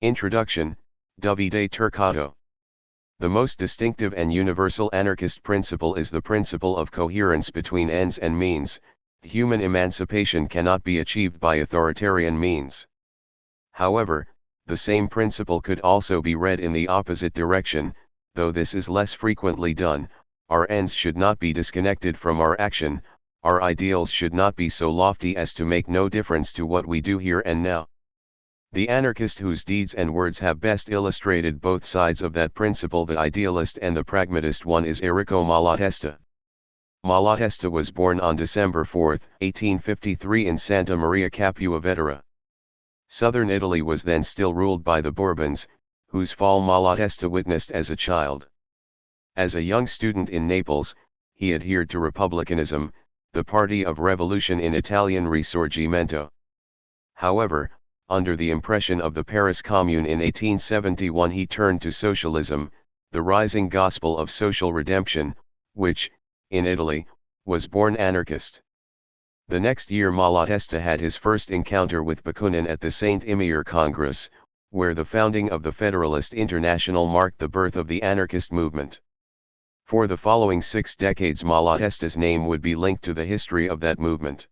Introduction, Davide Turcato. The most distinctive and universal anarchist principle is the principle of coherence between ends and means. Human emancipation cannot be achieved by authoritarian means. However, the same principle could also be read in the opposite direction, though this is less frequently done. Our ends should not be disconnected from our action, our ideals should not be so lofty as to make no difference to what we do here and now. The anarchist whose deeds and words have best illustrated both sides of that principle, the idealist and the pragmatist one, is Errico Malatesta. Malatesta was born on December 4, 1853 in Santa Maria Capua Vetera. Southern Italy was then still ruled by the Bourbons, whose fall Malatesta witnessed as a child. As a young student in Naples, he adhered to republicanism, the party of revolution in Italian Risorgimento. However, under the impression of the Paris Commune in 1871, he turned to socialism, the rising gospel of social redemption, which, in Italy, was born anarchist. The next year Malatesta had his first encounter with Bakunin at the St. Imier Congress, where the founding of the Federalist International marked the birth of the anarchist movement. For the following 6 decades Malatesta's name would be linked to the history of that movement.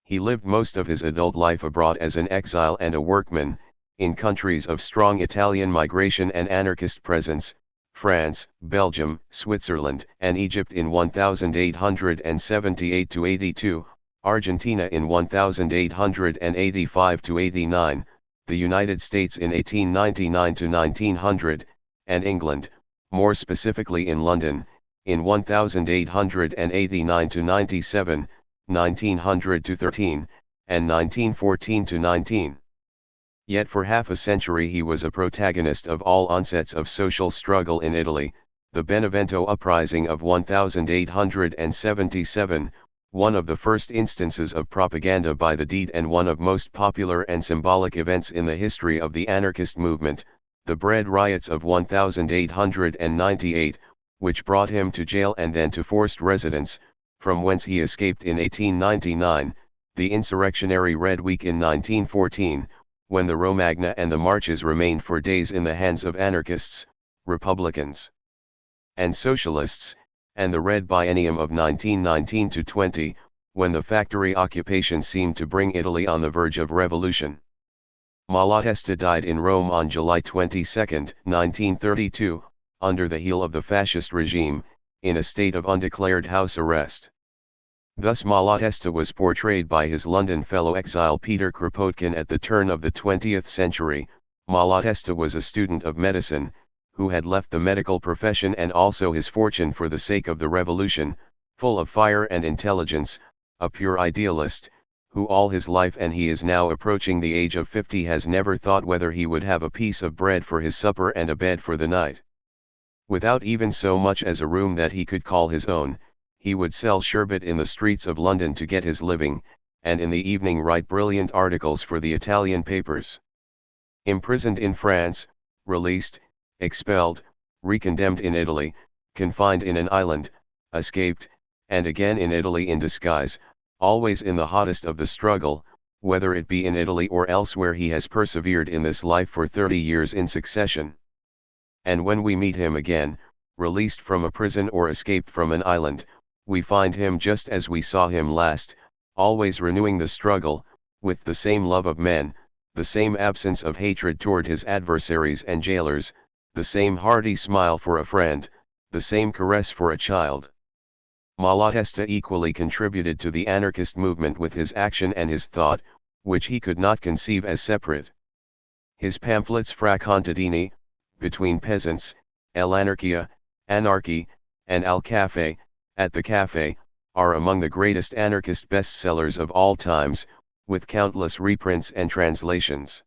He lived most of his adult life abroad as an exile and a workman, in countries of strong Italian migration and anarchist presence, France, Belgium, Switzerland, and Egypt in 1878–82, Argentina in 1885–89, the United States in 1899–1900, and England, more specifically in London, in 1889–97, 1900–13, and 1914–19. Yet for half a century he was a protagonist of all onsets of social struggle in Italy, the Benevento Uprising of 1877, one of the first instances of propaganda by the deed and one of most popular and symbolic events in the history of the anarchist movement, the Bread Riots of 1898, which brought him to jail and then to forced residence, from whence he escaped in 1899, the insurrectionary Red Week in 1914, when the Romagna and the marches remained for days in the hands of anarchists, republicans, and socialists, and the Red Biennium of 1919–20, when the factory occupation seemed to bring Italy on the verge of revolution. Malatesta died in Rome on July 22, 1932, under the heel of the fascist regime, in a state of undeclared house arrest. Thus Malatesta was portrayed by his London fellow exile Peter Kropotkin at the turn of the 20th century. Malatesta was a student of medicine, who had left the medical profession and also his fortune for the sake of the revolution, full of fire and intelligence, a pure idealist, who all his life, and he is now approaching the age of 50, has never thought whether he would have a piece of bread for his supper and a bed for the night. Without even so much as a room that he could call his own, he would sell sherbet in the streets of London to get his living, and in the evening write brilliant articles for the Italian papers. Imprisoned in France, released, expelled, recondemned in Italy, confined in an island, escaped, and again in Italy in disguise, always in the hottest of the struggle, whether it be in Italy or elsewhere, he has persevered in this life for 30 years in succession. And when we meet him again, released from a prison or escaped from an island, we find him just as we saw him last, always renewing the struggle, with the same love of men, the same absence of hatred toward his adversaries and jailers, the same hearty smile for a friend, the same caress for a child. Malatesta equally contributed to the anarchist movement with his action and his thought, which he could not conceive as separate. His pamphlets Fra Contadini, Between Peasants, L'Anarchia, Anarchy, and Al Cafe, At the Cafe, are among the greatest anarchist bestsellers of all times, with countless reprints and translations.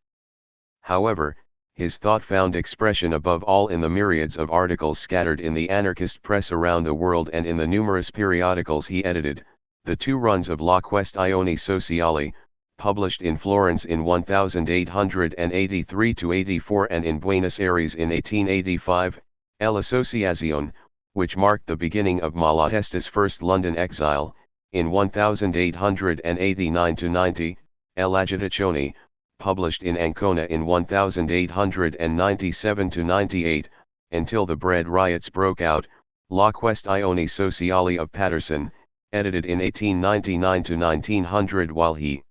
However, his thought found expression above all in the myriads of articles scattered in the anarchist press around the world and in the numerous periodicals he edited, the 2 runs of La Questione Sociale, published in Florence in 1883–84 and in Buenos Aires in 1885, L'Associazione, which marked the beginning of Malatesta's first London exile, in 1889–90, L'Agitazione, published in Ancona in 1897–98, until the bread riots broke out, La Questione Sociale of Patterson, edited in 1899–1900 while he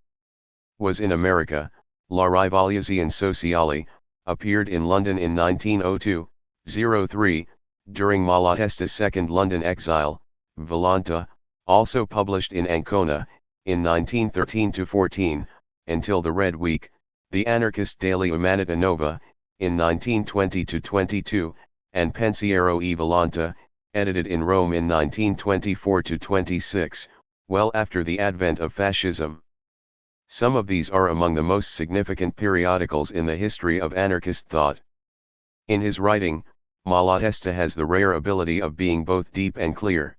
was in America. La Rivalutazione Sociale, appeared in London in 1902–03, during Malatesta's second London exile. Volonta, also published in Ancona, in 1913–14, until the Red Week, the anarchist daily Umanità Nova, in 1920–22, and Pensiero e Volonta, edited in Rome in 1924–26, well after the advent of fascism. Some of these are among the most significant periodicals in the history of anarchist thought. In his writing, Malatesta has the rare ability of being both deep and clear.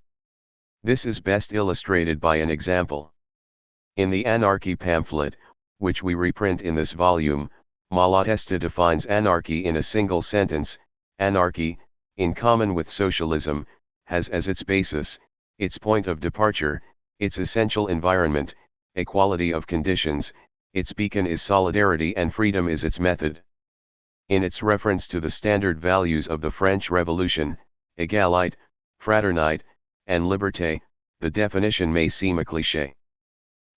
This is best illustrated by an example. In the Anarchy pamphlet, which we reprint in this volume, Malatesta defines anarchy in a single sentence: anarchy, in common with socialism, has as its basis, its point of departure, its essential environment, equality of conditions, its beacon is solidarity, and freedom is its method. In its reference to the standard values of the French Revolution, égalité, fraternité, and liberté, the definition may seem a cliché.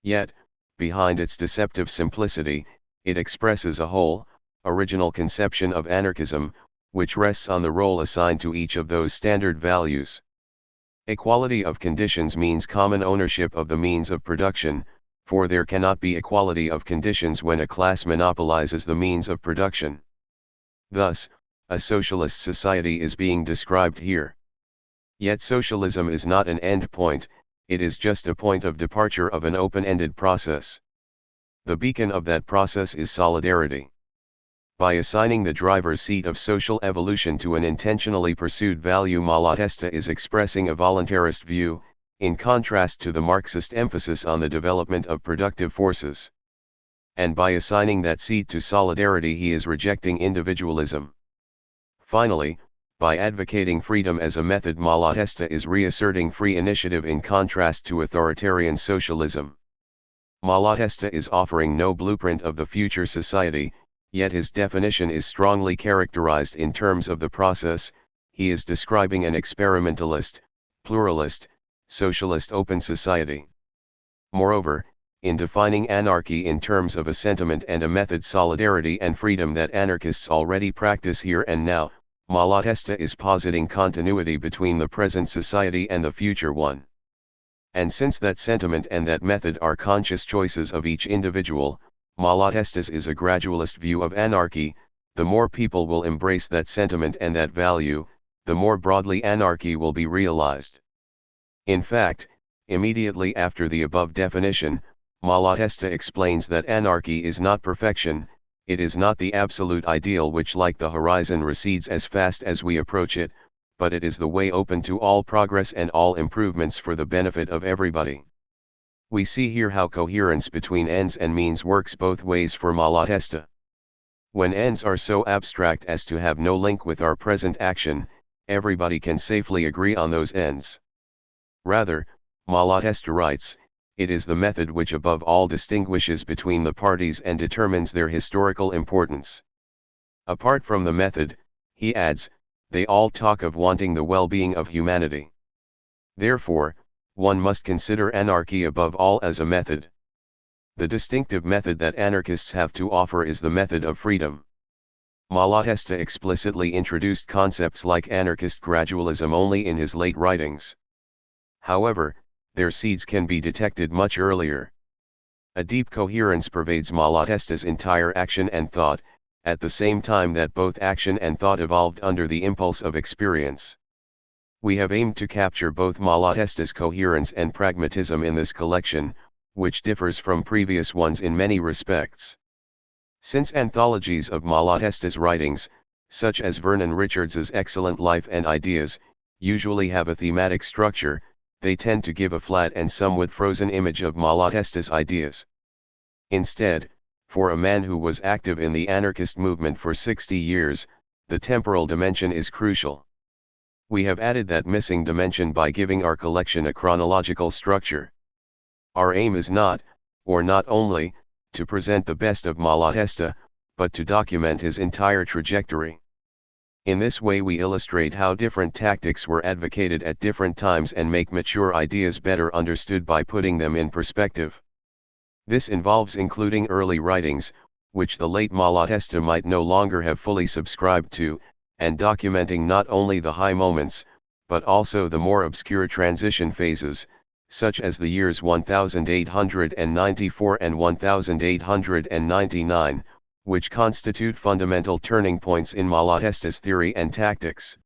Yet, behind its deceptive simplicity, it expresses a whole, original conception of anarchism, which rests on the role assigned to each of those standard values. Equality of conditions means common ownership of the means of production, for there cannot be equality of conditions when a class monopolizes the means of production. Thus, a socialist society is being described here. Yet socialism is not an end point, it is just a point of departure of an open-ended process. The beacon of that process is solidarity. By assigning the driver's seat of social evolution to an intentionally pursued value, Malatesta is expressing a voluntarist view, in contrast to the Marxist emphasis on the development of productive forces. And by assigning that seat to solidarity, he is rejecting individualism. Finally, by advocating freedom as a method, Malatesta is reasserting free initiative in contrast to authoritarian socialism. Malatesta is offering no blueprint of the future society, yet his definition is strongly characterized in terms of the process. He is describing an experimentalist, pluralist, socialist open society. Moreover, in defining anarchy in terms of a sentiment and a method, solidarity and freedom that anarchists already practice here and now, Malatesta is positing continuity between the present society and the future one. And since that sentiment and that method are conscious choices of each individual, Malatesta's is a gradualist view of anarchy. The more people will embrace that sentiment and that value, the more broadly anarchy will be realized. In fact, immediately after the above definition, Malatesta explains that anarchy is not perfection, it is not the absolute ideal which like the horizon recedes as fast as we approach it, but it is the way open to all progress and all improvements for the benefit of everybody. We see here how coherence between ends and means works both ways for Malatesta. When ends are so abstract as to have no link with our present action, everybody can safely agree on those ends. Rather, Malatesta writes, it is the method which above all distinguishes between the parties and determines their historical importance. Apart from the method, he adds, they all talk of wanting the well-being of humanity. Therefore, one must consider anarchy above all as a method. The distinctive method that anarchists have to offer is the method of freedom. Malatesta explicitly introduced concepts like anarchist gradualism only in his late writings. However, their seeds can be detected much earlier. A deep coherence pervades Malatesta's entire action and thought, at the same time that both action and thought evolved under the impulse of experience. We have aimed to capture both Malatesta's coherence and pragmatism in this collection, which differs from previous ones in many respects. Since anthologies of Malatesta's writings, such as Vernon Richards's Excellent Life and Ideas, usually have a thematic structure, they tend to give a flat and somewhat frozen image of Malatesta's ideas. Instead, for a man who was active in the anarchist movement for 60 years, the temporal dimension is crucial. We have added that missing dimension by giving our collection a chronological structure. Our aim is not, or not only, to present the best of Malatesta, but to document his entire trajectory. In this way we illustrate how different tactics were advocated at different times and make mature ideas better understood by putting them in perspective. This involves including early writings, which the late Malatesta might no longer have fully subscribed to, and documenting not only the high moments, but also the more obscure transition phases, such as the years 1894 and 1899, which constitute fundamental turning points in Malatesta's theory and tactics.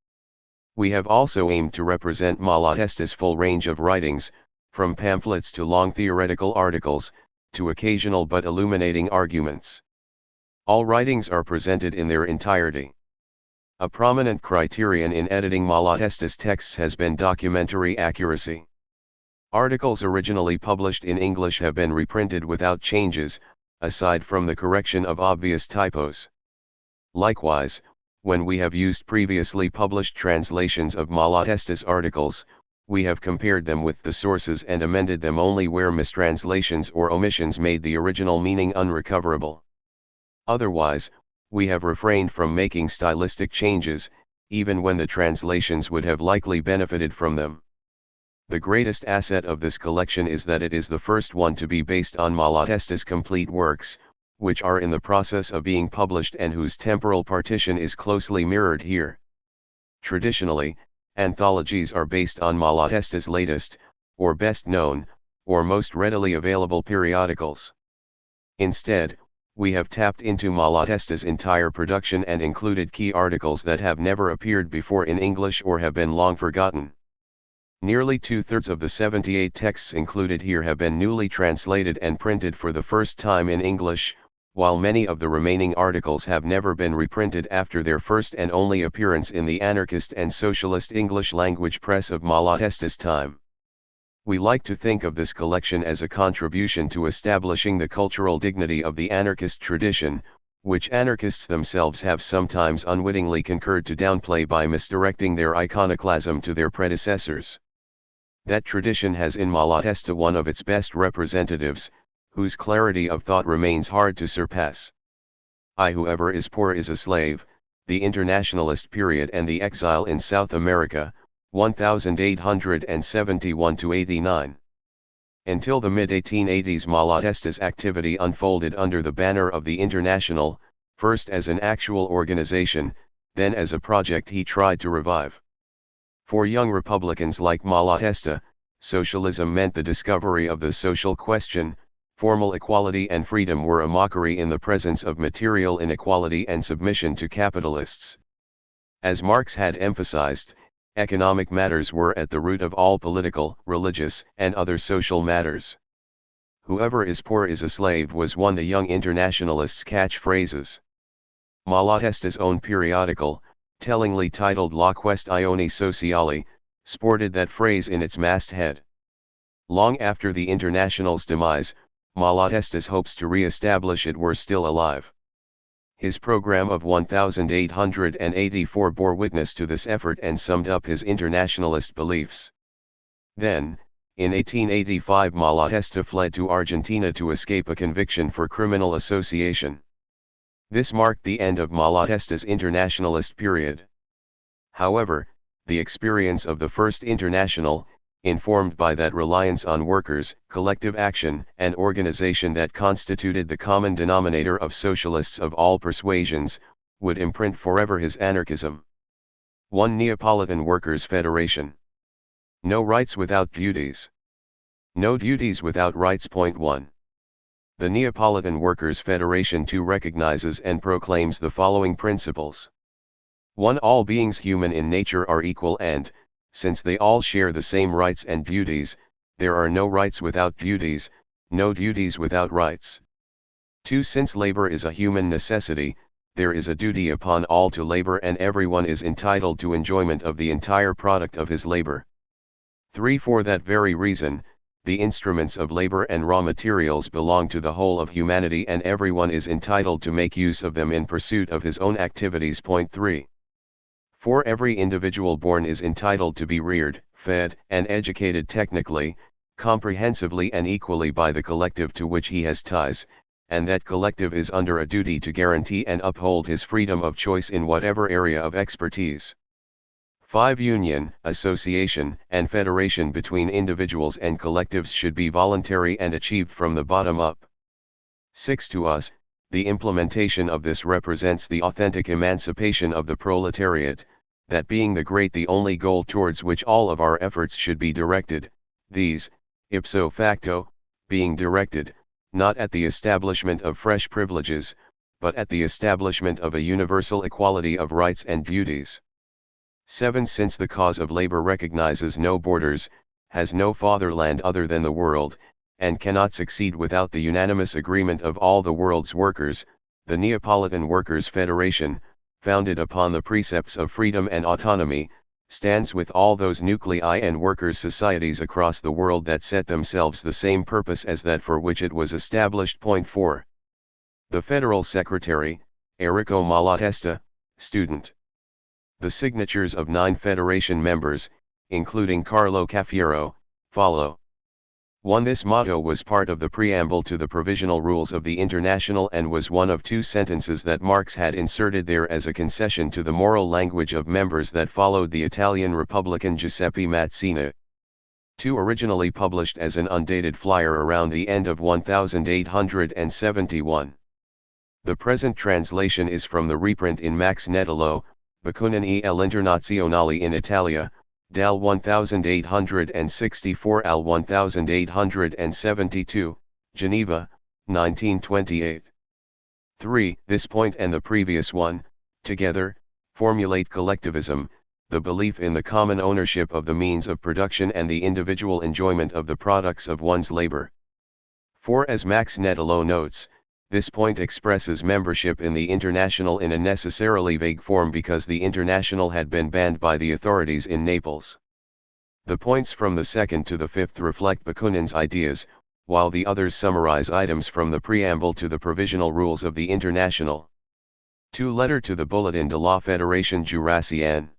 We have also aimed to represent Malatesta's full range of writings, from pamphlets to long theoretical articles, to occasional but illuminating arguments. All writings are presented in their entirety. A prominent criterion in editing Malatesta's texts has been documentary accuracy. Articles originally published in English have been reprinted without changes, aside from the correction of obvious typos. Likewise, when we have used previously published translations of Malatesta's articles, we have compared them with the sources and amended them only where mistranslations or omissions made the original meaning unrecoverable. Otherwise, we have refrained from making stylistic changes, even when the translations would have likely benefited from them. The greatest asset of this collection is that it is the first one to be based on Malatesta's complete works, which are in the process of being published and whose temporal partition is closely mirrored here. Traditionally, anthologies are based on Malatesta's latest, or best known, or most readily available periodicals. Instead, we have tapped into Malatesta's entire production and included key articles that have never appeared before in English or have been long forgotten. Nearly 2/3 of the 78 texts included here have been newly translated and printed for the first time in English, while many of the remaining articles have never been reprinted after their first and only appearance in the anarchist and socialist English-language press of Malatesta's time. We like to think of this collection as a contribution to establishing the cultural dignity of the anarchist tradition, which anarchists themselves have sometimes unwittingly concurred to downplay by misdirecting their iconoclasm to their predecessors. That tradition has in Malatesta one of its best representatives, whose clarity of thought remains hard to surpass. Whoever is poor is a slave, The Internationalist Period and the Exile in South America, 1871–89. Until the mid-1880s Malatesta's activity unfolded under the banner of the International, first as an actual organization, then as a project he tried to revive. For young Republicans like Malatesta, socialism meant the discovery of the social question. Formal equality and freedom were a mockery in the presence of material inequality and submission to capitalists. As Marx had emphasized, economic matters were at the root of all political, religious, and other social matters. Whoever is poor is a slave was one of the young internationalists' catchphrases. Malatesta's own periodical, tellingly titled La Questione Sociale, sported that phrase in its masthead. Long after the International's demise, Malatesta's hopes to re-establish it were still alive. His program of 1884 bore witness to this effort and summed up his internationalist beliefs. Then, in 1885 Malatesta fled to Argentina to escape a conviction for criminal association. This marked the end of Malatesta's internationalist period. However, the experience of the First International, informed by that reliance on workers, collective action, and organization that constituted the common denominator of socialists of all persuasions, would imprint forever his anarchism. 1 Neapolitan Workers' Federation. No rights without duties. No duties without rights. 1. The Neapolitan Workers' Federation 2 recognizes and proclaims the following principles. 1. All beings human in nature are equal and, since they all share the same rights and duties, there are no rights without duties, no duties without rights. 2. Since labor is a human necessity, there is a duty upon all to labor and everyone is entitled to enjoyment of the entire product of his labor. 3. For that very reason, the instruments of labor and raw materials belong to the whole of humanity and everyone is entitled to make use of them in pursuit of his own activities. 3. For every individual born is entitled to be reared, fed, and educated technically, comprehensively and equally by the collective to which he has ties, and that collective is under a duty to guarantee and uphold his freedom of choice in whatever area of expertise. 5. Union, association, and federation between individuals and collectives should be voluntary and achieved from the bottom up. 6. To us, the implementation of this represents the authentic emancipation of the proletariat, that being the great the only goal towards which all of our efforts should be directed, these, ipso facto, being directed, not at the establishment of fresh privileges, but at the establishment of a universal equality of rights and duties. 7. Since the cause of labor recognizes no borders, has no fatherland other than the world, and cannot succeed without the unanimous agreement of all the world's workers, the Neapolitan Workers' Federation, founded upon the precepts of freedom and autonomy, stands with all those nuclei and workers' societies across the world that set themselves the same purpose as that for which it was established. 4. The Federal Secretary, Errico Malatesta, student. The signatures of 9 Federation members, including Carlo Cafiero, follow. 1. This motto was part of the preamble to the Provisional Rules of the International and was one of 2 sentences that Marx had inserted there as a concession to the moral language of members that followed the Italian Republican Giuseppe Mazzini. 2. Originally published as an undated flyer around the end of 1871. The present translation is from the reprint in Max Nettolo, Bakunin e l'Internazionale in Italia, Dal 1864 al 1872, Geneva, 1928. 3. This point and the previous one, together, formulate collectivism, the belief in the common ownership of the means of production and the individual enjoyment of the products of one's labor. 4. As Max Nettolo notes, this point expresses membership in the International in a necessarily vague form because the International had been banned by the authorities in Naples. The points from the 2nd to the 5th reflect Bakunin's ideas, while the others summarize items from the preamble to the Provisional Rules of the International. 2. Letter to the Bulletin de la Fédération Jurassienne.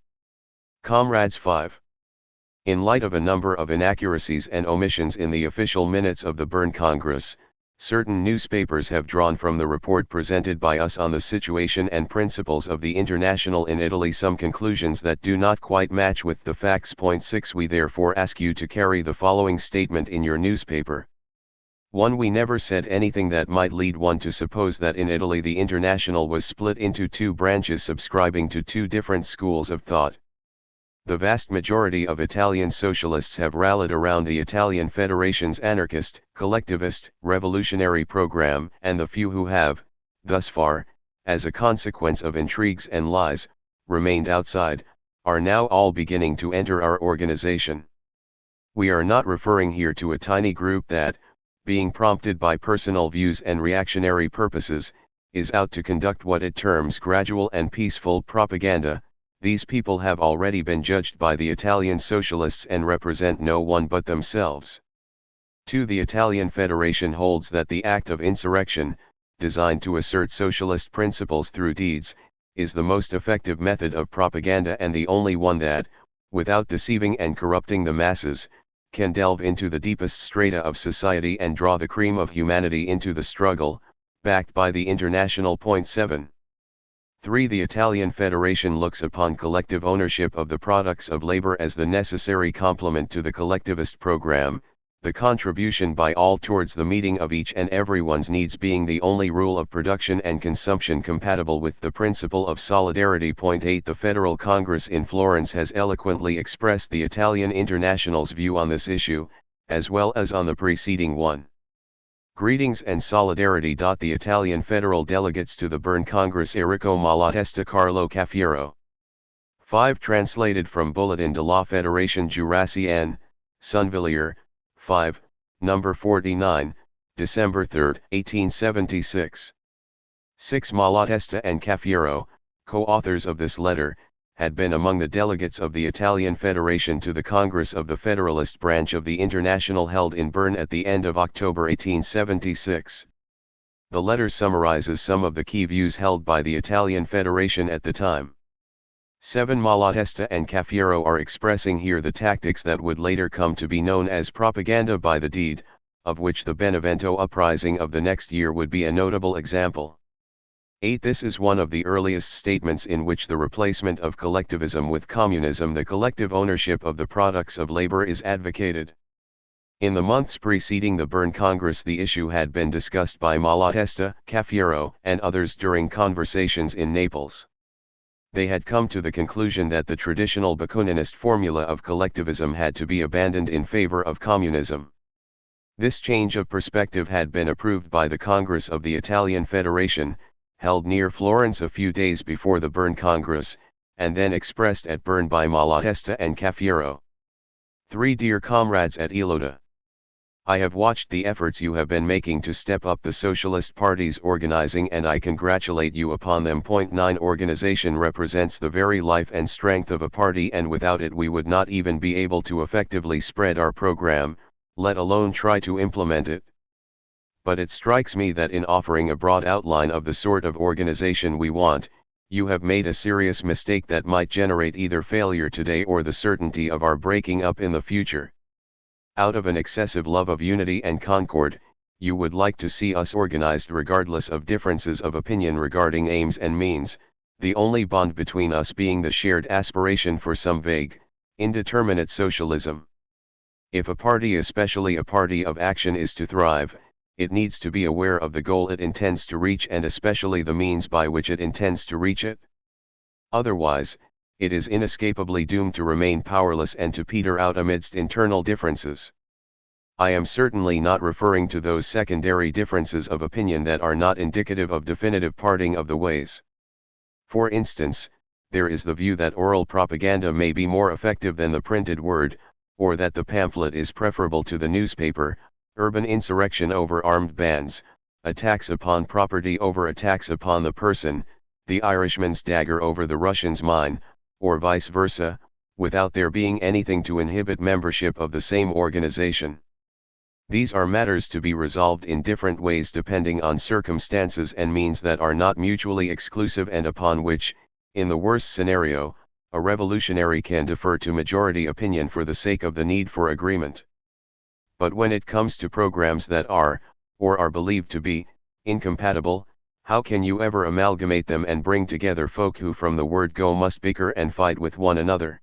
Comrades. 5. In light of a number of inaccuracies and omissions in the official minutes of the Bern Congress, certain newspapers have drawn from the report presented by us on the situation and principles of the International in Italy some conclusions that do not quite match with the facts. 6. We therefore ask you to carry the following statement in your newspaper. 1. We never said anything that might lead one to suppose that in Italy the International was split into 2 branches subscribing to 2 different schools of thought. The vast majority of Italian socialists have rallied around the Italian Federation's anarchist, collectivist, revolutionary program, and the few who have, thus far, as a consequence of intrigues and lies, remained outside, are now all beginning to enter our organization. We are not referring here to a tiny group that, being prompted by personal views and reactionary purposes, is out to conduct what it terms gradual and peaceful propaganda. These people have already been judged by the Italian socialists and represent no one but themselves. 2. The Italian Federation holds that the act of insurrection, designed to assert socialist principles through deeds, is the most effective method of propaganda and the only one that, without deceiving and corrupting the masses, can delve into the deepest strata of society and draw the cream of humanity into the struggle, backed by the International. 7. 3. The Italian Federation looks upon collective ownership of the products of labor as the necessary complement to the collectivist program, the contribution by all towards the meeting of each and everyone's needs being the only rule of production and consumption compatible with the principle of solidarity. 8. The Federal Congress in Florence has eloquently expressed the Italian International's view on this issue, as well as on the preceding one. Greetings and solidarity. The Italian federal delegates to the Bern Congress Errico Malatesta, Carlo Cafiero. 5. Translated from Bulletin de la Fédération Jurassienne, Sunvilliers, 5, number 49, December 3, 1876. 6. Malatesta and Cafiero, co-authors of this letter, had been among the delegates of the Italian Federation to the Congress of the Federalist branch of the International held in Bern at the end of October 1876. The letter summarizes some of the key views held by the Italian Federation at the time. 7. Malatesta and Cafiero are expressing here the tactics that would later come to be known as propaganda by the deed, of which the Benevento uprising of the next year would be a notable example. 8. This is one of the earliest statements in which the replacement of collectivism with communism, the collective ownership of the products of labor, is advocated. In the months preceding the Bern Congress, the issue had been discussed by Malatesta, Cafiero, and others during conversations in Naples. They had come to the conclusion that the traditional Bakuninist formula of collectivism had to be abandoned in favor of communism. This change of perspective had been approved by the Congress of the Italian Federation, held near Florence a few days before the Bern Congress, and then expressed at Bern by Malatesta and Cafiero. 3. Dear comrades at Iloda, I have watched the efforts you have been making to step up the socialist party's organizing, and I congratulate you upon them. 9. Organization represents the very life and strength of a party, and without it we would not even be able to effectively spread our program, let alone try to implement it. But it strikes me that in offering a broad outline of the sort of organization we want, you have made a serious mistake that might generate either failure today or the certainty of our breaking up in the future. Out of an excessive love of unity and concord, you would like to see us organized regardless of differences of opinion regarding aims and means, the only bond between us being the shared aspiration for some vague, indeterminate socialism. If a party, especially a party of action, is to thrive, it needs to be aware of the goal it intends to reach, and especially the means by which it intends to reach it. Otherwise, it is inescapably doomed to remain powerless and to peter out amidst internal differences. I am certainly not referring to those secondary differences of opinion that are not indicative of definitive parting of the ways. For instance, there is the view that oral propaganda may be more effective than the printed word, or that the pamphlet is preferable to the newspaper, urban insurrection over armed bands, attacks upon property over attacks upon the person, the Irishman's dagger over the Russian's mine, or vice versa, without there being anything to inhibit membership of the same organization. These are matters to be resolved in different ways depending on circumstances and means that are not mutually exclusive, and upon which, in the worst scenario, a revolutionary can defer to majority opinion for the sake of the need for agreement. But when it comes to programs that are, or are believed to be, incompatible, how can you ever amalgamate them and bring together folk who from the word go must bicker and fight with one another?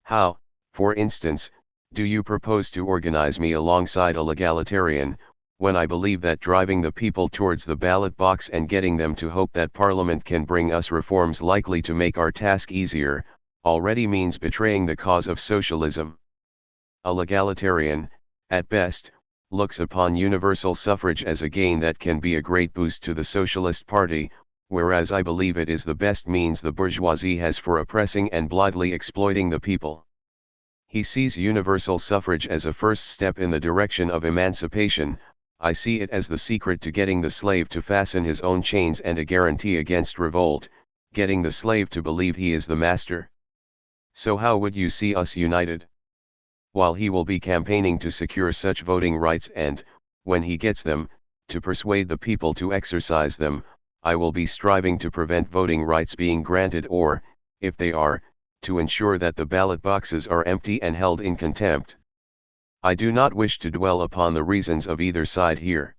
How, for instance, do you propose to organize me alongside a legalitarian, when I believe that driving the people towards the ballot box and getting them to hope that Parliament can bring us reforms likely to make our task easier, already means betraying the cause of socialism? A legalitarian, at best, looks upon universal suffrage as a gain that can be a great boost to the Socialist Party, whereas I believe it is the best means the bourgeoisie has for oppressing and blithely exploiting the people. He sees universal suffrage as a first step in the direction of emancipation. I see it as the secret to getting the slave to fasten his own chains and a guarantee against revolt, getting the slave to believe he is the master. So how would you see us united? While he will be campaigning to secure such voting rights and, when he gets them, to persuade the people to exercise them, I will be striving to prevent voting rights being granted, or, if they are, to ensure that the ballot boxes are empty and held in contempt. I do not wish to dwell upon the reasons of either side here.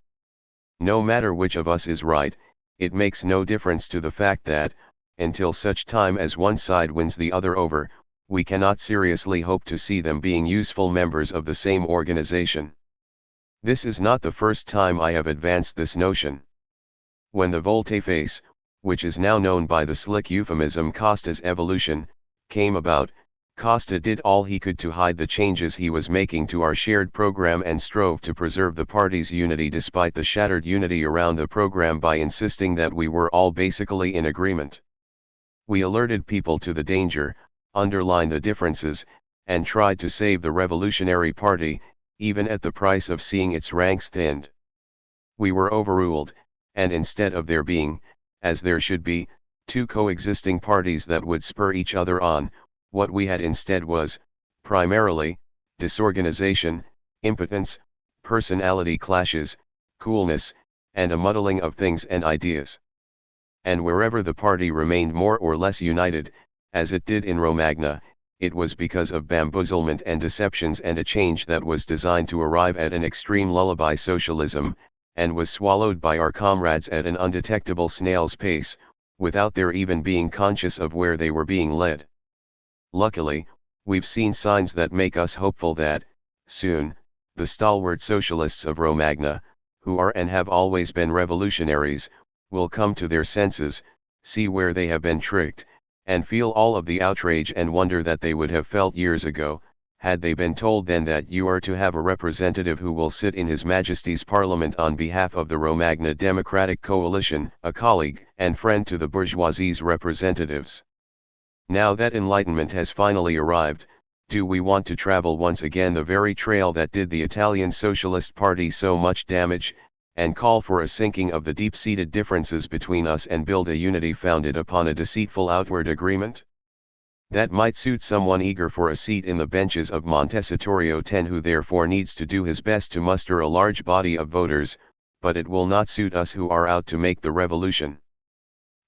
No matter which of us is right, it makes no difference to the fact that, until such time as one side wins the other over, we cannot seriously hope to see them being useful members of the same organization. This is not the first time I have advanced this notion. When the volte-face, which is now known by the slick euphemism Costa's evolution, came about, Costa did all he could to hide the changes he was making to our shared program and strove to preserve the party's unity despite the shattered unity around the program by insisting that we were all basically in agreement. We alerted people to the danger, underlined the differences, and tried to save the Revolutionary Party, even at the price of seeing its ranks thinned. We were overruled, and instead of there being, as there should be, two coexisting parties that would spur each other on, what we had instead was, primarily, disorganization, impotence, personality clashes, coolness, and a muddling of things and ideas. And wherever the party remained more or less united, as it did in Romagna, it was because of bamboozlement and deceptions and a change that was designed to arrive at an extreme lullaby socialism, and was swallowed by our comrades at an undetectable snail's pace, without their even being conscious of where they were being led. Luckily, we've seen signs that make us hopeful that, soon, the stalwart socialists of Romagna, who are and have always been revolutionaries, will come to their senses, see where they have been tricked, and feel all of the outrage and wonder that they would have felt years ago, had they been told then that you are to have a representative who will sit in His Majesty's Parliament on behalf of the Romagna Democratic Coalition, a colleague and friend to the bourgeoisie's representatives. Now that enlightenment has finally arrived, do we want to travel once again the very trail that did the Italian Socialist Party so much damage, and call for a sinking of the deep-seated differences between us and build a unity founded upon a deceitful outward agreement? That might suit someone eager for a seat in the benches of Montecitorio 10, who therefore needs to do his best to muster a large body of voters, but it will not suit us who are out to make the revolution.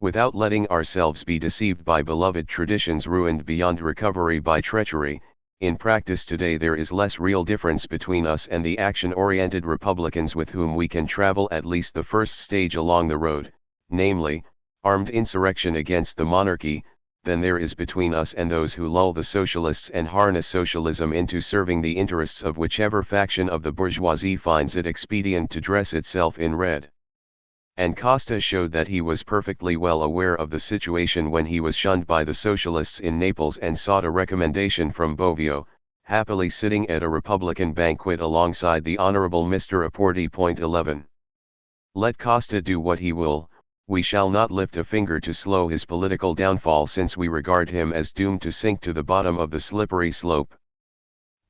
Without letting ourselves be deceived by beloved traditions ruined beyond recovery by treachery, in practice today there is less real difference between us and the action-oriented Republicans with whom we can travel at least the first stage along the road, namely, armed insurrection against the monarchy, than there is between us and those who lull the socialists and harness socialism into serving the interests of whichever faction of the bourgeoisie finds it expedient to dress itself in red. And Costa showed that he was perfectly well aware of the situation when he was shunned by the socialists in Naples and sought a recommendation from Bovio, happily sitting at a Republican banquet alongside the Honorable Mr. Apporti. 11. Let Costa do what he will, we shall not lift a finger to slow his political downfall, since we regard him as doomed to sink to the bottom of the slippery slope.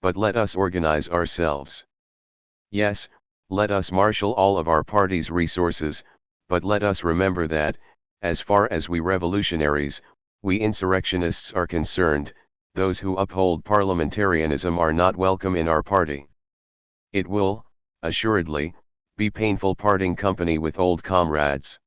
But let us organize ourselves. Yes, let us marshal all of our party's resources, but let us remember that, as far as we revolutionaries, we insurrectionists are concerned, those who uphold parliamentarianism are not welcome in our party. It will, assuredly, be painful parting company with old comrades.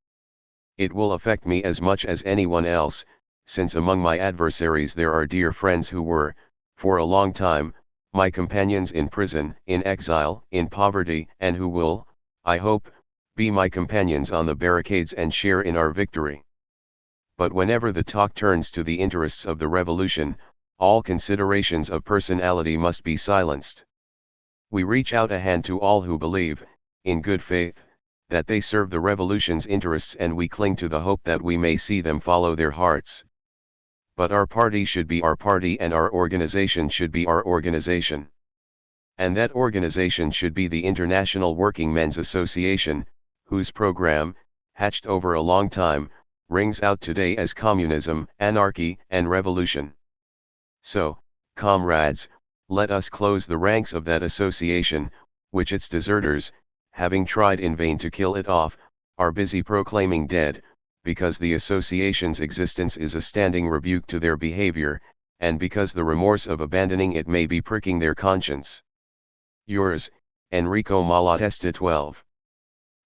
It will affect me as much as anyone else, since among my adversaries there are dear friends who were, for a long time, my companions in prison, in exile, in poverty, and who will, I hope, be my companions on the barricades and share in our victory. But whenever the talk turns to the interests of the revolution, all considerations of personality must be silenced. We reach out a hand to all who believe, in good faith, that they serve the revolution's interests, and we cling to the hope that we may see them follow their hearts. But our party should be our party, and our organization should be our organization. And that organization should be the International Working Men's Association, whose program, hatched over a long time, rings out today as communism, anarchy, and revolution. So, comrades, let us close the ranks of that association, which its deserters, having tried in vain to kill it off, are busy proclaiming dead, because the association's existence is a standing rebuke to their behavior, and because the remorse of abandoning it may be pricking their conscience. Yours, Enrico Malatesta. 12.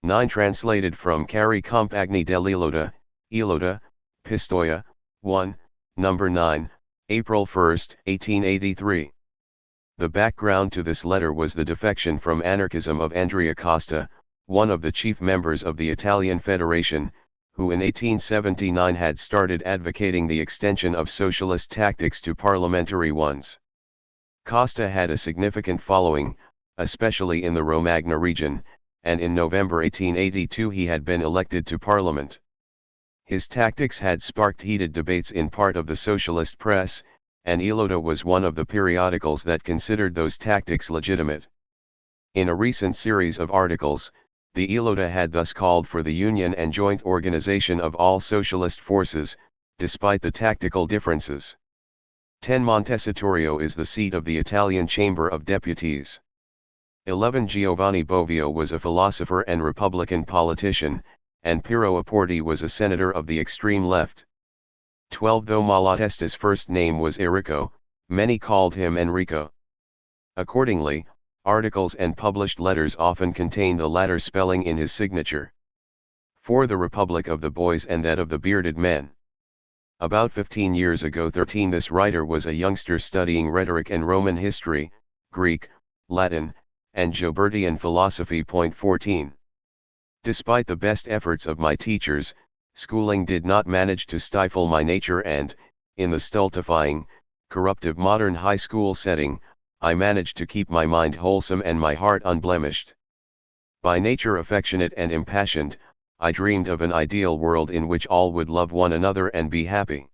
9. Translated from Cari Compagni dell'Ilota, Ilota, Pistoia, 1, number 9, April 1, 1883. The background to this letter was the defection from anarchism of Andrea Costa, one of the chief members of the Italian Federation, who in 1879 had started advocating the extension of socialist tactics to parliamentary ones. Costa had a significant following, especially in the Romagna region, and in November 1882 he had been elected to Parliament. His tactics had sparked heated debates in part of the socialist press, and Ilota was one of the periodicals that considered those tactics legitimate. In a recent series of articles, the Ilota had thus called for the union and joint organization of all socialist forces, despite the tactical differences. 10. Montecitorio is the seat of the Italian Chamber of Deputies. 11. Giovanni Bovio was a philosopher and Republican politician, and Piero Apporti was a senator of the extreme left. 12. Though Malatesta's first name was Errico, many called him Enrico. Accordingly, articles and published letters often contain the latter spelling in his signature. For the Republic of the Boys and that of the Bearded Men. About 15 years ago 13 this writer was a youngster studying rhetoric and Roman history, Greek, Latin, and Jobertian philosophy. 14. Despite the best efforts of my teachers, schooling did not manage to stifle my nature and, in the stultifying, corruptive modern high school setting, I managed to keep my mind wholesome and my heart unblemished. By nature affectionate and impassioned, I dreamed of an ideal world in which all would love one another and be happy.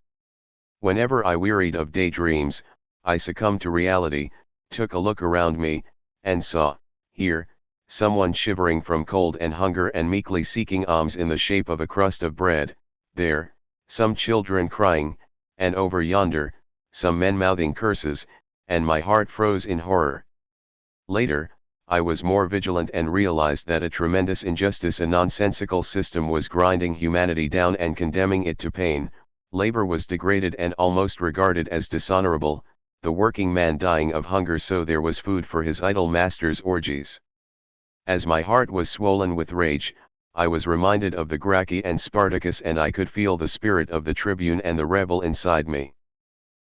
Whenever I wearied of daydreams, I succumbed to reality, took a look around me, and saw, here, someone shivering from cold and hunger and meekly seeking alms in the shape of a crust of bread, there, some children crying, and over yonder, some men mouthing curses, and my heart froze in horror. Later, I was more vigilant and realized that a tremendous injustice, a nonsensical system was grinding humanity down and condemning it to pain. Labor was degraded and almost regarded as dishonorable, the working man dying of hunger so there was food for his idle master's orgies. As my heart was swollen with rage, I was reminded of the Gracchi and Spartacus and I could feel the spirit of the tribune and the rebel inside me.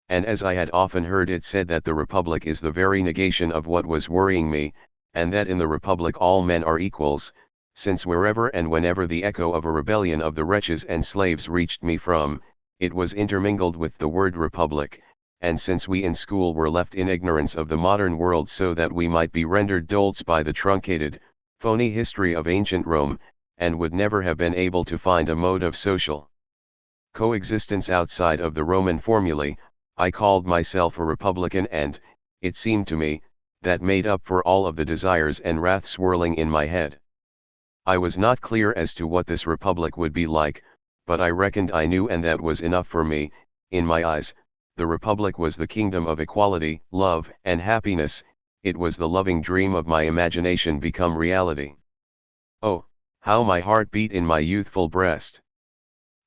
And as I had often heard it said that the Republic is the very negation of what was worrying me, and that in the Republic all men are equals, since wherever and whenever the echo of a rebellion of the wretches and slaves reached me from, it was intermingled with the word Republic, and since we in school were left in ignorance of the modern world so that we might be rendered dolts by the truncated, phony history of ancient Rome, and would never have been able to find a mode of social coexistence outside of the Roman formulae, I called myself a Republican and, it seemed to me, that made up for all of the desires and wrath swirling in my head. I was not clear as to what this Republic would be like, but I reckoned I knew and that was enough for me. In my eyes, the Republic was the kingdom of equality, love, and happiness. It was the loving dream of my imagination become reality. Oh, how my heart beat in my youthful breast.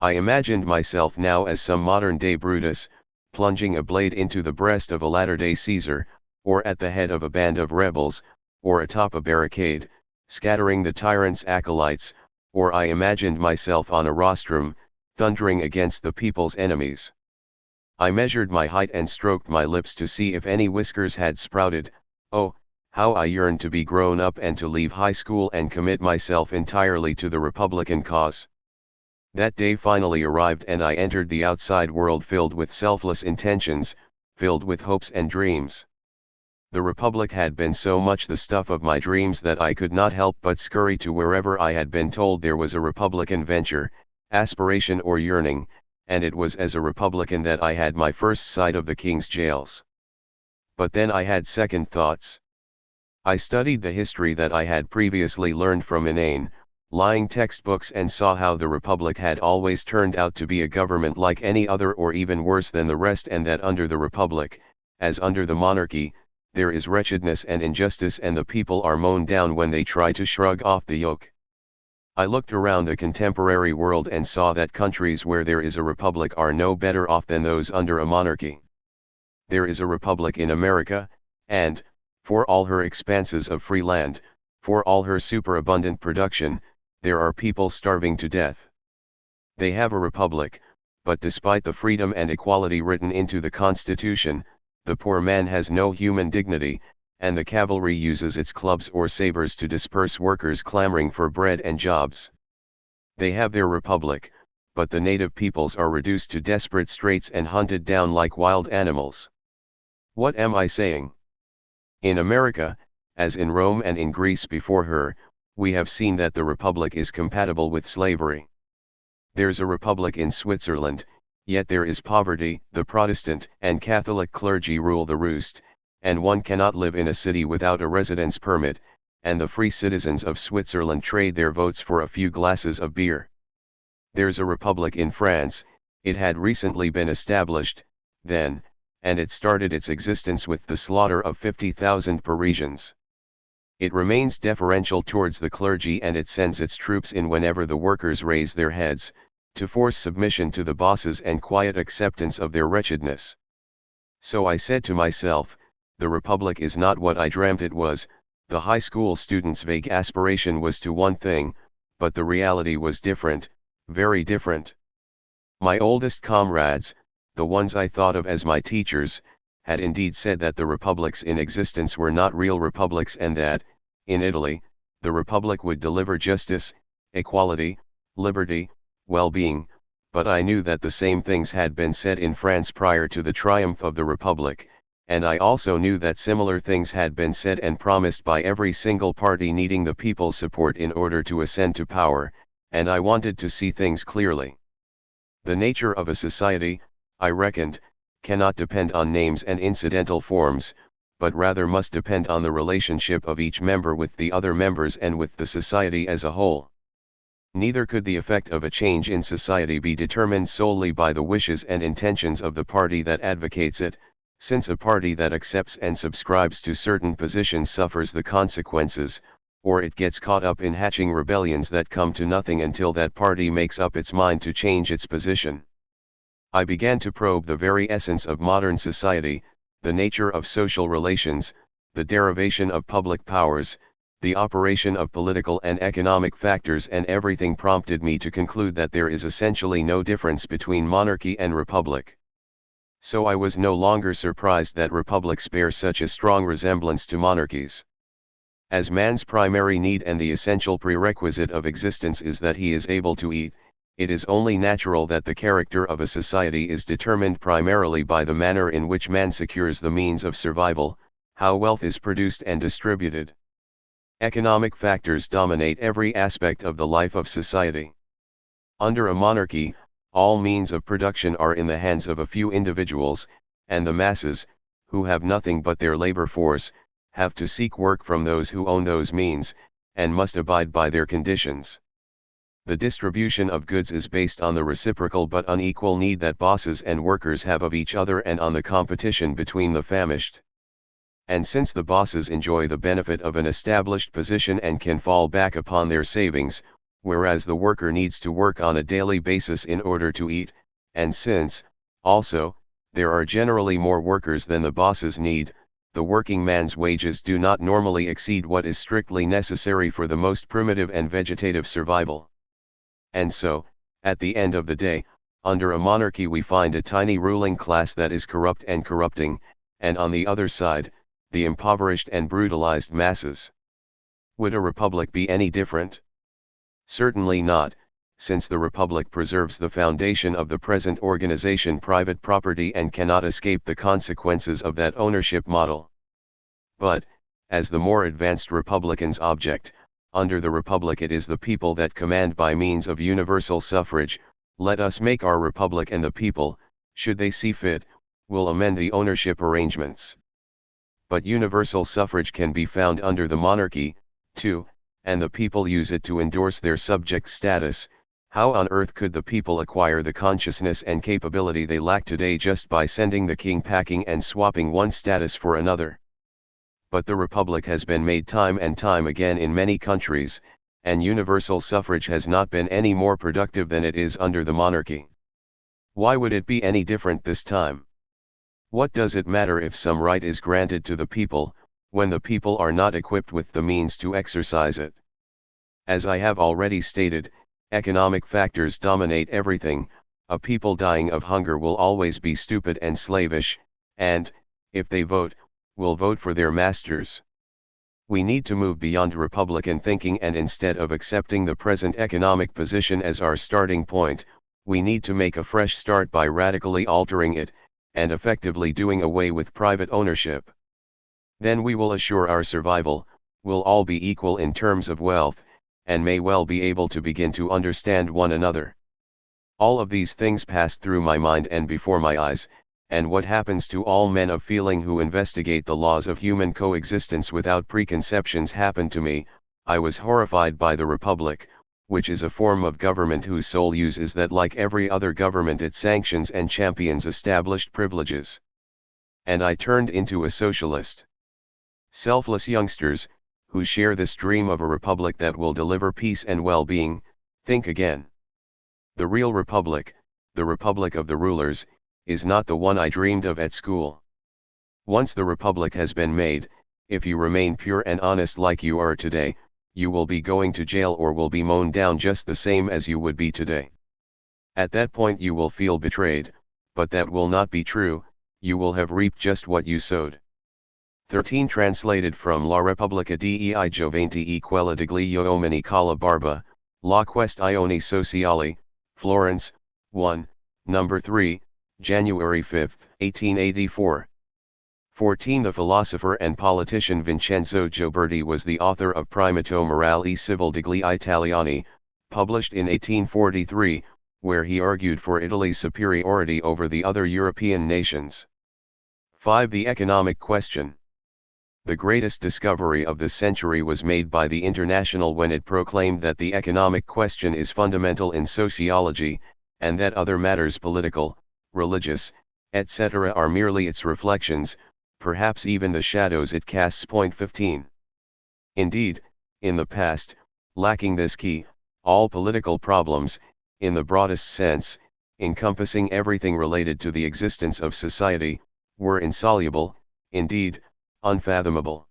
I imagined myself now as some modern-day Brutus, plunging a blade into the breast of a latter-day Caesar, or at the head of a band of rebels, or atop a barricade, scattering the tyrant's acolytes, or I imagined myself on a rostrum, thundering against the people's enemies. I measured my height and stroked my lips to see if any whiskers had sprouted. Oh, how I yearned to be grown up and to leave high school and commit myself entirely to the Republican cause. That day finally arrived and I entered the outside world filled with selfless intentions, filled with hopes and dreams. The Republic had been so much the stuff of my dreams that I could not help but scurry to wherever I had been told there was a Republican venture, aspiration or yearning, and it was as a Republican that I had my first sight of the king's jails. But then I had second thoughts. I studied the history that I had previously learned from inane, lying textbooks and saw how the Republic had always turned out to be a government like any other or even worse than the rest, and that under the Republic, as under the monarchy, there is wretchedness and injustice and the people are mown down when they try to shrug off the yoke. I looked around the contemporary world and saw that countries where there is a republic are no better off than those under a monarchy. There is a republic in America, and, for all her expanses of free land, for all her superabundant production, there are people starving to death. They have a republic, but despite the freedom and equality written into the Constitution, the poor man has no human dignity, and the cavalry uses its clubs or sabers to disperse workers clamoring for bread and jobs. They have their republic, but the native peoples are reduced to desperate straits and hunted down like wild animals. What am I saying? In America, as in Rome and in Greece before her, we have seen that the republic is compatible with slavery. There's a republic in Switzerland, yet there is poverty, the Protestant and Catholic clergy rule the roost, and one cannot live in a city without a residence permit, and the free citizens of Switzerland trade their votes for a few glasses of beer. There's a republic in France, it had recently been established, then, and it started its existence with the slaughter of 50,000 Parisians. It remains deferential towards the clergy and it sends its troops in whenever the workers raise their heads, to force submission to the bosses and quiet acceptance of their wretchedness. So I said to myself, the republic is not what I dreamt it was. The high school student's vague aspiration was to one thing, but the reality was different, very different. My oldest comrades, the ones I thought of as my teachers, had indeed said that the republics in existence were not real republics and that, in Italy, the republic would deliver justice, equality, liberty, well-being, but I knew that the same things had been said in France prior to the triumph of the republic, and I also knew that similar things had been said and promised by every single party needing the people's support in order to ascend to power, and I wanted to see things clearly. The nature of a society, I reckoned, cannot depend on names and incidental forms, but rather must depend on the relationship of each member with the other members and with the society as a whole. Neither could the effect of a change in society be determined solely by the wishes and intentions of the party that advocates it, since a party that accepts and subscribes to certain positions suffers the consequences, or it gets caught up in hatching rebellions that come to nothing until that party makes up its mind to change its position. I began to probe the very essence of modern society, the nature of social relations, the derivation of public powers, the operation of political and economic factors, and everything prompted me to conclude that there is essentially no difference between monarchy and republic. So I was no longer surprised that republics bear such a strong resemblance to monarchies. As man's primary need and the essential prerequisite of existence is that he is able to eat, it is only natural that the character of a society is determined primarily by the manner in which man secures the means of survival, how wealth is produced and distributed. Economic factors dominate every aspect of the life of society. Under a monarchy, all means of production are in the hands of a few individuals, and the masses, who have nothing but their labor force, have to seek work from those who own those means, and must abide by their conditions. The distribution of goods is based on the reciprocal but unequal need that bosses and workers have of each other and on the competition between the famished. And since the bosses enjoy the benefit of an established position and can fall back upon their savings, whereas the worker needs to work on a daily basis in order to eat, and since, also, there are generally more workers than the bosses need, the working man's wages do not normally exceed what is strictly necessary for the most primitive and vegetative survival. And so, at the end of the day, under a monarchy we find a tiny ruling class that is corrupt and corrupting, and on the other side, the impoverished and brutalized masses. Would a republic be any different? Certainly not, since the republic preserves the foundation of the present organization, private property, and cannot escape the consequences of that ownership model. But, as the more advanced republicans object, under the republic it is the people that command by means of universal suffrage. Let us make our republic, and the people, should they see fit, will amend the ownership arrangements. But universal suffrage can be found under the monarchy, too, and the people use it to endorse their subject status. How on earth could the people acquire the consciousness and capability they lack today just by sending the king packing and swapping one status for another? But the republic has been made time and time again in many countries, and universal suffrage has not been any more productive than it is under the monarchy. Why would it be any different this time? What does it matter if some right is granted to the people, when the people are not equipped with the means to exercise it? As I have already stated, economic factors dominate everything. A people dying of hunger will always be stupid and slavish, and, if they vote, will vote for their masters. We need to move beyond republican thinking, and instead of accepting the present economic position as our starting point, we need to make a fresh start by radically altering it, and effectively doing away with private ownership. Then we will assure our survival, will all be equal in terms of wealth, and may well be able to begin to understand one another. All of these things passed through my mind and before my eyes, and what happens to all men of feeling who investigate the laws of human coexistence without preconceptions happened to me. I was horrified by the republic, which is a form of government whose sole use is that, like every other government, it sanctions and champions established privileges. And I turned into a socialist. Selfless youngsters, who share this dream of a republic that will deliver peace and well-being, think again. The real republic, the republic of the rulers, is not the one I dreamed of at school. Once the republic has been made, if you remain pure and honest like you are today, you will be going to jail or will be mown down just the same as you would be today. At that point you will feel betrayed, but that will not be true, you will have reaped just what you sowed. 13 Translated from La Repubblica dei Gioventi e quella degli uomini con la barba, la questione sociale, Florence, 1, number 3, January 5, 1884. 14 The philosopher and politician Vincenzo Gioberti was the author of Primato Morale Civile degli Italiani, published in 1843, where he argued for Italy's superiority over the other European nations. 5 The economic question. The greatest discovery of this century was made by the International when it proclaimed that the economic question is fundamental in sociology, and that other matters political, religious, etc. are merely its reflections, perhaps even the shadows it casts. 15. Indeed, in the past, lacking this key, all political problems, in the broadest sense, encompassing everything related to the existence of society, were insoluble, indeed, unfathomable.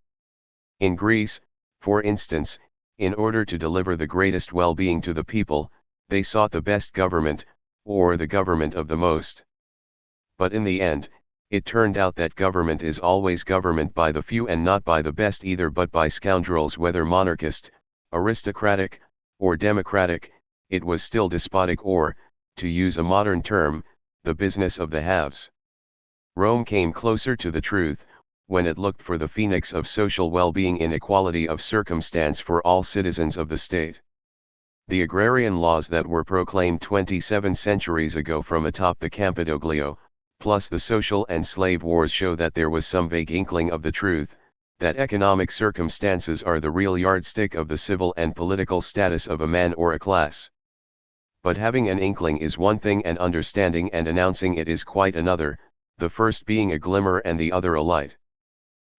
In Greece, for instance, in order to deliver the greatest well-being to the people, they sought the best government, or the government of the most. But in the end, it turned out that government is always government by the few and not by the best either, but by scoundrels. Whether monarchist, aristocratic, or democratic, it was still despotic or, to use a modern term, the business of the haves. Rome came closer to the truth, when it looked for the phoenix of social well-being in equality of circumstance for all citizens of the state. The agrarian laws that were proclaimed 27 centuries ago from atop the Campidoglio, plus the social and slave wars, show that there was some vague inkling of the truth, that economic circumstances are the real yardstick of the civil and political status of a man or a class. But having an inkling is one thing and understanding and announcing it is quite another, the first being a glimmer and the other a light.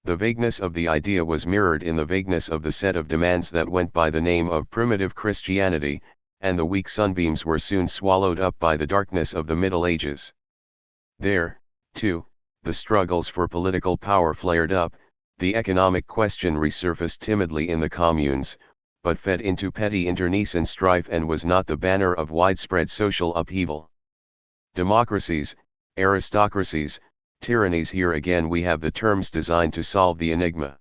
The vagueness of the idea was mirrored in the vagueness of the set of demands that went by the name of primitive Christianity, and the weak sunbeams were soon swallowed up by the darkness of the Middle Ages. There, too, the struggles for political power flared up, the economic question resurfaced timidly in the communes, but fed into petty internecine strife and was not the banner of widespread social upheaval. Democracies, aristocracies, tyrannies, here again we have the terms designed to solve the enigma.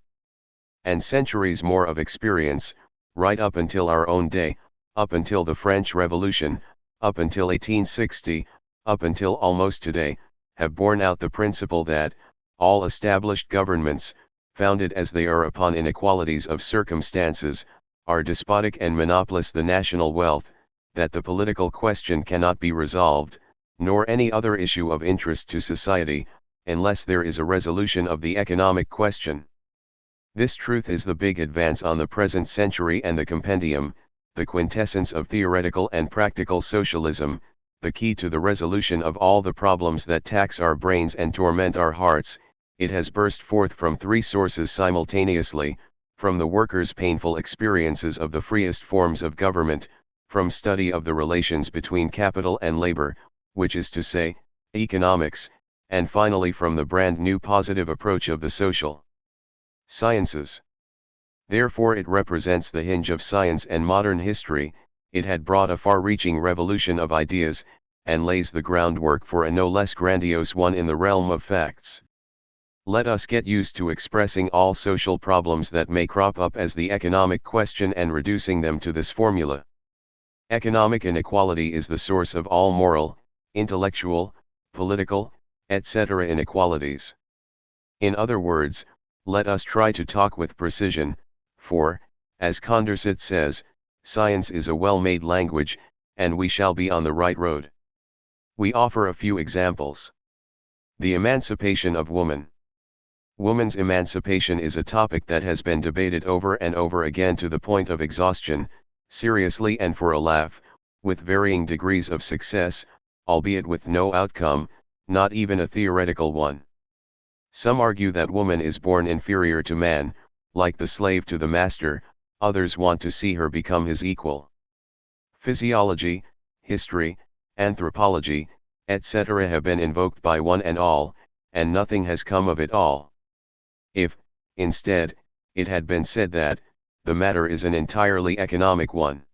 And centuries more of experience, right up until our own day, up until the French Revolution, up until 1860, up until almost today, have borne out the principle that, all established governments, founded as they are upon inequalities of circumstances, are despotic and monopolize the national wealth, that the political question cannot be resolved, nor any other issue of interest to society, unless there is a resolution of the economic question. This truth is the big advance on the present century and the compendium, the quintessence of theoretical and practical socialism, the key to the resolution of all the problems that tax our brains and torment our hearts. It has burst forth from three sources simultaneously, from the workers' painful experiences of the freest forms of government, from study of the relations between capital and labor, which is to say, economics, and finally from the brand new positive approach of the social sciences. Therefore it represents the hinge of science and modern history. It had brought a far-reaching revolution of ideas, and lays the groundwork for a no less grandiose one in the realm of facts. Let us get used to expressing all social problems that may crop up as the economic question and reducing them to this formula. Economic inequality is the source of all moral, intellectual, political, etc. inequalities. In other words, let us try to talk with precision, for, as Condorcet says, science is a well-made language, and we shall be on the right road. We offer a few examples. The emancipation of woman. Woman's emancipation is a topic that has been debated over and over again to the point of exhaustion, seriously and for a laugh, with varying degrees of success, albeit with no outcome, not even a theoretical one. Some argue that woman is born inferior to man, like the slave to the master, others want to see her become his equal. Physiology, history, anthropology, etc. have been invoked by one and all, and nothing has come of it all. If, instead, it had been said that, the matter is an entirely economic one.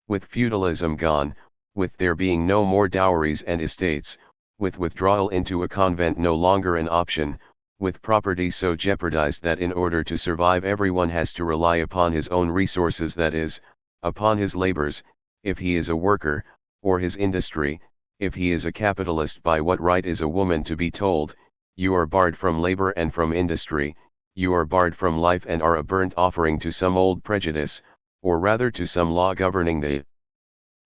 With feudalism gone, with there being no more dowries and estates, with withdrawal into a convent no longer an option, with property so jeopardized that in order to survive everyone has to rely upon his own resources, that is, upon his labors, if he is a worker, or his industry, if he is a capitalist. By what right is a woman to be told, you are barred from labor and from industry, you are barred from life and are a burnt offering to some old prejudice, or rather to some law governing the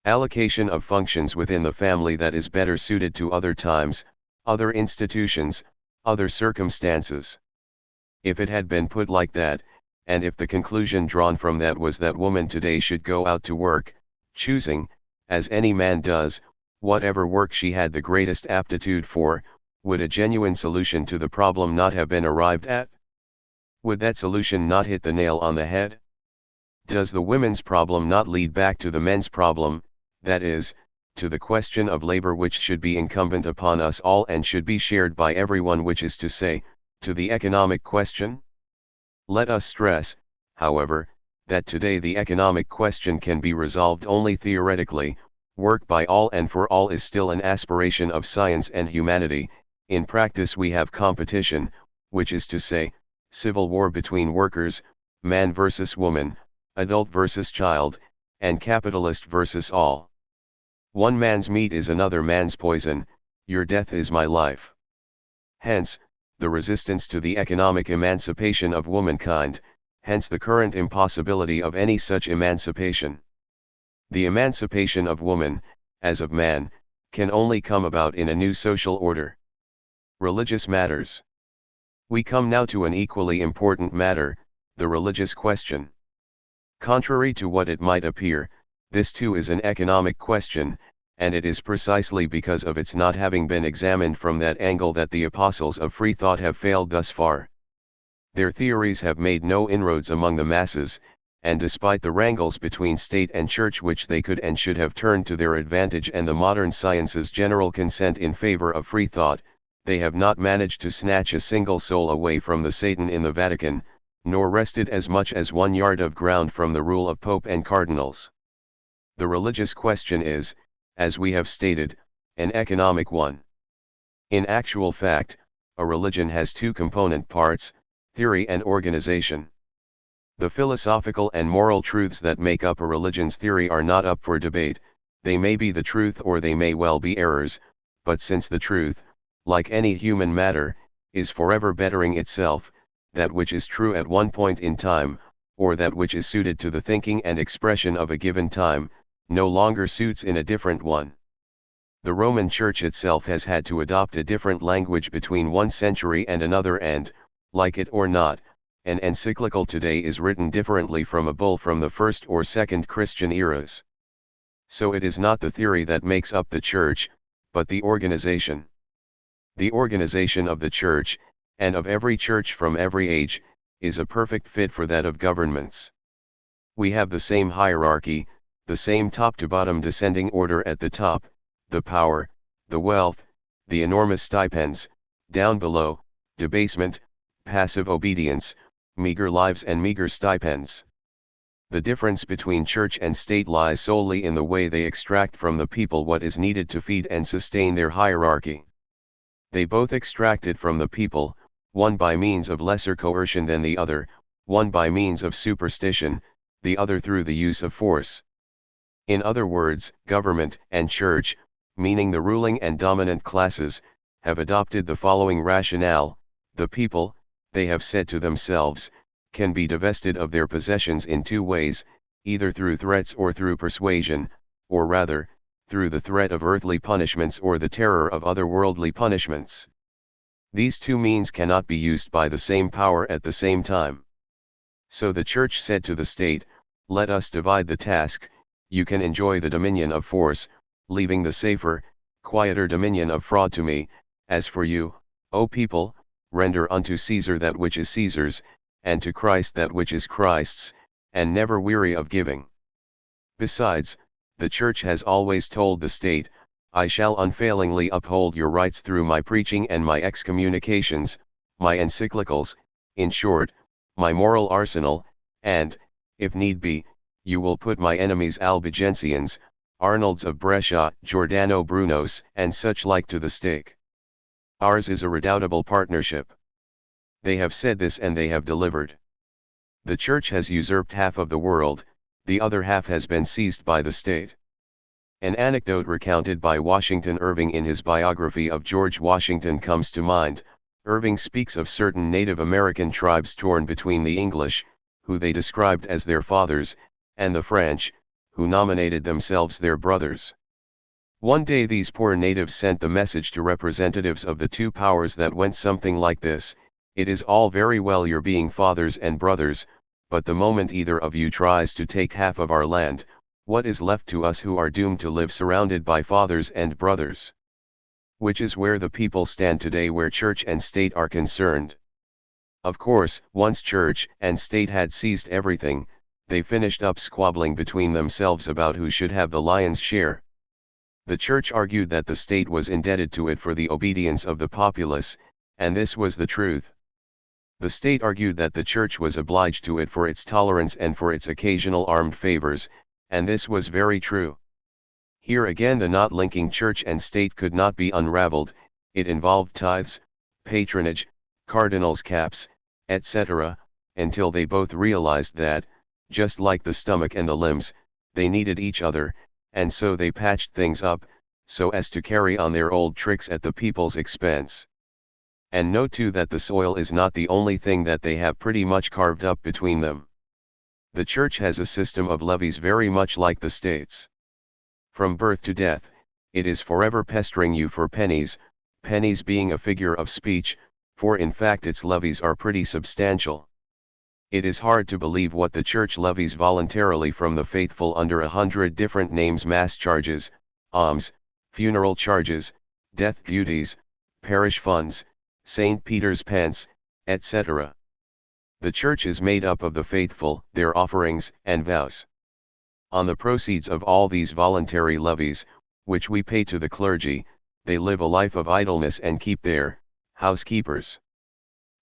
allocation of functions within the family that is better suited to other times, other institutions, other circumstances? If it had been put like that, and if the conclusion drawn from that was that woman today should go out to work, choosing, as any man does, whatever work she had the greatest aptitude for, would a genuine solution to the problem not have been arrived at? Would that solution not hit the nail on the head? Does the women's problem not lead back to the men's problem, that is, to the question of labor, which should be incumbent upon us all and should be shared by everyone, which is to say, to the economic question? Let us stress, however, that today the economic question can be resolved only theoretically. Work by all and for all is still an aspiration of science and humanity. In practice we have competition, which is to say, civil war between workers, man versus woman, adult versus child, and capitalist versus all. One man's meat is another man's poison, your death is my life. Hence, the resistance to the economic emancipation of womankind, hence the current impossibility of any such emancipation. The emancipation of woman, as of man, can only come about in a new social order. Religious matters. We come now to an equally important matter, the religious question. Contrary to what it might appear, this too is an economic question, and it is precisely because of its not having been examined from that angle that the apostles of free thought have failed thus far. Their theories have made no inroads among the masses, and despite the wrangles between state and church which they could and should have turned to their advantage and the modern sciences' general consent in favor of free thought, they have not managed to snatch a single soul away from the Satan in the Vatican, nor wrested as much as 1 yard of ground from the rule of Pope and Cardinals. The religious question is, as we have stated, an economic one. In actual fact, a religion has two component parts, theory and organization. The philosophical and moral truths that make up a religion's theory are not up for debate. They may be the truth or they may well be errors, but since the truth, like any human matter, is forever bettering itself, that which is true at one point in time, or that which is suited to the thinking and expression of a given time, no longer suits in a different one. The Roman Church itself has had to adopt a different language between one century and another, and, like it or not, an encyclical today is written differently from a bull from the first or second Christian eras. So it is not the theory that makes up the Church, but the organization. The organization of the Church, and of every church from every age, is a perfect fit for that of governments. We have the same hierarchy, the same top-to-bottom descending order at the top, the power, the wealth, the enormous stipends, down below, debasement, passive obedience, meager lives and meager stipends. The difference between church and state lies solely in the way they extract from the people what is needed to feed and sustain their hierarchy. They both extract it from the people, one by means of lesser coercion than the other, one by means of superstition, the other through the use of force. In other words, government and church, meaning the ruling and dominant classes, have adopted the following rationale: the people, they have said to themselves, can be divested of their possessions in two ways, either through threats or through persuasion, or rather, through the threat of earthly punishments or the terror of otherworldly punishments. These two means cannot be used by the same power at the same time. So the Church said to the state, let us divide the task, you can enjoy the dominion of force, leaving the safer, quieter dominion of fraud to me. As for you, O people, render unto Caesar that which is Caesar's, and to Christ that which is Christ's, and never weary of giving. Besides, the Church has always told the state, I shall unfailingly uphold your rights through my preaching and my excommunications, my encyclicals, in short, my moral arsenal, and, if need be, you will put my enemies Albigensians, Arnold's of Brescia, Giordano Bruno's, and such like to the stake. Ours is a redoubtable partnership. They have said this and they have delivered. The Church has usurped half of the world, the other half has been seized by the state. An anecdote recounted by Washington Irving in his biography of George Washington comes to mind. Irving speaks of certain Native American tribes torn between the English, who they described as their fathers, and the French, who nominated themselves their brothers. One day these poor natives sent the message to representatives of the two powers that went something like this: "It is all very well your being fathers and brothers, but the moment either of you tries to take half of our land, what is left to us who are doomed to live surrounded by fathers and brothers?" Which is where the people stand today where church and state are concerned. Of course, once church and state had seized everything, they finished up squabbling between themselves about who should have the lion's share. The church argued that the state was indebted to it for the obedience of the populace, and this was the truth. The state argued that the church was obliged to it for its tolerance and for its occasional armed favors, and this was very true. Here again the knot linking church and state could not be unraveled. It involved tithes, patronage, cardinals' caps, etc., until they both realized that, just like the stomach and the limbs, they needed each other, and so they patched things up, so as to carry on their old tricks at the people's expense. And note too that the soil is not the only thing that they have pretty much carved up between them. The church has a system of levies very much like the state's. From birth to death, it is forever pestering you for pennies, pennies being a figure of speech, for in fact its levies are pretty substantial. It is hard to believe what the church levies voluntarily from the faithful under 100 different names: mass charges, alms, funeral charges, death duties, parish funds, St. Peter's pence, etc. The church is made up of the faithful, their offerings and vows. On the proceeds of all these voluntary levies, which we pay to the clergy, they live a life of idleness and keep their housekeepers.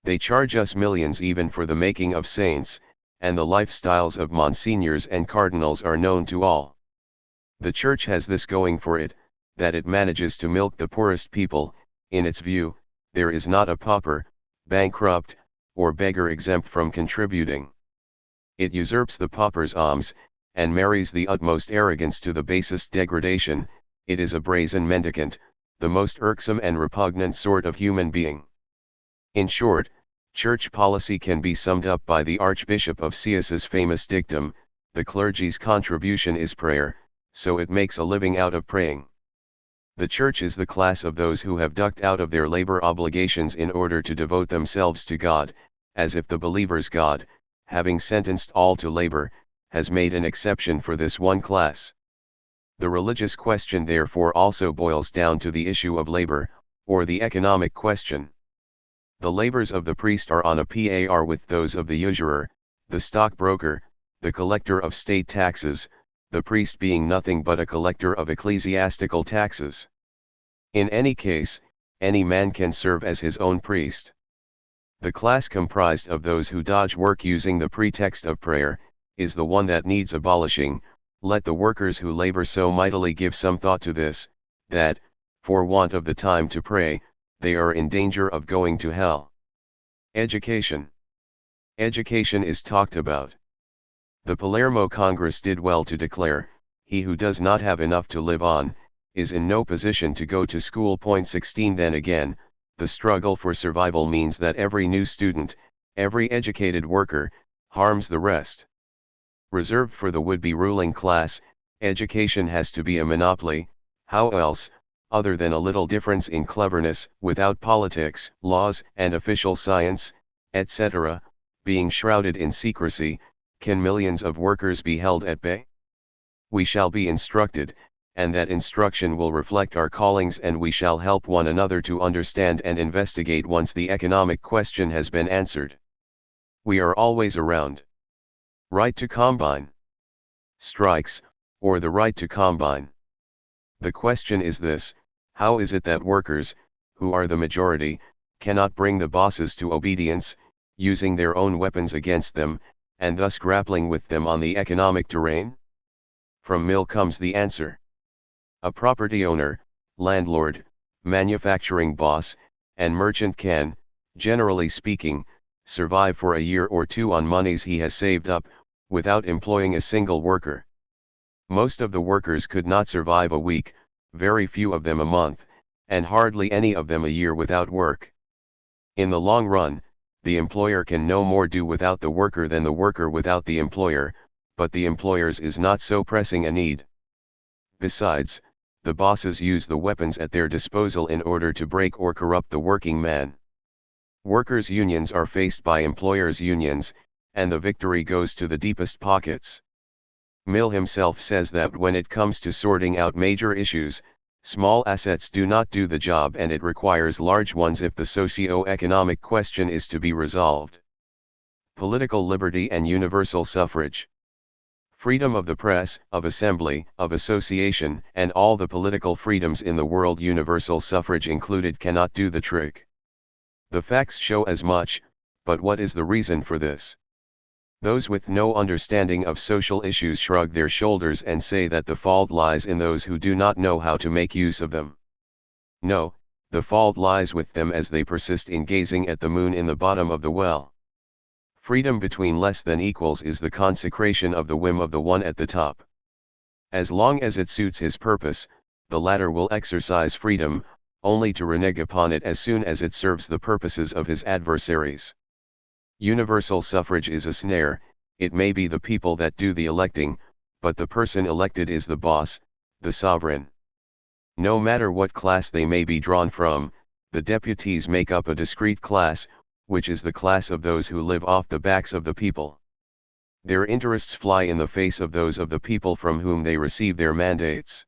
They charge us millions even for the making of saints, and the lifestyles of monsignors and cardinals are known to all. The church has this going for it, that it manages to milk the poorest people. In its view, there is not a pauper, bankrupt, or beggar exempt from contributing. It usurps the pauper's alms, and marries the utmost arrogance to the basest degradation. It is a brazen mendicant, the most irksome and repugnant sort of human being. In short, church policy can be summed up by the Archbishop of Sius's famous dictum: the clergy's contribution is prayer, so it makes a living out of praying. The church is the class of those who have ducked out of their labor obligations in order to devote themselves to God, as if the believer's God, having sentenced all to labor, has made an exception for this one class. The religious question therefore also boils down to the issue of labor, or the economic question. The labors of the priest are on a par with those of the usurer, the stockbroker, the collector of state taxes, the priest being nothing but a collector of ecclesiastical taxes. In any case, any man can serve as his own priest. The class comprised of those who dodge work using the pretext of prayer, is the one that needs abolishing. Let the workers who labor so mightily give some thought to this, that, for want of the time to pray, they are in danger of going to hell. Education. Education is talked about. The Palermo Congress did well to declare, he who does not have enough to live on, is in no position to go to school. 16 Then again, the struggle for survival means that every new student, every educated worker, harms the rest. Reserved for the would-be ruling class, education has to be a monopoly. How else, other than a little difference in cleverness, without politics, laws, and official science, etc., being shrouded in secrecy, can millions of workers be held at bay? We shall be instructed, and that instruction will reflect our callings, and we shall help one another to understand and investigate once the economic question has been answered. We are always around. Right to combine. Strikes, or the right to combine. The question is this: how is it that workers, who are the majority, cannot bring the bosses to obedience, using their own weapons against them, and thus grappling with them on the economic terrain? From Mill comes the answer. A property owner, landlord, manufacturing boss, and merchant can, generally speaking, survive for a year or two on monies he has saved up, without employing a single worker. Most of the workers could not survive a week, very few of them a month, and hardly any of them a year without work. In the long run, the employer can no more do without the worker than the worker without the employer, but the employer's is not so pressing a need. Besides, the bosses use the weapons at their disposal in order to break or corrupt the working man. Workers' unions are faced by employers' unions, and the victory goes to the deepest pockets. Mill himself says that when it comes to sorting out major issues, small assets do not do the job, and it requires large ones if the socio-economic question is to be resolved. Political liberty and universal suffrage. Freedom of the press, of assembly, of association, and all the political freedoms in the world, universal suffrage included, cannot do the trick. The facts show as much, but what is the reason for this? Those with no understanding of social issues shrug their shoulders and say that the fault lies in those who do not know how to make use of them. No, the fault lies with them as they persist in gazing at the moon in the bottom of the well. Freedom between less than equals is the consecration of the whim of the one at the top. As long as it suits his purpose, the latter will exercise freedom, only to renege upon it as soon as it serves the purposes of his adversaries. Universal suffrage is a snare. It may be the people that do the electing, but the person elected is the boss, the sovereign. No matter what class they may be drawn from, the deputies make up a discrete class, which is the class of those who live off the backs of the people. Their interests fly in the face of those of the people from whom they receive their mandates.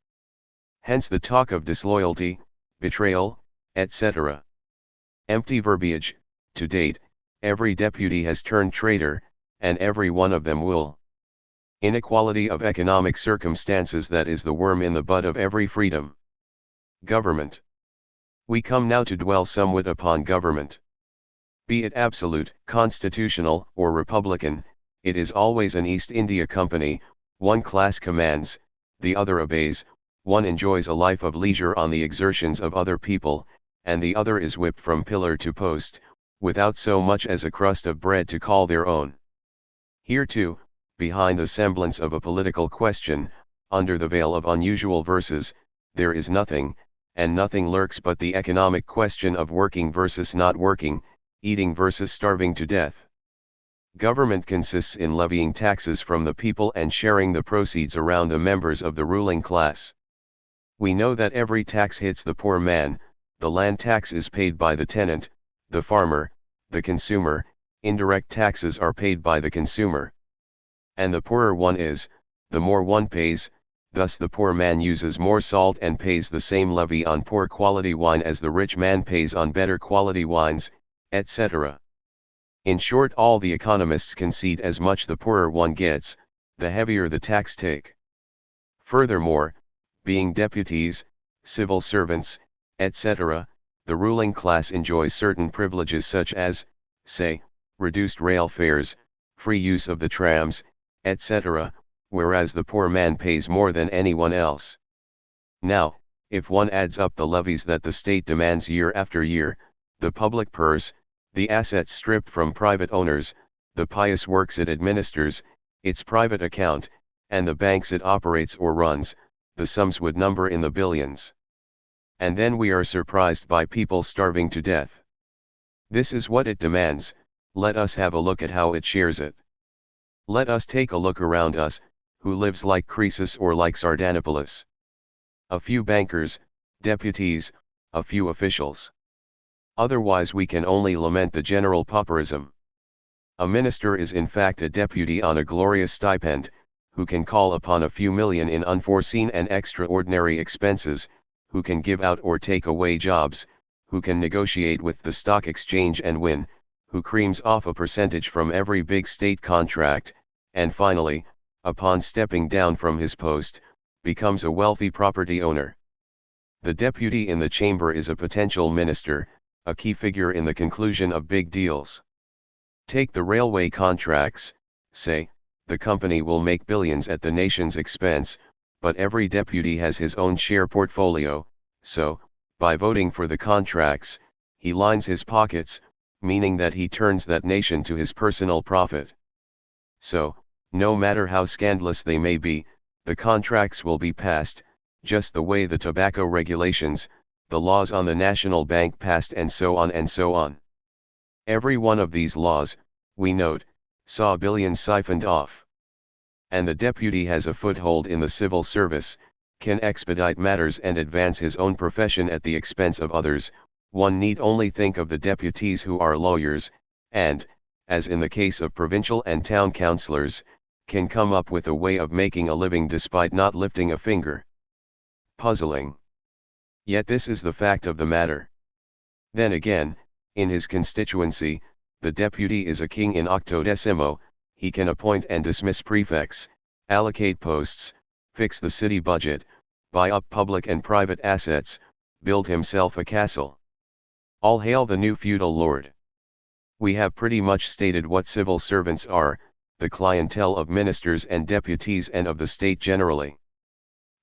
Hence the talk of disloyalty, betrayal, etc. Empty verbiage. To date, every deputy has turned traitor, and every one of them will. Inequality of economic circumstances, that is the worm in the bud of every freedom. Government. We come now to dwell somewhat upon government. Be it absolute, constitutional, or republican, it is always an East India Company. One class commands, the other obeys, one enjoys a life of leisure on the exertions of other people, and the other is whipped from pillar to post, without so much as a crust of bread to call their own. Here too, behind the semblance of a political question, under the veil of unusual verses, there is nothing, and nothing lurks but the economic question of working versus not working, eating versus starving to death. Government consists in levying taxes from the people and sharing the proceeds around the members of the ruling class. We know that every tax hits the poor man. The land tax is paid by the tenant, the farmer, the consumer. Indirect taxes are paid by the consumer. And the poorer one is, the more one pays. Thus the poor man uses more salt and pays the same levy on poor quality wine as the rich man pays on better quality wines, etc. In short, all the economists concede as much the poorer one gets, the heavier the tax take. Furthermore, being deputies, civil servants, etc., the ruling class enjoys certain privileges such as, say, reduced rail fares, free use of the trams, etc., whereas the poor man pays more than anyone else. Now, if one adds up the levies that the state demands year after year, the public purse, the assets stripped from private owners, the pious works it administers, its private account, and the banks it operates or runs, the sums would number in the billions. And then we are surprised by people starving to death. This is what it demands. Let us have a look at how it shares it. Let us take a look around us. Who lives like Croesus or like Sardanapalus? A few bankers, deputies, a few officials. Otherwise we can only lament the general pauperism. A minister is in fact a deputy on a glorious stipend, who can call upon a few million in unforeseen and extraordinary expenses, who can give out or take away jobs, who can negotiate with the stock exchange and win, who creams off a percentage from every big state contract, and finally, upon stepping down from his post, becomes a wealthy property owner. The deputy in the chamber is a potential minister, a key figure in the conclusion of big deals. Take the railway contracts. Say, the company will make billions at the nation's expense, but every deputy has his own share portfolio, so, by voting for the contracts, he lines his pockets, meaning that he turns that nation to his personal profit. So, no matter how scandalous they may be, the contracts will be passed, just the way the tobacco regulations, the laws on the national bank passed, and so on and so on. Every one of these laws, we note, saw billions siphoned off. And the deputy has a foothold in the civil service, can expedite matters and advance his own profession at the expense of others. One need only think of the deputies who are lawyers, and, as in the case of provincial and town councillors, can come up with a way of making a living despite not lifting a finger. Puzzling. Yet this is the fact of the matter. Then again, in his constituency, the deputy is a king in octodecimo. He can appoint and dismiss prefects, allocate posts, fix the city budget, buy up public and private assets, build himself a castle. All hail the new feudal lord. We have pretty much stated what civil servants are, the clientele of ministers and deputies and of the state generally.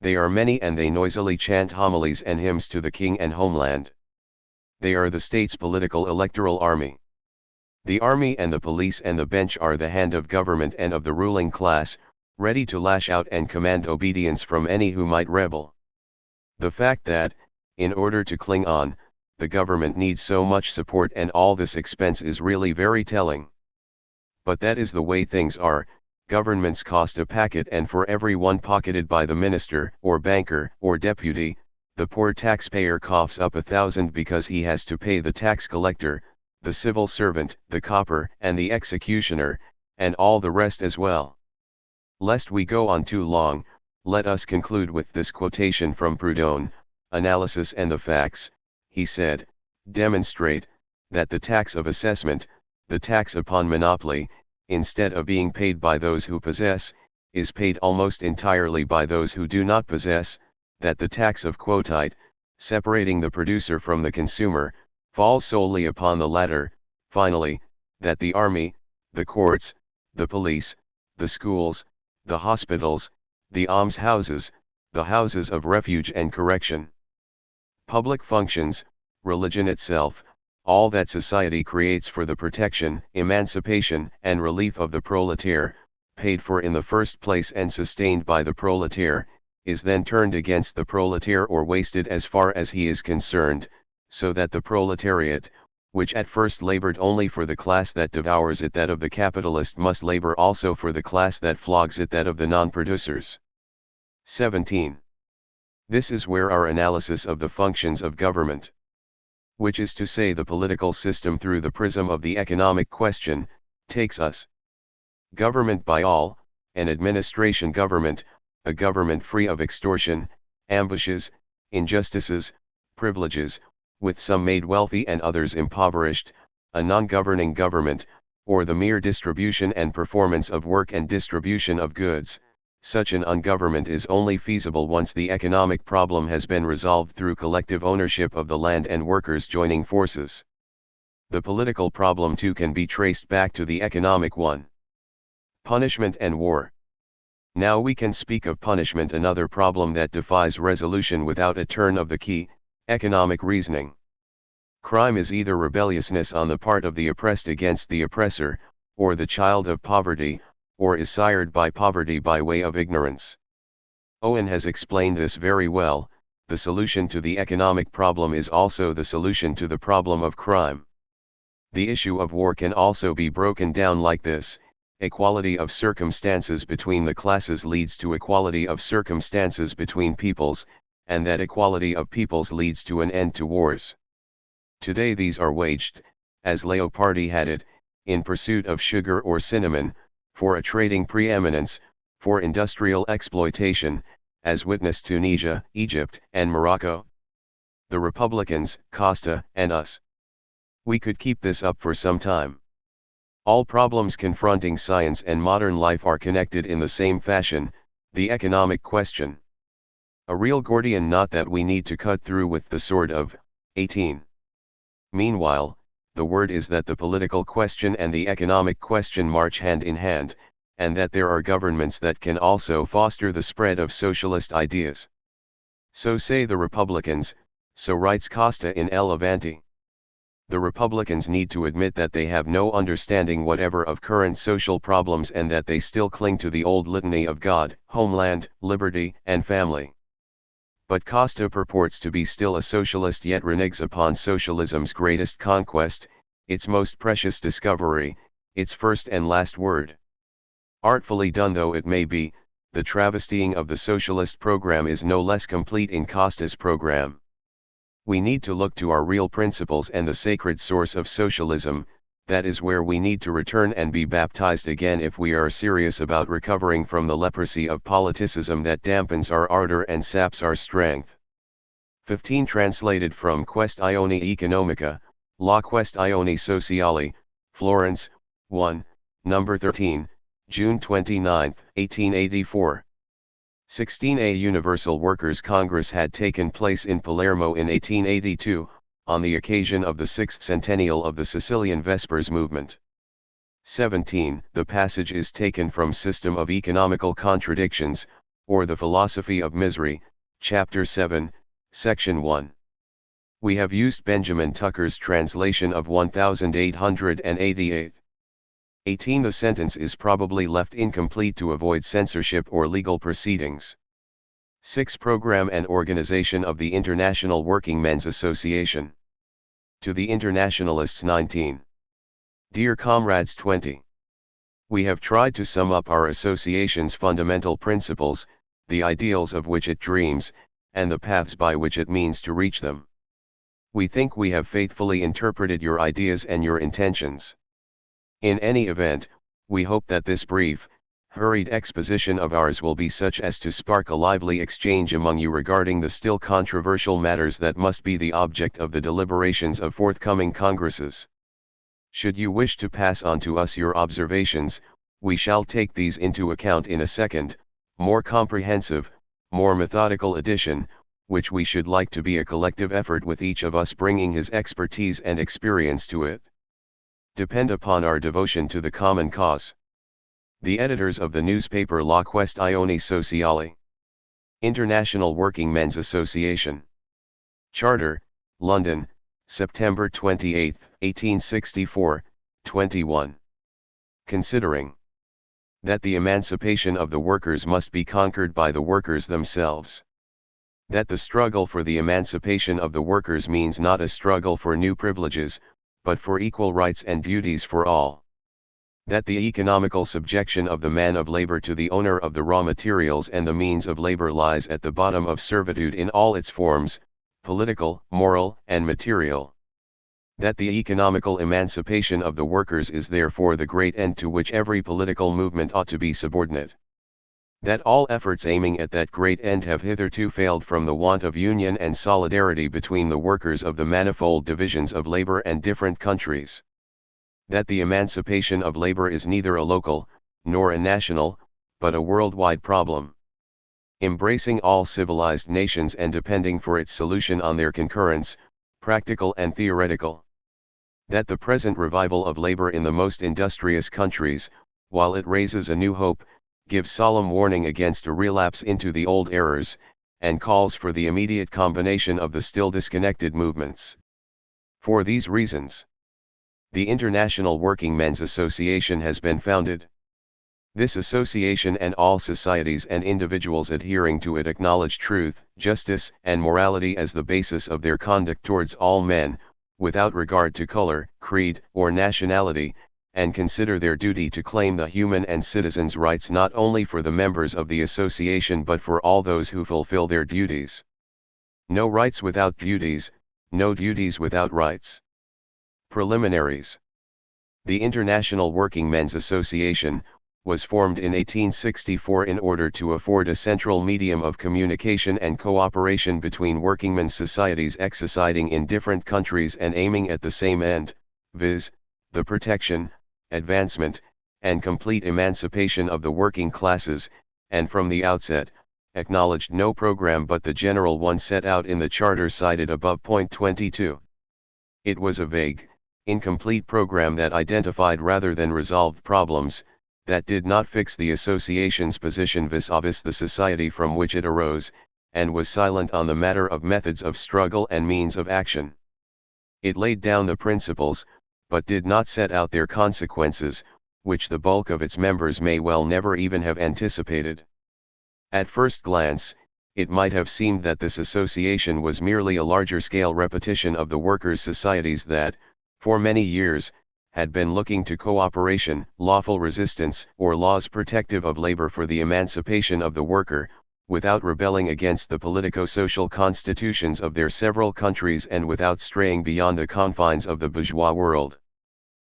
They are many, and they noisily chant homilies and hymns to the king and homeland. They are the state's political electoral army. The army and the police and the bench are the hand of government and of the ruling class, ready to lash out and command obedience from any who might rebel. The fact that, in order to cling on, the government needs so much support and all this expense is really very telling. But that is the way things are. Governments cost a packet, and for every one pocketed by the minister, or banker, or deputy, the poor taxpayer coughs up 1,000 because he has to pay the tax collector, the civil servant, the copper, and the executioner, and all the rest as well. Lest we go on too long, let us conclude with this quotation from Proudhon: "Analysis and the facts," he said, "demonstrate, that the tax of assessment, the tax upon monopoly, instead of being paid by those who possess, is paid almost entirely by those who do not possess, that the tax of quotite, separating the producer from the consumer, falls solely upon the latter, finally, that the army, the courts, the police, the schools, the hospitals, the almshouses, the houses of refuge and correction, public functions, religion itself, all that society creates for the protection, emancipation, and relief of the proletaire, paid for in the first place and sustained by the proletaire, is then turned against the proletaire or wasted as far as he is concerned, so that the proletariat, which at first labored only for the class that devours it, that of the capitalist, must labor also for the class that flogs it, that of the non-producers. 17. This is where our analysis of the functions of government, which is to say the political system through the prism of the economic question, takes us. Government by all, an administration government, a government free of extortion, ambushes, injustices, privileges, with some made wealthy and others impoverished, a non-governing government, or the mere distribution and performance of work and distribution of goods. Such an ungovernment is only feasible once the economic problem has been resolved through collective ownership of the land and workers joining forces. The political problem too can be traced back to the economic one. Punishment and war. Now we can speak of punishment, another problem that defies resolution without a turn of the key, economic reasoning. Crime is either rebelliousness on the part of the oppressed against the oppressor, or the child of poverty, or is sired by poverty by way of ignorance. Owen has explained this very well. The solution to the economic problem is also the solution to the problem of crime. The issue of war can also be broken down like this: equality of circumstances between the classes leads to equality of circumstances between peoples, and that equality of peoples leads to an end to wars. Today these are waged, as Leopardi had it, in pursuit of sugar or cinnamon, for a trading preeminence, for industrial exploitation, as witness Tunisia, Egypt, and Morocco. The Republicans, Costa, and us. We could keep this up for some time. All problems confronting science and modern life are connected in the same fashion, the economic question. A real Gordian knot that we need to cut through with the sword of 18. Meanwhile, the word is that the political question and the economic question march hand in hand, and that there are governments that can also foster the spread of socialist ideas. So say the Republicans, so writes Costa in El Avanti. The Republicans need to admit that they have no understanding whatever of current social problems and that they still cling to the old litany of God, homeland, liberty, and family. But Costa purports to be still a socialist yet reneges upon socialism's greatest conquest, its most precious discovery, its first and last word. Artfully done though it may be, the travestying of the socialist program is no less complete in Costa's program. We need to look to our real principles and the sacred source of socialism. That is where we need to return and be baptized again if we are serious about recovering from the leprosy of politicism that dampens our ardor and saps our strength. 15 Translated from Questione Economica, La Questione Sociale, Florence, 1, number 13, June 29, 1884. 16 A Universal Workers' Congress had taken place in Palermo in 1882, on the occasion of the 6th centennial of the Sicilian Vespers movement. 17 The passage is taken from System of Economical Contradictions, or the Philosophy of Misery, Chapter 7, Section 1. We have used Benjamin Tucker's translation of 1888. 18 The sentence is probably left incomplete to avoid censorship or legal proceedings. 6 Program and Organization of the International Workingmen's Association. To the Internationalists 19. Dear Comrades 20. We have tried to sum up our association's fundamental principles, the ideals of which it dreams, and the paths by which it means to reach them. We think we have faithfully interpreted your ideas and your intentions. In any event, we hope that this brief, hurried exposition of ours will be such as to spark a lively exchange among you regarding the still controversial matters that must be the object of the deliberations of forthcoming congresses. Should you wish to pass on to us your observations, we shall take these into account in a second, more comprehensive, more methodical edition, which we should like to be a collective effort with each of us bringing his expertise and experience to it. Depend upon our devotion to the common cause. The editors of the newspaper La Questione Sociale. International Workingmen's Association. Charter, London, September 28, 1864, 21. Considering that the emancipation of the workers must be conquered by the workers themselves. That the struggle for the emancipation of the workers means not a struggle for new privileges, but for equal rights and duties for all. That the economical subjection of the man of labor to the owner of the raw materials and the means of labor lies at the bottom of servitude in all its forms, political, moral, and material. That the economical emancipation of the workers is therefore the great end to which every political movement ought to be subordinate. That all efforts aiming at that great end have hitherto failed from the want of union and solidarity between the workers of the manifold divisions of labor and different countries. That the emancipation of labor is neither a local, nor a national, but a worldwide problem, embracing all civilized nations and depending for its solution on their concurrence, practical and theoretical. That the present revival of labor in the most industrious countries, while it raises a new hope, gives solemn warning against a relapse into the old errors, and calls for the immediate combination of the still disconnected movements. For these reasons, the International Workingmen's Association has been founded. This association and all societies and individuals adhering to it acknowledge truth, justice, and morality as the basis of their conduct towards all men, without regard to color, creed, or nationality, and consider their duty to claim the human and citizens' rights not only for the members of the association but for all those who fulfill their duties. No rights without duties, no duties without rights. Preliminaries. The International Workingmen's Association was formed in 1864 in order to afford a central medium of communication and cooperation between workingmen's societies exercising in different countries and aiming at the same end, viz., the protection, advancement, and complete emancipation of the working classes, and from the outset, acknowledged no program but the general one set out in the charter cited above. Point 22. It was a vague, incomplete program that identified rather than resolved problems, that did not fix the association's position vis-a-vis the society from which it arose, and was silent on the matter of methods of struggle and means of action. It laid down the principles, but did not set out their consequences, which the bulk of its members may well never even have anticipated. At first glance, it might have seemed that this association was merely a larger-scale repetition of the workers' societies that, for many years, had been looking to cooperation, lawful resistance, or laws protective of labor for the emancipation of the worker, without rebelling against the politico-social constitutions of their several countries and without straying beyond the confines of the bourgeois world.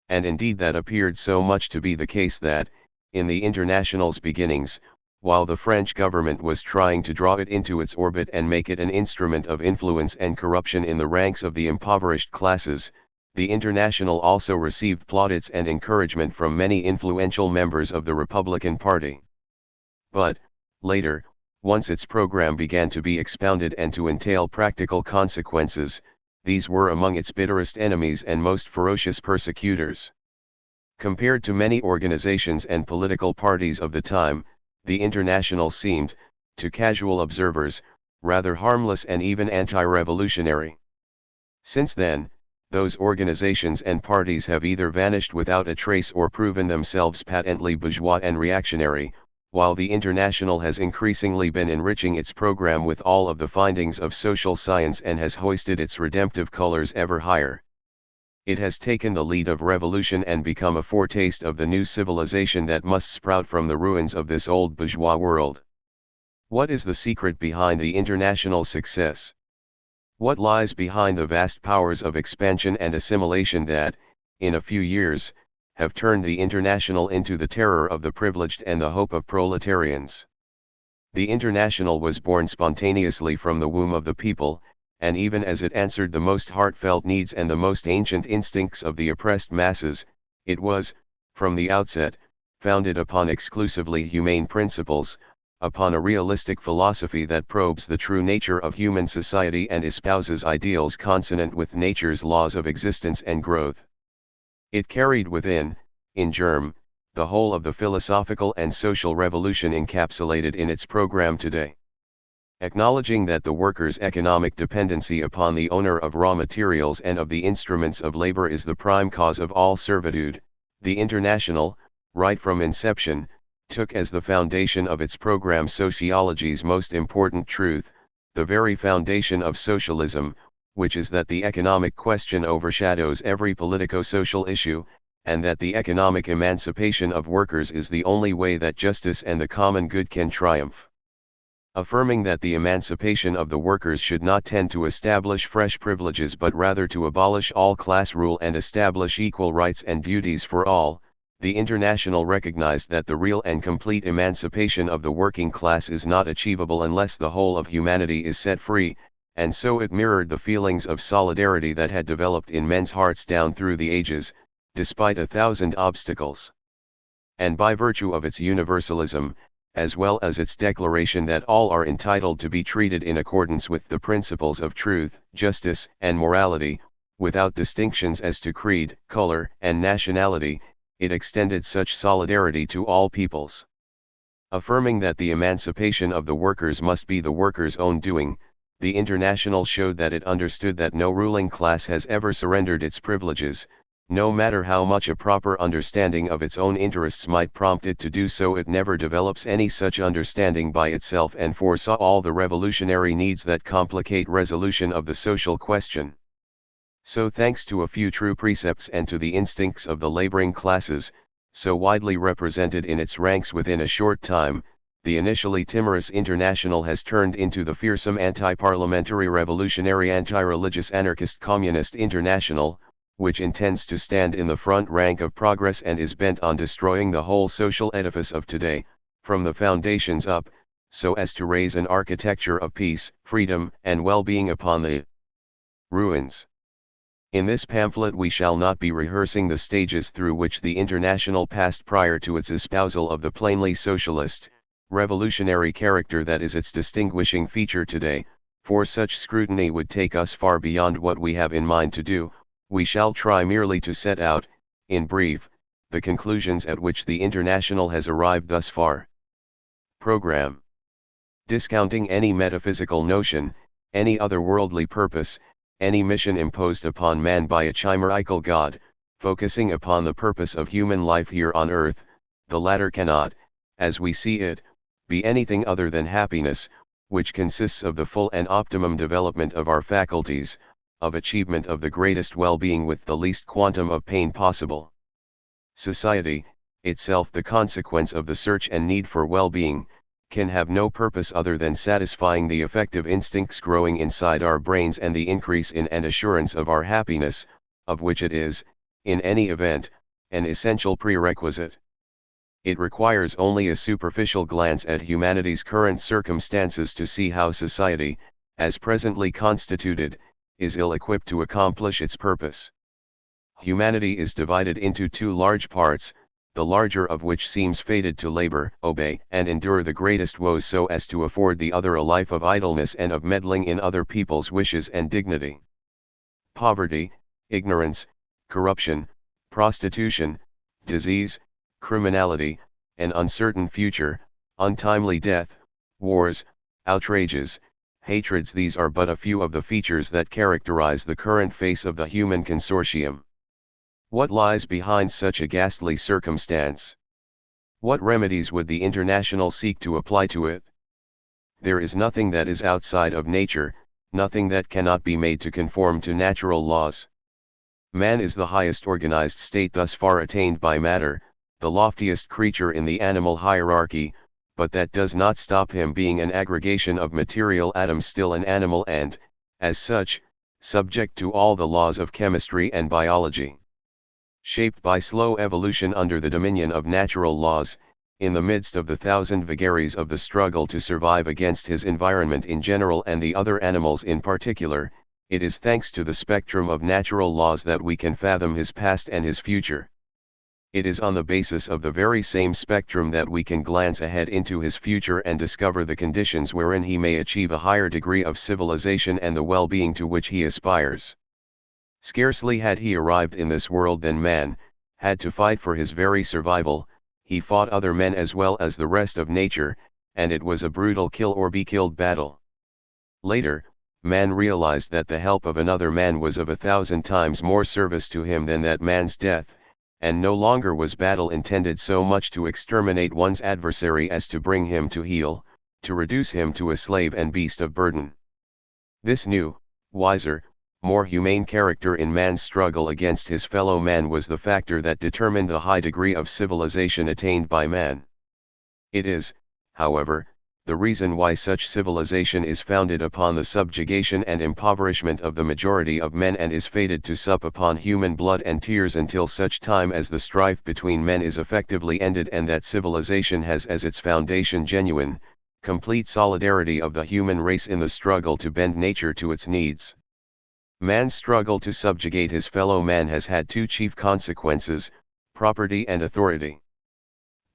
And indeed that appeared so much to be the case that, in the International's beginnings, while the French government was trying to draw it into its orbit and make it an instrument of influence and corruption in the ranks of the impoverished classes, the International also received plaudits and encouragement from many influential members of the Republican Party. But, later, once its program began to be expounded and to entail practical consequences, these were among its bitterest enemies and most ferocious persecutors. Compared to many organizations and political parties of the time, the International seemed, to casual observers, rather harmless and even anti-revolutionary. Since then, those organizations and parties have either vanished without a trace or proven themselves patently bourgeois and reactionary, while the International has increasingly been enriching its program with all of the findings of social science and has hoisted its redemptive colors ever higher. It has taken the lead of revolution and become a foretaste of the new civilization that must sprout from the ruins of this old bourgeois world. What is the secret behind the International's success? What lies behind the vast powers of expansion and assimilation that, in a few years, have turned the International into the terror of the privileged and the hope of proletarians? The International was born spontaneously from the womb of the people, and even as it answered the most heartfelt needs and the most ancient instincts of the oppressed masses, it was, from the outset, founded upon exclusively humane principles, upon a realistic philosophy that probes the true nature of human society and espouses ideals consonant with nature's laws of existence and growth. It carried within, in germ, the whole of the philosophical and social revolution encapsulated in its program today. Acknowledging that the worker's economic dependency upon the owner of raw materials and of the instruments of labor is the prime cause of all servitude, the International, right from inception, took as the foundation of its program sociology's most important truth, the very foundation of socialism, which is that the economic question overshadows every politico-social issue, and that the economic emancipation of workers is the only way that justice and the common good can triumph. Affirming that the emancipation of the workers should not tend to establish fresh privileges but rather to abolish all class rule and establish equal rights and duties for all, the International recognized that the real and complete emancipation of the working class is not achievable unless the whole of humanity is set free, and so it mirrored the feelings of solidarity that had developed in men's hearts down through the ages, despite 1,000 obstacles. And by virtue of its universalism, as well as its declaration that all are entitled to be treated in accordance with the principles of truth, justice, and morality, without distinctions as to creed, color, and nationality, it extended such solidarity to all peoples. Affirming that the emancipation of the workers must be the workers' own doing, the International showed that it understood that no ruling class has ever surrendered its privileges, no matter how much a proper understanding of its own interests might prompt it to do so. It never develops any such understanding by itself and foresaw all the revolutionary needs that complicate resolution of the social question. So thanks to a few true precepts and to the instincts of the laboring classes, so widely represented in its ranks within a short time, the initially timorous International has turned into the fearsome anti-parliamentary revolutionary anti-religious anarchist communist International, which intends to stand in the front rank of progress and is bent on destroying the whole social edifice of today, from the foundations up, so as to raise an architecture of peace, freedom, and well-being upon the ruins. In this pamphlet we shall not be rehearsing the stages through which the International passed prior to its espousal of the plainly socialist, revolutionary character that is its distinguishing feature today, for such scrutiny would take us far beyond what we have in mind to do. We shall try merely to set out, in brief, the conclusions at which the International has arrived thus far. Program. Discounting any metaphysical notion, any otherworldly purpose, any mission imposed upon man by a chimerical God, focusing upon the purpose of human life here on earth, the latter cannot, as we see it, be anything other than happiness, which consists of the full and optimum development of our faculties, of achievement of the greatest well-being with the least quantum of pain possible. Society, itself the consequence of the search and need for well-being, can have no purpose other than satisfying the affective instincts growing inside our brains and the increase in and assurance of our happiness, of which it is, in any event, an essential prerequisite. It requires only a superficial glance at humanity's current circumstances to see how society, as presently constituted, is ill-equipped to accomplish its purpose. Humanity is divided into two large parts, the larger of which seems fated to labor, obey, and endure the greatest woes so as to afford the other a life of idleness and of meddling in other people's wishes and dignity. Poverty, ignorance, corruption, prostitution, disease, criminality, an uncertain future, untimely death, wars, outrages, hatreds, these are but a few of the features that characterize the current face of the human consortium. What lies behind such a ghastly circumstance? What remedies would the International seek to apply to it? There is nothing that is outside of nature, nothing that cannot be made to conform to natural laws. Man is the highest organized state thus far attained by matter, the loftiest creature in the animal hierarchy, but that does not stop him being an aggregation of material atoms, still an animal and, as such, subject to all the laws of chemistry and biology. Shaped by slow evolution under the dominion of natural laws, in the midst of the thousand vagaries of the struggle to survive against his environment in general and the other animals in particular, it is thanks to the spectrum of natural laws that we can fathom his past and his future. It is on the basis of the very same spectrum that we can glance ahead into his future and discover the conditions wherein he may achieve a higher degree of civilization and the well-being to which he aspires. Scarcely had he arrived in this world than man had to fight for his very survival. He fought other men as well as the rest of nature, and it was a brutal kill or be killed battle. Later, man realized that the help of another man was of 1,000 times more service to him than that man's death, and no longer was battle intended so much to exterminate one's adversary as to bring him to heel, to reduce him to a slave and beast of burden. This new, wiser, more humane character in man's struggle against his fellow man was the factor that determined the high degree of civilization attained by man. It is, however, the reason why such civilization is founded upon the subjugation and impoverishment of the majority of men and is fated to sup upon human blood and tears until such time as the strife between men is effectively ended and that civilization has as its foundation genuine, complete solidarity of the human race in the struggle to bend nature to its needs. Man's struggle to subjugate his fellow man has had two chief consequences, property and authority.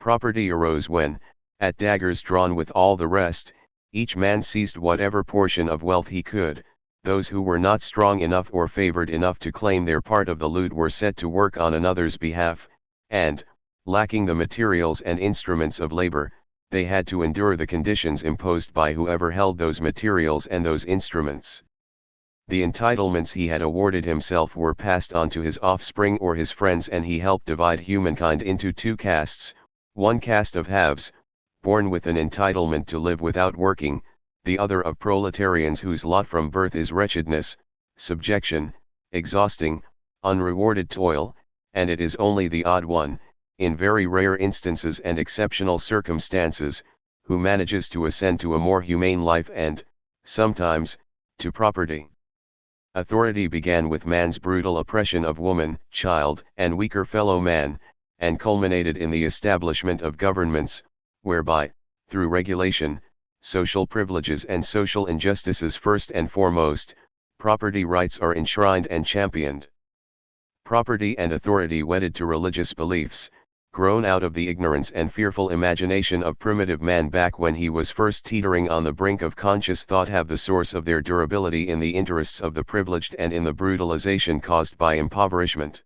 Property arose when, at daggers drawn with all the rest, each man seized whatever portion of wealth he could. Those who were not strong enough or favored enough to claim their part of the loot were set to work on another's behalf, and, lacking the materials and instruments of labor, they had to endure the conditions imposed by whoever held those materials and those instruments. The entitlements he had awarded himself were passed on to his offspring or his friends, and he helped divide humankind into two castes, one caste of haves, born with an entitlement to live without working, the other of proletarians whose lot from birth is wretchedness, subjection, exhausting, unrewarded toil, and it is only the odd one, in very rare instances and exceptional circumstances, who manages to ascend to a more humane life and, sometimes, to property. Authority began with man's brutal oppression of woman, child, and weaker fellow man, and culminated in the establishment of governments, whereby, through regulation, social privileges and social injustices first and foremost, property rights are enshrined and championed. Property and authority wedded to religious beliefs, grown out of the ignorance and fearful imagination of primitive man back when he was first teetering on the brink of conscious thought, have the source of their durability in the interests of the privileged and in the brutalization caused by impoverishment.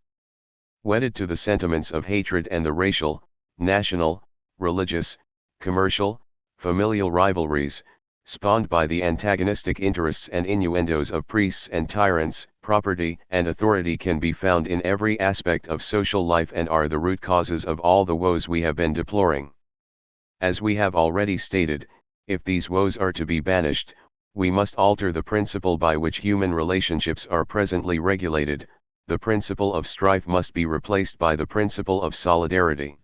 Wedded to the sentiments of hatred and the racial, national, religious, commercial, familial rivalries, spawned by the antagonistic interests and innuendos of priests and tyrants, property and authority can be found in every aspect of social life and are the root causes of all the woes we have been deploring. As we have already stated, if these woes are to be banished, we must alter the principle by which human relationships are presently regulated. The principle of strife must be replaced by the principle of solidarity.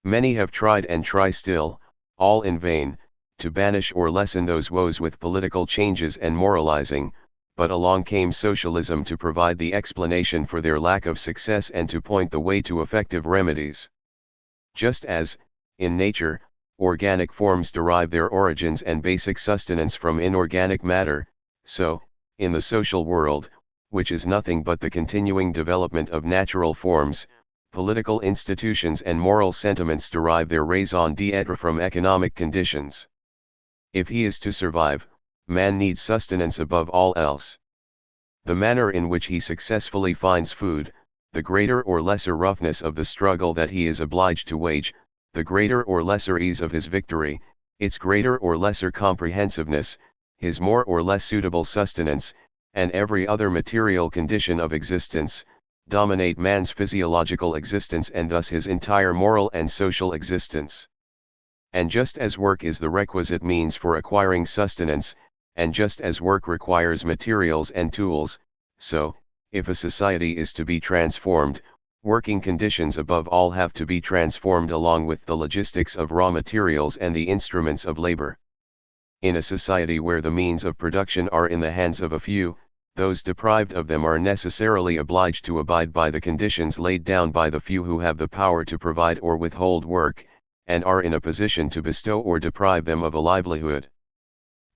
Many have tried and try still, all in vain, to banish or lessen those woes with political changes and moralizing, but along came socialism to provide the explanation for their lack of success and to point the way to effective remedies. Just as, in nature, organic forms derive their origins and basic sustenance from inorganic matter, so, in the social world, which is nothing but the continuing development of natural forms, political institutions and moral sentiments derive their raison d'être from economic conditions. If he is to survive, man needs sustenance above all else. The manner in which he successfully finds food, the greater or lesser roughness of the struggle that he is obliged to wage, the greater or lesser ease of his victory, its greater or lesser comprehensiveness, his more or less suitable sustenance, and every other material condition of existence, dominate man's physiological existence and thus his entire moral and social existence. And just as work is the requisite means for acquiring sustenance, and just as work requires materials and tools, so, if a society is to be transformed, working conditions above all have to be transformed along with the logistics of raw materials and the instruments of labor. In a society where the means of production are in the hands of a few, those deprived of them are necessarily obliged to abide by the conditions laid down by the few who have the power to provide or withhold work, and are in a position to bestow or deprive them of a livelihood.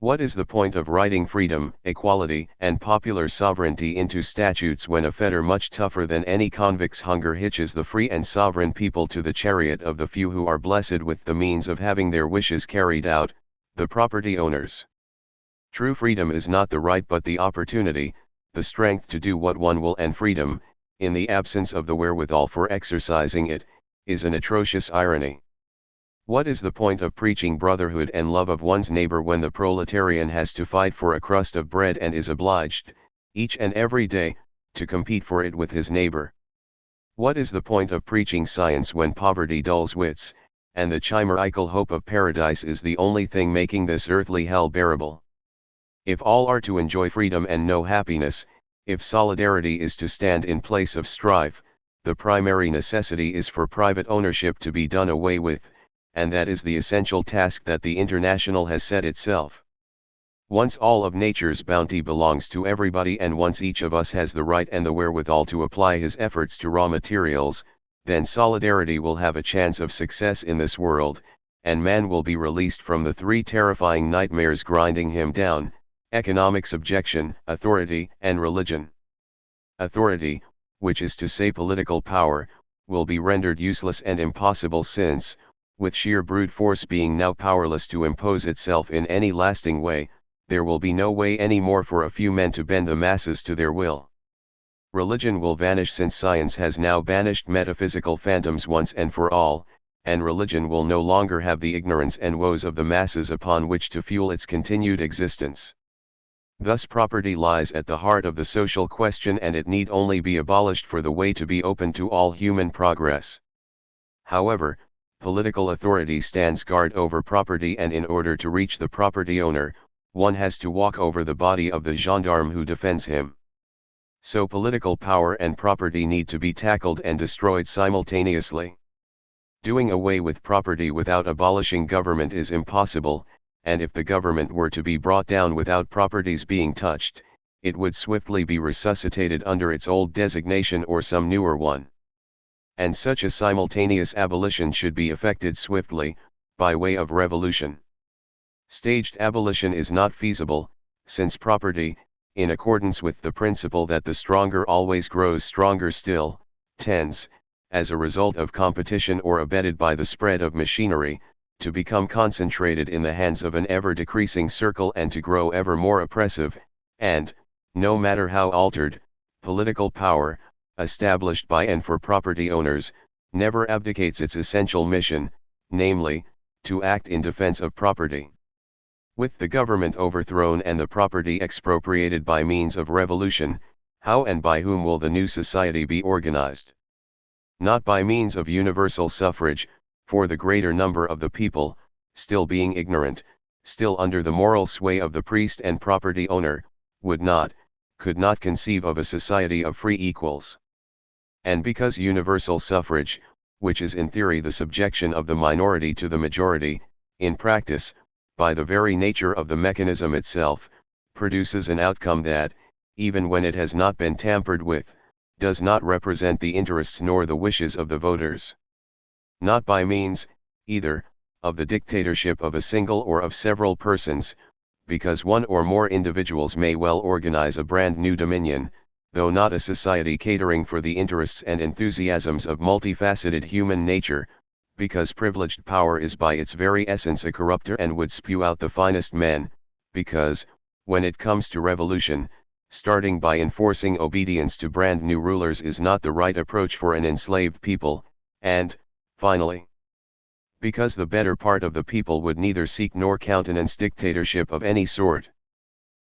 What is the point of writing freedom, equality, and popular sovereignty into statutes when a fetter much tougher than any convict's hunger hitches the free and sovereign people to the chariot of the few who are blessed with the means of having their wishes carried out, the property owners? True freedom is not the right but the opportunity, the strength to do what one will, and freedom, in the absence of the wherewithal for exercising it, is an atrocious irony. What is the point of preaching brotherhood and love of one's neighbor when the proletarian has to fight for a crust of bread and is obliged, each and every day, to compete for it with his neighbor? What is the point of preaching science when poverty dulls wits, and the chimerical hope of paradise is the only thing making this earthly hell bearable? If all are to enjoy freedom and know happiness, if solidarity is to stand in place of strife, the primary necessity is for private ownership to be done away with, and that is the essential task that the International has set itself. Once all of nature's bounty belongs to everybody, and once each of us has the right and the wherewithal to apply his efforts to raw materials, then solidarity will have a chance of success in this world, and man will be released from the three terrifying nightmares grinding him down: economic subjection, authority, and religion. Authority, which is to say political power, will be rendered useless and impossible since, with sheer brute force being now powerless to impose itself in any lasting way, there will be no way any more for a few men to bend the masses to their will. Religion will vanish since science has now banished metaphysical phantoms once and for all, and religion will no longer have the ignorance and woes of the masses upon which to fuel its continued existence. Thus property lies at the heart of the social question, and it need only be abolished for the way to be open to all human progress. However, political authority stands guard over property, and in order to reach the property owner, one has to walk over the body of the gendarme who defends him. So political power and property need to be tackled and destroyed simultaneously. Doing away with property without abolishing government is impossible, and if the government were to be brought down without properties being touched, it would swiftly be resuscitated under its old designation or some newer one. And such a simultaneous abolition should be effected swiftly, by way of revolution. Staged abolition is not feasible, since property, in accordance with the principle that the stronger always grows stronger still, tends, as a result of competition or abetted by the spread of machinery, to become concentrated in the hands of an ever-decreasing circle and to grow ever more oppressive, and, no matter how altered, political power, established by and for property owners, never abdicates its essential mission, namely, to act in defense of property. With the government overthrown and the property expropriated by means of revolution, how and by whom will the new society be organized? Not by means of universal suffrage, for the greater number of the people, still being ignorant, still under the moral sway of the priest and property owner, would not, could not conceive of a society of free equals. And because universal suffrage, which is in theory the subjection of the minority to the majority, in practice, by the very nature of the mechanism itself, produces an outcome that, even when it has not been tampered with, does not represent the interests nor the wishes of the voters. Not by means, either, of the dictatorship of a single or of several persons, because one or more individuals may well organize a brand new dominion, though not a society catering for the interests and enthusiasms of multifaceted human nature, because privileged power is by its very essence a corrupter and would spew out the finest men, because, when it comes to revolution, starting by enforcing obedience to brand new rulers is not the right approach for an enslaved people, and, finally, because the better part of the people would neither seek nor countenance dictatorship of any sort.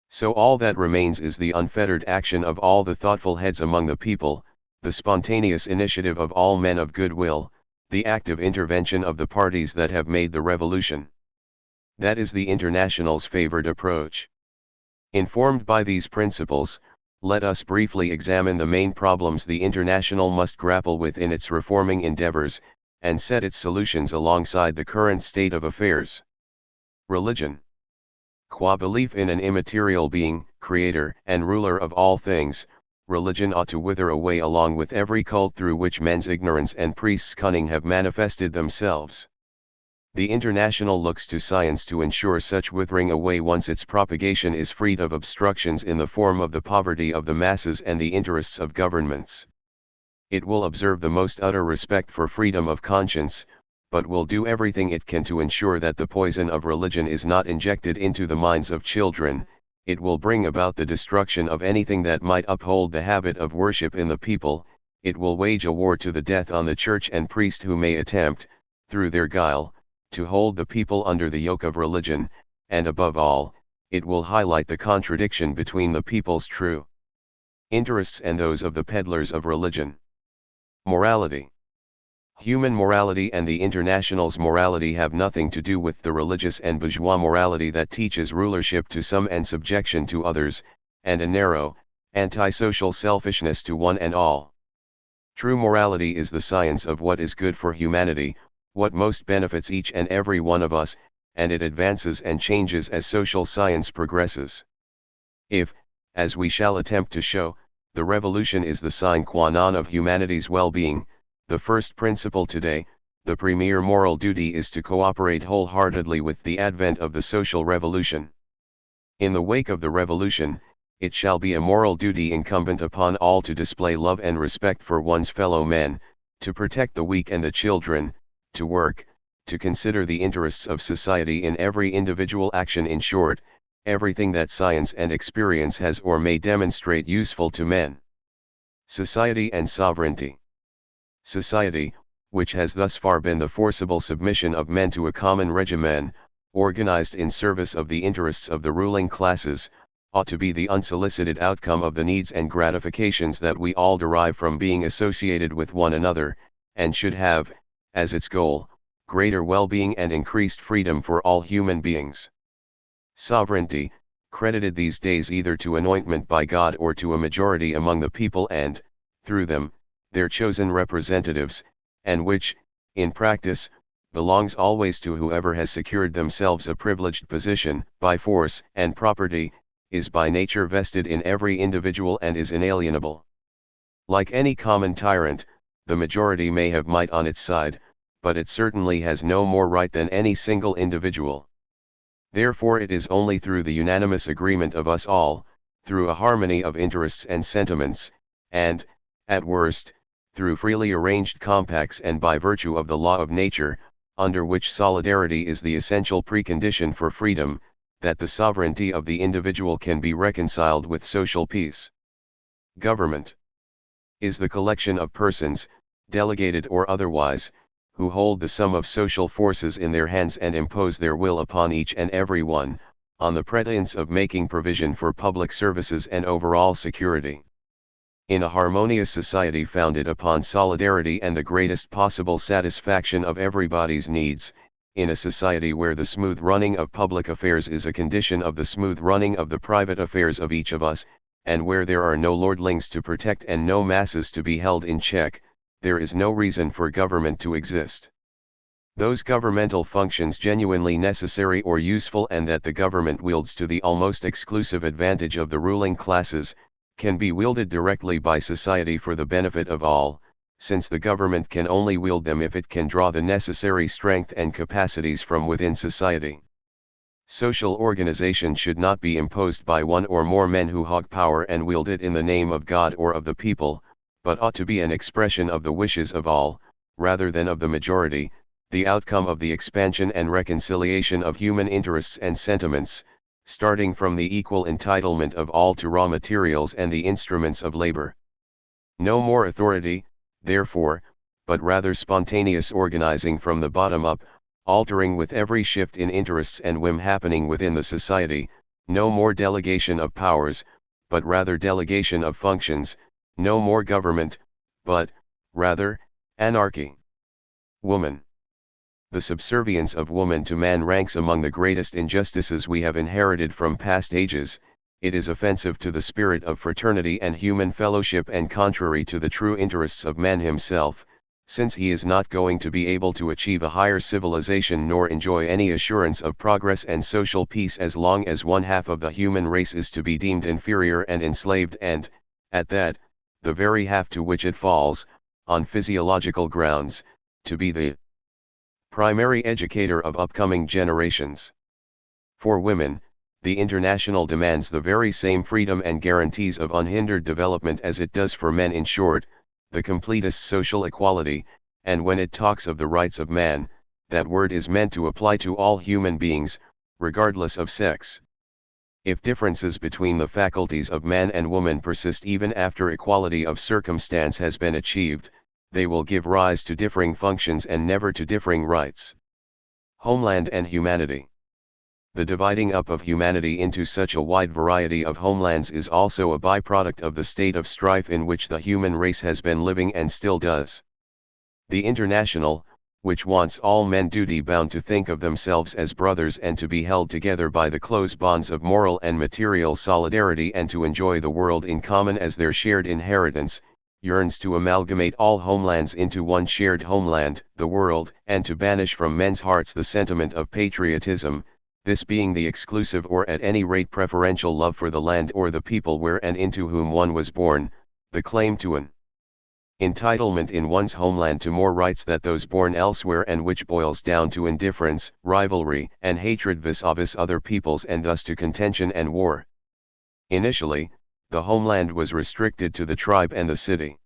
So all that remains is the unfettered action of all the thoughtful heads among the people, the spontaneous initiative of all men of goodwill, the active intervention of the parties that have made the revolution. That is the International's favored approach. Informed by these principles, let us briefly examine the main problems the International must grapple with in its reforming endeavors, and set its solutions alongside the current state of affairs. Religion. Qua belief in an immaterial being, creator and ruler of all things, religion ought to wither away along with every cult through which men's ignorance and priests' cunning have manifested themselves. The International looks to science to ensure such withering away once its propagation is freed of obstructions in the form of the poverty of the masses and the interests of governments. It will observe the most utter respect for freedom of conscience, but will do everything it can to ensure that the poison of religion is not injected into the minds of children. It will bring about the destruction of anything that might uphold the habit of worship in the people. It will wage a war to the death on the church and priest who may attempt, through their guile, to hold the people under the yoke of religion, and above all, it will highlight the contradiction between the people's true interests and those of the peddlers of religion. Morality. Human morality and the International's morality have nothing to do with the religious and bourgeois morality that teaches rulership to some and subjection to others, and a narrow, antisocial selfishness to one and all. True morality is the science of what is good for humanity, what most benefits each and every one of us, and it advances and changes as social science progresses. If, as we shall attempt to show, the revolution is the sine qua non of humanity's well-being, the first principle today, the premier moral duty is to cooperate wholeheartedly with the advent of the social revolution. In the wake of the revolution, it shall be a moral duty incumbent upon all to display love and respect for one's fellow men, to protect the weak and the children, to work, to consider the interests of society in every individual action, in short, everything that science and experience has or may demonstrate useful to men. Society and sovereignty. Society, which has thus far been the forcible submission of men to a common regimen, organized in service of the interests of the ruling classes, ought to be the unsolicited outcome of the needs and gratifications that we all derive from being associated with one another, and should have, as its goal, greater well-being and increased freedom for all human beings. Sovereignty, credited these days either to anointment by God or to a majority among the people and, through them, their chosen representatives, and which, in practice, belongs always to whoever has secured themselves a privileged position, by force and property, is by nature vested in every individual and is inalienable. Like any common tyrant, the majority may have might on its side, but it certainly has no more right than any single individual. Therefore it is only through the unanimous agreement of us all, through a harmony of interests and sentiments, and, at worst, through freely arranged compacts and by virtue of the law of nature, under which solidarity is the essential precondition for freedom, that the sovereignty of the individual can be reconciled with social peace. Government. is the collection of persons, delegated or otherwise, who hold the sum of social forces in their hands and impose their will upon each and every one, on the pretense of making provision for public services and overall security. In a harmonious society founded upon solidarity and the greatest possible satisfaction of everybody's needs, in a society where the smooth running of public affairs is a condition of the smooth running of the private affairs of each of us, and where there are no lordlings to protect and no masses to be held in check, there is no reason for government to exist. Those governmental functions genuinely necessary or useful and that the government wields to the almost exclusive advantage of the ruling classes, can be wielded directly by society for the benefit of all, since the government can only wield them if it can draw the necessary strength and capacities from within society. Social organization should not be imposed by one or more men who hog power and wield it in the name of God or of the people, but ought to be an expression of the wishes of all, rather than of the majority, the outcome of the expansion and reconciliation of human interests and sentiments, starting from the equal entitlement of all to raw materials and the instruments of labor. No more authority, therefore, but rather spontaneous organizing from the bottom up, altering with every shift in interests and whim happening within the society, no more delegation of powers, but rather delegation of functions, no more government, but, rather, anarchy. Woman. The subservience of woman to man ranks among the greatest injustices we have inherited from past ages. It is offensive to the spirit of fraternity and human fellowship and contrary to the true interests of man himself, since he is not going to be able to achieve a higher civilization nor enjoy any assurance of progress and social peace as long as one half of the human race is to be deemed inferior and enslaved and, at that, the very half to which it falls, on physiological grounds, to be the primary educator of upcoming generations. For women, the International demands the very same freedom and guarantees of unhindered development as it does for men, in short, the completest social equality, and when it talks of the rights of man, that word is meant to apply to all human beings, regardless of sex. If differences between the faculties of man and woman persist even after equality of circumstance has been achieved, they will give rise to differing functions and never to differing rights. Homeland and humanity. The dividing up of humanity into such a wide variety of homelands is also a byproduct of the state of strife in which the human race has been living and still does. The International, which wants all men duty-bound to think of themselves as brothers and to be held together by the close bonds of moral and material solidarity and to enjoy the world in common as their shared inheritance, yearns to amalgamate all homelands into one shared homeland, the world, and to banish from men's hearts the sentiment of patriotism, this being the exclusive or at any rate preferential love for the land or the people where and into whom one was born, the claim to an entitlement in one's homeland to more rights than those born elsewhere, and which boils down to indifference, rivalry, and hatred vis-a-vis other peoples and thus to contention and war. Initially, the homeland was restricted to the tribe and the city.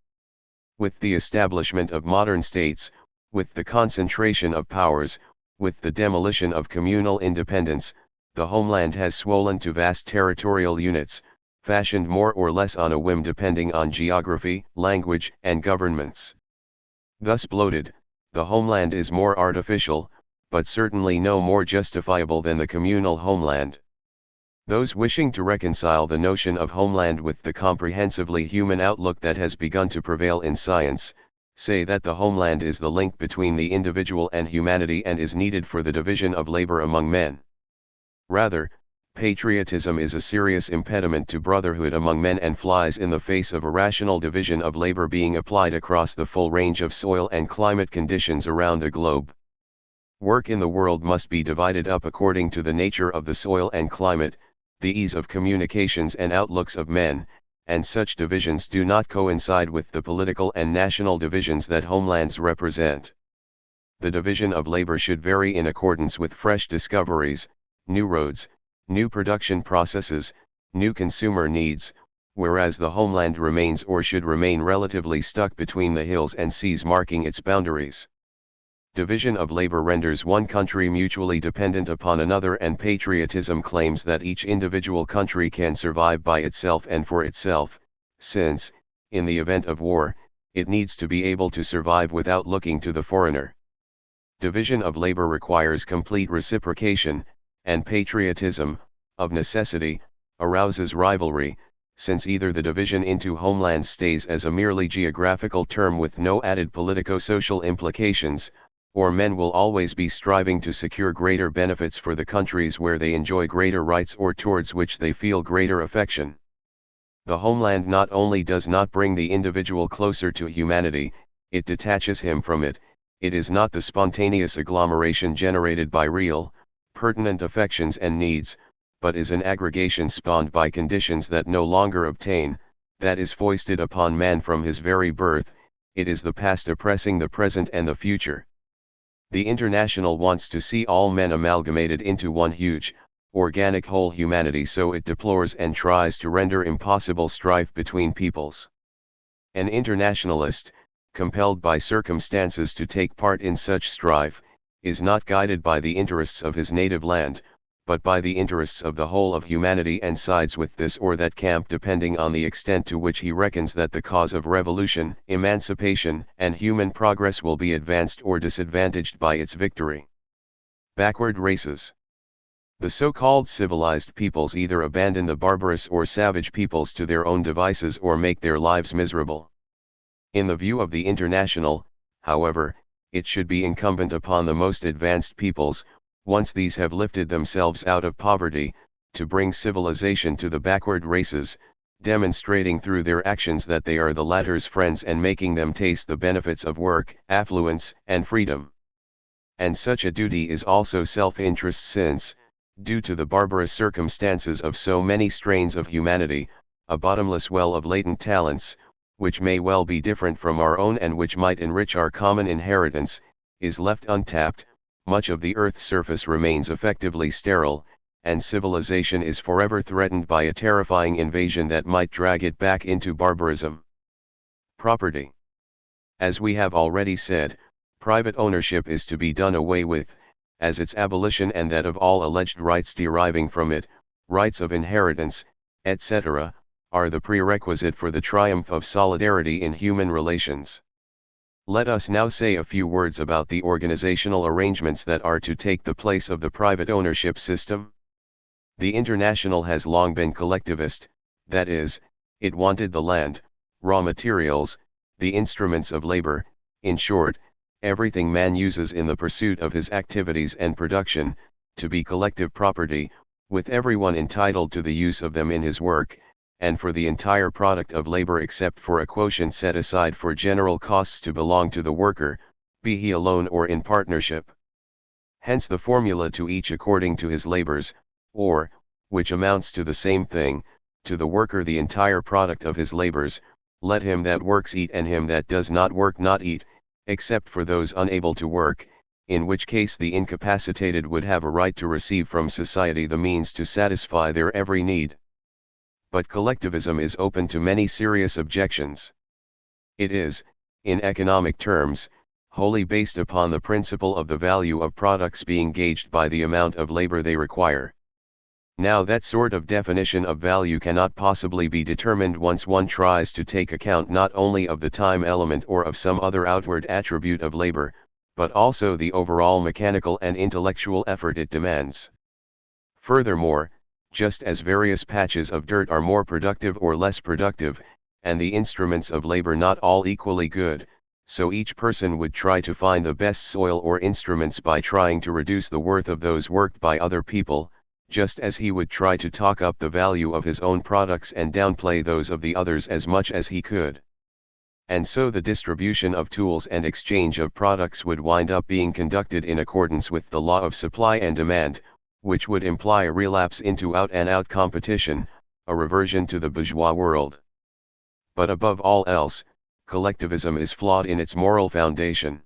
With the establishment of modern states, with the concentration of powers, with the demolition of communal independence, the homeland has swollen to vast territorial units, fashioned more or less on a whim depending on geography, language, and governments. Thus bloated, the homeland is more artificial, but certainly no more justifiable than the communal homeland. Those wishing to reconcile the notion of homeland with the comprehensively human outlook that has begun to prevail in science, say that the homeland is the link between the individual and humanity and is needed for the division of labor among men. Rather, patriotism is a serious impediment to brotherhood among men and flies in the face of a rational division of labor being applied across the full range of soil and climate conditions around the globe. Work in the world must be divided up according to the nature of the soil and climate, the ease of communications and outlooks of men, and such divisions do not coincide with the political and national divisions that homelands represent. The division of labor should vary in accordance with fresh discoveries, new roads, new production processes, new consumer needs, whereas the homeland remains or should remain relatively stuck between the hills and seas marking its boundaries. Division of labor renders one country mutually dependent upon another, and patriotism claims that each individual country can survive by itself and for itself, since, in the event of war, it needs to be able to survive without looking to the foreigner. Division of labor requires complete reciprocation, and patriotism, of necessity, arouses rivalry, since either the division into homelands stays as a merely geographical term with no added politico-social implications, or men will always be striving to secure greater benefits for the countries where they enjoy greater rights or towards which they feel greater affection. The homeland not only does not bring the individual closer to humanity, it detaches him from it. It is not the spontaneous agglomeration generated by real, pertinent affections and needs, but is an aggregation spawned by conditions that no longer obtain, that is foisted upon man from his very birth. It is the past oppressing the present and the future. The International wants to see all men amalgamated into one huge, organic whole humanity, so it deplores and tries to render impossible strife between peoples. An internationalist, compelled by circumstances to take part in such strife, is not guided by the interests of his native land, but by the interests of the whole of humanity, and sides with this or that camp depending on the extent to which he reckons that the cause of revolution, emancipation, and human progress will be advanced or disadvantaged by its victory. Backward races. The so-called civilized peoples either abandon the barbarous or savage peoples to their own devices or make their lives miserable. In the view of the International, however, it should be incumbent upon the most advanced peoples, once these have lifted themselves out of poverty, to bring civilization to the backward races, demonstrating through their actions that they are the latter's friends and making them taste the benefits of work, affluence, and freedom. And such a duty is also self-interest, since, due to the barbarous circumstances of so many strains of humanity, a bottomless well of latent talents, which may well be different from our own and which might enrich our common inheritance, is left untapped. Much of the earth's surface remains effectively sterile, and civilization is forever threatened by a terrifying invasion that might drag it back into barbarism. Property. As we have already said, private ownership is to be done away with, as its abolition and that of all alleged rights deriving from it, rights of inheritance, etc., are the prerequisite for the triumph of solidarity in human relations. Let us now say a few words about the organizational arrangements that are to take the place of the private ownership system. The International has long been collectivist, that is, it wanted the land, raw materials, the instruments of labor, in short, everything man uses in the pursuit of his activities and production, to be collective property, with everyone entitled to the use of them in his work, and for the entire product of labor except for a quotient set aside for general costs to belong to the worker, be he alone or in partnership. Hence the formula to each according to his labors, or, which amounts to the same thing, to the worker the entire product of his labors, let him that works eat and him that does not work not eat, except for those unable to work, in which case the incapacitated would have a right to receive from society the means to satisfy their every need. But collectivism is open to many serious objections. It is, in economic terms, wholly based upon the principle of the value of products being gauged by the amount of labor they require. Now that sort of definition of value cannot possibly be determined once one tries to take account not only of the time element or of some other outward attribute of labor, but also the overall mechanical and intellectual effort it demands. Furthermore, just as various patches of dirt are more productive or less productive, and the instruments of labor not all equally good, so each person would try to find the best soil or instruments by trying to reduce the worth of those worked by other people, just as he would try to talk up the value of his own products and downplay those of the others as much as he could. And so the distribution of tools and exchange of products would wind up being conducted in accordance with the law of supply and demand, which would imply a relapse into out-and-out competition, a reversion to the bourgeois world. But above all else, collectivism is flawed in its moral foundation.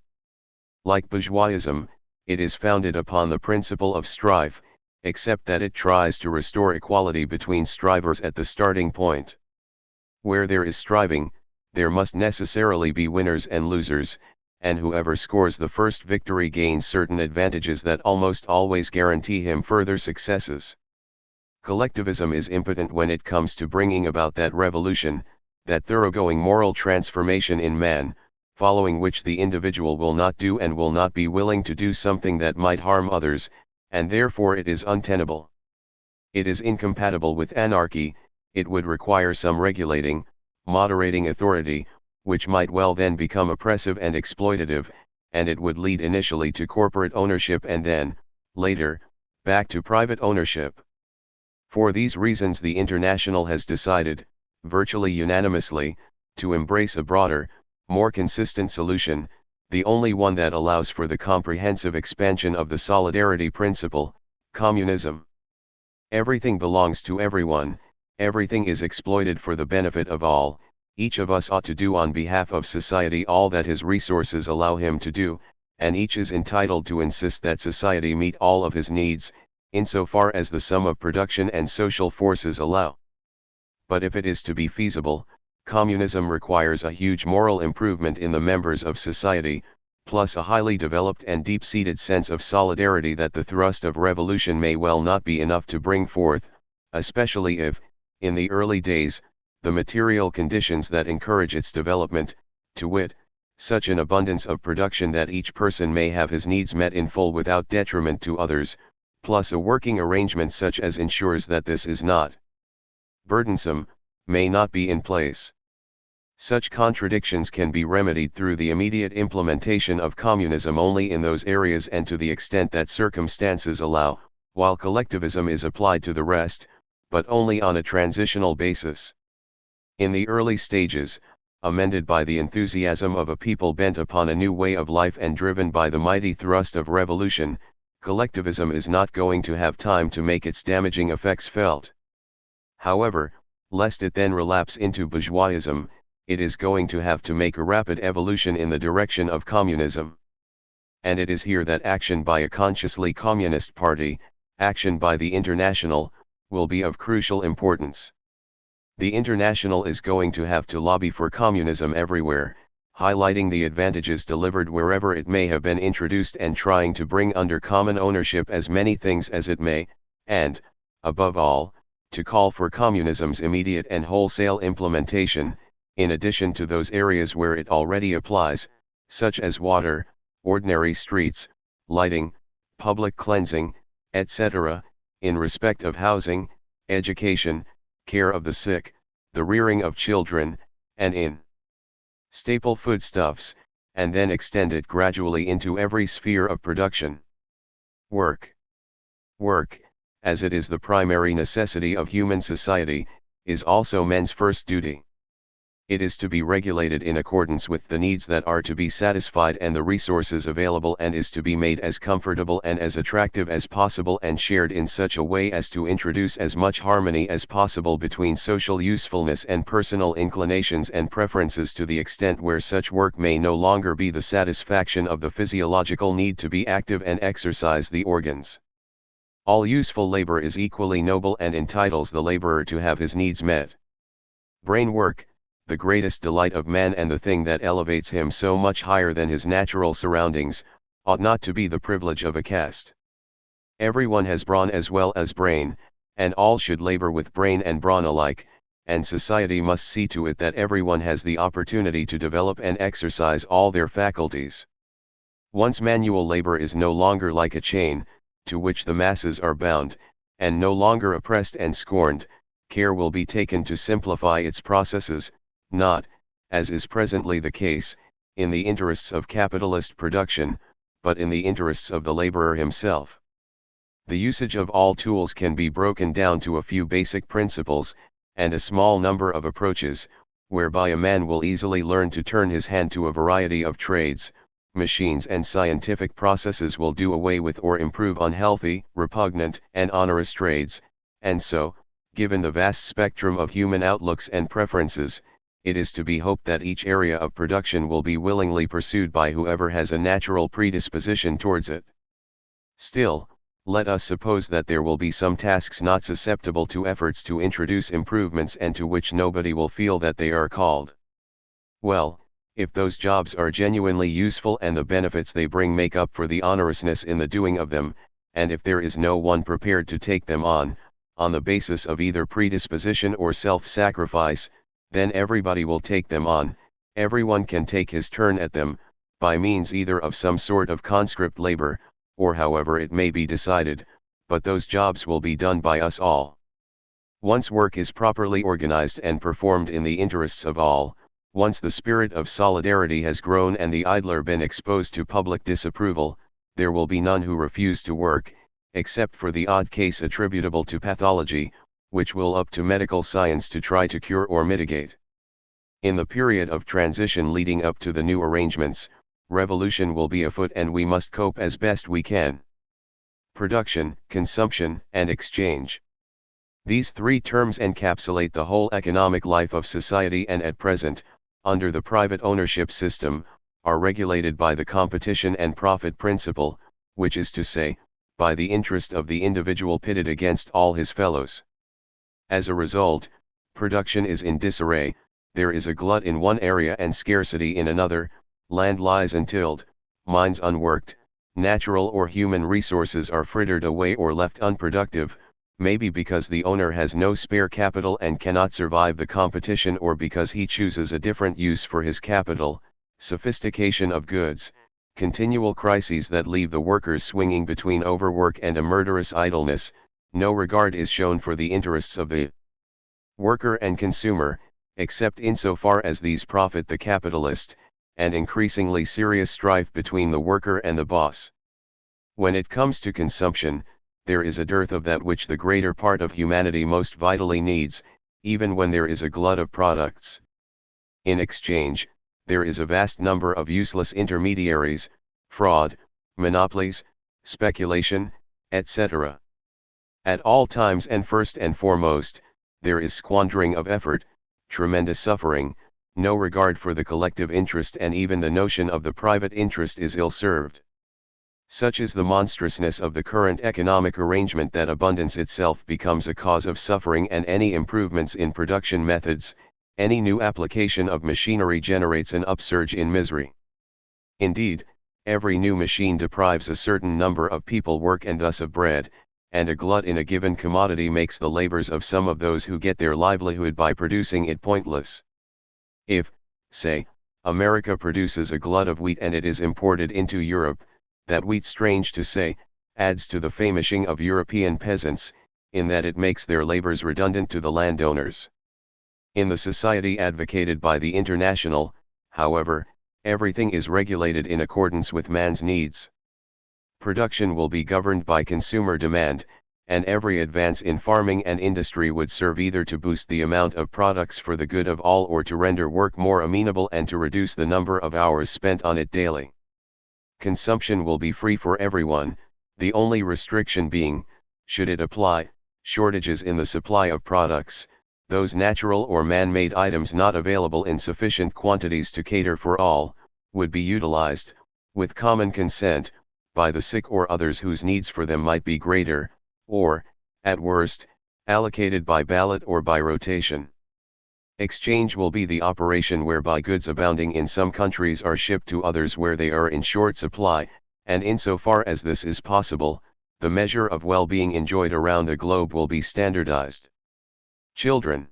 Like bourgeoisism, it is founded upon the principle of strife, except that it tries to restore equality between strivers at the starting point. Where there is striving, there must necessarily be winners and losers, and whoever scores the first victory gains certain advantages that almost always guarantee him further successes. Collectivism is impotent when it comes to bringing about that revolution, that thoroughgoing moral transformation in man, following which the individual will not do and will not be willing to do something that might harm others, and therefore it is untenable. It is incompatible with anarchy. It would require some regulating, moderating authority, which might well then become oppressive and exploitative, and it would lead initially to corporate ownership and then, later, back to private ownership. For these reasons the International has decided, virtually unanimously, to embrace a broader, more consistent solution, the only one that allows for the comprehensive expansion of the solidarity principle, communism. Everything belongs to everyone, everything is exploited for the benefit of all. Each of us ought to do on behalf of society all that his resources allow him to do, and each is entitled to insist that society meet all of his needs, insofar as the sum of production and social forces allow. But if it is to be feasible, communism requires a huge moral improvement in the members of society, plus a highly developed and deep-seated sense of solidarity that the thrust of revolution may well not be enough to bring forth, especially if, in the early days, the material conditions that encourage its development, to wit, such an abundance of production that each person may have his needs met in full without detriment to others, plus a working arrangement such as ensures that this is not burdensome, may not be in place. Such contradictions can be remedied through the immediate implementation of communism only in those areas and to the extent that circumstances allow, while collectivism is applied to the rest, but only on a transitional basis. In the early stages, amended by the enthusiasm of a people bent upon a new way of life and driven by the mighty thrust of revolution, collectivism is not going to have time to make its damaging effects felt. However, lest it then relapse into bourgeoisism, it is going to have to make a rapid evolution in the direction of communism. And it is here that action by a consciously communist party, action by the International, will be of crucial importance. The International is going to have to lobby for communism everywhere, highlighting the advantages delivered wherever it may have been introduced and trying to bring under common ownership as many things as it may, and, above all, to call for communism's immediate and wholesale implementation, in addition to those areas where it already applies, such as water, ordinary streets, lighting, public cleansing, etc., in respect of housing, education, care of the sick, the rearing of children, and in staple foodstuffs, and then extend it gradually into every sphere of production. Work, as it is the primary necessity of human society, is also men's first duty. It is to be regulated in accordance with the needs that are to be satisfied and the resources available, and is to be made as comfortable and as attractive as possible and shared in such a way as to introduce as much harmony as possible between social usefulness and personal inclinations and preferences, to the extent where such work may no longer be the satisfaction of the physiological need to be active and exercise the organs. All useful labor is equally noble and entitles the laborer to have his needs met. Brain work, the greatest delight of man and the thing that elevates him so much higher than his natural surroundings, ought not to be the privilege of a caste. Everyone has brawn as well as brain, and all should labor with brain and brawn alike, and society must see to it that everyone has the opportunity to develop and exercise all their faculties. Once manual labor is no longer like a chain, to which the masses are bound, and no longer oppressed and scorned, care will be taken to simplify its processes, not, as is presently the case, in the interests of capitalist production, but in the interests of the laborer himself. The usage of all tools can be broken down to a few basic principles, and a small number of approaches, whereby a man will easily learn to turn his hand to a variety of trades. Machines and scientific processes will do away with or improve unhealthy, repugnant, and onerous trades, and so, given the vast spectrum of human outlooks and preferences, it is to be hoped that each area of production will be willingly pursued by whoever has a natural predisposition towards it. Still, let us suppose that there will be some tasks not susceptible to efforts to introduce improvements and to which nobody will feel that they are called. Well, if those jobs are genuinely useful and the benefits they bring make up for the onorousness in the doing of them, and if there is no one prepared to take them on the basis of either predisposition or self-sacrifice, then everybody will take them on, everyone can take his turn at them, by means either of some sort of conscript labor, or however it may be decided, but those jobs will be done by us all. Once work is properly organized and performed in the interests of all, once the spirit of solidarity has grown and the idler been exposed to public disapproval, there will be none who refuse to work, except for the odd case attributable to pathology, which will up to medical science to try to cure or mitigate. In the period of transition leading up to the new arrangements, revolution will be afoot and we must cope as best we can. Production, consumption, and exchange. These three terms encapsulate the whole economic life of society and at present, under the private ownership system, are regulated by the competition and profit principle, which is to say, by the interest of the individual pitted against all his fellows. As a result, production is in disarray, there is a glut in one area and scarcity in another, land lies untilled, mines unworked, natural or human resources are frittered away or left unproductive, maybe because the owner has no spare capital and cannot survive the competition or because he chooses a different use for his capital, sophistication of goods, continual crises that leave the workers swinging between overwork and a murderous idleness, no regard is shown for the interests of the worker and consumer, except insofar as these profit the capitalist, and increasingly serious strife between the worker and the boss. When it comes to consumption, there is a dearth of that which the greater part of humanity most vitally needs, even when there is a glut of products. In exchange, there is a vast number of useless intermediaries, fraud, monopolies, speculation, etc. At all times and first and foremost, there is squandering of effort, tremendous suffering, no regard for the collective interest, and even the notion of the private interest is ill-served. Such is the monstrousness of the current economic arrangement that abundance itself becomes a cause of suffering, and any improvements in production methods, any new application of machinery generates an upsurge in misery. Indeed, every new machine deprives a certain number of people work and thus of bread, and a glut in a given commodity makes the labors of some of those who get their livelihood by producing it pointless. If, say, America produces a glut of wheat and it is imported into Europe, that wheat, strange to say, adds to the famishing of European peasants, in that it makes their labors redundant to the landowners. In the society advocated by the International, however, everything is regulated in accordance with man's needs. Production will be governed by consumer demand, and every advance in farming and industry would serve either to boost the amount of products for the good of all or to render work more amenable and to reduce the number of hours spent on it daily. Consumption will be free for everyone, the only restriction being, should it apply, shortages in the supply of products, those natural or man-made items not available in sufficient quantities to cater for all, would be utilized, with common consent, by the sick or others whose needs for them might be greater, or, at worst, allocated by ballot or by rotation. Exchange will be the operation whereby goods abounding in some countries are shipped to others where they are in short supply, and insofar as this is possible, the measure of well-being enjoyed around the globe will be standardized. Children.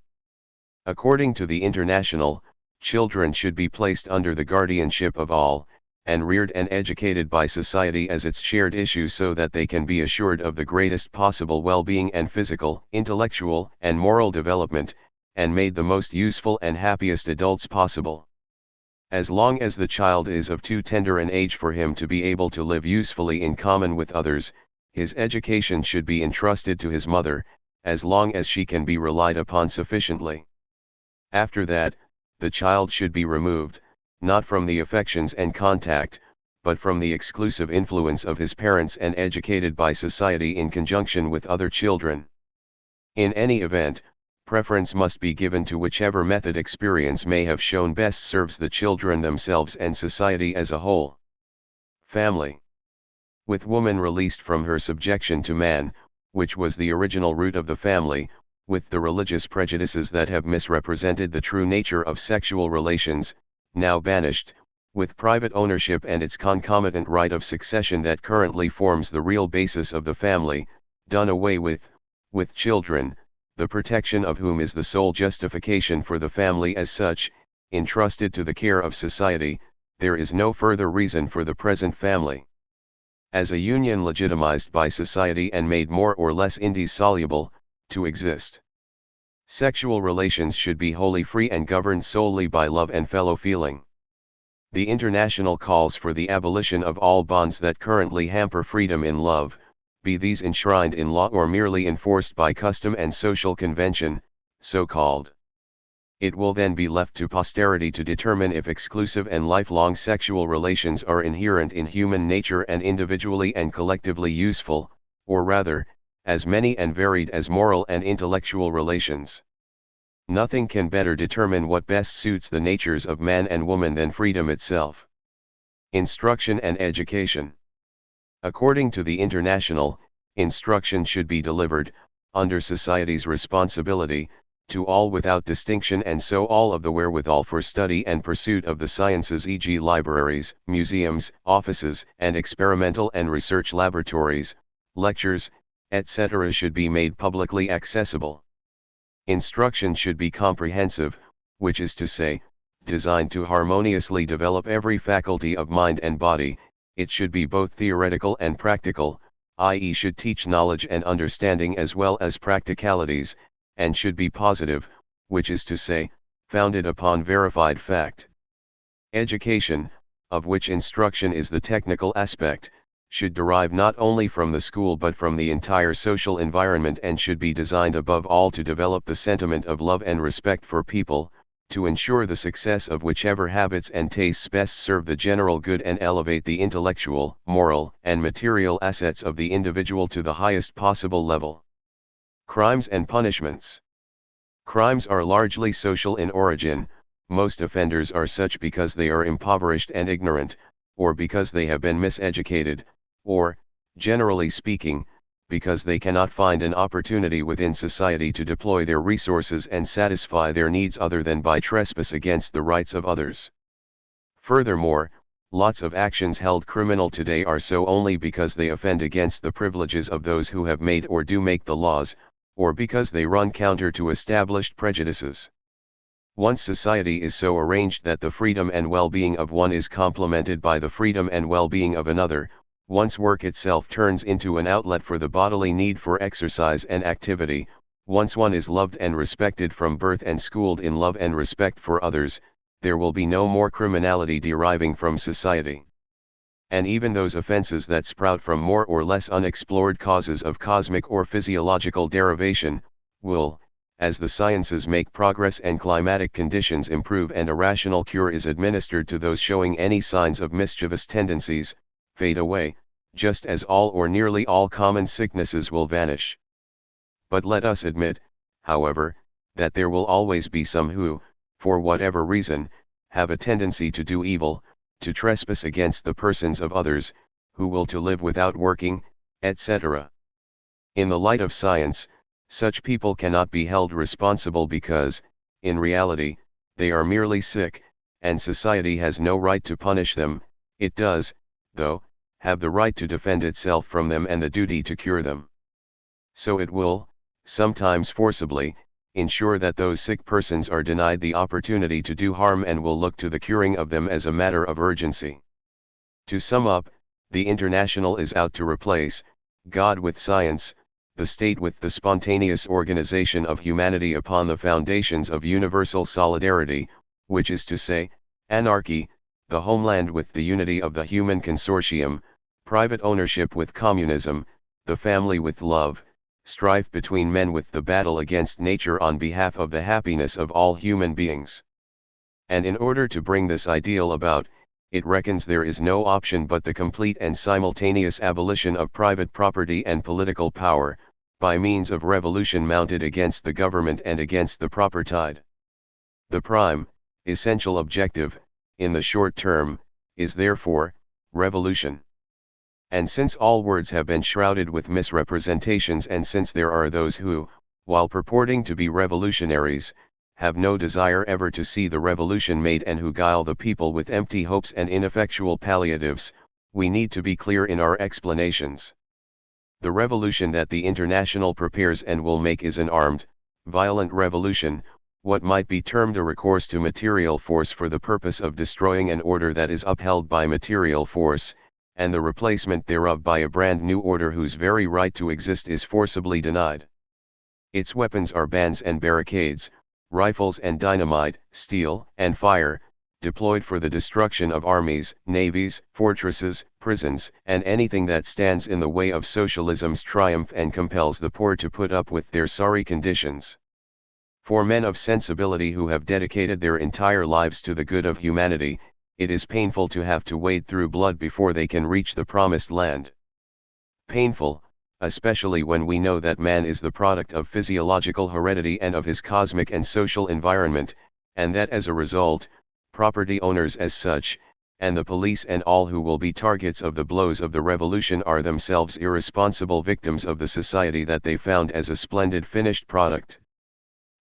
According to the International, children should be placed under the guardianship of all, and reared and educated by society as its shared issue so that they can be assured of the greatest possible well-being and physical, intellectual, and moral development, and made the most useful and happiest adults possible. As long as the child is of too tender an age for him to be able to live usefully in common with others, his education should be entrusted to his mother, as long as she can be relied upon sufficiently. After that, the child should be removed, not from the affections and contact, but from the exclusive influence of his parents, and educated by society in conjunction with other children. In any event, preference must be given to whichever method experience may have shown best serves the children themselves and society as a whole. Family. With woman released from her subjection to man, which was the original root of the family, with the religious prejudices that have misrepresented the true nature of sexual relations, now banished, with private ownership and its concomitant right of succession that currently forms the real basis of the family, done away with children, the protection of whom is the sole justification for the family as such, entrusted to the care of society, there is no further reason for the present family. As a union legitimized by society and made more or less indissoluble, to exist. Sexual relations should be wholly free and governed solely by love and fellow feeling. The International calls for the abolition of all bonds that currently hamper freedom in love, be these enshrined in law or merely enforced by custom and social convention, so-called. It will then be left to posterity to determine if exclusive and lifelong sexual relations are inherent in human nature and individually and collectively useful, or rather, as many and varied as moral and intellectual relations. Nothing can better determine what best suits the natures of man and woman than freedom itself. Instruction and education. According to the International, instruction should be delivered, under society's responsibility, to all without distinction, and so all of the wherewithal for study and pursuit of the sciences, e.g. libraries, museums, offices, and experimental and research laboratories, lectures, etc. should be made publicly accessible. Instruction should be comprehensive, which is to say, designed to harmoniously develop every faculty of mind and body. It should be both theoretical and practical, i.e. should teach knowledge and understanding as well as practicalities, and should be positive, which is to say, founded upon verified fact. Education, of which instruction is the technical aspect, should derive not only from the school but from the entire social environment, and should be designed above all to develop the sentiment of love and respect for people, to ensure the success of whichever habits and tastes best serve the general good and elevate the intellectual, moral, and material assets of the individual to the highest possible level. Crimes and punishments. Crimes are largely social in origin. Most offenders are such because they are impoverished and ignorant, or because they have been miseducated, or, generally speaking, because they cannot find an opportunity within society to deploy their resources and satisfy their needs other than by trespass against the rights of others. Furthermore, lots of actions held criminal today are so only because they offend against the privileges of those who have made or do make the laws, or because they run counter to established prejudices. Once society is so arranged that the freedom and well-being of one is complemented by the freedom and well-being of another, once work itself turns into an outlet for the bodily need for exercise and activity, once one is loved and respected from birth and schooled in love and respect for others, there will be no more criminality deriving from society. And even those offenses that sprout from more or less unexplored causes of cosmic or physiological derivation, will, as the sciences make progress and climatic conditions improve and a rational cure is administered to those showing any signs of mischievous tendencies, fade away, just as all or nearly all common sicknesses will vanish. But let us admit, however, that there will always be some who, for whatever reason, have a tendency to do evil, to trespass against the persons of others, who will to live without working, etc. In the light of science, such people cannot be held responsible because, in reality, they are merely sick, and society has no right to punish them. It does, though, have the right to defend itself from them and the duty to cure them. So it will, sometimes forcibly, ensure that those sick persons are denied the opportunity to do harm and will look to the curing of them as a matter of urgency. To sum up, the International is out to replace God with science, the state with the spontaneous organization of humanity upon the foundations of universal solidarity, which is to say, anarchy, the homeland with the unity of the human consortium, private ownership with communism, the family with love, strife between men with the battle against nature on behalf of the happiness of all human beings. And in order to bring this ideal about, it reckons there is no option but the complete and simultaneous abolition of private property and political power, by means of revolution mounted against the government and against the proper tide. The prime, essential objective, in the short term, is therefore, revolution. And since all words have been shrouded with misrepresentations, and since there are those who, while purporting to be revolutionaries, have no desire ever to see the revolution made and who guile the people with empty hopes and ineffectual palliatives, we need to be clear in our explanations. The revolution that the International prepares and will make is an armed, Violent revolution, what might be termed a recourse to material force for the purpose of destroying an order that is upheld by material force, and the replacement thereof by a brand new order whose very right to exist is forcibly denied. Its weapons are bans and barricades, rifles and dynamite, steel and fire, deployed for the destruction of armies, navies, fortresses, prisons, and anything that stands in the way of socialism's triumph and compels the poor to put up with their sorry conditions. For men of sensibility who have dedicated their entire lives to the good of humanity, it is painful to have to wade through blood before they can reach the promised land. Painful, especially when we know that man is the product of physiological heredity and of his cosmic and social environment, and that as a result, property owners as such, and the police and all who will be targets of the blows of the revolution are themselves irresponsible victims of the society that they found as a splendid finished product.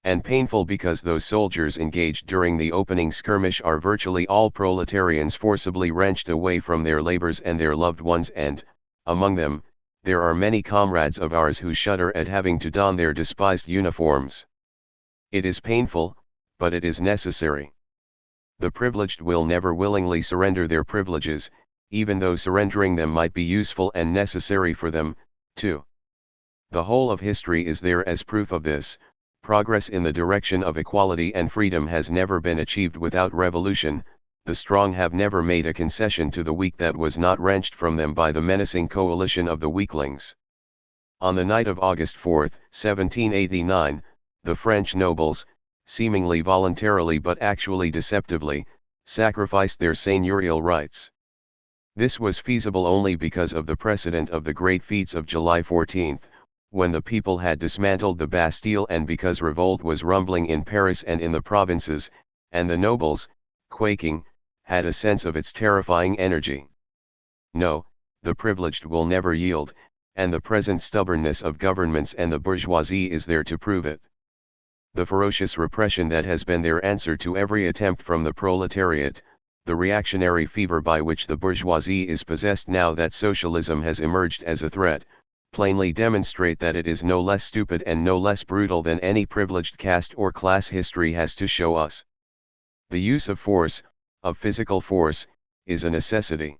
And painful because those soldiers engaged during the opening skirmish are virtually all proletarians forcibly wrenched away from their labors and their loved ones, and, among them, there are many comrades of ours who shudder at having to don their despised uniforms. It is painful, but it is necessary. The privileged will never willingly surrender their privileges, even though surrendering them might be useful and necessary for them, too. The whole of history is there as proof of this. Progress in the direction of equality and freedom has never been achieved without revolution. The strong have never made a concession to the weak that was not wrenched from them by the menacing coalition of the weaklings. On the night of August 4, 1789, the French nobles, seemingly voluntarily but actually deceptively, sacrificed their seigneurial rights. This was feasible only because of the precedent of the great feats of July 14, when the people had dismantled the Bastille, and because revolt was rumbling in Paris and in the provinces, and the nobles, quaking, had a sense of its terrifying energy. No, the privileged will never yield, and the present stubbornness of governments and the bourgeoisie is there to prove it. The ferocious repression that has been their answer to every attempt from the proletariat, the reactionary fever by which the bourgeoisie is possessed now that socialism has emerged as a threat, plainly demonstrate that it is no less stupid and no less brutal than any privileged caste or class history has to show us. The use of force, of physical force, is a necessity.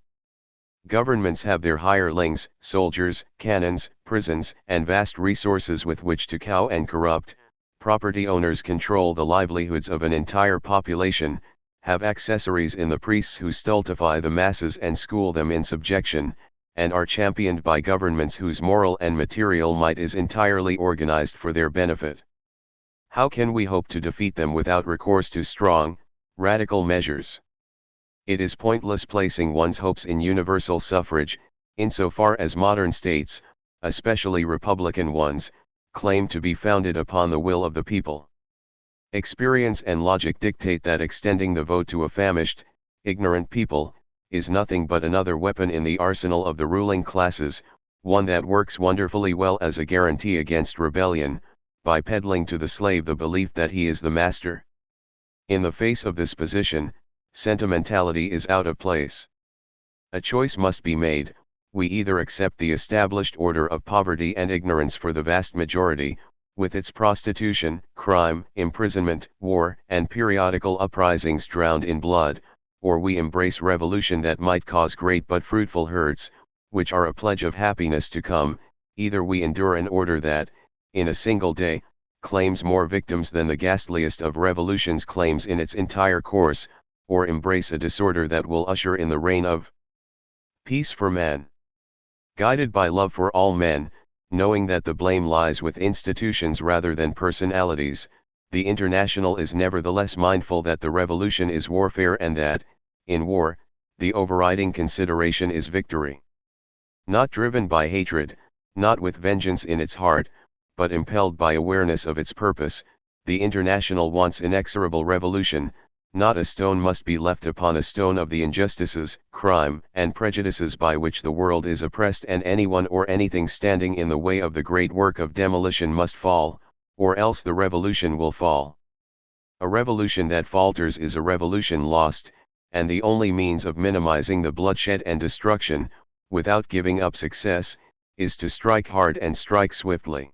Governments have their hirelings, soldiers, cannons, prisons, and vast resources with which to cow and corrupt. Property owners control the livelihoods of an entire population, have accessories in the priests who stultify the masses and school them in subjection, and are championed by governments whose moral and material might is entirely organized for their benefit. How can we hope to defeat them without recourse to strong, radical measures? It is pointless placing one's hopes in universal suffrage, insofar as modern states, especially republican ones, claim to be founded upon the will of the people. Experience and logic dictate that extending the vote to a famished, ignorant people, is nothing but another weapon in the arsenal of the ruling classes, one that works wonderfully well as a guarantee against rebellion, by peddling to the slave the belief that he is the master. In the face of this position, sentimentality is out of place. A choice must be made. We either accept the established order of poverty and ignorance for the vast majority, with its prostitution, crime, imprisonment, war, and periodical uprisings drowned in blood, or we embrace revolution that might cause great but fruitful hurts, which are a pledge of happiness to come. Either we endure an order that, in a single day, claims more victims than the ghastliest of revolutions claims in its entire course, or embrace a disorder that will usher in the reign of peace for man. Guided by love for all men, knowing that the blame lies with institutions rather than personalities, the International is nevertheless mindful that the revolution is warfare and that, in war, the overriding consideration is victory. Not driven by hatred, not with vengeance in its heart, but impelled by awareness of its purpose, the International wants inexorable revolution. Not a stone must be left upon a stone of the injustices, crime, and prejudices by which the world is oppressed, and anyone or anything standing in the way of the great work of demolition must fall, or else the revolution will fall. A revolution that falters is a revolution lost, and the only means of minimizing the bloodshed and destruction, without giving up success, is to strike hard and strike swiftly.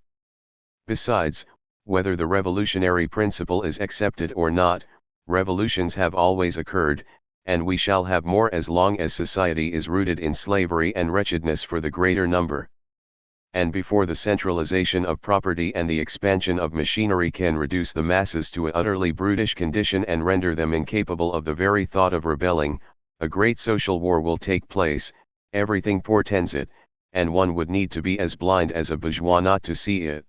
Besides, whether the revolutionary principle is accepted or not, revolutions have always occurred, and we shall have more as long as society is rooted in slavery and wretchedness for the greater number. And before the centralization of property and the expansion of machinery can reduce the masses to an utterly brutish condition and render them incapable of the very thought of rebelling, a great social war will take place. Everything portends it, and one would need to be as blind as a bourgeois not to see it.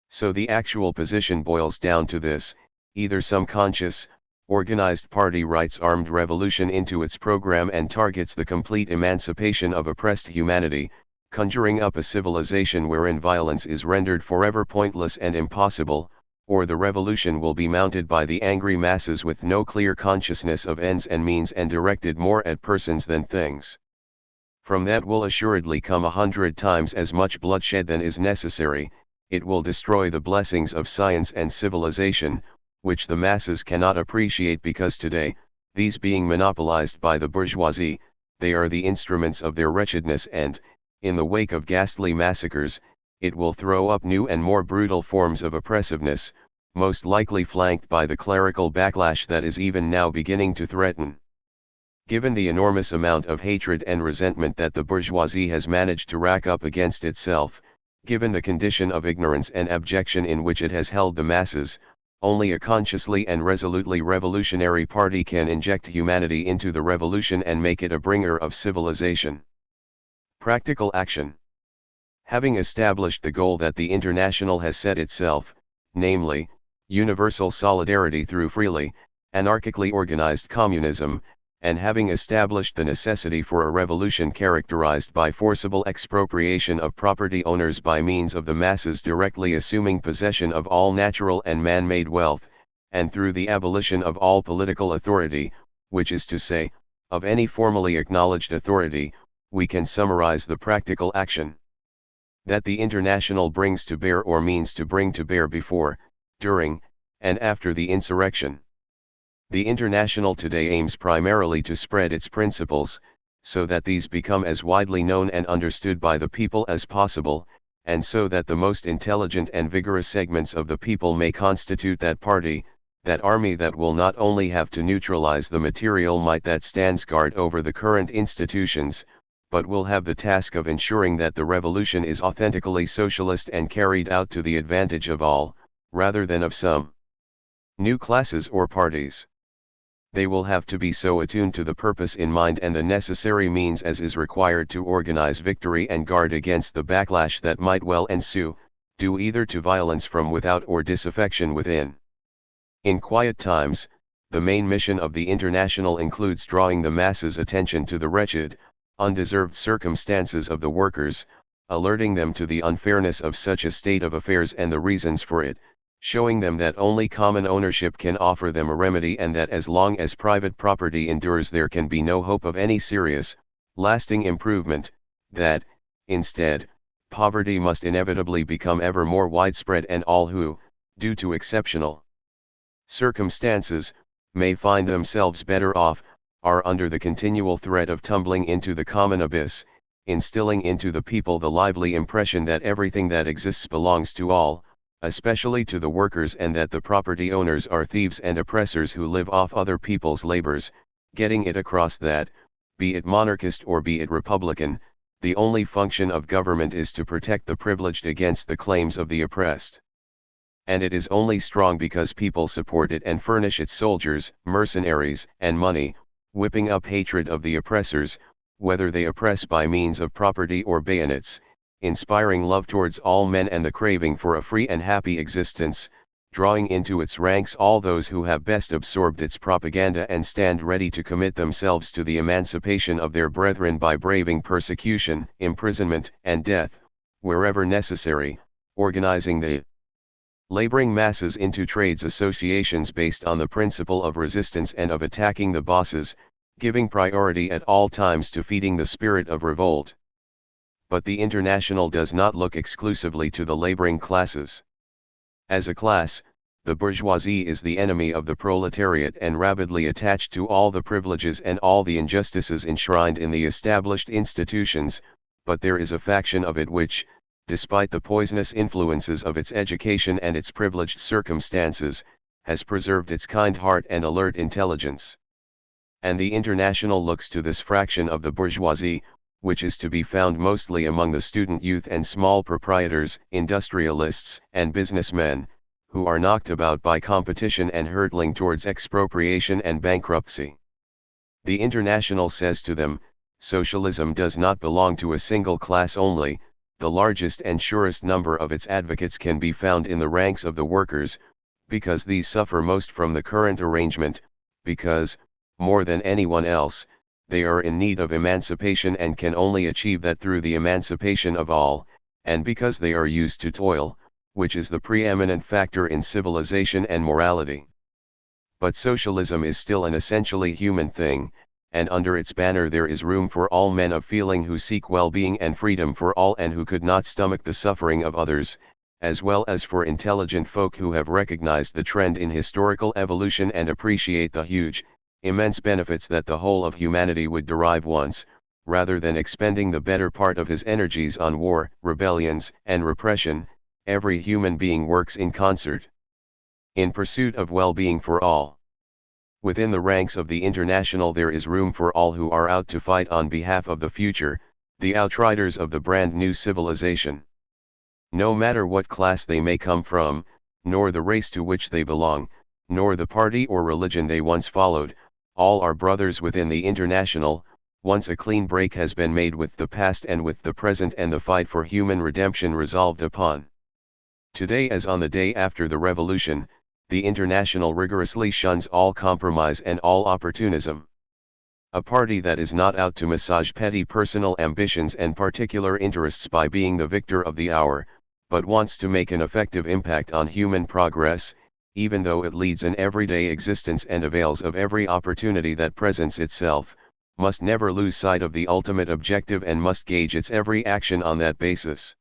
So the actual position boils down to this: either some conscious, organized party writes armed revolution into its program and targets the complete emancipation of oppressed humanity, conjuring up a civilization wherein violence is rendered forever pointless and impossible, or the revolution will be mounted by the angry masses with no clear consciousness of ends and means and directed more at persons than things. From that will assuredly come 100 times as much bloodshed than is necessary. It will destroy the blessings of science and civilization, which the masses cannot appreciate because today, these being monopolized by the bourgeoisie, they are the instruments of their wretchedness, and, in the wake of ghastly massacres, it will throw up new and more brutal forms of oppressiveness, most likely flanked by the clerical backlash that is even now beginning to threaten. Given the enormous amount of hatred and resentment that the bourgeoisie has managed to rack up against itself, given the condition of ignorance and abjection in which it has held the masses, only a consciously and resolutely revolutionary party can inject humanity into the revolution and make it a bringer of civilization. Practical action. Having established the goal that the International has set itself, namely, universal solidarity through freely, anarchically organized communism, and having established the necessity for a revolution characterized by forcible expropriation of property owners by means of the masses directly assuming possession of all natural and man-made wealth, and through the abolition of all political authority, which is to say, of any formally acknowledged authority, we can summarize the practical action that the International brings to bear or means to bring to bear before, during, and after the insurrection. The International today aims primarily to spread its principles, so that these become as widely known and understood by the people as possible, and so that the most intelligent and vigorous segments of the people may constitute that party, that army that will not only have to neutralize the material might that stands guard over the current institutions, but will have the task of ensuring that the revolution is authentically socialist and carried out to the advantage of all, rather than of some new classes or parties. They will have to be so attuned to the purpose in mind and the necessary means as is required to organize victory and guard against the backlash that might well ensue, due either to violence from without or disaffection within. In quiet times, the main mission of the International includes drawing the masses' attention to the wretched, undeserved circumstances of the workers, alerting them to the unfairness of such a state of affairs and the reasons for it, showing them that only common ownership can offer them a remedy and that as long as private property endures there can be no hope of any serious, lasting improvement, that, instead, poverty must inevitably become ever more widespread and all who, due to exceptional circumstances, may find themselves better off, are under the continual threat of tumbling into the common abyss, instilling into the people the lively impression that everything that exists belongs to all, especially to the workers, and that the property owners are thieves and oppressors who live off other people's labors, getting it across that, be it monarchist or be it republican, the only function of government is to protect the privileged against the claims of the oppressed. And it is only strong because people support it and furnish its soldiers, mercenaries, and money, whipping up hatred of the oppressors, whether they oppress by means of property or bayonets, inspiring love towards all men and the craving for a free and happy existence, drawing into its ranks all those who have best absorbed its propaganda and stand ready to commit themselves to the emancipation of their brethren by braving persecution, imprisonment, and death, wherever necessary, organizing the laboring masses into trades associations based on the principle of resistance and of attacking the bosses, giving priority at all times to feeding the spirit of revolt. But the International does not look exclusively to the laboring classes. As a class, the bourgeoisie is the enemy of the proletariat and rabidly attached to all the privileges and all the injustices enshrined in the established institutions, but there is a faction of it which, despite the poisonous influences of its education and its privileged circumstances, has preserved its kind heart and alert intelligence. And the International looks to this fraction of the bourgeoisie, which is to be found mostly among the student youth and small proprietors, industrialists, and businessmen, who are knocked about by competition and hurtling towards expropriation and bankruptcy. The International says to them, socialism does not belong to a single class only. The largest and surest number of its advocates can be found in the ranks of the workers, because these suffer most from the current arrangement, because, more than anyone else, they are in need of emancipation and can only achieve that through the emancipation of all, and because they are used to toil, which is the preeminent factor in civilization and morality. But socialism is still an essentially human thing, and under its banner there is room for all men of feeling who seek well-being and freedom for all and who could not stomach the suffering of others, as well as for intelligent folk who have recognized the trend in historical evolution and appreciate the huge, immense benefits that the whole of humanity would derive once, rather than expending the better part of his energies on war, rebellions, and repression, every human being works in concert, in pursuit of well-being for all. Within the ranks of the International there is room for all who are out to fight on behalf of the future, the outriders of the brand new civilization. No matter what class they may come from, nor the race to which they belong, nor the party or religion they once followed, all are brothers within the International, once a clean break has been made with the past and with the present and the fight for human redemption resolved upon. Today as on the day after the Revolution, the International rigorously shuns all compromise and all opportunism. A party that is not out to massage petty personal ambitions and particular interests by being the victor of the hour, but wants to make an effective impact on human progress, even though it leads an everyday existence and avails of every opportunity that presents itself, must never lose sight of the ultimate objective and must gauge its every action on that basis.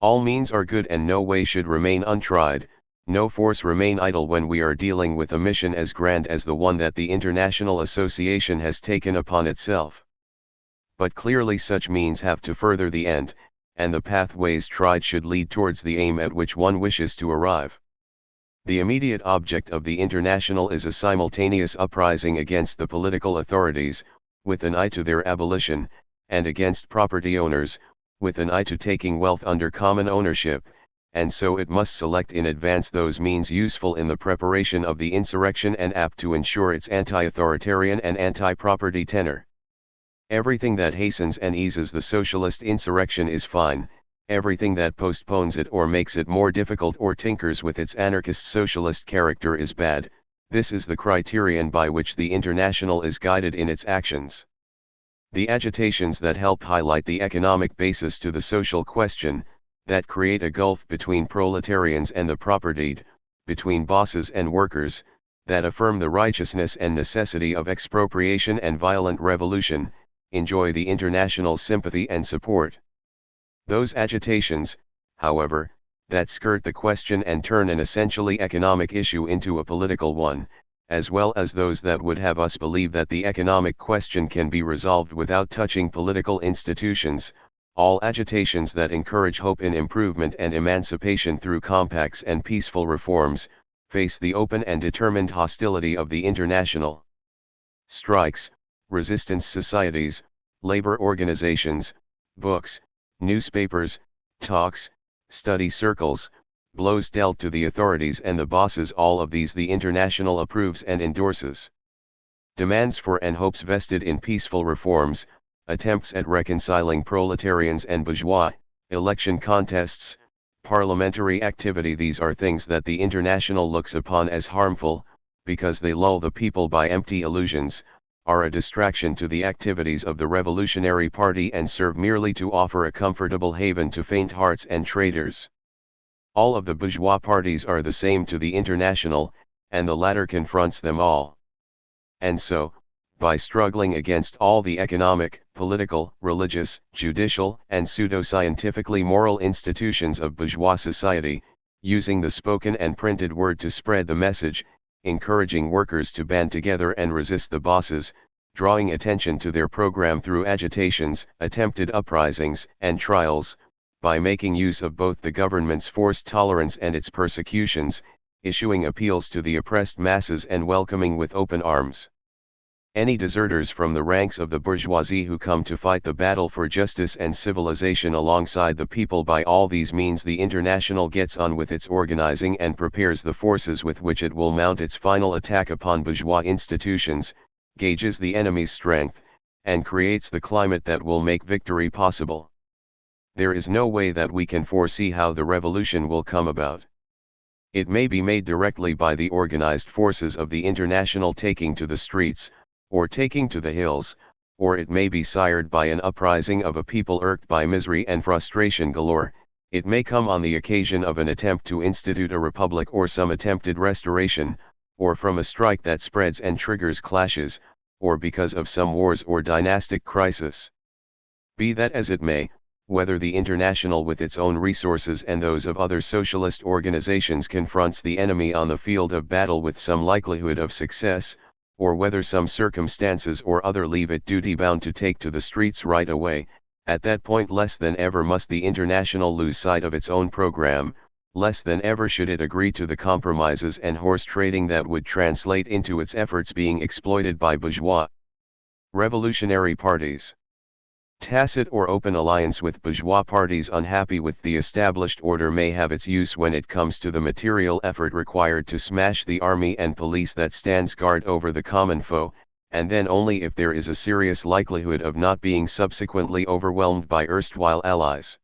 All means are good and no way should remain untried. No force remain idle when we are dealing with a mission as grand as the one that the International Association has taken upon itself. But clearly such means have to further the end, and the pathways tried should lead towards the aim at which one wishes to arrive. The immediate object of the International is a simultaneous uprising against the political authorities, with an eye to their abolition, and against property owners, with an eye to taking wealth under common ownership, and so it must select in advance those means useful in the preparation of the insurrection and apt to ensure its anti-authoritarian and anti-property tenor. Everything that hastens and eases the socialist insurrection is fine, everything that postpones it or makes it more difficult or tinkers with its anarchist socialist character is bad. This is the criterion by which the International is guided in its actions. The agitations that help highlight the economic basis to the social question, that create a gulf between proletarians and the propertied, between bosses and workers, that affirm the righteousness and necessity of expropriation and violent revolution, enjoy the International's sympathy and support. Those agitations, however, that skirt the question and turn an essentially economic issue into a political one, as well as those that would have us believe that the economic question can be resolved without touching political institutions, all agitations that encourage hope in improvement and emancipation through compacts and peaceful reforms, face the open and determined hostility of the International. Strikes, resistance societies, labor organizations, books, newspapers, talks, study circles, blows dealt to the authorities and the bosses, all of these the International approves and endorses. Demands for and hopes vested in peaceful reforms, attempts at reconciling proletarians and bourgeois, election contests, parliamentary activity, these are things that the International looks upon as harmful, because they lull the people by empty illusions, are a distraction to the activities of the Revolutionary Party and serve merely to offer a comfortable haven to faint hearts and traitors. All of the bourgeois parties are the same to the International, and the latter confronts them all. And so, by struggling against all the economic, political, religious, judicial, and pseudo-scientifically moral institutions of bourgeois society, using the spoken and printed word to spread the message, encouraging workers to band together and resist the bosses, drawing attention to their program through agitations, attempted uprisings, and trials, by making use of both the government's forced tolerance and its persecutions, issuing appeals to the oppressed masses and welcoming with open arms any deserters from the ranks of the bourgeoisie who come to fight the battle for justice and civilization alongside the people. By all these means the International gets on with its organizing and prepares the forces with which it will mount its final attack upon bourgeois institutions, gauges the enemy's strength, and creates the climate that will make victory possible. There is no way that we can foresee how the revolution will come about. It may be made directly by the organized forces of the International taking to the streets, or taking to the hills, or it may be sired by an uprising of a people irked by misery and frustration galore. It may come on the occasion of an attempt to institute a republic or some attempted restoration, or from a strike that spreads and triggers clashes, or because of some wars or dynastic crisis. Be that as it may, whether the International with its own resources and those of other socialist organizations confronts the enemy on the field of battle with some likelihood of success, or whether some circumstances or other leave it duty-bound to take to the streets right away, at that point less than ever must the International lose sight of its own program, less than ever should it agree to the compromises and horse trading that would translate into its efforts being exploited by bourgeois revolutionary parties. Tacit or open alliance with bourgeois parties unhappy with the established order may have its use when it comes to the material effort required to smash the army and police that stands guard over the common foe, and then only if there is a serious likelihood of not being subsequently overwhelmed by erstwhile allies.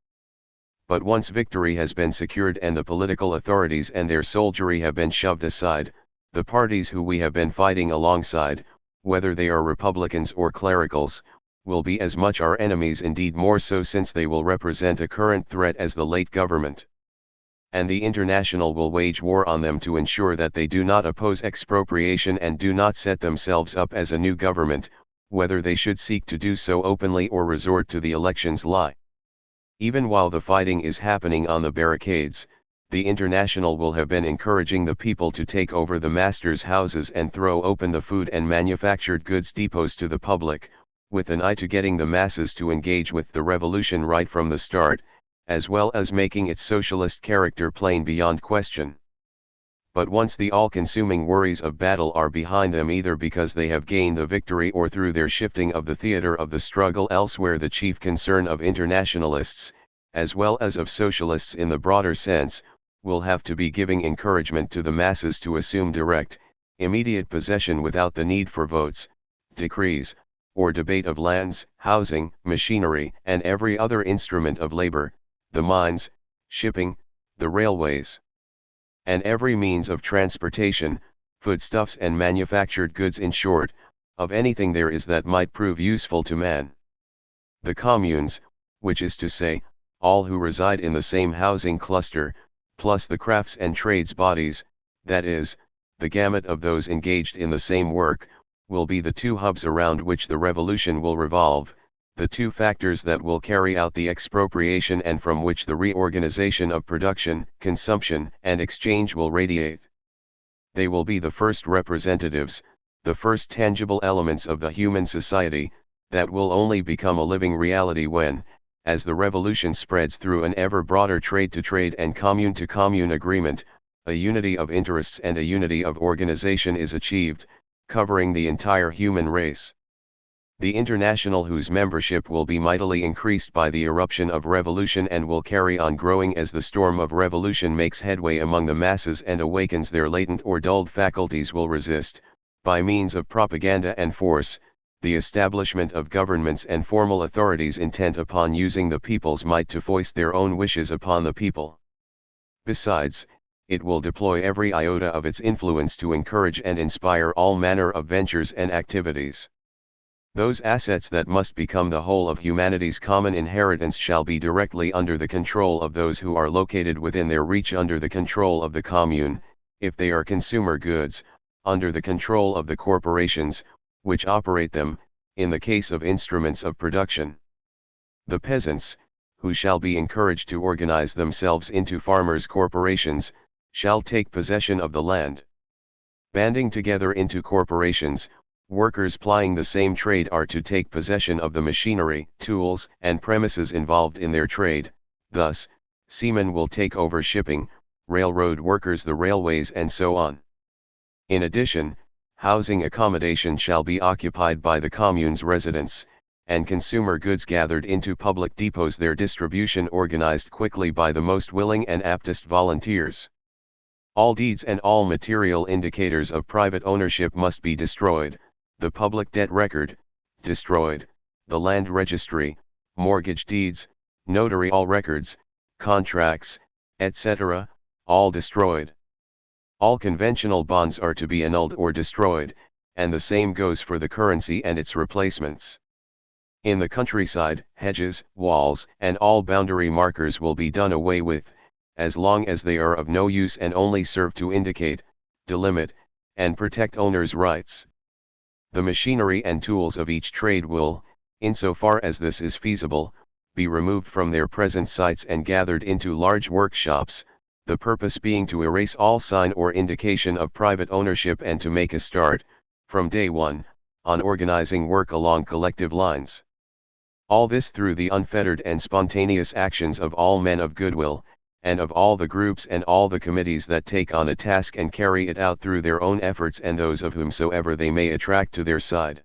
But once victory has been secured and the political authorities and their soldiery have been shoved aside, the parties who we have been fighting alongside, whether they are Republicans or clericals, will be as much our enemies, indeed more so, since they will represent a current threat as the late government. And the International will wage war on them to ensure that they do not oppose expropriation and do not set themselves up as a new government, whether they should seek to do so openly or resort to the elections lie. Even while the fighting is happening on the barricades, the International will have been encouraging the people to take over the masters' houses and throw open the food and manufactured goods depots to the public, with an eye to getting the masses to engage with the revolution right from the start, as well as making its socialist character plain beyond question. But once the all-consuming worries of battle are behind them, either because they have gained the victory or through their shifting of the theater of the struggle elsewhere, the chief concern of internationalists, as well as of socialists in the broader sense, will have to be giving encouragement to the masses to assume direct, immediate possession without the need for votes, decrees, or debate of lands, housing, machinery, and every other instrument of labor, the mines, shipping, the railways, and every means of transportation, foodstuffs and manufactured goods, in short, of anything there is that might prove useful to man. The communes, which is to say, all who reside in the same housing cluster, plus the crafts and trades bodies, that is, the gamut of those engaged in the same work, will be the two hubs around which the revolution will revolve, the two factors that will carry out the expropriation and from which the reorganization of production, consumption, and exchange will radiate. They will be the first representatives, the first tangible elements of the human society, that will only become a living reality when, as the revolution spreads through an ever broader trade-to-trade and commune-to-commune agreement, a unity of interests and a unity of organization is achieved, covering the entire human race. The International, whose membership will be mightily increased by the eruption of revolution and will carry on growing as the storm of revolution makes headway among the masses and awakens their latent or dulled faculties, will resist, by means of propaganda and force, the establishment of governments and formal authorities intent upon using the people's might to foist their own wishes upon the people. Besides, it will deploy every iota of its influence to encourage and inspire all manner of ventures and activities. Those assets that must become the whole of humanity's common inheritance shall be directly under the control of those who are located within their reach, under the control of the commune, if they are consumer goods, under the control of the corporations, which operate them, in the case of instruments of production. The peasants, who shall be encouraged to organize themselves into farmers' corporations, shall take possession of the land. Banding together into corporations, workers plying the same trade are to take possession of the machinery, tools, and premises involved in their trade, Thus, seamen will take over shipping, railroad workers the railways and so on. In addition, housing accommodation shall be occupied by the commune's residents, and consumer goods gathered into public depots, their distribution organized quickly by the most willing and aptest volunteers. All deeds and all material indicators of private ownership must be destroyed, the public debt record, destroyed, the land registry, mortgage deeds, notarial records, contracts, etc., all destroyed. All conventional bonds are to be annulled or destroyed, and the same goes for the currency and its replacements. In the countryside, hedges, walls, and all boundary markers will be done away with, as long as they are of no use and only serve to indicate, delimit, and protect owners' rights. The machinery and tools of each trade will, insofar as this is feasible, be removed from their present sites and gathered into large workshops, the purpose being to erase all sign or indication of private ownership and to make a start, from day one, on organizing work along collective lines. All this through the unfettered and spontaneous actions of all men of goodwill, and of all the groups and all the committees that take on a task and carry it out through their own efforts and those of whomsoever they may attract to their side.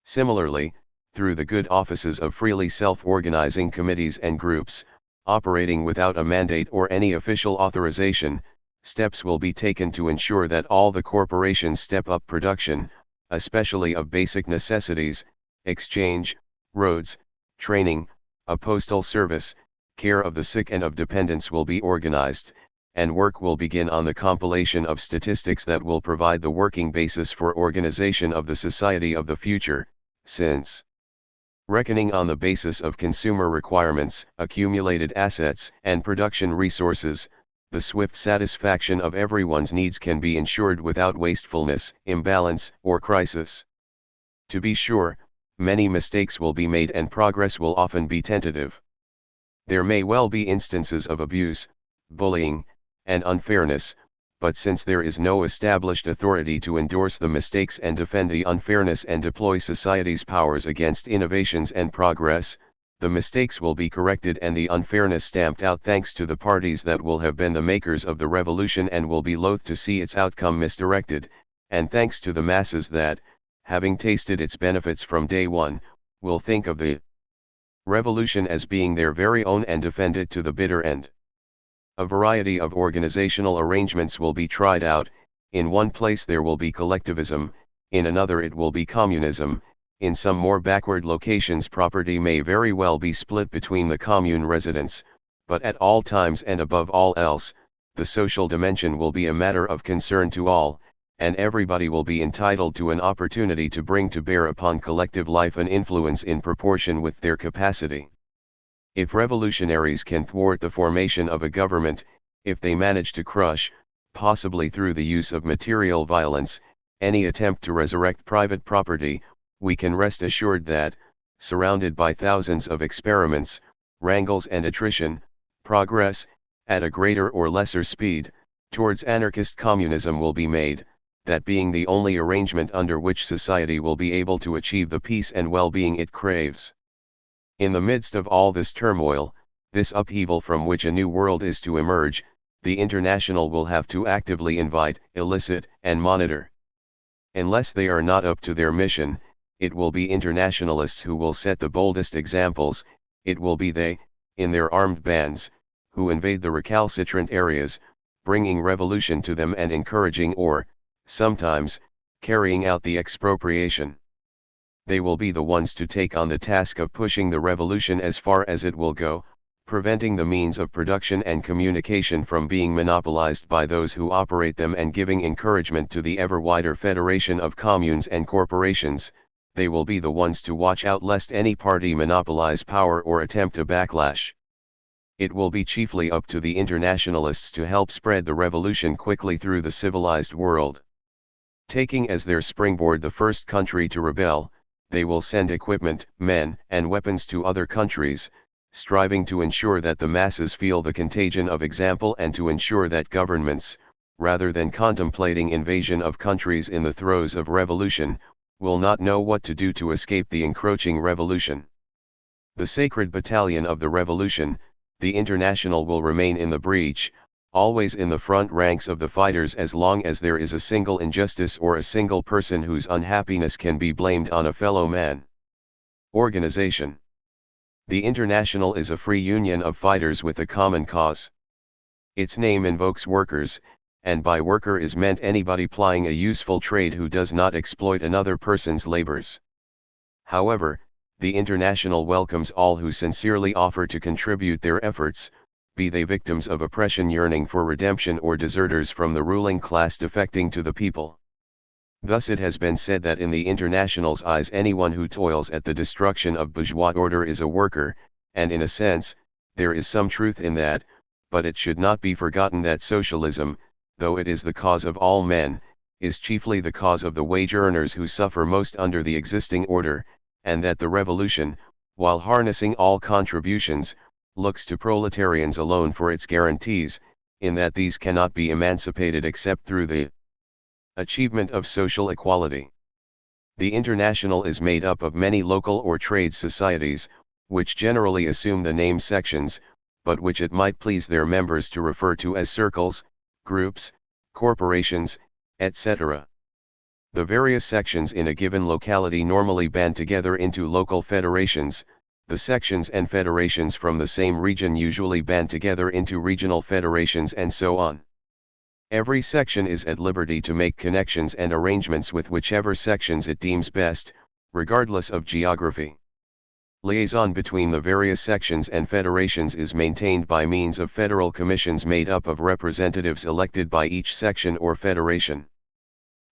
Similarly, through the good offices of freely self-organizing committees and groups, operating without a mandate or any official authorization, steps will be taken to ensure that all the corporations step up production, especially of basic necessities, exchange, roads, training, a postal service, care of the sick and of dependents will be organized, and work will begin on the compilation of statistics that will provide the working basis for organization of the society of the future, since reckoning on the basis of consumer requirements, accumulated assets, and production resources, the swift satisfaction of everyone's needs can be ensured without wastefulness, imbalance, or crisis. To be sure, many mistakes will be made and progress will often be tentative. There may well be instances of abuse, bullying, and unfairness, but since there is no established authority to endorse the mistakes and defend the unfairness and deploy society's powers against innovations and progress, the mistakes will be corrected and the unfairness stamped out thanks to the parties that will have been the makers of the revolution and will be loath to see its outcome misdirected, and thanks to the masses that, having tasted its benefits from day one, will think of the revolution as being their very own and defend it to the bitter end. A variety of organizational arrangements will be tried out, in one place there will be collectivism, in another it will be communism, in some more backward locations property may very well be split between the commune residents, but at all times and above all else, the social dimension will be a matter of concern to all, and everybody will be entitled to an opportunity to bring to bear upon collective life an influence in proportion with their capacity. If revolutionaries can thwart the formation of a government, if they manage to crush, possibly through the use of material violence, any attempt to resurrect private property, we can rest assured that, surrounded by thousands of experiments, wrangles and attrition, progress, at a greater or lesser speed, towards anarchist communism will be made, that being the only arrangement under which society will be able to achieve the peace and well-being it craves. In the midst of all this turmoil, this upheaval from which a new world is to emerge, the International will have to actively invite, elicit, and monitor. Unless they are not up to their mission, it will be internationalists who will set the boldest examples, it will be they, in their armed bands, who invade the recalcitrant areas, bringing revolution to them and encouraging or, sometimes, carrying out the expropriation. They will be the ones to take on the task of pushing the revolution as far as it will go, preventing the means of production and communication from being monopolized by those who operate them and giving encouragement to the ever wider federation of communes and corporations. They will be the ones to watch out lest any party monopolize power or attempt a backlash. It will be chiefly up to the internationalists to help spread the revolution quickly through the civilized world. Taking as their springboard the first country to rebel, they will send equipment, men, and weapons to other countries, striving to ensure that the masses feel the contagion of example and to ensure that governments, rather than contemplating invasion of countries in the throes of revolution, will not know what to do to escape the encroaching revolution. The sacred battalion of the revolution, the International will remain in the breach, always in the front ranks of the fighters as long as there is a single injustice or a single person whose unhappiness can be blamed on a fellow man. Organization. The International is a free union of fighters with a common cause. Its name invokes workers, and by worker is meant anybody plying a useful trade who does not exploit another person's labors. However, the International welcomes all who sincerely offer to contribute their efforts, be they victims of oppression yearning for redemption or deserters from the ruling class defecting to the people. Thus it has been said that in the International's eyes anyone who toils at the destruction of bourgeois order is a worker, and in a sense, there is some truth in that, but it should not be forgotten that socialism, though it is the cause of all men, is chiefly the cause of the wage earners who suffer most under the existing order, and that the revolution, while harnessing all contributions, looks to proletarians alone for its guarantees, in that these cannot be emancipated except through the achievement of social equality. The International is made up of many local or trade societies, which generally assume the name sections, but which it might please their members to refer to as circles, groups, corporations, etc. The various sections in a given locality normally band together into local federations. The sections and federations from the same region usually band together into regional federations and so on. Every section is at liberty to make connections and arrangements with whichever sections it deems best, regardless of geography. Liaison between the various sections and federations is maintained by means of federal commissions made up of representatives elected by each section or federation.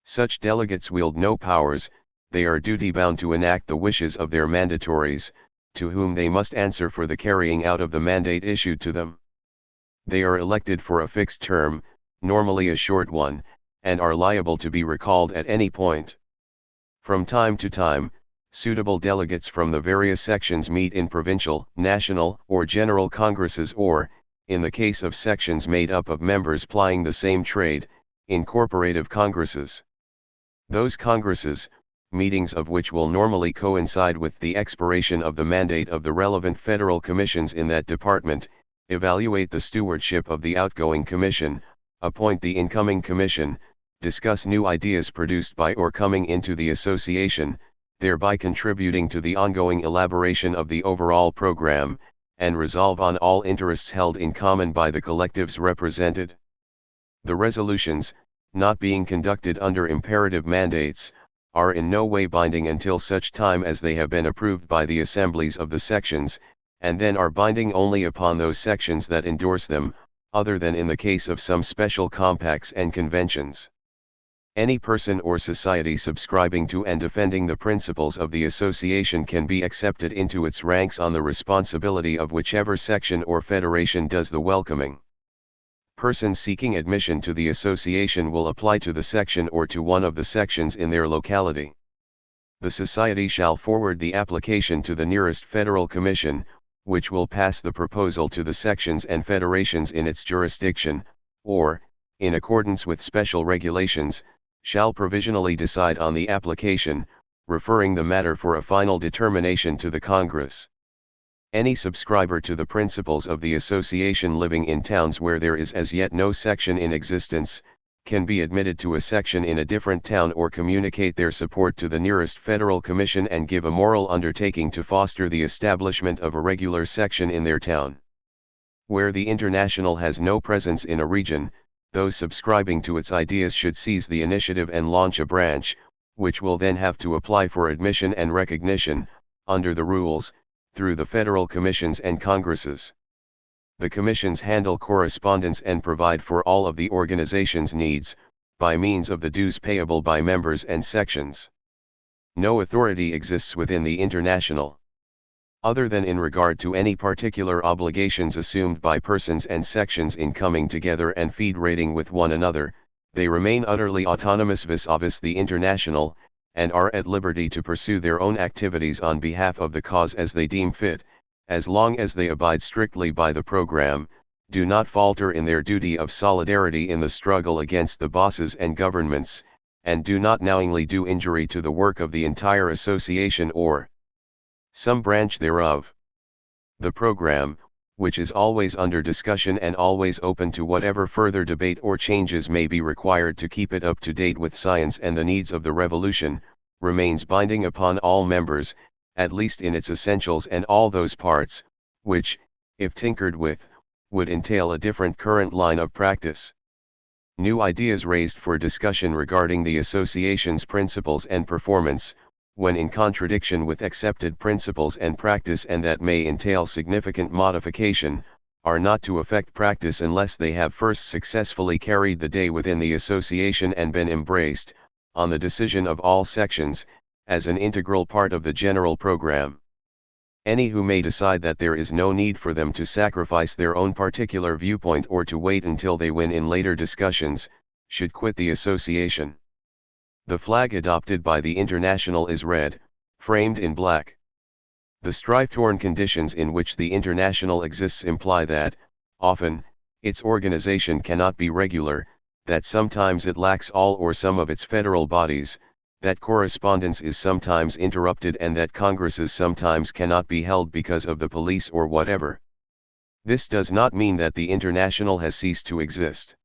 Such delegates wield no powers, they are duty-bound to enact the wishes of their mandatories, to whom they must answer for the carrying out of the mandate issued to them. They are elected for a fixed term, normally a short one, and are liable to be recalled at any point. From time to time, suitable delegates from the various sections meet in provincial, national, or general congresses or, in the case of sections made up of members plying the same trade, in corporative congresses. Those congresses, meetings of which will normally coincide with the expiration of the mandate of the relevant federal commissions in that department, evaluate the stewardship of the outgoing commission, appoint the incoming commission, discuss new ideas produced by or coming into the association, thereby contributing to the ongoing elaboration of the overall program, and resolve on all interests held in common by the collectives represented. The resolutions, not being conducted under imperative mandates, are in no way binding until such time as they have been approved by the assemblies of the sections, and then are binding only upon those sections that endorse them, other than in the case of some special compacts and conventions. Any person or society subscribing to and defending the principles of the association can be accepted into its ranks on the responsibility of whichever section or federation does the welcoming. Persons seeking admission to the association will apply to the section or to one of the sections in their locality. The society shall forward the application to the nearest federal commission, which will pass the proposal to the sections and federations in its jurisdiction, or, in accordance with special regulations, shall provisionally decide on the application, referring the matter for a final determination to the Congress. Any subscriber to the principles of the association living in towns where there is as yet no section in existence, can be admitted to a section in a different town or communicate their support to the nearest federal commission and give a moral undertaking to foster the establishment of a regular section in their town. Where the International has no presence in a region, those subscribing to its ideas should seize the initiative and launch a branch, which will then have to apply for admission and recognition, under the rules, through the federal commissions and congresses. The commissions handle correspondence and provide for all of the organization's needs, by means of the dues payable by members and sections. No authority exists within the International, other than in regard to any particular obligations assumed by persons and sections in coming together and federating with one another. They remain utterly autonomous vis-a-vis the International, and are at liberty to pursue their own activities on behalf of the cause as they deem fit, as long as they abide strictly by the program, do not falter in their duty of solidarity in the struggle against the bosses and governments, and do not knowingly do injury to the work of the entire association or some branch thereof. The program, which is always under discussion and always open to whatever further debate or changes may be required to keep it up to date with science and the needs of the revolution, remains binding upon all members, at least in its essentials, and all those parts, which, if tinkered with, would entail a different current line of practice. New ideas raised for discussion regarding the association's principles and performance, when in contradiction with accepted principles and practice and that may entail significant modification, are not to affect practice unless they have first successfully carried the day within the association and been embraced, on the decision of all sections, as an integral part of the general program. Any who may decide that there is no need for them to sacrifice their own particular viewpoint or to wait until they win in later discussions, should quit the association. The flag adopted by the International is red, framed in black. The strife-torn conditions in which the International exists imply that, often, its organization cannot be regular, that sometimes it lacks all or some of its federal bodies, that correspondence is sometimes interrupted, and that congresses sometimes cannot be held because of the police or whatever. This does not mean that the International has ceased to exist.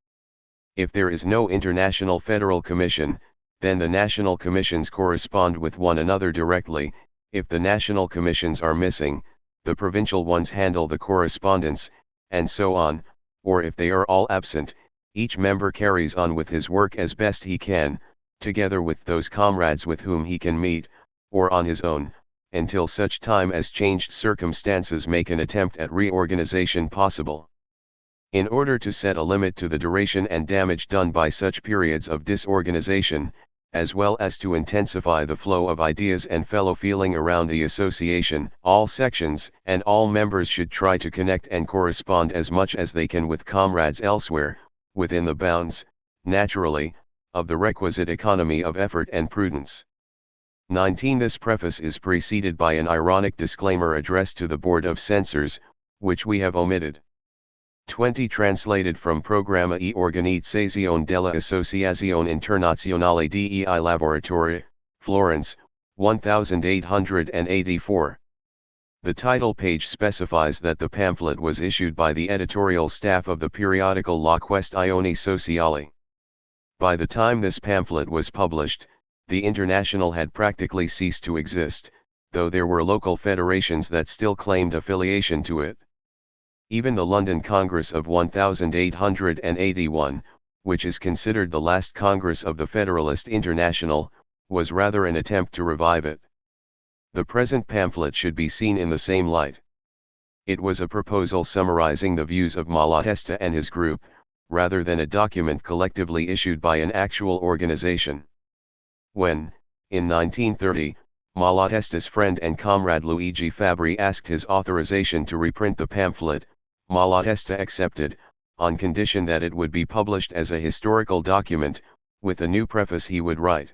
If there is no International Federal Commission, then the national commissions correspond with one another directly. If the national commissions are missing, the provincial ones handle the correspondence, and so on, or if they are all absent, each member carries on with his work as best he can, together with those comrades with whom he can meet, or on his own, until such time as changed circumstances make an attempt at reorganization possible. In order to set a limit to the duration and damage done by such periods of disorganization, as well as to intensify the flow of ideas and fellow feeling around the association, all sections and all members should try to connect and correspond as much as they can with comrades elsewhere, within the bounds, naturally, of the requisite economy of effort and prudence. 19. This preface is preceded by an ironic disclaimer addressed to the Board of Censors, which we have omitted. 20. Translated from Programma e Organizzazione della Associazione Internazionale dei Lavoratori, Florence, 1884. The title page specifies that the pamphlet was issued by the editorial staff of the periodical La Questione Sociale. By the time this pamphlet was published, the International had practically ceased to exist, though there were local federations that still claimed affiliation to it. Even the London Congress of 1881, which is considered the last Congress of the Federalist International, was rather an attempt to revive it. The present pamphlet should be seen in the same light. It was a proposal summarizing the views of Malatesta and his group, rather than a document collectively issued by an actual organization. When, in 1930, Malatesta's friend and comrade Luigi Fabbri asked his authorization to reprint the pamphlet, Malatesta accepted, on condition that it would be published as a historical document, with a new preface he would write.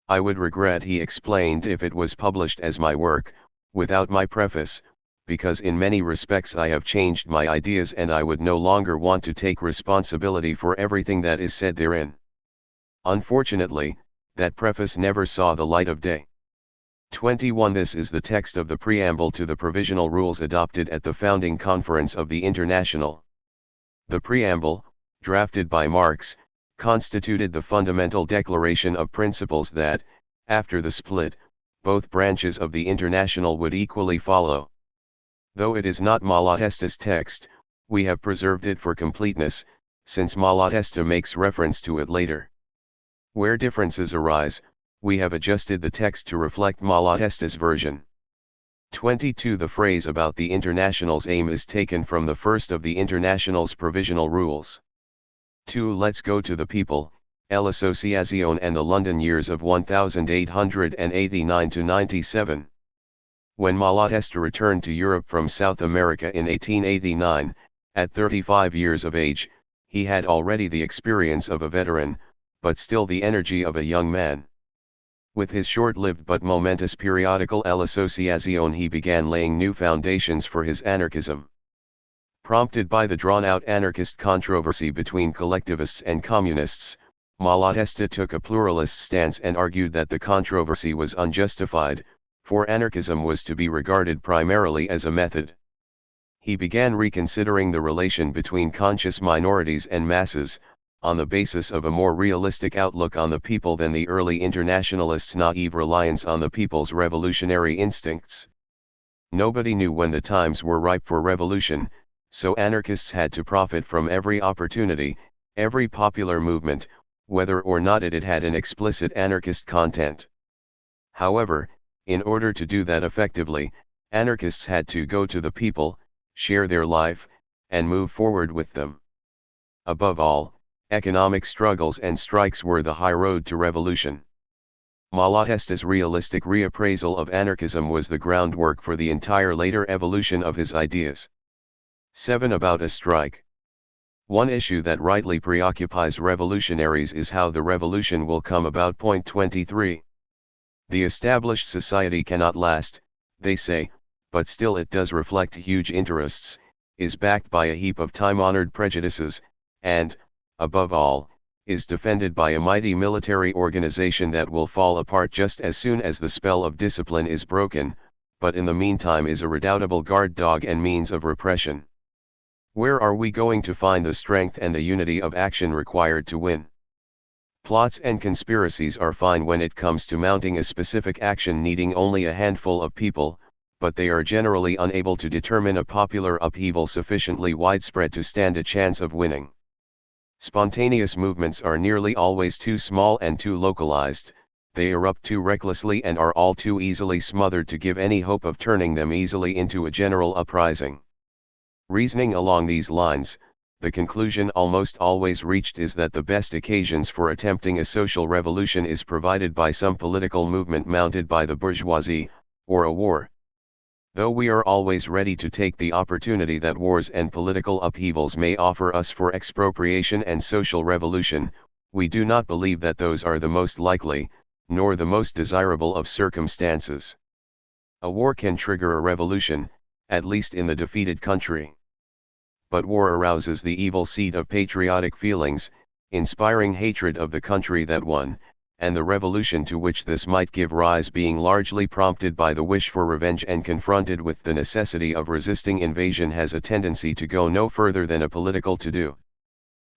I would regret, he explained, if it was published as my work, without my preface, because in many respects I have changed my ideas and I would no longer want to take responsibility for everything that is said therein. Unfortunately, that preface never saw the light of day. 21. This is the text of the preamble to the provisional rules adopted at the founding conference of the International. The preamble, drafted by Marx, constituted the fundamental declaration of principles that, after the split, both branches of the International would equally follow. Though it is not Malatesta's text, we have preserved it for completeness, since Malatesta makes reference to it later. Where differences arise, we have adjusted the text to reflect Malatesta's version. 22. The phrase about the International's aim is taken from the first of the International's provisional rules. 2. Let's go to the people, l'Associazione and the London years of 1889 to 97. When Malatesta returned to Europe from South America in 1889, at 35 years of age, he had already the experience of a veteran, but still the energy of a young man. With his short-lived but momentous periodical L'Associazione he began laying new foundations for his anarchism. Prompted by the drawn-out anarchist controversy between collectivists and communists, Malatesta took a pluralist stance and argued that the controversy was unjustified, for anarchism was to be regarded primarily as a method. He began reconsidering the relation between conscious minorities and masses, on the basis of a more realistic outlook on the people than the early internationalists' naive reliance on the people's revolutionary instincts. Nobody knew when the times were ripe for revolution, so anarchists had to profit from every opportunity, every popular movement, whether or not it had an explicit anarchist content. However, in order to do that effectively, anarchists had to go to the people, share their life, and move forward with them. Above all, economic struggles and strikes were the high road to revolution. Malatesta's realistic reappraisal of anarchism was the groundwork for the entire later evolution of his ideas. 7. About a strike. One issue that rightly preoccupies revolutionaries is how the revolution will come about. Point 23. The established society cannot last, they say, but still it does reflect huge interests, is backed by a heap of time-honored prejudices, and, above all, is defended by a mighty military organization that will fall apart just as soon as the spell of discipline is broken, but in the meantime is a redoubtable guard dog and means of repression. Where are we going to find the strength and the unity of action required to win? Plots and conspiracies are fine when it comes to mounting a specific action needing only a handful of people, but they are generally unable to determine a popular upheaval sufficiently widespread to stand a chance of winning. Spontaneous movements are nearly always too small and too localized, they erupt too recklessly and are all too easily smothered to give any hope of turning them easily into a general uprising. Reasoning along these lines, the conclusion almost always reached is that the best occasions for attempting a social revolution is provided by some political movement mounted by the bourgeoisie, or a war. Though we are always ready to take the opportunity that wars and political upheavals may offer us for expropriation and social revolution, we do not believe that those are the most likely, nor the most desirable of circumstances. A war can trigger a revolution, at least in the defeated country. But war arouses the evil seed of patriotic feelings, inspiring hatred of the country that won, and the revolution to which this might give rise being largely prompted by the wish for revenge and confronted with the necessity of resisting invasion has a tendency to go no further than a political to-do.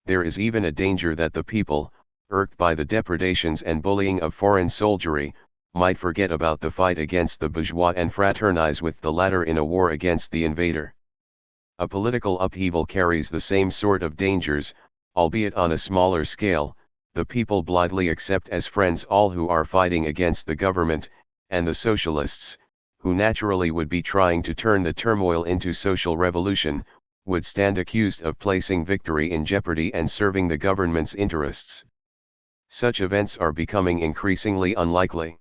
There is even a danger that the people, irked by the depredations and bullying of foreign soldiery, might forget about the fight against the bourgeois and fraternize with the latter in a war against the invader. A political upheaval carries the same sort of dangers, albeit on a smaller scale. The people blithely accept as friends all who are fighting against the government, and the socialists, who naturally would be trying to turn the turmoil into social revolution, would stand accused of placing victory in jeopardy and serving the government's interests. Such events are becoming increasingly unlikely.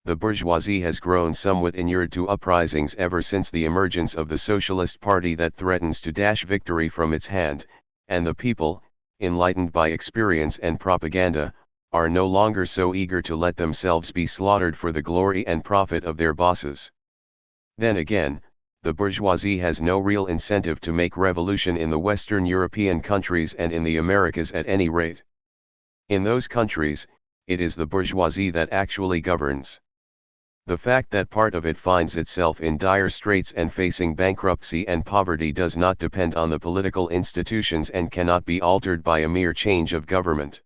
The bourgeoisie has grown somewhat inured to uprisings ever since the emergence of the Socialist Party that threatens to dash victory from its hand, and the people, enlightened by experience and propaganda, are no longer so eager to let themselves be slaughtered for the glory and profit of their bosses. Then again, the bourgeoisie has no real incentive to make revolution in the Western European countries and in the Americas at any rate. In those countries, it is the bourgeoisie that actually governs. The fact that part of it finds itself in dire straits and facing bankruptcy and poverty does not depend on the political institutions and cannot be altered by a mere change of government.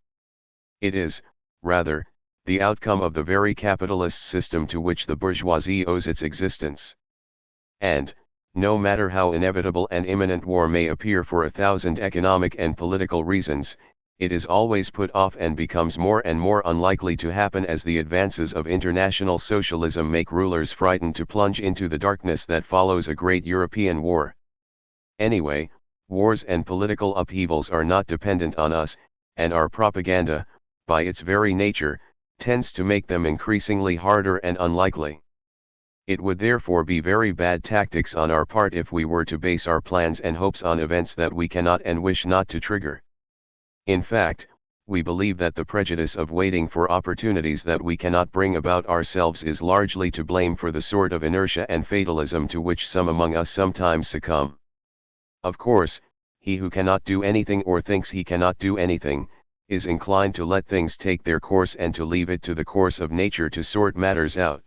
It is, rather, the outcome of the very capitalist system to which the bourgeoisie owes its existence. And, no matter how inevitable an imminent war may appear for 1,000 economic and political reasons, it is always put off and becomes more and more unlikely to happen as the advances of international socialism make rulers frightened to plunge into the darkness that follows a great European war. Anyway, wars and political upheavals are not dependent on us, and our propaganda, by its very nature, tends to make them increasingly harder and unlikely. It would therefore be very bad tactics on our part if we were to base our plans and hopes on events that we cannot and wish not to trigger. In fact, we believe that the prejudice of waiting for opportunities that we cannot bring about ourselves is largely to blame for the sort of inertia and fatalism to which some among us sometimes succumb. Of course, he who cannot do anything or thinks he cannot do anything, is inclined to let things take their course and to leave it to the course of nature to sort matters out.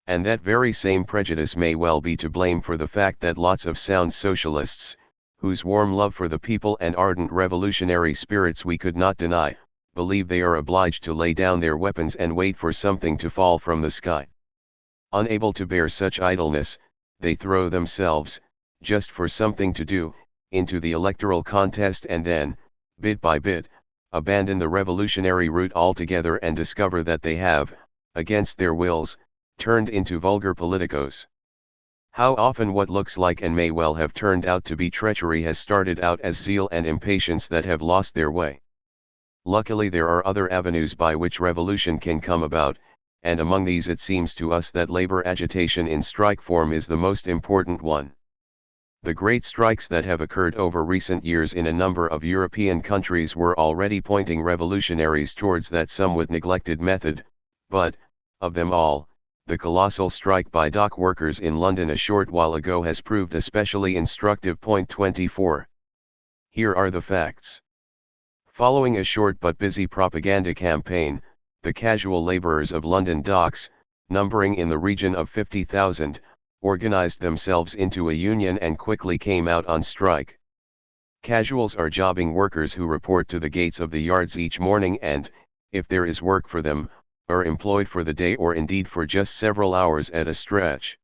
And that very same prejudice may well be to blame for the fact that lots of sound socialists, whose warm love for the people and ardent revolutionary spirits we could not deny, believe they are obliged to lay down their weapons and wait for something to fall from the sky. Unable to bear such idleness, they throw themselves, just for something to do, into the electoral contest and then, bit by bit, abandon the revolutionary route altogether and discover that they have, against their wills, turned into vulgar politicos. How often what looks like and may well have turned out to be treachery has started out as zeal and impatience that have lost their way. Luckily there are other avenues by which revolution can come about, and among these it seems to us that labor agitation in strike form is the most important one. The great strikes that have occurred over recent years in a number of European countries were already pointing revolutionaries towards that somewhat neglected method, but, of them all, the colossal strike by dock workers in London a short while ago has proved especially instructive. Point 24. Here are the facts. Following a short but busy propaganda campaign, the casual labourers of London docks, numbering in the region of 50,000, organised themselves into a union and quickly came out on strike. Casuals are jobbing workers who report to the gates of the yards each morning and, if there is work for them, are employed for the day or indeed for just several hours at a stretch.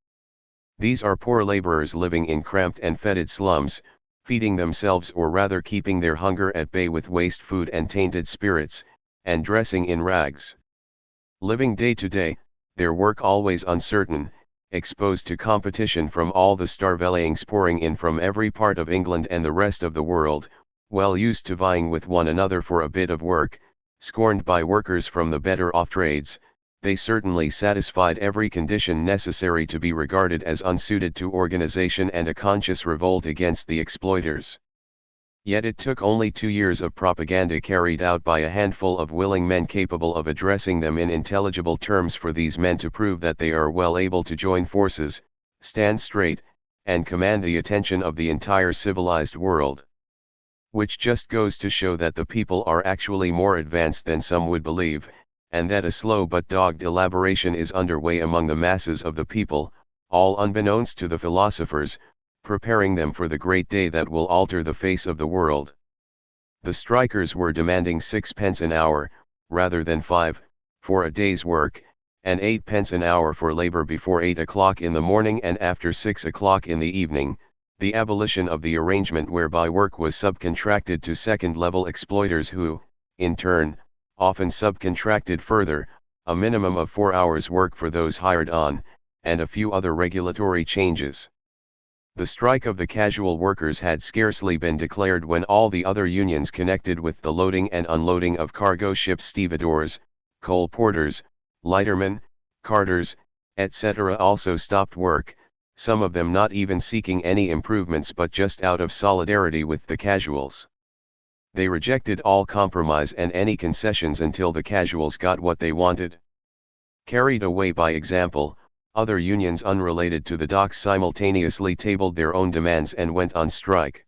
These are poor labourers living in cramped and fetid slums, feeding themselves or rather keeping their hunger at bay with waste food and tainted spirits, and dressing in rags. Living day to day, their work always uncertain, exposed to competition from all the starvelayings pouring in from every part of England and the rest of the world, well used to vying with one another for a bit of work, scorned by workers from the better off trades, they certainly satisfied every condition necessary to be regarded as unsuited to organization and a conscious revolt against the exploiters. Yet it took only 2 years of propaganda carried out by a handful of willing men capable of addressing them in intelligible terms for these men to prove that they are well able to join forces, stand straight, and command the attention of the entire civilized world. Which just goes to show that the people are actually more advanced than some would believe, and that a slow but dogged elaboration is underway among the masses of the people, all unbeknownst to the philosophers, preparing them for the great day that will alter the face of the world. The strikers were demanding 6 pence an hour, rather than 5, for a day's work, and 8 pence an hour for labor before 8 o'clock in the morning and after 6 o'clock in the evening, the abolition of the arrangement whereby work was subcontracted to second-level exploiters who, in turn, often subcontracted further, a minimum of 4 hours' work for those hired on, and a few other regulatory changes. The strike of the casual workers had scarcely been declared when all the other unions connected with the loading and unloading of cargo ships, stevedores, coal porters, lightermen, carters, etc. also stopped work, some of them not even seeking any improvements but just out of solidarity with the casuals. They rejected all compromise and any concessions until the casuals got what they wanted. Carried away by example, other unions unrelated to the docks simultaneously tabled their own demands and went on strike.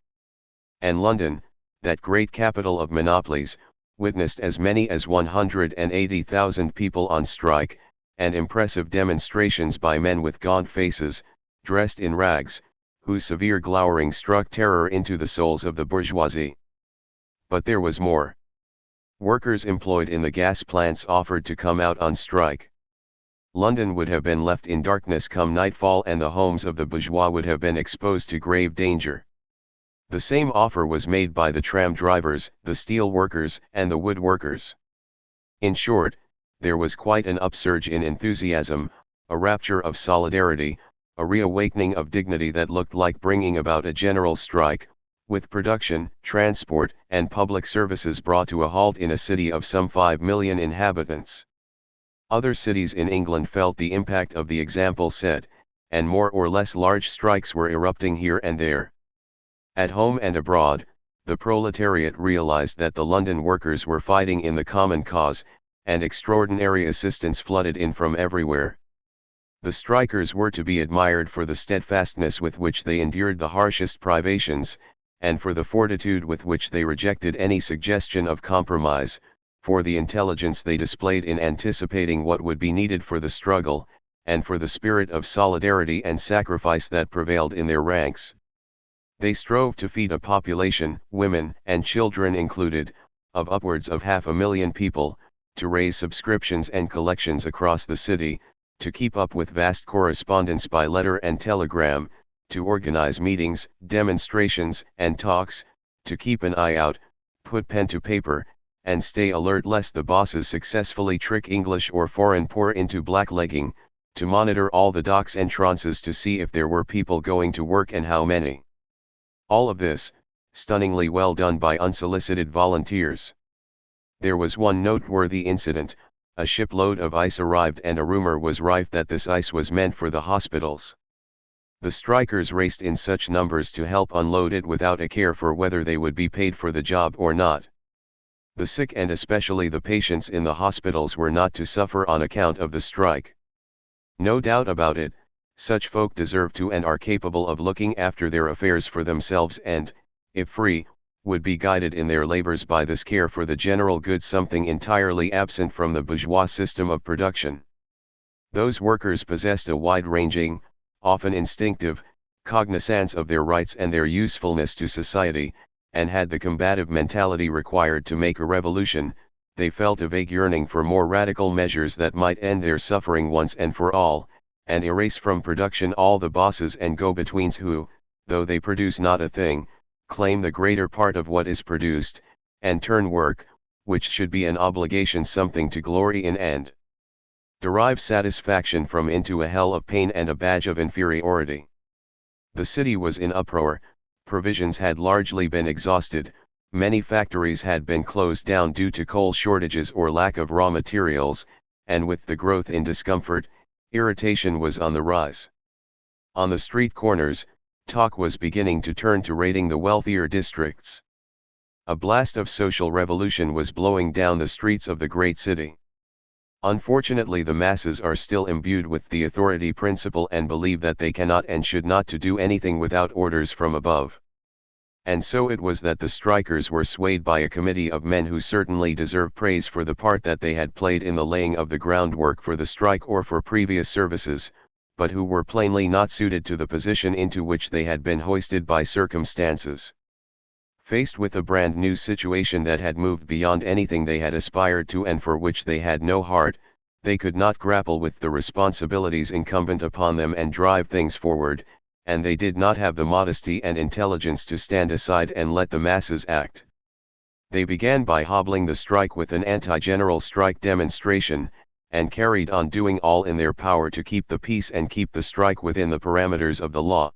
And London, that great capital of monopolies, witnessed as many as 180,000 people on strike, and impressive demonstrations by men with gaunt faces, dressed in rags, whose severe glowering struck terror into the souls of the bourgeoisie. But there was more. Workers employed in the gas plants offered to come out on strike. London would have been left in darkness come nightfall and the homes of the bourgeois would have been exposed to grave danger. The same offer was made by the tram drivers, the steel workers, and the wood workers. In short, there was quite an upsurge in enthusiasm, a rapture of solidarity, a reawakening of dignity that looked like bringing about a general strike, with production, transport, and public services brought to a halt in a city of some 5 million inhabitants. Other cities in England felt the impact of the example set, and more or less large strikes were erupting here and there. At home and abroad, the proletariat realized that the London workers were fighting in the common cause, and extraordinary assistance flooded in from everywhere. The strikers were to be admired for the steadfastness with which they endured the harshest privations, and for the fortitude with which they rejected any suggestion of compromise, for the intelligence they displayed in anticipating what would be needed for the struggle, and for the spirit of solidarity and sacrifice that prevailed in their ranks. They strove to feed a population, women and children included, of upwards of 500,000 people, to raise subscriptions and collections across the city, to keep up with vast correspondence by letter and telegram, to organize meetings, demonstrations, and talks, to keep an eye out, put pen to paper, and stay alert lest the bosses successfully trick English or foreign poor into blacklegging, to monitor all the docks entrances to see if there were people going to work and how many. All of this, stunningly well done by unsolicited volunteers. There was one noteworthy incident. A shipload of ice arrived and a rumor was rife that this ice was meant for the hospitals. The strikers raced in such numbers to help unload it without a care for whether they would be paid for the job or not. The sick and especially the patients in the hospitals were not to suffer on account of the strike. No doubt about it, such folk deserve to and are capable of looking after their affairs for themselves and, if free, would be guided in their labors by this care for the general good, something entirely absent from the bourgeois system of production. Those workers possessed a wide-ranging, often instinctive, cognizance of their rights and their usefulness to society, and had the combative mentality required to make a revolution. They felt a vague yearning for more radical measures that might end their suffering once and for all, and erase from production all the bosses and go-betweens who, though they produce not a thing, claim the greater part of what is produced, and turn work, which should be an obligation, something to glory in and derive satisfaction from, into a hell of pain and a badge of inferiority. The city was in uproar, provisions had largely been exhausted, many factories had been closed down due to coal shortages or lack of raw materials, and with the growth in discomfort, irritation was on the rise. On the street corners, talk was beginning to turn to raiding the wealthier districts. A blast of social revolution was blowing down the streets of the great city. Unfortunately, the masses are still imbued with the authority principle and believe that they cannot and should not to do anything without orders from above. And so it was that the strikers were swayed by a committee of men who certainly deserve praise for the part that they had played in the laying of the groundwork for the strike or for previous services, but who were plainly not suited to the position into which they had been hoisted by circumstances. Faced with a brand new situation that had moved beyond anything they had aspired to and for which they had no heart, they could not grapple with the responsibilities incumbent upon them and drive things forward, and they did not have the modesty and intelligence to stand aside and let the masses act. They began by hobbling the strike with an anti-general strike demonstration, and carried on doing all in their power to keep the peace and keep the strike within the parameters of the law.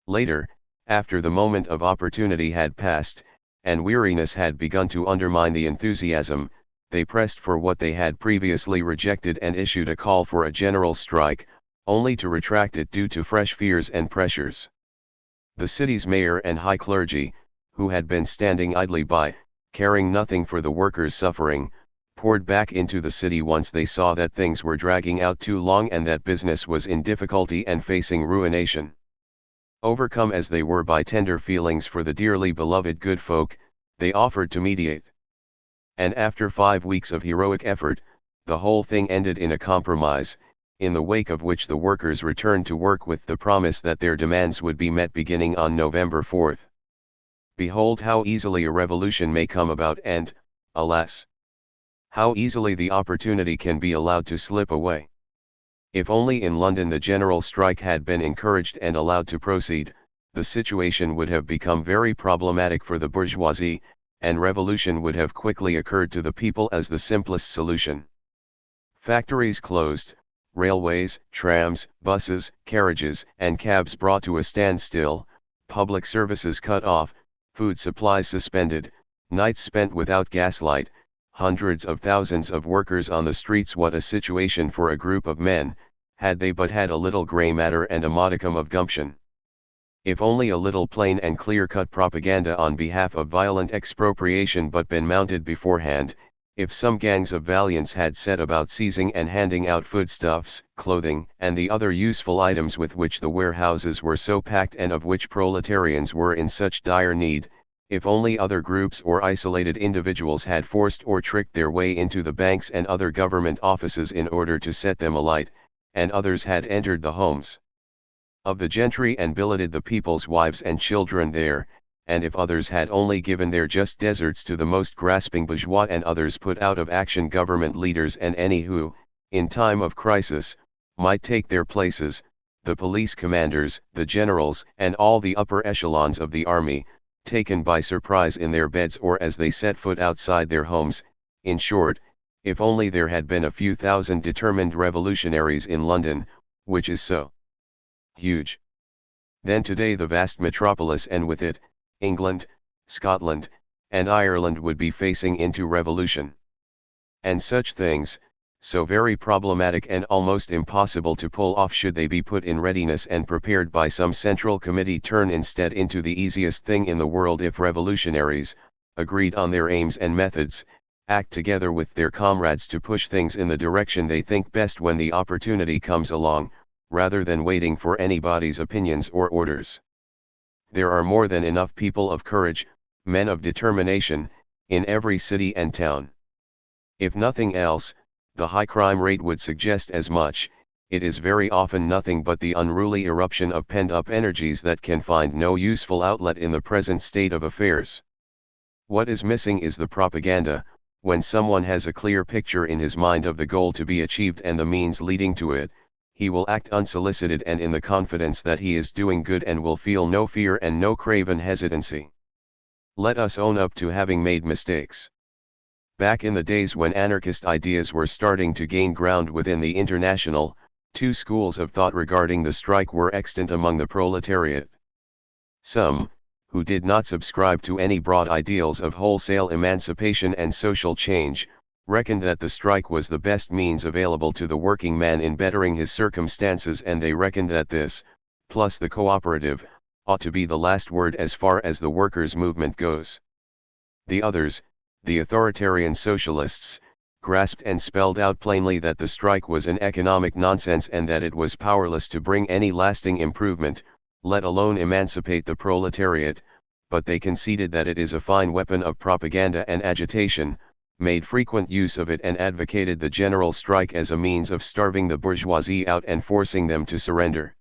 Later, after the moment of opportunity had passed, and weariness had begun to undermine the enthusiasm, they pressed for what they had previously rejected and issued a call for a general strike, only to retract it due to fresh fears and pressures. The city's mayor and high clergy, who had been standing idly by, caring nothing for the workers' suffering, poured back into the city once they saw that things were dragging out too long and that business was in difficulty and facing ruination. Overcome as they were by tender feelings for the dearly beloved good folk, they offered to mediate. And after 5 weeks of heroic effort, the whole thing ended in a compromise, in the wake of which the workers returned to work with the promise that their demands would be met beginning on November 4. Behold how easily a revolution may come about and, alas, how easily the opportunity can be allowed to slip away. If only in London the general strike had been encouraged and allowed to proceed, the situation would have become very problematic for the bourgeoisie, and revolution would have quickly occurred to the people as the simplest solution. Factories closed, railways, trams, buses, carriages, and cabs brought to a standstill, public services cut off, food supplies suspended, nights spent without gaslight, hundreds of thousands of workers on the streets. What a situation for a group of men, had they but had a little grey matter and a modicum of gumption. If only a little plain and clear-cut propaganda on behalf of violent expropriation but been mounted beforehand, if some gangs of valiants had set about seizing and handing out foodstuffs, clothing, and the other useful items with which the warehouses were so packed and of which proletarians were in such dire need, if only other groups or isolated individuals had forced or tricked their way into the banks and other government offices in order to set them alight, and others had entered the homes of the gentry and billeted the people's wives and children there, and if others had only given their just deserts to the most grasping bourgeois, and others put out of action government leaders and any who, in time of crisis, might take their places, the police commanders, the generals, and all the upper echelons of the army, taken by surprise in their beds or as they set foot outside their homes, in short, if only there had been a few thousand determined revolutionaries in London, which is so huge. Then today the vast metropolis, and with it, England, Scotland, and Ireland would be facing into revolution. And such things, so very problematic and almost impossible to pull off should they be put in readiness and prepared by some central committee, turn instead into the easiest thing in the world if revolutionaries, agreed on their aims and methods, act together with their comrades to push things in the direction they think best when the opportunity comes along, rather than waiting for anybody's opinions or orders. There are more than enough people of courage, men of determination, in every city and town. If nothing else, the high crime rate would suggest as much. It is very often nothing but the unruly eruption of pent-up energies that can find no useful outlet in the present state of affairs. What is missing is the propaganda. When someone has a clear picture in his mind of the goal to be achieved and the means leading to it, he will act unsolicited and in the confidence that he is doing good, and will feel no fear and no craven hesitancy. Let us own up to having made mistakes. Back in the days when anarchist ideas were starting to gain ground within the International, two schools of thought regarding the strike were extant among the proletariat. Some, who did not subscribe to any broad ideals of wholesale emancipation and social change, reckoned that the strike was the best means available to the working man in bettering his circumstances, and they reckoned that this, plus the cooperative, ought to be the last word as far as the workers' movement goes. The others, the authoritarian socialists, grasped and spelled out plainly that the strike was an economic nonsense and that it was powerless to bring any lasting improvement, let alone emancipate the proletariat, but they conceded that it is a fine weapon of propaganda and agitation, made frequent use of it, and advocated the general strike as a means of starving the bourgeoisie out and forcing them to surrender.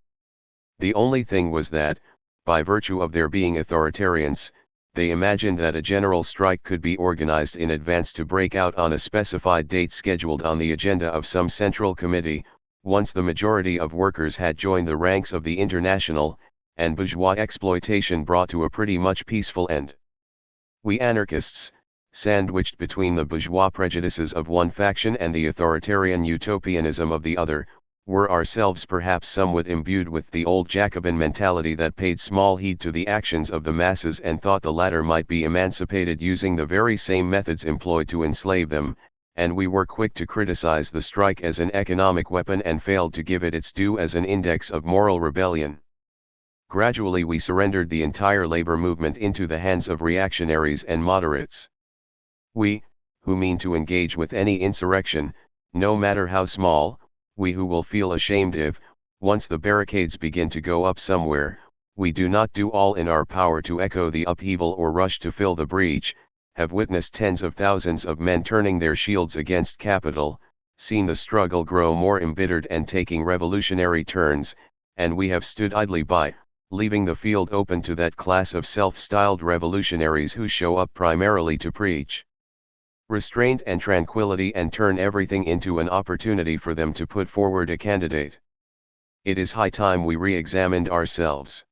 The only thing was that, by virtue of their being authoritarians, they imagined that a general strike could be organized in advance to break out on a specified date scheduled on the agenda of some central committee, once the majority of workers had joined the ranks of the International, and bourgeois exploitation brought to a pretty much peaceful end. We anarchists, sandwiched between the bourgeois prejudices of one faction and the authoritarian utopianism of the other, were ourselves perhaps somewhat imbued with the old Jacobin mentality that paid small heed to the actions of the masses and thought the latter might be emancipated using the very same methods employed to enslave them, and we were quick to criticize the strike as an economic weapon and failed to give it its due as an index of moral rebellion. Gradually we surrendered the entire labor movement into the hands of reactionaries and moderates. We, who mean to engage with any insurrection, no matter how small, we who will feel ashamed if, once the barricades begin to go up somewhere, we do not do all in our power to echo the upheaval or rush to fill the breach, have witnessed tens of thousands of men turning their shields against capital, seen the struggle grow more embittered and taking revolutionary turns, and we have stood idly by, leaving the field open to that class of self-styled revolutionaries who show up primarily to preach restraint and tranquility and turn everything into an opportunity for them to put forward a candidate. It is high time we re-examined ourselves.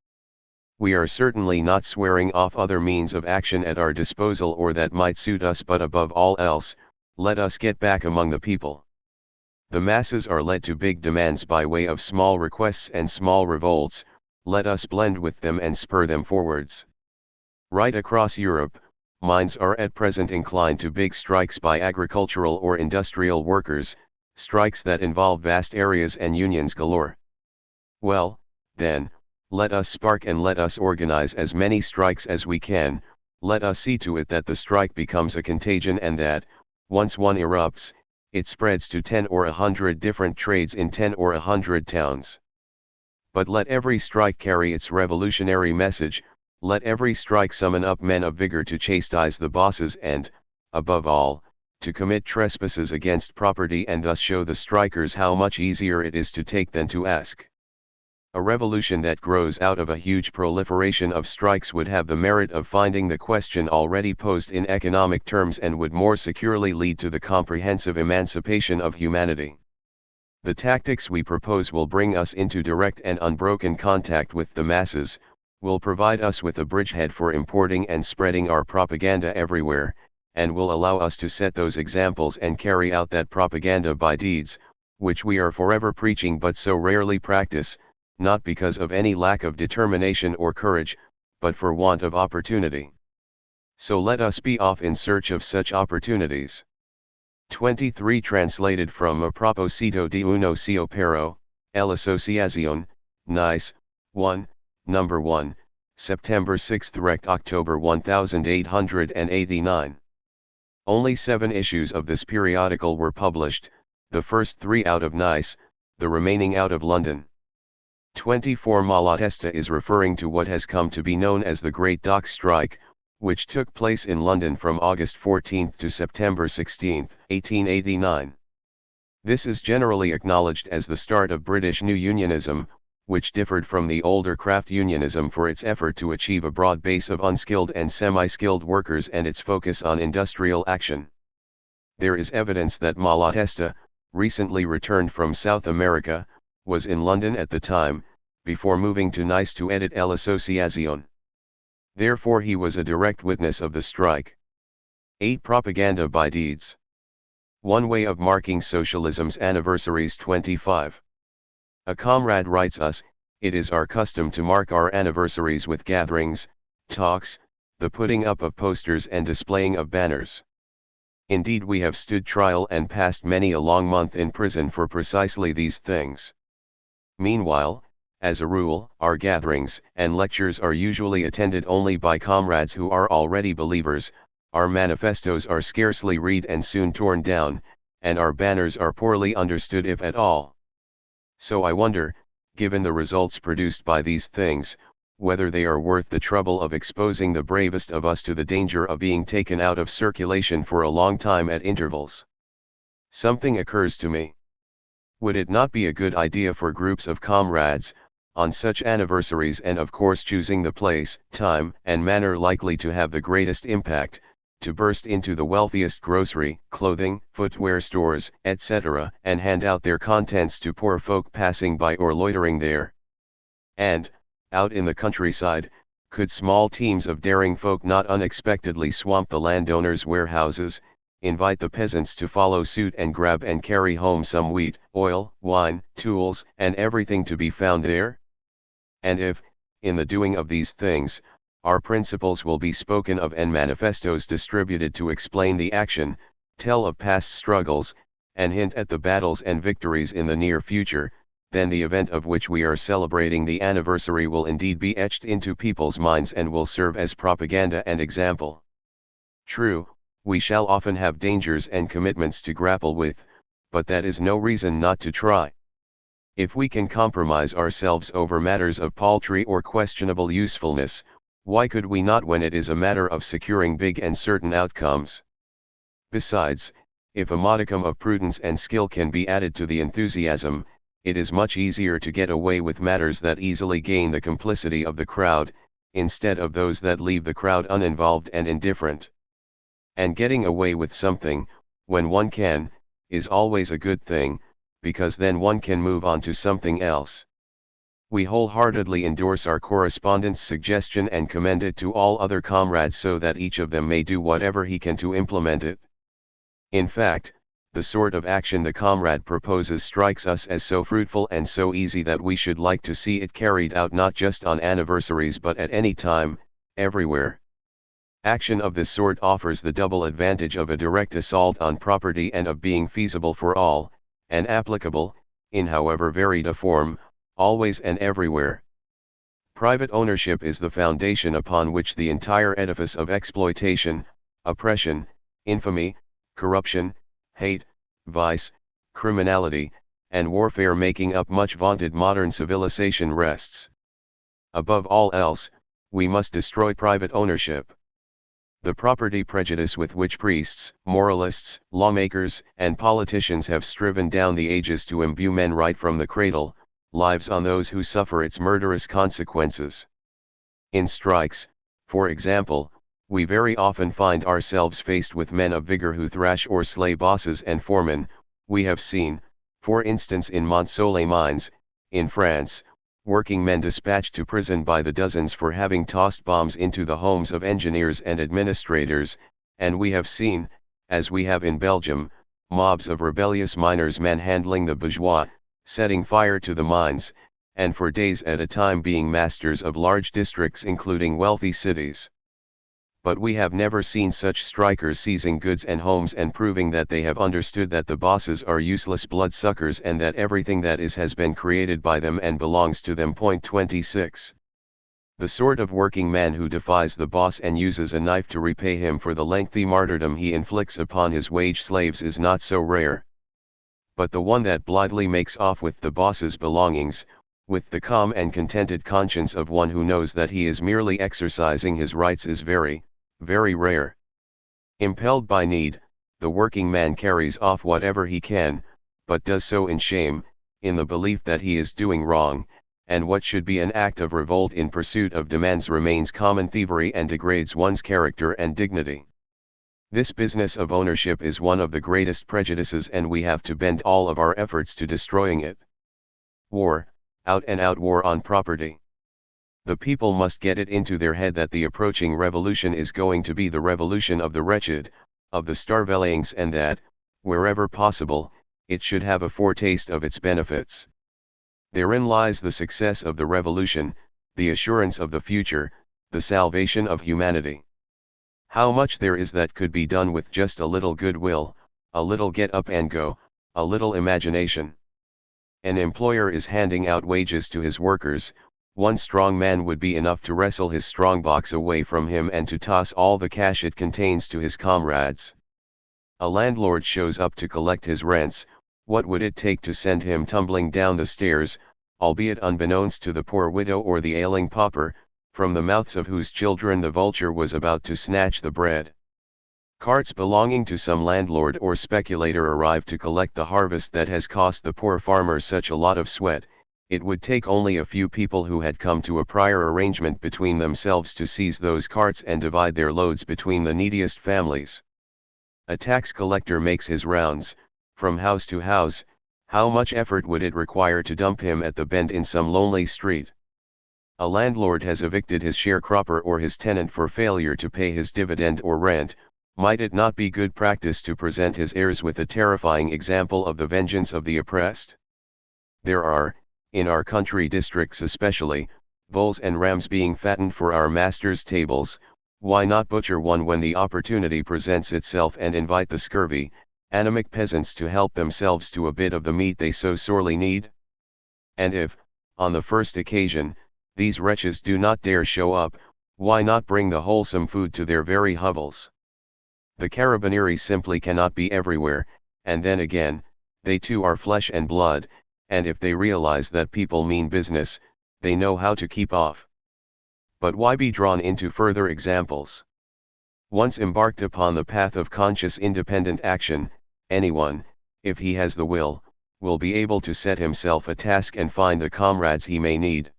We are certainly not swearing off other means of action at our disposal or that might suit us, but above all else, let us get back among the people. The masses are led to big demands by way of small requests and small revolts, let us blend with them and spur them forwards. Right across Europe, minds are at present inclined to big strikes by agricultural or industrial workers, strikes that involve vast areas and unions galore. Well, then, let us spark and let us organize as many strikes as we can, let us see to it that the strike becomes a contagion and that, once one erupts, it spreads to 10 or 100 different trades in 10 or 100 towns. But let every strike carry its revolutionary message, let every strike summon up men of vigor to chastise the bosses and, above all, to commit trespasses against property and thus show the strikers how much easier it is to take than to ask. A revolution that grows out of a huge proliferation of strikes would have the merit of finding the question already posed in economic terms and would more securely lead to the comprehensive emancipation of humanity. The tactics we propose will bring us into direct and unbroken contact with the masses, will provide us with a bridgehead for importing and spreading our propaganda everywhere, and will allow us to set those examples and carry out that propaganda by deeds, which we are forever preaching but so rarely practice, not because of any lack of determination or courage, but for want of opportunity. So let us be off in search of such opportunities. 23 Translated from A Proposito de uno si opero, El Asociación, Nice, 1, Number 1, September 6 Rect October 1889. Only 7 issues of this periodical were published, the first 3 out of Nice, the remaining out of London. 24 Malatesta is referring to what has come to be known as the Great Dock Strike, which took place in London from August 14 to September 16, 1889. This is generally acknowledged as the start of British New Unionism, which differed from the older craft unionism for its effort to achieve a broad base of unskilled and semi-skilled workers and its focus on industrial action. There is evidence that Malatesta, recently returned from South America, was in London at the time, before moving to Nice to edit El Asociación. Therefore he was a direct witness of the strike. 8 Propaganda by deeds. One way of marking socialism's anniversaries. 25. A comrade writes us, it is our custom to mark our anniversaries with gatherings, talks, the putting up of posters and displaying of banners. Indeed we have stood trial and passed many a long month in prison for precisely these things. Meanwhile, as a rule, our gatherings and lectures are usually attended only by comrades who are already believers, our manifestos are scarcely read and soon torn down, and our banners are poorly understood if at all. So I wonder, given the results produced by these things, whether they are worth the trouble of exposing the bravest of us to the danger of being taken out of circulation for a long time at intervals. Something occurs to me. Would it not be a good idea for groups of comrades, on such anniversaries and of course choosing the place, time, and manner likely to have the greatest impact, to burst into the wealthiest grocery, clothing, footwear stores, etc., and hand out their contents to poor folk passing by or loitering there? And, out in the countryside, could small teams of daring folk not unexpectedly swamp the landowners' warehouses, invite the peasants to follow suit and grab and carry home some wheat, oil, wine, tools, and everything to be found there? And if, in the doing of these things, our principles will be spoken of and manifestos distributed to explain the action, tell of past struggles, and hint at the battles and victories in the near future, then the event of which we are celebrating the anniversary will indeed be etched into people's minds and will serve as propaganda and example. True, we shall often have dangers and commitments to grapple with, but that is no reason not to try. If we can compromise ourselves over matters of paltry or questionable usefulness, why could we not when it is a matter of securing big and certain outcomes? Besides, if a modicum of prudence and skill can be added to the enthusiasm, it is much easier to get away with matters that easily gain the complicity of the crowd, instead of those that leave the crowd uninvolved and indifferent. And getting away with something, when one can, is always a good thing, because then one can move on to something else. We wholeheartedly endorse our correspondent's suggestion and commend it to all other comrades so that each of them may do whatever he can to implement it. In fact, the sort of action the comrade proposes strikes us as so fruitful and so easy that we should like to see it carried out not just on anniversaries but at any time, everywhere. Action of this sort offers the double advantage of a direct assault on property and of being feasible for all, and applicable, in however varied a form, always and everywhere. Private ownership is the foundation upon which the entire edifice of exploitation, oppression, infamy, corruption, hate, vice, criminality, and warfare making up much vaunted modern civilization rests. Above all else, we must destroy private ownership. The property prejudice with which priests, moralists, lawmakers, and politicians have striven down the ages to imbue men right from the cradle, lives on those who suffer its murderous consequences. In strikes, for example, we very often find ourselves faced with men of vigor who thrash or slay bosses and foremen. We have seen, for instance in Mont-Soleil mines, in France, working men dispatched to prison by the dozens for having tossed bombs into the homes of engineers and administrators, and we have seen, as we have in Belgium, mobs of rebellious miners manhandling the bourgeois, setting fire to the mines, and for days at a time being masters of large districts including wealthy cities. But we have never seen such strikers seizing goods and homes and proving that they have understood that the bosses are useless bloodsuckers and that everything that is has been created by them and belongs to them. 26. The sort of working man who defies the boss and uses a knife to repay him for the lengthy martyrdom he inflicts upon his wage slaves is not so rare. But the one that blithely makes off with the boss's belongings, with the calm and contented conscience of one who knows that he is merely exercising his rights, is very, very rare. Impelled by need, the working man carries off whatever he can, but does so in shame, in the belief that he is doing wrong, and what should be an act of revolt in pursuit of demands remains common thievery and degrades one's character and dignity. This business of ownership is one of the greatest prejudices, and we have to bend all of our efforts to destroying it. War, out and out war on property. The people must get it into their head that the approaching revolution is going to be the revolution of the wretched, of the starvelings, and that, wherever possible, it should have a foretaste of its benefits. Therein lies the success of the revolution, the assurance of the future, the salvation of humanity. How much there is that could be done with just a little goodwill, a little get up and go, a little imagination. An employer is handing out wages to his workers. One strong man would be enough to wrestle his strong box away from him and to toss all the cash it contains to his comrades. A landlord shows up to collect his rents. What would it take to send him tumbling down the stairs, albeit unbeknownst to the poor widow or the ailing pauper, from the mouths of whose children the vulture was about to snatch the bread? Carts belonging to some landlord or speculator arrive to collect the harvest that has cost the poor farmer such a lot of sweat. It would take only a few people who had come to a prior arrangement between themselves to seize those carts and divide their loads between the neediest families. A tax collector makes his rounds, from house to house. How much effort would it require to dump him at the bend in some lonely street? A landlord has evicted his sharecropper or his tenant for failure to pay his dividend or rent. Might it not be good practice to present his heirs with a terrifying example of the vengeance of the oppressed? There are, in our country districts especially, bulls and rams being fattened for our masters' tables. Why not butcher one when the opportunity presents itself and invite the scurvy, anemic peasants to help themselves to a bit of the meat they so sorely need? And if, on the first occasion, these wretches do not dare show up, why not bring the wholesome food to their very hovels? The carabinieri simply cannot be everywhere, and then again, they too are flesh and blood, and if they realize that people mean business, they know how to keep off. But why be drawn into further examples? Once embarked upon the path of conscious independent action, anyone, if he has the will be able to set himself a task and find the comrades he may need.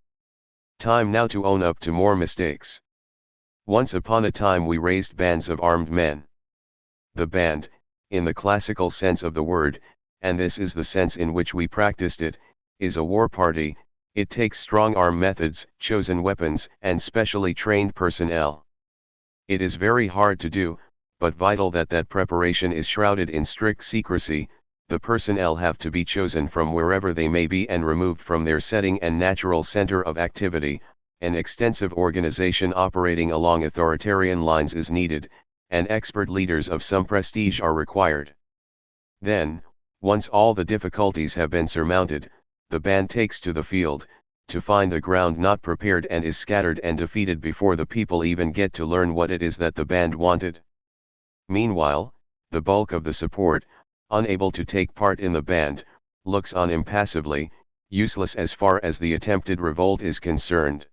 Time now to own up to more mistakes. Once upon a time we raised bands of armed men. The band, in the classical sense of the word, and this is the sense in which we practiced it, is a war party. It takes strong arm methods, chosen weapons, and specially trained personnel. It is very hard to do, but vital that preparation is shrouded in strict secrecy. The personnel have to be chosen from wherever they may be and removed from their setting and natural center of activity. An extensive organization operating along authoritarian lines is needed, and expert leaders of some prestige are required. Then, once all the difficulties have been surmounted, the band takes to the field, to find the ground not prepared, and is scattered and defeated before the people even get to learn what it is that the band wanted. Meanwhile, the bulk of the support, unable to take part in the band, looks on impassively, useless as far as the attempted revolt is concerned.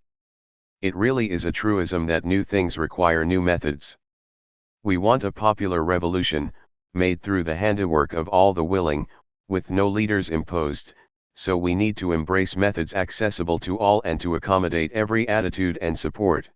It really is a truism that new things require new methods. We want a popular revolution, made through the handiwork of all the willing, with no leaders imposed, so we need to embrace methods accessible to all and to accommodate every attitude and support.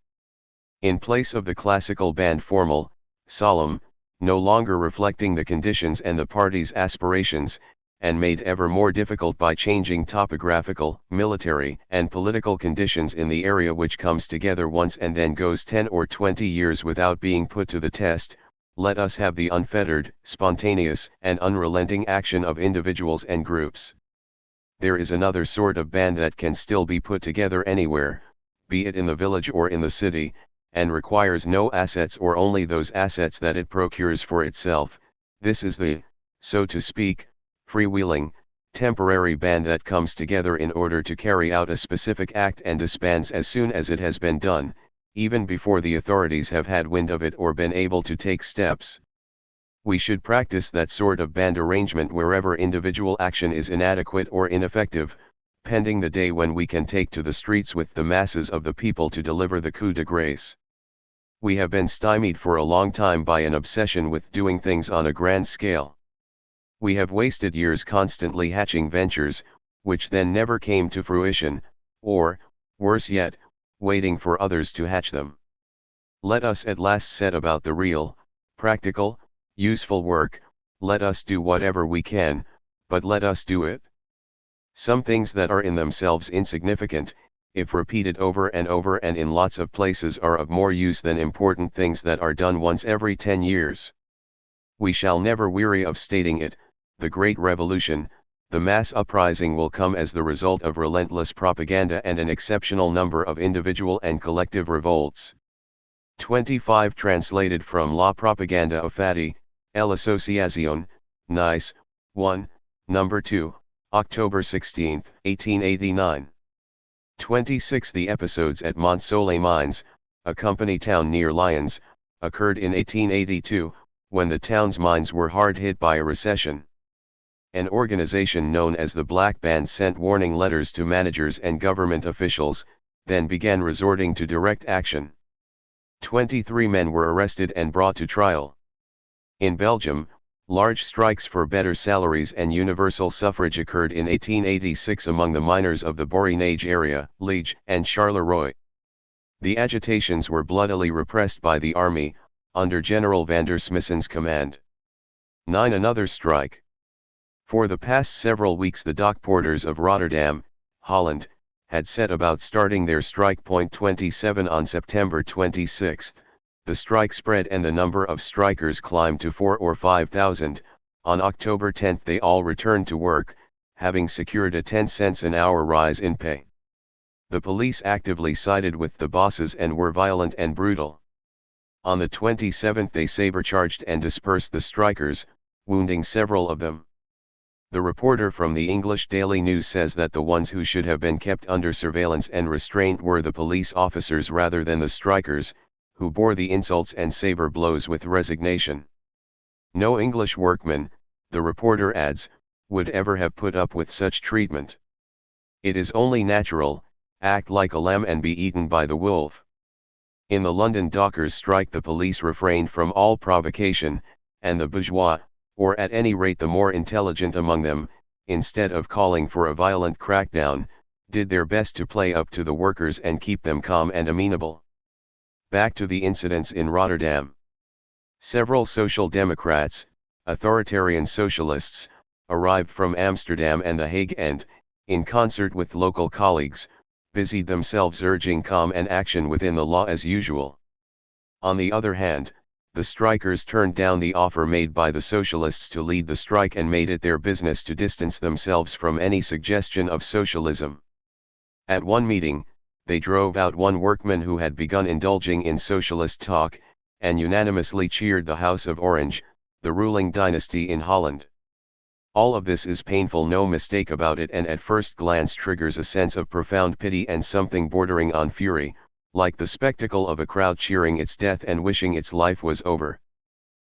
In place of the classical band formal, solemn, no longer reflecting the conditions and the party's aspirations, and made ever more difficult by changing topographical, military, and political conditions in the area, which comes together once and then goes 10 or 20 years without being put to the test, let us have the unfettered, spontaneous, and unrelenting action of individuals and groups. There is another sort of band that can still be put together anywhere, be it in the village or in the city, and requires no assets or only those assets that it procures for itself. This is the, so to speak, freewheeling, temporary band that comes together in order to carry out a specific act and disbands as soon as it has been done, even before the authorities have had wind of it or been able to take steps. We should practice that sort of band arrangement wherever individual action is inadequate or ineffective, pending the day when we can take to the streets with the masses of the people to deliver the coup de grace. We have been stymied for a long time by an obsession with doing things on a grand scale. We have wasted years constantly hatching ventures, which then never came to fruition, or, worse yet, waiting for others to hatch them. Let us at last set about the real, practical, useful work. Let us do whatever we can, but let us do it. Some things that are in themselves insignificant, if repeated over and over and in lots of places, are of more use than important things that are done once every 10 years. We shall never weary of stating it. The great revolution, the mass uprising, will come as the result of relentless propaganda and an exceptional number of individual and collective revolts. 25 Translated from La Propaganda of Fatti, l'Associazione, Nice, 1, No. 2, October 16, 1889. 26 The episodes at Montsolet Mines, a company town near Lyons, occurred in 1882, when the town's mines were hard hit by a recession. An organization known as the Black Band sent warning letters to managers and government officials, then began resorting to direct action. 23 men were arrested and brought to trial. In Belgium, large strikes for better salaries and universal suffrage occurred in 1886 among the miners of the Borinage area, Liege, and Charleroi. The agitations were bloodily repressed by the army, under General van der Smyssen's command. 9 Another strike. For the past several weeks the dock porters of Rotterdam, Holland, had set about starting their strike. 27 On September 26, the strike spread and the number of strikers climbed to 4,000 or 5,000. On October 10 they all returned to work, having secured a 10 cents an hour rise in pay. The police actively sided with the bosses and were violent and brutal. On the 27th they saber-charged and dispersed the strikers, wounding several of them. The reporter from the English Daily News says that the ones who should have been kept under surveillance and restraint were the police officers rather than the strikers, who bore the insults and saber blows with resignation. No English workman, the reporter adds, would ever have put up with such treatment. It is only natural, act like a lamb and be eaten by the wolf. In the London dockers' strike the police refrained from all provocation, and the bourgeois, or at any rate the more intelligent among them, instead of calling for a violent crackdown, did their best to play up to the workers and keep them calm and amenable. Back to the incidents in Rotterdam. Several Social Democrats, authoritarian socialists, arrived from Amsterdam and The Hague and, in concert with local colleagues, busied themselves urging calm and action within the law as usual. On the other hand, the strikers turned down the offer made by the socialists to lead the strike and made it their business to distance themselves from any suggestion of socialism. At one meeting, they drove out one workman who had begun indulging in socialist talk, and unanimously cheered the House of Orange, the ruling dynasty in Holland. All of this is painful, no mistake about it, and at first glance triggers a sense of profound pity and something bordering on fury, like the spectacle of a crowd cheering its death and wishing its life was over.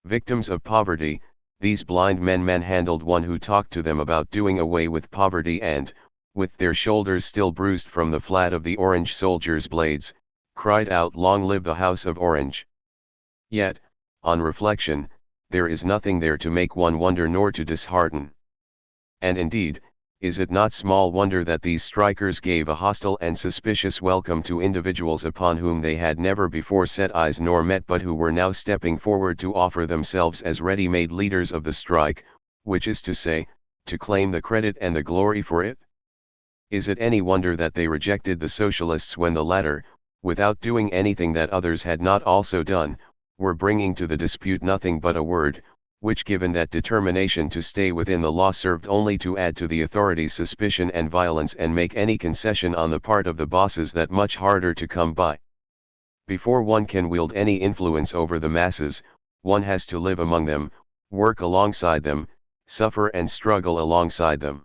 Victims of poverty, these blind men manhandled one who talked to them about doing away with poverty and, with their shoulders still bruised from the flat of the Orange soldiers' blades, cried out, "Long live the House of Orange!" Yet, on reflection, there is nothing there to make one wonder nor to dishearten. And indeed, is it not small wonder that these strikers gave a hostile and suspicious welcome to individuals upon whom they had never before set eyes nor met, but who were now stepping forward to offer themselves as ready-made leaders of the strike, which is to say, to claim the credit and the glory for it? Is it any wonder that they rejected the socialists when the latter, without doing anything that others had not also done, were bringing to the dispute nothing but a word, which, given that determination to stay within the law, served only to add to the authorities' suspicion and violence, and make any concession on the part of the bosses that much harder to come by? Before one can wield any influence over the masses, one has to live among them, work alongside them, suffer and struggle alongside them.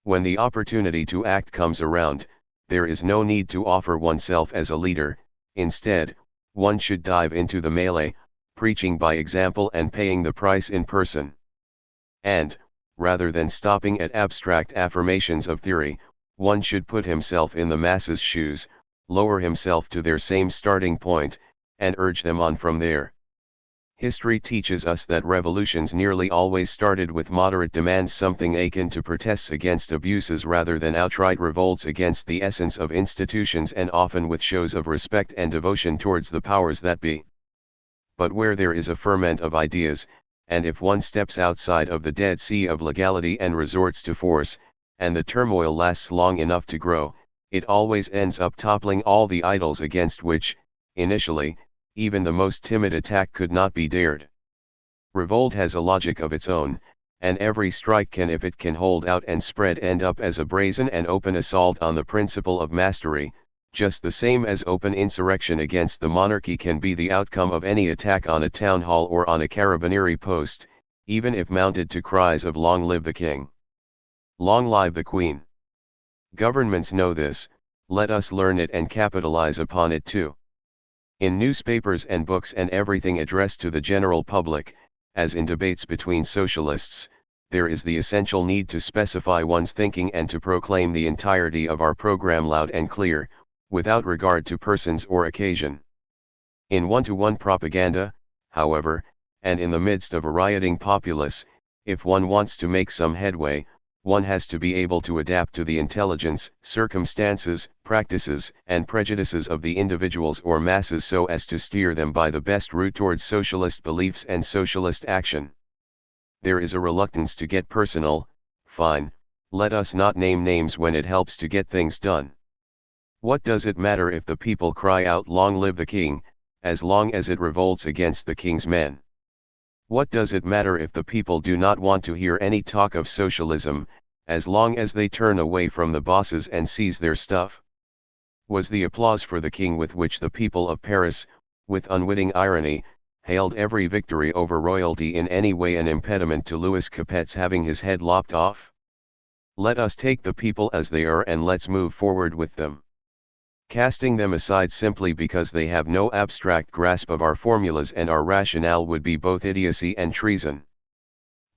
When the opportunity to act comes around, there is no need to offer oneself as a leader. Instead, one should dive into the melee, preaching by example and paying the price in person. And, rather than stopping at abstract affirmations of theory, one should put himself in the masses' shoes, lower himself to their same starting point, and urge them on from there. History teaches us that revolutions nearly always started with moderate demands, something akin to protests against abuses rather than outright revolts against the essence of institutions, and often with shows of respect and devotion towards the powers that be. But where there is a ferment of ideas, and if one steps outside of the Dead Sea of legality and resorts to force, and the turmoil lasts long enough to grow, it always ends up toppling all the idols against which, initially, even the most timid attack could not be dared. Revolt has a logic of its own, and every strike can, if it can hold out and spread, end up as a brazen and open assault on the principle of mastery, just the same as open insurrection against the monarchy can be the outcome of any attack on a town hall or on a carabinieri post, even if mounted to cries of "Long live the King! Long live the Queen!" Governments know this, let us learn it and capitalize upon it too. In newspapers and books and everything addressed to the general public, as in debates between socialists, there is the essential need to specify one's thinking and to proclaim the entirety of our program loud and clear, without regard to persons or occasion. In one-to-one propaganda, however, and in the midst of a rioting populace, if one wants to make some headway, one has to be able to adapt to the intelligence, circumstances, practices, and prejudices of the individuals or masses so as to steer them by the best route towards socialist beliefs and socialist action. There is a reluctance to get personal. Fine, let us not name names when it helps to get things done. What does it matter if the people cry out "Long live the King," as long as it revolts against the King's men? What does it matter if the people do not want to hear any talk of socialism, as long as they turn away from the bosses and seize their stuff? Was the applause for the King with which the people of Paris, with unwitting irony, hailed every victory over royalty in any way an impediment to Louis Capet's having his head lopped off? Let us take the people as they are and let's move forward with them. Casting them aside simply because they have no abstract grasp of our formulas and our rationale would be both idiocy and treason.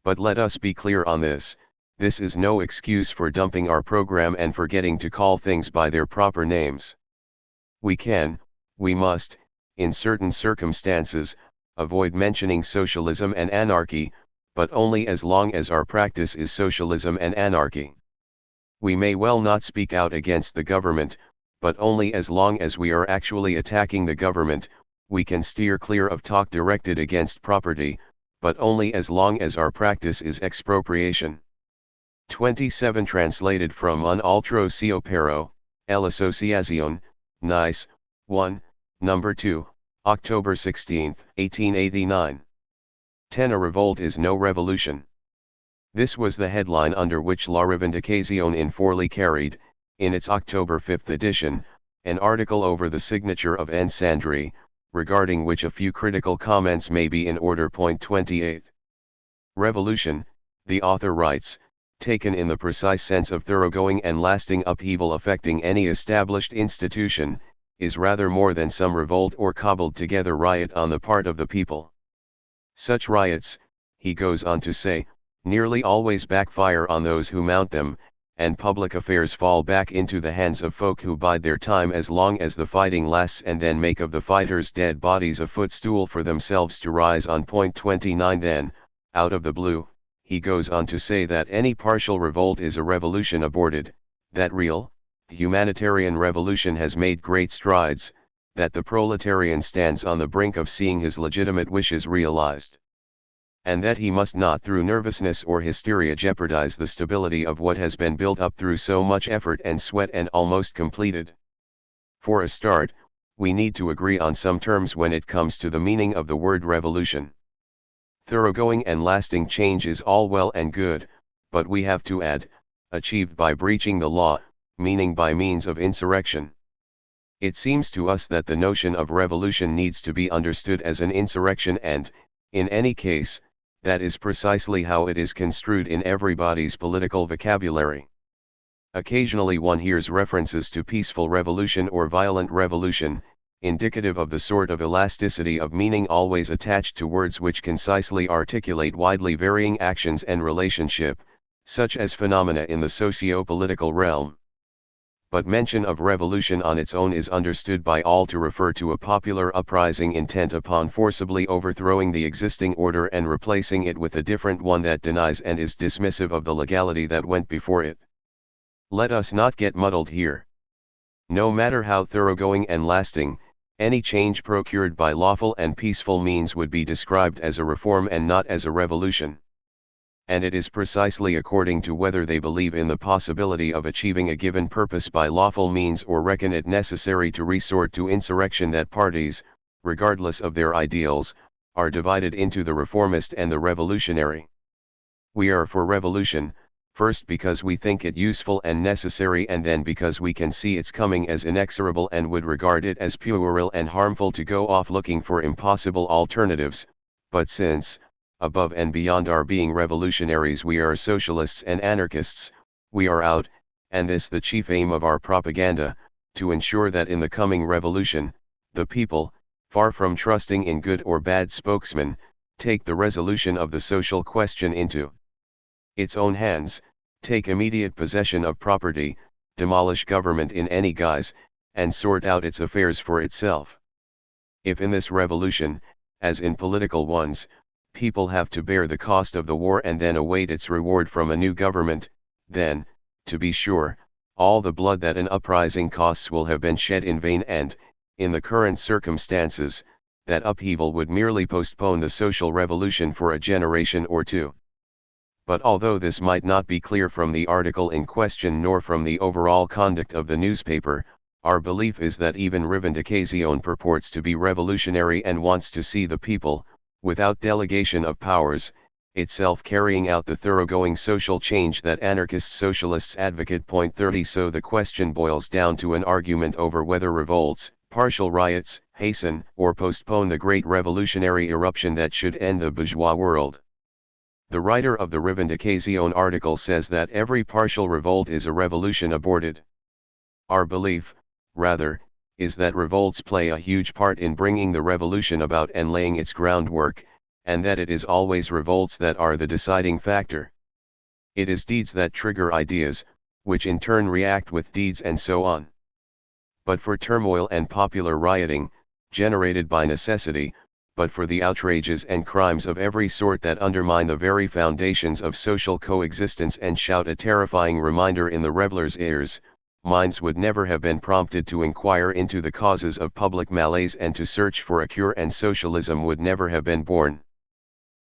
But let us be clear on this is no excuse for dumping our program and forgetting to call things by their proper names. We must, in certain circumstances, avoid mentioning socialism and anarchy, but only as long as our practice is socialism and anarchy. We may well not speak out against the government, but only as long as we are actually attacking the government. We can steer clear of talk directed against property, but only as long as our practice is expropriation. 27 Translated from Un altro Ciopero, l'Associazione, Nice, 1, No. 2, October 16, 1889. 10 A revolt is no revolution. This was the headline under which La Rivendicazione in Forlì carried, in its October 5 edition, an article over the signature of N. Sandri, regarding which a few critical comments may be in order. 28. Revolution, the author writes, taken in the precise sense of thoroughgoing and lasting upheaval affecting any established institution, is rather more than some revolt or cobbled together riot on the part of the people. Such riots, he goes on to say, nearly always backfire on those who mount them, and public affairs fall back into the hands of folk who bide their time as long as the fighting lasts and then make of the fighters' dead bodies a footstool for themselves to rise on. Point 29. Then, out of the blue, he goes on to say that any partial revolt is a revolution aborted, that real, humanitarian revolution has made great strides, that the proletarian stands on the brink of seeing his legitimate wishes realized, and that he must not through nervousness or hysteria jeopardize the stability of what has been built up through so much effort and sweat and almost completed. For a start, we need to agree on some terms when it comes to the meaning of the word revolution. Thoroughgoing and lasting change is all well and good, but we have to add, achieved by breaching the law, meaning by means of insurrection. It seems to us that the notion of revolution needs to be understood as an insurrection, and, in any case, that is precisely how it is construed in everybody's political vocabulary. Occasionally one hears references to peaceful revolution or violent revolution, indicative of the sort of elasticity of meaning always attached to words which concisely articulate widely varying actions and relationship, such as phenomena in the socio-political realm. But mention of revolution on its own is understood by all to refer to a popular uprising intent upon forcibly overthrowing the existing order and replacing it with a different one that denies and is dismissive of the legality that went before it. Let us not get muddled here. No matter how thoroughgoing and lasting, any change procured by lawful and peaceful means would be described as a reform and not as a revolution. And it is precisely according to whether they believe in the possibility of achieving a given purpose by lawful means or reckon it necessary to resort to insurrection that parties, regardless of their ideals, are divided into the reformist and the revolutionary. We are for revolution, first because we think it useful and necessary, and then because we can see its coming as inexorable and would regard it as puerile and harmful to go off looking for impossible alternatives. But since, above and beyond our being revolutionaries, we are socialists and anarchists, we are out, and this the chief aim of our propaganda, to ensure that in the coming revolution, the people, far from trusting in good or bad spokesmen, take the resolution of the social question into its own hands, take immediate possession of property, demolish government in any guise, and sort out its affairs for itself. If in this revolution, as in political ones, people have to bear the cost of the war and then await its reward from a new government, then, to be sure, all the blood that an uprising costs will have been shed in vain, and, in the current circumstances, that upheaval would merely postpone the social revolution for a generation or two. But although this might not be clear from the article in question nor from the overall conduct of the newspaper, our belief is that even Rivendicazione purports to be revolutionary and wants to see the people, without delegation of powers, itself carrying out the thoroughgoing social change that anarchist socialists advocate. Point 30. So the question boils down to an argument over whether revolts, partial riots, hasten or postpone the great revolutionary eruption that should end the bourgeois world. The writer of the Rivendicazione article says that every partial revolt is a revolution aborted. Our belief, rather, is that revolts play a huge part in bringing the revolution about and laying its groundwork, and that it is always revolts that are the deciding factor. It is deeds that trigger ideas, which in turn react with deeds and so on. But for turmoil and popular rioting, generated by necessity, but for the outrages and crimes of every sort that undermine the very foundations of social coexistence and shout a terrifying reminder in the revelers' ears, minds would never have been prompted to inquire into the causes of public malaise and to search for a cure, and socialism would never have been born.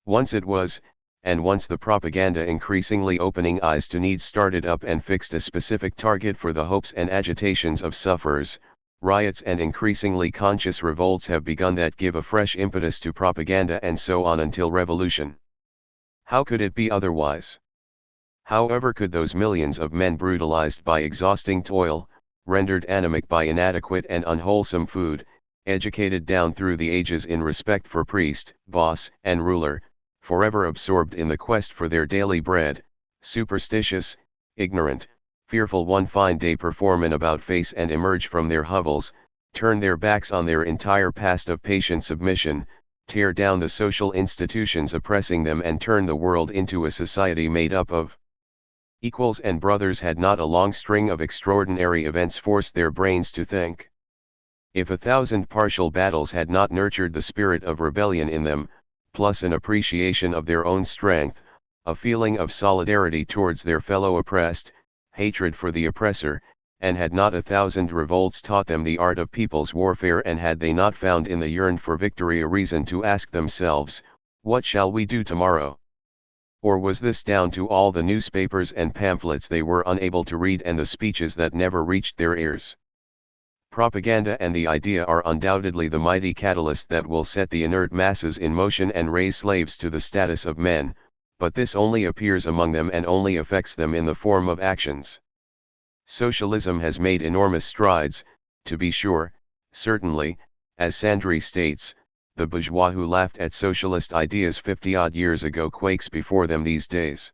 Once it was, and once the propaganda increasingly opening eyes to needs started up and fixed a specific target for the hopes and agitations of sufferers, riots and increasingly conscious revolts have begun that give a fresh impetus to propaganda, and so on until revolution. How could it be otherwise? However could those millions of men brutalized by exhausting toil, rendered anemic by inadequate and unwholesome food, educated down through the ages in respect for priest, boss, and ruler, forever absorbed in the quest for their daily bread, superstitious, ignorant, fearful, one fine day perform an about-face and emerge from their hovels, turn their backs on their entire past of patient submission, tear down the social institutions oppressing them, and turn the world into a society made up of Equals and brothers had not a long string of extraordinary events forced their brains to think. If 1,000 partial battles had not nurtured the spirit of rebellion in them, plus an appreciation of their own strength, a feeling of solidarity towards their fellow oppressed, hatred for the oppressor, and had not 1,000 revolts taught them the art of people's warfare, and had they not found in the yearn for victory a reason to ask themselves, what shall we do tomorrow? Or was this down to all the newspapers and pamphlets they were unable to read and the speeches that never reached their ears? Propaganda and the idea are undoubtedly the mighty catalyst that will set the inert masses in motion and raise slaves to the status of men, but this only appears among them and only affects them in the form of actions. Socialism has made enormous strides, to be sure, certainly, as Sandry states, the bourgeois who laughed at socialist ideas 50-odd years ago quakes before them these days.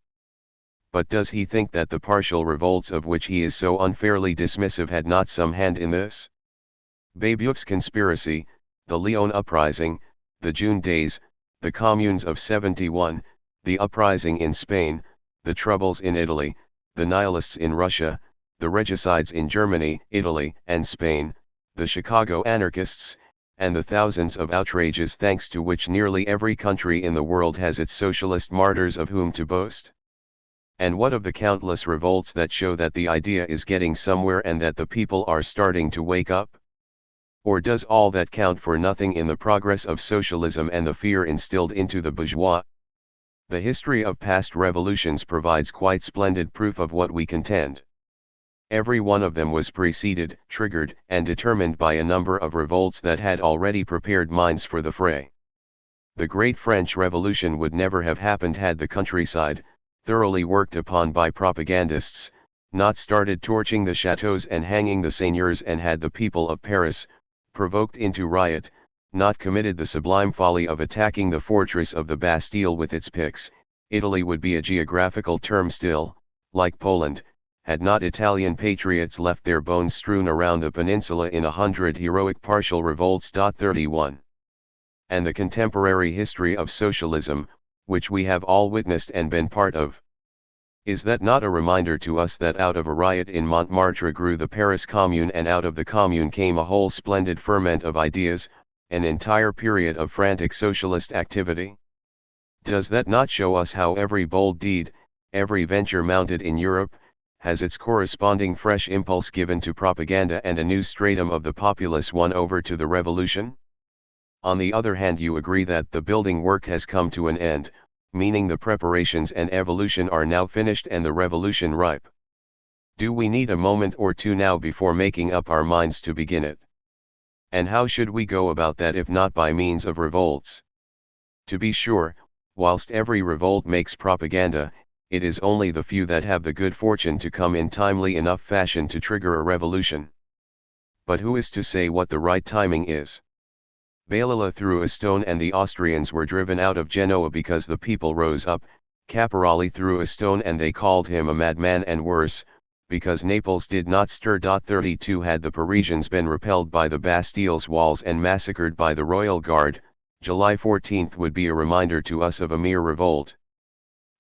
But does he think that the partial revolts of which he is so unfairly dismissive had not some hand in this? Babeuf's conspiracy, the Lyon uprising, the June days, the communes of '71, the uprising in Spain, the troubles in Italy, the nihilists in Russia, the regicides in Germany, Italy, and Spain, the Chicago anarchists, and the thousands of outrages thanks to which nearly every country in the world has its socialist martyrs of whom to boast? And what of the countless revolts that show that the idea is getting somewhere and that the people are starting to wake up? Or does all that count for nothing in the progress of socialism and the fear instilled into the bourgeois? The history of past revolutions provides quite splendid proof of what we contend. Every one of them was preceded, triggered, and determined by a number of revolts that had already prepared minds for the fray. The Great French Revolution would never have happened had the countryside, thoroughly worked upon by propagandists, not started torching the chateaux and hanging the seigneurs, and had the people of Paris, provoked into riot, not committed the sublime folly of attacking the fortress of the Bastille with its picks. Italy would be a geographical term still, like Poland, had not Italian patriots left their bones strewn around the peninsula in 100 heroic partial revolts. 31. And the contemporary history of socialism, which we have all witnessed and been part of. Is that not a reminder to us that out of a riot in Montmartre grew the Paris Commune, and out of the Commune came a whole splendid ferment of ideas, an entire period of frantic socialist activity? Does that not show us how every bold deed, every venture mounted in Europe, has its corresponding fresh impulse given to propaganda and a new stratum of the populace won over to the revolution? On the other hand, you agree that the building work has come to an end, meaning the preparations and evolution are now finished and the revolution ripe. Do we need a moment or two now before making up our minds to begin it? And how should we go about that if not by means of revolts? To be sure, whilst every revolt makes propaganda, it is only the few that have the good fortune to come in timely enough fashion to trigger a revolution. But who is to say what the right timing is? Balilla threw a stone and the Austrians were driven out of Genoa because the people rose up. Caporali threw a stone and they called him a madman, and worse, because Naples did not stir. 32 Had the Parisians been repelled by the Bastille's walls and massacred by the Royal Guard, July 14 would be a reminder to us of a mere revolt.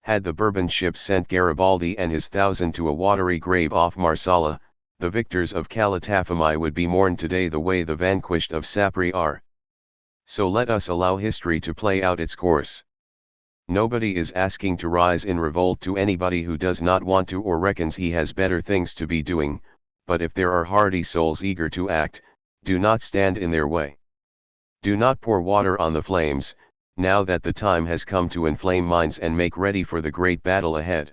Had the Bourbon ships sent Garibaldi and his 1,000 to a watery grave off Marsala, the victors of Calatafimi would be mourned today the way the vanquished of Sapri are. So let us allow history to play out its course. Nobody is asking to rise in revolt to anybody who does not want to or reckons he has better things to be doing, but if there are hardy souls eager to act, do not stand in their way. Do not pour water on the flames, now that the time has come to inflame minds and make ready for the great battle ahead.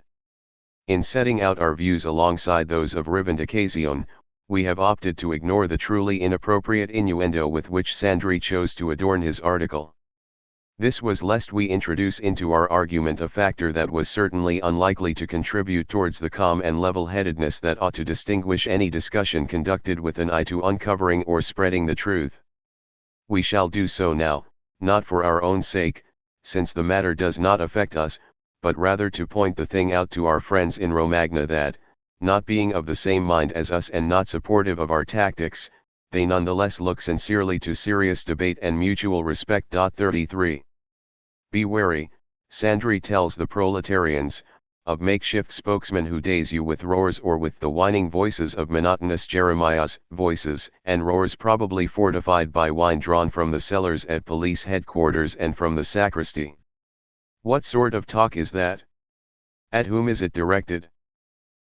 In setting out our views alongside those of Revendicazione, we have opted to ignore the truly inappropriate innuendo with which Sandry chose to adorn his article. This was lest we introduce into our argument a factor that was certainly unlikely to contribute towards the calm and level-headedness that ought to distinguish any discussion conducted with an eye to uncovering or spreading the truth. We shall do so now, not for our own sake, since the matter does not affect us, but rather to point the thing out to our friends in Romagna that, not being of the same mind as us and not supportive of our tactics, they nonetheless look sincerely to serious debate and mutual respect. 33. Be wary, Sandry tells the proletarians, of makeshift spokesmen who daze you with roars or with the whining voices of monotonous Jeremiah's voices, and roars probably fortified by wine drawn from the cellars at police headquarters and from the sacristy. What sort of talk is that? At whom is it directed?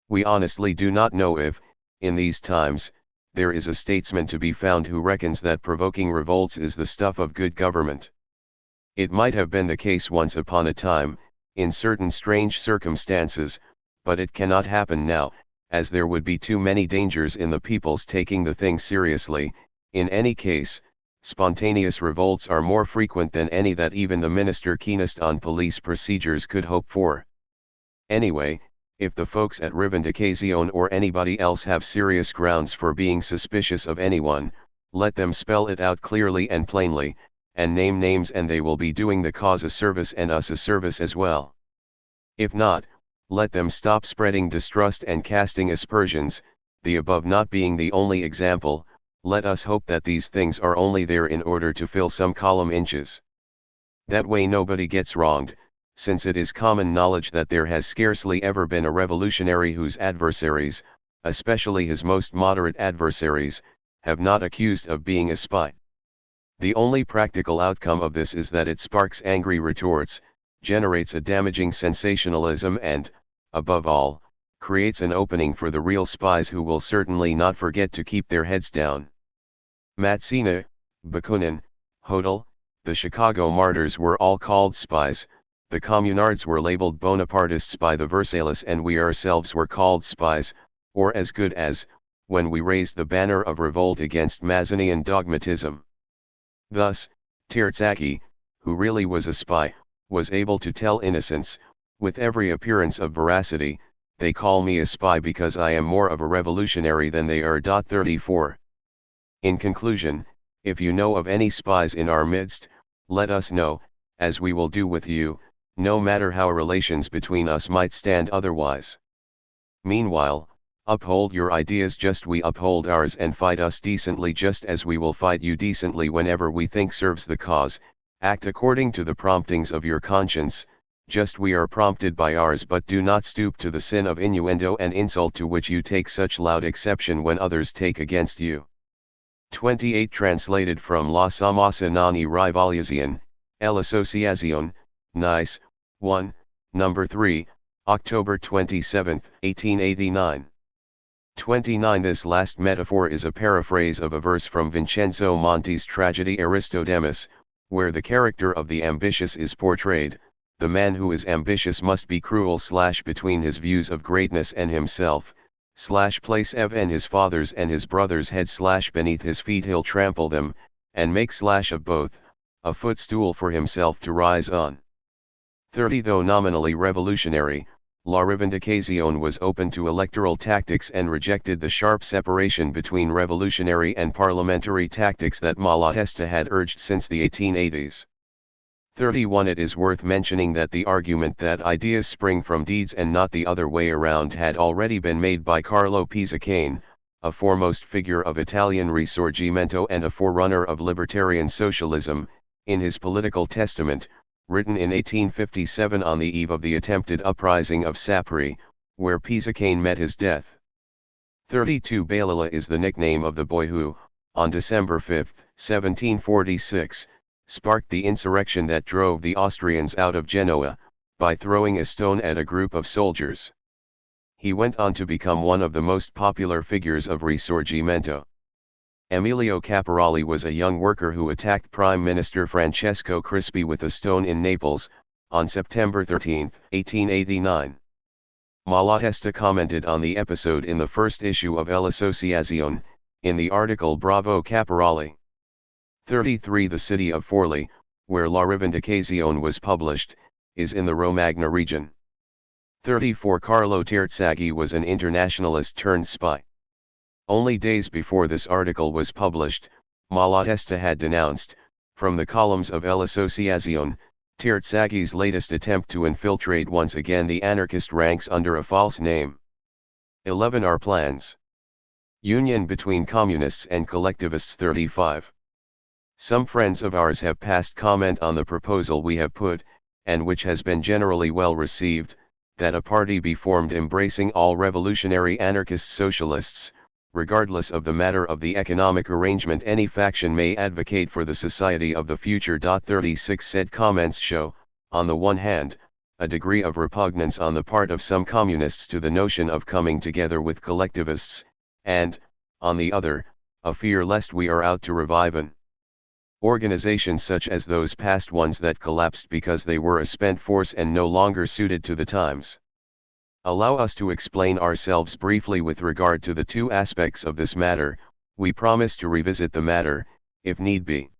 We honestly do not know if, in these times, there is a statesman to be found who reckons that provoking revolts is the stuff of good government. It might have been the case once upon a time, in certain strange circumstances, but it cannot happen now, as there would be too many dangers in the people's taking the thing seriously. In any case, spontaneous revolts are more frequent than any that even the minister keenest on police procedures could hope for. Anyway, if the folks at Reivindicación or anybody else have serious grounds for being suspicious of anyone, let them spell it out clearly and plainly, and name names, and they will be doing the cause a service and us a service as well. If not, let them stop spreading distrust and casting aspersions, the above not being the only example. Let us hope that these things are only there in order to fill some column inches. That way nobody gets wronged, since it is common knowledge that there has scarcely ever been a revolutionary whose adversaries, especially his most moderate adversaries, have not accused of being a spy. The only practical outcome of this is that it sparks angry retorts, generates a damaging sensationalism and, above all, creates an opening for the real spies who will certainly not forget to keep their heads down. Matsina, Bakunin, Hodel, the Chicago martyrs were all called spies, the communards were labeled Bonapartists by the Versailles, and we ourselves were called spies, or as good as, when we raised the banner of revolt against Mazanian dogmatism. Thus, Terzaghi, who really was a spy, was able to tell innocents, with every appearance of veracity, "They call me a spy because I am more of a revolutionary than they are." 34. In conclusion, if you know of any spies in our midst, let us know, as we will do with you, no matter how relations between us might stand otherwise. Meanwhile, uphold your ideas just we uphold ours, and fight us decently just as we will fight you decently whenever we think serves the cause. Act according to the promptings of your conscience, just we are prompted by ours, but do not stoop to the sin of innuendo and insult to which you take such loud exception when others take against you. 28. Translated from La Samasa Nani Rivalización, El Asociación, Nice, 1, No. 3, October 27, 1889. 29. This last metaphor is a paraphrase of a verse from Vincenzo Monti's tragedy Aristodemus, where the character of the ambitious is portrayed. The man who is ambitious must be cruel / between his views of greatness and himself, / place Ev and his father's and his brother's head / beneath his feet he'll trample them, and make / of both, a footstool for himself to rise on. 30. Though nominally revolutionary, La Reivindicación was open to electoral tactics and rejected the sharp separation between revolutionary and parliamentary tactics that Malatesta had urged since the 1880s. 31. It is worth mentioning that the argument that ideas spring from deeds and not the other way around had already been made by Carlo Pisacane, a foremost figure of Italian Risorgimento and a forerunner of libertarian socialism, in his Political Testament, written in 1857 on the eve of the attempted uprising of Sapri, where Pisacane met his death. 32. Balila is the nickname of the boy who, on December 5, 1746, sparked the insurrection that drove the Austrians out of Genoa, by throwing a stone at a group of soldiers. He went on to become one of the most popular figures of Risorgimento. Emilio Caporali was a young worker who attacked Prime Minister Francesco Crispi with a stone in Naples, on September 13, 1889. Malatesta commented on the episode in the first issue of El Asociación, in the article Bravo Caporali. 33. The city of Forli, where La Reivindicación was published, is in the Romagna region. 34. Carlo Terzaghi was an internationalist turned spy. Only days before this article was published, Malatesta had denounced, from the columns of El Asociación, Terzaghi's latest attempt to infiltrate once again the anarchist ranks under a false name. 11. Our plans. Union between communists and collectivists. 35. Some friends of ours have passed comment on the proposal we have put, and which has been generally well received, that a party be formed embracing all revolutionary anarchist socialists, regardless of the matter of the economic arrangement any faction may advocate for the society of the future. 36 said comments show, on the one hand, a degree of repugnance on the part of some communists to the notion of coming together with collectivists, and, on the other, a fear lest we are out to revive an organization such as those past ones that collapsed because they were a spent force and no longer suited to the times. Allow us to explain ourselves briefly with regard to the two aspects of this matter. We promise to revisit the matter, if need be.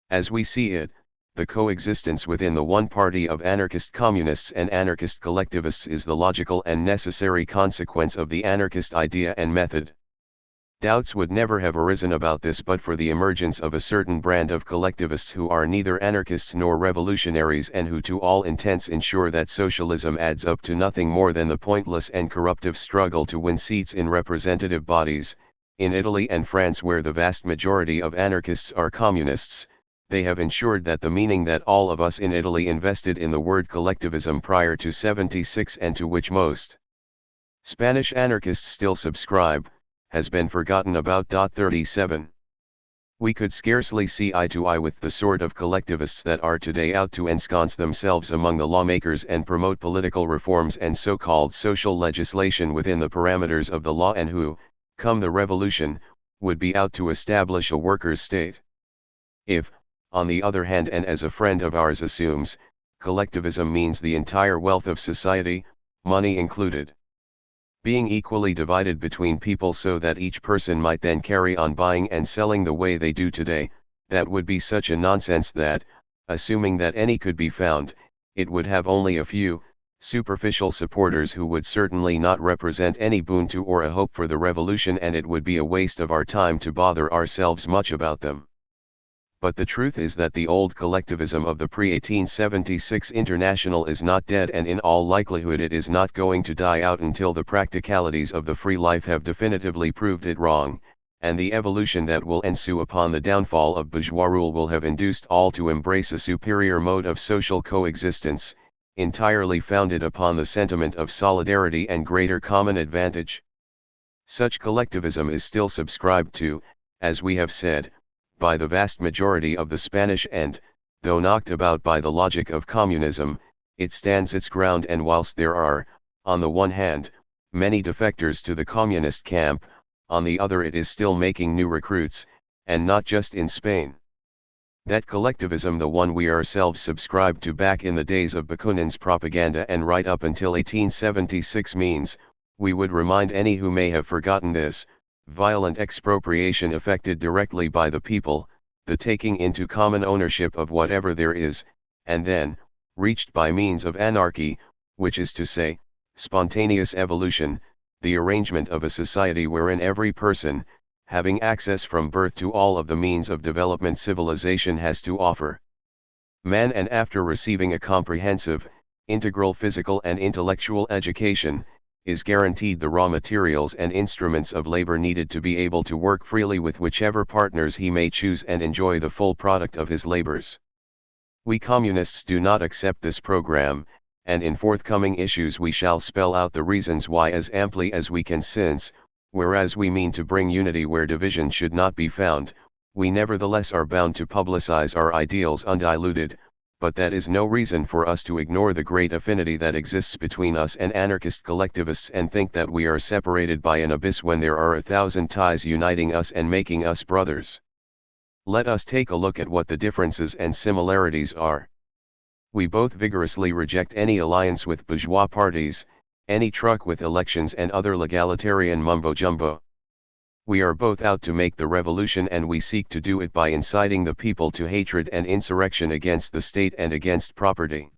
As we see it, the coexistence within the one party of anarchist communists and anarchist collectivists is the logical and necessary consequence of the anarchist idea and method. Doubts would never have arisen about this but for the emergence of a certain brand of collectivists who are neither anarchists nor revolutionaries and who to all intents ensure that socialism adds up to nothing more than the pointless and corruptive struggle to win seats in representative bodies. In Italy and France, where the vast majority of anarchists are communists, they have ensured that the meaning that all of us in Italy invested in the word collectivism prior to 76 and to which most Spanish anarchists still subscribe, has been forgotten about. 37. We could scarcely see eye to eye with the sort of collectivists that are today out to ensconce themselves among the lawmakers and promote political reforms and so-called social legislation within the parameters of the law and who, come the revolution, would be out to establish a workers' state. If, on the other hand, and as a friend of ours assumes, collectivism means the entire wealth of society, money included, being equally divided between people so that each person might then carry on buying and selling the way they do today, that would be such a nonsense that, assuming that any could be found, it would have only a few, superficial supporters who would certainly not represent any boon to or a hope for the revolution, and it would be a waste of our time to bother ourselves much about them. But the truth is that the old collectivism of the pre-1876 International is not dead, and in all likelihood it is not going to die out until the practicalities of the free life have definitively proved it wrong, and the evolution that will ensue upon the downfall of bourgeois rule will have induced all to embrace a superior mode of social coexistence, entirely founded upon the sentiment of solidarity and greater common advantage. Such collectivism is still subscribed to, as we have said, by the vast majority of the Spanish, and, though knocked about by the logic of communism, it stands its ground, and whilst there are, on the one hand, many defectors to the communist camp, on the other it is still making new recruits, and not just in Spain. That collectivism, the one we ourselves subscribed to back in the days of Bakunin's propaganda and right up until 1876, means, we would remind any who may have forgotten this, violent expropriation effected directly by the people, the taking into common ownership of whatever there is, and then, reached by means of anarchy, which is to say, spontaneous evolution, the arrangement of a society wherein every person, having access from birth to all of the means of development civilization has to offer man, and after receiving a comprehensive, integral physical and intellectual education, is guaranteed the raw materials and instruments of labor needed to be able to work freely with whichever partners he may choose and enjoy the full product of his labors. We communists do not accept this program, and in forthcoming issues we shall spell out the reasons why as amply as we can, since, whereas we mean to bring unity where division should not be found, we nevertheless are bound to publicize our ideals undiluted, but that is no reason for us to ignore the great affinity that exists between us and anarchist collectivists and think that we are separated by an abyss when there are 1,000 ties uniting us and making us brothers. Let us take a look at what the differences and similarities are. We both vigorously reject any alliance with bourgeois parties, any truck with elections and other legalitarian mumbo-jumbo. We are both out to make the revolution, and we seek to do it by inciting the people to hatred and insurrection against the state and against property.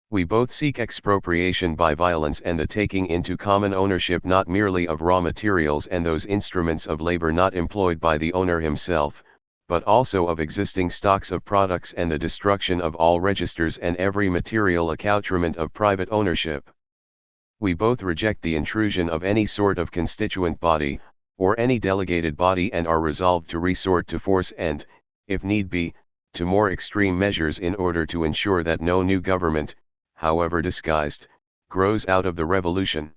We both seek expropriation by violence and the taking into common ownership not merely of raw materials and those instruments of labor not employed by the owner himself, but also of existing stocks of products and the destruction of all registers and every material accoutrement of private ownership. We both reject the intrusion of any sort of constituent body, or any delegated body, and are resolved to resort to force and, if need be, to more extreme measures in order to ensure that no new government, however disguised, grows out of the revolution.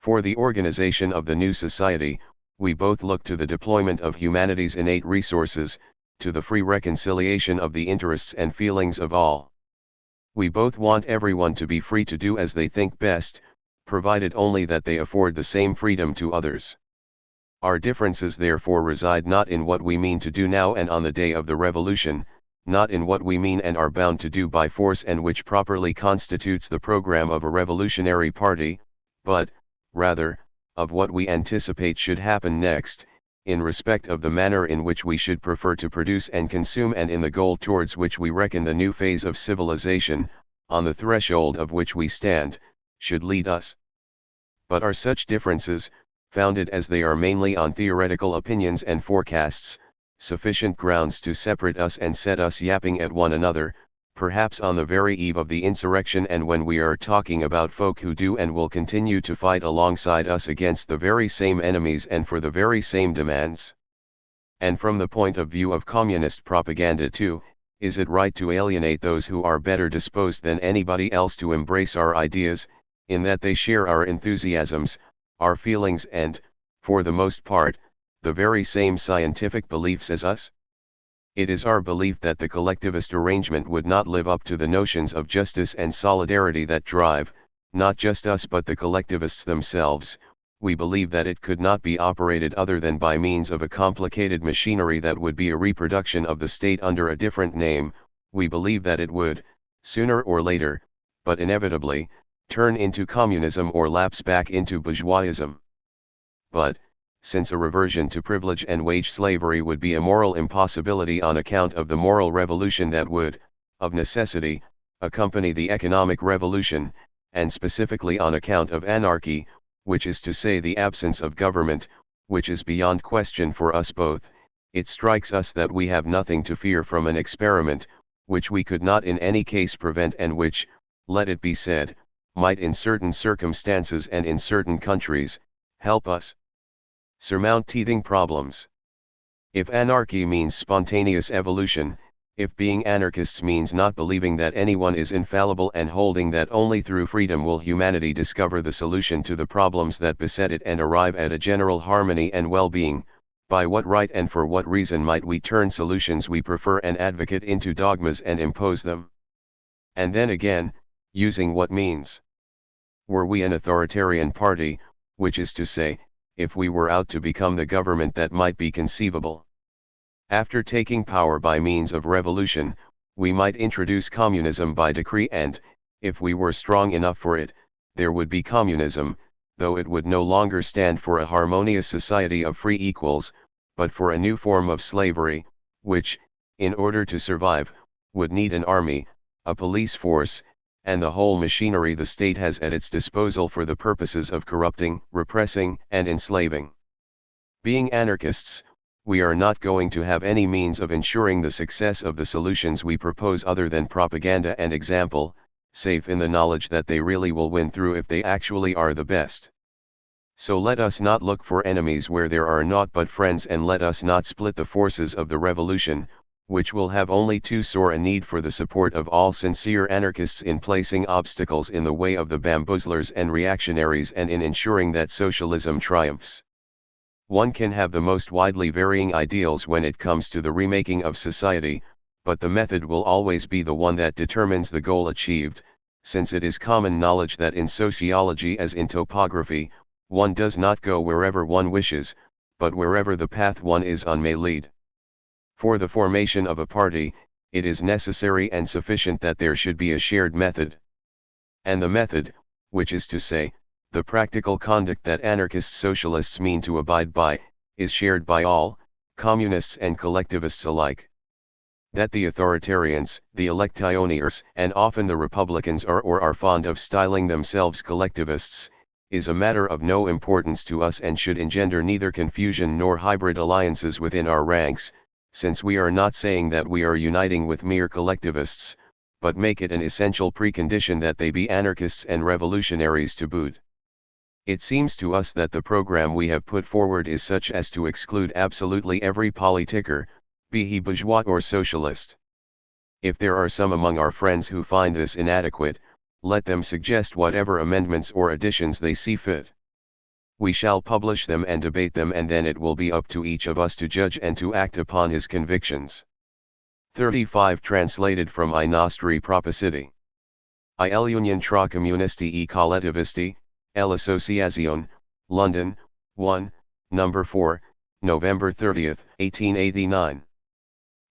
For the organization of the new society, we both look to the deployment of humanity's innate resources, to the free reconciliation of the interests and feelings of all. We both want everyone to be free to do as they think best, provided only that they afford the same freedom to others. Our differences therefore reside not in what we mean to do now and on the day of the revolution, not in what we mean and are bound to do by force and which properly constitutes the program of a revolutionary party, but, rather, of what we anticipate should happen next, in respect of the manner in which we should prefer to produce and consume and in the goal towards which we reckon the new phase of civilization, on the threshold of which we stand, should lead us. But are such differences, founded as they are mainly on theoretical opinions and forecasts, sufficient grounds to separate us and set us yapping at one another, perhaps on the very eve of the insurrection and when we are talking about folk who do and will continue to fight alongside us against the very same enemies and for the very same demands? And from the point of view of communist propaganda too, is it right to alienate those who are better disposed than anybody else to embrace our ideas, in that they share our enthusiasms, our feelings and, for the most part, the very same scientific beliefs as us? It is our belief that the collectivist arrangement would not live up to the notions of justice and solidarity that drive, not just us but the collectivists themselves. We believe that it could not be operated other than by means of a complicated machinery that would be a reproduction of the state under a different name. We believe that it would, sooner or later, but inevitably, turn into communism or lapse back into bourgeoisism. But, since a reversion to privilege and wage slavery would be a moral impossibility on account of the moral revolution that would, of necessity, accompany the economic revolution, and specifically on account of anarchy, which is to say the absence of government, which is beyond question for us both, it strikes us that we have nothing to fear from an experiment, which we could not in any case prevent and which, let it be said, might in certain circumstances and in certain countries, help us surmount teething problems. If anarchy means spontaneous evolution, if being anarchists means not believing that anyone is infallible and holding that only through freedom will humanity discover the solution to the problems that beset it and arrive at a general harmony and well-being, by what right and for what reason might we turn solutions we prefer and advocate into dogmas and impose them? And then again, using what means? Were we an authoritarian party, which is to say, if we were out to become the government that might be conceivable? After taking power by means of revolution, we might introduce communism by decree and, if we were strong enough for it, there would be communism, though it would no longer stand for a harmonious society of free equals, but for a new form of slavery, which, in order to survive, would need an army, a police force, and the whole machinery the state has at its disposal for the purposes of corrupting, repressing, and enslaving. Being anarchists, we are not going to have any means of ensuring the success of the solutions we propose other than propaganda and example, safe in the knowledge that they really will win through if they actually are the best. So let us not look for enemies where there are naught but friends, and let us not split the forces of the revolution, which will have only too sore a need for the support of all sincere anarchists in placing obstacles in the way of the bamboozlers and reactionaries and in ensuring that socialism triumphs. One can have the most widely varying ideals when it comes to the remaking of society, but the method will always be the one that determines the goal achieved, since it is common knowledge that in sociology as in topography, one does not go wherever one wishes, but wherever the path one is on may lead. For the formation of a party, it is necessary and sufficient that there should be a shared method. And the method, which is to say, the practical conduct that anarchist socialists mean to abide by, is shared by all, communists and collectivists alike. That the authoritarians, the electioneers, and often the republicans are or are fond of styling themselves collectivists, is a matter of no importance to us and should engender neither confusion nor hybrid alliances within our ranks, since we are not saying that we are uniting with mere collectivists, but make it an essential precondition that they be anarchists and revolutionaries to boot. It seems to us that the program we have put forward is such as to exclude absolutely every politiker, be he bourgeois or socialist. If there are some among our friends who find this inadequate, let them suggest whatever amendments or additions they see fit. We shall publish them and debate them, and then it will be up to each of us to judge and to act upon his convictions. 35 Translated from I nostri propositi. I l'Union tra Comunisti e Collettivisti, l'Associazione, London, 1, No. 4, November 30, 1889.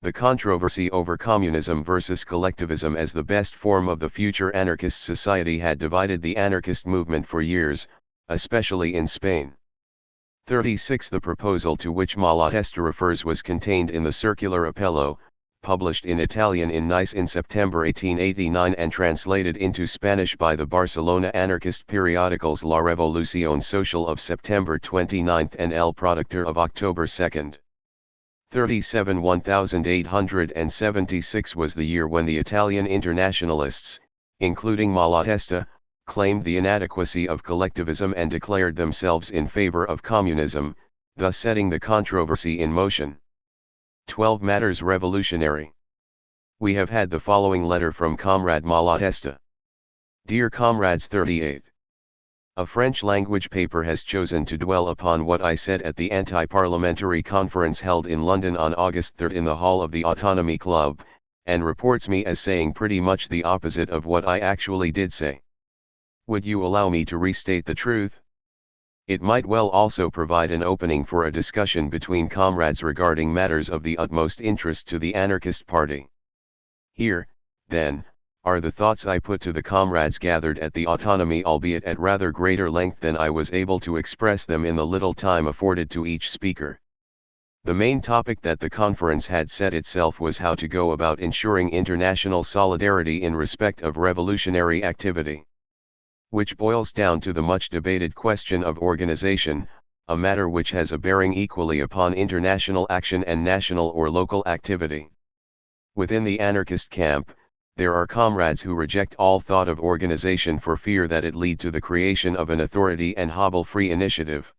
The controversy over communism versus collectivism as the best form of the future anarchist society had divided the anarchist movement for years, especially in Spain. 36 The proposal to which Malatesta refers was contained in the Circular Appello, published in Italian in Nice in September 1889 and translated into Spanish by the Barcelona anarchist periodicals La Revolución Social of September 29 and El Productor of October 2. 37 1876 was the year when the Italian internationalists, including Malatesta, claimed the inadequacy of collectivism and declared themselves in favor of communism, thus setting the controversy in motion. 12 Matters revolutionary. We have had the following letter from Comrade Malatesta. Dear Comrades 38. A French-language paper has chosen to dwell upon what I said at the anti-parliamentary conference held in London on August 3 in the hall of the Autonomy Club, and reports me as saying pretty much the opposite of what I actually did say. Would you allow me to restate the truth? It might well also provide an opening for a discussion between comrades regarding matters of the utmost interest to the anarchist party. Here, then, are the thoughts I put to the comrades gathered at the Autonomy, albeit at rather greater length than I was able to express them in the little time afforded to each speaker. The main topic that the conference had set itself was how to go about ensuring international solidarity in respect of revolutionary activity, which boils down to the much debated question of organization, a matter which has a bearing equally upon international action and national or local activity. Within the anarchist camp, there are comrades who reject all thought of organization for fear that it lead to the creation of an authority and hobble free initiative.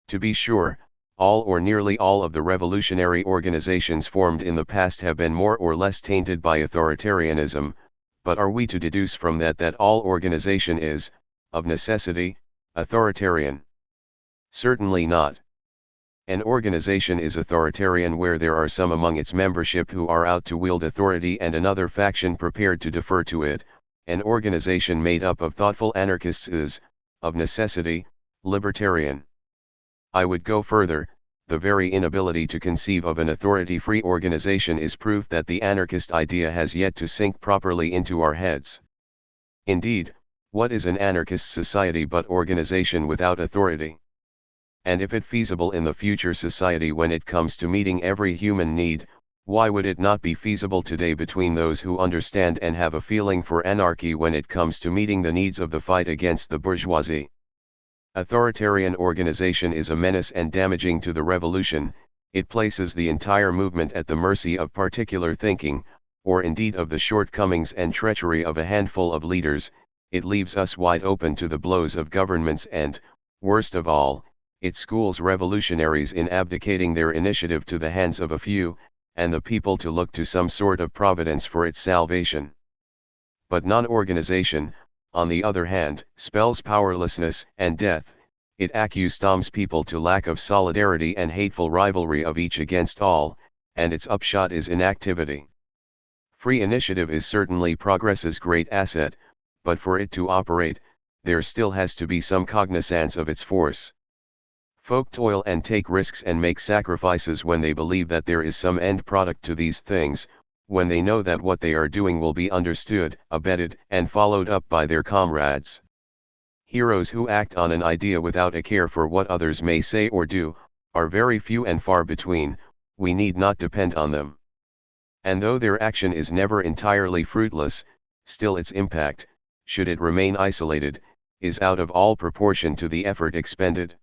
To be sure, all or nearly all of the revolutionary organizations formed in the past have been more or less tainted by authoritarianism, but are we to deduce from that that all organization is, of necessity, authoritarian? Certainly not. An organization is authoritarian where there are some among its membership who are out to wield authority and another faction prepared to defer to it. An organization made up of thoughtful anarchists is, of necessity, libertarian. I would go further. The very inability to conceive of an authority-free organization is proof that the anarchist idea has yet to sink properly into our heads. Indeed, what is an anarchist society but organization without authority? And if it feasible in the future society when it comes to meeting every human need, why would it not be feasible today between those who understand and have a feeling for anarchy when it comes to meeting the needs of the fight against the bourgeoisie? Authoritarian organization is a menace and damaging to the revolution. It places the entire movement at the mercy of particular thinking, or indeed of the shortcomings and treachery of a handful of leaders. It leaves us wide open to the blows of governments and, worst of all, it schools revolutionaries in abdicating their initiative to the hands of a few, and the people to look to some sort of providence for its salvation. But non-organization, on the other hand, spells powerlessness and death. It accustoms people to lack of solidarity and hateful rivalry of each against all, and its upshot is inactivity. Free initiative is certainly progress's great asset, but for it to operate, there still has to be some cognizance of its force. Folk toil and take risks and make sacrifices when they believe that there is some end product to these things, when they know that what they are doing will be understood, abetted, and followed up by their comrades. Heroes who act on an idea without a care for what others may say or do, are very few and far between. We need not depend on them. And though their action is never entirely fruitless, still its impact, should it remain isolated, is out of all proportion to the effort expended.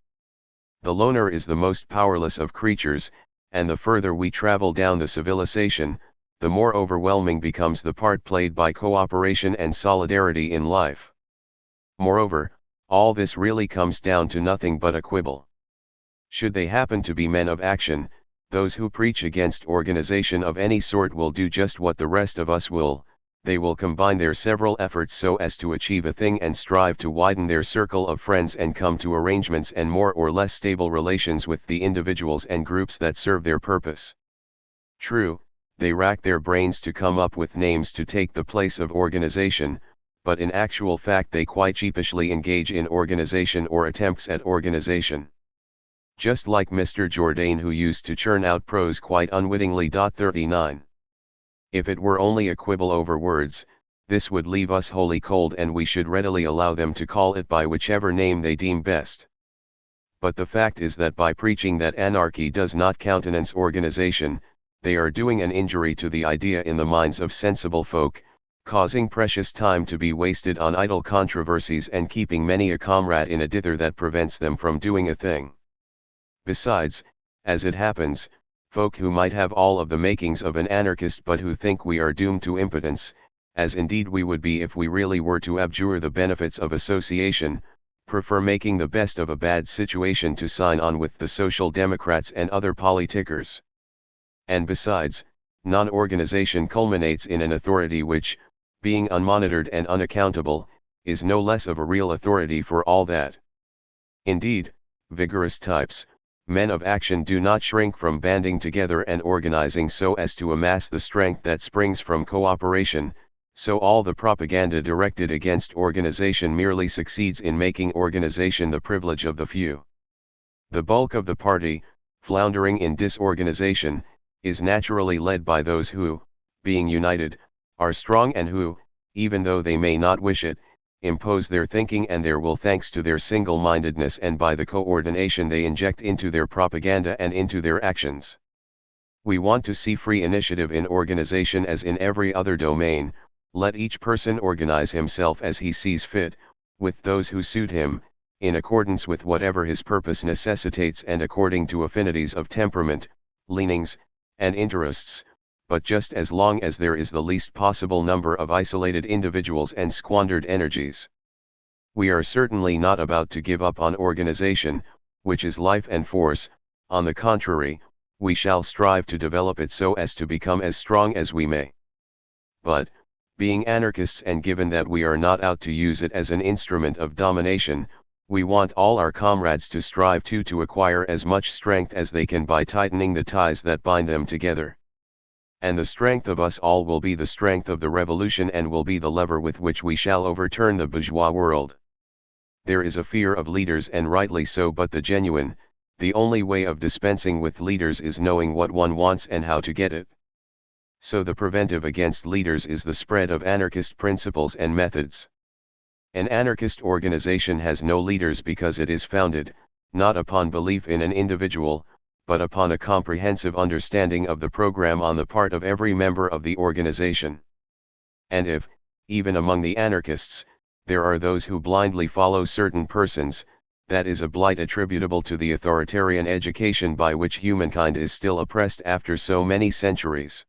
The loner is the most powerless of creatures, and the further we travel down the civilization, the more overwhelming becomes the part played by cooperation and solidarity in life. Moreover, all this really comes down to nothing but a quibble. Should they happen to be men of action, those who preach against organization of any sort will do just what the rest of us will, they will combine their several efforts so as to achieve a thing and strive to widen their circle of friends and come to arrangements and more or less stable relations with the individuals and groups that serve their purpose. True, they rack their brains to come up with names to take the place of organization, but in actual fact they quite sheepishly engage in organization or attempts at organization. Just like Mr. Jourdain, who used to churn out prose quite unwittingly. 39. If it were only a quibble over words, this would leave us wholly cold and we should readily allow them to call it by whichever name they deem best. But the fact is that by preaching that anarchy does not countenance organization, they are doing an injury to the idea in the minds of sensible folk, causing precious time to be wasted on idle controversies and keeping many a comrade in a dither that prevents them from doing a thing. Besides, as it happens, folk who might have all of the makings of an anarchist but who think we are doomed to impotence, as indeed we would be if we really were to abjure the benefits of association, prefer making the best of a bad situation to sign on with the Social Democrats and other politicers. And besides, non-organization culminates in an authority which, being unmonitored and unaccountable, is no less of a real authority for all that. Indeed, vigorous types, men of action, do not shrink from banding together and organizing so as to amass the strength that springs from cooperation, so all the propaganda directed against organization merely succeeds in making organization the privilege of the few. The bulk of the party, floundering in disorganization, is naturally led by those who, being united, are strong and who, even though they may not wish it, impose their thinking and their will thanks to their single-mindedness and by the coordination they inject into their propaganda and into their actions. We want to see free initiative in organization as in every other domain. Let each person organize himself as he sees fit, with those who suit him, in accordance with whatever his purpose necessitates and according to affinities of temperament, leanings, and interests, but just as long as there is the least possible number of isolated individuals and squandered energies. We are certainly not about to give up on organization, which is life and force. On the contrary, we shall strive to develop it so as to become as strong as we may. But, being anarchists and given that we are not out to use it as an instrument of domination, we want all our comrades to strive to acquire as much strength as they can by tightening the ties that bind them together. And the strength of us all will be the strength of the revolution and will be the lever with which we shall overturn the bourgeois world. There is a fear of leaders, and rightly so, but the only way of dispensing with leaders is knowing what one wants and how to get it. So the preventive against leaders is the spread of anarchist principles and methods. An anarchist organization has no leaders because it is founded, not upon belief in an individual, but upon a comprehensive understanding of the program on the part of every member of the organization. And if, even among the anarchists, there are those who blindly follow certain persons, that is a blight attributable to the authoritarian education by which humankind is still oppressed after so many centuries.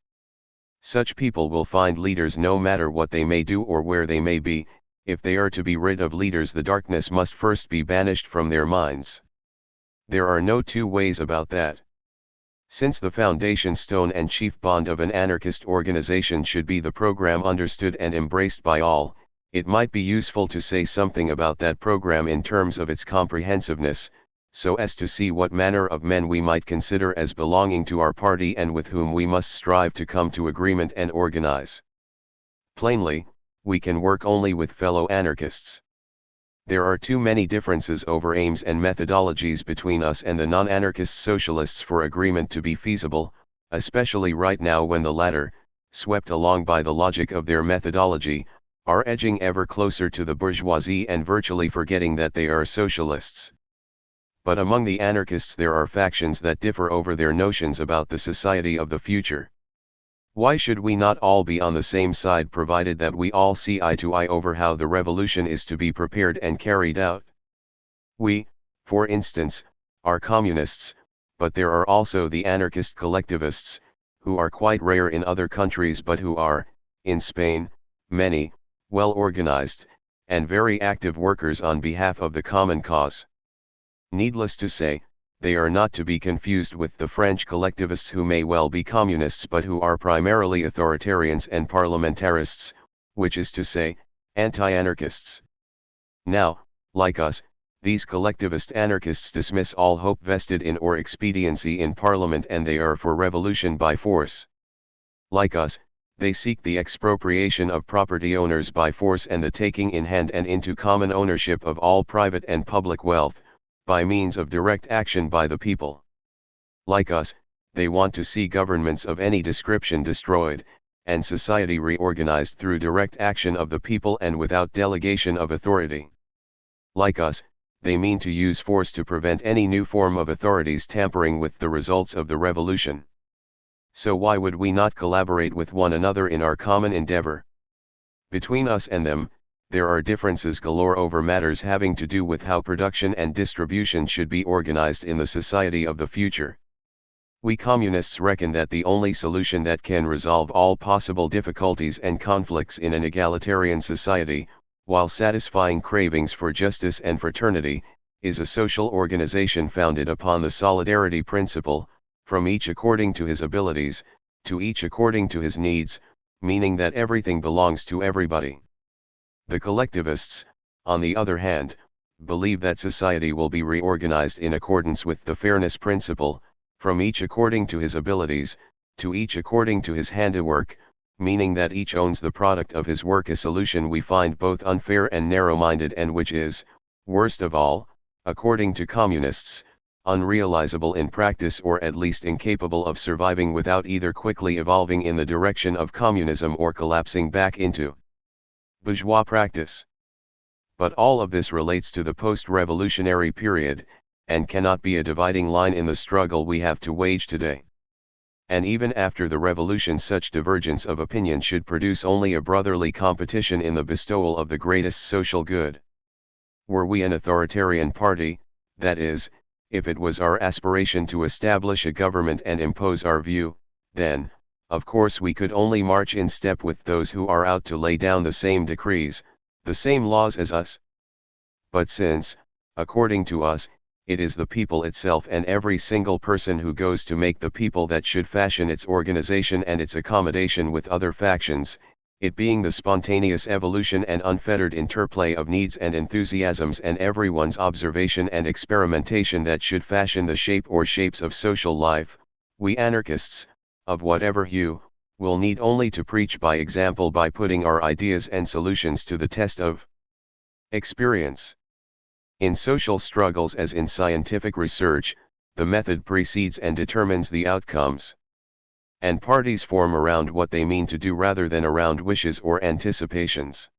Such people will find leaders no matter what they may do or where they may be. If they are to be rid of leaders, the darkness must first be banished from their minds. There are no two ways about that. Since the foundation stone and chief bond of an anarchist organization should be the program understood and embraced by all, it might be useful to say something about that program in terms of its comprehensiveness, so as to see what manner of men we might consider as belonging to our party and with whom we must strive to come to agreement and organize. Plainly, we can work only with fellow anarchists. There are too many differences over aims and methodologies between us and the non-anarchist socialists for agreement to be feasible, especially right now when the latter, swept along by the logic of their methodology, are edging ever closer to the bourgeoisie and virtually forgetting that they are socialists. But among the anarchists there are factions that differ over their notions about the society of the future. Why should we not all be on the same side provided that we all see eye to eye over how the revolution is to be prepared and carried out? We, for instance, are communists, but there are also the anarchist collectivists, who are quite rare in other countries but who are, in Spain, many, well organized, and very active workers on behalf of the common cause. Needless to say, they are not to be confused with the French collectivists who may well be communists but who are primarily authoritarians and parliamentarists, which is to say, anti-anarchists. Now, like us, these collectivist anarchists dismiss all hope vested in or expediency in Parliament, and they are for revolution by force. Like us, they seek the expropriation of property owners by force and the taking in hand and into common ownership of all private and public wealth, by means of direct action by the people. Like us, they want to see governments of any description destroyed, and society reorganized through direct action of the people and without delegation of authority. Like us, they mean to use force to prevent any new form of authorities tampering with the results of the revolution. So why would we not collaborate with one another in our common endeavor? Between us and them, there are differences galore over matters having to do with how production and distribution should be organized in the society of the future. We communists reckon that the only solution that can resolve all possible difficulties and conflicts in an egalitarian society, while satisfying cravings for justice and fraternity, is a social organization founded upon the solidarity principle, from each according to his abilities, to each according to his needs, meaning that everything belongs to everybody. The collectivists, on the other hand, believe that society will be reorganized in accordance with the fairness principle, from each according to his abilities, to each according to his handiwork, meaning that each owns the product of his work, a solution we find both unfair and narrow-minded, and which is, worst of all, according to communists, unrealizable in practice, or at least incapable of surviving without either quickly evolving in the direction of communism or collapsing back into bourgeois practice. But all of this relates to the post-revolutionary period, and cannot be a dividing line in the struggle we have to wage today. And even after the revolution, such divergence of opinion should produce only a brotherly competition in the bestowal of the greatest social good. Were we an authoritarian party, that is, if it was our aspiration to establish a government and impose our view, then, of course, we could only march in step with those who are out to lay down the same decrees, the same laws as us. But since, according to us, it is the people itself and every single person who goes to make the people that should fashion its organization and its accommodation with other factions, it being the spontaneous evolution and unfettered interplay of needs and enthusiasms and everyone's observation and experimentation that should fashion the shape or shapes of social life, we anarchists, of whatever hue, will need only to preach by example by putting our ideas and solutions to the test of experience. In social struggles as in scientific research, the method precedes and determines the outcomes. And parties form around what they mean to do rather than around wishes or anticipations.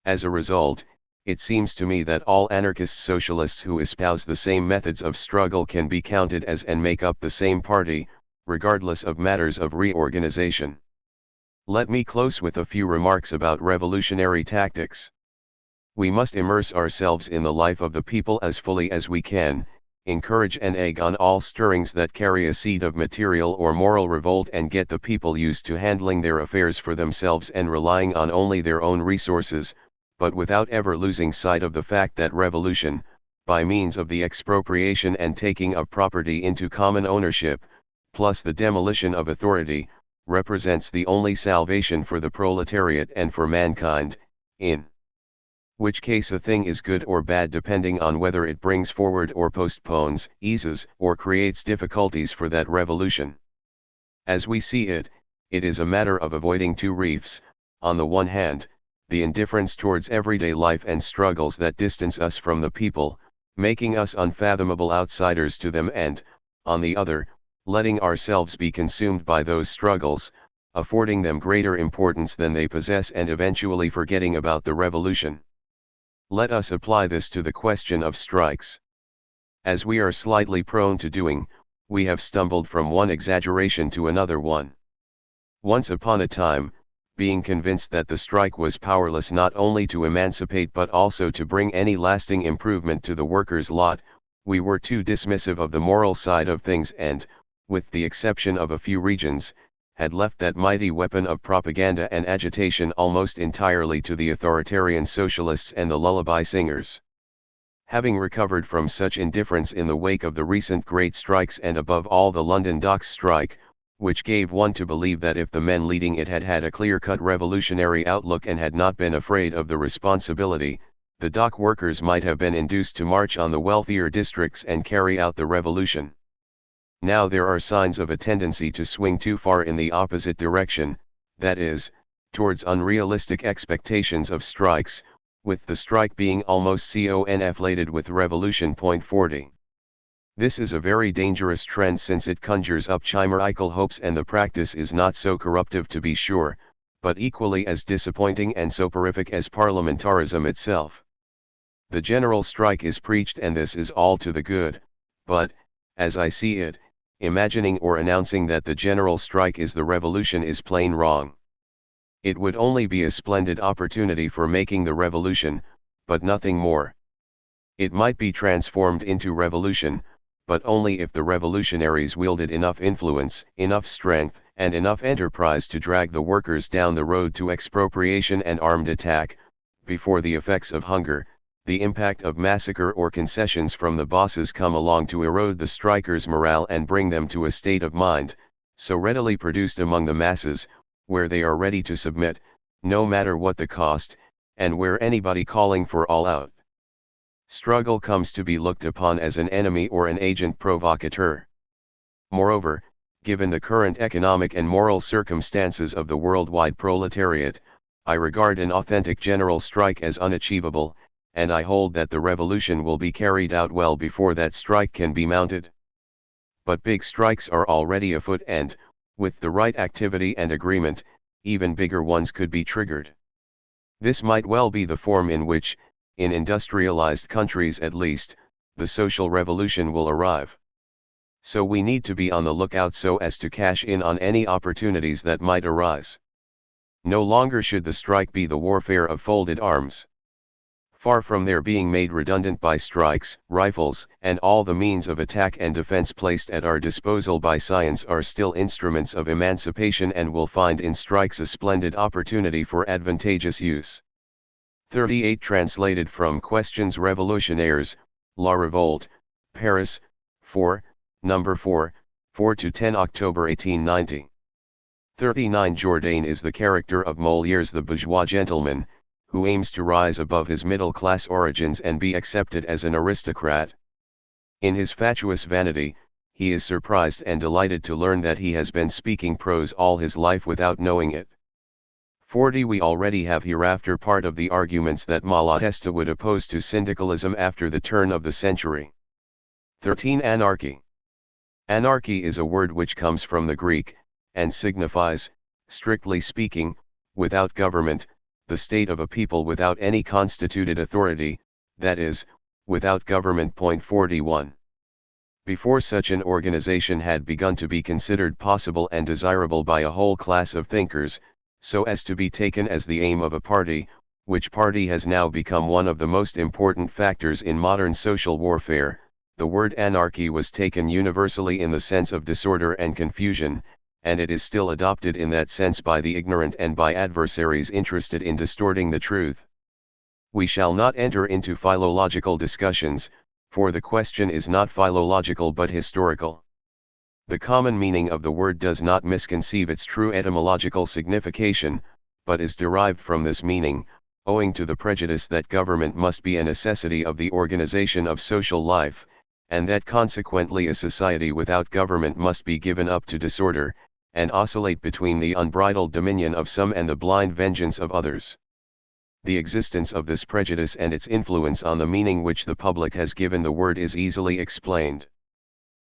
As a result, it seems to me that all anarchist socialists who espouse the same methods of struggle can be counted as and make up the same party, regardless of matters of reorganization. Let me close with a few remarks about revolutionary tactics. We must immerse ourselves in the life of the people as fully as we can, encourage and egg on all stirrings that carry a seed of material or moral revolt, and get the people used to handling their affairs for themselves and relying on only their own resources, but without ever losing sight of the fact that revolution, by means of the expropriation and taking of property into common ownership, plus the demolition of authority, represents the only salvation for the proletariat and for mankind, in which case a thing is good or bad depending on whether it brings forward or postpones, eases or creates difficulties for that revolution. As we see it, it is a matter of avoiding two reefs: on the one hand, the indifference towards everyday life and struggles that distance us from the people, making us unfathomable outsiders to them, and, on the other, letting ourselves be consumed by those struggles, affording them greater importance than they possess and eventually forgetting about the revolution. Let us apply this to the question of strikes. As we are slightly prone to doing, we have stumbled from one exaggeration to another one. Once upon a time, being convinced that the strike was powerless not only to emancipate but also to bring any lasting improvement to the workers' lot, we were too dismissive of the moral side of things and, with the exception of a few regions, had left that mighty weapon of propaganda and agitation almost entirely to the authoritarian socialists and the lullaby singers. Having recovered from such indifference in the wake of the recent great strikes and above all the London Docks strike, which gave one to believe that if the men leading it had had a clear-cut revolutionary outlook and had not been afraid of the responsibility, the dock workers might have been induced to march on the wealthier districts and carry out the revolution. Now there are signs of a tendency to swing too far in the opposite direction, that is, towards unrealistic expectations of strikes, with the strike being almost conflated with revolution. 40. This is a very dangerous trend since it conjures up chimerical hopes and the practice is not so corruptive to be sure, but equally as disappointing and soporific as parliamentarism itself. The general strike is preached and this is all to the good, but, as I see it, imagining or announcing that the general strike is the revolution is plain wrong. It would only be a splendid opportunity for making the revolution, but nothing more. It might be transformed into revolution, but only if the revolutionaries wielded enough influence, enough strength, and enough enterprise to drag the workers down the road to expropriation and armed attack, before the effects of hunger, the impact of massacre or concessions from the bosses come along to erode the strikers' morale and bring them to a state of mind, so readily produced among the masses, where they are ready to submit, no matter what the cost, and where anybody calling for all-out struggle comes to be looked upon as an enemy or an agent provocateur. Moreover, given the current economic and moral circumstances of the worldwide proletariat, I regard an authentic general strike as unachievable, and I hold that the revolution will be carried out well before that strike can be mounted. But big strikes are already afoot and, with the right activity and agreement, even bigger ones could be triggered. This might well be the form in which, in industrialized countries at least, the social revolution will arrive. So we need to be on the lookout so as to cash in on any opportunities that might arise. No longer should the strike be the warfare of folded arms. Far from their being made redundant by strikes, rifles, and all the means of attack and defense placed at our disposal by science are still instruments of emancipation and will find in strikes a splendid opportunity for advantageous use. 38 Translated from Questions Révolutionnaires, La Révolte, Paris, 4, No. 4, 4–10 October 1890. 39 Jourdain is the character of Molière's the bourgeois gentleman, who aims to rise above his middle-class origins and be accepted as an aristocrat. In his fatuous vanity, he is surprised and delighted to learn that he has been speaking prose all his life without knowing it. 40 We already have hereafter part of the arguments that Malatesta would oppose to syndicalism after the turn of the century. 13 Anarchy. Anarchy is a word which comes from the Greek, and signifies, strictly speaking, without government, the state of a people without any constituted authority, that is, without government. 41. Before such an organization had begun to be considered possible and desirable by a whole class of thinkers, so as to be taken as the aim of a party, which party has now become one of the most important factors in modern social warfare, the word anarchy was taken universally in the sense of disorder and confusion, and it is still adopted in that sense by the ignorant and by adversaries interested in distorting the truth. We shall not enter into philological discussions, for the question is not philological but historical. The common meaning of the word does not misconceive its true etymological signification, but is derived from this meaning, owing to the prejudice that government must be a necessity of the organization of social life, and that consequently a society without government must be given up to disorder, and oscillate between the unbridled dominion of some and the blind vengeance of others. The existence of this prejudice and its influence on the meaning which the public has given the word is easily explained.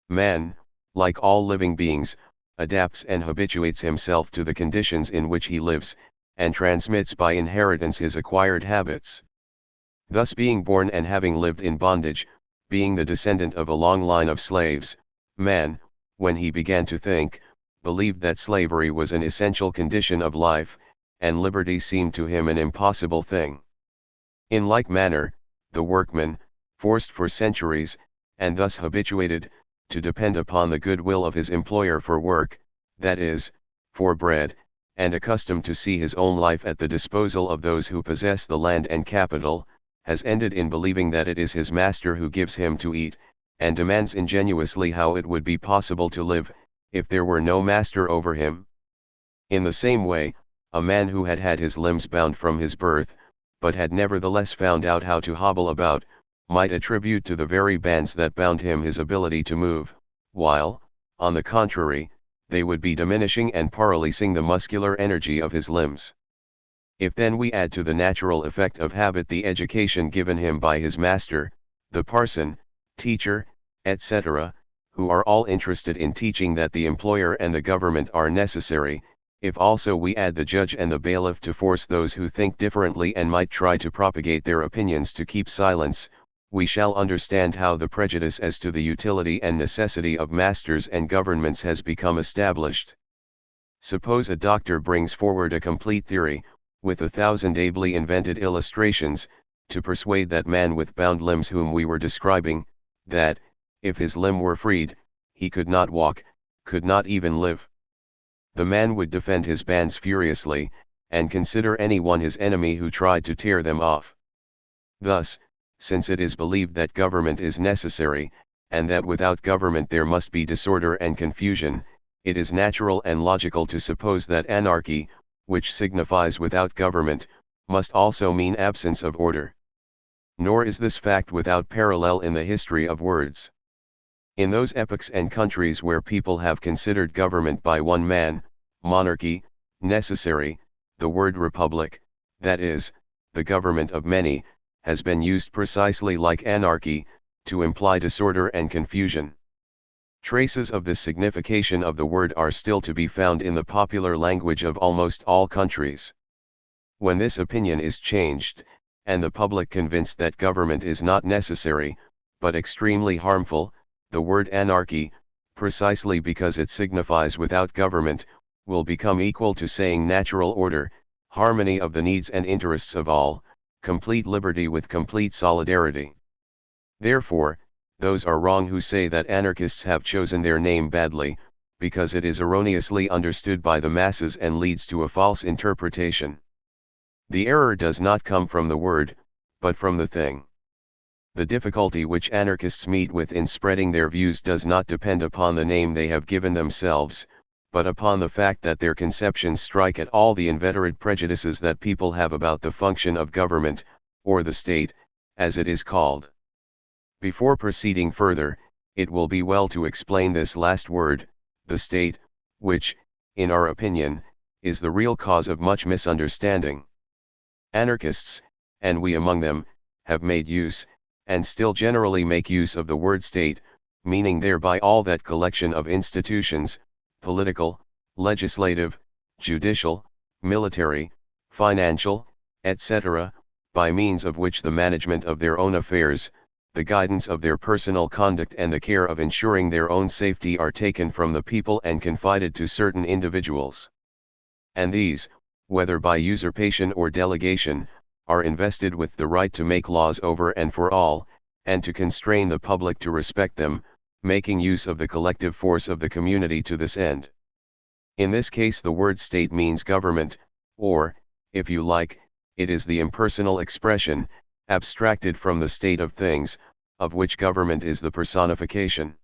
Man, like all living beings, adapts and habituates himself to the conditions in which he lives, and transmits by inheritance his acquired habits. Thus being born and having lived in bondage, being the descendant of a long line of slaves, man, when he began to think, believed that slavery was an essential condition of life, and liberty seemed to him an impossible thing. In like manner, the workman, forced for centuries, and thus habituated, to depend upon the goodwill of his employer for work, that is, for bread, and accustomed to see his own life at the disposal of those who possess the land and capital, has ended in believing that it is his master who gives him to eat, and demands ingenuously how it would be possible to live, if there were no master over him? In the same way, a man who had had his limbs bound from his birth, but had nevertheless found out how to hobble about, might attribute to the very bands that bound him his ability to move, while, on the contrary, they would be diminishing and paralyzing the muscular energy of his limbs. If then we add to the natural effect of habit the education given him by his master, the parson, teacher, etc., who are all interested in teaching that the employer and the government are necessary, if also we add the judge and the bailiff to force those who think differently and might try to propagate their opinions to keep silence, we shall understand how the prejudice as to the utility and necessity of masters and governments has become established. Suppose a doctor brings forward a complete theory, with 1,000 ably invented illustrations, to persuade that man with bound limbs whom we were describing, that, if his limb were freed, he could not walk, could not even live. The man would defend his bands furiously, and consider anyone his enemy who tried to tear them off. Thus, since it is believed that government is necessary, and that without government there must be disorder and confusion, it is natural and logical to suppose that anarchy, which signifies without government, must also mean absence of order. Nor is this fact without parallel in the history of words. In those epochs and countries where people have considered government by one man, monarchy, necessary, the word republic, that is, the government of many, has been used precisely like anarchy, to imply disorder and confusion. Traces of this signification of the word are still to be found in the popular language of almost all countries. When this opinion is changed, and the public convinced that government is not necessary, but extremely harmful, the word anarchy, precisely because it signifies without government, will become equal to saying natural order, harmony of the needs and interests of all, complete liberty with complete solidarity. Therefore, those are wrong who say that anarchists have chosen their name badly, because it is erroneously understood by the masses and leads to a false interpretation. The error does not come from the word, but from the thing. The difficulty which anarchists meet with in spreading their views does not depend upon the name they have given themselves, but upon the fact that their conceptions strike at all the inveterate prejudices that people have about the function of government, or the state, as it is called. Before proceeding further, it will be well to explain this last word, the state, which, in our opinion, is the real cause of much misunderstanding. Anarchists, and we among them, have made use, and still generally make use of the word state, meaning thereby all that collection of institutions, political, legislative, judicial, military, financial, etc., by means of which the management of their own affairs, the guidance of their personal conduct and the care of ensuring their own safety are taken from the people and confided to certain individuals. And these, whether by usurpation or delegation, are invested with the right to make laws over and for all, and to constrain the public to respect them, making use of the collective force of the community to this end. In this case the word state means government, or, if you like, it is the impersonal expression, abstracted from the state of things, of which government is the personification.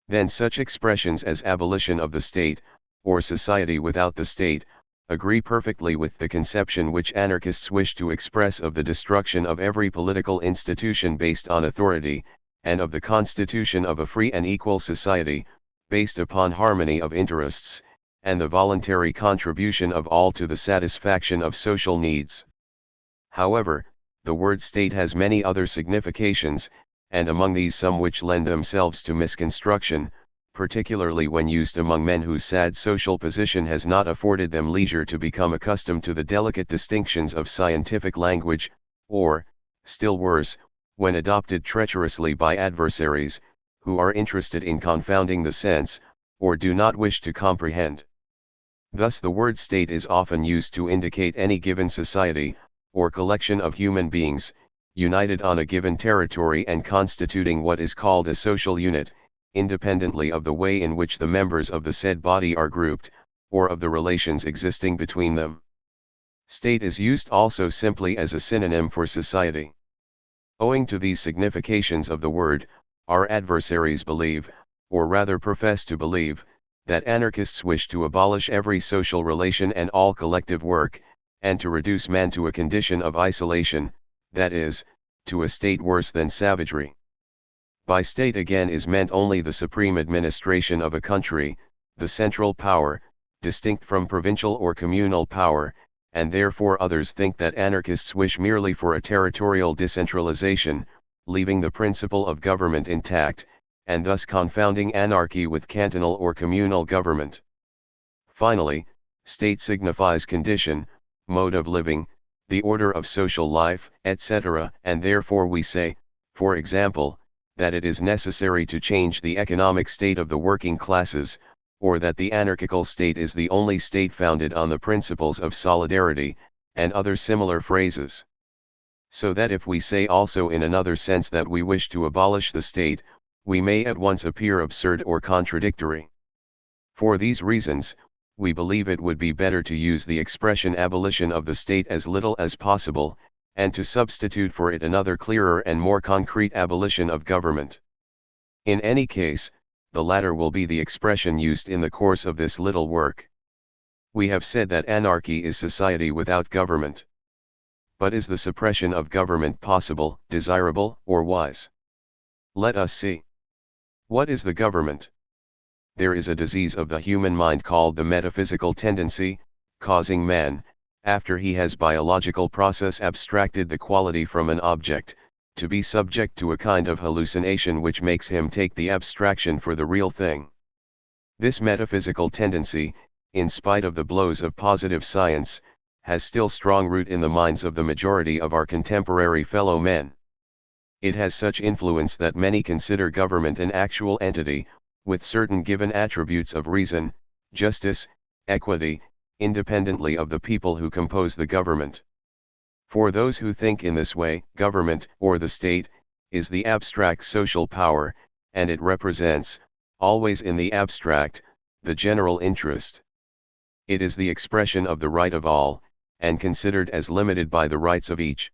Then such expressions as abolition of the state, or society without the state, agree perfectly with the conception which anarchists wish to express of the destruction of every political institution based on authority, and of the constitution of a free and equal society, based upon harmony of interests, and the voluntary contribution of all to the satisfaction of social needs. However, the word state has many other significations, and among these some which lend themselves to misconstruction, particularly when used among men whose sad social position has not afforded them leisure to become accustomed to the delicate distinctions of scientific language, or, still worse, when adopted treacherously by adversaries, who are interested in confounding the sense, or do not wish to comprehend. Thus the word state is often used to indicate any given society, or collection of human beings, united on a given territory and constituting what is called a social unit, independently of the way in which the members of the said body are grouped, or of the relations existing between them. State is used also simply as a synonym for society. Owing to these significations of the word, our adversaries believe, or rather profess to believe, that anarchists wish to abolish every social relation and all collective work, and to reduce man to a condition of isolation, that is, to a state worse than savagery. By state again is meant only the supreme administration of a country, the central power, distinct from provincial or communal power, and therefore others think that anarchists wish merely for a territorial decentralization, leaving the principle of government intact, and thus confounding anarchy with cantonal or communal government. Finally, state signifies condition, mode of living, the order of social life, etc., and therefore we say, for example, that it is necessary to change the economic state of the working classes, or that the anarchical state is the only state founded on the principles of solidarity, and other similar phrases. So that if we say also in another sense that we wish to abolish the state, we may at once appear absurd or contradictory. For these reasons, we believe it would be better to use the expression abolition of the state as little as possible, and to substitute for it another clearer and more concrete abolition of government. In any case, the latter will be the expression used in the course of this little work. We have said that anarchy is society without government. But is the suppression of government possible, desirable, or wise? Let us see. What is the government? There is a disease of the human mind called the metaphysical tendency, causing man, after he has biological process abstracted the quality from an object, to be subject to a kind of hallucination which makes him take the abstraction for the real thing. This metaphysical tendency, in spite of the blows of positive science, has still strong root in the minds of the majority of our contemporary fellow men. It has such influence that many consider government an actual entity, with certain given attributes of reason, justice, equity, independently of the people who compose the government. For those who think in this way, government, or the state, is the abstract social power, and it represents, always in the abstract, the general interest. It is the expression of the right of all, and considered as limited by the rights of each.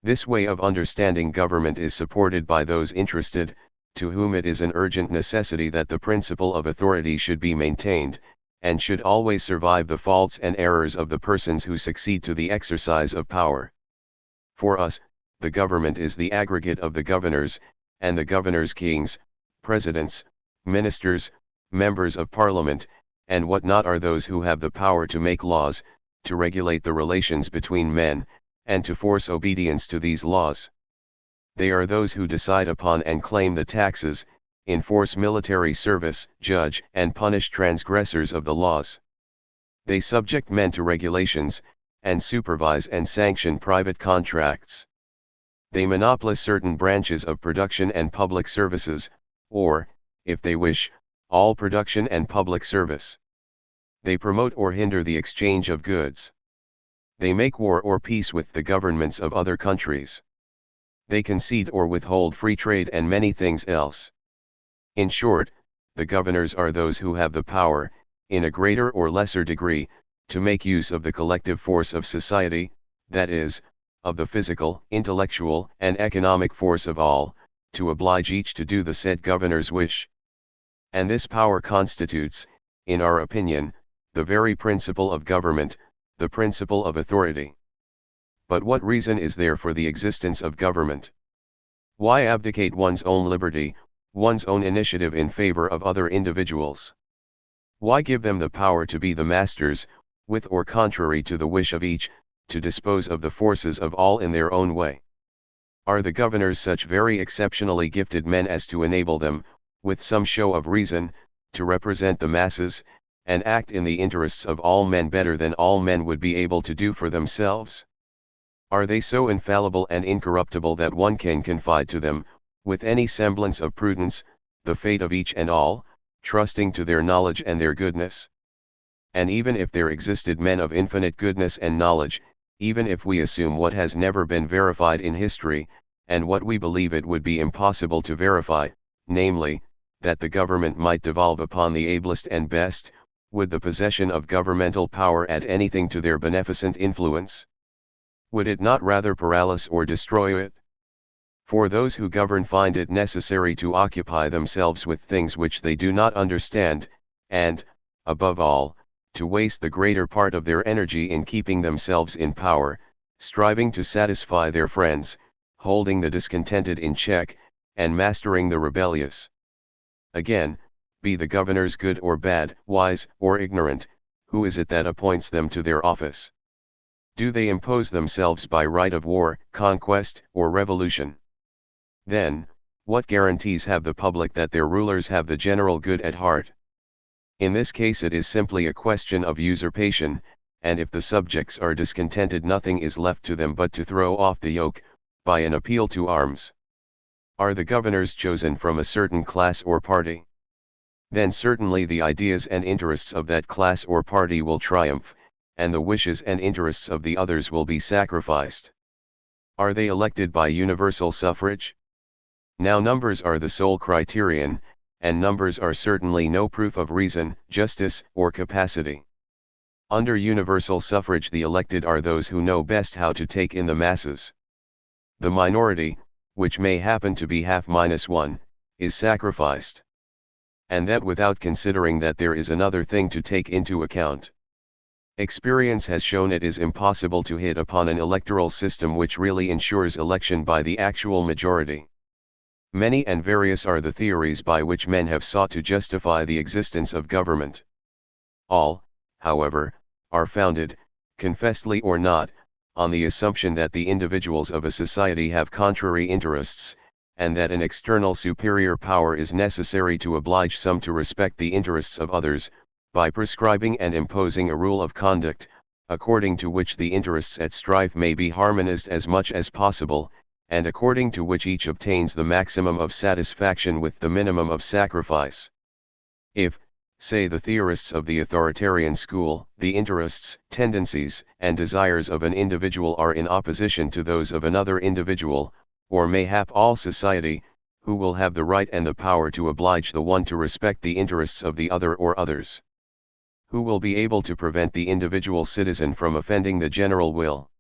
This way of understanding government is supported by those interested, to whom it is an urgent necessity that the principle of authority should be maintained, and should always survive the faults and errors of the persons who succeed to the exercise of power. For us, the government is the aggregate of the governors, and the governors kings, presidents, ministers, members of parliament, and what not are those who have the power to make laws, to regulate the relations between men, and to force obedience to these laws. They are those who decide upon and claim the taxes, enforce military service, judge and punish transgressors of the laws. They subject men to regulations, and supervise and sanction private contracts. They monopolize certain branches of production and public services, or, if they wish, all production and public service. They promote or hinder the exchange of goods. They make war or peace with the governments of other countries. They concede or withhold free trade and many things else. In short, the governors are those who have the power, in a greater or lesser degree, to make use of the collective force of society, that is, of the physical, intellectual, and economic force of all, to oblige each to do the said governor's wish. And this power constitutes, in our opinion, the very principle of government, the principle of authority. But what reason is there for the existence of government? Why abdicate one's own liberty, one's own initiative in favor of other individuals? Why give them the power to be the masters, with or contrary to the wish of each, to dispose of the forces of all in their own way? Are the governors such very exceptionally gifted men as to enable them, with some show of reason, to represent the masses, and act in the interests of all men better than all men would be able to do for themselves? Are they so infallible and incorruptible that one can confide to them, with any semblance of prudence, the fate of each and all, trusting to their knowledge and their goodness? And even if there existed men of infinite goodness and knowledge, even if we assume what has never been verified in history, and what we believe it would be impossible to verify, namely, that the government might devolve upon the ablest and best, would the possession of governmental power add anything to their beneficent influence? Would it not rather paralyze or destroy it? For those who govern find it necessary to occupy themselves with things which they do not understand, and, above all, to waste the greater part of their energy in keeping themselves in power, striving to satisfy their friends, holding the discontented in check, and mastering the rebellious. Again, be the governors good or bad, wise or ignorant, who is it that appoints them to their office? Do they impose themselves by right of war, conquest, or revolution? Then, what guarantees have the public that their rulers have the general good at heart? In this case it is simply a question of usurpation, and if the subjects are discontented nothing is left to them but to throw off the yoke, by an appeal to arms. Are the governors chosen from a certain class or party? Then certainly the ideas and interests of that class or party will triumph, and the wishes and interests of the others will be sacrificed. Are they elected by universal suffrage? Now numbers are the sole criterion, and numbers are certainly no proof of reason, justice, or capacity. Under universal suffrage the elected are those who know best how to take in the masses. The minority, which may happen to be half-1, is sacrificed. And that without considering that there is another thing to take into account. Experience has shown it is impossible to hit upon an electoral system which really ensures election by the actual majority. Many and various are the theories by which men have sought to justify the existence of government. All, however, are founded, confessedly or not, on the assumption that the individuals of a society have contrary interests, and that an external superior power is necessary to oblige some to respect the interests of others, by prescribing and imposing a rule of conduct, according to which the interests at strife may be harmonized as much as possible, and according to which each obtains the maximum of satisfaction with the minimum of sacrifice. If, say the theorists of the authoritarian school, the interests, tendencies, and desires of an individual are in opposition to those of another individual, or mayhap all society, who will have the right and the power to oblige the one to respect the interests of the other or others? Who will be able to prevent the individual citizen from offending the general will?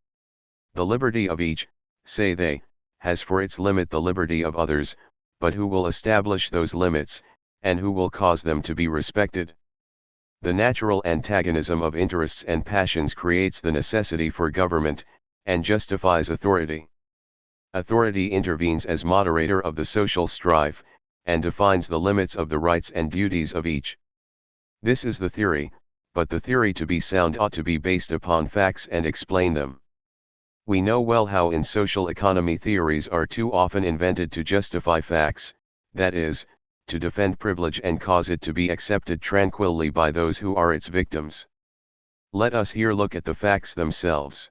The liberty of each, say they, has for its limit the liberty of others, but who will establish those limits, and who will cause them to be respected? The natural antagonism of interests and passions creates the necessity for government, and justifies authority. Authority intervenes as moderator of the social strife, and defines the limits of the rights and duties of each. This is the theory, but the theory to be sound ought to be based upon facts and explain them. We know well how in social economy theories are too often invented to justify facts, that is, to defend privilege and cause it to be accepted tranquilly by those who are its victims. Let us here look at the facts themselves.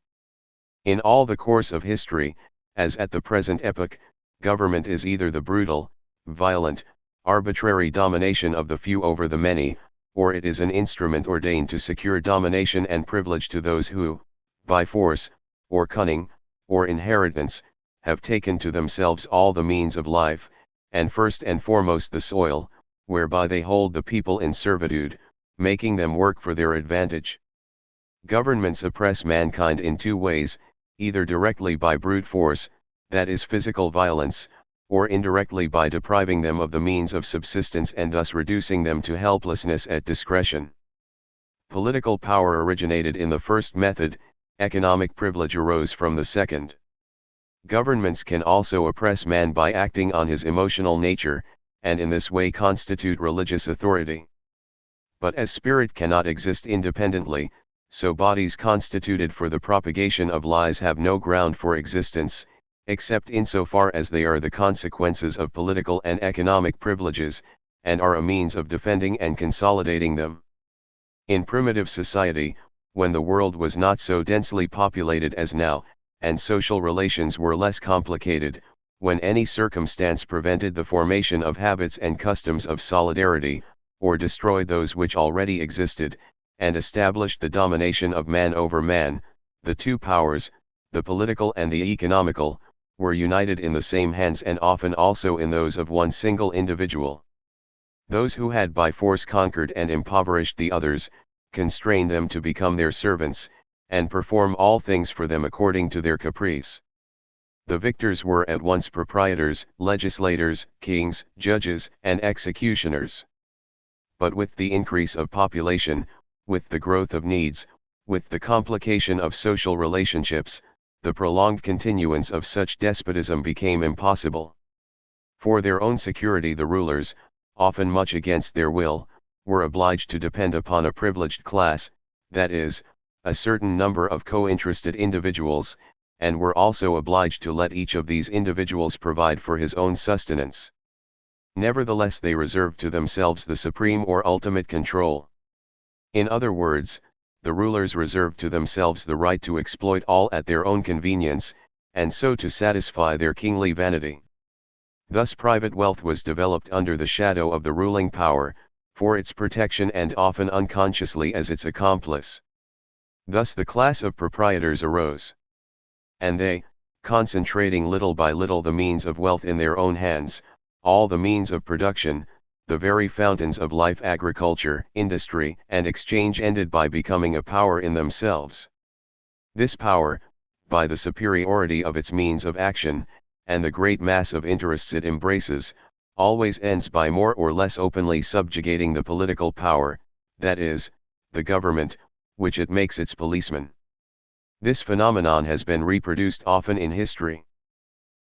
In all the course of history, as at the present epoch, government is either the brutal, violent, arbitrary domination of the few over the many, or it is an instrument ordained to secure domination and privilege to those who, by force, or cunning, or inheritance, have taken to themselves all the means of life, and first and foremost the soil, whereby they hold the people in servitude, making them work for their advantage. Governments oppress mankind in two ways, either directly by brute force, that is physical violence, or indirectly by depriving them of the means of subsistence and thus reducing them to helplessness at discretion. Political power originated in the first method, economic privilege arose from the second. Governments can also oppress man by acting on his emotional nature, and in this way constitute religious authority. But as spirit cannot exist independently, so bodies constituted for the propagation of lies have no ground for existence, except insofar as they are the consequences of political and economic privileges, and are a means of defending and consolidating them. In primitive society, when the world was not so densely populated as now, and social relations were less complicated, when any circumstance prevented the formation of habits and customs of solidarity, or destroyed those which already existed, and established the domination of man over man, the two powers, the political and the economical, were united in the same hands and often also in those of one single individual. Those who had by force conquered and impoverished the others, constrained them to become their servants, and perform all things for them according to their caprice. The victors were at once proprietors, legislators, kings, judges, and executioners. but with the increase of population, with the growth of needs, with the complication of social relationships, the prolonged continuance of such despotism became impossible. For their own security the rulers, often much against their will, were obliged to depend upon a privileged class, that is, a certain number of co-interested individuals, and were also obliged to let each of these individuals provide for his own sustenance. Nevertheless they reserved to themselves the supreme or ultimate control. In other words, the rulers reserved to themselves the right to exploit all at their own convenience, and so to satisfy their kingly vanity. Thus private wealth was developed under the shadow of the ruling power, for its protection and often unconsciously as its accomplice. Thus the class of proprietors arose. And they, concentrating little by little the means of wealth in their own hands, all the means of production, the very fountains of life, agriculture, industry, and exchange, ended by becoming a power in themselves. This power, by the superiority of its means of action, and the great mass of interests it embraces, always ends by more or less openly subjugating the political power, that is, the government, which it makes its policeman. This phenomenon has been reproduced often in history.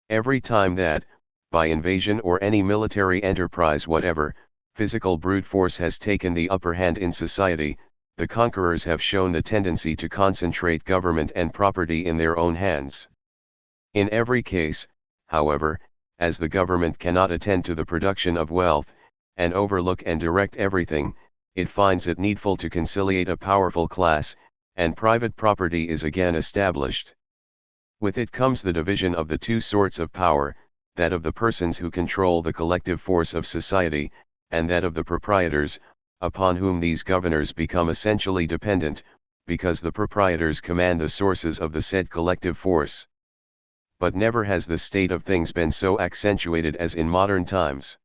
Every time that, by invasion or any military enterprise whatever, physical brute force has taken the upper hand in society, the conquerors have shown the tendency to concentrate government and property in their own hands. In every case, however, as the government cannot attend to the production of wealth, and overlook and direct everything, it finds it needful to conciliate a powerful class, and private property is again established. With it comes the division of the two sorts of power, that of the persons who control the collective force of society, and that of the proprietors, upon whom these governors become essentially dependent, because the proprietors command the sources of the said collective force. But never has the state of things been so accentuated as in modern times.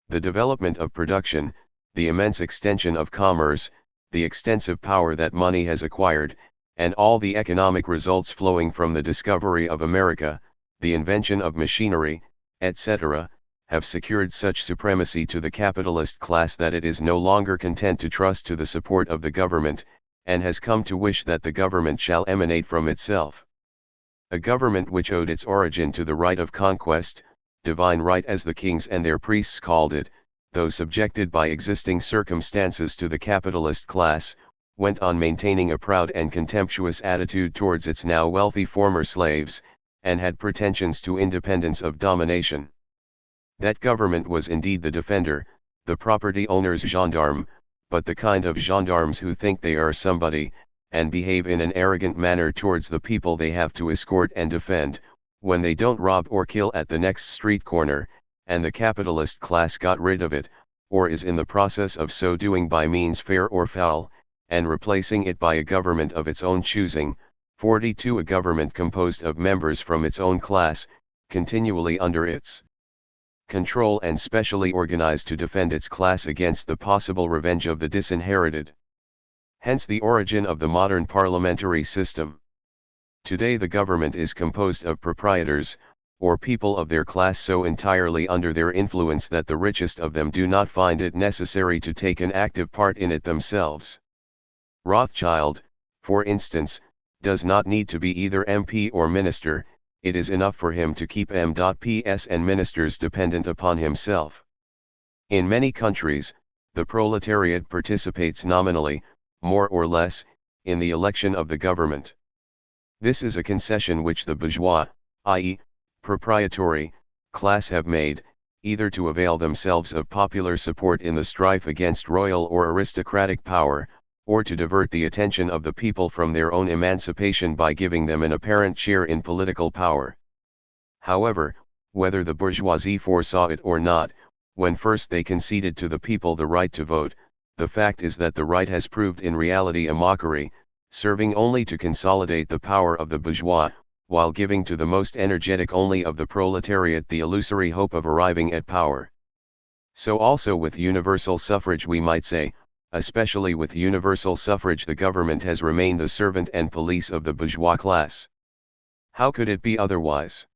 The development of production, the immense extension of commerce, the extensive power that money has acquired, and all the economic results flowing from the discovery of America, the invention of machinery, etc., have secured such supremacy to the capitalist class that it is no longer content to trust to the support of the government, and has come to wish that the government shall emanate from itself. A government which owed its origin to the right of conquest, divine right as the kings and their priests called it, though subjected by existing circumstances to the capitalist class, went on maintaining a proud and contemptuous attitude towards its now wealthy former slaves, and had pretensions to independence of domination. That government was indeed the defender, the property owner's gendarme, but the kind of gendarmes who think they are somebody, and behave in an arrogant manner towards the people they have to escort and defend, when they don't rob or kill at the next street corner, and the capitalist class got rid of it, or is in the process of so doing by means fair or foul, and replacing it by a government of its own choosing. 42 A government composed of members from its own class, continually under its control and specially organized to defend its class against the possible revenge of the disinherited. Hence the origin of the modern parliamentary system. Today the government is composed of proprietors, or people of their class so entirely under their influence that the richest of them do not find it necessary to take an active part in it themselves. Rothschild, for instance, does not need to be either MP or minister, it is enough for him to keep M.Ps and ministers dependent upon himself. In many countries, the proletariat participates nominally, more or less, in the election of the government. This is a concession which the bourgeois, i.e., proprietary, class have made, either to avail themselves of popular support in the strife against royal or aristocratic power, or to divert the attention of the people from their own emancipation by giving them an apparent share in political power. However, whether the bourgeoisie foresaw it or not, when first they conceded to the people the right to vote, the fact is that the right has proved in reality a mockery, serving only to consolidate the power of the bourgeois, while giving to the most energetic only of the proletariat the illusory hope of arriving at power. So also with universal suffrage we might say, especially with universal suffrage the government has remained the servant and police of the bourgeois class. How could it be otherwise?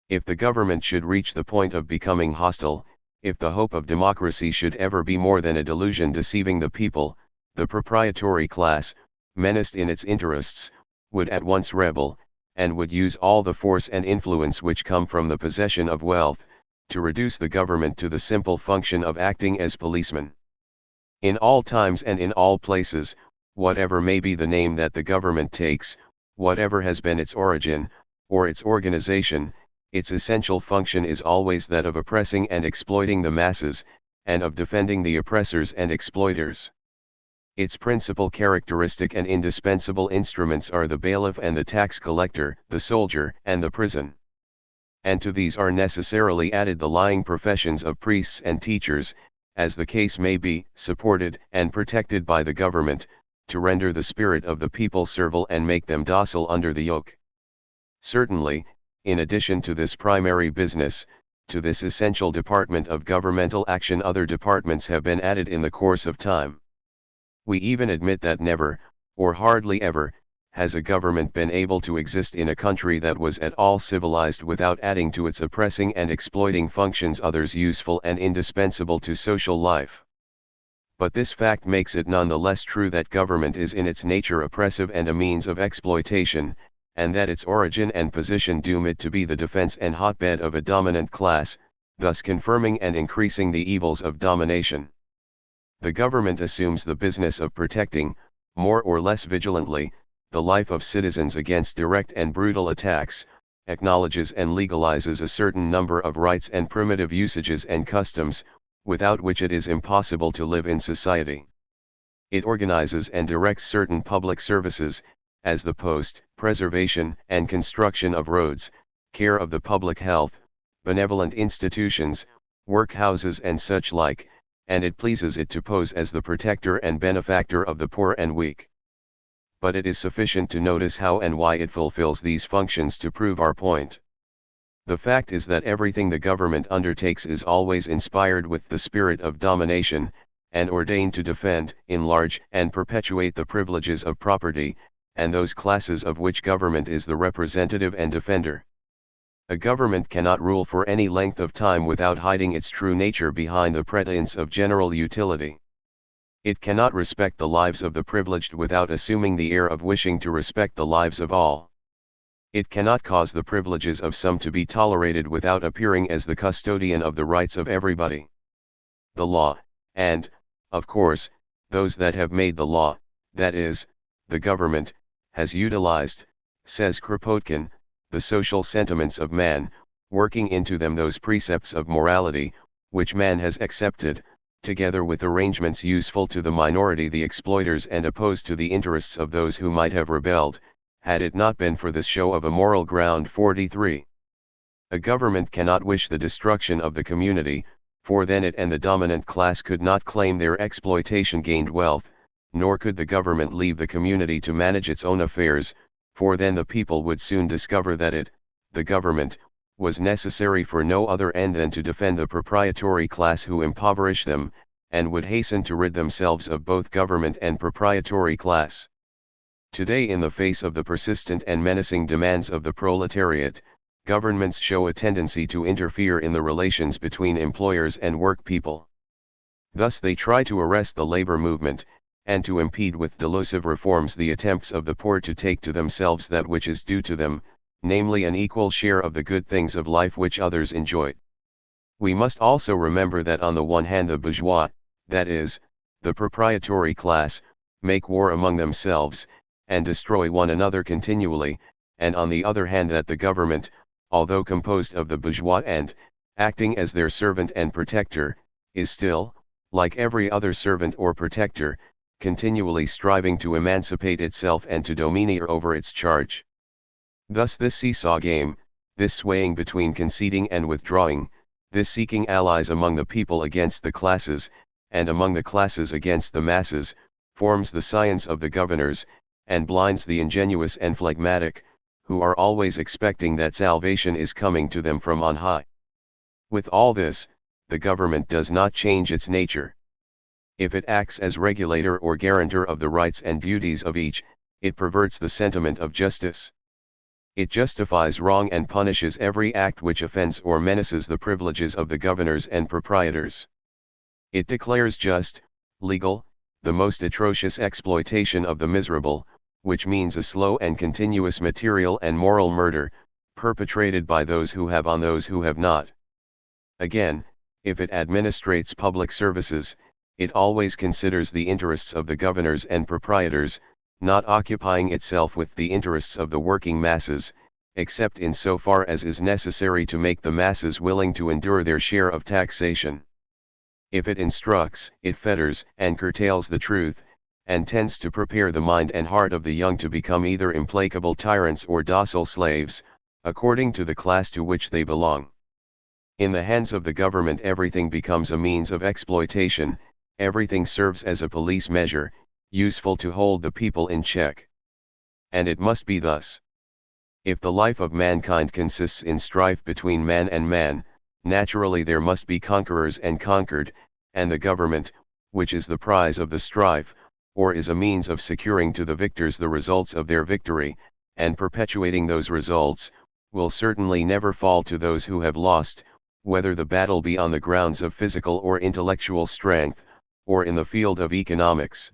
If the government should reach the point of becoming hostile, If the hope of democracy should ever be more than a delusion deceiving the people, the proprietary class, menaced in its interests, would at once rebel, and would use all the force and influence which come from the possession of wealth, to reduce the government to the simple function of acting as policemen. In all times and in all places, whatever may be the name that the government takes, whatever has been its origin, or its organization, its essential function is always that of oppressing and exploiting the masses, and of defending the oppressors and exploiters. Its principal characteristic and indispensable instruments are the bailiff and the tax collector, the soldier and the prison. And to these are necessarily added the lying professions of priests and teachers, as the case may be, supported and protected by the government, to render the spirit of the people servile and make them docile under the yoke. Certainly, in addition to this primary business, to this essential department of governmental action other departments have been added in the course of time. We even admit that never, or hardly ever, has a government been able to exist in a country that was at all civilized without adding to its oppressing and exploiting functions others useful and indispensable to social life. But this fact makes it none the less true that government is in its nature oppressive and a means of exploitation, and that its origin and position doom it to be the defense and hotbed of a dominant class, thus confirming and increasing the evils of domination. The government assumes the business of protecting, more or less vigilantly, the life of citizens against direct and brutal attacks, acknowledges and legalizes a certain number of rights and primitive usages and customs, without which it is impossible to live in society. It organizes and directs certain public services, as the post, preservation and construction of roads, care of the public health, benevolent institutions, workhouses and such like, and it pleases it to pose as the protector and benefactor of the poor and weak. But it is sufficient to notice how and why it fulfills these functions to prove our point. The fact is that everything the government undertakes is always inspired with the spirit of domination, and ordained to defend, enlarge and perpetuate the privileges of property, and those classes of which government is the representative and defender. A government cannot rule for any length of time without hiding its true nature behind the pretense of general utility. It cannot respect the lives of the privileged without assuming the air of wishing to respect the lives of all. It cannot cause the privileges of some to be tolerated without appearing as the custodian of the rights of everybody. The law, and, of course, those that have made the law, that is, the government, has utilized, says Kropotkin, the social sentiments of man, working into them those precepts of morality, which man has accepted, together with arrangements useful to the minority the exploiters and opposed to the interests of those who might have rebelled, had it not been for this show of a moral ground. 43. A government cannot wish the destruction of the community, for then it and the dominant class could not claim their exploitation gained wealth, nor could the government leave the community to manage its own affairs, for then the people would soon discover that it, the government, was necessary for no other end than to defend the proprietary class who impoverish them, and would hasten to rid themselves of both government and proprietary class. Today, in the face of the persistent and menacing demands of the proletariat, governments show a tendency to interfere in the relations between employers and work people. Thus they try to arrest the labor movement, and to impede with delusive reforms the attempts of the poor to take to themselves that which is due to them, namely an equal share of the good things of life which others enjoy. We must also remember that on the one hand the bourgeois, that is, the proprietary class, make war among themselves, and destroy one another continually, and on the other hand that the government, although composed of the bourgeois and, acting as their servant and protector, is still, like every other servant or protector, continually striving to emancipate itself and to domineer over its charge. Thus this seesaw game, this swaying between conceding and withdrawing, this seeking allies among the people against the classes, and among the classes against the masses, forms the science of the governors, and blinds the ingenuous and phlegmatic, who are always expecting that salvation is coming to them from on high. With all this, the government does not change its nature. If it acts as regulator or guarantor of the rights and duties of each, it perverts the sentiment of justice. It justifies wrong and punishes every act which offends or menaces the privileges of the governors and proprietors. It declares just, legal, the most atrocious exploitation of the miserable, which means a slow and continuous material and moral murder, perpetrated by those who have on those who have not. Again, if it administrates public services, it always considers the interests of the governors and proprietors, not occupying itself with the interests of the working masses, except in so far as is necessary to make the masses willing to endure their share of taxation. If it instructs, it fetters and curtails the truth, and tends to prepare the mind and heart of the young to become either implacable tyrants or docile slaves, according to the class to which they belong. In the hands of the government everything becomes a means of exploitation, everything serves as a police measure, useful to hold the people in check. And it must be thus. If the life of mankind consists in strife between man and man, naturally there must be conquerors and conquered, and the government, which is the prize of the strife, or is a means of securing to the victors the results of their victory, and perpetuating those results, will certainly never fall to those who have lost, whether the battle be on the grounds of physical or intellectual strength, or in the field of economics.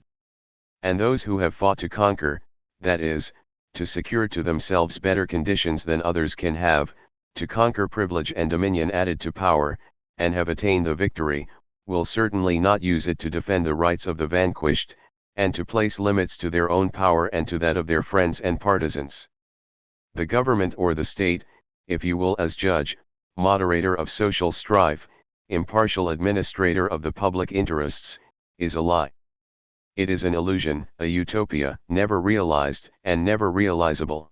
And those who have fought to conquer, that is, to secure to themselves better conditions than others can have, to conquer privilege and dominion added to power, and have attained the victory, will certainly not use it to defend the rights of the vanquished, and to place limits to their own power and to that of their friends and partisans. The government or the state, if you will, as judge, moderator of social strife, impartial administrator of the public interests, is a lie. It is an illusion, a utopia, never realized, and never realizable.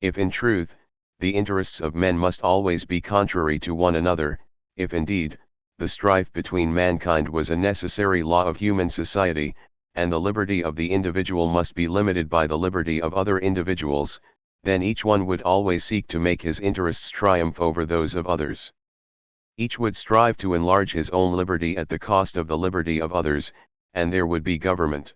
If in truth, the interests of men must always be contrary to one another, if indeed, the strife between mankind was a necessary law of human society, and the liberty of the individual must be limited by the liberty of other individuals, then each one would always seek to make his interests triumph over those of others. Each would strive to enlarge his own liberty at the cost of the liberty of others, and there would be government.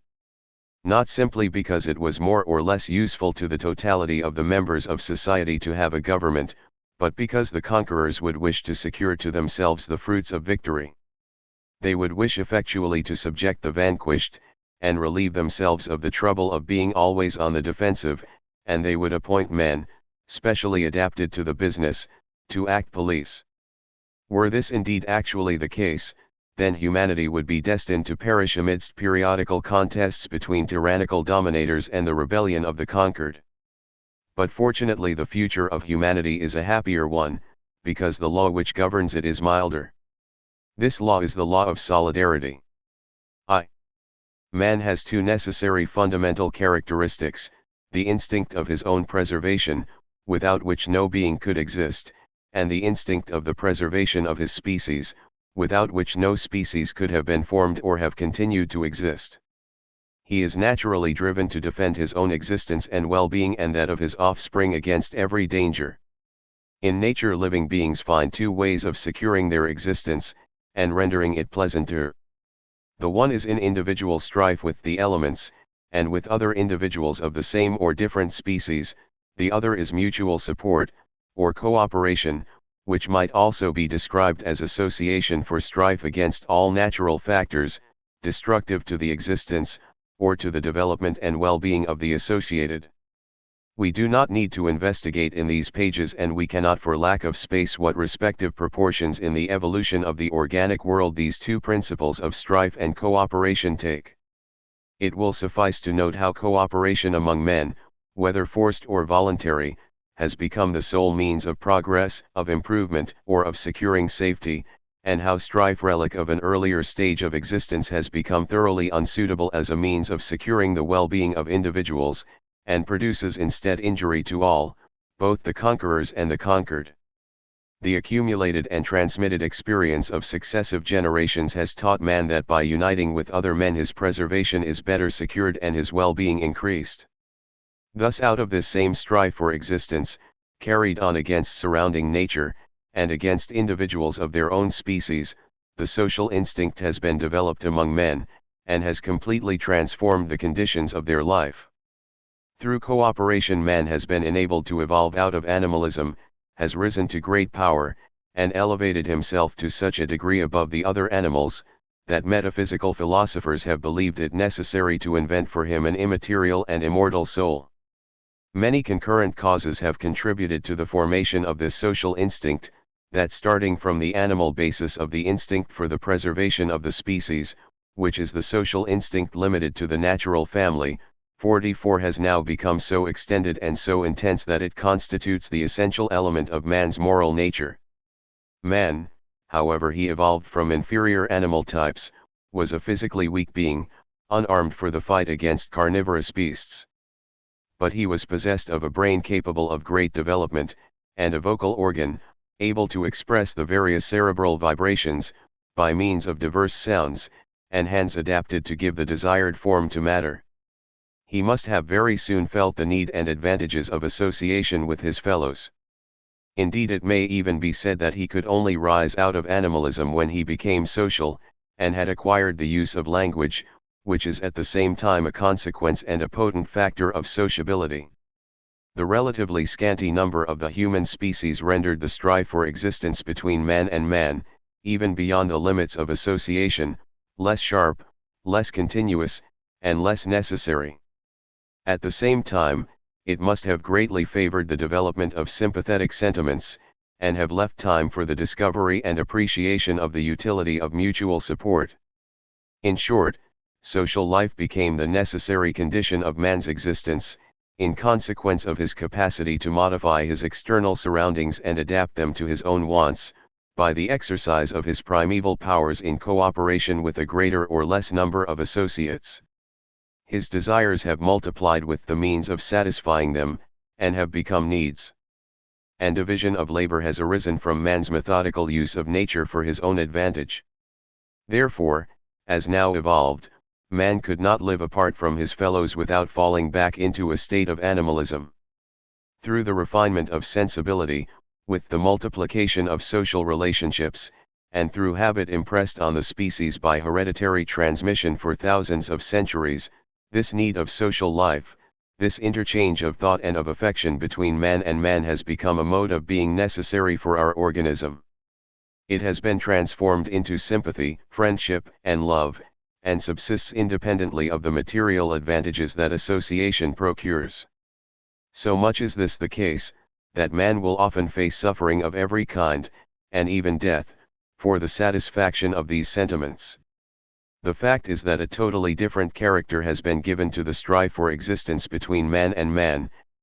Not simply because it was more or less useful to the totality of the members of society to have a government, but because the conquerors would wish to secure to themselves the fruits of victory. They would wish effectually to subject the vanquished, and relieve themselves of the trouble of being always on the defensive, and they would appoint men, specially adapted to the business, to act police. Were this indeed actually the case, then humanity would be destined to perish amidst periodical contests between tyrannical dominators and the rebellion of the conquered. But fortunately the future of humanity is a happier one, because the law which governs it is milder. This law is the law of solidarity. Man has two necessary fundamental characteristics: the instinct of his own preservation, without which no being could exist, and the instinct of the preservation of his species, without which no species could have been formed or have continued to exist. He is naturally driven to defend his own existence and well-being and that of his offspring against every danger. In nature living beings find two ways of securing their existence, and rendering it pleasanter. The one is in individual strife with the elements, and with other individuals of the same or different species; the other is mutual support, or cooperation, which might also be described as association for strife against all natural factors, destructive to the existence, or to the development and well-being of the associated. We do not need to investigate in these pages, and we cannot for lack of space, what respective proportions in the evolution of the organic world these two principles of strife and cooperation take. It will suffice to note how cooperation among men, whether forced or voluntary, has become the sole means of progress, of improvement, or of securing safety, and how strife, relic of an earlier stage of existence, has become thoroughly unsuitable as a means of securing the well-being of individuals, and produces instead injury to all, both the conquerors and the conquered. The accumulated and transmitted experience of successive generations has taught man that by uniting with other men his preservation is better secured and his well-being increased. Thus out of this same strife for existence, carried on against surrounding nature, and against individuals of their own species, the social instinct has been developed among men, and has completely transformed the conditions of their life. Through cooperation man has been enabled to evolve out of animalism, has risen to great power, and elevated himself to such a degree above the other animals, that metaphysical philosophers have believed it necessary to invent for him an immaterial and immortal soul. Many concurrent causes have contributed to the formation of this social instinct, that starting from the animal basis of the instinct for the preservation of the species, which is the social instinct limited to the natural family, 44 has now become so extended and so intense that it constitutes the essential element of man's moral nature. Man, however he evolved from inferior animal types, was a physically weak being, unarmed for the fight against carnivorous beasts. But he was possessed of a brain capable of great development, and a vocal organ, able to express the various cerebral vibrations, by means of diverse sounds, and hands adapted to give the desired form to matter. He must have very soon felt the need and advantages of association with his fellows. Indeed, it may even be said that he could only rise out of animalism when he became social, and had acquired the use of language, which is at the same time a consequence and a potent factor of sociability. The relatively scanty number of the human species rendered the strife for existence between man and man, even beyond the limits of association, less sharp, less continuous, and less necessary. At the same time, it must have greatly favored the development of sympathetic sentiments, and have left time for the discovery and appreciation of the utility of mutual support. In short, social life became the necessary condition of man's existence, in consequence of his capacity to modify his external surroundings and adapt them to his own wants, by the exercise of his primeval powers in cooperation with a greater or less number of associates. His desires have multiplied with the means of satisfying them, and have become needs. And division of labor has arisen from man's methodical use of nature for his own advantage. Therefore, as now evolved, man could not live apart from his fellows without falling back into a state of animalism. Through the refinement of sensibility, with the multiplication of social relationships, and through habit impressed on the species by hereditary transmission for thousands of centuries, this need of social life, this interchange of thought and of affection between man and man has become a mode of being necessary for our organism. It has been transformed into sympathy, friendship, and love, and subsists independently of the material advantages that association procures. So much is this the case, that man will often face suffering of every kind, and even death, for the satisfaction of these sentiments. The fact is that a totally different character has been given to the strife for existence between man,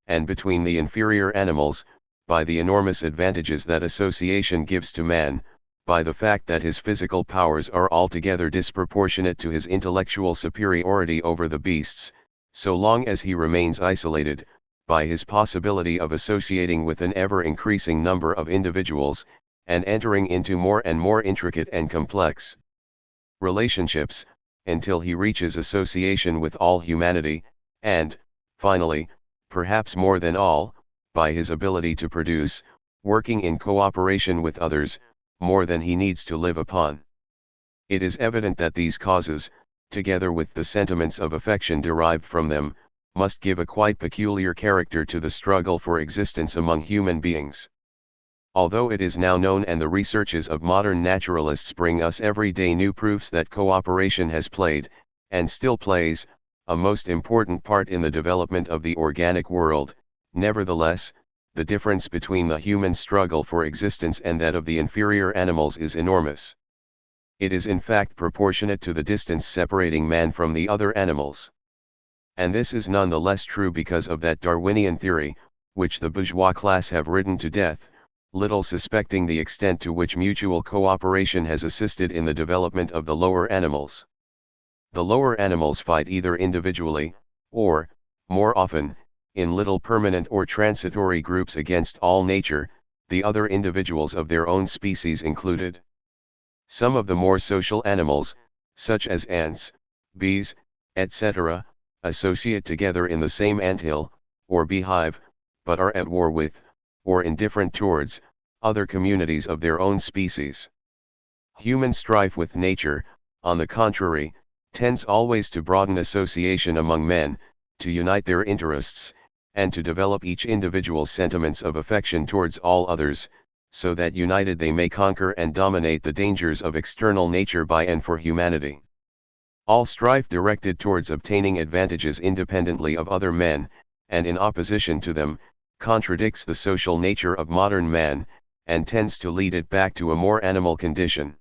and between the inferior animals, by the enormous advantages that association gives to man, by the fact that his physical powers are altogether disproportionate to his intellectual superiority over the beasts, so long as he remains isolated, by his possibility of associating with an ever-increasing number of individuals, and entering into more and more intricate and complex relationships, until he reaches association with all humanity, and, finally, perhaps more than all, by his ability to produce, working in cooperation with others, more than he needs to live upon. It is evident that these causes, together with the sentiments of affection derived from them, must give a quite peculiar character to the struggle for existence among human beings. Although it is now known and the researches of modern naturalists bring us every day new proofs that cooperation has played, and still plays, a most important part in the development of the organic world, nevertheless, the difference between the human struggle for existence and that of the inferior animals is enormous. It is in fact proportionate to the distance separating man from the other animals. And this is none the less true because of that Darwinian theory, which the bourgeois class have ridden to death, little suspecting the extent to which mutual cooperation has assisted in the development of the lower animals. The lower animals fight either individually, or, more often, in little permanent or transitory groups against all nature, the other individuals of their own species included. Some of the more social animals, such as ants, bees, etc., associate together in the same anthill, or beehive, but are at war with, or indifferent towards, other communities of their own species. Human strife with nature, on the contrary, tends always to broaden association among men, to unite their interests, and to develop each individual's sentiments of affection towards all others, so that united they may conquer and dominate the dangers of external nature by and for humanity. All strife directed towards obtaining advantages independently of other men, and in opposition to them, contradicts the social nature of modern man, and tends to lead it back to a more animal condition.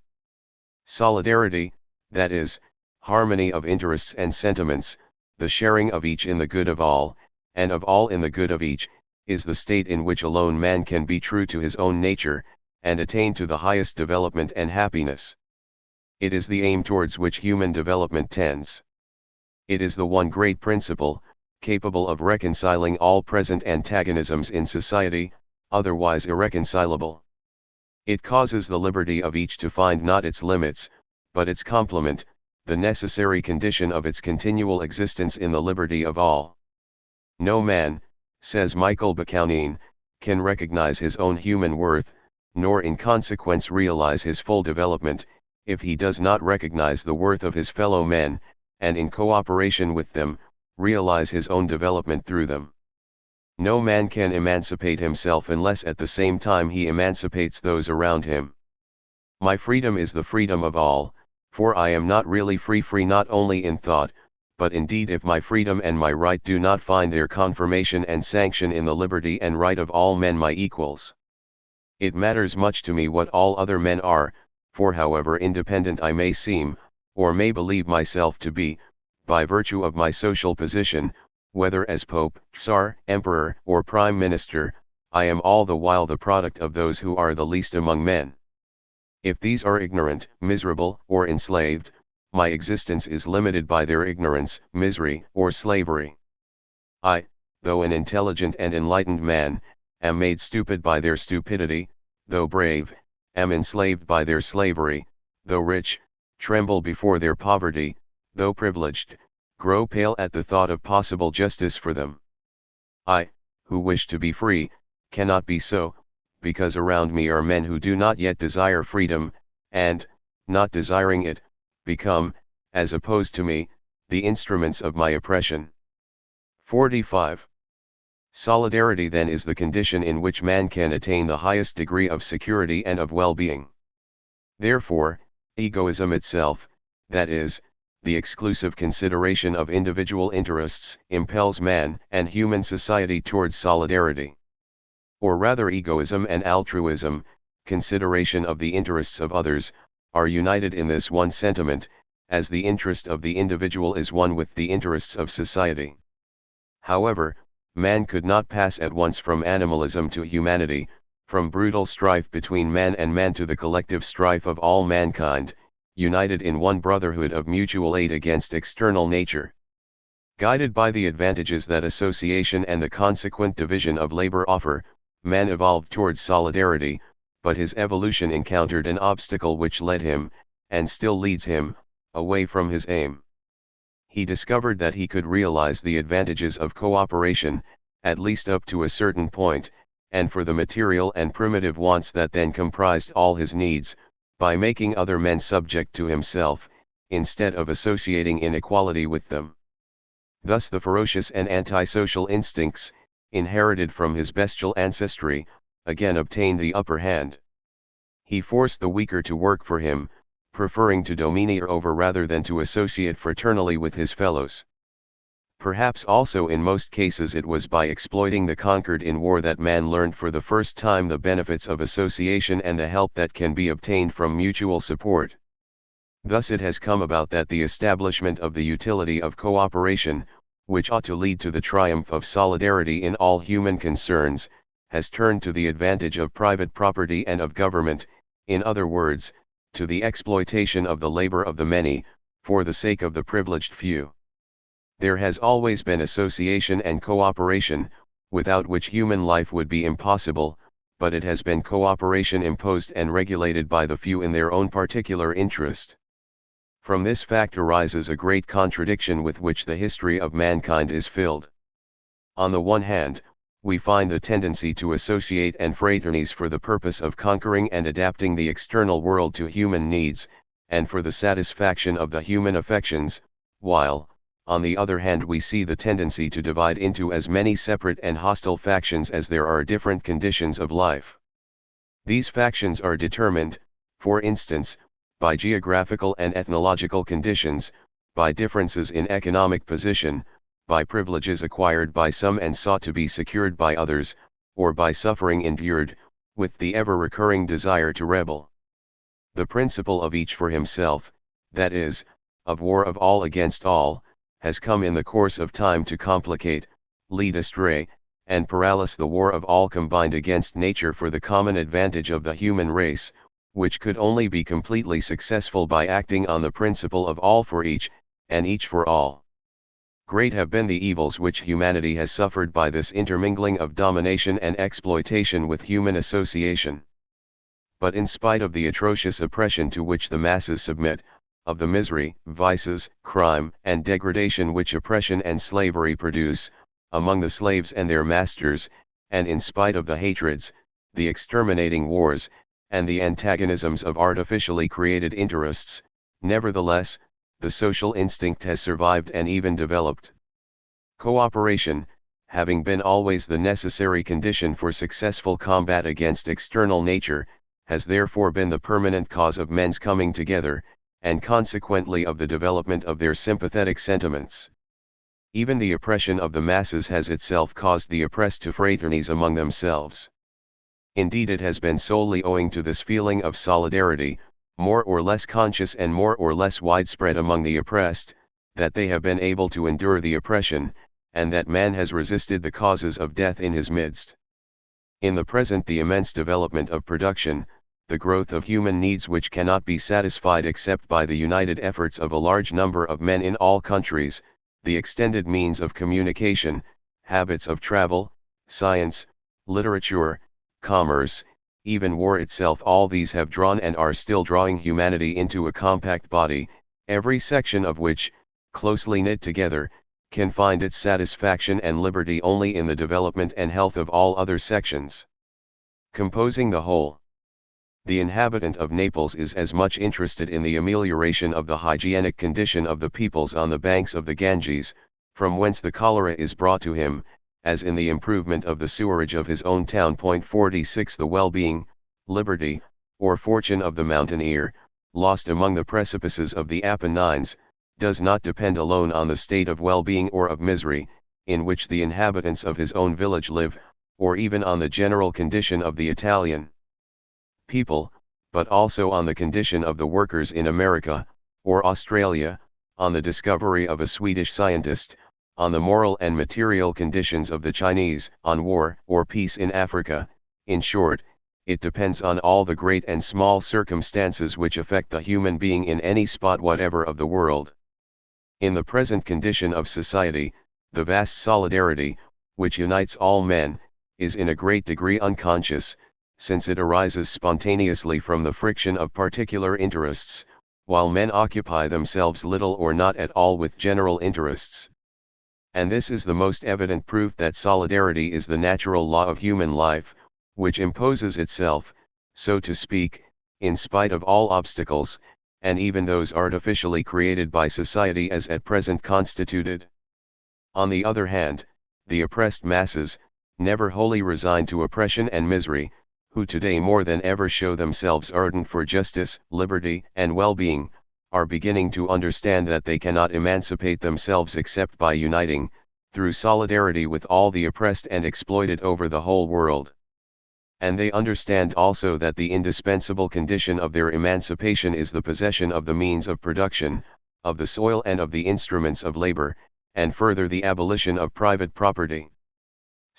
Solidarity, that is, harmony of interests and sentiments, the sharing of each in the good of all, and of all in the good of each, is the state in which alone man can be true to his own nature, and attain to the highest development and happiness. It is the aim towards which human development tends. It is the one great principle, capable of reconciling all present antagonisms in society, otherwise irreconcilable. It causes the liberty of each to find not its limits, but its complement, the necessary condition of its continual existence in the liberty of all. No man, says Michael Bakounine, can recognize his own human worth, nor in consequence realize his full development, if he does not recognize the worth of his fellow men, and in cooperation with them, realize his own development through them. No man can emancipate himself unless at the same time he emancipates those around him. My freedom is the freedom of all, for I am not really free not only in thought, but indeed if my freedom and my right do not find their confirmation and sanction in the liberty and right of all men my equals. It matters much to me what all other men are, for however independent I may seem, or may believe myself to be, by virtue of my social position, whether as Pope, Tsar, Emperor, or Prime Minister, I am all the while the product of those who are the least among men. If these are ignorant, miserable, or enslaved, my existence is limited by their ignorance, misery, or slavery. I, though an intelligent and enlightened man, am made stupid by their stupidity, though brave, am enslaved by their slavery, though rich, tremble before their poverty, though privileged, grow pale at the thought of possible justice for them. I, who wish to be free, cannot be so, because around me are men who do not yet desire freedom, and, not desiring it, become, as opposed to me, the instruments of my oppression. 45. Solidarity then is the condition in which man can attain the highest degree of security and of well-being. Therefore, egoism itself, that is, the exclusive consideration of individual interests, impels man and human society towards solidarity. Or rather, egoism and altruism, consideration of the interests of others, are united in this one sentiment, as the interest of the individual is one with the interests of society. However, man could not pass at once from animalism to humanity, from brutal strife between man and man to the collective strife of all mankind, united in one brotherhood of mutual aid against external nature. Guided by the advantages that association and the consequent division of labor offer, man evolved towards solidarity, but his evolution encountered an obstacle which led him, and still leads him, away from his aim. He discovered that he could realize the advantages of cooperation, at least up to a certain point, and for the material and primitive wants that then comprised all his needs, by making other men subject to himself, instead of associating in equality with them. Thus the ferocious and antisocial instincts, inherited from his bestial ancestry, again obtained the upper hand. He forced the weaker to work for him, preferring to domineer over rather than to associate fraternally with his fellows. Perhaps also in most cases it was by exploiting the conquered in war that man learned for the first time the benefits of association and the help that can be obtained from mutual support. Thus it has come about that the establishment of the utility of cooperation, which ought to lead to the triumph of solidarity in all human concerns, has turned to the advantage of private property and of government, in other words, to the exploitation of the labor of the many, for the sake of the privileged few. There has always been association and cooperation, without which human life would be impossible, but it has been cooperation imposed and regulated by the few in their own particular interest. From this fact arises a great contradiction with which the history of mankind is filled. On the one hand, we find the tendency to associate and fraternize for the purpose of conquering and adapting the external world to human needs, and for the satisfaction of the human affections, while, on the other hand we see the tendency to divide into as many separate and hostile factions as there are different conditions of life. These factions are determined, for instance, by geographical and ethnological conditions, by differences in economic position, by privileges acquired by some and sought to be secured by others, or by suffering endured, with the ever-recurring desire to rebel. The principle of each for himself, that is, of war of all against all, has come in the course of time to complicate, lead astray, and paralyze the war of all combined against nature for the common advantage of the human race, which could only be completely successful by acting on the principle of all for each, and each for all. Great have been the evils which humanity has suffered by this intermingling of domination and exploitation with human association. But in spite of the atrocious oppression to which the masses submit, of the misery, vices, crime, and degradation which oppression and slavery produce, among the slaves and their masters, and in spite of the hatreds, the exterminating wars, and the antagonisms of artificially created interests, nevertheless, the social instinct has survived and even developed. Cooperation, having been always the necessary condition for successful combat against external nature, has therefore been the permanent cause of men's coming together, and consequently of the development of their sympathetic sentiments. Even the oppression of the masses has itself caused the oppressed to fraternize among themselves. Indeed, it has been solely owing to this feeling of solidarity, more or less conscious and more or less widespread among the oppressed, that they have been able to endure the oppression, and that man has resisted the causes of death in his midst. In the present, the immense development of production, the growth of human needs which cannot be satisfied except by the united efforts of a large number of men in all countries, the extended means of communication, habits of travel, science, literature, commerce, even war itself, all these have drawn and are still drawing humanity into a compact body, every section of which, closely knit together, can find its satisfaction and liberty only in the development and health of all other sections composing the whole. The inhabitant of Naples is as much interested in the amelioration of the hygienic condition of the peoples on the banks of the Ganges, from whence the cholera is brought to him, as in the improvement of the sewerage of his own town. 46 The well-being, liberty, or fortune of the mountaineer, lost among the precipices of the Apennines, does not depend alone on the state of well-being or of misery, in which the inhabitants of his own village live, or even on the general condition of the Italian people, but also on the condition of the workers in America, or Australia, on the discovery of a Swedish scientist, on the moral and material conditions of the Chinese, on war or peace in Africa. In short, it depends on all the great and small circumstances which affect the human being in any spot whatever of the world. In the present condition of society, the vast solidarity, which unites all men, is in a great degree unconscious, since it arises spontaneously from the friction of particular interests, while men occupy themselves little or not at all with general interests. And this is the most evident proof that solidarity is the natural law of human life, which imposes itself, so to speak, in spite of all obstacles, and even those artificially created by society as at present constituted. On the other hand, the oppressed masses, never wholly resigned to oppression and misery, who today more than ever show themselves ardent for justice, liberty, and well-being, are beginning to understand that they cannot emancipate themselves except by uniting, through solidarity with all the oppressed and exploited over the whole world. And they understand also that the indispensable condition of their emancipation is the possession of the means of production, of the soil and of the instruments of labor, and further the abolition of private property.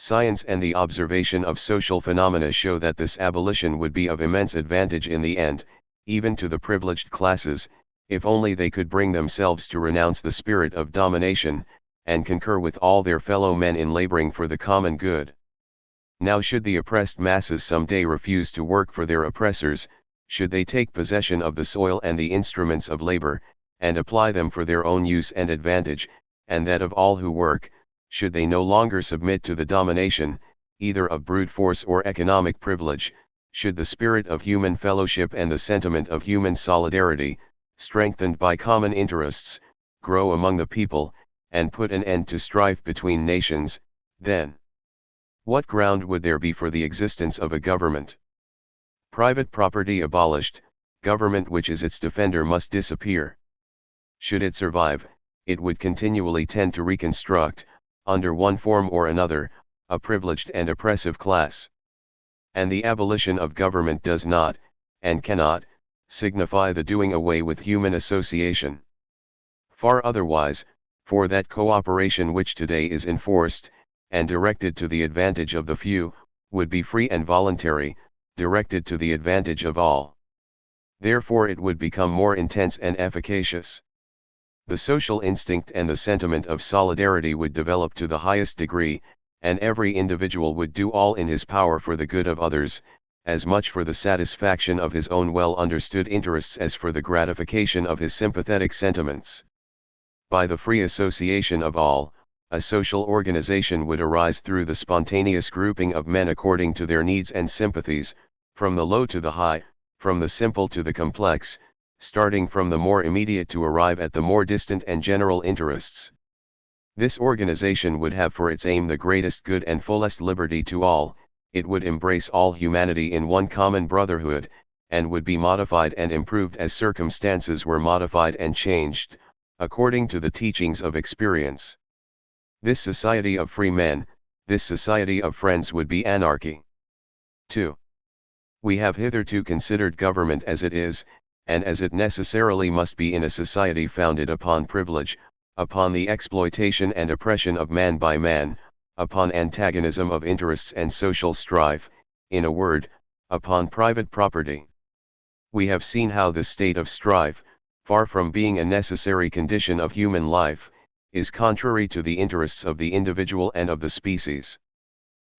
Science and the observation of social phenomena show that this abolition would be of immense advantage in the end, even to the privileged classes, if only they could bring themselves to renounce the spirit of domination, and concur with all their fellow men in laboring for the common good. Now should the oppressed masses some day refuse to work for their oppressors, should they take possession of the soil and the instruments of labor, and apply them for their own use and advantage, and that of all who work, should they no longer submit to the domination, either of brute force or economic privilege, should the spirit of human fellowship and the sentiment of human solidarity, strengthened by common interests, grow among the people, and put an end to strife between nations, then what ground would there be for the existence of a government? Private property abolished, government which is its defender must disappear. Should it survive, it would continually tend to reconstruct, under one form or another, a privileged and oppressive class. And the abolition of government does not, and cannot, signify the doing away with human association. Far otherwise, for that cooperation which today is enforced, and directed to the advantage of the few, would be free and voluntary, directed to the advantage of all. Therefore it would become more intense and efficacious. The social instinct and the sentiment of solidarity would develop to the highest degree, and every individual would do all in his power for the good of others, as much for the satisfaction of his own well-understood interests as for the gratification of his sympathetic sentiments. By the free association of all, a social organization would arise through the spontaneous grouping of men according to their needs and sympathies, from the low to the high, from the simple to the complex, starting from the more immediate to arrive at the more distant and general interests. This organization would have for its aim the greatest good and fullest liberty to all, it would embrace all humanity in one common brotherhood, and would be modified and improved as circumstances were modified and changed, according to the teachings of experience. This society of free men, this society of friends would be anarchy. 2. We have hitherto considered government as it is, and as it necessarily must be in a society founded upon privilege, upon the exploitation and oppression of man by man, upon antagonism of interests and social strife, in a word, upon private property. We have seen how this state of strife, far from being a necessary condition of human life, is contrary to the interests of the individual and of the species.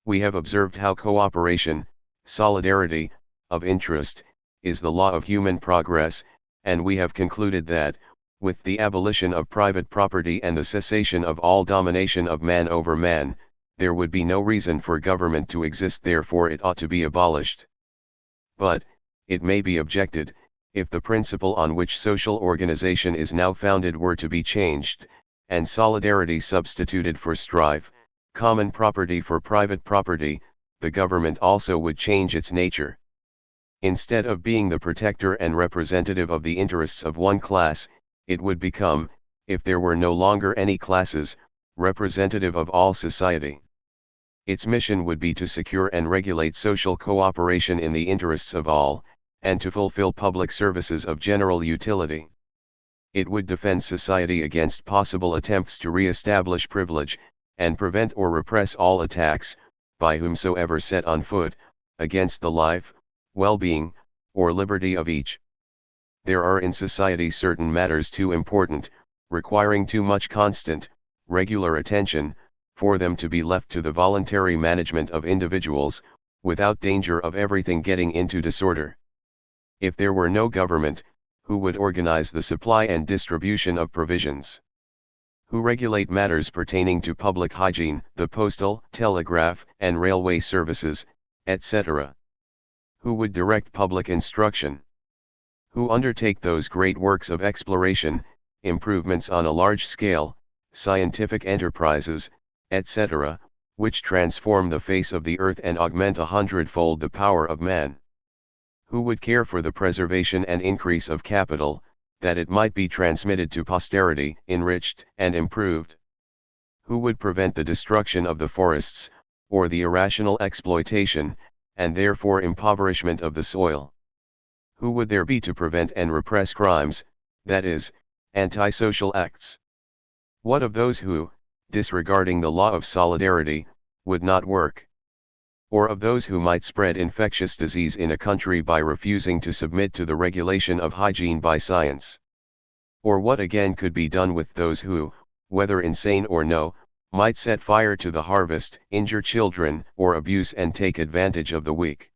We have observed how cooperation, solidarity, of interest, is the law of human progress, and we have concluded that, with the abolition of private property and the cessation of all domination of man over man, there would be no reason for government to exist, therefore it ought to be abolished. But, it may be objected, if the principle on which social organization is now founded were to be changed, and solidarity substituted for strife, common property for private property, the government also would change its nature. Instead of being the protector and representative of the interests of one class, it would become, if there were no longer any classes, representative of all society. Its mission would be to secure and regulate social cooperation in the interests of all, and to fulfill public services of general utility. It would defend society against possible attempts to re-establish privilege, and prevent or repress all attacks, by whomsoever set on foot, against the life, well-being, or liberty of each. There are in society certain matters too important, requiring too much constant, regular attention, for them to be left to the voluntary management of individuals, without danger of everything getting into disorder. If there were no government, who would organize the supply and distribution of provisions? Who regulate matters pertaining to public hygiene, the postal, telegraph, and railway services, etc.? Who would direct public instruction? Who undertake those great works of exploration, improvements on a large scale, scientific enterprises, etc., which transform the face of the earth and augment 100-fold the power of man? Who would care for the preservation and increase of capital, that it might be transmitted to posterity, enriched and improved? Who would prevent the destruction of the forests, or the irrational exploitation, and therefore impoverishment of the soil? Who would there be to prevent and repress crimes, that is, antisocial acts? What of those who, disregarding the law of solidarity, would not work? Or of those who might spread infectious disease in a country by refusing to submit to the regulation of hygiene by science? Or what again could be done with those who, whether insane or no, might set fire to the harvest, injure children, or abuse and take advantage of the weak?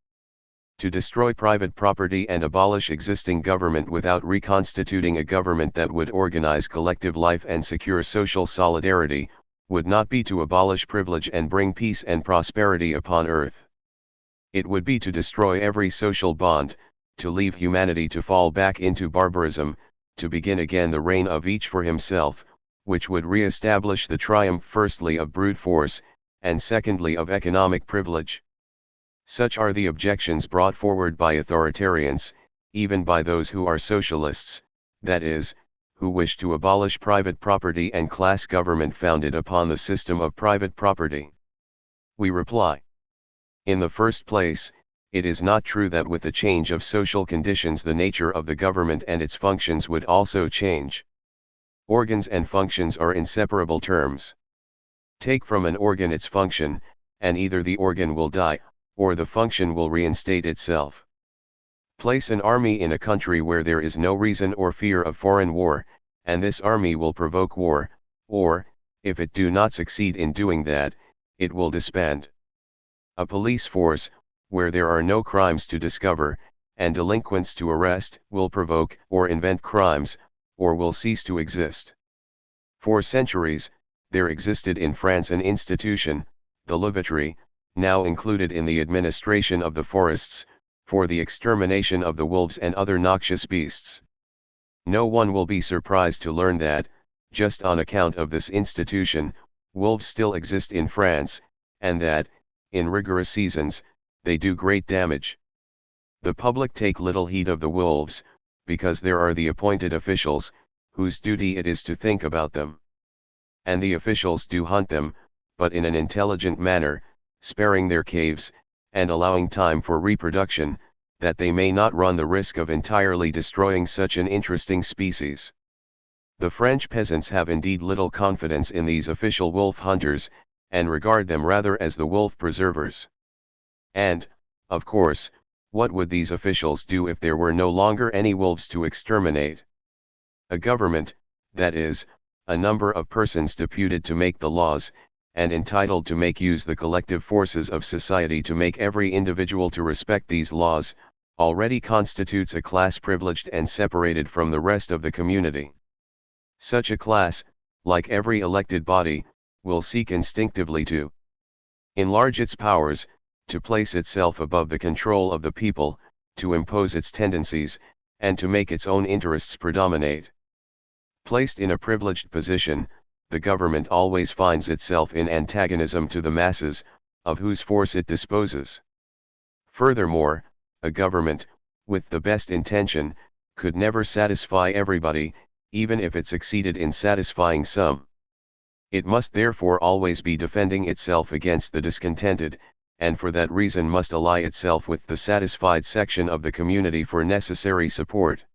To destroy private property and abolish existing government without reconstituting a government that would organize collective life and secure social solidarity, would not be to abolish privilege and bring peace and prosperity upon earth. It would be to destroy every social bond, to leave humanity to fall back into barbarism, to begin again the reign of each for himself, which would re-establish the triumph firstly of brute force, and secondly of economic privilege. Such are the objections brought forward by authoritarians, even by those who are socialists, that is, who wish to abolish private property and class government founded upon the system of private property. We reply. In the first place, it is not true that with the change of social conditions the nature of the government and its functions would also change. Organs and functions are inseparable terms. Take from an organ its function, and either the organ will die, or the function will reinstate itself. Place an army in a country where there is no reason or fear of foreign war, and this army will provoke war, or, if it do not succeed in doing that, it will disband. A police force, where there are no crimes to discover, and delinquents to arrest, will provoke or invent crimes, or will cease to exist. For centuries, there existed in France an institution, the Louveterie, now included in the administration of the forests, for the extermination of the wolves and other noxious beasts. No one will be surprised to learn that, just on account of this institution, wolves still exist in France, and that, in rigorous seasons, they do great damage. The public take little heed of the wolves, because there are the appointed officials, whose duty it is to think about them. And the officials do hunt them, but in an intelligent manner, sparing their caves, and allowing time for reproduction, that they may not run the risk of entirely destroying such an interesting species. The French peasants have indeed little confidence in these official wolf hunters, and regard them rather as the wolf preservers. And, of course, what would these officials do if there were no longer any wolves to exterminate? A government, that is, a number of persons deputed to make the laws, and entitled to make use the collective forces of society to make every individual to respect these laws, already constitutes a class privileged and separated from the rest of the community. Such a class, like every elected body, will seek instinctively to enlarge its powers, to place itself above the control of the people, to impose its tendencies, and to make its own interests predominate. Placed in a privileged position, the government always finds itself in antagonism to the masses, of whose force it disposes. Furthermore, a government, with the best intention, could never satisfy everybody, even if it succeeded in satisfying some. It must therefore always be defending itself against the discontented, and for that reason must ally itself with the satisfied section of the community for necessary support.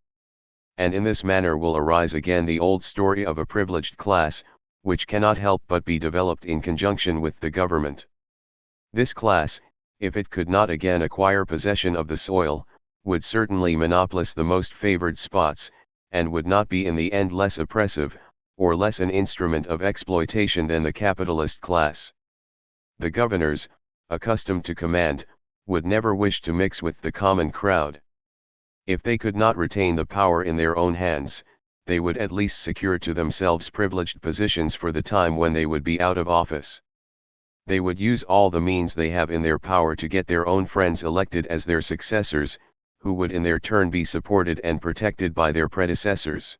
And in this manner will arise again the old story of a privileged class, which cannot help but be developed in conjunction with the government. This class, if it could not again acquire possession of the soil, would certainly monopolize the most favored spots, and would not be in the end less oppressive, or less an instrument of exploitation than the capitalist class. The governors, accustomed to command, would never wish to mix with the common crowd. If they could not retain the power in their own hands, they would at least secure to themselves privileged positions for the time when they would be out of office. They would use all the means they have in their power to get their own friends elected as their successors, who would in their turn be supported and protected by their predecessors.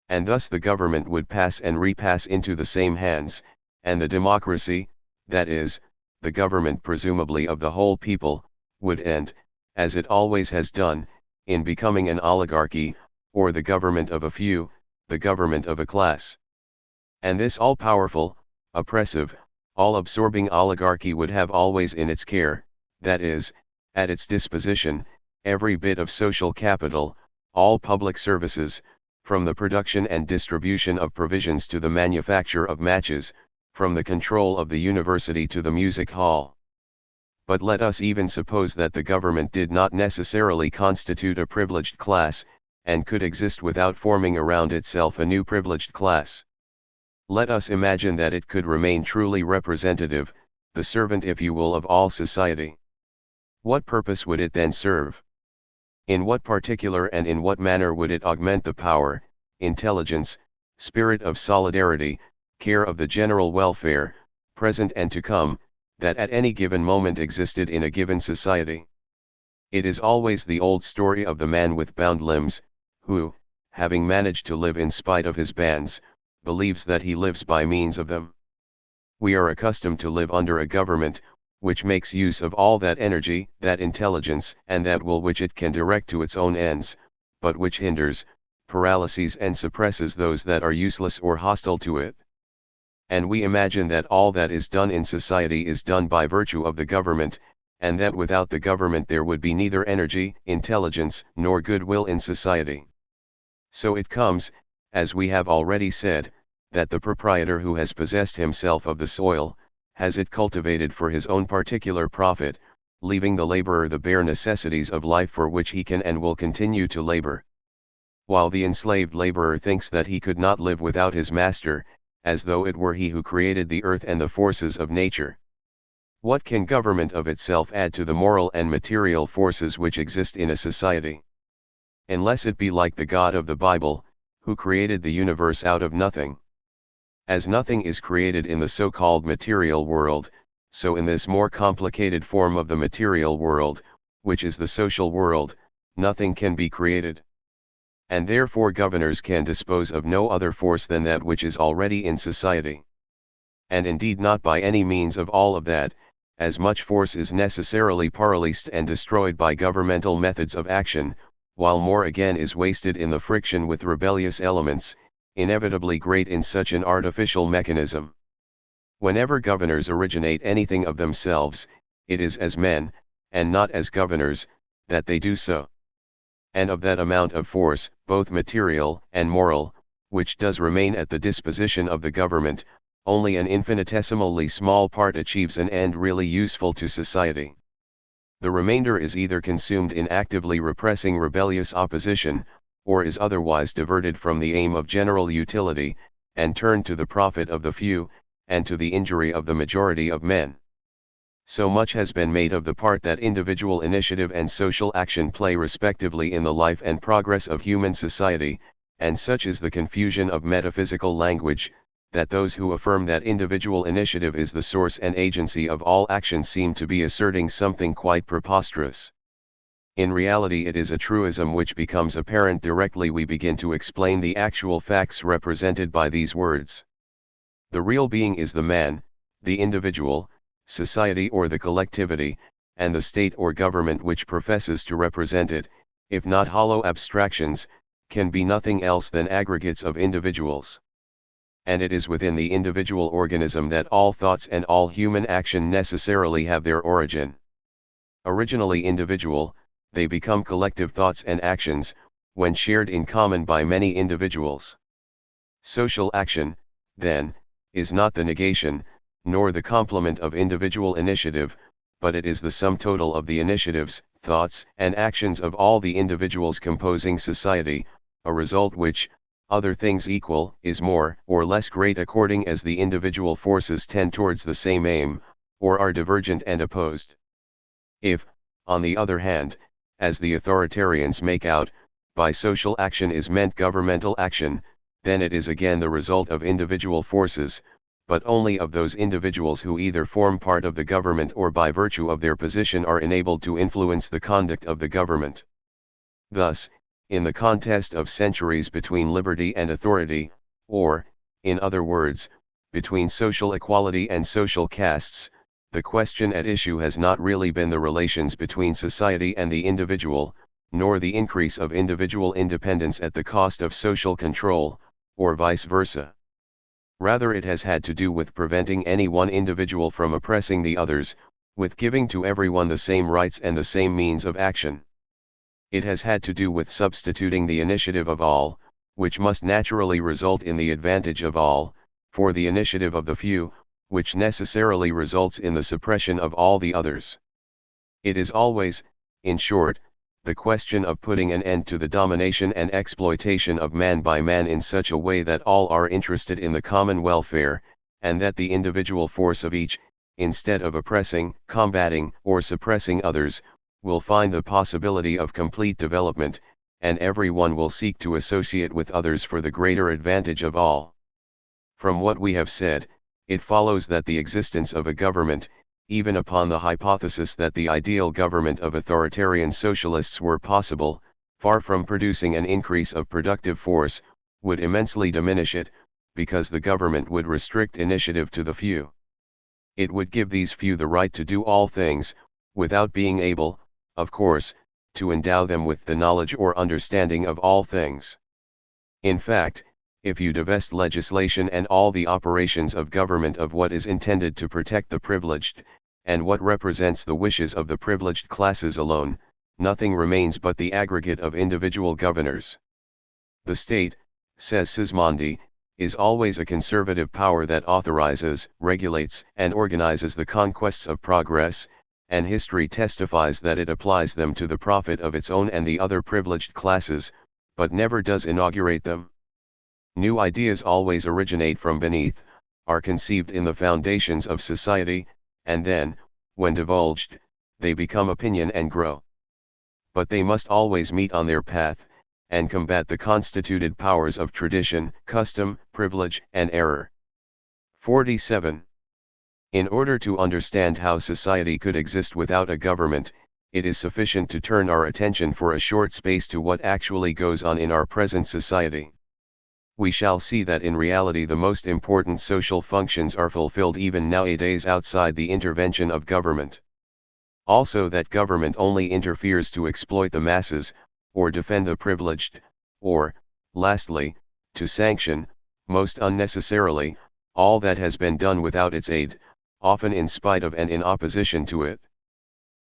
And thus the government would pass and repass into the same hands, and the democracy, that is, the government presumably of the whole people, would end, as it always has done, in becoming an oligarchy, or the government of a few, the government of a class. And this all-powerful, oppressive, all-absorbing oligarchy would have always in its care, that is, at its disposition, every bit of social capital, all public services, from the production and distribution of provisions to the manufacture of matches, from the control of the university to the music hall. But let us even suppose that the government did not necessarily constitute a privileged class, and could exist without forming around itself a new privileged class. Let us imagine that it could remain truly representative, the servant if you will of all society. What purpose would it then serve? In what particular and in what manner would it augment the power, intelligence, spirit of solidarity, care of the general welfare, present and to come, that at any given moment existed in a given society? It is always the old story of the man with bound limbs, who, having managed to live in spite of his bands, believes that he lives by means of them. We are accustomed to live under a government, which makes use of all that energy, that intelligence, and that will which it can direct to its own ends, but which hinders, paralyses and suppresses those that are useless or hostile to it. And we imagine that all that is done in society is done by virtue of the government, and that without the government there would be neither energy, intelligence, nor goodwill in society. So it comes, as we have already said, that the proprietor who has possessed himself of the soil, has it cultivated for his own particular profit, leaving the laborer the bare necessities of life for which he can and will continue to labor. While the enslaved laborer thinks that he could not live without his master, as though it were he who created the earth and the forces of nature. What can government of itself add to the moral and material forces which exist in a society? Unless it be like the God of the Bible, who created the universe out of nothing. As nothing is created in the so-called material world, so in this more complicated form of the material world, which is the social world, nothing can be created. And therefore governors can dispose of no other force than that which is already in society. And indeed not by any means of all of that, as much force is necessarily paralysed and destroyed by governmental methods of action, while more again is wasted in the friction with rebellious elements, inevitably great in such an artificial mechanism. Whenever governors originate anything of themselves, it is as men, and not as governors, that they do so. And of that amount of force, both material and moral, which does remain at the disposition of the government, only an infinitesimally small part achieves an end really useful to society. The remainder is either consumed in actively repressing rebellious opposition, or is otherwise diverted from the aim of general utility, and turned to the profit of the few, and to the injury of the majority of men. So much has been made of the part that individual initiative and social action play respectively in the life and progress of human society, and such is the confusion of metaphysical language, that those who affirm that individual initiative is the source and agency of all action seem to be asserting something quite preposterous. In reality it is a truism which becomes apparent directly we begin to explain the actual facts represented by these words. The real being is the man, the individual, society or the collectivity, and the state or government which professes to represent it, if not hollow abstractions, can be nothing else than aggregates of individuals. And it is within the individual organism that all thoughts and all human action necessarily have their origin. Originally individual, they become collective thoughts and actions, when shared in common by many individuals. Social action, then, is not the negation, nor the complement of individual initiative, but it is the sum total of the initiatives, thoughts, and actions of all the individuals composing society, a result which, other things equal, is more or less great according as the individual forces tend towards the same aim, or are divergent and opposed. If, on the other hand, as the authoritarians make out, by social action is meant governmental action, then it is again the result of individual forces, but only of those individuals who either form part of the government or by virtue of their position are enabled to influence the conduct of the government. Thus, in the contest of centuries between liberty and authority, or, in other words, between social equality and social castes, the question at issue has not really been the relations between society and the individual, nor the increase of individual independence at the cost of social control, or vice versa. Rather it has had to do with preventing any one individual from oppressing the others, with giving to everyone the same rights and the same means of action. It has had to do with substituting the initiative of all, which must naturally result in the advantage of all, for the initiative of the few, which necessarily results in the suppression of all the others. It is always, in short, the question of putting an end to the domination and exploitation of man by man in such a way that all are interested in the common welfare, and that the individual force of each, instead of oppressing, combating, or suppressing others, will find the possibility of complete development, and every one will seek to associate with others for the greater advantage of all. From what we have said, it follows that the existence of a government, even upon the hypothesis that the ideal government of authoritarian socialists were possible, far from producing an increase of productive force, would immensely diminish it, because the government would restrict initiative to the few. It would give these few the right to do all things, without being able, of course, to endow them with the knowledge or understanding of all things. In fact, if you divest legislation and all the operations of government of what is intended to protect the privileged, and what represents the wishes of the privileged classes alone, nothing remains but the aggregate of individual governors. The state, says Sismondi, is always a conservative power that authorizes, regulates, and organizes the conquests of progress, and history testifies that it applies them to the profit of its own and the other privileged classes, but never does inaugurate them. New ideas always originate from beneath, are conceived in the foundations of society, and then, when divulged, they become opinion and grow. But they must always meet on their path, and combat the constituted powers of tradition, custom, privilege, and error. 47. In order to understand how society could exist without a government, it is sufficient to turn our attention for a short space to what actually goes on in our present society. We shall see that in reality the most important social functions are fulfilled even nowadays outside the intervention of government. Also that government only interferes to exploit the masses, or defend the privileged, or, lastly, to sanction, most unnecessarily, all that has been done without its aid, often in spite of and in opposition to it.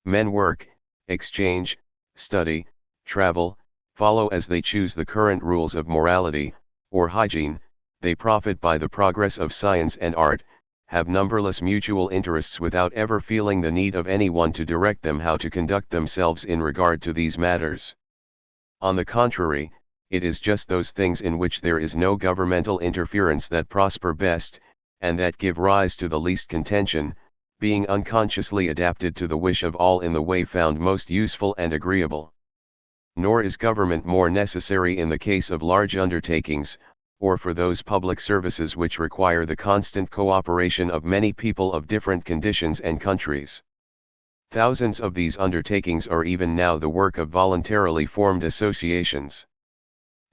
Men work, exchange, study, travel, follow as they choose the current rules of morality, or hygiene, they profit by the progress of science and art, have numberless mutual interests without ever feeling the need of anyone to direct them how to conduct themselves in regard to these matters. On the contrary, it is just those things in which there is no governmental interference that prosper best, and that give rise to the least contention, being unconsciously adapted to the wish of all in the way found most useful and agreeable. Nor is government more necessary in the case of large undertakings, or for those public services which require the constant cooperation of many people of different conditions and countries. Thousands of these undertakings are even now the work of voluntarily formed associations.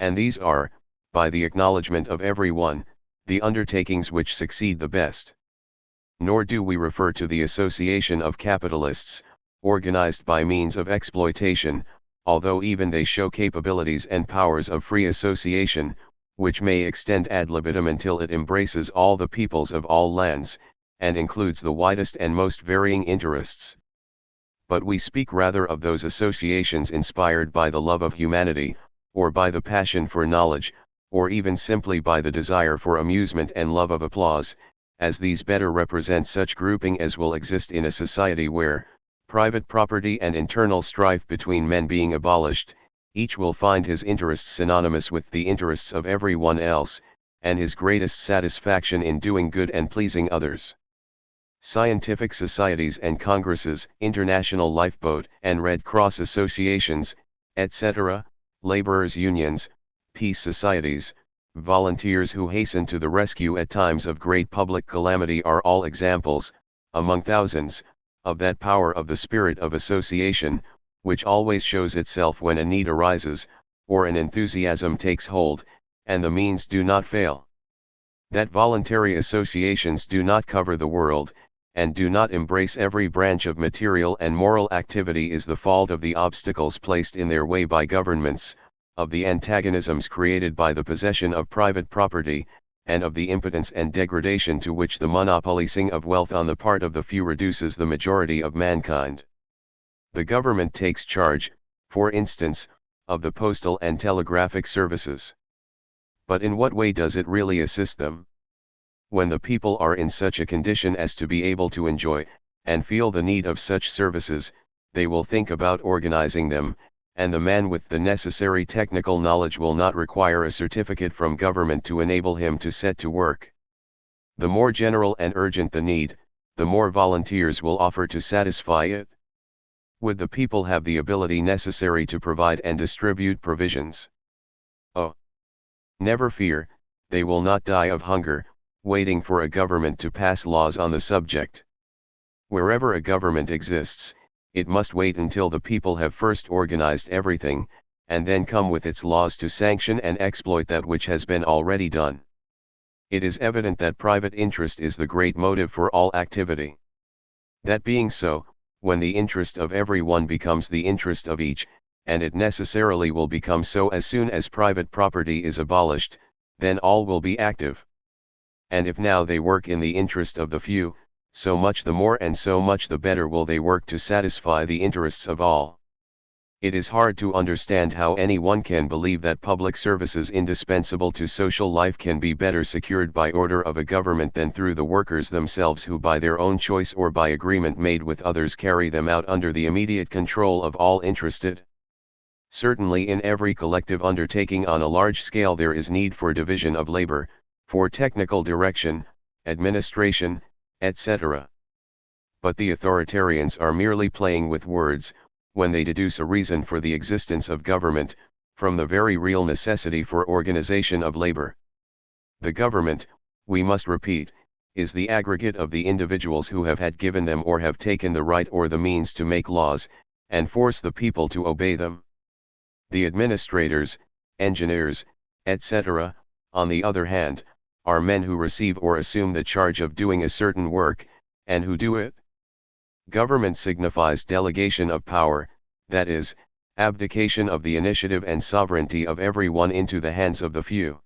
And these are, by the acknowledgement of every one, the undertakings which succeed the best. Nor do we refer to the association of capitalists, organized by means of exploitation, although even they show capabilities and powers of free association, which may extend ad libitum until it embraces all the peoples of all lands, and includes the widest and most varying interests. But we speak rather of those associations inspired by the love of humanity, or by the passion for knowledge, or even simply by the desire for amusement and love of applause, as these better represent such grouping as will exist in a society where, private property and internal strife between men being abolished, each will find his interests synonymous with the interests of every one else, and his greatest satisfaction in doing good and pleasing others. Scientific societies and congresses, international lifeboat and Red Cross associations, etc., laborers' unions, peace societies, volunteers who hasten to the rescue at times of great public calamity are all examples, among thousands, of that power of the spirit of association, which always shows itself when a need arises, or an enthusiasm takes hold, and the means do not fail. That voluntary associations do not cover the world, and do not embrace every branch of material and moral activity is the fault of the obstacles placed in their way by governments, of the antagonisms created by the possession of private property, and of the impotence and degradation to which the monopolizing of wealth on the part of the few reduces the majority of mankind. The government takes charge, for instance, of the postal and telegraphic services. But in what way does it really assist them? When the people are in such a condition as to be able to enjoy, and feel the need of such services, they will think about organizing them, and the man with the necessary technical knowledge will not require a certificate from government to enable him to set to work. The more general and urgent the need, the more volunteers will offer to satisfy it. Would the people have the ability necessary to provide and distribute provisions? Oh! Never fear, they will not die of hunger, waiting for a government to pass laws on the subject. Wherever a government exists, it must wait until the people have first organized everything, and then come with its laws to sanction and exploit that which has been already done. It is evident that private interest is the great motive for all activity. That being so, when the interest of everyone becomes the interest of each, and it necessarily will become so as soon as private property is abolished, then all will be active. And if now they work in the interest of the few, so much the more and so much the better will they work to satisfy the interests of all. It is hard to understand how anyone can believe that public services indispensable to social life can be better secured by order of a government than through the workers themselves, who by their own choice or by agreement made with others carry them out under the immediate control of all interested. Certainly in every collective undertaking on a large scale there is need for division of labor, for technical direction, administration, etc. But the authoritarians are merely playing with words, when they deduce a reason for the existence of government, from the very real necessity for organization of labor. The government, we must repeat, is the aggregate of the individuals who have had given them or have taken the right or the means to make laws, and force the people to obey them. The administrators, engineers, etc., on the other hand, are men who receive or assume the charge of doing a certain work, and who do it. Government signifies delegation of power, that is, abdication of the initiative and sovereignty of everyone into the hands of the few.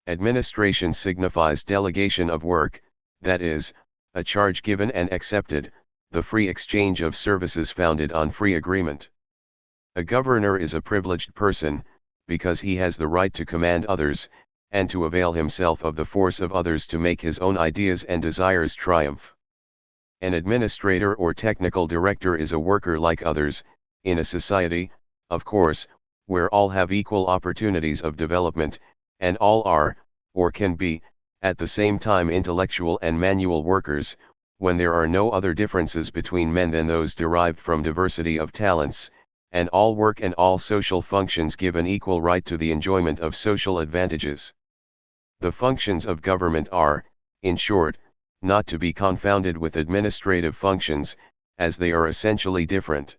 Administration signifies delegation of work, that is, a charge given and accepted, the free exchange of services founded on free agreement. A governor is a privileged person, because he has the right to command others, and to avail himself of the force of others to make his own ideas and desires triumph. An administrator or technical director is a worker like others, in a society, of course, where all have equal opportunities of development, and all are, or can be, at the same time intellectual and manual workers, when there are no other differences between men than those derived from diversity of talents, and all work and all social functions give an equal right to the enjoyment of social advantages. The functions of government are, in short, not to be confounded with administrative functions, as they are essentially different.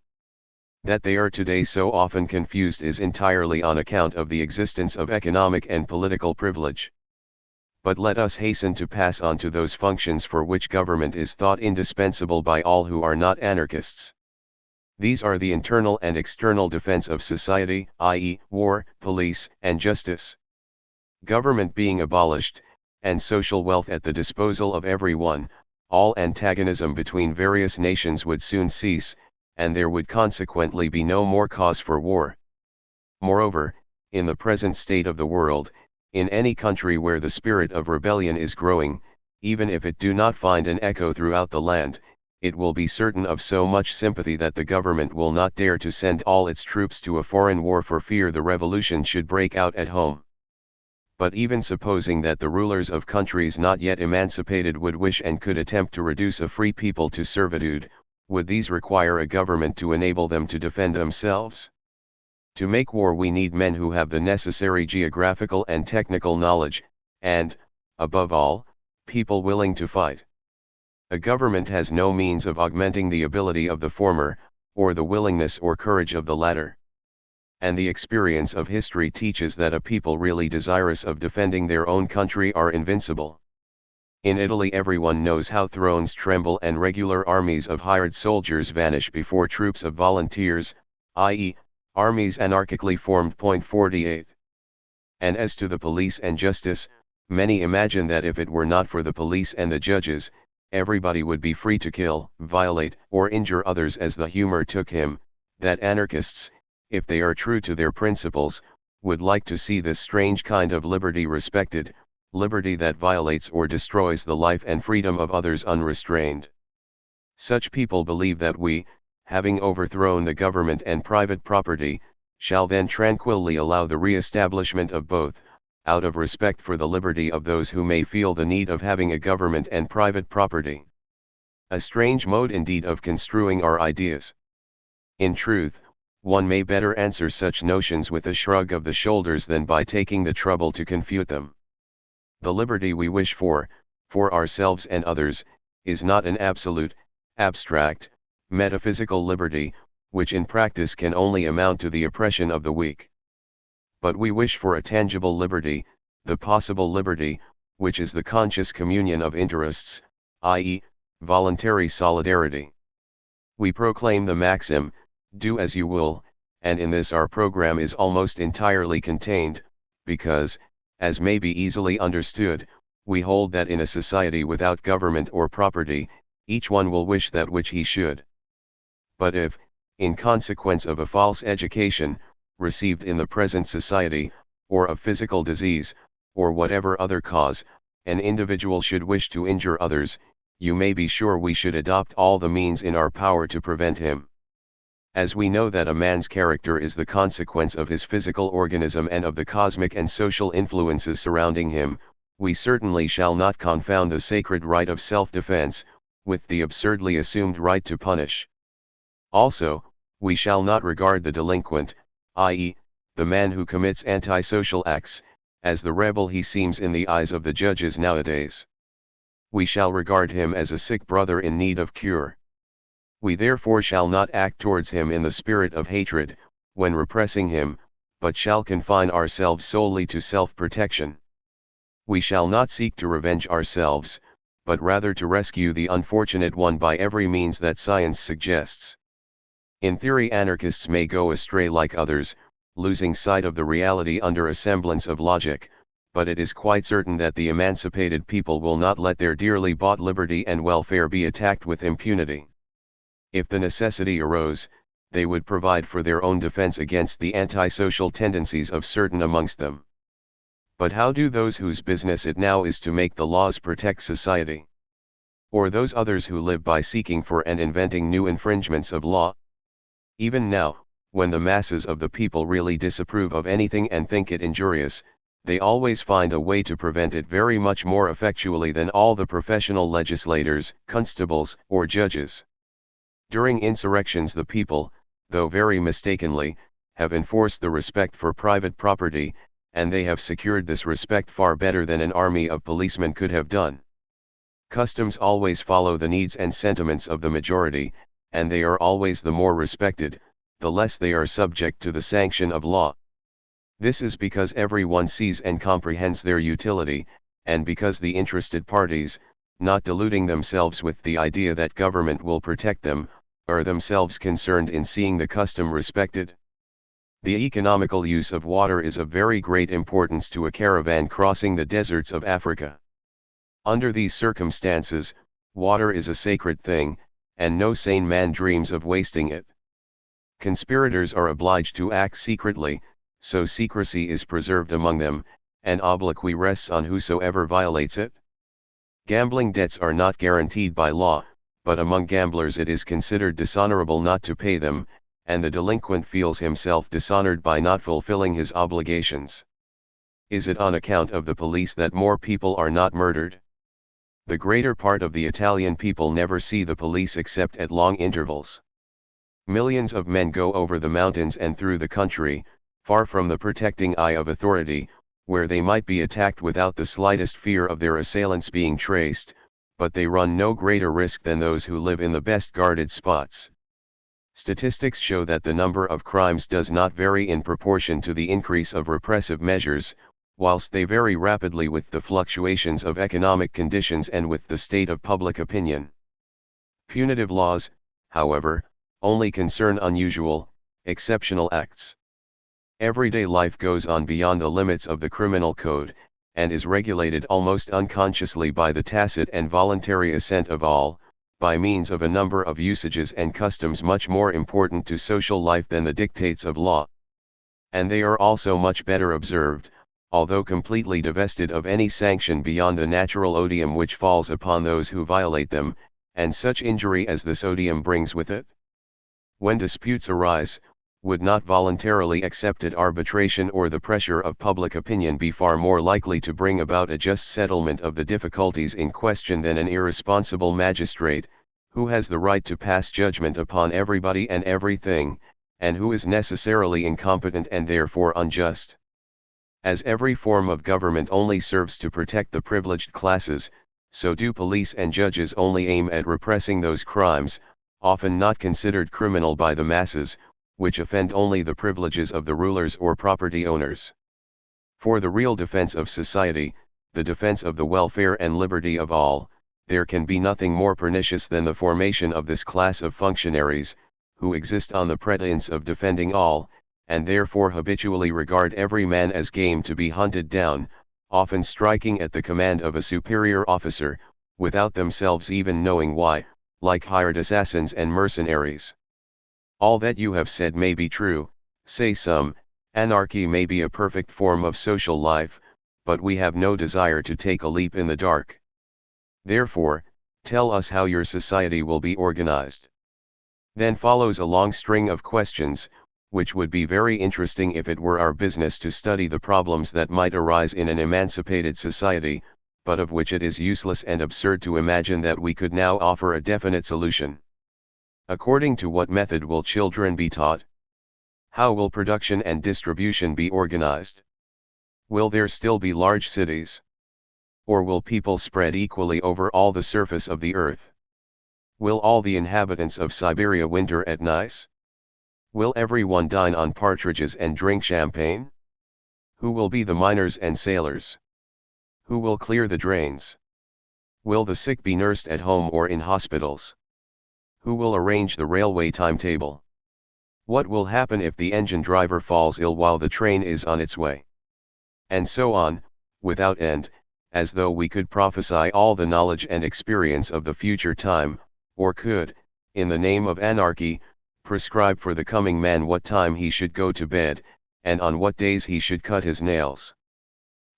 That they are today so often confused is entirely on account of the existence of economic and political privilege. But let us hasten to pass on to those functions for which government is thought indispensable by all who are not anarchists. These are the internal and external defense of society, i.e., war, police, and justice. Government being abolished, and social wealth at the disposal of everyone, all antagonism between various nations would soon cease, and there would consequently be no more cause for war. Moreover, in the present state of the world, in any country where the spirit of rebellion is growing, even if it do not find an echo throughout the land, it will be certain of so much sympathy that the government will not dare to send all its troops to a foreign war for fear the revolution should break out at home. But even supposing that the rulers of countries not yet emancipated would wish and could attempt to reduce a free people to servitude, would these require a government to enable them to defend themselves? To make war we need men who have the necessary geographical and technical knowledge, and, above all, people willing to fight. A government has no means of augmenting the ability of the former, or the willingness or courage of the latter. And the experience of history teaches that a people really desirous of defending their own country are invincible. In Italy everyone knows how thrones tremble and regular armies of hired soldiers vanish before troops of volunteers, i.e., armies anarchically formed. 48. And as to the police and justice, many imagine that if it were not for the police and the judges, everybody would be free to kill, violate, or injure others as the humor took him, that anarchists, if they are true to their principles, would like to see this strange kind of liberty respected, liberty that violates or destroys the life and freedom of others unrestrained. Such people believe that we, having overthrown the government and private property, shall then tranquilly allow the re-establishment of both, out of respect for the liberty of those who may feel the need of having a government and private property. A strange mode indeed of construing our ideas. In truth, one may better answer such notions with a shrug of the shoulders than by taking the trouble to confute them. The liberty we wish for ourselves and others, is not an absolute, abstract, metaphysical liberty, which in practice can only amount to the oppression of the weak. But we wish for a tangible liberty, the possible liberty, which is the conscious communion of interests, i.e., voluntary solidarity. We proclaim the maxim, "Do as you will," and in this our program is almost entirely contained, because, as may be easily understood, we hold that in a society without government or property, each one will wish that which he should. But if, in consequence of a false education, received in the present society, or of physical disease, or whatever other cause, an individual should wish to injure others, you may be sure we should adopt all the means in our power to prevent him. As we know that a man's character is the consequence of his physical organism and of the cosmic and social influences surrounding him, we certainly shall not confound the sacred right of self-defense, with the absurdly assumed right to punish. Also, we shall not regard the delinquent, i.e., the man who commits antisocial acts, as the rebel he seems in the eyes of the judges nowadays. We shall regard him as a sick brother in need of cure. We therefore shall not act towards him in the spirit of hatred, when repressing him, but shall confine ourselves solely to self-protection. We shall not seek to revenge ourselves, but rather to rescue the unfortunate one by every means that science suggests. In theory, anarchists may go astray like others, losing sight of the reality under a semblance of logic, but it is quite certain that the emancipated people will not let their dearly bought liberty and welfare be attacked with impunity. If the necessity arose, they would provide for their own defense against the antisocial tendencies of certain amongst them. But how do those whose business it now is to make the laws protect society? Or those others who live by seeking for and inventing new infringements of law? Even now, when the masses of the people really disapprove of anything and think it injurious, they always find a way to prevent it very much more effectually than all the professional legislators, constables, or judges. During insurrections the people, though very mistakenly, have enforced the respect for private property, and they have secured this respect far better than an army of policemen could have done. Customs always follow the needs and sentiments of the majority, and they are always the more respected, the less they are subject to the sanction of law. This is because everyone sees and comprehends their utility, and because the interested parties, not deluding themselves with the idea that government will protect them, are themselves concerned in seeing the custom respected. The economical use of water is of very great importance to a caravan crossing the deserts of Africa. Under these circumstances, water is a sacred thing, and no sane man dreams of wasting it. Conspirators are obliged to act secretly, so secrecy is preserved among them, and obloquy rests on whosoever violates it. Gambling debts are not guaranteed by law, but among gamblers it is considered dishonorable not to pay them, and the delinquent feels himself dishonored by not fulfilling his obligations. Is it on account of the police that more people are not murdered? The greater part of the Italian people never see the police except at long intervals. Millions of men go over the mountains and through the country, far from the protecting eye of authority, where they might be attacked without the slightest fear of their assailants being traced, but they run no greater risk than those who live in the best guarded spots. Statistics show that the number of crimes does not vary in proportion to the increase of repressive measures, whilst they vary rapidly with the fluctuations of economic conditions and with the state of public opinion. Punitive laws, however, only concern unusual, exceptional acts. Everyday life goes on beyond the limits of the criminal code, and is regulated almost unconsciously by the tacit and voluntary assent of all, by means of a number of usages and customs much more important to social life than the dictates of law. And they are also much better observed, although completely divested of any sanction beyond the natural odium which falls upon those who violate them, and such injury as this odium brings with it. When disputes arise, would not voluntarily accepted arbitration or the pressure of public opinion be far more likely to bring about a just settlement of the difficulties in question than an irresponsible magistrate, who has the right to pass judgment upon everybody and everything, and who is necessarily incompetent and therefore unjust? As every form of government only serves to protect the privileged classes, so do police and judges only aim at repressing those crimes, often not considered criminal by the masses, which offend only the privileges of the rulers or property owners. For the real defense of society, the defense of the welfare and liberty of all, there can be nothing more pernicious than the formation of this class of functionaries, who exist on the pretense of defending all, and therefore habitually regard every man as game to be hunted down, often striking at the command of a superior officer, without themselves even knowing why, like hired assassins and mercenaries. All that you have said may be true, say some, anarchy may be a perfect form of social life, but we have no desire to take a leap in the dark. Therefore, tell us how your society will be organized. Then follows a long string of questions, which would be very interesting if it were our business to study the problems that might arise in an emancipated society, but of which it is useless and absurd to imagine that we could now offer a definite solution. According to what method will children be taught? How will production and distribution be organized? Will there still be large cities? Or will people spread equally over all the surface of the earth? Will all the inhabitants of Siberia winter at nice? Will everyone dine on partridges and drink champagne? Who will be the miners and sailors? Who will clear the drains? Will the sick be nursed at home or in hospitals? Who will arrange the railway timetable? What will happen if the engine driver falls ill while the train is on its way? And so on, without end, as though we could prophesy all the knowledge and experience of the future time, or could, in the name of anarchy, prescribe for the coming man what time he should go to bed, and on what days he should cut his nails.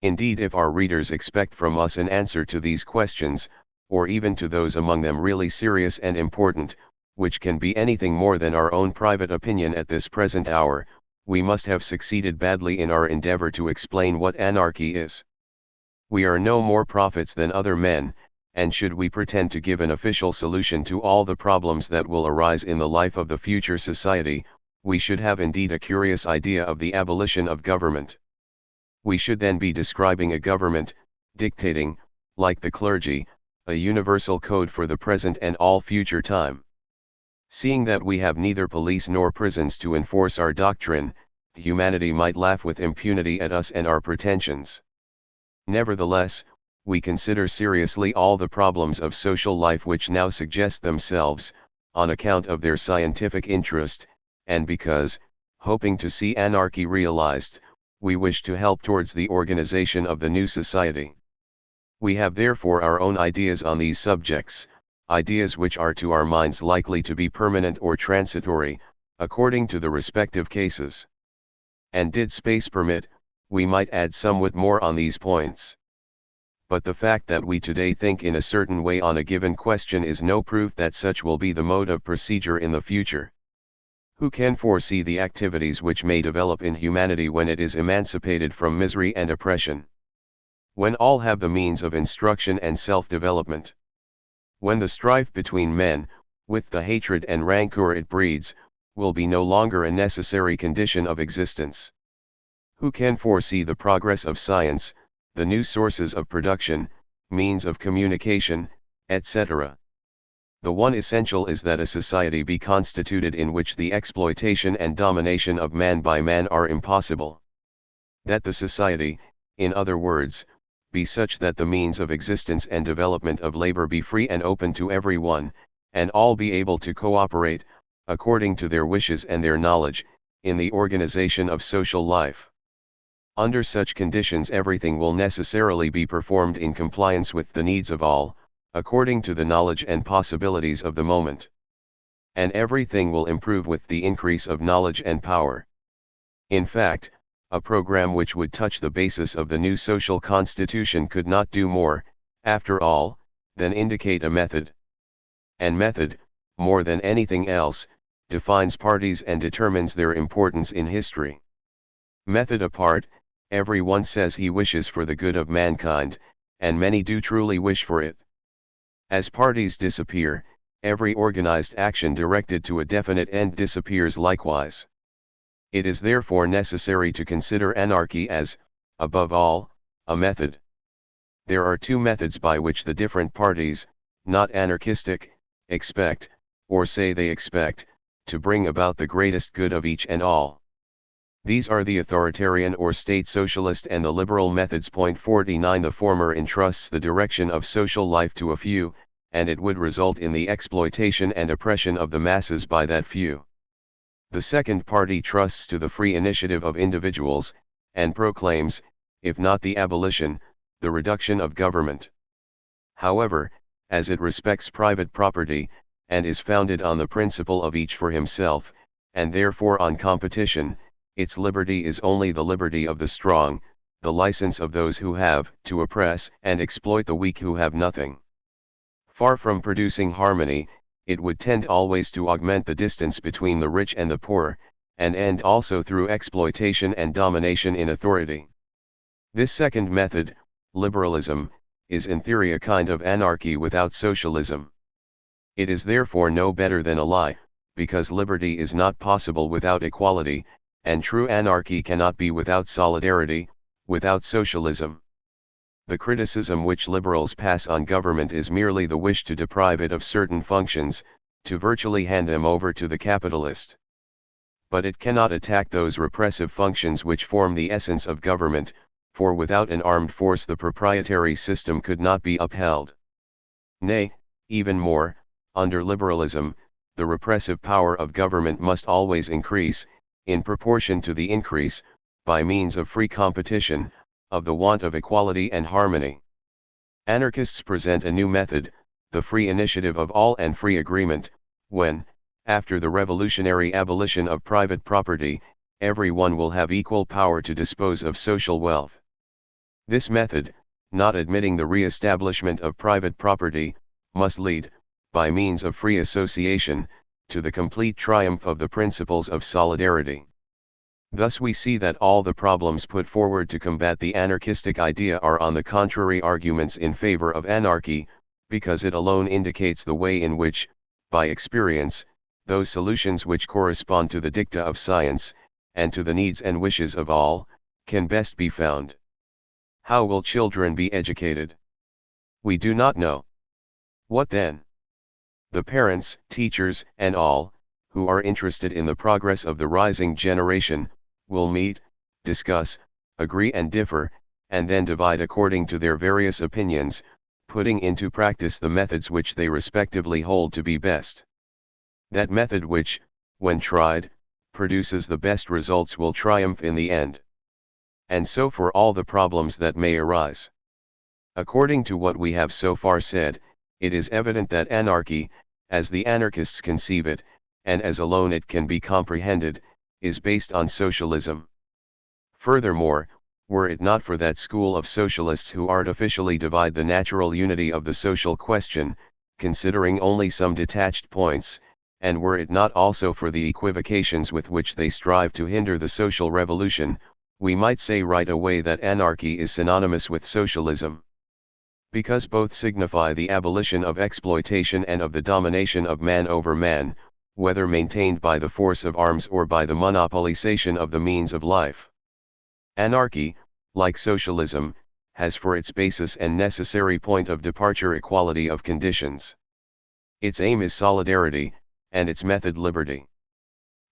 Indeed, if our readers expect from us an answer to these questions, or even to those among them really serious and important, which can be anything more than our own private opinion at this present hour, we must have succeeded badly in our endeavor to explain what anarchy is. We are no more prophets than other men, and should we pretend to give an official solution to all the problems that will arise in the life of the future society, we should have indeed a curious idea of the abolition of government. We should then be describing a government, dictating, like the clergy, a universal code for the present and all future time. Seeing that we have neither police nor prisons to enforce our doctrine, humanity might laugh with impunity at us and our pretensions. Nevertheless, we consider seriously all the problems of social life which now suggest themselves, on account of their scientific interest, and because, hoping to see anarchy realized, we wish to help towards the organization of the new society. We have therefore our own ideas on these subjects, ideas which are to our minds likely to be permanent or transitory, according to the respective cases. And did space permit, we might add somewhat more on these points. But the fact that we today think in a certain way on a given question is no proof that such will be the mode of procedure in the future. Who can foresee the activities which may develop in humanity when it is emancipated from misery and oppression? When all have the means of instruction and self-development? When the strife between men, with the hatred and rancor it breeds, will be no longer a necessary condition of existence? Who can foresee the progress of science, the new sources of production, means of communication, etc.? The one essential is that a society be constituted in which the exploitation and domination of man by man are impossible. That the society, in other words, be such that the means of existence and development of labor be free and open to every one, and all be able to cooperate, according to their wishes and their knowledge, in the organization of social life. Under such conditions everything will necessarily be performed in compliance with the needs of all, according to the knowledge and possibilities of the moment. And everything will improve with the increase of knowledge and power. In fact, a program which would touch the basis of the new social constitution could not do more, after all, than indicate a method. And method, more than anything else, defines parties and determines their importance in history. Method apart, every one says he wishes for the good of mankind, and many do truly wish for it. As parties disappear, every organized action directed to a definite end disappears likewise. It is therefore necessary to consider anarchy as, above all, a method. There are two methods by which the different parties, not anarchistic, expect, or say they expect, to bring about the greatest good of each and all. These are the authoritarian or state socialist and the liberal methods. Point 49. The former entrusts the direction of social life to a few, and it would result in the exploitation and oppression of the masses by that few. The second party trusts to the free initiative of individuals, and proclaims, if not the abolition, the reduction of government. However, as it respects private property, and is founded on the principle of each for himself, and therefore on competition, its liberty is only the liberty of the strong, the license of those who have to oppress and exploit the weak who have nothing. Far from producing harmony, it would tend always to augment the distance between the rich and the poor, and end also through exploitation and domination in authority. This second method, liberalism, is in theory a kind of anarchy without socialism. It is therefore no better than a lie, because liberty is not possible without equality, and true anarchy cannot be without solidarity, without socialism. The criticism which liberals pass on government is merely the wish to deprive it of certain functions, to virtually hand them over to the capitalist. But it cannot attack those repressive functions which form the essence of government, for without an armed force the proprietary system could not be upheld. Nay, even more, under liberalism, the repressive power of government must always increase, in proportion to the increase, by means of free competition, of the want of equality and harmony. Anarchists present a new method, the free initiative of all and free agreement, when, after the revolutionary abolition of private property, everyone will have equal power to dispose of social wealth. This method, not admitting the re-establishment of private property, must lead, by means of free association, to the complete triumph of the principles of solidarity. Thus we see that all the problems put forward to combat the anarchistic idea are on the contrary arguments in favor of anarchy, because it alone indicates the way in which, by experience, those solutions which correspond to the dicta of science, and to the needs and wishes of all, can best be found. How will children be educated? We do not know. What then? The parents, teachers, and all, who are interested in the progress of the rising generation, will meet, discuss, agree and differ, and then divide according to their various opinions, putting into practice the methods which they respectively hold to be best. That method which, when tried, produces the best results will triumph in the end. And so for all the problems that may arise. According to what we have so far said, it is evident that anarchy, as the anarchists conceive it, and as alone it can be comprehended, is based on socialism. Furthermore, were it not for that school of socialists who artificially divide the natural unity of the social question, considering only some detached points, and were it not also for the equivocations with which they strive to hinder the social revolution, we might say right away that anarchy is synonymous with socialism. Because both signify the abolition of exploitation and of the domination of man over man, whether maintained by the force of arms or by the monopolization of the means of life. Anarchy, like socialism, has for its basis and necessary point of departure equality of conditions. Its aim is solidarity, and its method liberty.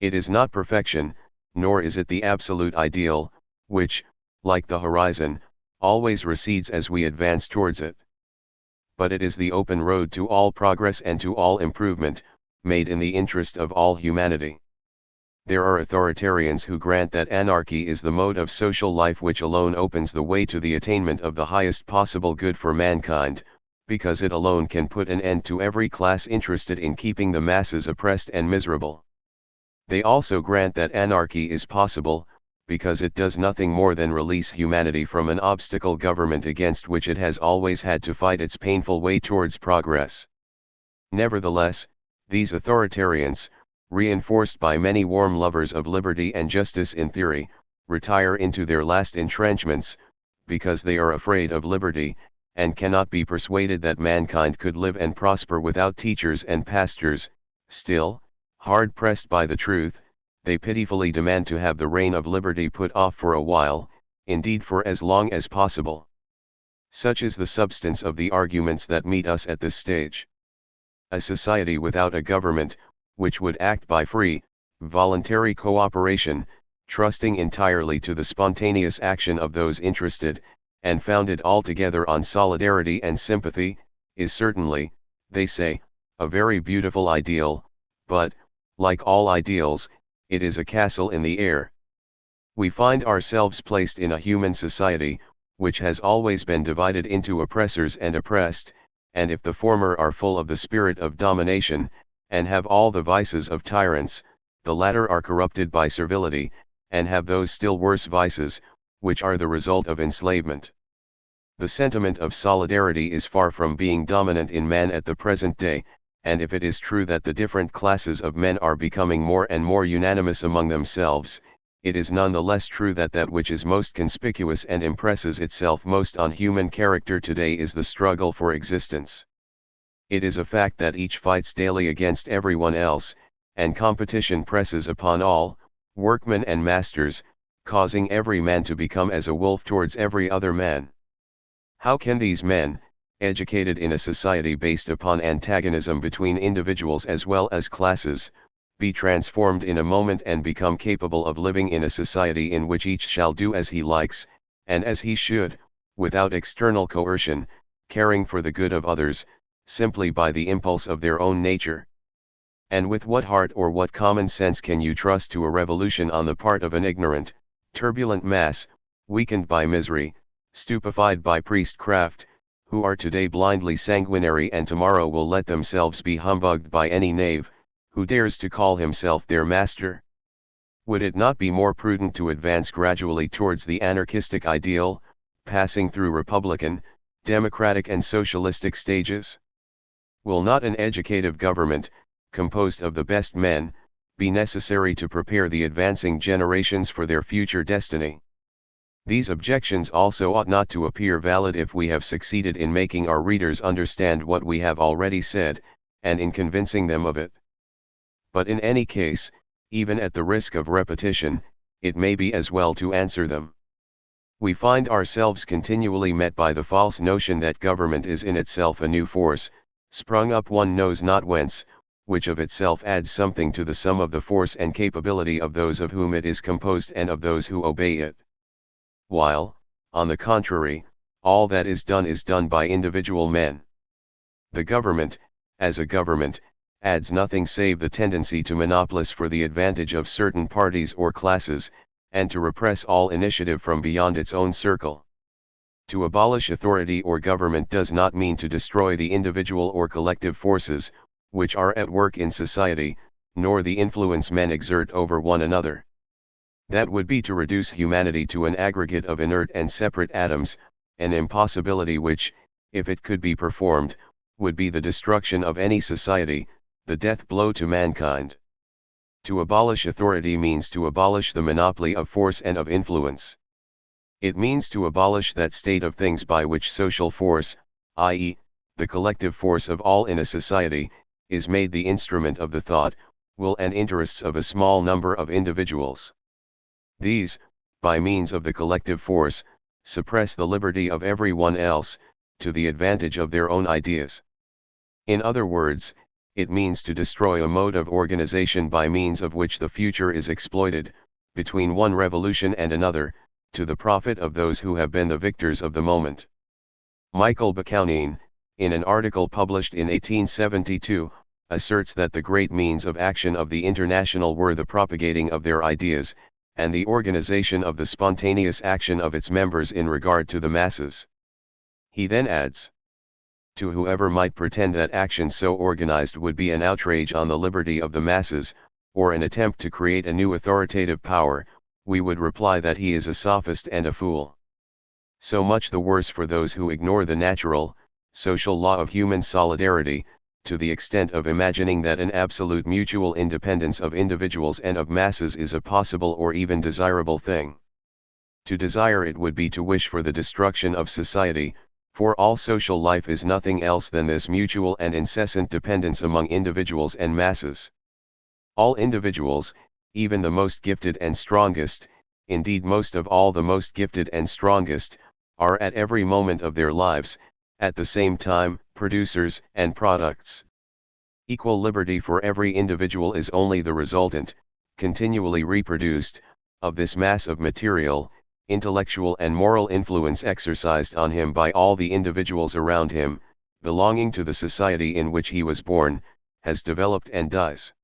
It is not perfection, nor is it the absolute ideal, which, like the horizon, always recedes as we advance towards it. But it is the open road to all progress and to all improvement, made in the interest of all humanity. There are authoritarians who grant that anarchy is the mode of social life which alone opens the way to the attainment of the highest possible good for mankind, because it alone can put an end to every class interested in keeping the masses oppressed and miserable. They also grant that anarchy is possible, because it does nothing more than release humanity from an obstacle government against which it has always had to fight its painful way towards progress. Nevertheless, these authoritarians, reinforced by many warm lovers of liberty and justice in theory, retire into their last entrenchments, because they are afraid of liberty, and cannot be persuaded that mankind could live and prosper without teachers and pastors. Still, hard pressed by the truth, they pitifully demand to have the reign of liberty put off for a while, indeed for as long as possible. Such is the substance of the arguments that meet us at this stage. A society without a government, which would act by free, voluntary cooperation, trusting entirely to the spontaneous action of those interested, and founded altogether on solidarity and sympathy, is certainly, they say, a very beautiful ideal, but, like all ideals, it is a castle in the air. We find ourselves placed in a human society, which has always been divided into oppressors and oppressed, and if the former are full of the spirit of domination, and have all the vices of tyrants, the latter are corrupted by servility, and have those still worse vices, which are the result of enslavement. The sentiment of solidarity is far from being dominant in man at the present day, and if it is true that the different classes of men are becoming more and more unanimous among themselves, it is none the less true that that which is most conspicuous and impresses itself most on human character today is the struggle for existence. It is a fact that each fights daily against everyone else, and competition presses upon all, workmen and masters, causing every man to become as a wolf towards every other man. How can these men, educated in a society based upon antagonism between individuals as well as classes, be transformed in a moment and become capable of living in a society in which each shall do as he likes, and as he should, without external coercion, caring for the good of others, simply by the impulse of their own nature? And with what heart or what common sense can you trust to a revolution on the part of an ignorant, turbulent mass, weakened by misery, stupefied by priestcraft, who are today blindly sanguinary and tomorrow will let themselves be humbugged by any knave, who dares to call himself their master? Would it not be more prudent to advance gradually towards the anarchistic ideal, passing through republican, democratic and socialistic stages? Will not an educative government, composed of the best men, be necessary to prepare the advancing generations for their future destiny? These objections also ought not to appear valid if we have succeeded in making our readers understand what we have already said, and in convincing them of it. But in any case, even at the risk of repetition, it may be as well to answer them. We find ourselves continually met by the false notion that government is in itself a new force, sprung up one knows not whence, which of itself adds something to the sum of the force and capability of those of whom it is composed and of those who obey it. While, on the contrary, all that is done by individual men. The government, as a government, adds nothing save the tendency to monopolize for the advantage of certain parties or classes, and to repress all initiative from beyond its own circle. To abolish authority or government does not mean to destroy the individual or collective forces, which are at work in society, nor the influence men exert over one another. That would be to reduce humanity to an aggregate of inert and separate atoms, an impossibility which, if it could be performed, would be the destruction of any society, the death blow to mankind. To abolish authority means to abolish the monopoly of force and of influence. It means to abolish that state of things by which social force, i.e., the collective force of all in a society, is made the instrument of the thought, will and interests of a small number of individuals. These, by means of the collective force, suppress the liberty of every one else, to the advantage of their own ideas. In other words, it means to destroy a mode of organization by means of which the future is exploited, between one revolution and another, to the profit of those who have been the victors of the moment. Michael Bakounine, in an article published in 1872, asserts that the great means of action of the International were the propagating of their ideas, and the organization of the spontaneous action of its members in regard to the masses. He then adds, to whoever might pretend that action so organized would be an outrage on the liberty of the masses, or an attempt to create a new authoritative power, we would reply that he is a sophist and a fool. So much the worse for those who ignore the natural, social law of human solidarity, to the extent of imagining that an absolute mutual independence of individuals and of masses is a possible or even desirable thing. To desire it would be to wish for the destruction of society, for all social life is nothing else than this mutual and incessant dependence among individuals and masses. All individuals, even the most gifted and strongest, indeed most of all the most gifted and strongest, are at every moment of their lives, at the same time, producers and products. Equal liberty for every individual is only the resultant, continually reproduced, of this mass of material, intellectual and moral influence exercised on him by all the individuals around him, belonging to the society in which he was born, has developed and does.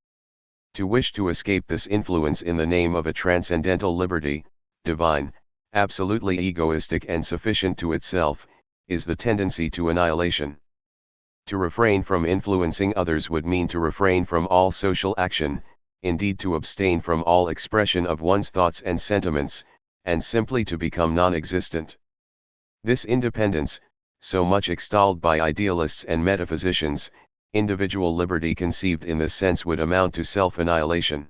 To wish to escape this influence in the name of a transcendental liberty, divine, absolutely egoistic and sufficient to itself, is the tendency to annihilation. To refrain from influencing others would mean to refrain from all social action, indeed to abstain from all expression of one's thoughts and sentiments, and simply to become non-existent. This independence, so much extolled by idealists and metaphysicians, individual liberty conceived in this sense would amount to self-annihilation.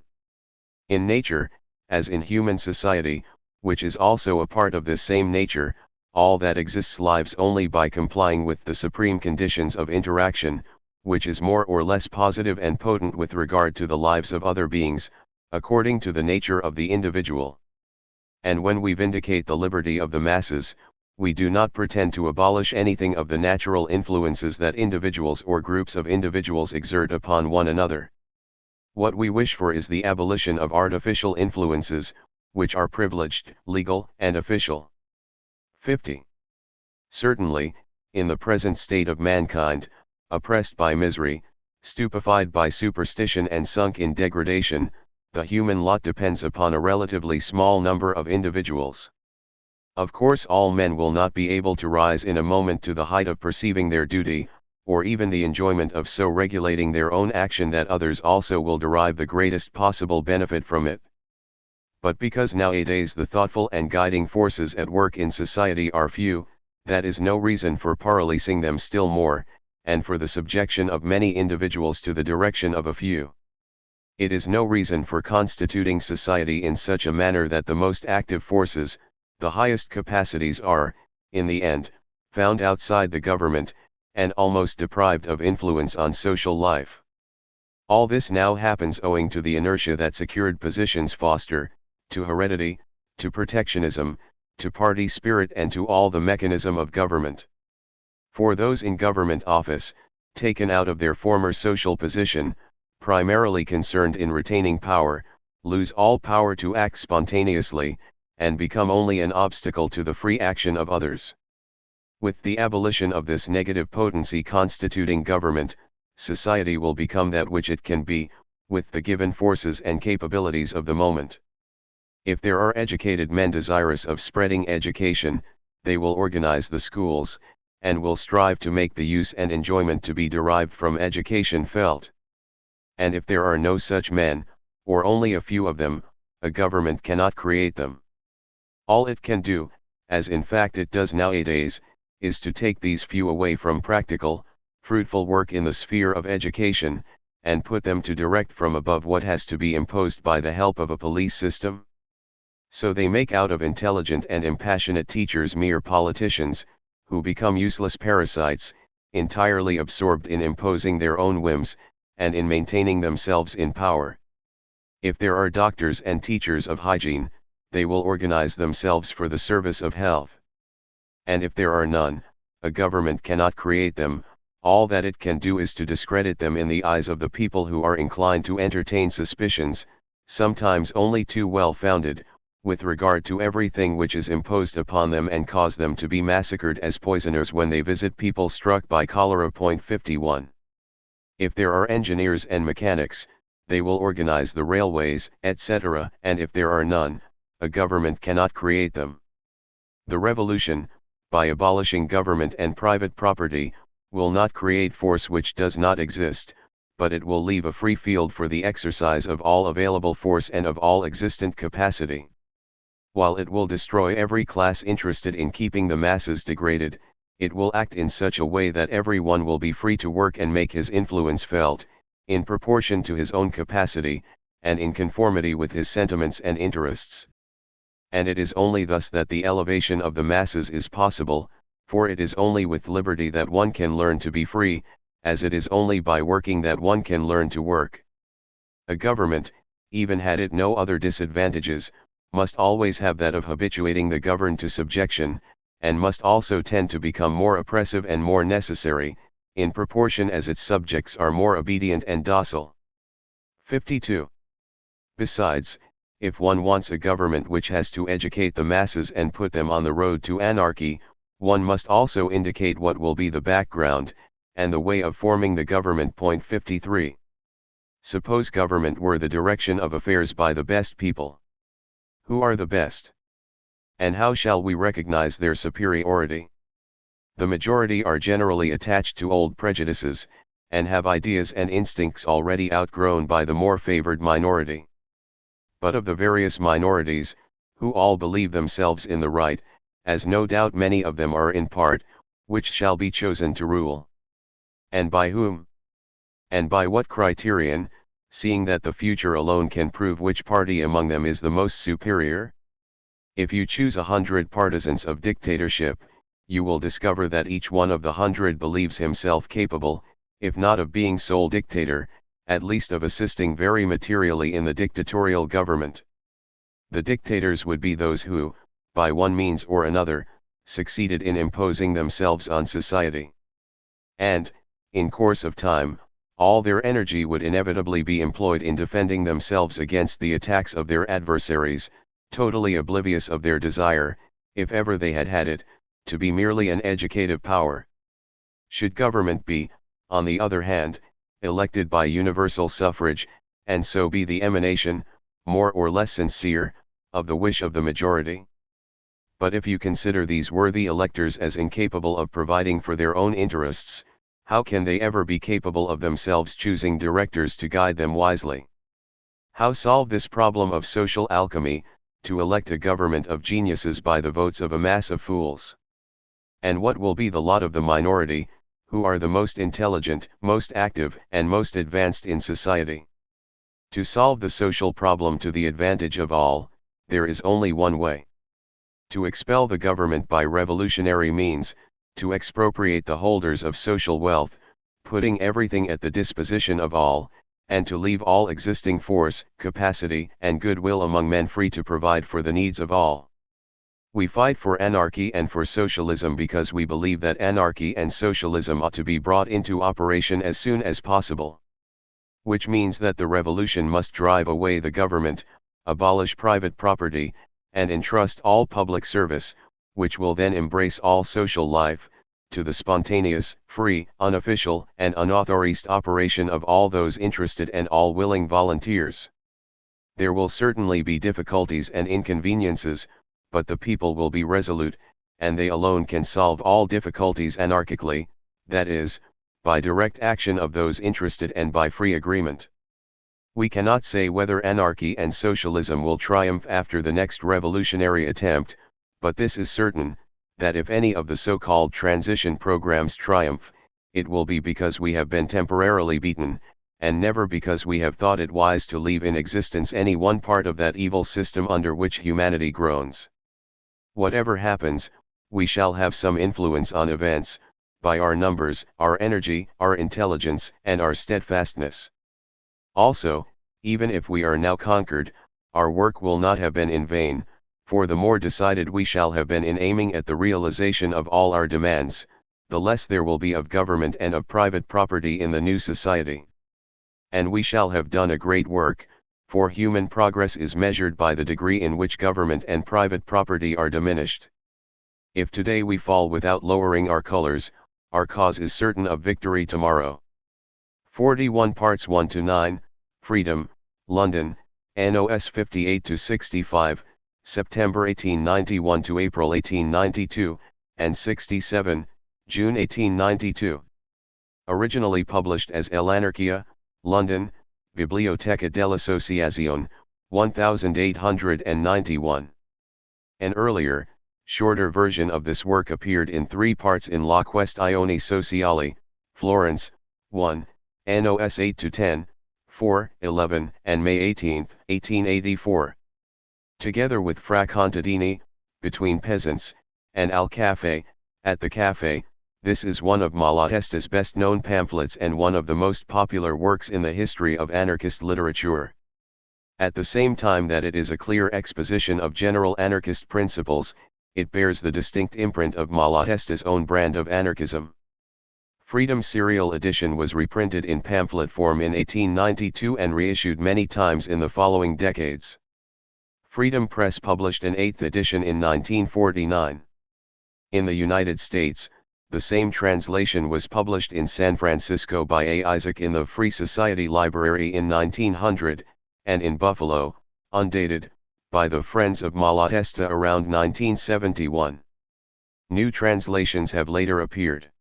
In nature, as in human society, which is also a part of this same nature, all that exists lives only by complying with the supreme conditions of interaction, which is more or less positive and potent with regard to the lives of other beings, according to the nature of the individual. And when we vindicate the liberty of the masses, we do not pretend to abolish anything of the natural influences that individuals or groups of individuals exert upon one another. What we wish for is the abolition of artificial influences, which are privileged, legal, and official. 50. Certainly, in the present state of mankind, oppressed by misery, stupefied by superstition and sunk in degradation, the human lot depends upon a relatively small number of individuals. Of course, all men will not be able to rise in a moment to the height of perceiving their duty, or even the enjoyment of so regulating their own action that others also will derive the greatest possible benefit from it. But because nowadays the thoughtful and guiding forces at work in society are few, that is no reason for paralyzing them still more, and for the subjection of many individuals to the direction of a few. It is no reason for constituting society in such a manner that the most active forces, the highest capacities are, in the end, found outside the government, and almost deprived of influence on social life. All this now happens owing to the inertia that secured positions foster, to heredity, to protectionism, to party spirit and to all the mechanism of government. For those in government office, taken out of their former social position, primarily concerned in retaining power, lose all power to act spontaneously, and become only an obstacle to the free action of others. With the abolition of this negative potency constituting government, society will become that which it can be, with the given forces and capabilities of the moment. If there are educated men desirous of spreading education, they will organize the schools, and will strive to make the use and enjoyment to be derived from education felt. And if there are no such men, or only a few of them, a government cannot create them. All it can do, as in fact it does nowadays, is to take these few away from practical, fruitful work in the sphere of education, and put them to direct from above what has to be imposed by the help of a police system. So they make out of intelligent and impassionate teachers mere politicians, who become useless parasites, entirely absorbed in imposing their own whims, and in maintaining themselves in power. If there are doctors and teachers of hygiene, they will organize themselves for the service of health. And if there are none, a government cannot create them. All that it can do is to discredit them in the eyes of the people who are inclined to entertain suspicions, sometimes only too well founded, with regard to everything which is imposed upon them, and cause them to be massacred as poisoners when they visit people struck by cholera. 51. If there are engineers and mechanics, they will organize the railways, etc., and if there are none, a government cannot create them. The revolution, by abolishing government and private property, will not create force which does not exist, but it will leave a free field for the exercise of all available force and of all existent capacity. While it will destroy every class interested in keeping the masses degraded, it will act in such a way that everyone will be free to work and make his influence felt, in proportion to his own capacity, and in conformity with his sentiments and interests. And it is only thus that the elevation of the masses is possible, for it is only with liberty that one can learn to be free, as it is only by working that one can learn to work. A government, even had it no other disadvantages, must always have that of habituating the governed to subjection, and must also tend to become more oppressive and more necessary, in proportion as its subjects are more obedient and docile. 52. Besides, if one wants a government which has to educate the masses and put them on the road to anarchy, one must also indicate what will be the background, and the way of forming the government. Point 53. Suppose government were the direction of affairs by the best people. Who are the best? And how shall we recognize their superiority? The majority are generally attached to old prejudices, and have ideas and instincts already outgrown by the more favored minority. But of the various minorities, who all believe themselves in the right, as no doubt many of them are in part, which shall be chosen to rule? And by whom? And by what criterion, seeing that the future alone can prove which party among them is the most superior? If you choose 100 partisans of dictatorship, you will discover that each one of the 100 believes himself capable, if not of being sole dictator, at least of assisting very materially in the dictatorial government. The dictators would be those who, by one means or another, succeeded in imposing themselves on society. And, in course of time, all their energy would inevitably be employed in defending themselves against the attacks of their adversaries, totally oblivious of their desire, if ever they had had it, to be merely an educative power. Should government be, on the other hand, elected by universal suffrage, and so be the emanation, more or less sincere, of the wish of the majority? But if you consider these worthy electors as incapable of providing for their own interests, how can they ever be capable of themselves choosing directors to guide them wisely? How solve this problem of social alchemy, to elect a government of geniuses by the votes of a mass of fools? And what will be the lot of the minority, who are the most intelligent, most active, and most advanced in society? To solve the social problem to the advantage of all, there is only one way. To expel the government by revolutionary means, to expropriate the holders of social wealth, putting everything at the disposition of all, and to leave all existing force, capacity, and goodwill among men free to provide for the needs of all. We fight for anarchy and for socialism because we believe that anarchy and socialism ought to be brought into operation as soon as possible. Which means that the revolution must drive away the government, abolish private property, and entrust all public service, which will then embrace all social life, to the spontaneous, free, unofficial, and unauthorized operation of all those interested and all willing volunteers. There will certainly be difficulties and inconveniences, but the people will be resolute, and they alone can solve all difficulties anarchically, that is, by direct action of those interested and by free agreement. We cannot say whether anarchy and socialism will triumph after the next revolutionary attempt, but this is certain, that if any of the so-called transition programs triumph, it will be because we have been temporarily beaten, and never because we have thought it wise to leave in existence any one part of that evil system under which humanity groans. Whatever happens, we shall have some influence on events, by our numbers, our energy, our intelligence, and our steadfastness. Also, even if we are now conquered, our work will not have been in vain, for the more decided we shall have been in aiming at the realization of all our demands, the less there will be of government and of private property in the new society. And we shall have done a great work, for human progress is measured by the degree in which government and private property are diminished. If today we fall without lowering our colors, our cause is certain of victory tomorrow. 41 parts 1 to 9, Freedom, London, NOS 58-65, September 1891 to April 1892, and 67, June 1892. Originally published as L'Anarchia, London, Biblioteca dell'Associazione, 1891. An earlier, shorter version of this work appeared in 3 parts in La Questione Sociale, Florence, 1, NOS 8-10, 4, 11, and May 18, 1884. Together with Fra Contadini, Between Peasants, and Al Cafe, At the Cafe, this is one of Malatesta's best-known pamphlets and one of the most popular works in the history of anarchist literature. At the same time that it is a clear exposition of general anarchist principles, it bears the distinct imprint of Malatesta's own brand of anarchism. Freedom serial edition was reprinted in pamphlet form in 1892 and reissued many times in the following decades. Freedom Press published an 8th edition in 1949. In the United States, the same translation was published in San Francisco by A. Isaac in the Free Society Library in 1900, and in Buffalo, undated, by the Friends of Malatesta around 1971. New translations have later appeared.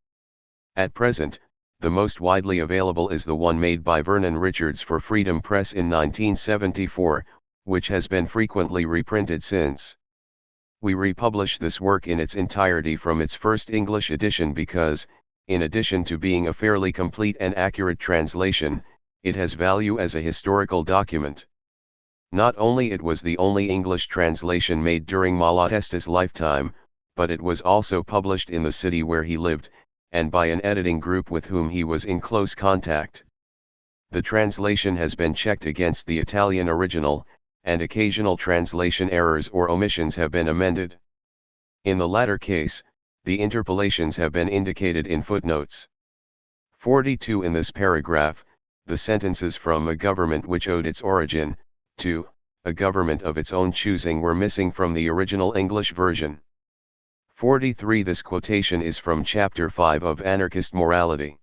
At present, the most widely available is the one made by Vernon Richards for Freedom Press in 1974, which has been frequently reprinted since. We republish this work in its entirety from its first English edition because, in addition to being a fairly complete and accurate translation, it has value as a historical document. Not only it was the only English translation made during Malatesta's lifetime, but it was also published in the city where he lived, and by an editing group with whom he was in close contact. The translation has been checked against the Italian original, and occasional translation errors or omissions have been amended. In the latter case, the interpolations have been indicated in footnotes. 42 in this paragraph, the sentences from a government which owed its origin to a government of its own choosing were missing from the original English version. 43 This quotation is from Chapter 5 of Anarchist Morality.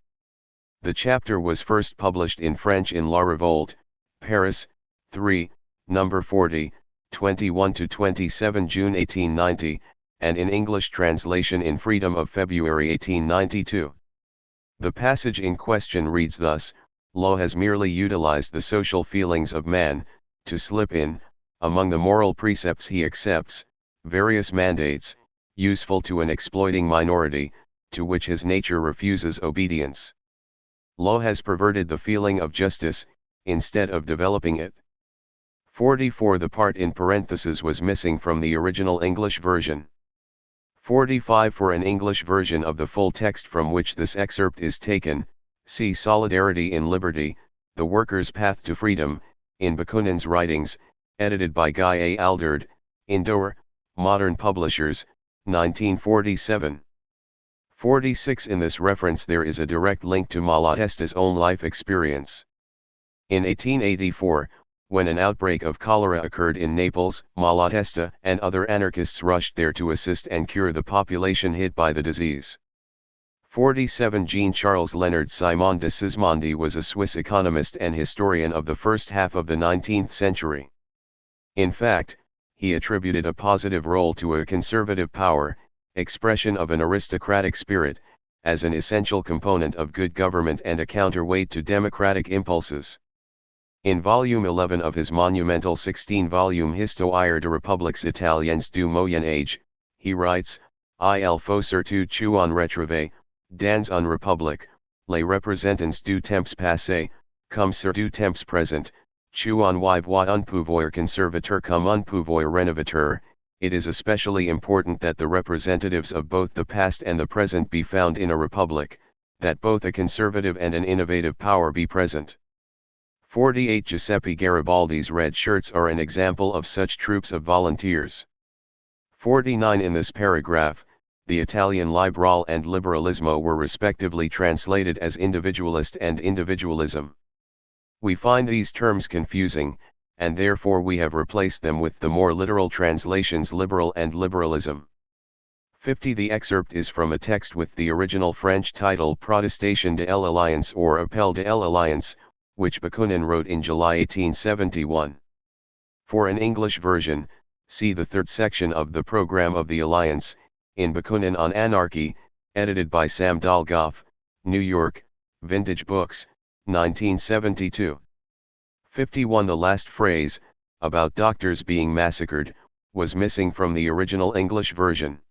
The chapter was first published in French in La Revolte, Paris, 3, number 40, 21-27 June 1890, and in English translation in Freedom of February 1892. The passage in question reads thus: Law has merely utilized the social feelings of man, to slip in, among the moral precepts he accepts, various mandates, useful to an exploiting minority, to which his nature refuses obedience. Law has perverted the feeling of justice, instead of developing it. 44 The part in parentheses was missing from the original English version. 45 For an English version of the full text from which this excerpt is taken, see Solidarity in Liberty, The Worker's Path to Freedom, in Bakunin's Writings, edited by Guy A. Alderd, Indoor, Modern Publishers, 1947. 46 In this reference there is a direct link to Malatesta's own life experience. In 1884, when an outbreak of cholera occurred in Naples, Malatesta and other anarchists rushed there to assist and cure the population hit by the disease. 47 Jean-Charles Leonard Simon de Sismondi was a Swiss economist and historian of the first half of the 19th century. In fact, he attributed a positive role to a conservative power, expression of an aristocratic spirit, as an essential component of good government and a counterweight to democratic impulses. In volume 11 of his monumental 16-volume Histoire de Républiques Italiennes du Moyen Âge, he writes, Il faut surtout en retrouver, dans une république, les représentants du temps passé, comme ceux du temps présent, en vivre un pouvoir conservateur comme un pouvoir rénovateur. It is especially important that the representatives of both the past and the present be found in a republic, that both a conservative and an innovative power be present. 48 Giuseppe Garibaldi's red shirts are an example of such troops of volunteers. 49 In this paragraph, the Italian liberal and liberalismo were respectively translated as individualist and individualism. We find these terms confusing, and therefore we have replaced them with the more literal translations liberal and liberalism. 50 The excerpt is from a text with the original French title Protestation de l'Alliance or Appel de l'Alliance, which Bakunin wrote in July 1871. For an English version, see the third section of the Program of the Alliance, in Bakunin on Anarchy, edited by Sam Dolgoff, New York, Vintage Books, 1972. 51 The last phrase, about doctors being massacred, was missing from the original English version.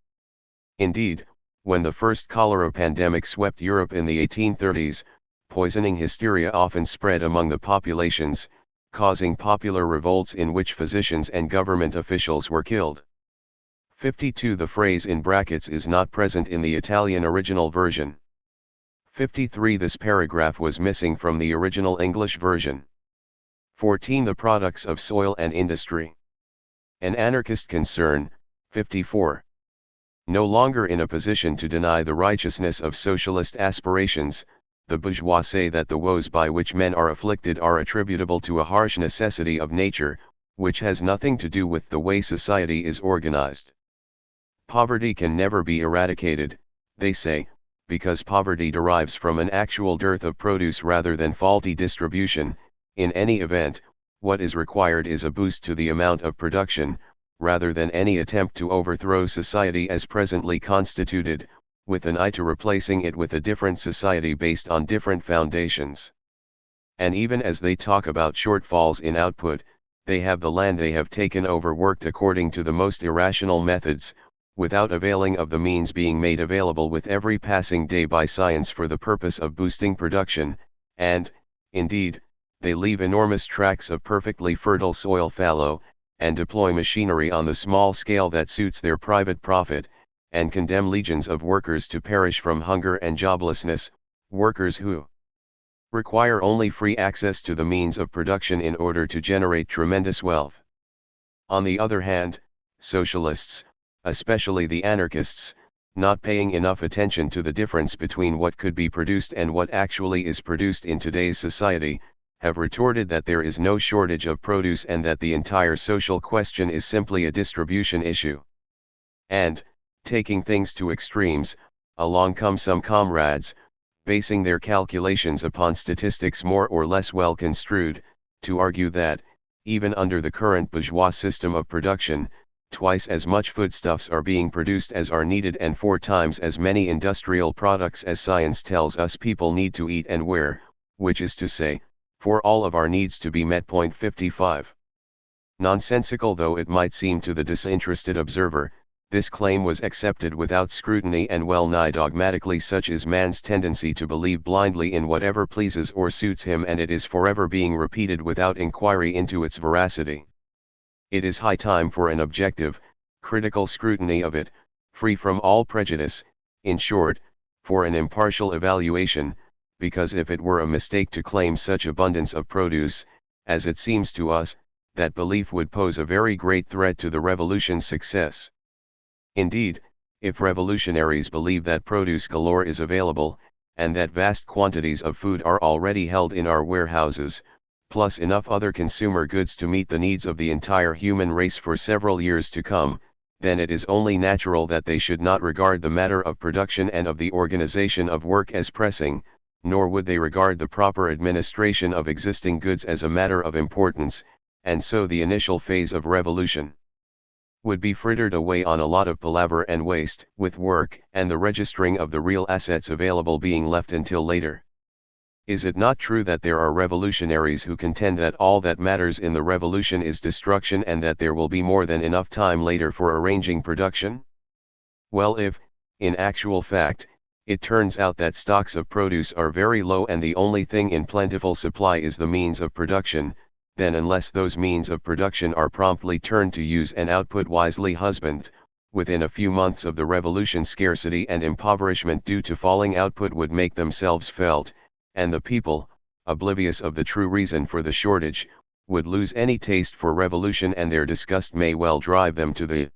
Indeed, when the first cholera pandemic swept Europe in the 1830s, poisoning hysteria often spread among the populations, causing popular revolts in which physicians and government officials were killed. 52 The phrase in brackets is not present in the Italian original version. 53 This paragraph was missing from the original English version. 14 The products of soil and industry. An anarchist concern, 54. No longer in a position to deny the righteousness of socialist aspirations, the bourgeois say that the woes by which men are afflicted are attributable to a harsh necessity of nature, which has nothing to do with the way society is organized. Poverty can never be eradicated, they say, because poverty derives from an actual dearth of produce rather than faulty distribution. In any event, what is required is a boost to the amount of production, rather than any attempt to overthrow society as presently constituted, with an eye to replacing it with a different society based on different foundations. And even as they talk about shortfalls in output, they have the land they have taken over worked according to the most irrational methods, without availing of the means being made available with every passing day by science for the purpose of boosting production, and, indeed, they leave enormous tracts of perfectly fertile soil fallow, and deploy machinery on the small scale that suits their private profit, and condemn legions of workers to perish from hunger and joblessness, workers who require only free access to the means of production in order to generate tremendous wealth. On the other hand, socialists, especially the anarchists, not paying enough attention to the difference between what could be produced and what actually is produced in today's society, have retorted that there is no shortage of produce and that the entire social question is simply a distribution issue. And, taking things to extremes, along come some comrades, basing their calculations upon statistics more or less well construed, to argue that, even under the current bourgeois system of production, twice as much foodstuffs are being produced as are needed and 4 times as many industrial products as science tells us people need to eat and wear, which is to say, for all of our needs to be met. 55. Nonsensical though it might seem to the disinterested observer, this claim was accepted without scrutiny and well nigh dogmatically. Such is man's tendency to believe blindly in whatever pleases or suits him, and it is forever being repeated without inquiry into its veracity. It is high time for an objective, critical scrutiny of it, free from all prejudice, in short, for an impartial evaluation, because if it were a mistake to claim such abundance of produce, as it seems to us, that belief would pose a very great threat to the revolution's success. Indeed, if revolutionaries believe that produce galore is available, and that vast quantities of food are already held in our warehouses, plus enough other consumer goods to meet the needs of the entire human race for several years to come, then it is only natural that they should not regard the matter of production and of the organization of work as pressing, nor would they regard the proper administration of existing goods as a matter of importance, and so the initial phase of revolution would be frittered away on a lot of palaver and waste, with work and the registering of the real assets available being left until later. Is it not true that there are revolutionaries who contend that all that matters in the revolution is destruction and that there will be more than enough time later for arranging production? Well, if, in actual fact, it turns out that stocks of produce are very low and the only thing in plentiful supply is the means of production, then unless those means of production are promptly turned to use and output wisely husbanded, within a few months of the revolution scarcity and impoverishment due to falling output would make themselves felt, and the people, oblivious of the true reason for the shortage, would lose any taste for revolution, and their disgust may well drive them to the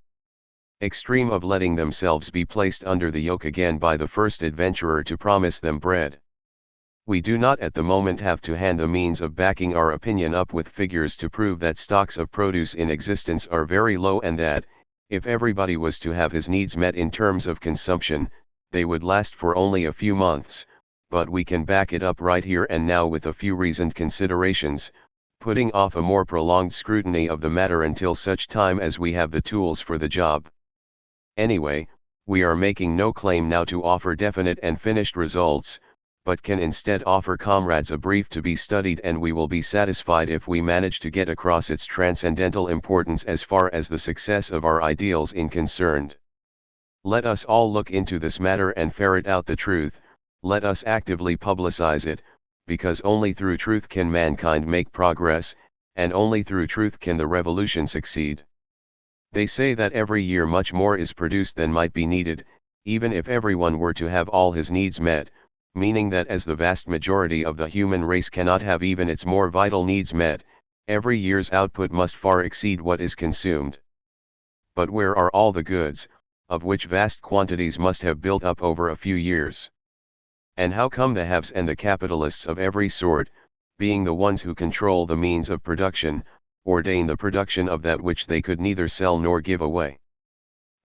extreme of letting themselves be placed under the yoke again by the first adventurer to promise them bread. We do not at the moment have to hand the means of backing our opinion up with figures to prove that stocks of produce in existence are very low, and that, if everybody was to have his needs met in terms of consumption, they would last for only a few months, but we can back it up right here and now with a few reasoned considerations, putting off a more prolonged scrutiny of the matter until such time as we have the tools for the job. Anyway, we are making no claim now to offer definite and finished results, but can instead offer comrades a brief to be studied, and we will be satisfied if we manage to get across its transcendental importance as far as the success of our ideals is concerned. Let us all look into this matter and ferret out the truth. Let us actively publicize it, because only through truth can mankind make progress, and only through truth can the revolution succeed. They say that every year much more is produced than might be needed, even if everyone were to have all his needs met, meaning that as the vast majority of the human race cannot have even its more vital needs met, every year's output must far exceed what is consumed. But where are all the goods, of which vast quantities must have built up over a few years? And how come the haves and the capitalists of every sort, being the ones who control the means of production, ordain the production of that which they could neither sell nor give away.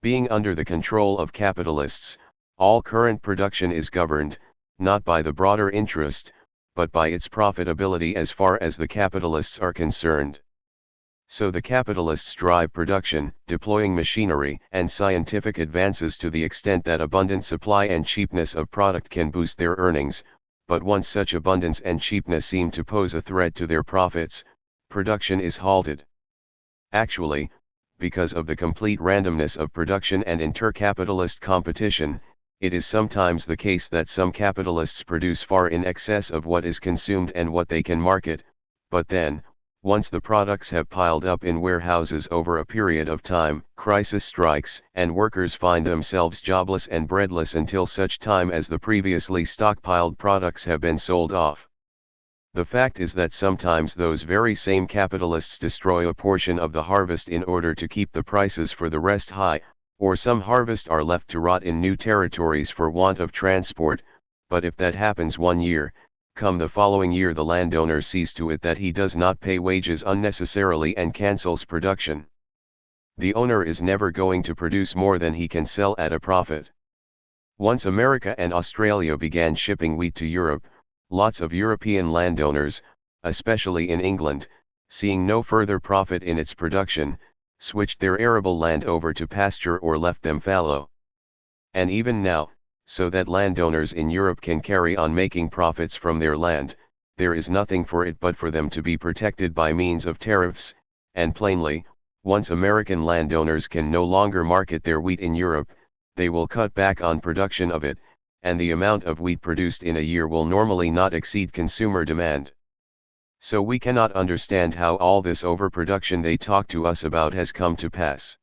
Being under the control of capitalists, all current production is governed, not by the broader interest, but by its profitability as far as the capitalists are concerned. So the capitalists drive production, deploying machinery and scientific advances to the extent that abundant supply and cheapness of product can boost their earnings, but once such abundance and cheapness seem to pose a threat to their profits, production is halted. Actually, because of the complete randomness of production and inter-capitalist competition, it is sometimes the case that some capitalists produce far in excess of what is consumed and what they can market, but then, once the products have piled up in warehouses over a period of time, crisis strikes and workers find themselves jobless and breadless until such time as the previously stockpiled products have been sold off. The fact is that sometimes those very same capitalists destroy a portion of the harvest in order to keep the prices for the rest high, or some harvest are left to rot in new territories for want of transport, but if that happens one year, come the following year the landowner sees to it that he does not pay wages unnecessarily and cancels production. The owner is never going to produce more than he can sell at a profit. Once America and Australia began shipping wheat to Europe, lots of European landowners, especially in England, seeing no further profit in its production, switched their arable land over to pasture or left them fallow. And even now, so that landowners in Europe can carry on making profits from their land, there is nothing for it but for them to be protected by means of tariffs, and plainly, once American landowners can no longer market their wheat in Europe, they will cut back on production of it, and the amount of wheat produced in a year will normally not exceed consumer demand. So we cannot understand how all this overproduction they talk to us about has come to pass.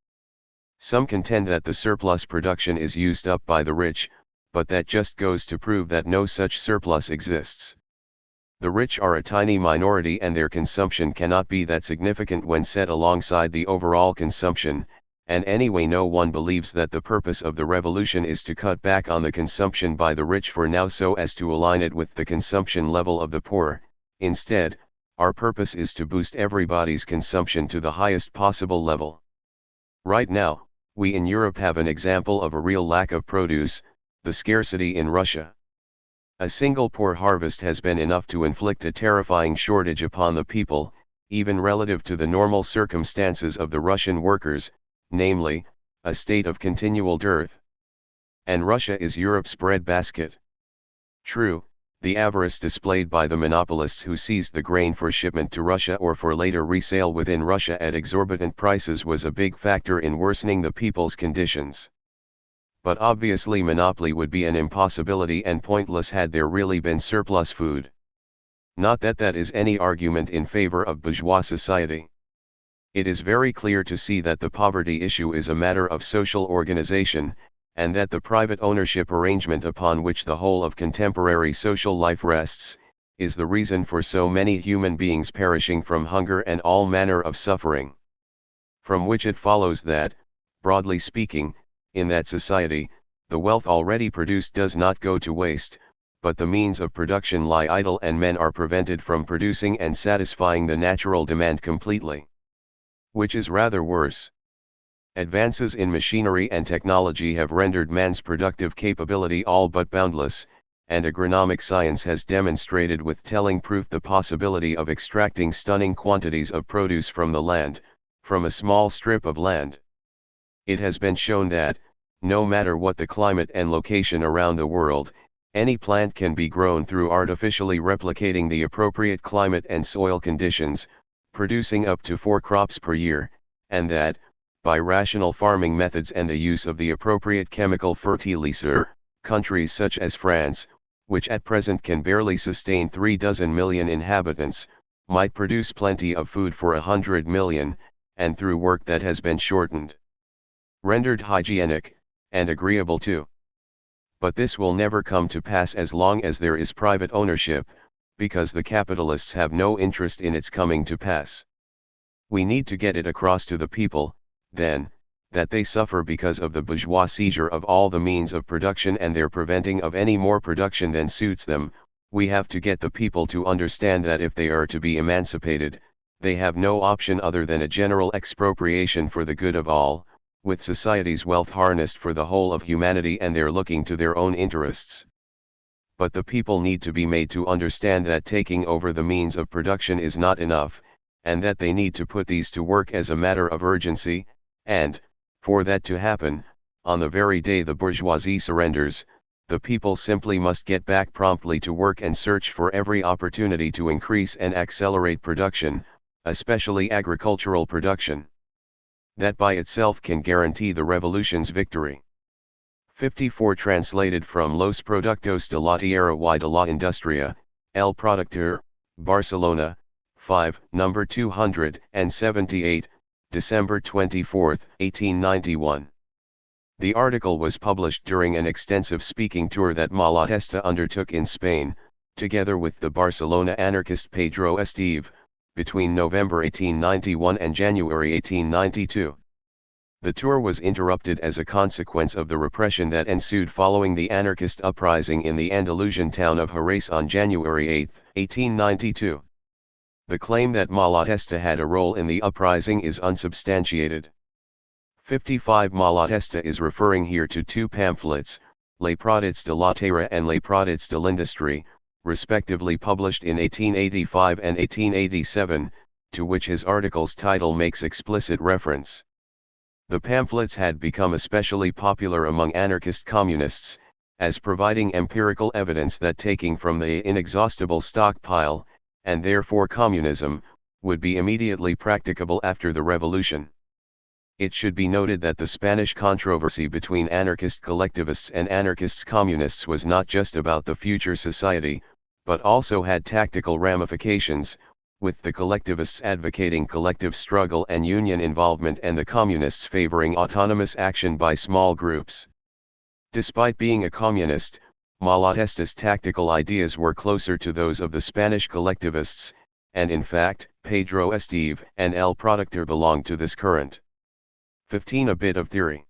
Some contend that the surplus production is used up by the rich, but that just goes to prove that no such surplus exists. The rich are a tiny minority and their consumption cannot be that significant when set alongside the overall consumption, and anyway no one believes that the purpose of the revolution is to cut back on the consumption by the rich for now so as to align it with the consumption level of the poor. Instead, our purpose is to boost everybody's consumption to the highest possible level. Right now, we in Europe have an example of a real lack of produce, the scarcity in Russia. A single poor harvest has been enough to inflict a terrifying shortage upon the people, even relative to the normal circumstances of the Russian workers, namely, a state of continual dearth. And Russia is Europe's breadbasket. True, the avarice displayed by the monopolists who seized the grain for shipment to Russia or for later resale within Russia at exorbitant prices was a big factor in worsening the people's conditions. But obviously monopoly would be an impossibility and pointless had there really been surplus food. Not that that is any argument in favor of bourgeois society. It is very clear to see that the poverty issue is a matter of social organization, and that the private ownership arrangement upon which the whole of contemporary social life rests, is the reason for so many human beings perishing from hunger and all manner of suffering. From which it follows that, broadly speaking, in that society, the wealth already produced does not go to waste, but the means of production lie idle and men are prevented from producing and satisfying the natural demand completely. Which is rather worse. Advances in machinery and technology have rendered man's productive capability all but boundless, and agronomic science has demonstrated with telling proof the possibility of extracting stunning quantities of produce from the land, from a small strip of land. It has been shown that, no matter what the climate and location around the world, any plant can be grown through artificially replicating the appropriate climate and soil conditions, producing up to 4 crops per year, and that, by rational farming methods and the use of the appropriate chemical fertilizer, countries such as France, which at present can barely sustain 36 million inhabitants, might produce plenty of food for 100 million, and through work that has been shortened, rendered hygienic, and agreeable too. But this will never come to pass as long as there is private ownership, because the capitalists have no interest in its coming to pass. We need to get it across to the people, then, that they suffer because of the bourgeois seizure of all the means of production and their preventing of any more production than suits them. We have to get the people to understand that if they are to be emancipated, They have no option other than a general expropriation for the good of all, with society's wealth harnessed for the whole of humanity, and they're looking to their own interests. But the people need to be made to understand that taking over the means of production is not enough, and that they need to put these to work as a matter of urgency, and, for that to happen, on the very day the bourgeoisie surrenders, the people simply must get back promptly to work and search for every opportunity to increase and accelerate production, especially agricultural production. That by itself can guarantee the revolution's victory. 54 Translated from Los Productos de la Tierra y de la Industria, El Productor, Barcelona, 5, number 278, December 24, 1891. The article was published during an extensive speaking tour that Malatesta undertook in Spain, together with the Barcelona anarchist Pedro Esteve, between November 1891 and January 1892. The tour was interrupted as a consequence of the repression that ensued following the anarchist uprising in the Andalusian town of Jerez on January 8, 1892. The claim that Malatesta had a role in the uprising is unsubstantiated. 55 Malatesta is referring here to two pamphlets, Les Products de la Terre and Les Products de l'Industrie, respectively published in 1885 and 1887, to which his article's title makes explicit reference. The pamphlets had become especially popular among anarchist communists, as providing empirical evidence that taking from the inexhaustible stockpile, and therefore communism, would be immediately practicable after the revolution. It should be noted that the Spanish controversy between anarchist collectivists and anarchist communists was not just about the future society, but also had tactical ramifications, with the collectivists advocating collective struggle and union involvement and the communists favoring autonomous action by small groups. Despite being a communist, Malatesta's tactical ideas were closer to those of the Spanish collectivists, and in fact, Pedro Esteve and El Productor belonged to this current. 15 A bit of theory.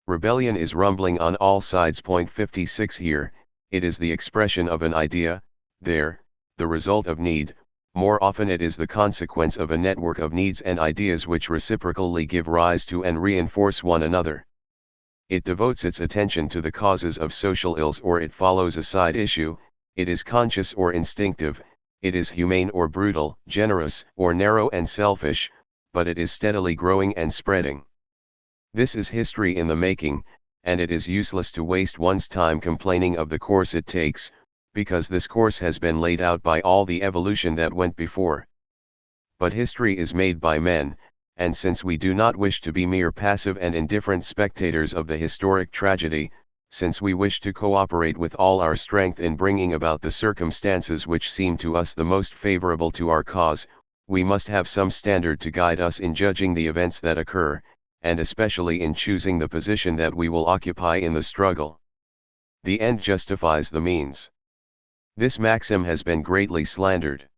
Rebellion is rumbling on all sides. 56 Here, it is the expression of an idea, there, the result of need. More often it is the consequence of a network of needs and ideas which reciprocally give rise to and reinforce one another. It devotes its attention to the causes of social ills, or it follows a side issue. It is conscious or instinctive, it is humane or brutal, generous or narrow and selfish, but it is steadily growing and spreading. This is history in the making, and it is useless to waste one's time complaining of the course it takes, because this course has been laid out by all the evolution that went before. But history is made by men, and since we do not wish to be mere passive and indifferent spectators of the historic tragedy, since we wish to cooperate with all our strength in bringing about the circumstances which seem to us the most favorable to our cause, we must have some standard to guide us in judging the events that occur, and especially in choosing the position that we will occupy in the struggle. The end justifies the means. This maxim has been greatly slandered.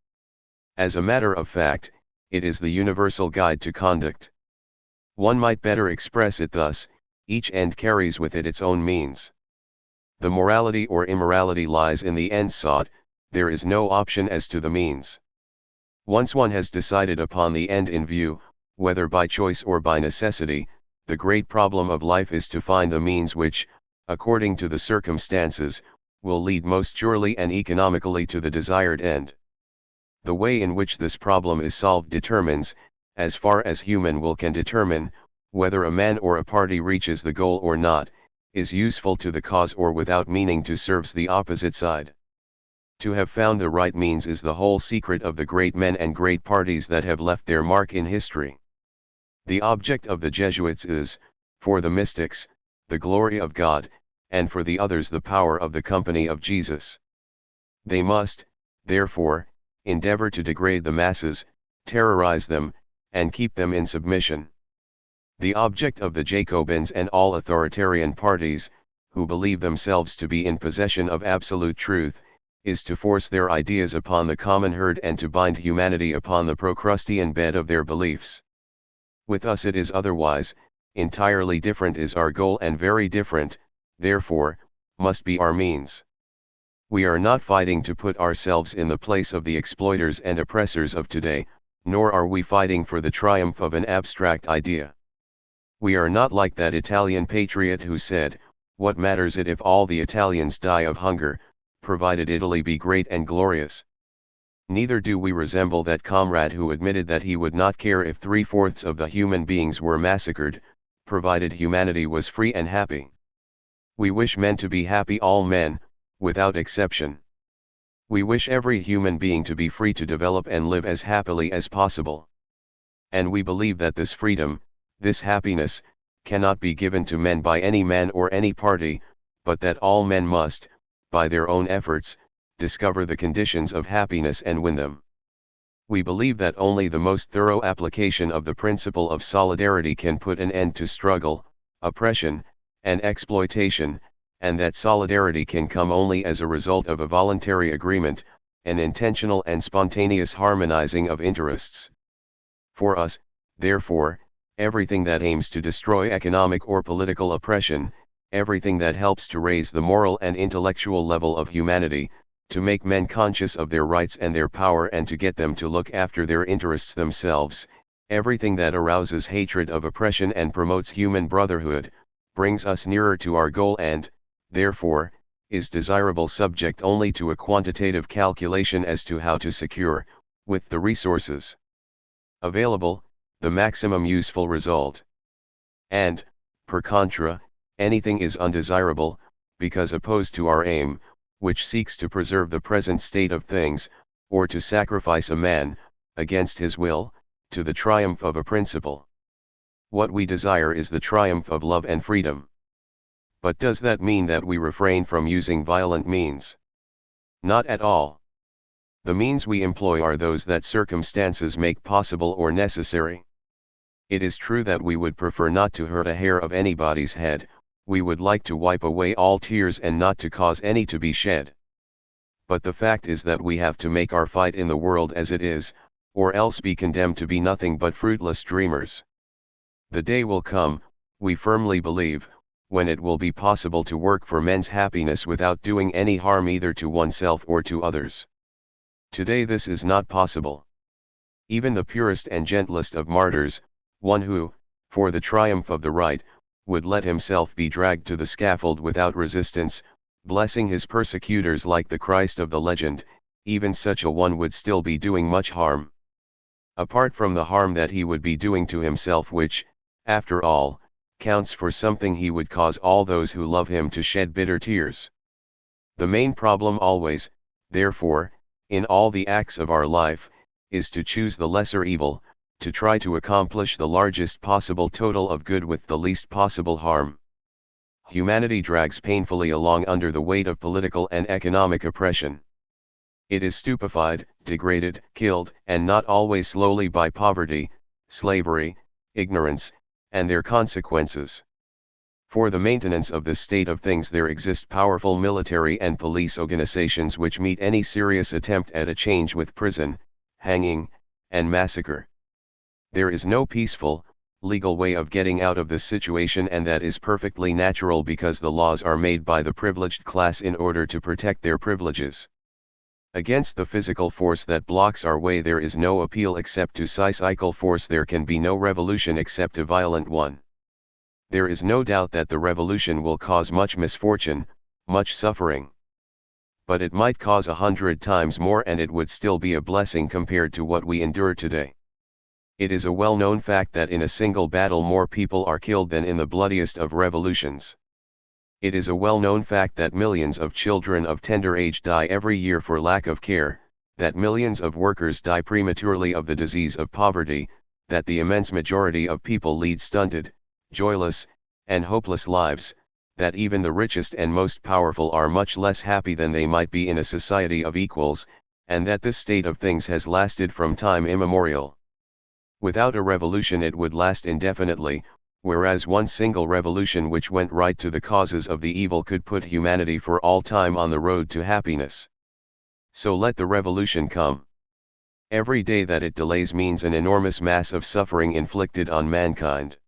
As a matter of fact, it is the universal guide to conduct. One might better express it thus: each end carries with it its own means. The morality or immorality lies in the end sought, there is no option as to the means. Once one has decided upon the end in view, whether by choice or by necessity, the great problem of life is to find the means which, according to the circumstances, will lead most surely and economically to the desired end. The way in which this problem is solved determines, as far as human will can determine, whether a man or a party reaches the goal or not, is useful to the cause or without meaning to serves the opposite side. To have found the right means is the whole secret of the great men and great parties that have left their mark in history. The object of the Jesuits is, for the mystics, the glory of God, and for the others the power of the company of Jesus. They must, therefore, endeavor to degrade the masses, terrorize them, and keep them in submission. The object of the Jacobins and all authoritarian parties, who believe themselves to be in possession of absolute truth, is to force their ideas upon the common herd and to bind humanity upon the Procrustean bed of their beliefs. With us it is otherwise. Entirely different is our goal, and very different, therefore, must be our means. We are not fighting to put ourselves in the place of the exploiters and oppressors of today, Nor are we fighting for the triumph of an abstract idea. We are not like that Italian patriot who said, "What matters it if all the Italians die of hunger, provided Italy be great and glorious?" Neither do we resemble that comrade who admitted that he would not care if 3/4 of the human beings were massacred, provided humanity was free and happy. We wish men to be happy, all men, without exception. We wish every human being to be free to develop and live as happily as possible. And we believe that this freedom, this happiness, cannot be given to men by any man or any party, but that all men must, by their own efforts, discover the conditions of happiness and win them. We believe that only the most thorough application of the principle of solidarity can put an end to struggle, oppression, and exploitation, and that solidarity can come only as a result of a voluntary agreement, an intentional and spontaneous harmonizing of interests. For us, therefore, everything that aims to destroy economic or political oppression, everything that helps to raise the moral and intellectual level of humanity, to make men conscious of their rights and their power and to get them to look after their interests themselves, everything that arouses hatred of oppression and promotes human brotherhood, brings us nearer to our goal and, therefore, is desirable subject only to a quantitative calculation as to how to secure, with the resources available, the maximum useful result. And, per contra, anything is undesirable, because opposed to our aim, which seeks to preserve the present state of things, or to sacrifice a man, against his will, to the triumph of a principle. What we desire is the triumph of love and freedom. But does that mean that we refrain from using violent means? Not at all. The means we employ are those that circumstances make possible or necessary. It is true that we would prefer not to hurt a hair of anybody's head, we would like to wipe away all tears and not to cause any to be shed. But the fact is that we have to make our fight in the world as it is, or else be condemned to be nothing but fruitless dreamers. The day will come, we firmly believe, when it will be possible to work for men's happiness without doing any harm either to oneself or to others. Today this is not possible. Even the purest and gentlest of martyrs, one who, for the triumph of the right, would let himself be dragged to the scaffold without resistance, blessing his persecutors like the Christ of the legend, even such a one would still be doing much harm. Apart from the harm that he would be doing to himself, which, after all, counts for something, he would cause all those who love him to shed bitter tears. The main problem always, therefore, in all the acts of our life, is to choose the lesser evil, to try to accomplish the largest possible total of good with the least possible harm. Humanity drags painfully along under the weight of political and economic oppression. It is stupefied, degraded, killed, and not always slowly, by poverty, slavery, ignorance, and their consequences. For the maintenance of this state of things there exist powerful military and police organizations which meet any serious attempt at a change with prison, hanging, and massacre. There is no peaceful, legal way of getting out of this situation, and that is perfectly natural because the laws are made by the privileged class in order to protect their privileges. Against the physical force that blocks our way there is no appeal except to psychical force. There can be no revolution except a violent one. There is no doubt that the revolution will cause much misfortune, much suffering. But it might cause 100 times more and it would still be a blessing compared to what we endure today. It is a well-known fact that in a single battle more people are killed than in the bloodiest of revolutions. It is a well-known fact that millions of children of tender age die every year for lack of care, that millions of workers die prematurely of the disease of poverty, that the immense majority of people lead stunted, joyless, and hopeless lives, that even the richest and most powerful are much less happy than they might be in a society of equals, and that this state of things has lasted from time immemorial. Without a revolution it would last indefinitely, whereas one single revolution which went right to the causes of the evil could put humanity for all time on the road to happiness. So let the revolution come. Every day that it delays means an enormous mass of suffering inflicted on mankind.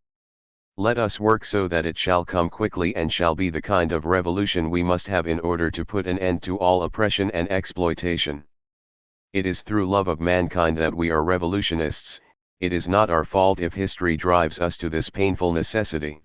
Let us work so that it shall come quickly and shall be the kind of revolution we must have in order to put an end to all oppression and exploitation. It is through love of mankind that we are revolutionists. It is not our fault if history drives us to this painful necessity.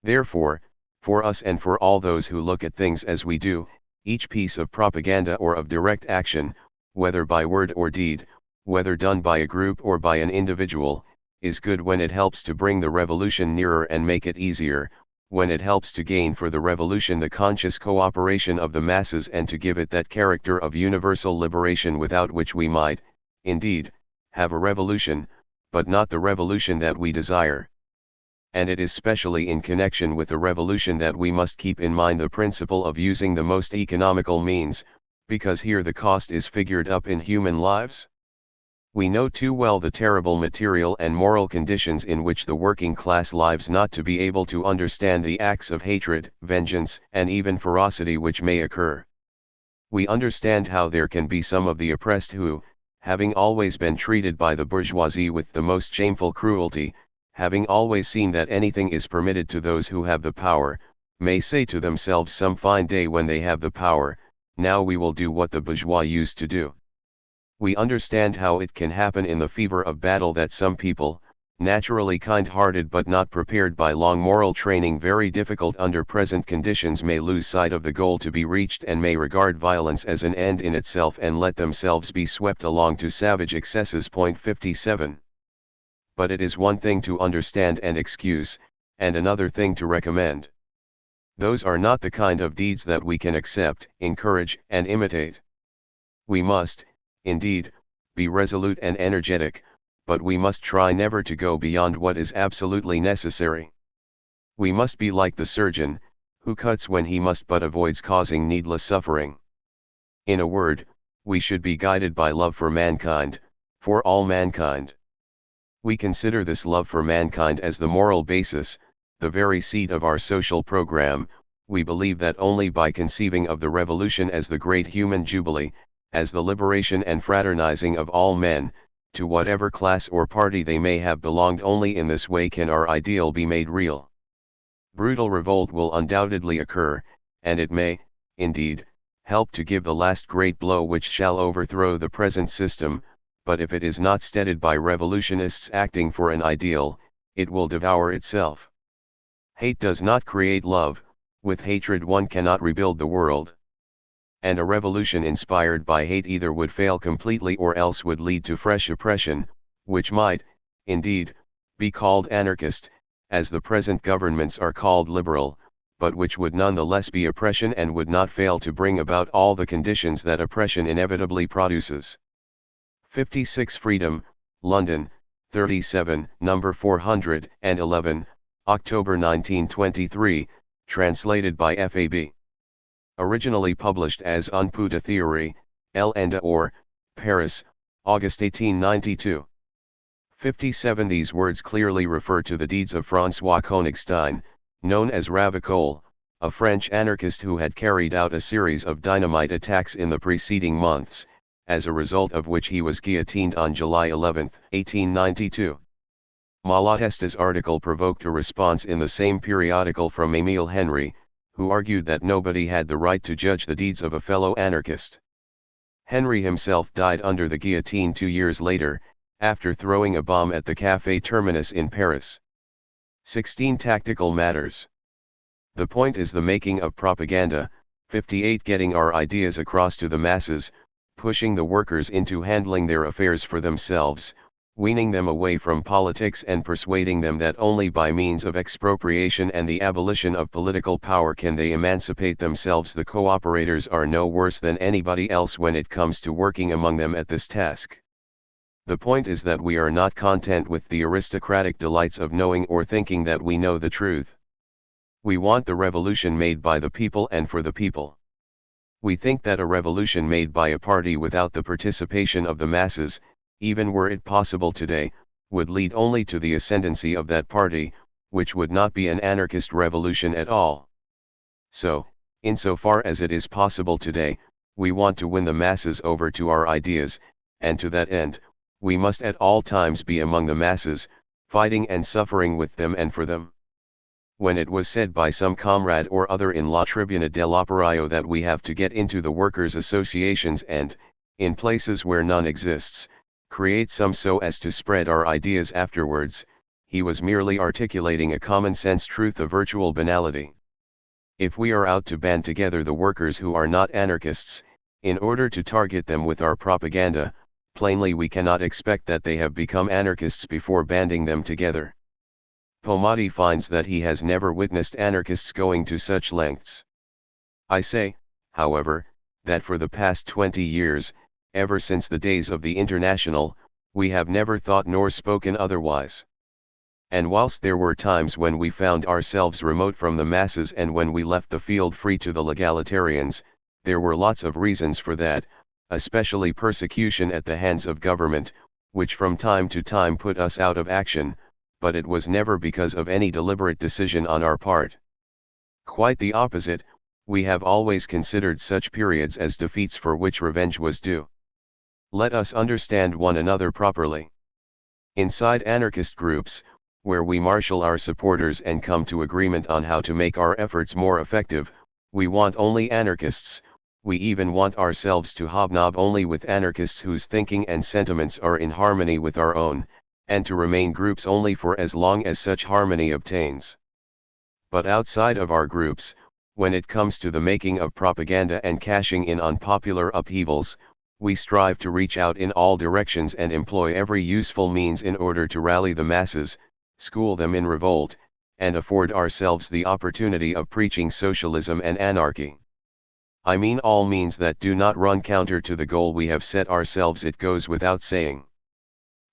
Therefore, for us and for all those who look at things as we do, each piece of propaganda or of direct action, whether by word or deed, whether done by a group or by an individual, is good when it helps to bring the revolution nearer and make it easier, when it helps to gain for the revolution the conscious cooperation of the masses and to give it that character of universal liberation without which we might, indeed, have a revolution, but not the revolution that we desire. And it is specially in connection with the revolution that we must keep in mind the principle of using the most economical means, because here the cost is figured up in human lives. We know too well the terrible material and moral conditions in which the working class lives not to be able to understand the acts of hatred, vengeance, and even ferocity which may occur. We understand how there can be some of the oppressed who, having always been treated by the bourgeoisie with the most shameful cruelty, having always seen that anything is permitted to those who have the power, may say to themselves some fine day when they have the power, now we will do what the bourgeois used to do. We understand how it can happen in the fever of battle that some people, naturally kind-hearted but not prepared by long moral training, very difficult under present conditions, may lose sight of the goal to be reached and may regard violence as an end in itself and let themselves be swept along to savage excesses. 57. But it is one thing to understand and excuse, and another thing to recommend. Those are not the kind of deeds that we can accept, encourage, and imitate. We must, indeed, be resolute and energetic, but we must try never to go beyond what is absolutely necessary. We must be like the surgeon, who cuts when he must but avoids causing needless suffering. In a word, we should be guided by love for mankind, for all mankind. We consider this love for mankind as the moral basis, the very seat of our social program. We believe that only by conceiving of the revolution as the great human jubilee, as the liberation and fraternizing of all men, to whatever class or party they may have belonged, only in this way can our ideal be made real. Brutal revolt will undoubtedly occur, and it may, indeed, help to give the last great blow which shall overthrow the present system, but if it is not steadied by revolutionists acting for an ideal, it will devour itself. Hate does not create love, with hatred one cannot rebuild the world. And a revolution inspired by hate either would fail completely or else would lead to fresh oppression, which might, indeed, be called anarchist, as the present governments are called liberal, but which would none the less be oppression and would not fail to bring about all the conditions that oppression inevitably produces. 56 Freedom, London, 37, number 411, October 1923, translated by F.A.B. Originally published as Un peu de théorie, L. or, Paris, August 1892. 57 These words clearly refer to the deeds of François Konigstein, known as Ravicole, a French anarchist who had carried out a series of dynamite attacks in the preceding months, as a result of which he was guillotined on July 11, 1892. Malatesta's article provoked a response in the same periodical from Émile Henry, who argued that nobody had the right to judge the deeds of a fellow anarchist. Henry himself died under the guillotine 2 years later, after throwing a bomb at the Café Terminus in Paris. 16 Tactical matters. The point is the making of propaganda. 58 Getting our ideas across to the masses, pushing the workers into handling their affairs for themselves, weaning them away from politics and persuading them that only by means of expropriation and the abolition of political power can they emancipate themselves. The cooperators are no worse than anybody else when it comes to working among them at this task. The point is that we are not content with the aristocratic delights of knowing or thinking that we know the truth. We want the revolution made by the people and for the people. We think that a revolution made by a party without the participation of the masses, even were it possible today, would lead only to the ascendancy of that party, which would not be an anarchist revolution at all. So, insofar as it is possible today, we want to win the masses over to our ideas, and to that end, we must at all times be among the masses, fighting and suffering with them and for them. When it was said by some comrade or other in La Tribuna dell'Operaio that we have to get into the workers' associations and, in places where none exists, create some so as to spread our ideas afterwards. He was merely articulating a common-sense truth of virtual banality. If we are out to band together the workers who are not anarchists, in order to target them with our propaganda, plainly we cannot expect that they have become anarchists before banding them together. Pomadi finds that he has never witnessed anarchists going to such lengths. I say, however, that for the past 20 years, ever since the days of the International, we have never thought nor spoken otherwise. And whilst there were times when we found ourselves remote from the masses and when we left the field free to the legalitarians, there were lots of reasons for that, especially persecution at the hands of government, which from time to time put us out of action, but it was never because of any deliberate decision on our part. Quite the opposite, we have always considered such periods as defeats for which revenge was due. Let us understand one another properly. Inside anarchist groups, where we marshal our supporters and come to agreement on how to make our efforts more effective, we want only anarchists. We even want ourselves to hobnob only with anarchists whose thinking and sentiments are in harmony with our own, and to remain groups only for as long as such harmony obtains. But outside of our groups, when it comes to the making of propaganda and cashing in on popular upheavals, we strive to reach out in all directions and employ every useful means in order to rally the masses, school them in revolt, and afford ourselves the opportunity of preaching socialism and anarchy. I mean all means that do not run counter to the goal we have set ourselves. It goes without saying.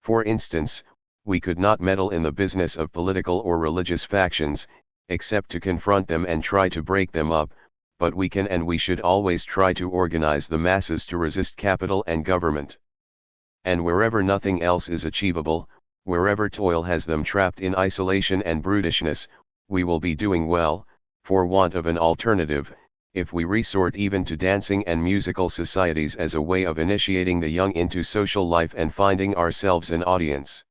For instance, we could not meddle in the business of political or religious factions, except to confront them and try to break them up, but we can and we should always try to organize the masses to resist capital and government. And wherever nothing else is achievable, wherever toil has them trapped in isolation and brutishness, we will be doing well, for want of an alternative, if we resort even to dancing and musical societies as a way of initiating the young into social life and finding ourselves an audience.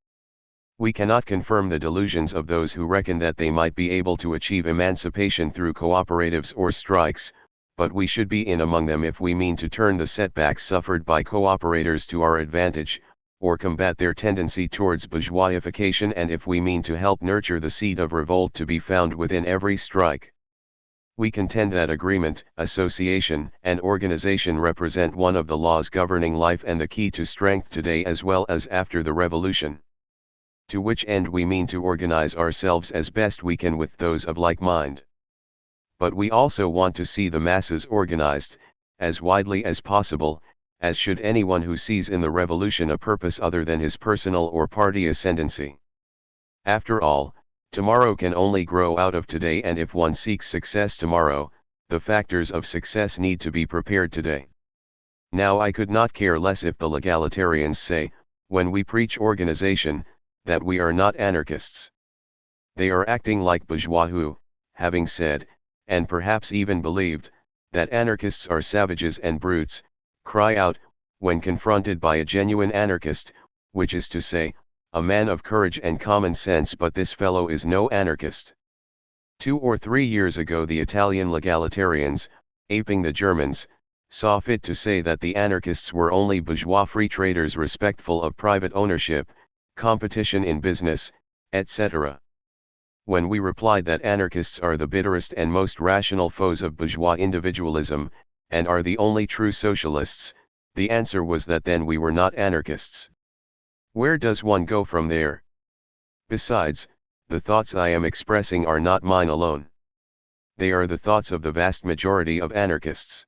We cannot confirm the delusions of those who reckon that they might be able to achieve emancipation through cooperatives or strikes, but we should be in among them if we mean to turn the setbacks suffered by cooperators to our advantage, or combat their tendency towards bourgeoisification, and if we mean to help nurture the seed of revolt to be found within every strike. We contend that agreement, association, and organization represent one of the laws governing life and the key to strength today as well as after the revolution. To which end we mean to organize ourselves as best we can with those of like mind. But we also want to see the masses organized, as widely as possible, as should anyone who sees in the revolution a purpose other than his personal or party ascendancy. After all, tomorrow can only grow out of today, and if one seeks success tomorrow, the factors of success need to be prepared today. Now I could not care less if the legalitarians say, when we preach organization, that we are not anarchists. They are acting like bourgeois who, having said, and perhaps even believed, that anarchists are savages and brutes, cry out, when confronted by a genuine anarchist, which is to say, a man of courage and common sense, but this fellow is no anarchist. 2 or 3 years ago the Italian legalitarians, aping the Germans, saw fit to say that the anarchists were only bourgeois free traders respectful of private ownership, competition in business, etc. When we replied that anarchists are the bitterest and most rational foes of bourgeois individualism, and are the only true socialists, the answer was that then we were not anarchists. Where does one go from there? Besides, the thoughts I am expressing are not mine alone. They are the thoughts of the vast majority of anarchists.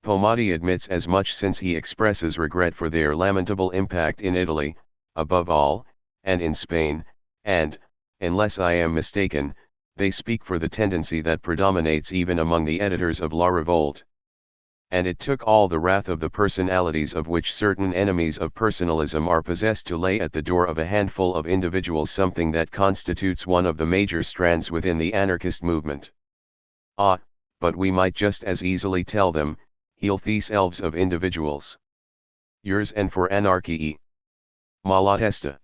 Pomadi admits as much, since he expresses regret for their lamentable impact in Italy, above all, and in Spain, and, unless I am mistaken, they speak for the tendency that predominates even among the editors of La Revolte. And it took all the wrath of the personalities of which certain enemies of personalism are possessed to lay at the door of a handful of individuals something that constitutes one of the major strands within the anarchist movement. Ah, but we might just as easily tell them, heal these elves of individuals. Yours and for anarchy. Malatesta.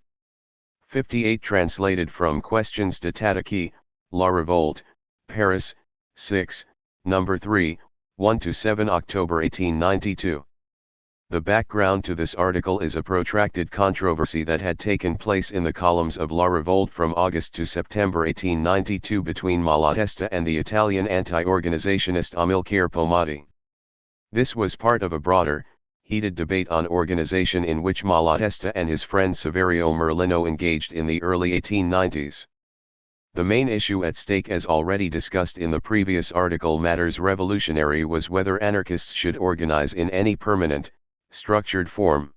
58 translated from Questions de Tataqui, La Revolte, Paris, 6, No. 3, 1–7 October 1892. The background to this article is a protracted controversy that had taken place in the columns of La Revolte from August to September 1892 between Malatesta and the Italian anti-organizationist Amilcare Pomati. This was part of a broader, heated debate on organization in which Malatesta and his friend Saverio Merlino engaged in the early 1890s. The main issue at stake, as already discussed in the previous article Matters Revolutionary, was whether anarchists should organize in any permanent, structured form.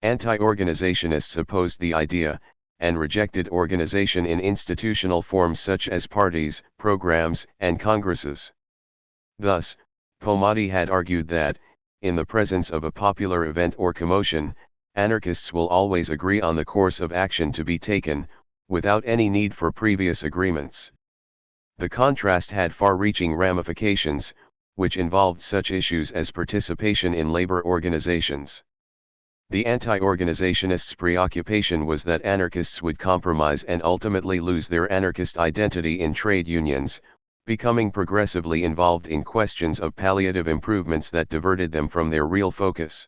Anti-organizationists opposed the idea, and rejected organization in institutional forms such as parties, programs, and congresses. Thus, Pomati had argued that, in the presence of a popular event or commotion, anarchists will always agree on the course of action to be taken, without any need for previous agreements. The contrast had far-reaching ramifications, which involved such issues as participation in labor organizations. The anti-organizationists' preoccupation was that anarchists would compromise and ultimately lose their anarchist identity in trade unions, becoming progressively involved in questions of palliative improvements that diverted them from their real focus.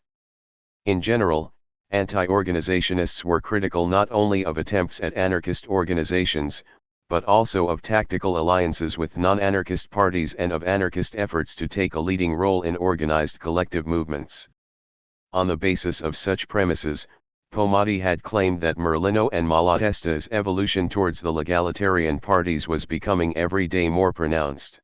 In general, anti-organizationists were critical not only of attempts at anarchist organizations, but also of tactical alliances with non-anarchist parties and of anarchist efforts to take a leading role in organized collective movements. On the basis of such premises, Pomati had claimed that Merlino and Malatesta's evolution towards the legalitarian parties was becoming every day more pronounced.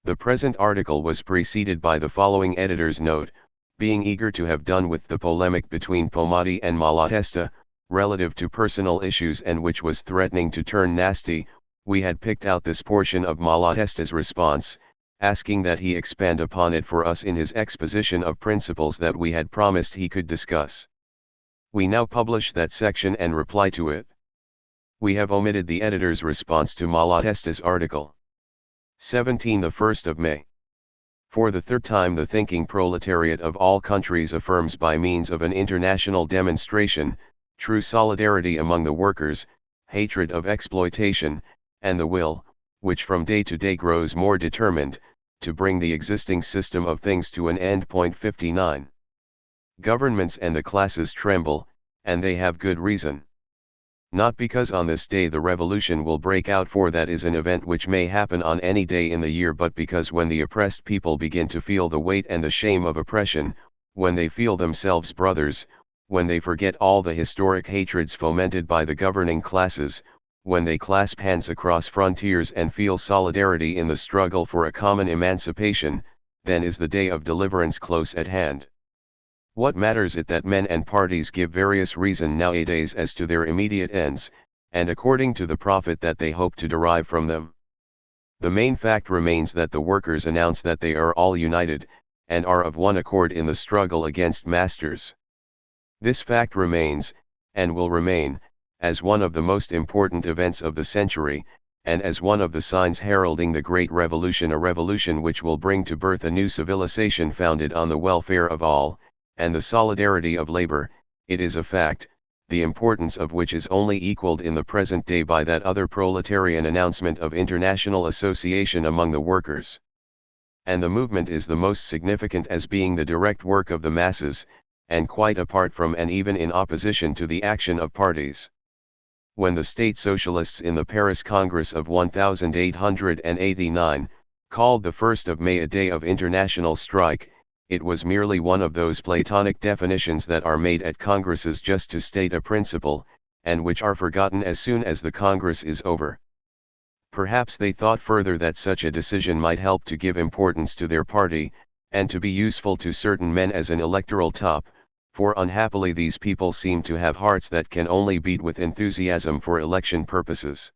The present article was preceded by the following editor's note: being eager to have done with the polemic between Pomati and Malatesta, relative to personal issues and which was threatening to turn nasty, we had picked out this portion of Malatesta's response, asking that he expand upon it for us in his exposition of principles that we had promised he could discuss. We now publish that section and reply to it. We have omitted the editor's response to Malatesta's article. 17. The 1st of May. For the third time the thinking proletariat of all countries affirms by means of an international demonstration, true solidarity among the workers, hatred of exploitation, and the will, which from day to day grows more determined, to bring the existing system of things to an end. 59. Governments and the classes tremble, and they have good reason. Not because on this day the revolution will break out, for that is an event which may happen on any day in the year, but because when the oppressed people begin to feel the weight and the shame of oppression, when they feel themselves brothers, when they forget all the historic hatreds fomented by the governing classes, when they clasp hands across frontiers and feel solidarity in the struggle for a common emancipation, then is the day of deliverance close at hand. What matters it that men and parties give various reason nowadays as to their immediate ends, and according to the profit that they hope to derive from them? The main fact remains that the workers announce that they are all united, and are of one accord in the struggle against masters. This fact remains, and will remain, as one of the most important events of the century, and as one of the signs heralding the Great Revolution, a revolution which will bring to birth a new civilization founded on the welfare of all, and the solidarity of labor. It is a fact, the importance of which is only equaled in the present day by that other proletarian announcement of international association among the workers. And the movement is the most significant as being the direct work of the masses, and quite apart from and even in opposition to the action of parties. When the state socialists in the Paris Congress of 1889, called the 1st of May a day of international strike, it was merely one of those Platonic definitions that are made at congresses just to state a principle, and which are forgotten as soon as the congress is over. Perhaps they thought further that such a decision might help to give importance to their party, and to be useful to certain men as an electoral top, for unhappily these people seem to have hearts that can only beat with enthusiasm for election purposes.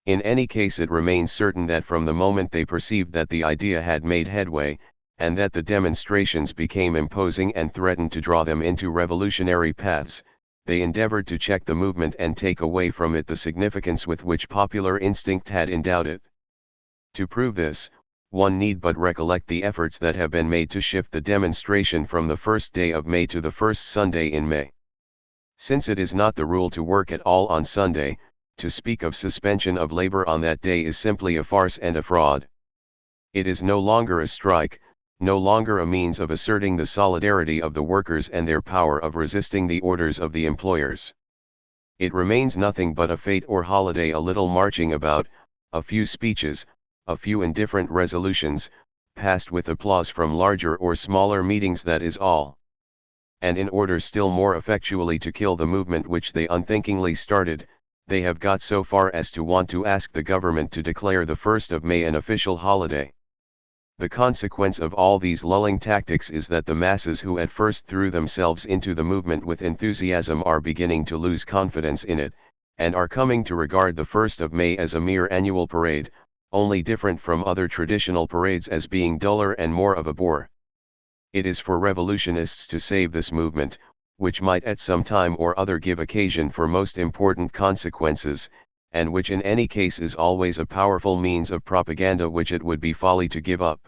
In any case, it remains certain that from the moment they perceived that the idea had made headway, and that the demonstrations became imposing and threatened to draw them into revolutionary paths, they endeavored to check the movement and take away from it the significance with which popular instinct had endowed it. To prove this, one need but recollect the efforts that have been made to shift the demonstration from the first day of May to the first Sunday in May. Since it is not the rule to work at all on Sunday, to speak of suspension of labor on that day is simply a farce and a fraud. It is no longer a strike, no longer a means of asserting the solidarity of the workers and their power of resisting the orders of the employers. It remains nothing but a fete or holiday, a little marching about, a few speeches, a few indifferent resolutions, passed with applause from larger or smaller meetings, that is all. And in order still more effectually to kill the movement which they unthinkingly started, they have got so far as to want to ask the government to declare the 1st of May an official holiday. The consequence of all these lulling tactics is that the masses who at first threw themselves into the movement with enthusiasm are beginning to lose confidence in it, and are coming to regard the 1st of May as a mere annual parade, only different from other traditional parades as being duller and more of a bore. It is for revolutionists to save this movement, which might at some time or other give occasion for most important consequences, and which in any case is always a powerful means of propaganda which it would be folly to give up.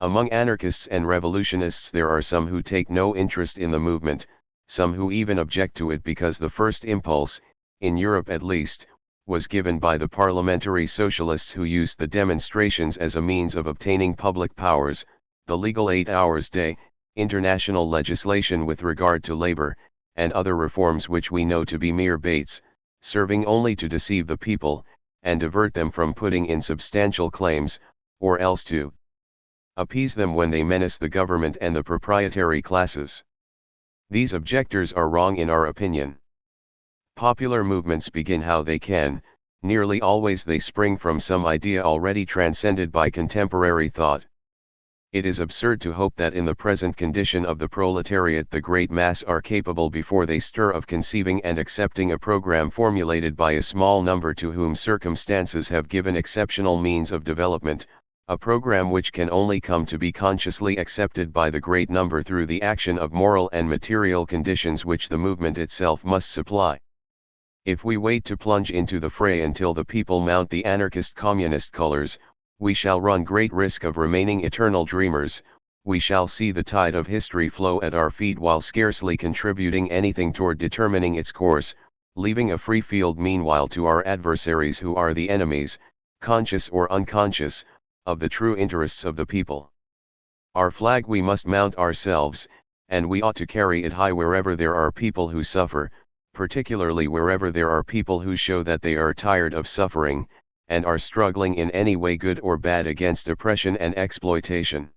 Among anarchists and revolutionists there are some who take no interest in the movement, some who even object to it because the first impulse, in Europe at least, was given by the parliamentary socialists who used the demonstrations as a means of obtaining public powers, the legal 8-hours day, international legislation with regard to labor, and other reforms which we know to be mere baits, serving only to deceive the people, and divert them from putting in substantial claims, or else to appease them when they menace the government and the proprietary classes. These objectors are wrong in our opinion. Popular movements begin how they can, nearly always they spring from some idea already transcended by contemporary thought. It is absurd to hope that in the present condition of the proletariat the great mass are capable before they stir of conceiving and accepting a program formulated by a small number to whom circumstances have given exceptional means of development, a program which can only come to be consciously accepted by the great number through the action of moral and material conditions which the movement itself must supply. If we wait to plunge into the fray until the people mount the anarchist-communist colors, we shall run great risk of remaining eternal dreamers. We shall see the tide of history flow at our feet while scarcely contributing anything toward determining its course, leaving a free field meanwhile to our adversaries who are the enemies, conscious or unconscious, of the true interests of the people. Our flag we must mount ourselves, and we ought to carry it high wherever there are people who suffer, particularly wherever there are people who show that they are tired of suffering, and are struggling in any way good or bad against oppression and exploitation.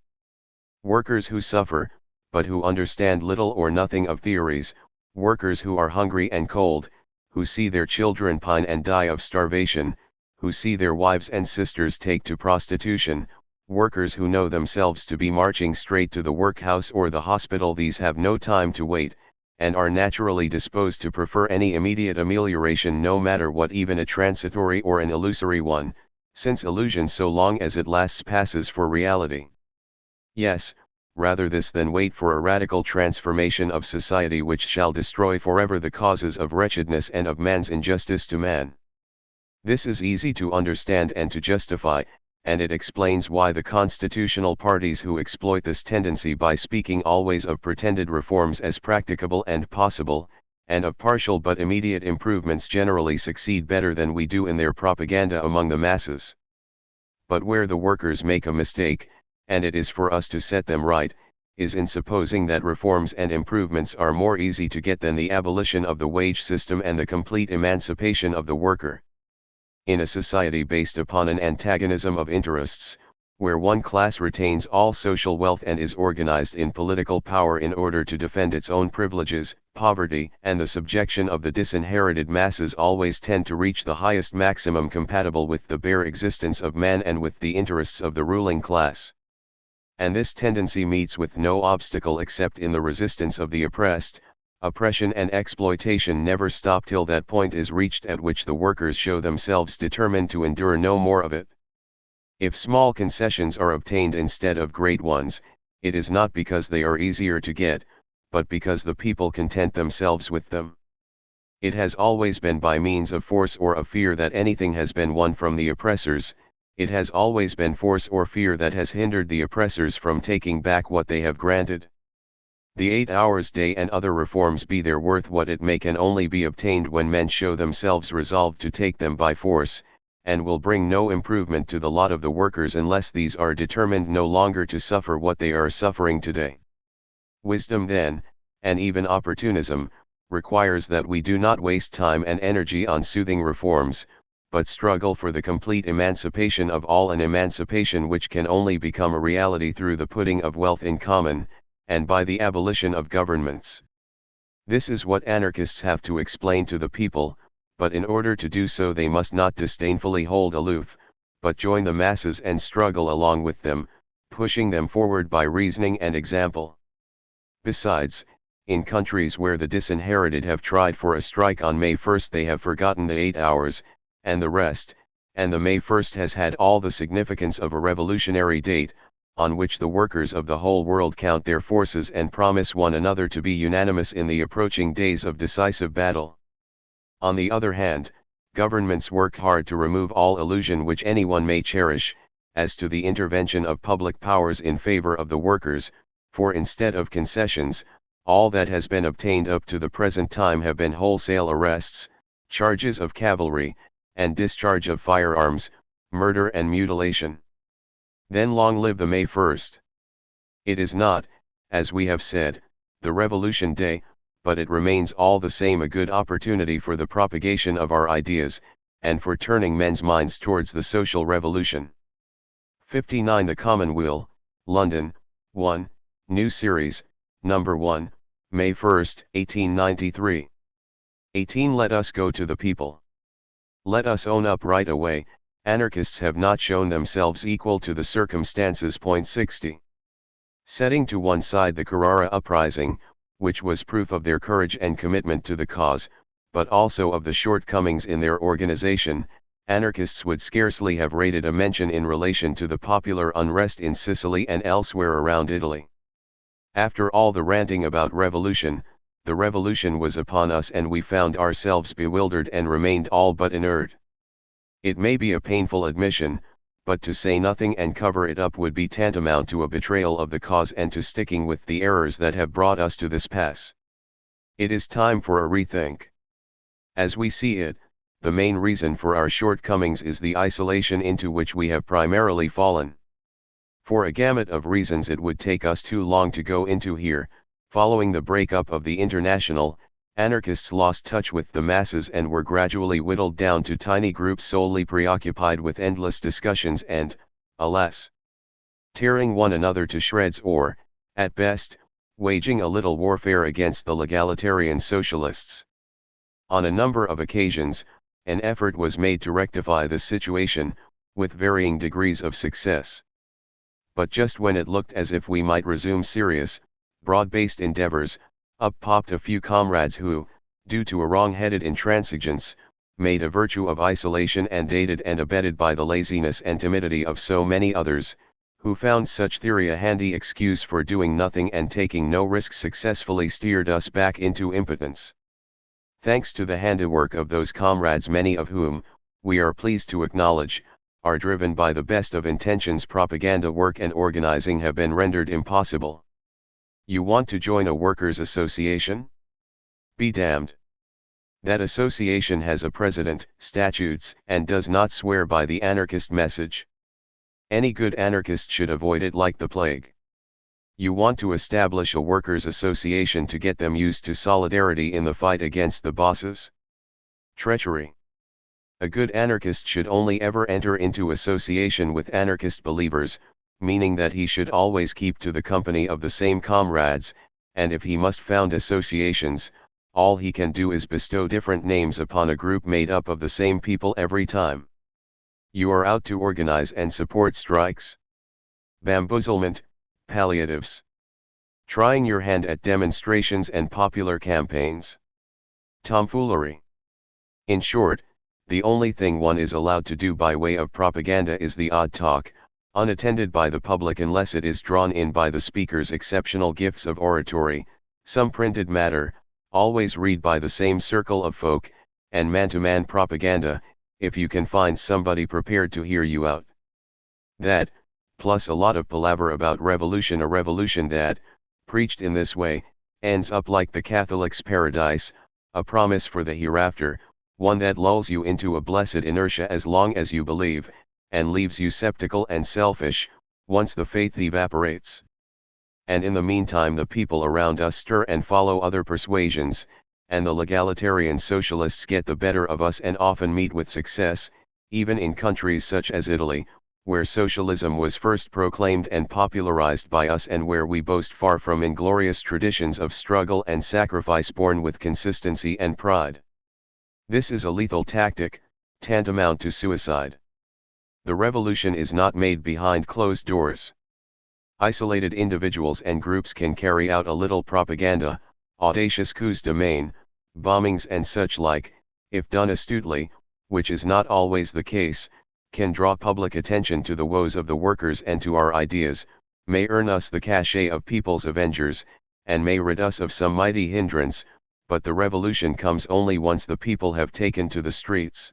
Workers who suffer, but who understand little or nothing of theories, workers who are hungry and cold, who see their children pine and die of starvation, who see their wives and sisters take to prostitution, workers who know themselves to be marching straight to the workhouse or the hospital, these have no time to wait, and are naturally disposed to prefer any immediate amelioration, no matter what, even a transitory or an illusory one, since illusion so long as it lasts passes for reality. Yes, rather this than wait for a radical transformation of society which shall destroy forever the causes of wretchedness and of man's injustice to man. This is easy to understand and to justify, and it explains why the constitutional parties who exploit this tendency by speaking always of pretended reforms as practicable and possible, and of partial but immediate improvements generally succeed better than we do in their propaganda among the masses. But where the workers make a mistake, and it is for us to set them right, is in supposing that reforms and improvements are more easy to get than the abolition of the wage system and the complete emancipation of the worker. In a society based upon an antagonism of interests, where one class retains all social wealth and is organized in political power in order to defend its own privileges, poverty and the subjection of the disinherited masses always tend to reach the highest maximum compatible with the bare existence of man and with the interests of the ruling class. And this tendency meets with no obstacle except in the resistance of the oppressed. Oppression and exploitation never stop till that point is reached at which the workers show themselves determined to endure no more of it. If small concessions are obtained instead of great ones, it is not because they are easier to get, but because the people content themselves with them. It has always been by means of force or of fear that anything has been won from the oppressors. It has always been force or fear that has hindered the oppressors from taking back what they have granted. The 8-hours day and other reforms, be their worth what it may, can only be obtained when men show themselves resolved to take them by force, and will bring no improvement to the lot of the workers unless these are determined no longer to suffer what they are suffering today. Wisdom then, and even opportunism, requires that we do not waste time and energy on soothing reforms, but struggle for the complete emancipation of all, an emancipation which can only become a reality through the putting of wealth in common, and by the abolition of governments. This is what anarchists have to explain to the people, but in order to do so they must not disdainfully hold aloof, but join the masses and struggle along with them, pushing them forward by reasoning and example. Besides, in countries where the disinherited have tried for a strike on May 1st they have forgotten the 8 hours, and the rest, and the May 1st has had all the significance of a revolutionary date, on which the workers of the whole world count their forces and promise one another to be unanimous in the approaching days of decisive battle. On the other hand, governments work hard to remove all illusion which anyone may cherish, as to the intervention of public powers in favor of the workers, for instead of concessions, all that has been obtained up to the present time have been wholesale arrests, charges of cavalry, and discharge of firearms, murder and mutilation. Then long live the May 1st. It is not, as we have said, the Revolution Day, but it remains all the same a good opportunity for the propagation of our ideas, and for turning men's minds towards the social revolution. 59 The Commonweal, London, 1, New Series, Number 1, May 1, 1893. 18 Let us go to the people. Let us own up right away, anarchists have not shown themselves equal to the circumstances. 60. Setting to one side the Carrara uprising, which was proof of their courage and commitment to the cause, but also of the shortcomings in their organization, anarchists would scarcely have rated a mention in relation to the popular unrest in Sicily and elsewhere around Italy. After all the ranting about revolution, the revolution was upon us and we found ourselves bewildered and remained all but inert. It may be a painful admission, but to say nothing and cover it up would be tantamount to a betrayal of the cause and to sticking with the errors that have brought us to this pass. It is time for a rethink. As we see it, the main reason for our shortcomings is the isolation into which we have primarily fallen. For a gamut of reasons it would take us too long to go into here. Following the breakup of the International, anarchists lost touch with the masses and were gradually whittled down to tiny groups solely preoccupied with endless discussions and, alas, tearing one another to shreds or, at best, waging a little warfare against the legalitarian socialists. On a number of occasions, an effort was made to rectify the situation, with varying degrees of success. But just when it looked as if we might resume serious, broad-based endeavors, up popped a few comrades who, due to a wrong-headed intransigence, made a virtue of isolation and aided and abetted by the laziness and timidity of so many others, who found such theory a handy excuse for doing nothing and taking no risks, successfully steered us back into impotence. Thanks to the handiwork of those comrades, many of whom, we are pleased to acknowledge, are driven by the best of intentions, propaganda work and organizing have been rendered impossible. You want to join a workers' association? Be damned. That association has a president, statutes, and does not swear by the anarchist message. Any good anarchist should avoid it like the plague. You want to establish a workers' association to get them used to solidarity in the fight against the bosses? Treachery. A good anarchist should only ever enter into association with anarchist believers, meaning that he should always keep to the company of the same comrades, and if he must found associations, all he can do is bestow different names upon a group made up of the same people every time. You are out to organize and support strikes? Bamboozlement, palliatives. Trying your hand at demonstrations and popular campaigns. Tomfoolery. In short, the only thing one is allowed to do by way of propaganda is the odd talk, unattended by the public unless it is drawn in by the speaker's exceptional gifts of oratory, some printed matter, always read by the same circle of folk, and man-to-man propaganda, if you can find somebody prepared to hear you out. That, plus a lot of palaver about revolution, a revolution that, preached in this way, ends up like the Catholic's paradise, a promise for the hereafter, one that lulls you into a blessed inertia as long as you believe, and leaves you skeptical and selfish, once the faith evaporates. And in the meantime the people around us stir and follow other persuasions, and the legalitarian socialists get the better of us and often meet with success, even in countries such as Italy, where socialism was first proclaimed and popularized by us and where we boast far from inglorious traditions of struggle and sacrifice born with consistency and pride. This is a lethal tactic, tantamount to suicide. The revolution is not made behind closed doors. Isolated individuals and groups can carry out a little propaganda, audacious coups de main, bombings and such like, if done astutely, which is not always the case, can draw public attention to the woes of the workers and to our ideas, may earn us the cachet of people's avengers, and may rid us of some mighty hindrance, but the revolution comes only once the people have taken to the streets.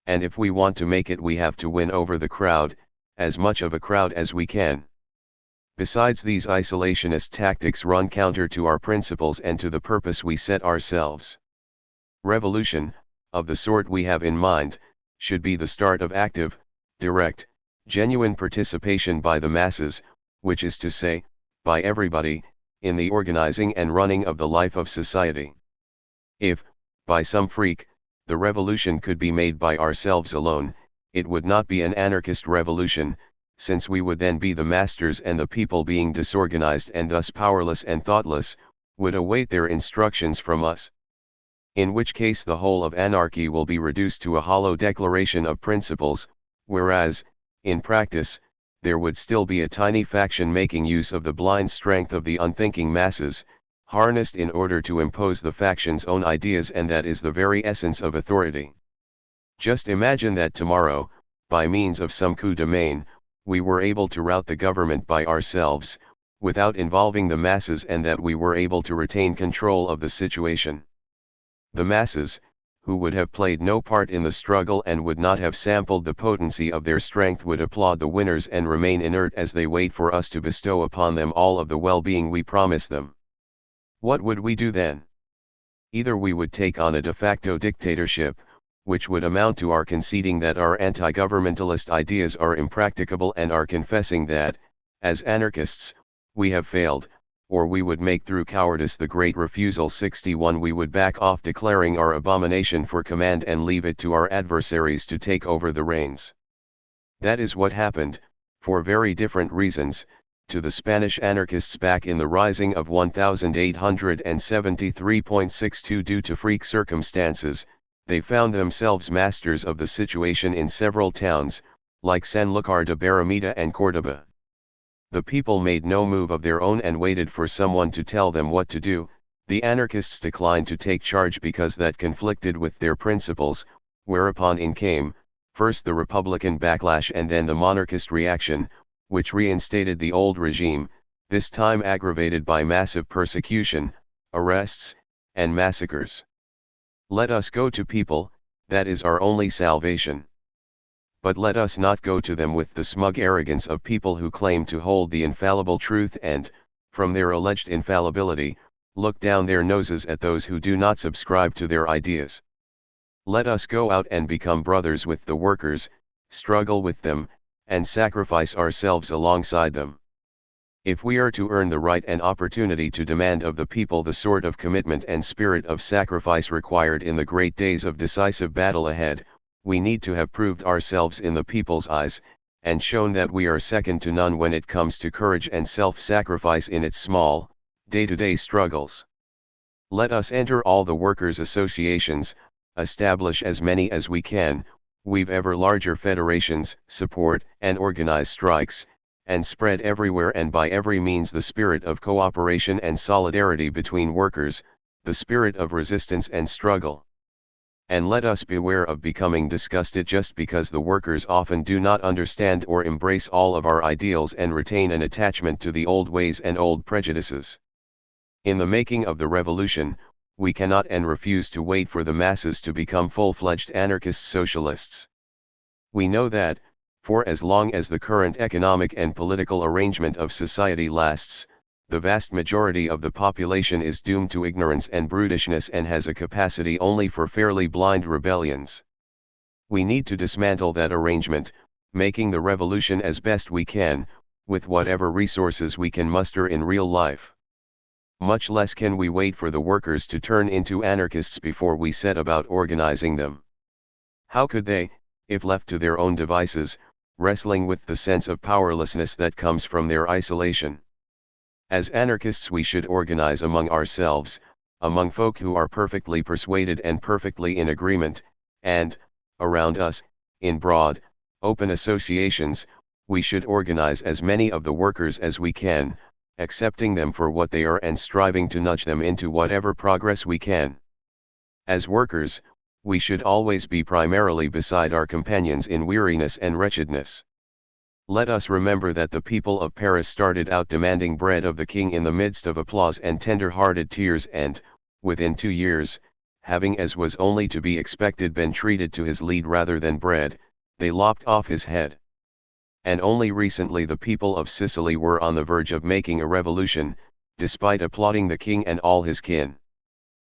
And if we want to make it we have to win over the crowd, as much of a crowd as we can. Besides, these isolationist tactics run counter to our principles and to the purpose we set ourselves. Revolution, of the sort we have in mind, should be the start of active, direct, genuine participation by the masses, which is to say, by everybody, in the organizing and running of the life of society. If, by some freak, the revolution could be made by ourselves alone, it would not be an anarchist revolution, since we would then be the masters and the people, being disorganized and thus powerless and thoughtless, would await their instructions from us. In which case the whole of anarchy will be reduced to a hollow declaration of principles, whereas, in practice, there would still be a tiny faction making use of the blind strength of the unthinking masses, harnessed in order to impose the faction's own ideas, and that is the very essence of authority. Just imagine that tomorrow, by means of some coup de main, we were able to rout the government by ourselves, without involving the masses, and that we were able to retain control of the situation. The masses, who would have played no part in the struggle and would not have sampled the potency of their strength, would applaud the winners and remain inert as they wait for us to bestow upon them all of the well-being we promise them. What would we do then? Either we would take on a de facto dictatorship, which would amount to our conceding that our anti-governmentalist ideas are impracticable and our confessing that, as anarchists, we have failed, or we would make through cowardice the great refusal. 61 We would back off, declaring our abomination for command, and leave it to our adversaries to take over the reins. That is what happened, for very different reasons, to the Spanish anarchists back in the Rising of 1873.62. Due to freak circumstances, they found themselves masters of the situation in several towns, like Sanlúcar de Barrameda and Córdoba. The people made no move of their own and waited for someone to tell them what to do. The anarchists declined to take charge because that conflicted with their principles, whereupon in came, first the Republican backlash and then the monarchist reaction, which reinstated the old regime, this time aggravated by massive persecution, arrests, and massacres. Let us go to people, that is our only salvation. But let us not go to them with the smug arrogance of people who claim to hold the infallible truth and, from their alleged infallibility, look down their noses at those who do not subscribe to their ideas. Let us go out and become brothers with the workers, struggle with them, and sacrifice ourselves alongside them. If we are to earn the right and opportunity to demand of the people the sort of commitment and spirit of sacrifice required in the great days of decisive battle ahead, we need to have proved ourselves in the people's eyes, and shown that we are second to none when it comes to courage and self-sacrifice in its small, day-to-day struggles. Let us enter all the workers' associations, establish as many as we can, weave ever larger federations, support and organize strikes, and spread everywhere and by every means the spirit of cooperation and solidarity between workers, the spirit of resistance and struggle. And let us beware of becoming disgusted just because the workers often do not understand or embrace all of our ideals and retain an attachment to the old ways and old prejudices. In the making of the revolution, we cannot and refuse to wait for the masses to become full-fledged anarchist socialists. We know that, for as long as the current economic and political arrangement of society lasts, the vast majority of the population is doomed to ignorance and brutishness and has a capacity only for fairly blind rebellions. We need to dismantle that arrangement, making the revolution as best we can, with whatever resources we can muster in real life. Much less can we wait for the workers to turn into anarchists before we set about organizing them. How could they, if left to their own devices, wrestling with the sense of powerlessness that comes from their isolation? As anarchists we should organize among ourselves, among folk who are perfectly persuaded and perfectly in agreement, and, around us, in broad, open associations, we should organize as many of the workers as we can, accepting them for what they are and striving to nudge them into whatever progress we can. As workers, we should always be primarily beside our companions in weariness and wretchedness. Let us remember that the people of Paris started out demanding bread of the king in the midst of applause and tender-hearted tears and, within 2 years, having as was only to be expected been treated to his lead rather than bread, they lopped off his head. And only recently the people of Sicily were on the verge of making a revolution, despite applauding the king and all his kin.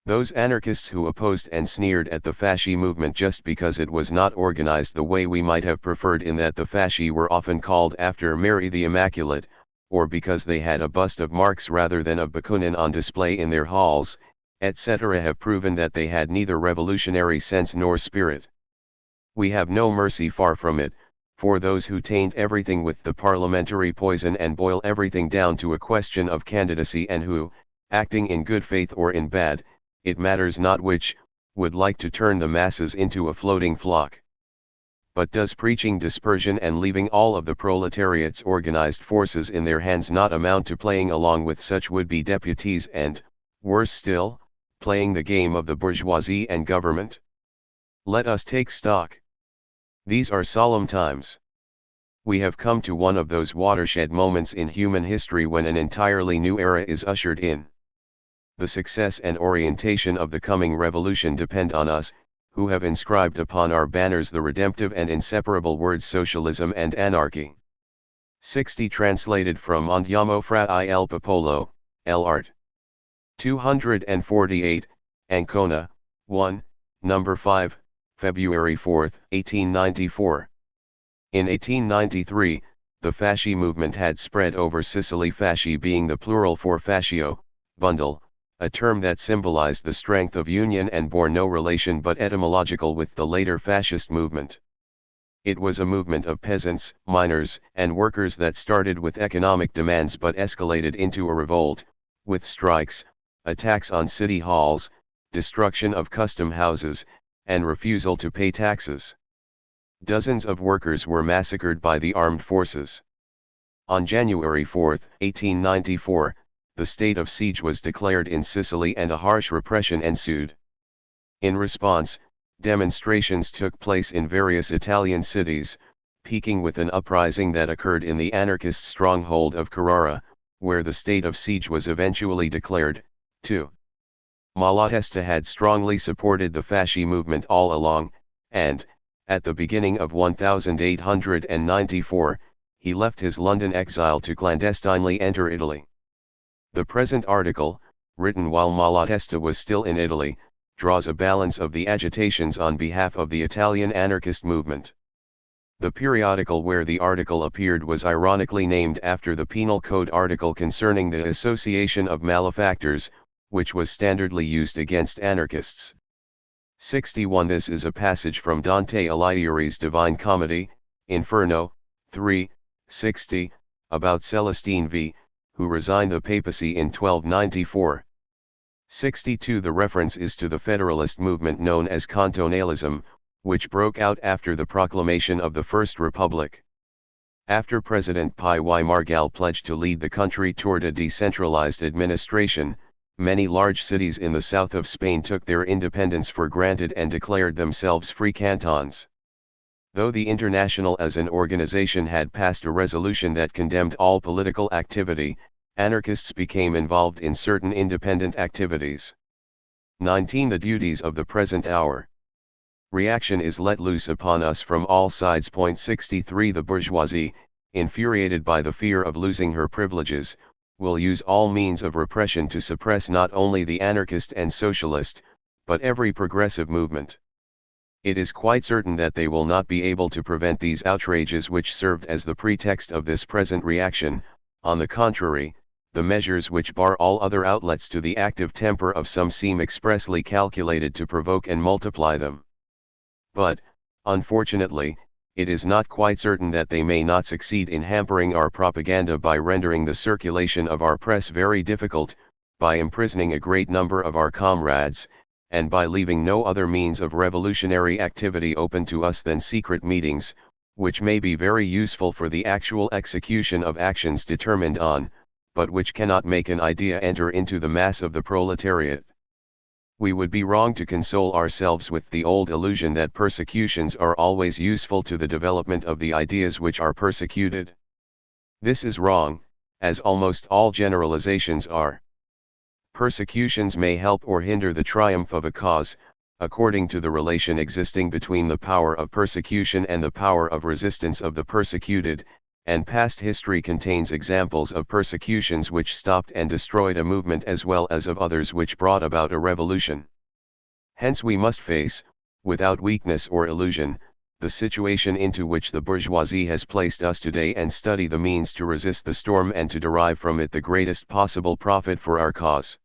Those anarchists who opposed and sneered at the Fasci movement just because it was not organized the way we might have preferred, in that the Fasci were often called after Mary the Immaculate, or because they had a bust of Marx rather than of Bakunin on display in their halls, etc., have proven that they had neither revolutionary sense nor spirit. We have no mercy, far from it, for those who taint everything with the parliamentary poison and boil everything down to a question of candidacy, and who, acting in good faith or in bad, it matters not which, would like to turn the masses into a floating flock. But does preaching dispersion and leaving all of the proletariat's organized forces in their hands not amount to playing along with such would-be deputies and, worse still, playing the game of the bourgeoisie and government? Let us take stock. These are solemn times. We have come to one of those watershed moments in human history when an entirely new era is ushered in. The success and orientation of the coming revolution depend on us, who have inscribed upon our banners the redemptive and inseparable words socialism and anarchy. 60 translated from Andiamo fra il popolo, l'art. 248, Ancona, 1, number 5, February 4, 1894. In 1893, the Fasci movement had spread over Sicily, fasci being the plural for fascio, bundle, a term that symbolized the strength of union and bore no relation but etymological with the later fascist movement. It was a movement of peasants, miners, and workers that started with economic demands but escalated into a revolt, with strikes, attacks on city halls, destruction of custom houses, and refusal to pay taxes. Dozens of workers were massacred by the armed forces. On January 4, 1894, the state of siege was declared in Sicily and a harsh repression ensued. In response, demonstrations took place in various Italian cities, peaking with an uprising that occurred in the anarchist stronghold of Carrara, where the state of siege was eventually declared, too. Malatesta had strongly supported the Fasci movement all along, and, at the beginning of 1894, he left his London exile to clandestinely enter Italy. The present article, written while Malatesta was still in Italy, draws a balance of the agitations on behalf of the Italian anarchist movement. The periodical where the article appeared was ironically named after the Penal Code article concerning the association of malefactors, which was standardly used against anarchists. 61. This is a passage from Dante Alighieri's Divine Comedy, Inferno, 3, 60, about Celestine V., who resigned the papacy in 1294. 62. The reference is to the federalist movement known as cantonalism, which broke out after the proclamation of the First Republic. After President Pi y Margall pledged to lead the country toward a decentralized administration, many large cities in the south of Spain took their independence for granted and declared themselves free cantons. Though the International as an organization had passed a resolution that condemned all political activity, anarchists became involved in certain independent activities. 19. The duties of the present hour. Reaction is let loose upon us from all sides. 63. The bourgeoisie, infuriated by the fear of losing her privileges, will use all means of repression to suppress not only the anarchist and socialist, but every progressive movement. It is quite certain that they will not be able to prevent these outrages which served as the pretext of this present reaction. On the contrary, the measures which bar all other outlets to the active temper of some seem expressly calculated to provoke and multiply them. But, unfortunately, it is not quite certain that they may not succeed in hampering our propaganda by rendering the circulation of our press very difficult, by imprisoning a great number of our comrades, and by leaving no other means of revolutionary activity open to us than secret meetings, which may be very useful for the actual execution of actions determined on, but which cannot make an idea enter into the mass of the proletariat. We would be wrong to console ourselves with the old illusion that persecutions are always useful to the development of the ideas which are persecuted. This is wrong, as almost all generalizations are. Persecutions may help or hinder the triumph of a cause, according to the relation existing between the power of persecution and the power of resistance of the persecuted, and past history contains examples of persecutions which stopped and destroyed a movement as well as of others which brought about a revolution. Hence we must face, without weakness or illusion, the situation into which the bourgeoisie has placed us today and study the means to resist the storm and to derive from it the greatest possible profit for our cause.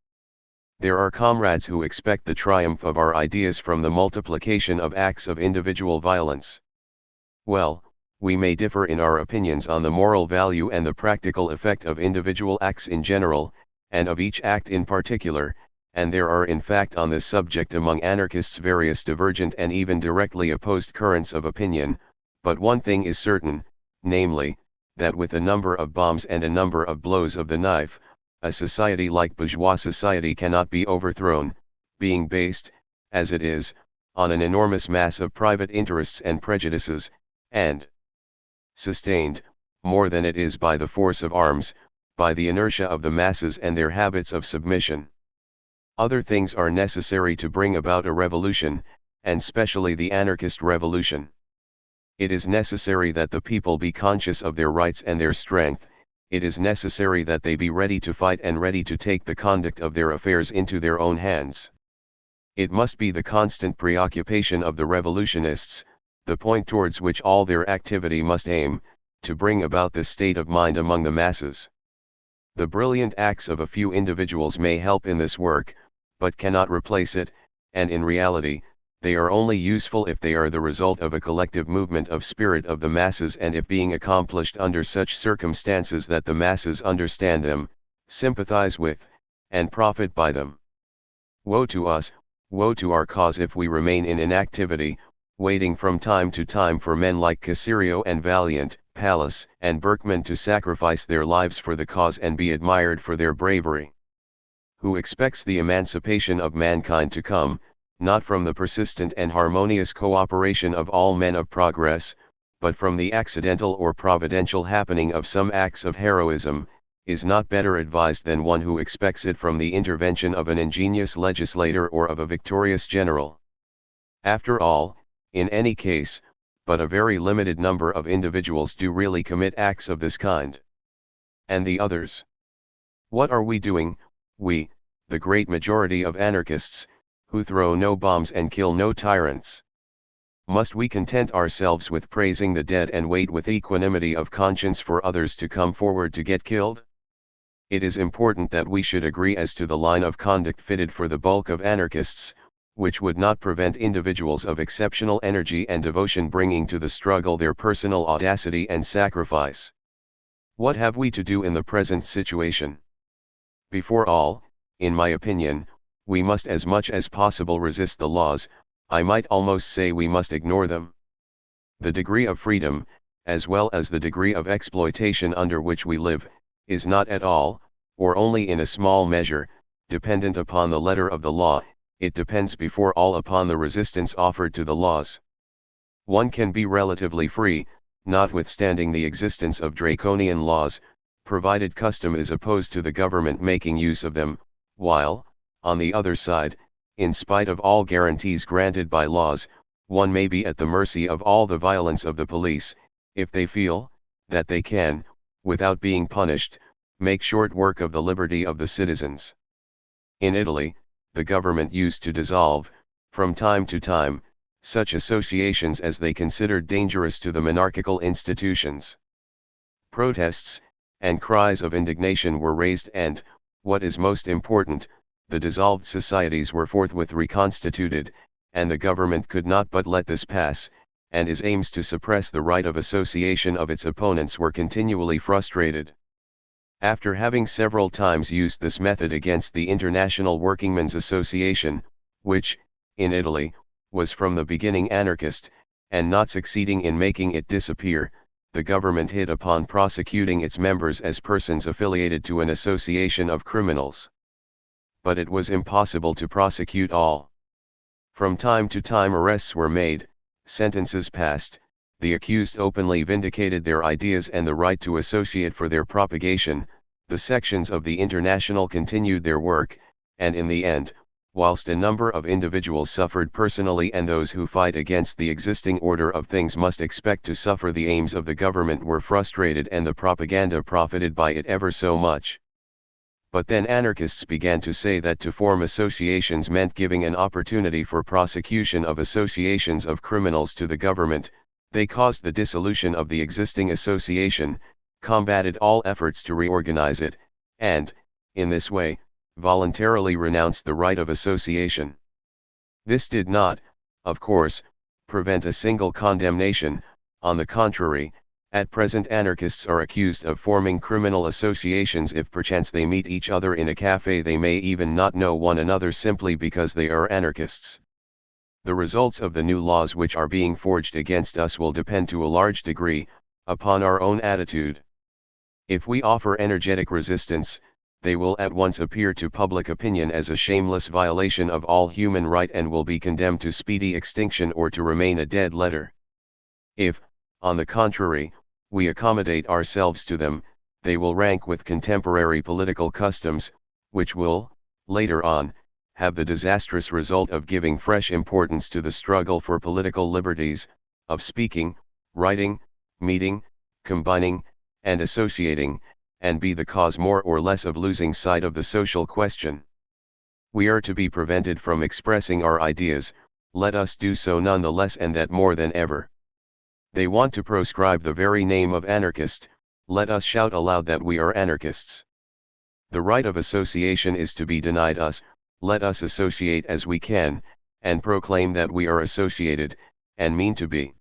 There are comrades who expect the triumph of our ideas from the multiplication of acts of individual violence. Well, we may differ in our opinions on the moral value and the practical effect of individual acts in general, and of each act in particular, and there are in fact on this subject among anarchists various divergent and even directly opposed currents of opinion, but one thing is certain, namely, that with a number of bombs and a number of blows of the knife, a society like bourgeois society cannot be overthrown, being based, as it is, on an enormous mass of private interests and prejudices, and sustained, more than it is by the force of arms, by the inertia of the masses and their habits of submission. Other things are necessary to bring about a revolution, and specially the anarchist revolution. It is necessary that the people be conscious of their rights and their strength. It is necessary that they be ready to fight and ready to take the conduct of their affairs into their own hands. It must be the constant preoccupation of the revolutionists, the point towards which all their activity must aim, to bring about this state of mind among the masses. The brilliant acts of a few individuals may help in this work, but cannot replace it, and in reality, they are only useful if they are the result of a collective movement of spirit of the masses and if being accomplished under such circumstances that the masses understand them, sympathize with, and profit by them. Woe to us, woe to our cause if we remain in inactivity, waiting from time to time for men like Caserio and Valiant, Pallas and Berkman to sacrifice their lives for the cause and be admired for their bravery. Who expects the emancipation of mankind to come, not from the persistent and harmonious cooperation of all men of progress, but from the accidental or providential happening of some acts of heroism, is not better advised than one who expects it from the intervention of an ingenious legislator or of a victorious general. After all, in any case, but a very limited number of individuals do really commit acts of this kind. And the others? What are we doing, we, the great majority of anarchists, who throw no bombs and kill no tyrants? Must we content ourselves with praising the dead and wait with equanimity of conscience for others to come forward to get killed? It is important that we should agree as to the line of conduct fitted for the bulk of anarchists, which would not prevent individuals of exceptional energy and devotion bringing to the struggle their personal audacity and sacrifice. What have we to do in the present situation? Before all, in my opinion, we must as much as possible resist the laws, I might almost say we must ignore them. The degree of freedom, as well as the degree of exploitation under which we live, is not at all, or only in a small measure, dependent upon the letter of the law. It depends before all upon the resistance offered to the laws. One can be relatively free, notwithstanding the existence of draconian laws, provided custom is opposed to the government making use of them, while, on the other side, in spite of all guarantees granted by laws, one may be at the mercy of all the violence of the police, if they feel that they can, without being punished, make short work of the liberty of the citizens. In Italy, the government used to dissolve, from time to time, such associations as they considered dangerous to the monarchical institutions. Protests, and cries of indignation were raised and, what is most important, the dissolved societies were forthwith reconstituted, and the government could not but let this pass, and his aims to suppress the right of association of its opponents were continually frustrated. After having several times used this method against the International Workingmen's Association, which, in Italy, was from the beginning anarchist, and not succeeding in making it disappear, the government hit upon prosecuting its members as persons affiliated to an association of criminals. But it was impossible to prosecute all. From time to time arrests were made, sentences passed, the accused openly vindicated their ideas and the right to associate for their propagation, the sections of the International continued their work, and in the end, whilst a number of individuals suffered personally and those who fight against the existing order of things must expect to suffer, the aims of the government were frustrated and the propaganda profited by it ever so much. But then anarchists began to say that to form associations meant giving an opportunity for prosecution of associations of criminals to the government. They caused the dissolution of the existing association, combated all efforts to reorganize it, and, in this way, voluntarily renounced the right of association. This did not, of course, prevent a single condemnation. On the contrary, at present anarchists are accused of forming criminal associations if perchance they meet each other in a cafe. They may even not know one another simply because they are anarchists. The results of the new laws which are being forged against us will depend to a large degree upon our own attitude. If we offer energetic resistance, they will at once appear to public opinion as a shameless violation of all human right and will be condemned to speedy extinction or to remain a dead letter. If, on the contrary, we accommodate ourselves to them, they will rank with contemporary political customs, which will, later on, have the disastrous result of giving fresh importance to the struggle for political liberties, of speaking, writing, meeting, combining, and associating, and be the cause more or less of losing sight of the social question. We are to be prevented from expressing our ideas, let us do so none the less, and that more than ever. They want to proscribe the very name of anarchist, let us shout aloud that we are anarchists. The right of association is to be denied us, let us associate as we can, and proclaim that we are associated, and mean to be.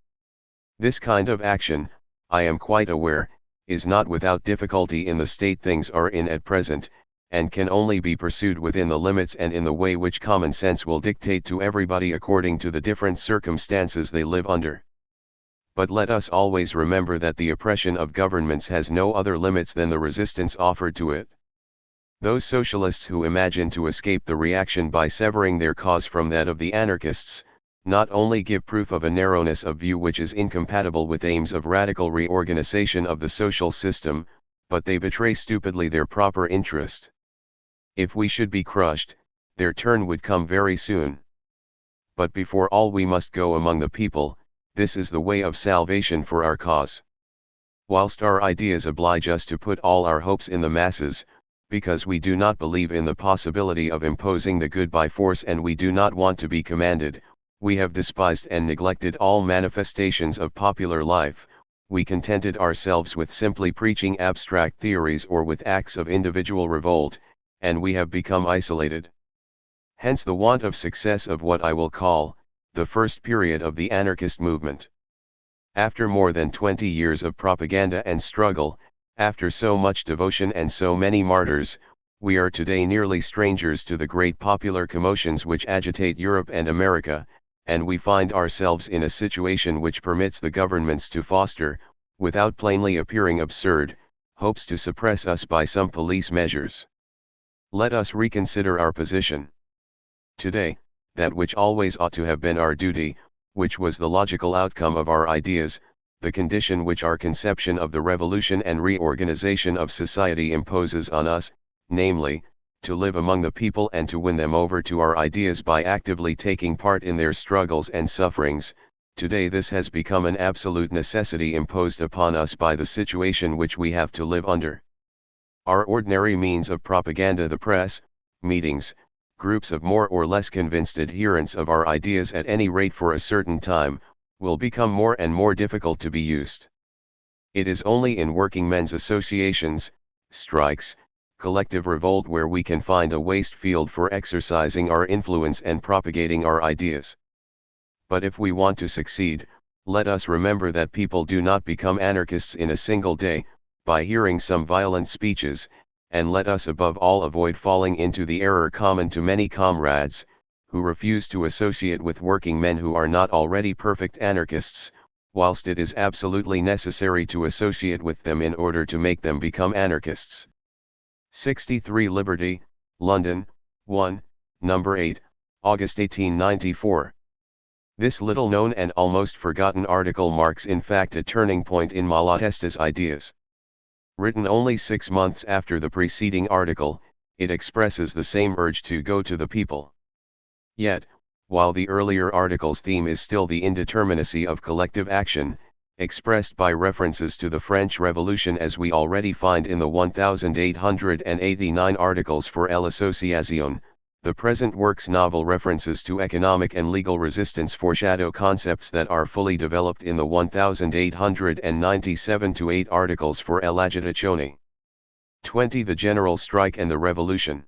This kind of action, I am quite aware, is not without difficulty in the state things are in at present, and can only be pursued within the limits and in the way which common sense will dictate to everybody according to the different circumstances they live under. But let us always remember that the oppression of governments has no other limits than the resistance offered to it. Those socialists who imagine to escape the reaction by severing their cause from that of the anarchists, not only give proof of a narrowness of view which is incompatible with aims of radical reorganization of the social system, but they betray stupidly their proper interest. If we should be crushed, their turn would come very soon. But before all we must go among the people, this is the way of salvation for our cause. Whilst our ideas oblige us to put all our hopes in the masses, because we do not believe in the possibility of imposing the good by force and we do not want to be commanded, we have despised and neglected all manifestations of popular life, we contented ourselves with simply preaching abstract theories or with acts of individual revolt, and we have become isolated. Hence the want of success of what I will call, the first period of the anarchist movement. After more than 20 years of propaganda and struggle, after so much devotion and so many martyrs, we are today nearly strangers to the great popular commotions which agitate Europe and America, and we find ourselves in a situation which permits the governments to foster, without plainly appearing absurd, hopes to suppress us by some police measures. Let us reconsider our position. Today, that which always ought to have been our duty, which was the logical outcome of our ideas, the condition which our conception of the revolution and reorganization of society imposes on us, namely, to live among the people and to win them over to our ideas by actively taking part in their struggles and sufferings, today this has become an absolute necessity imposed upon us by the situation which we have to live under. Our ordinary means of propaganda, the press, meetings, groups of more or less convinced adherents of our ideas at any rate for a certain time, will become more and more difficult to be used. It is only in working men's associations, strikes, collective revolt where we can find a waste field for exercising our influence and propagating our ideas. But if we want to succeed, let us remember that people do not become anarchists in a single day, by hearing some violent speeches, and let us above all avoid falling into the error common to many comrades, who refuse to associate with working men who are not already perfect anarchists, whilst it is absolutely necessary to associate with them in order to make them become anarchists. 63 Liberty, London, 1, No. 8, August 1894. This little known and almost forgotten article marks in fact a turning point in Malatesta's ideas. Written only 6 months after the preceding article, it expresses the same urge to go to the people. Yet, while the earlier article's theme is still the indeterminacy of collective action, expressed by references to the French Revolution as we already find in the 1889 articles for l'Association, the present work's novel references to economic and legal resistance foreshadow concepts that are fully developed in the 1897-8 articles for l'Agitazione. 20. The General Strike and the Revolution.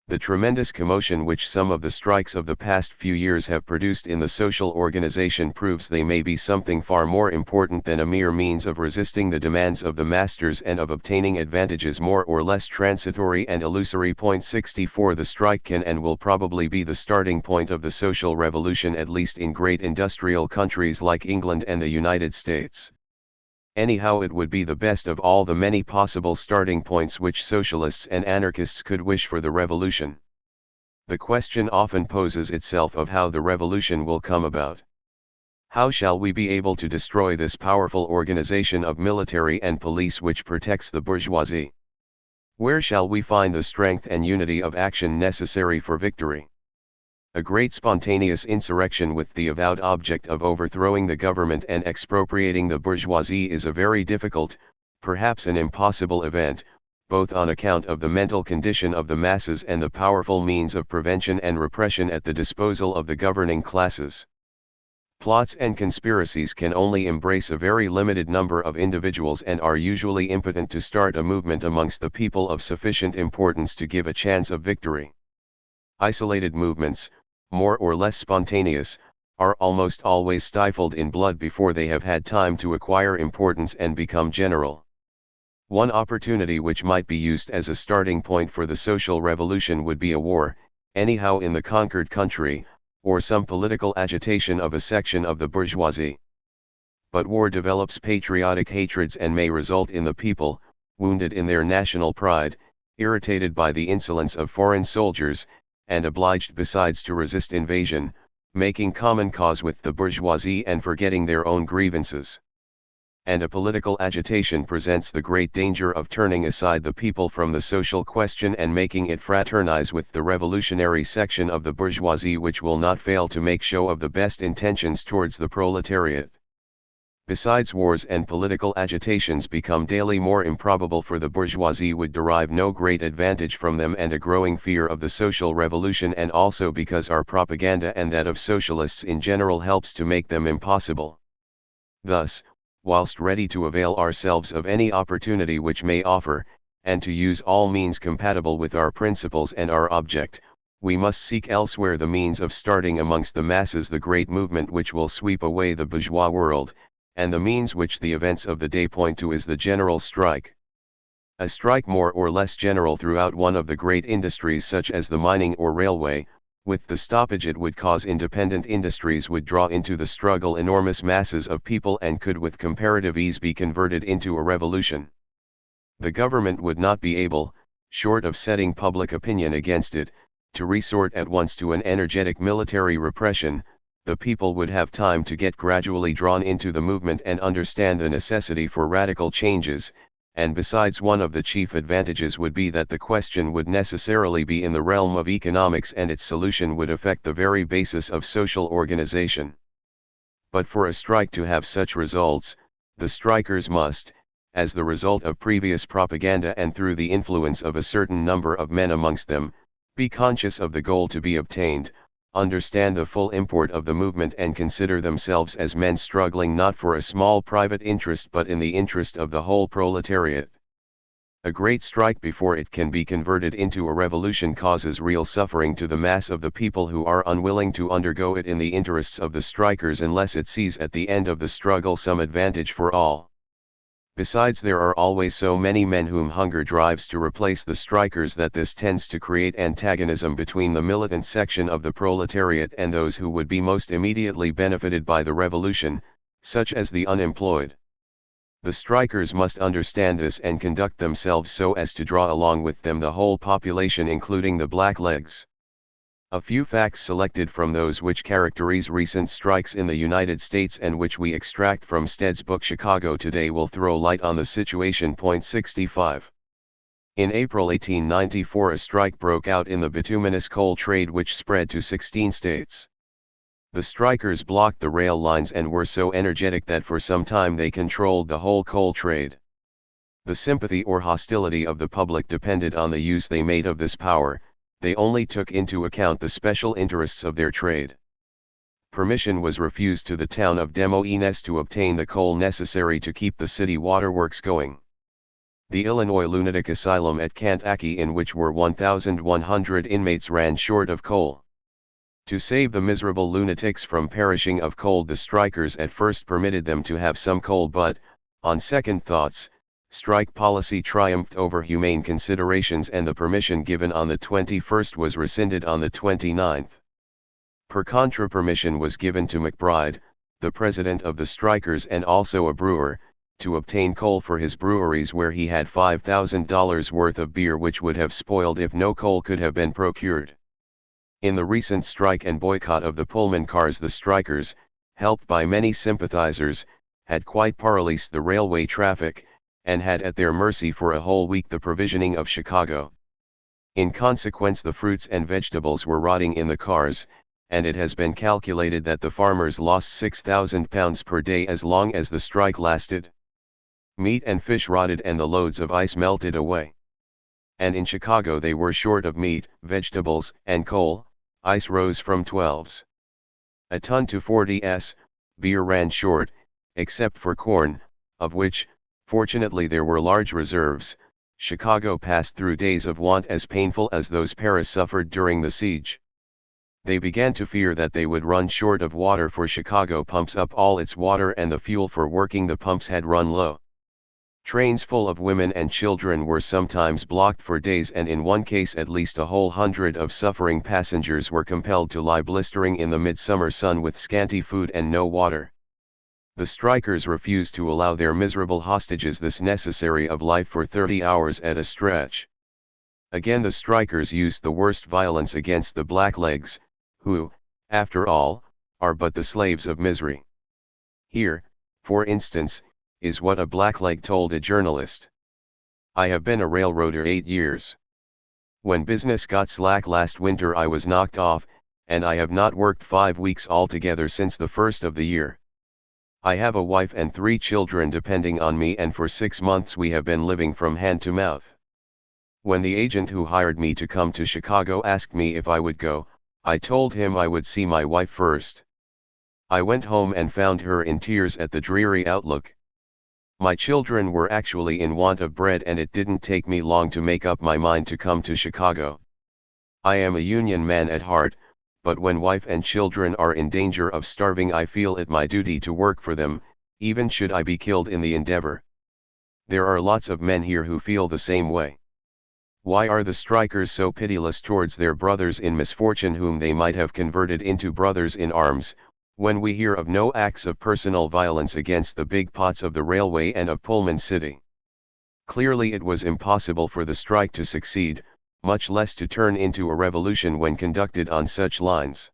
The tremendous commotion which some of the strikes of the past few years have produced in the social organization proves they may be something far more important than a mere means of resisting the demands of the masters and of obtaining advantages more or less transitory and illusory. 64 The strike can and will probably be the starting point of the social revolution, at least in great industrial countries like England and the United States. Anyhow, it would be the best of all the many possible starting points which socialists and anarchists could wish for the revolution. The question often poses itself of how the revolution will come about. How shall we be able to destroy this powerful organization of military and police which protects the bourgeoisie? Where shall we find the strength and unity of action necessary for victory? A great spontaneous insurrection with the avowed object of overthrowing the government and expropriating the bourgeoisie is a very difficult, perhaps an impossible event, both on account of the mental condition of the masses and the powerful means of prevention and repression at the disposal of the governing classes. Plots and conspiracies can only embrace a very limited number of individuals and are usually impotent to start a movement amongst the people of sufficient importance to give a chance of victory. Isolated movements, more or less spontaneous, are almost always stifled in blood before they have had time to acquire importance and become general. One opportunity which might be used as a starting point for the social revolution would be a war, anyhow in the conquered country, or some political agitation of a section of the bourgeoisie. But war develops patriotic hatreds and may result in the people, wounded in their national pride, irritated by the insolence of foreign soldiers, and obliged besides to resist invasion, making common cause with the bourgeoisie and forgetting their own grievances. And a political agitation presents the great danger of turning aside the people from the social question and making it fraternize with the revolutionary section of the bourgeoisie, which will not fail to make show of the best intentions towards the proletariat. Besides, wars and political agitations become daily more improbable, for the bourgeoisie would derive no great advantage from them, and a growing fear of the social revolution, and also because our propaganda and that of socialists in general helps to make them impossible. Thus, whilst ready to avail ourselves of any opportunity which may offer, and to use all means compatible with our principles and our object, we must seek elsewhere the means of starting amongst the masses the great movement which will sweep away the bourgeois world, and the means which the events of the day point to is the general strike. A strike more or less general throughout one of the great industries such as the mining or railway, with the stoppage it would cause independent industries, would draw into the struggle enormous masses of people and could with comparative ease be converted into a revolution. The government would not be able, short of setting public opinion against it, to resort at once to an energetic military repression. The people would have time to get gradually drawn into the movement and understand the necessity for radical changes, and besides, one of the chief advantages would be that the question would necessarily be in the realm of economics, and its solution would affect the very basis of social organization. But for a strike to have such results, the strikers must, as the result of previous propaganda and through the influence of a certain number of men amongst them, be conscious of the goal to be obtained, understand the full import of the movement and consider themselves as men struggling not for a small private interest but in the interest of the whole proletariat. A great strike before it can be converted into a revolution causes real suffering to the mass of the people who are unwilling to undergo it in the interests of the strikers unless it sees at the end of the struggle some advantage for all. Besides, there are always so many men whom hunger drives to replace the strikers that this tends to create antagonism between the militant section of the proletariat and those who would be most immediately benefited by the revolution, such as the unemployed. The strikers must understand this and conduct themselves so as to draw along with them the whole population including the blacklegs. A few facts selected from those which characterize recent strikes in the United States and which we extract from Stead's book Chicago Today will throw light on the situation. 65. In April 1894 a strike broke out in the bituminous coal trade which spread to 16 states. The strikers blocked the rail lines and were so energetic that for some time they controlled the whole coal trade. The sympathy or hostility of the public depended on the use they made of this power. They only took into account the special interests of their trade. Permission was refused to the town of Des Moines to obtain the coal necessary to keep the city waterworks going. The Illinois Lunatic Asylum at Kankakee, in which were 1,100 inmates, ran short of coal. To save the miserable lunatics from perishing of cold, the strikers at first permitted them to have some coal, but, on second thoughts, strike policy triumphed over humane considerations and the permission given on the 21st was rescinded on the 29th. Per contra permission was given to McBride, the president of the strikers and also a brewer, to obtain coal for his breweries where he had $5,000 worth of beer which would have spoiled if no coal could have been procured. In the recent strike and boycott of the Pullman cars, the strikers, helped by many sympathizers, had quite paralysed the railway traffic, and had at their mercy for a whole week the provisioning of Chicago. In consequence, the fruits and vegetables were rotting in the cars, and it has been calculated that the farmers lost £6,000 per day as long as the strike lasted. Meat and fish rotted and the loads of ice melted away. And in Chicago they were short of meat, vegetables, and coal. Ice rose from 12s a ton to 40s, beer ran short, except for corn, of which, fortunately, there were large reserves. Chicago passed through days of want as painful as those Paris suffered during the siege. They began to fear that they would run short of water, for Chicago pumps up all its water and the fuel for working the pumps had run low. Trains full of women and children were sometimes blocked for days, and in one case at least a whole 100 of suffering passengers were compelled to lie blistering in the midsummer sun with scanty food and no water. The strikers refused to allow their miserable hostages this necessary of life for 30 hours at a stretch. Again the strikers used the worst violence against the blacklegs, who, after all, are but the slaves of misery. Here, for instance, is what a blackleg told a journalist. "I have been a railroader 8 years. When business got slack last winter I was knocked off, and I have not worked 5 weeks altogether since the first of the year. I have a wife and 3 children depending on me, and for 6 months we have been living from hand to mouth. When the agent who hired me to come to Chicago asked me if I would go, I told him I would see my wife first. I went home and found her in tears at the dreary outlook. My children were actually in want of bread, and it didn't take me long to make up my mind to come to Chicago. I am a union man at heart, but when wife and children are in danger of starving I feel it my duty to work for them, even should I be killed in the endeavor. There are lots of men here who feel the same way. Why are the strikers so pitiless towards their brothers in misfortune whom they might have converted into brothers in arms, when we hear of no acts of personal violence against the big pots of the railway and of Pullman City? Clearly it was impossible for the strike to succeed, much less to turn into a revolution when conducted on such lines.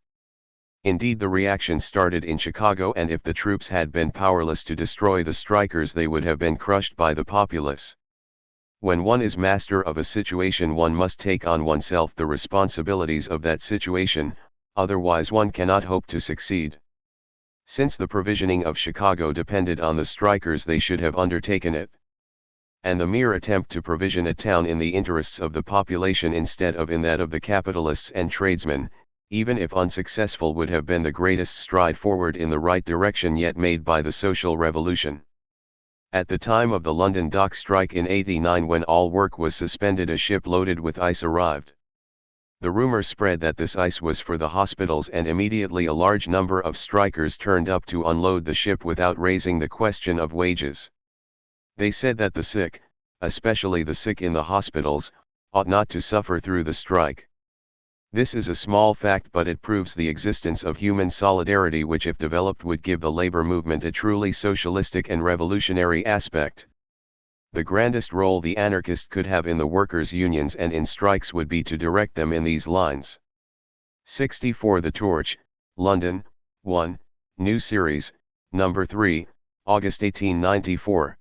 Indeed, the reaction started in Chicago, and if the troops had been powerless to destroy the strikers they would have been crushed by the populace. When one is master of a situation one must take on oneself the responsibilities of that situation, otherwise one cannot hope to succeed. Since the provisioning of Chicago depended on the strikers they should have undertaken it. and the mere attempt to provision a town in the interests of the population instead of in that of the capitalists and tradesmen, even if unsuccessful, would have been the greatest stride forward in the right direction yet made by the social revolution. At the time of the London dock strike in '89, when all work was suspended, a ship loaded with ice arrived. The rumor spread that this ice was for the hospitals, and immediately a large number of strikers turned up to unload the ship without raising the question of wages. They said that the sick, especially the sick in the hospitals, ought not to suffer through the strike. This is a small fact, but it proves the existence of human solidarity, which if developed would give the labor movement a truly socialistic and revolutionary aspect. The grandest role the anarchist could have in the workers' unions and in strikes would be to direct them in these lines. 64 The Torch, London, 1, New Series, No. 3, August 1894.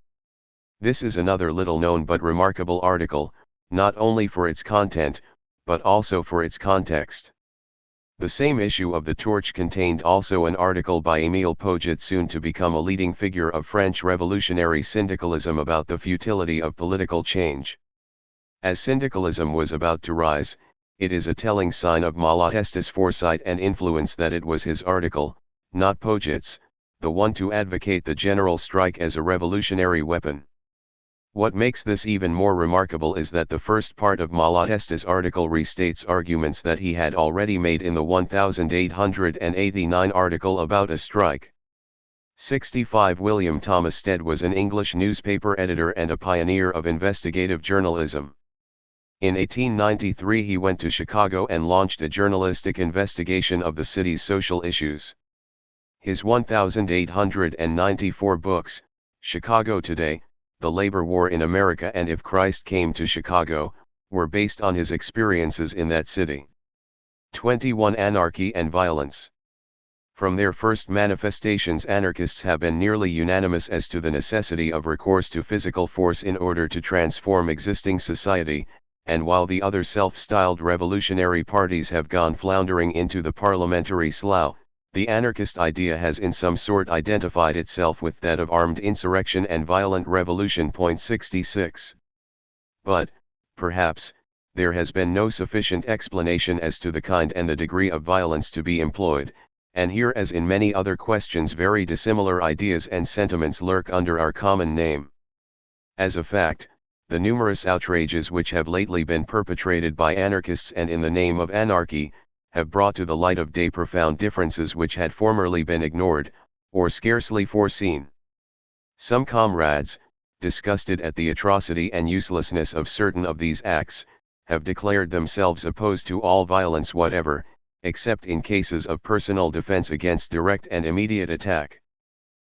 This is another little known but remarkable article, not only for its content, but also for its context. The same issue of The Torch contained also an article by Émile Pouget, soon to become a leading figure of French revolutionary syndicalism, about the futility of political change. As syndicalism was about to rise, it is a telling sign of Malatesta's foresight and influence that it was his article, not Pouget's, the one to advocate the general strike as a revolutionary weapon. What makes this even more remarkable is that the first part of Malatesta's article restates arguments that he had already made in the 1889 article about a strike. 65 William Thomas Stead was an English newspaper editor and a pioneer of investigative journalism. In 1893 he went to Chicago and launched a journalistic investigation of the city's social issues. His 1894 books, Chicago Today, The Labor War in America, and If Christ Came to Chicago, were based on his experiences in that city. 21 Anarchy and Violence. From their first manifestations, anarchists have been nearly unanimous as to the necessity of recourse to physical force in order to transform existing society, and while the other self-styled revolutionary parties have gone floundering into the parliamentary slough, the anarchist idea has in some sort identified itself with that of armed insurrection and violent revolution. 66. But, perhaps, there has been no sufficient explanation as to the kind and the degree of violence to be employed, and here, as in many other questions, very dissimilar ideas and sentiments lurk under our common name. As a fact, the numerous outrages which have lately been perpetrated by anarchists and in the name of anarchy, have brought to the light of day profound differences which had formerly been ignored, or scarcely foreseen. Some comrades, disgusted at the atrocity and uselessness of certain of these acts, have declared themselves opposed to all violence whatever, except in cases of personal defense against direct and immediate attack.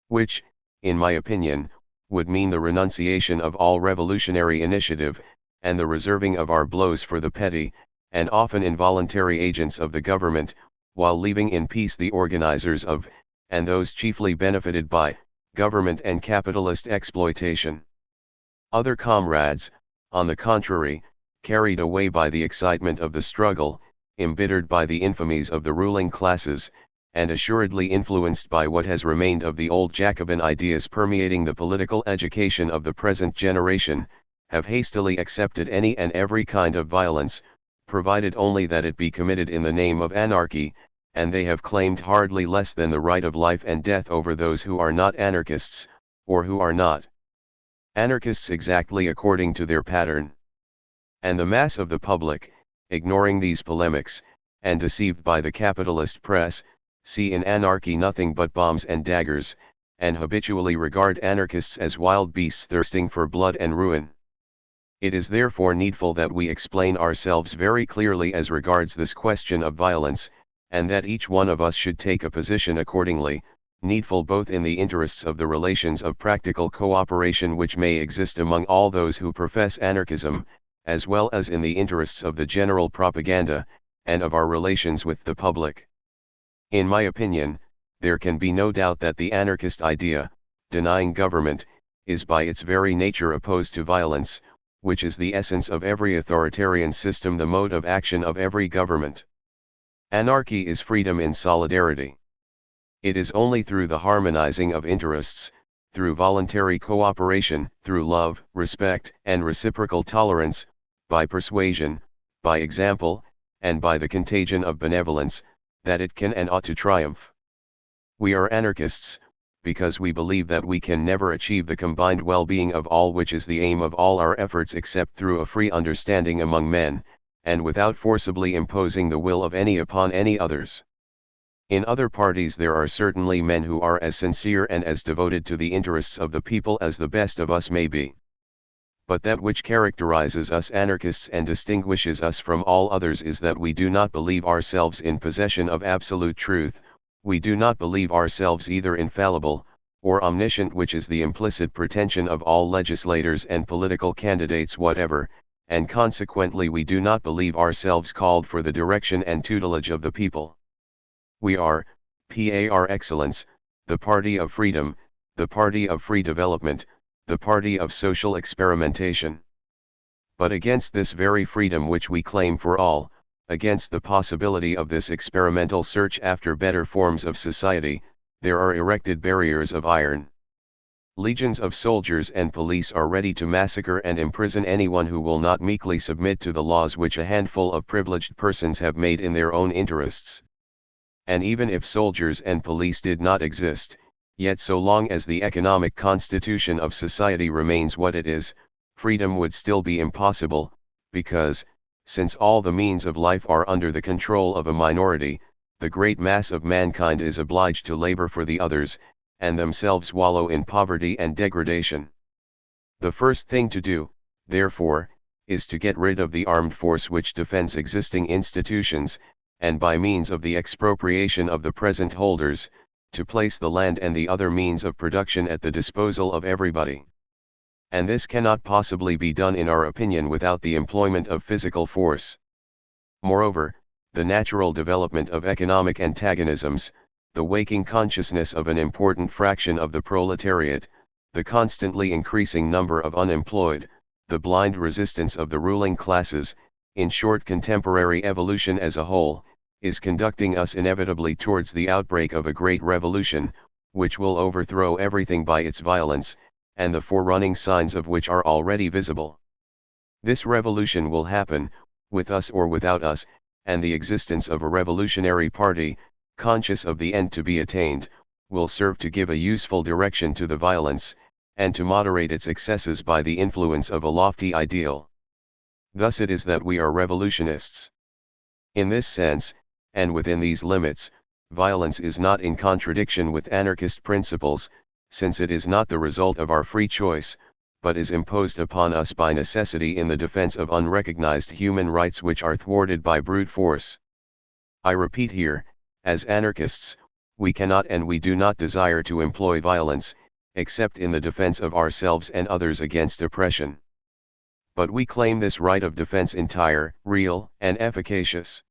Which, in my opinion, would mean the renunciation of all revolutionary initiative, and the reserving of our blows for the petty, and often involuntary agents of the government, while leaving in peace the organizers of, and those chiefly benefited by, government and capitalist exploitation. Other comrades, on the contrary, carried away by the excitement of the struggle, embittered by the infamies of the ruling classes, and assuredly influenced by what has remained of the old Jacobin ideas permeating the political education of the present generation, have hastily accepted any and every kind of violence, provided only that it be committed in the name of anarchy, and they have claimed hardly less than the right of life and death over those who are not anarchists, or who are not anarchists exactly according to their pattern. And the mass of the public, ignoring these polemics, and deceived by the capitalist press, see in anarchy nothing but bombs and daggers, and habitually regard anarchists as wild beasts thirsting for blood and ruin. It is therefore needful that we explain ourselves very clearly as regards this question of violence, and that each one of us should take a position accordingly, needful both in the interests of the relations of practical cooperation which may exist among all those who profess anarchism, as well as in the interests of the general propaganda, and of our relations with the public. In my opinion, there can be no doubt that the anarchist idea, denying government, is by its very nature opposed to violence, which is the essence of every authoritarian system, the mode of action of every government. Anarchy is freedom in solidarity. It is only through the harmonizing of interests, through voluntary cooperation, through love, respect, and reciprocal tolerance, by persuasion, by example, and by the contagion of benevolence, that it can and ought to triumph. We are anarchists, because we believe that we can never achieve the combined well-being of all, which is the aim of all our efforts, except through a free understanding among men, and without forcibly imposing the will of any upon any others. In other parties there are certainly men who are as sincere and as devoted to the interests of the people as the best of us may be. But that which characterizes us anarchists and distinguishes us from all others is that we do not believe ourselves in possession of absolute truth. We do not believe ourselves either infallible, or omniscient, which is the implicit pretension of all legislators and political candidates whatever, and consequently we do not believe ourselves called for the direction and tutelage of the people. We are, par excellence, the party of freedom, the party of free development, the party of social experimentation. But against this very freedom which we claim for all, against the possibility of this experimental search after better forms of society, there are erected barriers of iron. Legions of soldiers and police are ready to massacre and imprison anyone who will not meekly submit to the laws which a handful of privileged persons have made in their own interests. And even if soldiers and police did not exist, yet so long as the economic constitution of society remains what it is, freedom would still be impossible, because, since all the means of life are under the control of a minority, the great mass of mankind is obliged to labor for the others, and themselves wallow in poverty and degradation. The first thing to do, therefore, is to get rid of the armed force which defends existing institutions, and by means of the expropriation of the present holders, to place the land and the other means of production at the disposal of everybody. And this cannot possibly be done in our opinion without the employment of physical force. Moreover, the natural development of economic antagonisms, the waking consciousness of an important fraction of the proletariat, the constantly increasing number of unemployed, the blind resistance of the ruling classes, in short contemporary evolution as a whole, is conducting us inevitably towards the outbreak of a great revolution, which will overthrow everything by its violence, and the forerunning signs of which are already visible. This revolution will happen, with us or without us, and the existence of a revolutionary party, conscious of the end to be attained, will serve to give a useful direction to the violence, and to moderate its excesses by the influence of a lofty ideal. Thus it is that we are revolutionists. In this sense, and within these limits, violence is not in contradiction with anarchist principles, since it is not the result of our free choice, but is imposed upon us by necessity in the defense of unrecognized human rights which are thwarted by brute force. I repeat here, as anarchists, we cannot and we do not desire to employ violence, except in the defense of ourselves and others against oppression. But we claim this right of defense entire, real, and efficacious.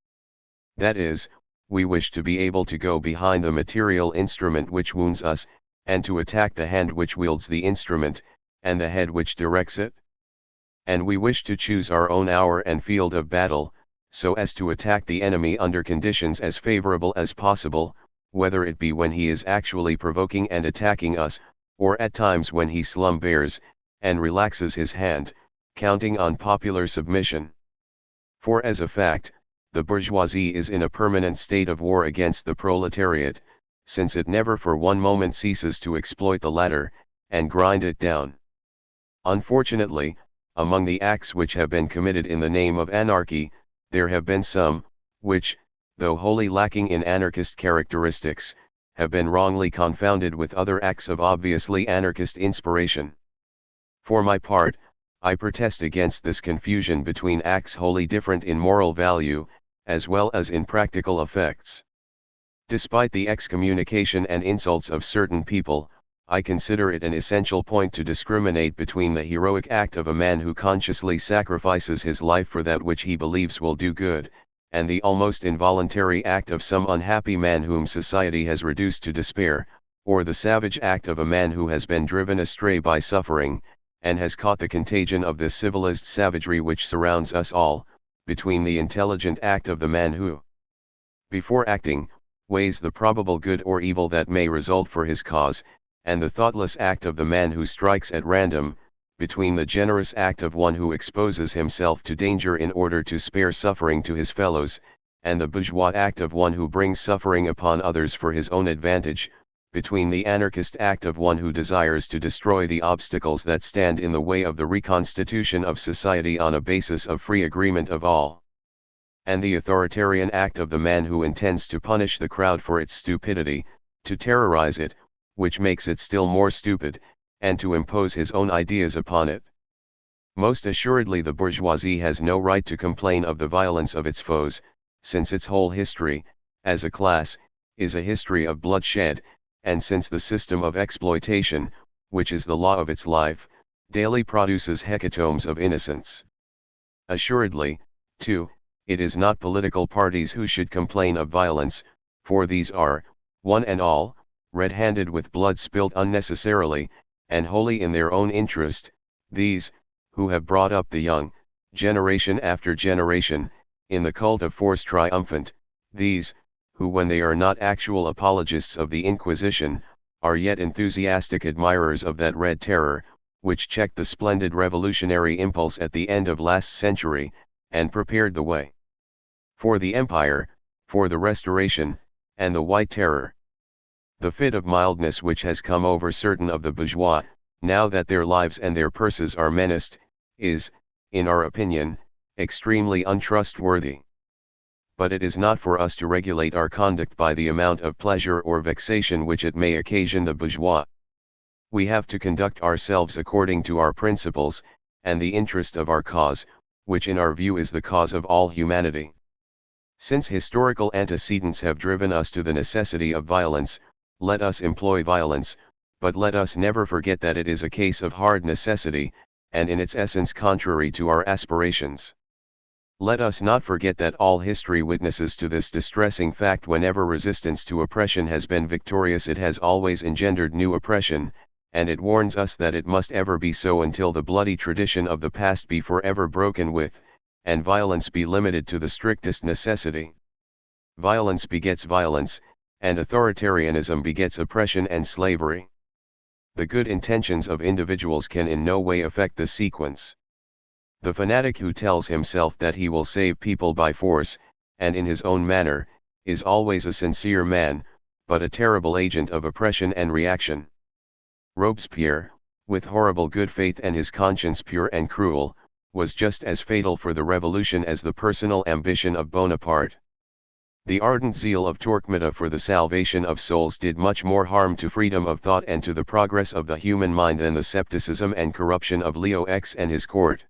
That is, we wish to be able to go behind the material instrument which wounds us, and to attack the hand which wields the instrument, and the head which directs it. And we wish to choose our own hour and field of battle, so as to attack the enemy under conditions as favorable as possible, whether it be when he is actually provoking and attacking us, or at times when he slumbers, and relaxes his hand, counting on popular submission. For as a fact, the bourgeoisie is in a permanent state of war against the proletariat, since it never for one moment ceases to exploit the latter, and grind it down. Unfortunately, among the acts which have been committed in the name of anarchy, there have been some, which, though wholly lacking in anarchist characteristics, have been wrongly confounded with other acts of obviously anarchist inspiration. For my part, I protest against this confusion between acts wholly different in moral value, as well as in practical effects. Despite the excommunication and insults of certain people, I consider it an essential point to discriminate between the heroic act of a man who consciously sacrifices his life for that which he believes will do good, and the almost involuntary act of some unhappy man whom society has reduced to despair, or the savage act of a man who has been driven astray by suffering, and has caught the contagion of this civilized savagery which surrounds us all, between the intelligent act of the man who, before acting, weighs the probable good or evil that may result for his cause, and the thoughtless act of the man who strikes at random, between the generous act of one who exposes himself to danger in order to spare suffering to his fellows, and the bourgeois act of one who brings suffering upon others for his own advantage, between the anarchist act of one who desires to destroy the obstacles that stand in the way of the reconstitution of society on a basis of free agreement of all, and the authoritarian act of the man who intends to punish the crowd for its stupidity, to terrorize it, which makes it still more stupid, and to impose his own ideas upon it. Most assuredly the bourgeoisie has no right to complain of the violence of its foes, since its whole history, as a class, is a history of bloodshed, and since the system of exploitation, which is the law of its life, daily produces hecatombs of innocents. Assuredly, too, it is not political parties who should complain of violence, for these are, one and all, red-handed with blood spilt unnecessarily, and wholly in their own interest, these, who have brought up the young, generation after generation, in the cult of force triumphant, these, who when they are not actual apologists of the Inquisition, are yet enthusiastic admirers of that Red Terror, which checked the splendid revolutionary impulse at the end of last century, and prepared the way for the Empire, for the Restoration, and the White Terror. The fit of mildness which has come over certain of the bourgeois, now that their lives and their purses are menaced, is, in our opinion, extremely untrustworthy. But it is not for us to regulate our conduct by the amount of pleasure or vexation which it may occasion the bourgeois. We have to conduct ourselves according to our principles, and the interest of our cause, which in our view is the cause of all humanity. Since historical antecedents have driven us to the necessity of violence, let us employ violence, but let us never forget that it is a case of hard necessity, and in its essence contrary to our aspirations. Let us not forget that all history witnesses to this distressing fact: whenever resistance to oppression has been victorious, it has always engendered new oppression, and it warns us that it must ever be so until the bloody tradition of the past be forever broken with, and violence be limited to the strictest necessity. Violence begets violence, and authoritarianism begets oppression and slavery. The good intentions of individuals can in no way affect the sequence. The fanatic who tells himself that he will save people by force, and in his own manner, is always a sincere man, but a terrible agent of oppression and reaction. Robespierre, with horrible good faith and his conscience pure and cruel, was just as fatal for the revolution as the personal ambition of Bonaparte. The ardent zeal of Torquemada for the salvation of souls did much more harm to freedom of thought and to the progress of the human mind than the scepticism and corruption of Leo X and his court.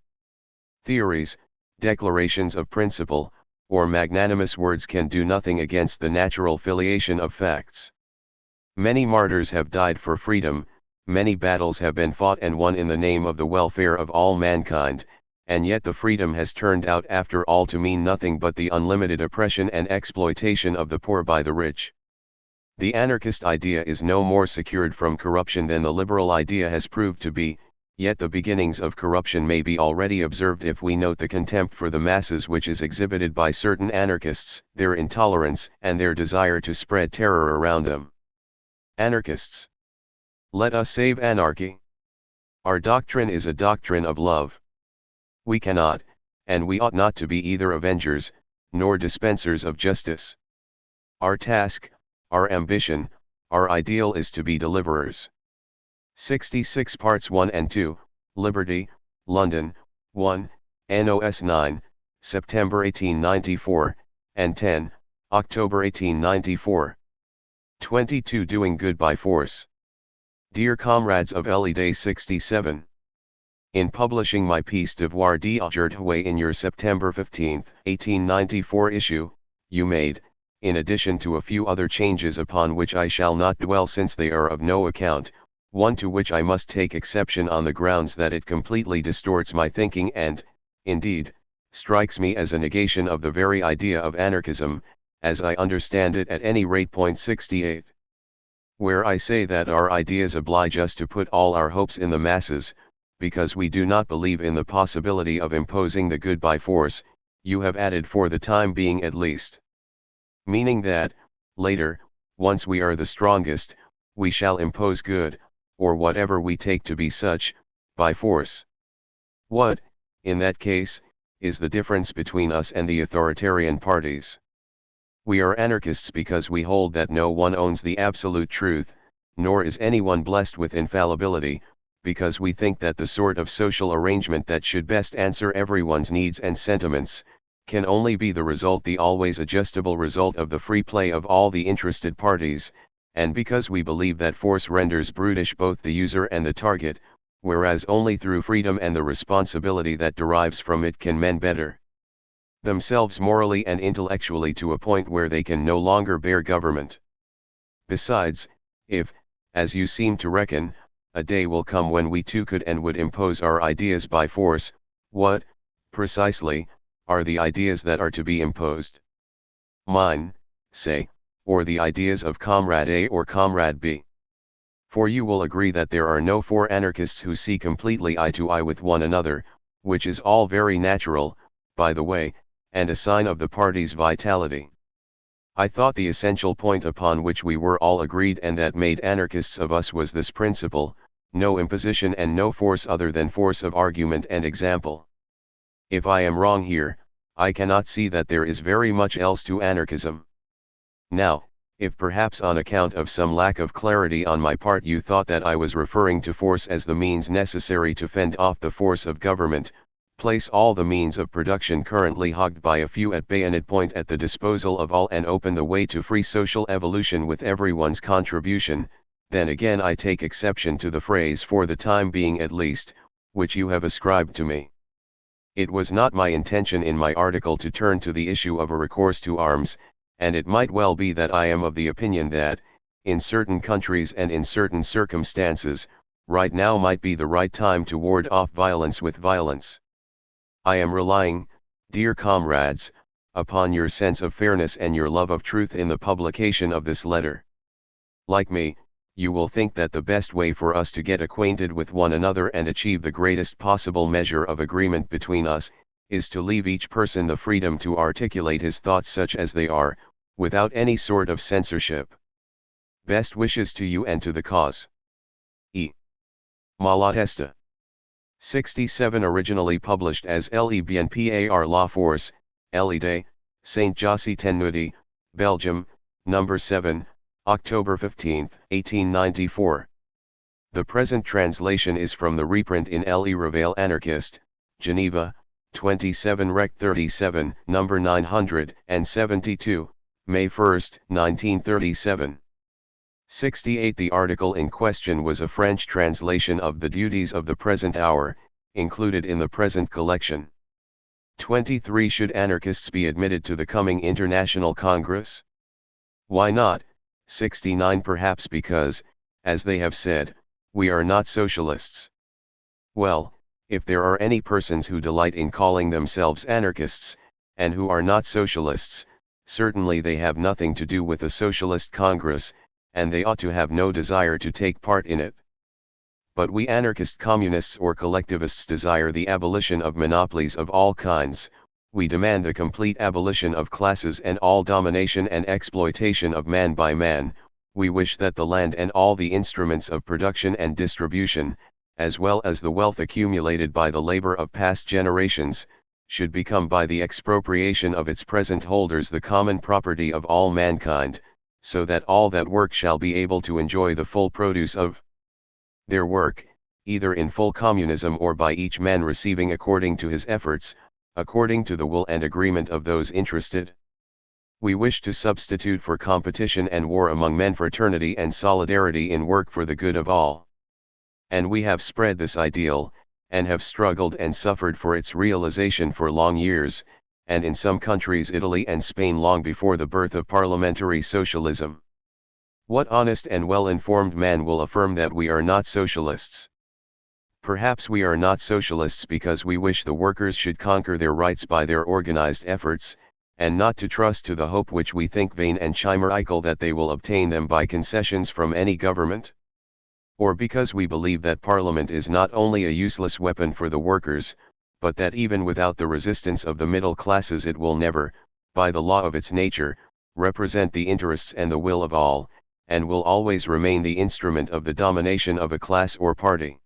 Theories, declarations of principle, or magnanimous words can do nothing against the natural filiation of facts. Many martyrs have died for freedom, many battles have been fought and won in the name of the welfare of all mankind, and yet the freedom has turned out after all to mean nothing but the unlimited oppression and exploitation of the poor by the rich. The anarchist idea is no more secured from corruption than the liberal idea has proved to be, yet the beginnings of corruption may be already observed if we note the contempt for the masses which is exhibited by certain anarchists, their intolerance and their desire to spread terror around them. Anarchists. Let us save anarchy. Our doctrine is a doctrine of love. We cannot, and we ought not to be either avengers, nor dispensers of justice. Our task, our ambition, our ideal is to be deliverers. 66 Parts 1 and 2, Liberty, London, 1, NOS 9, September 1894, and 10, October 1894. 22 Doing Good by Force. Dear comrades of Day 67. In publishing my piece Devoir d'aujourd'hui in your September 15, 1894 issue, you made, in addition to a few other changes upon which I shall not dwell since they are of no account, one to which I must take exception on the grounds that it completely distorts my thinking and, indeed, strikes me as a negation of the very idea of anarchism, as I understand it at any rate. 68. Where I say that our ideas oblige us to put all our hopes in the masses, because we do not believe in the possibility of imposing the good by force, you have added for the time being at least. Meaning that, later, once we are the strongest, we shall impose good, or whatever we take to be such, by force. What, in that case, is the difference between us and the authoritarian parties? We are anarchists because we hold that no one owns the absolute truth, nor is anyone blessed with infallibility, because we think that the sort of social arrangement that should best answer everyone's needs and sentiments, can only be the always adjustable result of the free play of all the interested parties, and because we believe that force renders brutish both the user and the target, whereas only through freedom and the responsibility that derives from it can men better themselves morally and intellectually to a point where they can no longer bear government. Besides, if, as you seem to reckon, a day will come when we too could and would impose our ideas by force, what, precisely, are the ideas that are to be imposed? Mine, say, or the ideas of Comrade A or Comrade B? For you will agree that there are no four anarchists who see completely eye to eye with one another, which is all very natural, by the way, and a sign of the party's vitality. I thought the essential point upon which we were all agreed and that made anarchists of us was this principle: no imposition and no force other than force of argument and example. If I am wrong here, I cannot see that there is very much else to anarchism. Now, if perhaps on account of some lack of clarity on my part you thought that I was referring to force as the means necessary to fend off the force of government, place all the means of production currently hogged by a few at bayonet point at the disposal of all and open the way to free social evolution with everyone's contribution, then again I take exception to the phrase "for the time being at least," which you have ascribed to me. It was not my intention in my article to turn to the issue of a recourse to arms, and it might well be that I am of the opinion that, in certain countries and in certain circumstances, right now might be the right time to ward off violence with violence. I am relying, dear comrades, upon your sense of fairness and your love of truth in the publication of this letter. Like me, you will think that the best way for us to get acquainted with one another and achieve the greatest possible measure of agreement between us, is to leave each person the freedom to articulate his thoughts such as they are, without any sort of censorship. Best wishes to you and to the cause. E. Malatesta. 67 originally published as L'Ebnpar La Force, L'Idée, Saint Josy Tenuti, Belgium, No. 7, October 15, 1894. The present translation is from the reprint in Le Réveil Anarchiste, Geneva, 27 Rec 37, No. 972, May 1, 1937. 68. The article in question was a French translation of The Duties of the Present Hour, included in the present collection. 23. Should anarchists be admitted to the coming International Congress? Why not? 69. Perhaps because, as they have said, we are not socialists. Well, if there are any persons who delight in calling themselves anarchists, and who are not socialists, certainly they have nothing to do with a socialist congress, and they ought to have no desire to take part in it. But we anarchist communists or collectivists desire the abolition of monopolies of all kinds, we demand the complete abolition of classes and all domination and exploitation of man by man, we wish that the land and all the instruments of production and distribution, as well as the wealth accumulated by the labor of past generations, should become by the expropriation of its present holders the common property of all mankind, so that all that work shall be able to enjoy the full produce of their work, either in full communism or by each man receiving according to his efforts, according to the will and agreement of those interested. We wish to substitute for competition and war among men fraternity and solidarity in work for the good of all. And we have spread this ideal, and have struggled and suffered for its realization for long years, and in some countries Italy and Spain long before the birth of parliamentary socialism. What honest and well-informed man will affirm that we are not socialists? Perhaps we are not socialists because we wish the workers should conquer their rights by their organized efforts, and not to trust to the hope which we think vain and chimerical that they will obtain them by concessions from any government? Or because we believe that Parliament is not only a useless weapon for the workers, but that even without the resistance of the middle classes it will never, by the law of its nature, represent the interests and the will of all, and will always remain the instrument of the domination of a class or party.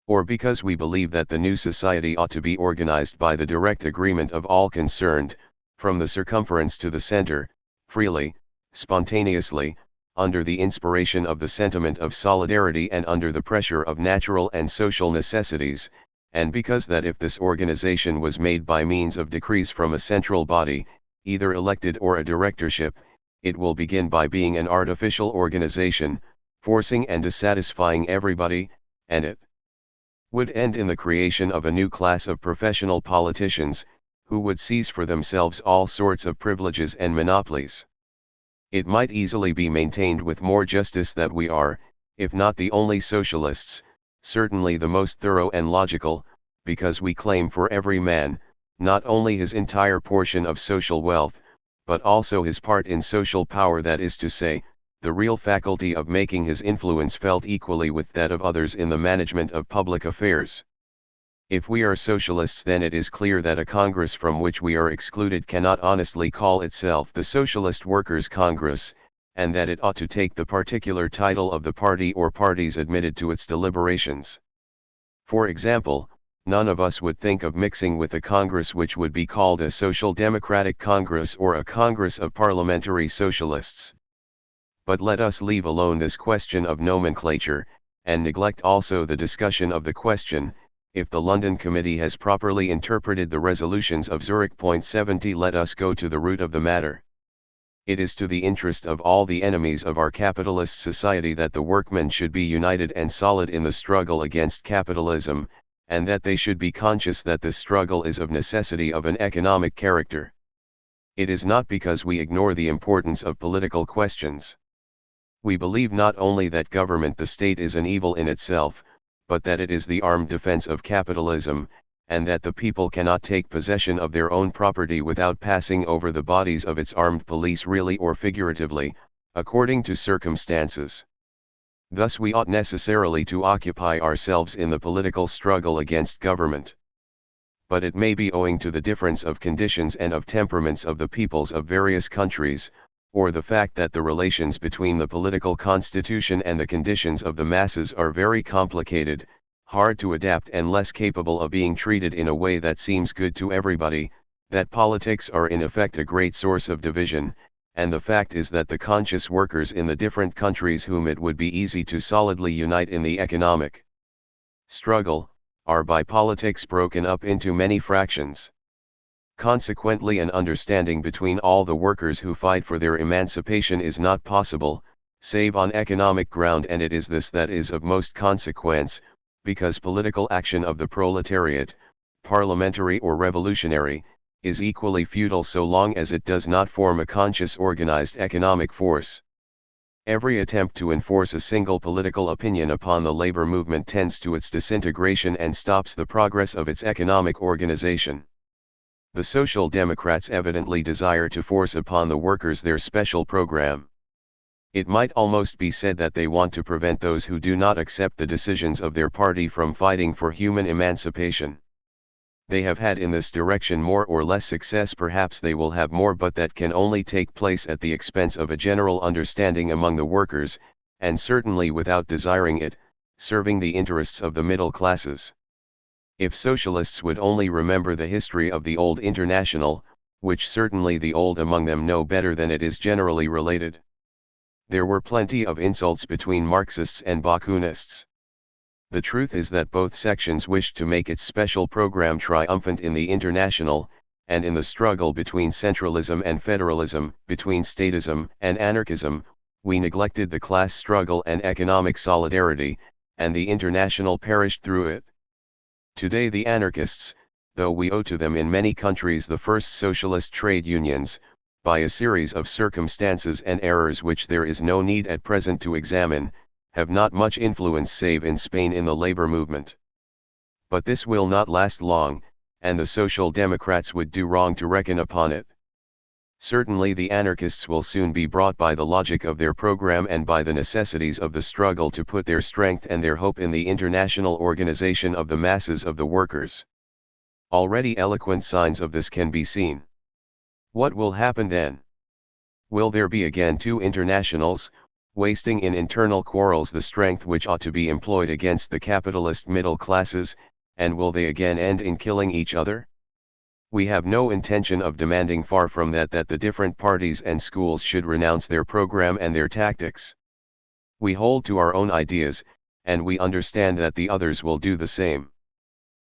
Or because we believe that the new society ought to be organized by the direct agreement of all concerned, from the circumference to the center, freely, spontaneously, under the inspiration of the sentiment of solidarity and under the pressure of natural and social necessities, and because that if this organization was made by means of decrees from a central body, either elected or a directorship, it will begin by being an artificial organization, forcing and dissatisfying everybody, and it would end in the creation of a new class of professional politicians, who would seize for themselves all sorts of privileges and monopolies. It might easily be maintained with more justice that we are, if not the only socialists, certainly the most thorough and logical, because we claim for every man, not only his entire portion of social wealth, but also his part in social power, that is to say, the real faculty of making his influence felt equally with that of others in the management of public affairs. If we are socialists, then it is clear that a Congress from which we are excluded cannot honestly call itself the Socialist Workers' Congress, and that it ought to take the particular title of the party or parties admitted to its deliberations. For example, none of us would think of mixing with a Congress which would be called a Social Democratic Congress or a Congress of Parliamentary Socialists. But let us leave alone this question of nomenclature, and neglect also the discussion of the question, if the London Committee has properly interpreted the resolutions of Zurich. 70. Let us go to the root of the matter. It is to the interest of all the enemies of our capitalist society that the workmen should be united and solid in the struggle against capitalism, and that they should be conscious that this struggle is of necessity of an economic character. It is not because we ignore the importance of political questions. We believe not only that government, the state, is an evil in itself, but that it is the armed defense of capitalism, and that the people cannot take possession of their own property without passing over the bodies of its armed police, really or figuratively, according to circumstances. Thus we ought necessarily to occupy ourselves in the political struggle against government. But it may be owing to the difference of conditions and of temperaments of the peoples of various countries, or the fact that the relations between the political constitution and the conditions of the masses are very complicated, hard to adapt, and less capable of being treated in a way that seems good to everybody, that politics are in effect a great source of division, and the fact is that the conscious workers in the different countries, whom it would be easy to solidly unite in the economic struggle, are by politics broken up into many fractions. Consequently, an understanding between all the workers who fight for their emancipation is not possible, save on economic ground, and it is this that is of most consequence, because political action of the proletariat, parliamentary or revolutionary, is equally futile so long as it does not form a conscious organized economic force. Every attempt to enforce a single political opinion upon the labor movement tends to its disintegration and stops the progress of its economic organization. The Social Democrats evidently desire to force upon the workers their special program. It might almost be said that they want to prevent those who do not accept the decisions of their party from fighting for human emancipation. They have had in this direction more or less success, perhaps they will have more, but that can only take place at the expense of a general understanding among the workers, and certainly without desiring it, serving the interests of the middle classes. If socialists would only remember the history of the old International, which certainly the old among them know better than it is generally related. There were plenty of insults between Marxists and Bakunists. The truth is that both sections wished to make its special program triumphant in the International, and in the struggle between centralism and federalism, between statism and anarchism, we neglected the class struggle and economic solidarity, and the International perished through it. Today the anarchists, though we owe to them in many countries the first socialist trade unions, by a series of circumstances and errors which there is no need at present to examine, have not much influence save in Spain in the labor movement. But this will not last long, and the Social Democrats would do wrong to reckon upon it. Certainly the anarchists will soon be brought by the logic of their program and by the necessities of the struggle to put their strength and their hope in the international organization of the masses of the workers. Already eloquent signs of this can be seen. What will happen then? Will there be again two internationals, wasting in internal quarrels the strength which ought to be employed against the capitalist middle classes, and will they again end in killing each other? We have no intention of demanding, far from that, that the different parties and schools should renounce their program and their tactics. We hold to our own ideas, and we understand that the others will do the same.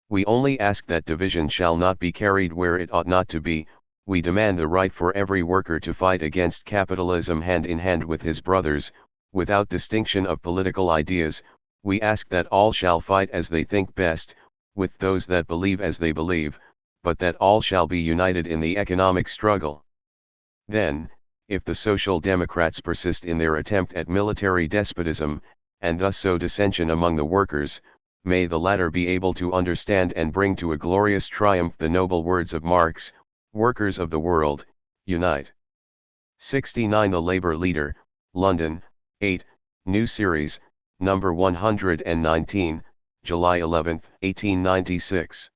We only ask that division shall not be carried where it ought not to be. We demand the right for every worker to fight against capitalism hand in hand with his brothers, without distinction of political ideas. We ask that all shall fight as they think best, with those that believe as they believe, but that all shall be united in the economic struggle. Then, if the Social Democrats persist in their attempt at military despotism, and thus sow dissension among the workers, may the latter be able to understand and bring to a glorious triumph the noble words of Marx: "Workers of the world, unite." 69. The Labour Leader, London, 8, New Series, number 119, July 11, 1896.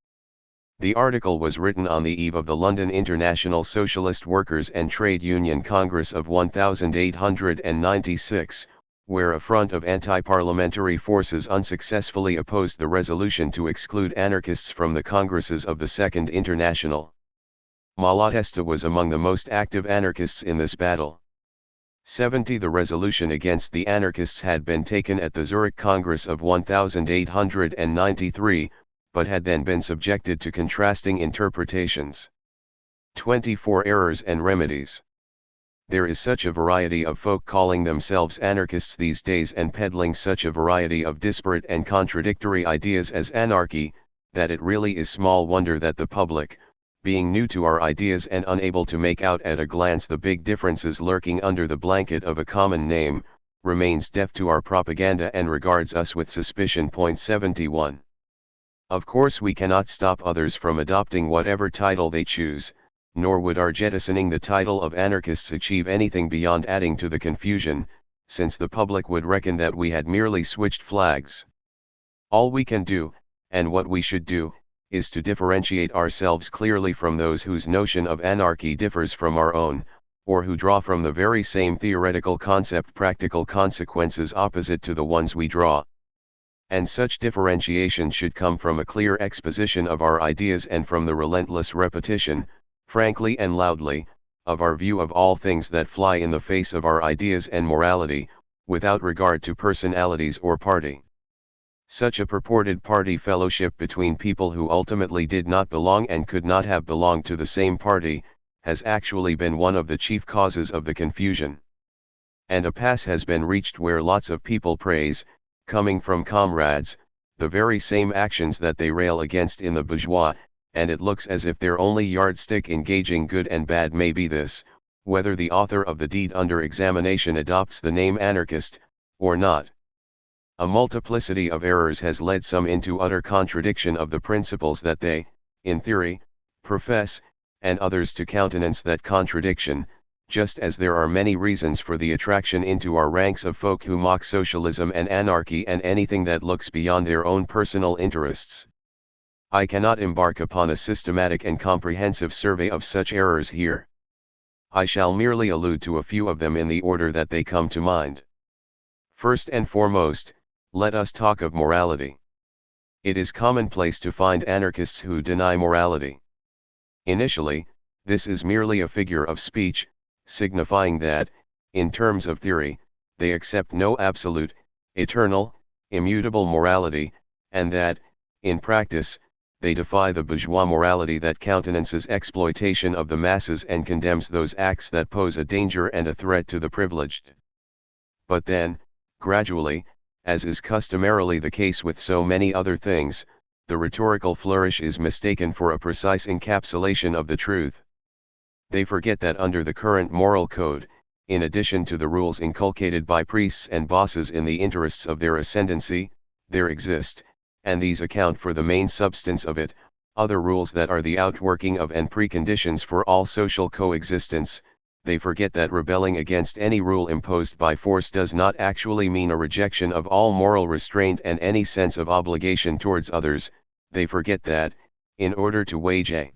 The article was written on the eve of the London International Socialist Workers' and Trade Union Congress of 1896, where a front of anti-parliamentary forces unsuccessfully opposed the resolution to exclude anarchists from the congresses of the Second International. Malatesta was among the most active anarchists in this battle. 70. The resolution against the anarchists had been taken at the Zurich Congress of 1893, but had then been subjected to contrasting interpretations. 24. Errors and remedies. There is such a variety of folk calling themselves anarchists these days and peddling such a variety of disparate and contradictory ideas as anarchy, that it really is small wonder that the public, being new to our ideas and unable to make out at a glance the big differences lurking under the blanket of a common name, remains deaf to our propaganda and regards us with suspicion. 71. Of course we cannot stop others from adopting whatever title they choose, nor would our jettisoning the title of anarchists achieve anything beyond adding to the confusion, since the public would reckon that we had merely switched flags. All we can do, and what we should do, is to differentiate ourselves clearly from those whose notion of anarchy differs from our own, or who draw from the very same theoretical concept practical consequences opposite to the ones we draw. And such differentiation should come from a clear exposition of our ideas and from the relentless repetition, frankly and loudly, of our view of all things that fly in the face of our ideas and morality, without regard to personalities or party. Such a purported party fellowship between people who ultimately did not belong and could not have belonged to the same party, has actually been one of the chief causes of the confusion. And a pass has been reached where lots of people praise, coming from comrades, the very same actions that they rail against in the bourgeois, and it looks as if their only yardstick in gauging good and bad may be this: whether the author of the deed under examination adopts the name anarchist, or not. A multiplicity of errors has led some into utter contradiction of the principles that they, in theory, profess, and others to countenance that contradiction, just as there are many reasons for the attraction into our ranks of folk who mock socialism and anarchy and anything that looks beyond their own personal interests. I cannot embark upon a systematic and comprehensive survey of such errors here. I shall merely allude to a few of them in the order that they come to mind. First and foremost, let us talk of morality. It is commonplace to find anarchists who deny morality. Initially, this is merely a figure of speech, signifying that, in terms of theory, they accept no absolute, eternal, immutable morality, and that, in practice, they defy the bourgeois morality that countenances exploitation of the masses and condemns those acts that pose a danger and a threat to the privileged. But then, gradually, as is customarily the case with so many other things, the rhetorical flourish is mistaken for a precise encapsulation of the truth. They forget that under the current moral code, in addition to the rules inculcated by priests and bosses in the interests of their ascendancy, there exist, and these account for the main substance of it, other rules that are the outworking of and preconditions for all social coexistence. They forget that rebelling against any rule imposed by force does not actually mean a rejection of all moral restraint and any sense of obligation towards others. They forget that, in order to wage a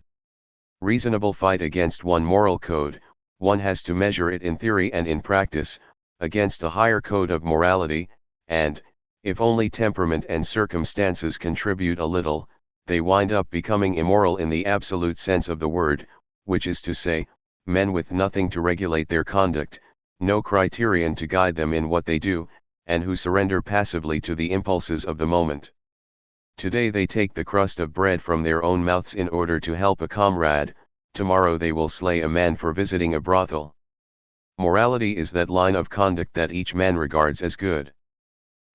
reasonable fight against one moral code, one has to measure it in theory and in practice, against a higher code of morality, and, if only temperament and circumstances contribute a little, they wind up becoming immoral in the absolute sense of the word, which is to say, men with nothing to regulate their conduct, no criterion to guide them in what they do, and who surrender passively to the impulses of the moment. Today they take the crust of bread from their own mouths in order to help a comrade, tomorrow they will slay a man for visiting a brothel. Morality is that line of conduct that each man regards as good.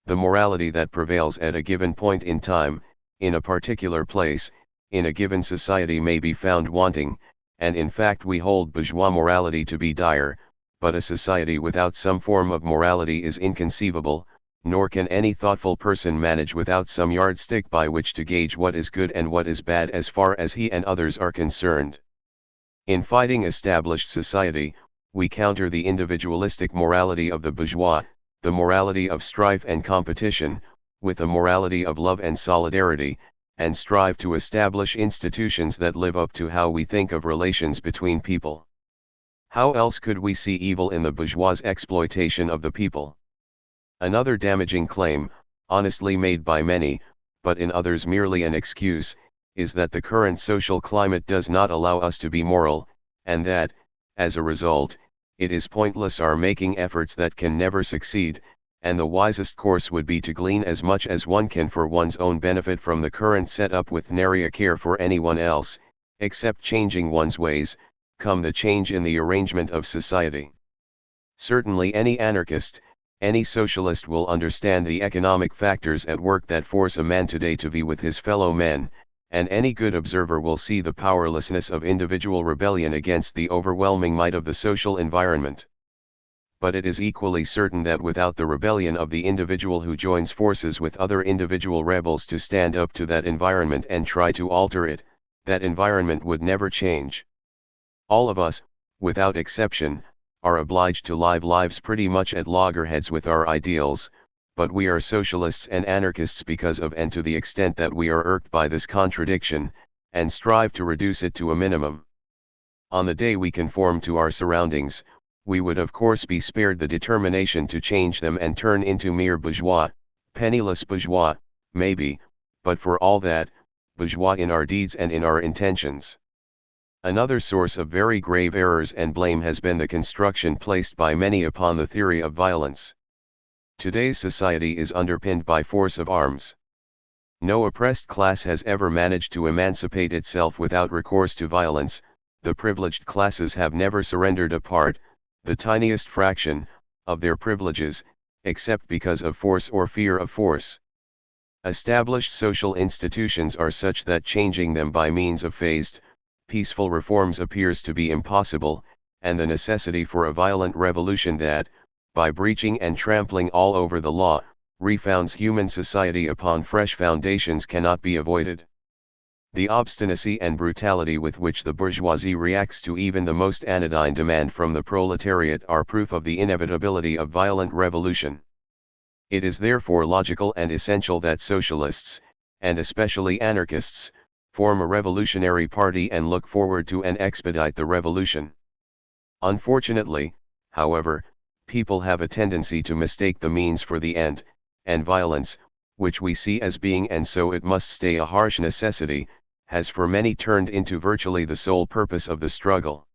The morality that prevails at a given point in time, in a particular place, in a given society may be found wanting, and in fact we hold bourgeois morality to be dire, but a society without some form of morality is inconceivable, nor can any thoughtful person manage without some yardstick by which to gauge what is good and what is bad as far as he and others are concerned. In fighting established society, we counter the individualistic morality of the bourgeois, the morality of strife and competition, with a morality of love and solidarity, and strive to establish institutions that live up to how we think of relations between people. How else could we see evil in the bourgeois' exploitation of the people? Another damaging claim, honestly made by many, but in others merely an excuse, is that the current social climate does not allow us to be moral, and that, as a result, it is pointless our making efforts that can never succeed, and the wisest course would be to glean as much as one can for one's own benefit from the current setup with nary a care for anyone else, except changing one's ways, come the change in the arrangement of society. Certainly any anarchist, any socialist will understand the economic factors at work that force a man today to be with his fellow men, and any good observer will see the powerlessness of individual rebellion against the overwhelming might of the social environment. But it is equally certain that without the rebellion of the individual who joins forces with other individual rebels to stand up to that environment and try to alter it, that environment would never change. All of us, without exception, are obliged to live lives pretty much at loggerheads with our ideals, but we are socialists and anarchists because of and to the extent that we are irked by this contradiction, and strive to reduce it to a minimum. On the day we conform to our surroundings, we would of course be spared the determination to change them and turn into mere bourgeois, penniless bourgeois, maybe, but for all that, bourgeois in our deeds and in our intentions. Another source of very grave errors and blame has been the construction placed by many upon the theory of violence. Today's society is underpinned by force of arms. No oppressed class has ever managed to emancipate itself without recourse to violence. The privileged classes have never surrendered a part, the tiniest fraction, of their privileges, except because of force or fear of force. Established social institutions are such that changing them by means of phased, peaceful reforms appears to be impossible, and the necessity for a violent revolution that, by breaching and trampling all over the law, refounds human society upon fresh foundations cannot be avoided. The obstinacy and brutality with which the bourgeoisie reacts to even the most anodyne demand from the proletariat are proof of the inevitability of violent revolution. It is therefore logical and essential that socialists, and especially anarchists, form a revolutionary party and look forward to and expedite the revolution. Unfortunately, however, people have a tendency to mistake the means for the end, and violence, which we see as being and so it must stay a harsh necessity, has for many turned into virtually the sole purpose of the struggle.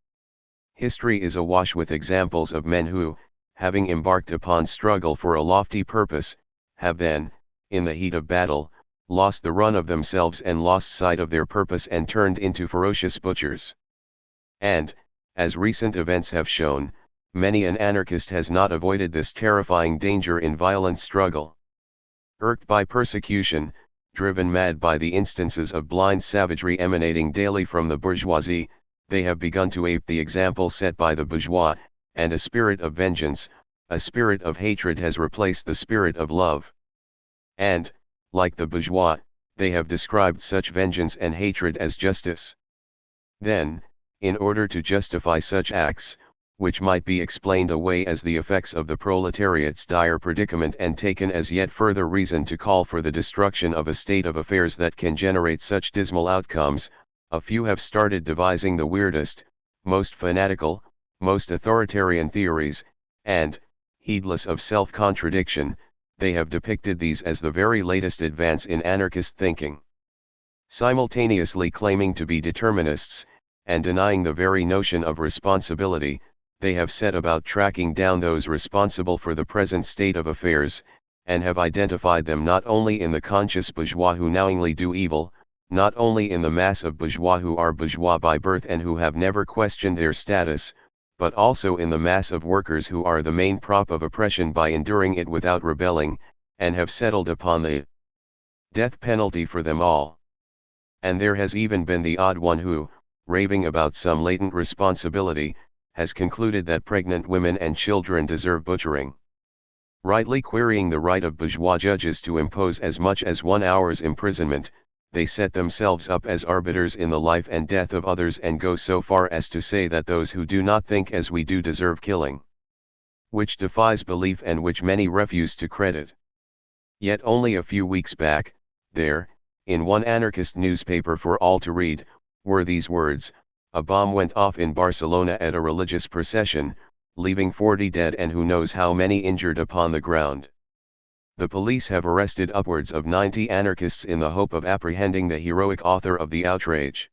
History is awash with examples of men who, having embarked upon struggle for a lofty purpose, have then, in the heat of battle, lost the run of themselves and lost sight of their purpose and turned into ferocious butchers. And, as recent events have shown, many an anarchist has not avoided this terrifying danger in violent struggle. Irked by persecution, driven mad by the instances of blind savagery emanating daily from the bourgeoisie, they have begun to ape the example set by the bourgeois, and a spirit of vengeance, a spirit of hatred has replaced the spirit of love. And, like the bourgeois, they have described such vengeance and hatred as justice. Then, in order to justify such acts, which might be explained away as the effects of the proletariat's dire predicament and taken as yet further reason to call for the destruction of a state of affairs that can generate such dismal outcomes, a few have started devising the weirdest, most fanatical, most authoritarian theories, and, heedless of self-contradiction, they have depicted these as the very latest advance in anarchist thinking. Simultaneously claiming to be determinists, and denying the very notion of responsibility, they have set about tracking down those responsible for the present state of affairs, and have identified them not only in the conscious bourgeois who knowingly do evil, not only in the mass of bourgeois who are bourgeois by birth and who have never questioned their status, but also in the mass of workers who are the main prop of oppression by enduring it without rebelling, and have settled upon the death penalty for them all. And there has even been the odd one who, raving about some latent responsibility, has concluded that pregnant women and children deserve butchering. Rightly querying the right of bourgeois judges to impose as much as 1 hour's imprisonment, they set themselves up as arbiters in the life and death of others and go so far as to say that those who do not think as we do deserve killing. Which defies belief and which many refuse to credit. Yet only a few weeks back, there, in one anarchist newspaper for all to read, were these words: "A bomb went off in Barcelona at a religious procession, leaving 40 dead and who knows how many injured upon the ground. The police have arrested upwards of 90 anarchists in the hope of apprehending the heroic author of the outrage.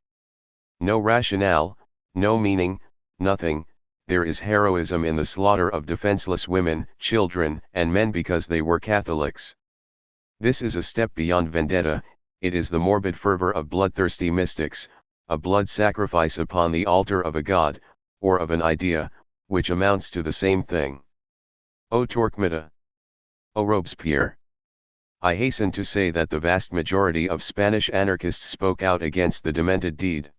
No rationale, no meaning, nothing. There is heroism in the slaughter of defenseless women, children, and men because they were Catholics. This is a step beyond vendetta, it is the morbid fervor of bloodthirsty mystics, a blood sacrifice upon the altar of a god, or of an idea, which amounts to the same thing. O Torquemada! O Robespierre!" I hasten to say that the vast majority of Spanish anarchists spoke out against the demented deed.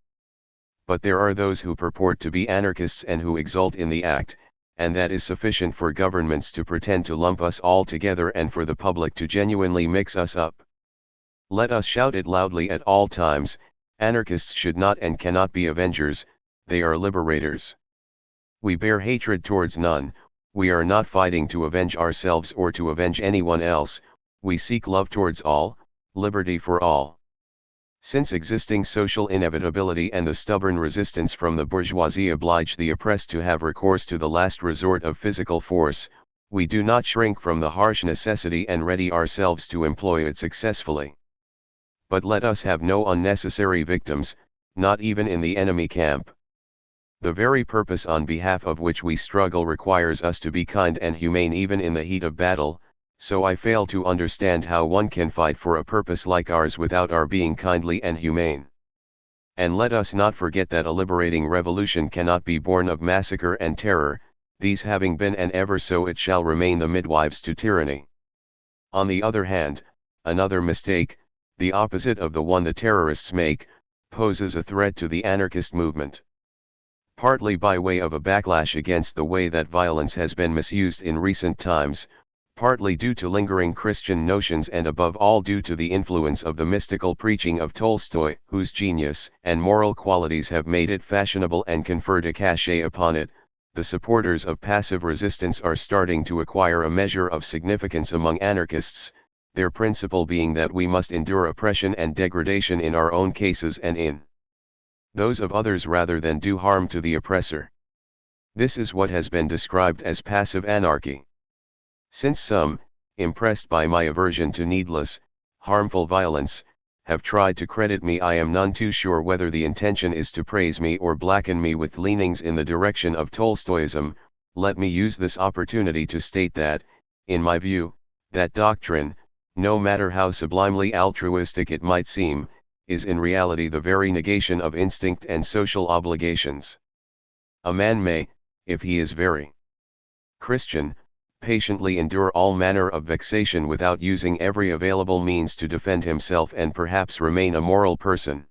But there are those who purport to be anarchists and who exult in the act, and that is sufficient for governments to pretend to lump us all together and for the public to genuinely mix us up. Let us shout it loudly at all times: anarchists should not and cannot be avengers, they are liberators. We bear hatred towards none, we are not fighting to avenge ourselves or to avenge anyone else, we seek love towards all, liberty for all. Since existing social inevitability and the stubborn resistance from the bourgeoisie oblige the oppressed to have recourse to the last resort of physical force, we do not shrink from the harsh necessity and ready ourselves to employ it successfully. But let us have no unnecessary victims, not even in the enemy camp. The very purpose on behalf of which we struggle requires us to be kind and humane even in the heat of battle, so I fail to understand how one can fight for a purpose like ours without our being kindly and humane. And let us not forget that a liberating revolution cannot be born of massacre and terror, these having been and ever so it shall remain the midwives to tyranny. On the other hand, another mistake, the opposite of the one the terrorists make, poses a threat to the anarchist movement. Partly by way of a backlash against the way that violence has been misused in recent times, partly due to lingering Christian notions and above all due to the influence of the mystical preaching of Tolstoy, whose genius and moral qualities have made it fashionable and conferred a cachet upon it, the supporters of passive resistance are starting to acquire a measure of significance among anarchists, their principle being that we must endure oppression and degradation in our own cases and in those of others rather than do harm to the oppressor. This is what has been described as passive anarchy. Since some, impressed by my aversion to needless, harmful violence, have tried to credit me, I am none too sure whether the intention is to praise me or blacken me with leanings in the direction of Tolstoyism. Let me use this opportunity to state that, in my view, that doctrine, no matter how sublimely altruistic it might seem, is in reality the very negation of instinct and social obligations. A man may, if he is very Christian, patiently endure all manner of vexation without using every available means to defend himself and perhaps remain a moral person.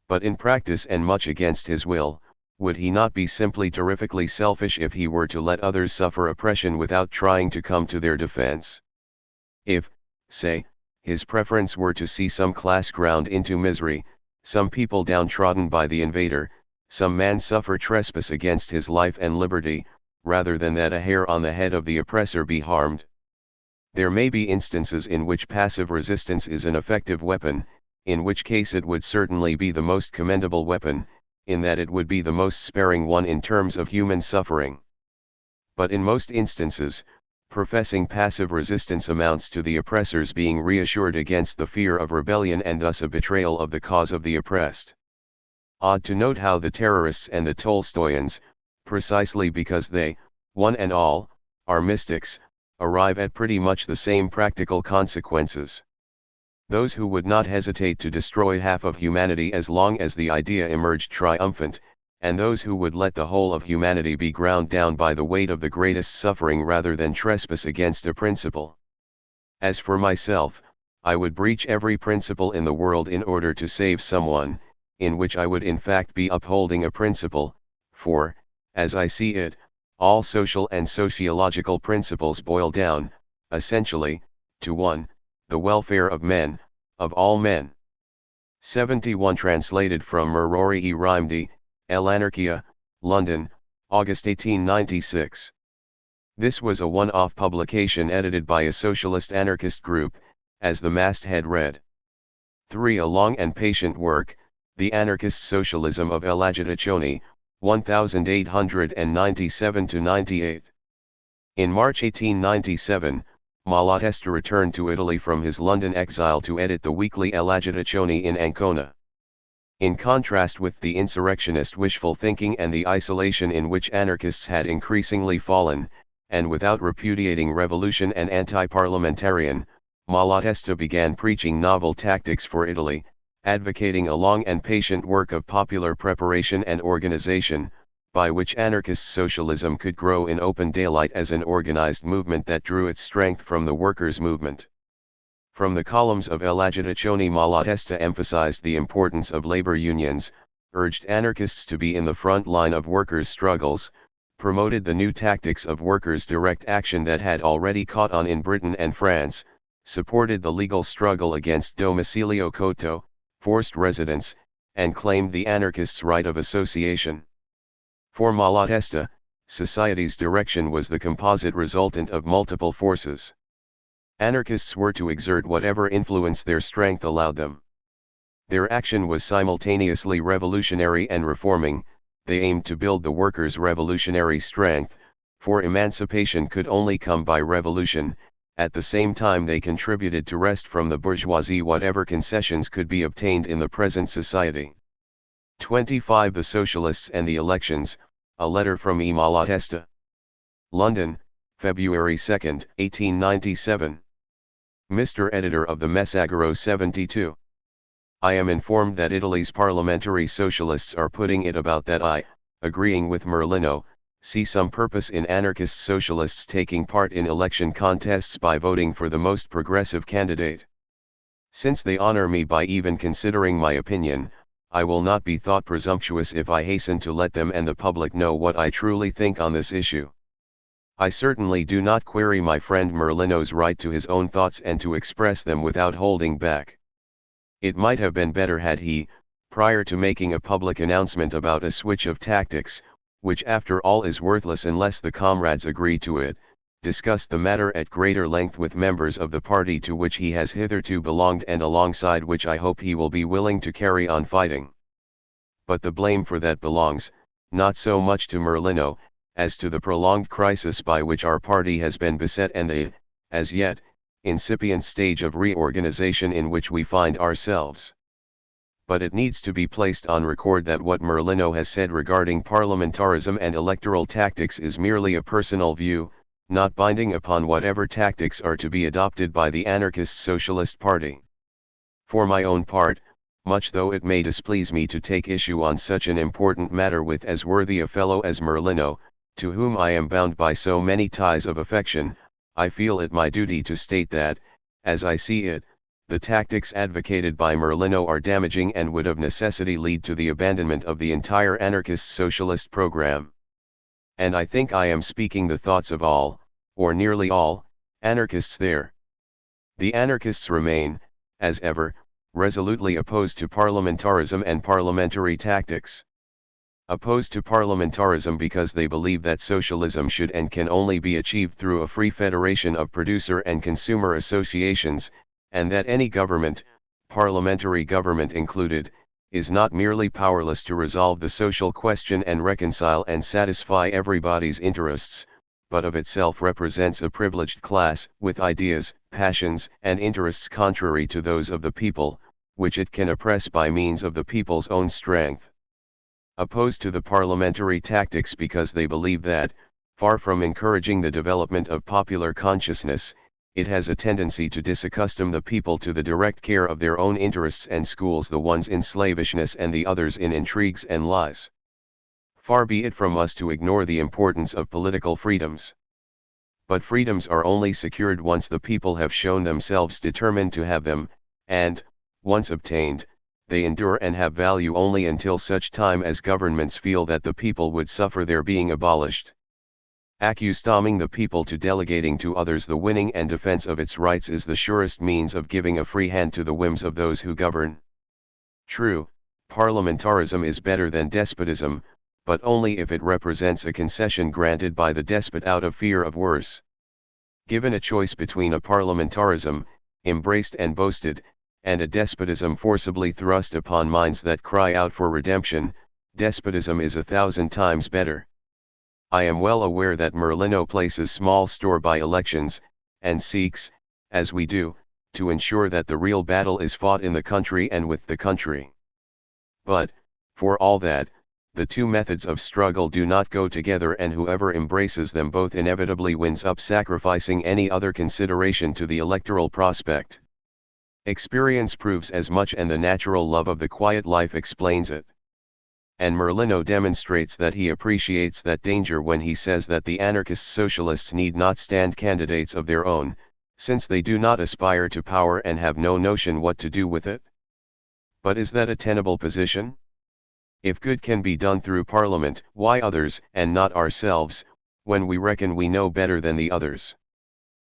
But in practice and much against his will, would he not be simply terrifically selfish if he were to let others suffer oppression without trying to come to their defense? If, say, his preference were to see some class ground into misery, some people downtrodden by the invader, some man suffer trespass against his life and liberty, rather than that a hair on the head of the oppressor be harmed. There may be instances in which passive resistance is an effective weapon, in which case it would certainly be the most commendable weapon, in that it would be the most sparing one in terms of human suffering. but in most instances, professing passive resistance amounts to the oppressors being reassured against the fear of rebellion and thus a betrayal of the cause of the oppressed. Odd to note how the terrorists and the Tolstoyans, precisely because they, one and all, are mystics, arrive at pretty much the same practical consequences. Those who would not hesitate to destroy half of humanity as long as the idea emerged triumphant, and those who would let the whole of humanity be ground down by the weight of the greatest suffering rather than trespass against a principle. As for myself, I would breach every principle in the world in order to save someone, in which I would in fact be upholding a principle, for, as I see it, all social and sociological principles boil down, essentially, to one, the welfare of men, of all men. 71 Translated from Merori e Rimedi, L'Anarchia, London, August 1896. This was a one-off publication edited by a socialist anarchist group, as the masthead read. 3. A long and patient work, The Anarchist Socialism of l'Agitazione, 1897–98. In March 1897, Malatesta returned to Italy from his London exile to edit the weekly L'Agitazione in Ancona. In contrast with the insurrectionist wishful thinking and the isolation in which anarchists had increasingly fallen, and without repudiating revolution and anti-parliamentarian, Malatesta began preaching novel tactics for Italy, advocating a long and patient work of popular preparation and organization, by which anarchist socialism could grow in open daylight as an organized movement that drew its strength from the workers' movement. From the columns of L'Agitazione, Malatesta emphasized the importance of labor unions, urged anarchists to be in the front line of workers' struggles, promoted the new tactics of workers' direct action that had already caught on in Britain and France, supported the legal struggle against domicilio coto, forced residence, and claimed the anarchists' right of association. For Malatesta, society's direction was the composite resultant of multiple forces. Anarchists were to exert whatever influence their strength allowed them. Their action was simultaneously revolutionary and reforming. They aimed to build the workers' revolutionary strength, for emancipation could only come by revolution. At the same time they contributed to wrest from the bourgeoisie whatever concessions could be obtained in the present society. 25 The Socialists and the Elections, a letter from E. Malatesta. London, February 2, 1897. Mr. Editor of the Messaggero 72. I am informed that Italy's parliamentary socialists are putting it about that I, agreeing with Merlino, see some purpose in anarchist socialists taking part in election contests by voting for the most progressive candidate. Since they honor me by even considering my opinion, I will not be thought presumptuous if I hasten to let them and the public know what I truly think on this issue. I certainly do not query my friend Merlino's right to his own thoughts and to express them without holding back. It might have been better had he, prior to making a public announcement about a switch of tactics, which after all is worthless unless the comrades agree to it, discussed the matter at greater length with members of the party to which he has hitherto belonged and alongside which I hope he will be willing to carry on fighting. But the blame for that belongs, not so much to Merlino, as to the prolonged crisis by which our party has been beset and the, as yet, incipient stage of reorganization in which we find ourselves. But it needs to be placed on record that what Merlino has said regarding parliamentarism and electoral tactics is merely a personal view, not binding upon whatever tactics are to be adopted by the anarchist socialist party. For my own part, much though it may displease me to take issue on such an important matter with as worthy a fellow as Merlino, to whom I am bound by so many ties of affection, I feel it my duty to state that, as I see it, the tactics advocated by Merlino are damaging and would of necessity lead to the abandonment of the entire anarchist socialist program. And I think I am speaking the thoughts of all, or nearly all, anarchists there. The anarchists remain, as ever, resolutely opposed to parliamentarism and parliamentary tactics. Opposed to parliamentarism because they believe that socialism should and can only be achieved through a free federation of producer and consumer associations, and that any government, parliamentary government included, is not merely powerless to resolve the social question and reconcile and satisfy everybody's interests, but of itself represents a privileged class, with ideas, passions, and interests contrary to those of the people, which it can oppress by means of the people's own strength. Opposed to the parliamentary tactics because they believe that, far from encouraging the development of popular consciousness, it has a tendency to disaccustom the people to the direct care of their own interests and schools the ones in slavishness and the others in intrigues and lies. Far be it from us to ignore the importance of political freedoms. But freedoms are only secured once the people have shown themselves determined to have them, and, once obtained, they endure and have value only until such time as governments feel that the people would suffer their being abolished. Accustoming the people to delegating to others the winning and defense of its rights is the surest means of giving a free hand to the whims of those who govern. True, parliamentarism is better than despotism, but only if it represents a concession granted by the despot out of fear of worse. Given a choice between a parliamentarism, embraced and boasted, and a despotism forcibly thrust upon minds that cry out for redemption, despotism is 1,000 times better. I am well aware that Merlino places small store by elections, and seeks, as we do, to ensure that the real battle is fought in the country and with the country. But, for all that, the two methods of struggle do not go together, and whoever embraces them both inevitably wins up sacrificing any other consideration to the electoral prospect. Experience proves as much, and the natural love of the quiet life explains it. And Merlino demonstrates that he appreciates that danger when he says that the anarchist socialists need not stand candidates of their own, since they do not aspire to power and have no notion what to do with it. But is that a tenable position? If good can be done through Parliament, why others, and not ourselves, when we reckon we know better than the others?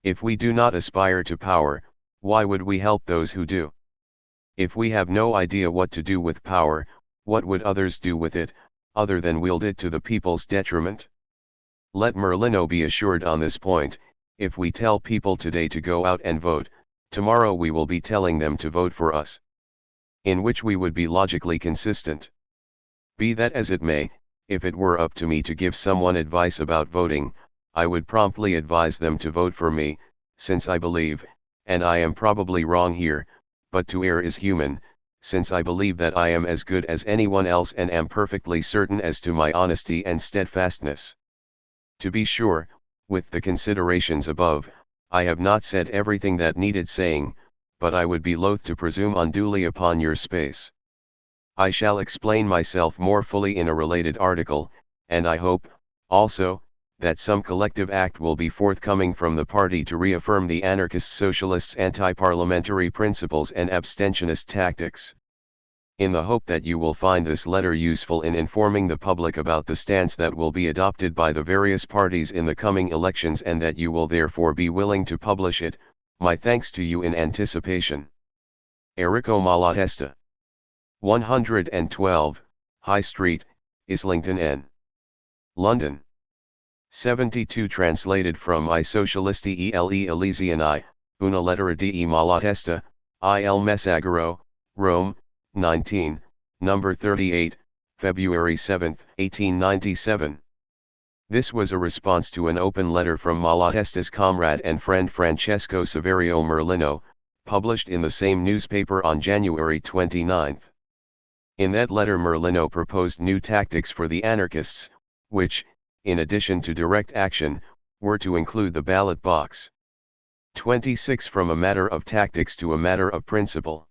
If we do not aspire to power, why would we help those who do? If we have no idea what to do with power, what would others do with it, other than wield it to the people's detriment? Let Merlino be assured on this point: if we tell people today to go out and vote, tomorrow we will be telling them to vote for us. In which we would be logically consistent. Be that as it may, if it were up to me to give someone advice about voting, I would promptly advise them to vote for me, since I believe, and I am probably wrong here, but to err is human, since I believe that I am as good as anyone else and am perfectly certain as to my honesty and steadfastness. To be sure, with the considerations above, I have not said everything that needed saying, but I would be loath to presume unduly upon your space. I shall explain myself more fully in a related article, and I hope, also, that some collective act will be forthcoming from the party to reaffirm the anarchist socialists' anti-parliamentary principles and abstentionist tactics. In the hope that you will find this letter useful in informing the public about the stance that will be adopted by the various parties in the coming elections, and that you will therefore be willing to publish it, my thanks to you in anticipation. Errico Malatesta. 112, High Street, Islington N. London. 72. Translated from I Socialisti ele Elysiani, una lettera de Malatesta, il Messaggero, Rome, 19, number 38, February 7, 1897. This was a response to an open letter from Malatesta's comrade and friend Francesco Saverio Merlino, published in the same newspaper on January 29. In that letter Merlino proposed new tactics for the anarchists, which, in addition to direct action, were to include the ballot box. 26. From a matter of tactics to a matter of principle.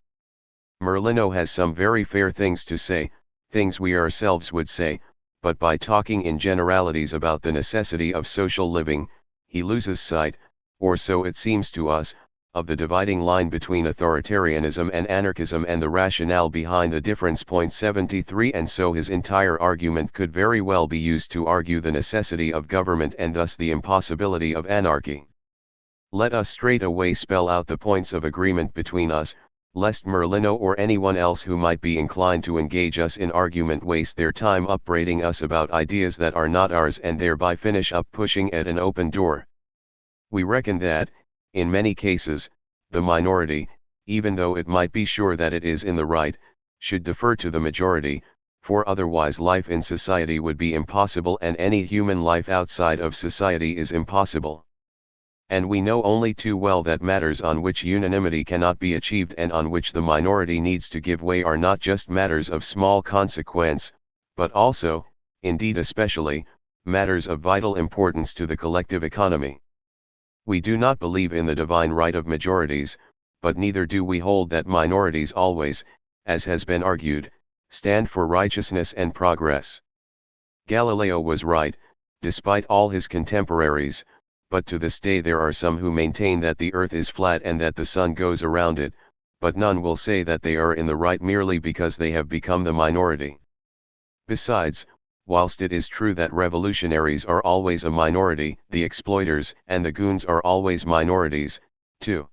Merlino has some very fair things to say, things we ourselves would say, but by talking in generalities about the necessity of social living, he loses sight, or so it seems to us, of the dividing line between authoritarianism and anarchism and the rationale behind the difference. 73. And so his entire argument could very well be used to argue the necessity of government and thus the impossibility of anarchy. Let us straight away spell out the points of agreement between us, lest Merlino or anyone else who might be inclined to engage us in argument waste their time upbraiding us about ideas that are not ours and thereby finish up pushing at an open door. We reckon that, in many cases, the minority, even though it might be sure that it is in the right, should defer to the majority, for otherwise life in society would be impossible, and any human life outside of society is impossible. And we know only too well that matters on which unanimity cannot be achieved and on which the minority needs to give way are not just matters of small consequence, but also, indeed especially, matters of vital importance to the collective economy. We do not believe in the divine right of majorities, but neither do we hold that minorities always, as has been argued, stand for righteousness and progress. Galileo was right, despite all his contemporaries, but to this day there are some who maintain that the earth is flat and that the sun goes around it, but none will say that they are in the right merely because they have become the minority. Besides, whilst it is true that revolutionaries are always a minority, the exploiters and the goons are always minorities, too.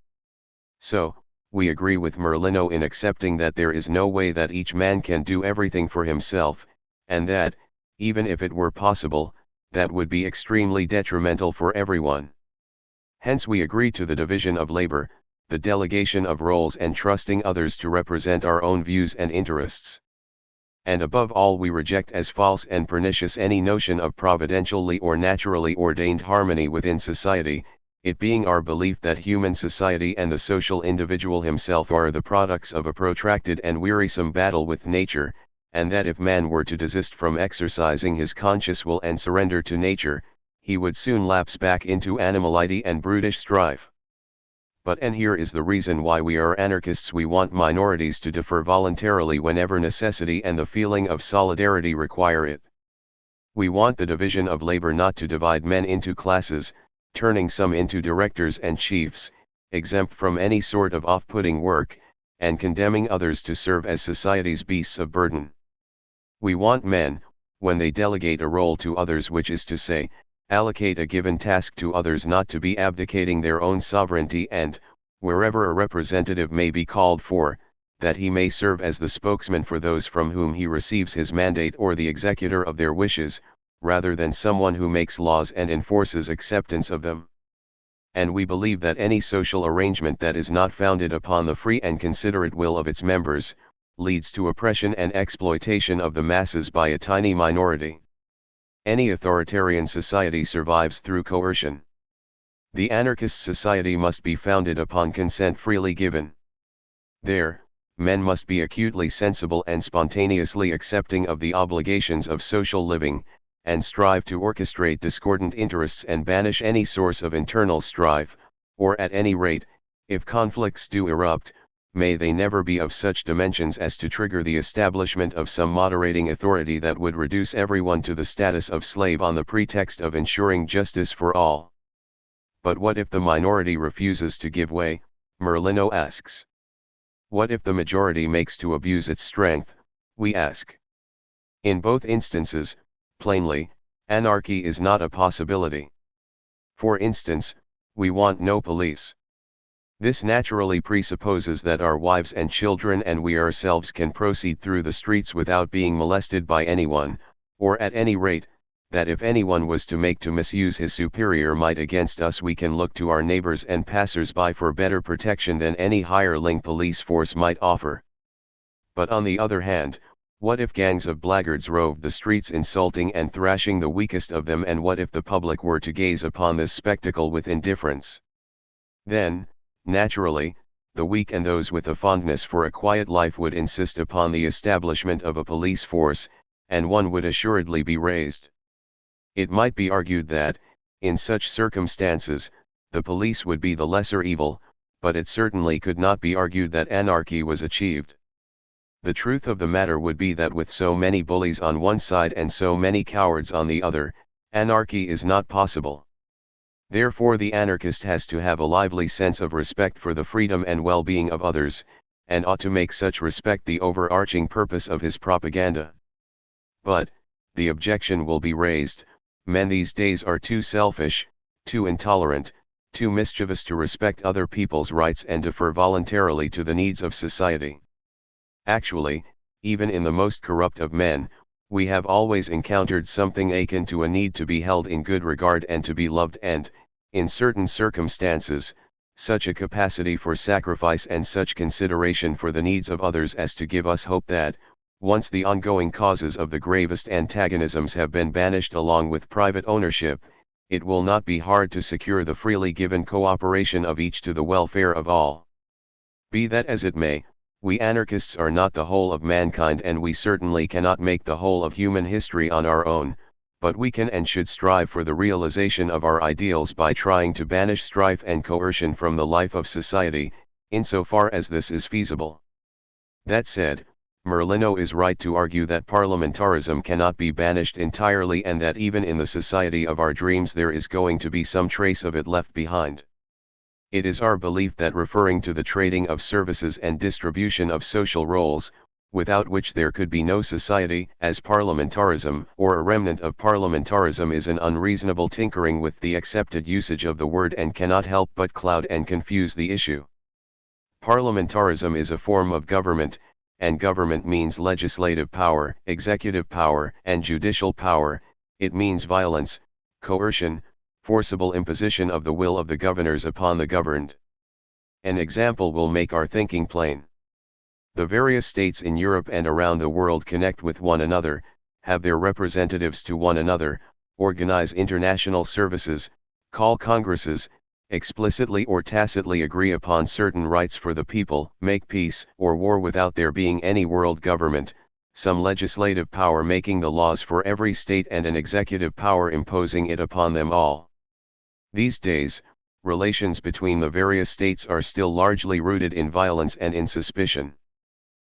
So, we agree with Merlino in accepting that there is no way that each man can do everything for himself, and that, even if it were possible, that would be extremely detrimental for everyone. Hence we agree to the division of labor, the delegation of roles, and trusting others to represent our own views and interests. And above all we reject as false and pernicious any notion of providentially or naturally ordained harmony within society, it being our belief that human society and the social individual himself are the products of a protracted and wearisome battle with nature, and that if man were to desist from exercising his conscious will and surrender to nature, he would soon lapse back into animality and brutish strife. But and here is the reason why we are anarchists: we want minorities to differ voluntarily whenever necessity and the feeling of solidarity require it. We want the division of labor not to divide men into classes, turning some into directors and chiefs, exempt from any sort of off-putting work, and condemning others to serve as society's beasts of burden. We want men, when they delegate a role to others, which is to say, allocate a given task to others, not to be abdicating their own sovereignty, and, wherever a representative may be called for, that he may serve as the spokesman for those from whom he receives his mandate or the executor of their wishes, rather than someone who makes laws and enforces acceptance of them. And we believe that any social arrangement that is not founded upon the free and considerate will of its members, leads to oppression and exploitation of the masses by a tiny minority. Any authoritarian society survives through coercion. The anarchist society must be founded upon consent freely given. There, men must be acutely sensible and spontaneously accepting of the obligations of social living, and strive to orchestrate discordant interests and banish any source of internal strife, or at any rate, if conflicts do erupt, may they never be of such dimensions as to trigger the establishment of some moderating authority that would reduce everyone to the status of slave on the pretext of ensuring justice for all. But what if the minority refuses to give way? Merlino asks. What if the majority makes to abuse its strength? We ask. In both instances, plainly, anarchy is not a possibility. For instance, we want no police. This naturally presupposes that our wives and children and we ourselves can proceed through the streets without being molested by anyone, or at any rate, that if anyone was to make to misuse his superior might against us, we can look to our neighbors and passers-by for better protection than any hireling police force might offer. But on the other hand, what if gangs of blackguards roved the streets insulting and thrashing the weakest of them, and what if the public were to gaze upon this spectacle with indifference? Then, naturally, the weak and those with a fondness for a quiet life would insist upon the establishment of a police force, and one would assuredly be raised. It might be argued that, in such circumstances, the police would be the lesser evil, but it certainly could not be argued that anarchy was achieved. The truth of the matter would be that with so many bullies on one side and so many cowards on the other, anarchy is not possible. Therefore the anarchist has to have a lively sense of respect for the freedom and well-being of others, and ought to make such respect the overarching purpose of his propaganda. But, the objection will be raised, men these days are too selfish, too intolerant, too mischievous to respect other people's rights and defer voluntarily to the needs of society. Actually, even in the most corrupt of men, we have always encountered something akin to a need to be held in good regard and to be loved, and, in certain circumstances, such a capacity for sacrifice and such consideration for the needs of others as to give us hope that, Once the ongoing causes of the gravest antagonisms have been banished along with private ownership, it will not be hard to secure the freely given cooperation of each to the welfare of all. Be that as it may, we anarchists are not the whole of mankind, and we certainly cannot make the whole of human history on our own, but we can and should strive for the realization of our ideals by trying to banish strife and coercion from the life of society, insofar as this is feasible. That said, Merlino is right to argue that parliamentarism cannot be banished entirely, and that even in the society of our dreams there is going to be some trace of it left behind. It is our belief that referring to the trading of services and distribution of social roles, without which there could be no society, as parliamentarism or a remnant of parliamentarism is an unreasonable tinkering with the accepted usage of the word and cannot help but cloud and confuse the issue. Parliamentarism is a form of government, and government means legislative power, executive power, and judicial power. It means violence, coercion, forcible imposition of the will of the governors upon the governed. An example will make our thinking plain. The various states in Europe and around the world connect with one another, have their representatives to one another, organize international services, call congresses, explicitly or tacitly agree upon certain rights for the people, make peace or war without there being any world government, some legislative power making the laws for every state and an executive power imposing it upon them all. These days, relations between the various states are still largely rooted in violence and in suspicion.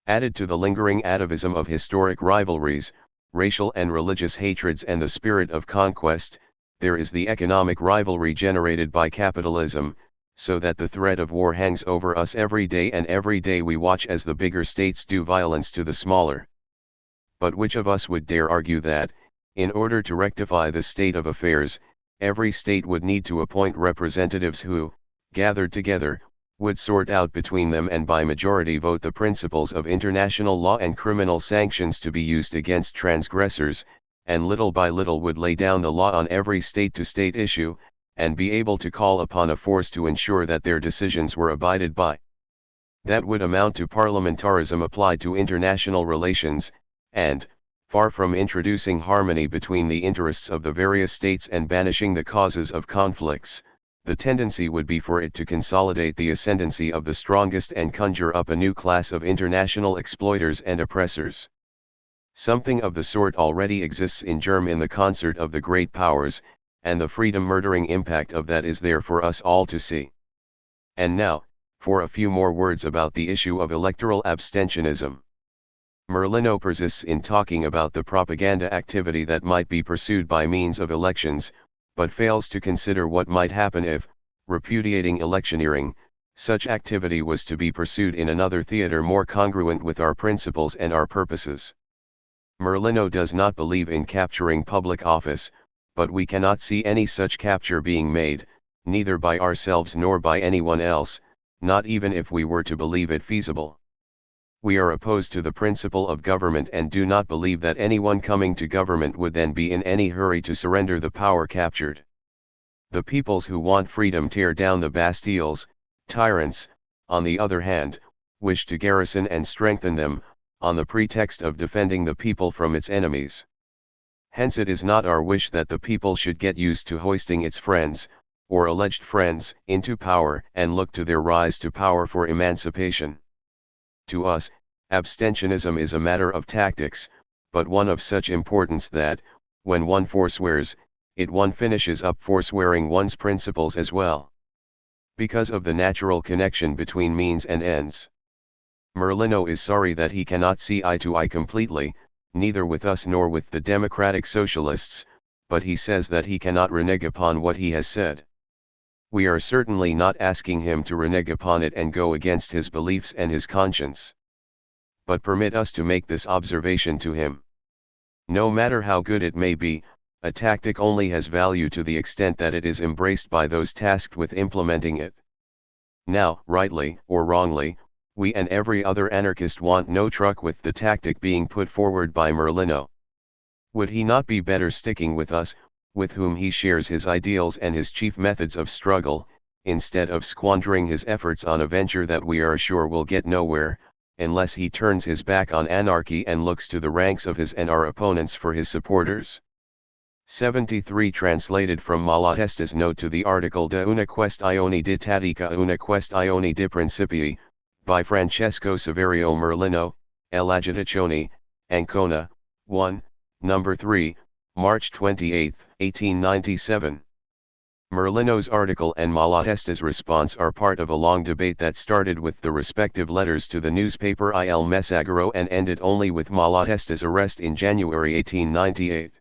Added to the lingering atavism of historic rivalries, racial and religious hatreds and the spirit of conquest, there is the economic rivalry generated by capitalism, so that the threat of war hangs over us every day, and every day we watch as the bigger states do violence to the smaller. But which of us would dare argue that, in order to rectify this state of affairs, every state would need to appoint representatives who, gathered together, would sort out between them and by majority vote the principles of international law and criminal sanctions to be used against transgressors, and little by little would lay down the law on every state-to-state issue, and be able to call upon a force to ensure that their decisions were abided by. That would amount to parliamentarism applied to international relations, and, far from introducing harmony between the interests of the various states and banishing the causes of conflicts, the tendency would be for it to consolidate the ascendancy of the strongest and conjure up a new class of international exploiters and oppressors. Something of the sort already exists in germ in the concert of the great powers, and the freedom-murdering impact of that is there for us all to see. And now, for a few more words about the issue of electoral abstentionism. Merlino persists in talking about the propaganda activity that might be pursued by means of elections, but fails to consider what might happen if, repudiating electioneering, such activity was to be pursued in another theater more congruent with our principles and our purposes. Merlino does not believe in capturing public office, but we cannot see any such capture being made, neither by ourselves nor by anyone else, not even if we were to believe it feasible. We are opposed to the principle of government and do not believe that anyone coming to government would then be in any hurry to surrender the power captured. The peoples who want freedom tear down the Bastilles. Tyrants, on the other hand, wish to garrison and strengthen them, on the pretext of defending the people from its enemies. Hence it is not our wish that the people should get used to hoisting its friends, or alleged friends, into power and look to their rise to power for emancipation. To us, abstentionism is a matter of tactics, but one of such importance that, when one forswears, one finishes up forswearing one's principles as well. Because of the natural connection between means and ends. Merlino is sorry that he cannot see eye to eye completely, neither with us nor with the democratic socialists, but he says that he cannot renege upon what he has said. We are certainly not asking him to renege upon it and go against his beliefs and his conscience. But permit us to make this observation to him. No matter how good it may be, a tactic only has value to the extent that it is embraced by those tasked with implementing it. Now, rightly or wrongly, we and every other anarchist want no truck with the tactic being put forward by Merlino. Would he not be better sticking with us, with whom he shares his ideals and his chief methods of struggle, instead of squandering his efforts on a venture that we are sure will get nowhere, unless he turns his back on anarchy and looks to the ranks of his and our opponents for his supporters. 73 Translated from Malatesta's note to the article De una questione di tattica una questione di principii, by Francesco Saverio Merlino, L'agitazione, Ancona, 1, No. 3, March 28, 1897. Merlino's article and Malatesta's response are part of a long debate that started with the respective letters to the newspaper Il Messaggero and ended only with Malatesta's arrest in January 1898.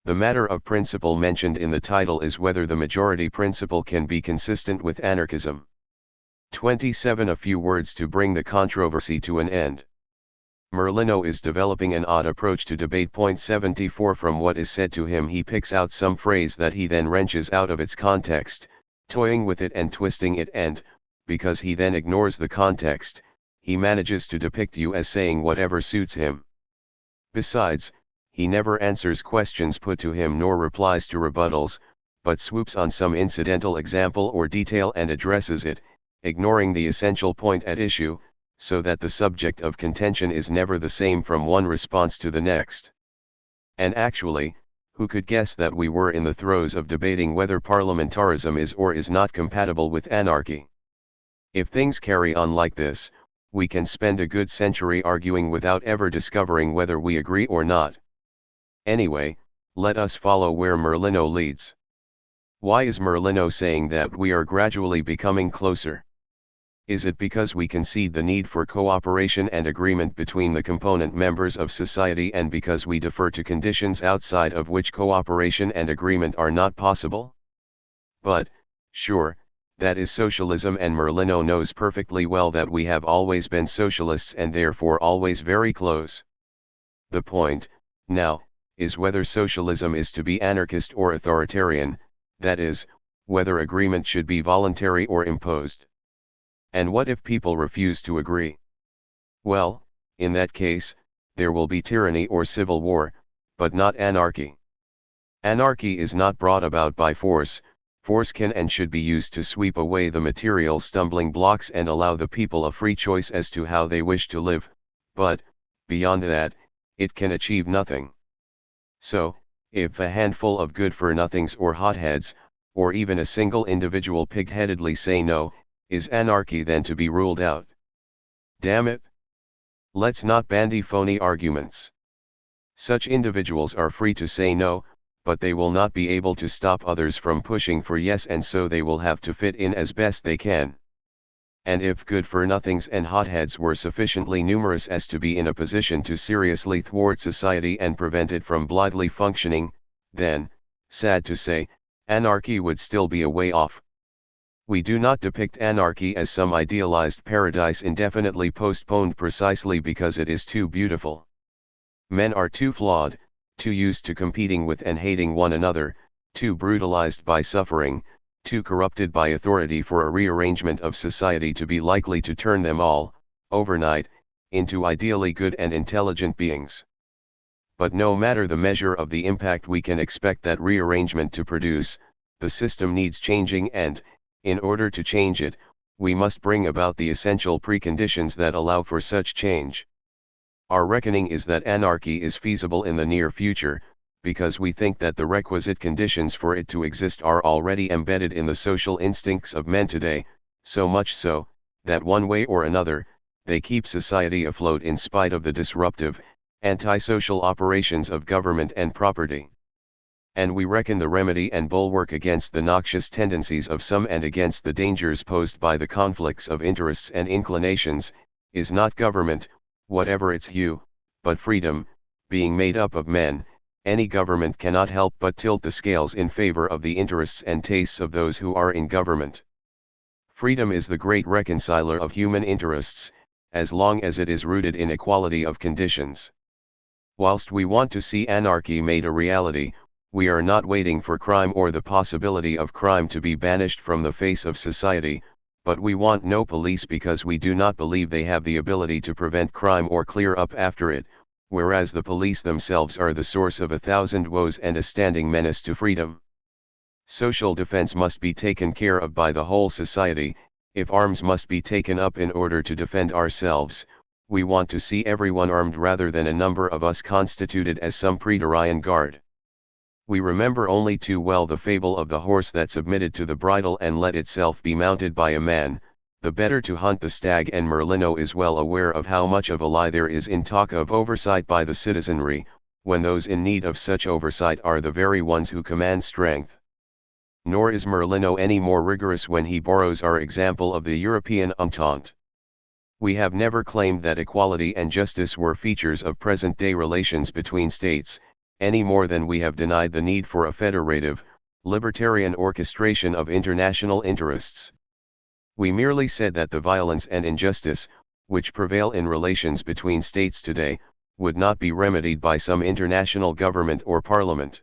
The matter of principle mentioned in the title is whether the majority principle can be consistent with anarchism. 27 A few words to bring the controversy to an end. Merlino is developing an odd approach to debate. 74 From what is said to him he picks out some phrase that he then wrenches out of its context, toying with it and twisting it, and, because he then ignores the context, he manages to depict you as saying whatever suits him. Besides, he never answers questions put to him nor replies to rebuttals, but swoops on some incidental example or detail and addresses it, ignoring the essential point at issue, so that the subject of contention is never the same from one response to the next. And actually, who could guess that we were in the throes of debating whether parliamentarism is or is not compatible with anarchy? If things carry on like this, we can spend a good century arguing without ever discovering whether we agree or not. Anyway, let us follow where Merlino leads. Why is Merlino saying that we are gradually becoming closer? Is it because we concede the need for cooperation and agreement between the component members of society, and because we defer to conditions outside of which cooperation and agreement are not possible? But, sure, that is socialism, and Merlino knows perfectly well that we have always been socialists and therefore always very close. The point, now, is whether socialism is to be anarchist or authoritarian, that is, whether agreement should be voluntary or imposed. And what if people refuse to agree? Well, in that case, there will be tyranny or civil war, but not anarchy. Anarchy is not brought about by force. Force can and should be used to sweep away the material stumbling blocks and allow the people a free choice as to how they wish to live, but, beyond that, it can achieve nothing. So, if a handful of good-for-nothings or hotheads, or even a single individual pig-headedly say no, is anarchy then to be ruled out? Damn it! Let's not bandy phony arguments. Such individuals are free to say no, but they will not be able to stop others from pushing for yes, and so they will have to fit in as best they can. And if good-for-nothings and hotheads were sufficiently numerous as to be in a position to seriously thwart society and prevent it from blithely functioning, then, sad to say, anarchy would still be a way off. We do not depict anarchy as some idealized paradise indefinitely postponed precisely because it is too beautiful. Men are too flawed, too used to competing with and hating one another, too brutalized by suffering, too corrupted by authority for a rearrangement of society to be likely to turn them all, overnight, into ideally good and intelligent beings. But no matter the measure of the impact we can expect that rearrangement to produce, the system needs changing, and, in order to change it, we must bring about the essential preconditions that allow for such change. Our reckoning is that anarchy is feasible in the near future, because we think that the requisite conditions for it to exist are already embedded in the social instincts of men today, so much so, that one way or another, they keep society afloat in spite of the disruptive, antisocial operations of government and property. And we reckon the remedy and bulwark against the noxious tendencies of some and against the dangers posed by the conflicts of interests and inclinations, is not government, whatever its hue, but freedom. Being made up of men, any government cannot help but tilt the scales in favor of the interests and tastes of those who are in government. Freedom is the great reconciler of human interests, as long as it is rooted in equality of conditions. Whilst we want to see anarchy made a reality, we are not waiting for crime or the possibility of crime to be banished from the face of society, but we want no police because we do not believe they have the ability to prevent crime or clear up after it, whereas the police themselves are the source of 1,000 woes and a standing menace to freedom. Social defense must be taken care of by the whole society. If arms must be taken up in order to defend ourselves, We want to see everyone armed rather than a number of us constituted as some Praetorian guard. We remember only too well the fable of the horse that submitted to the bridle and let itself be mounted by a man, the better to hunt the stag, and Merlino is well aware of how much of a lie there is in talk of oversight by the citizenry, when those in need of such oversight are the very ones who command strength. Nor is Merlino any more rigorous when he borrows our example of the European Entente. We have never claimed that equality and justice were features of present-day relations between states, any more than we have denied the need for a federative, libertarian orchestration of international interests. We merely said that the violence and injustice, which prevail in relations between states today, would not be remedied by some international government or parliament.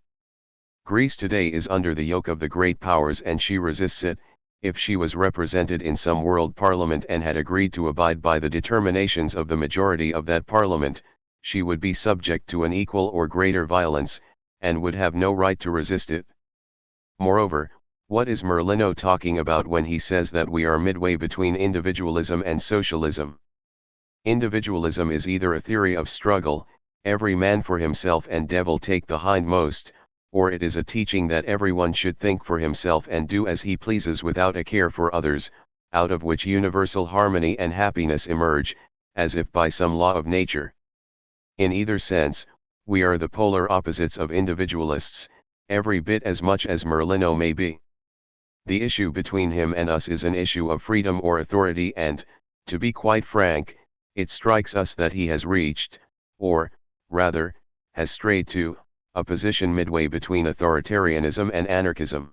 Greece today is under the yoke of the great powers and she resists it. If she was represented in some world parliament and had agreed to abide by the determinations of the majority of that parliament, she would be subject to an equal or greater violence, and would have no right to resist it. Moreover, what is Merlino talking about when he says that we are midway between individualism and socialism? Individualism is either a theory of struggle, every man for himself and devil take the hindmost, or it is a teaching that everyone should think for himself and do as he pleases without a care for others, out of which universal harmony and happiness emerge, as if by some law of nature. In either sense, we are the polar opposites of individualists, every bit as much as Merlino may be. The issue between him and us is an issue of freedom or authority, and, to be quite frank, it strikes us that he has reached, or, rather, has strayed to, a position midway between authoritarianism and anarchism.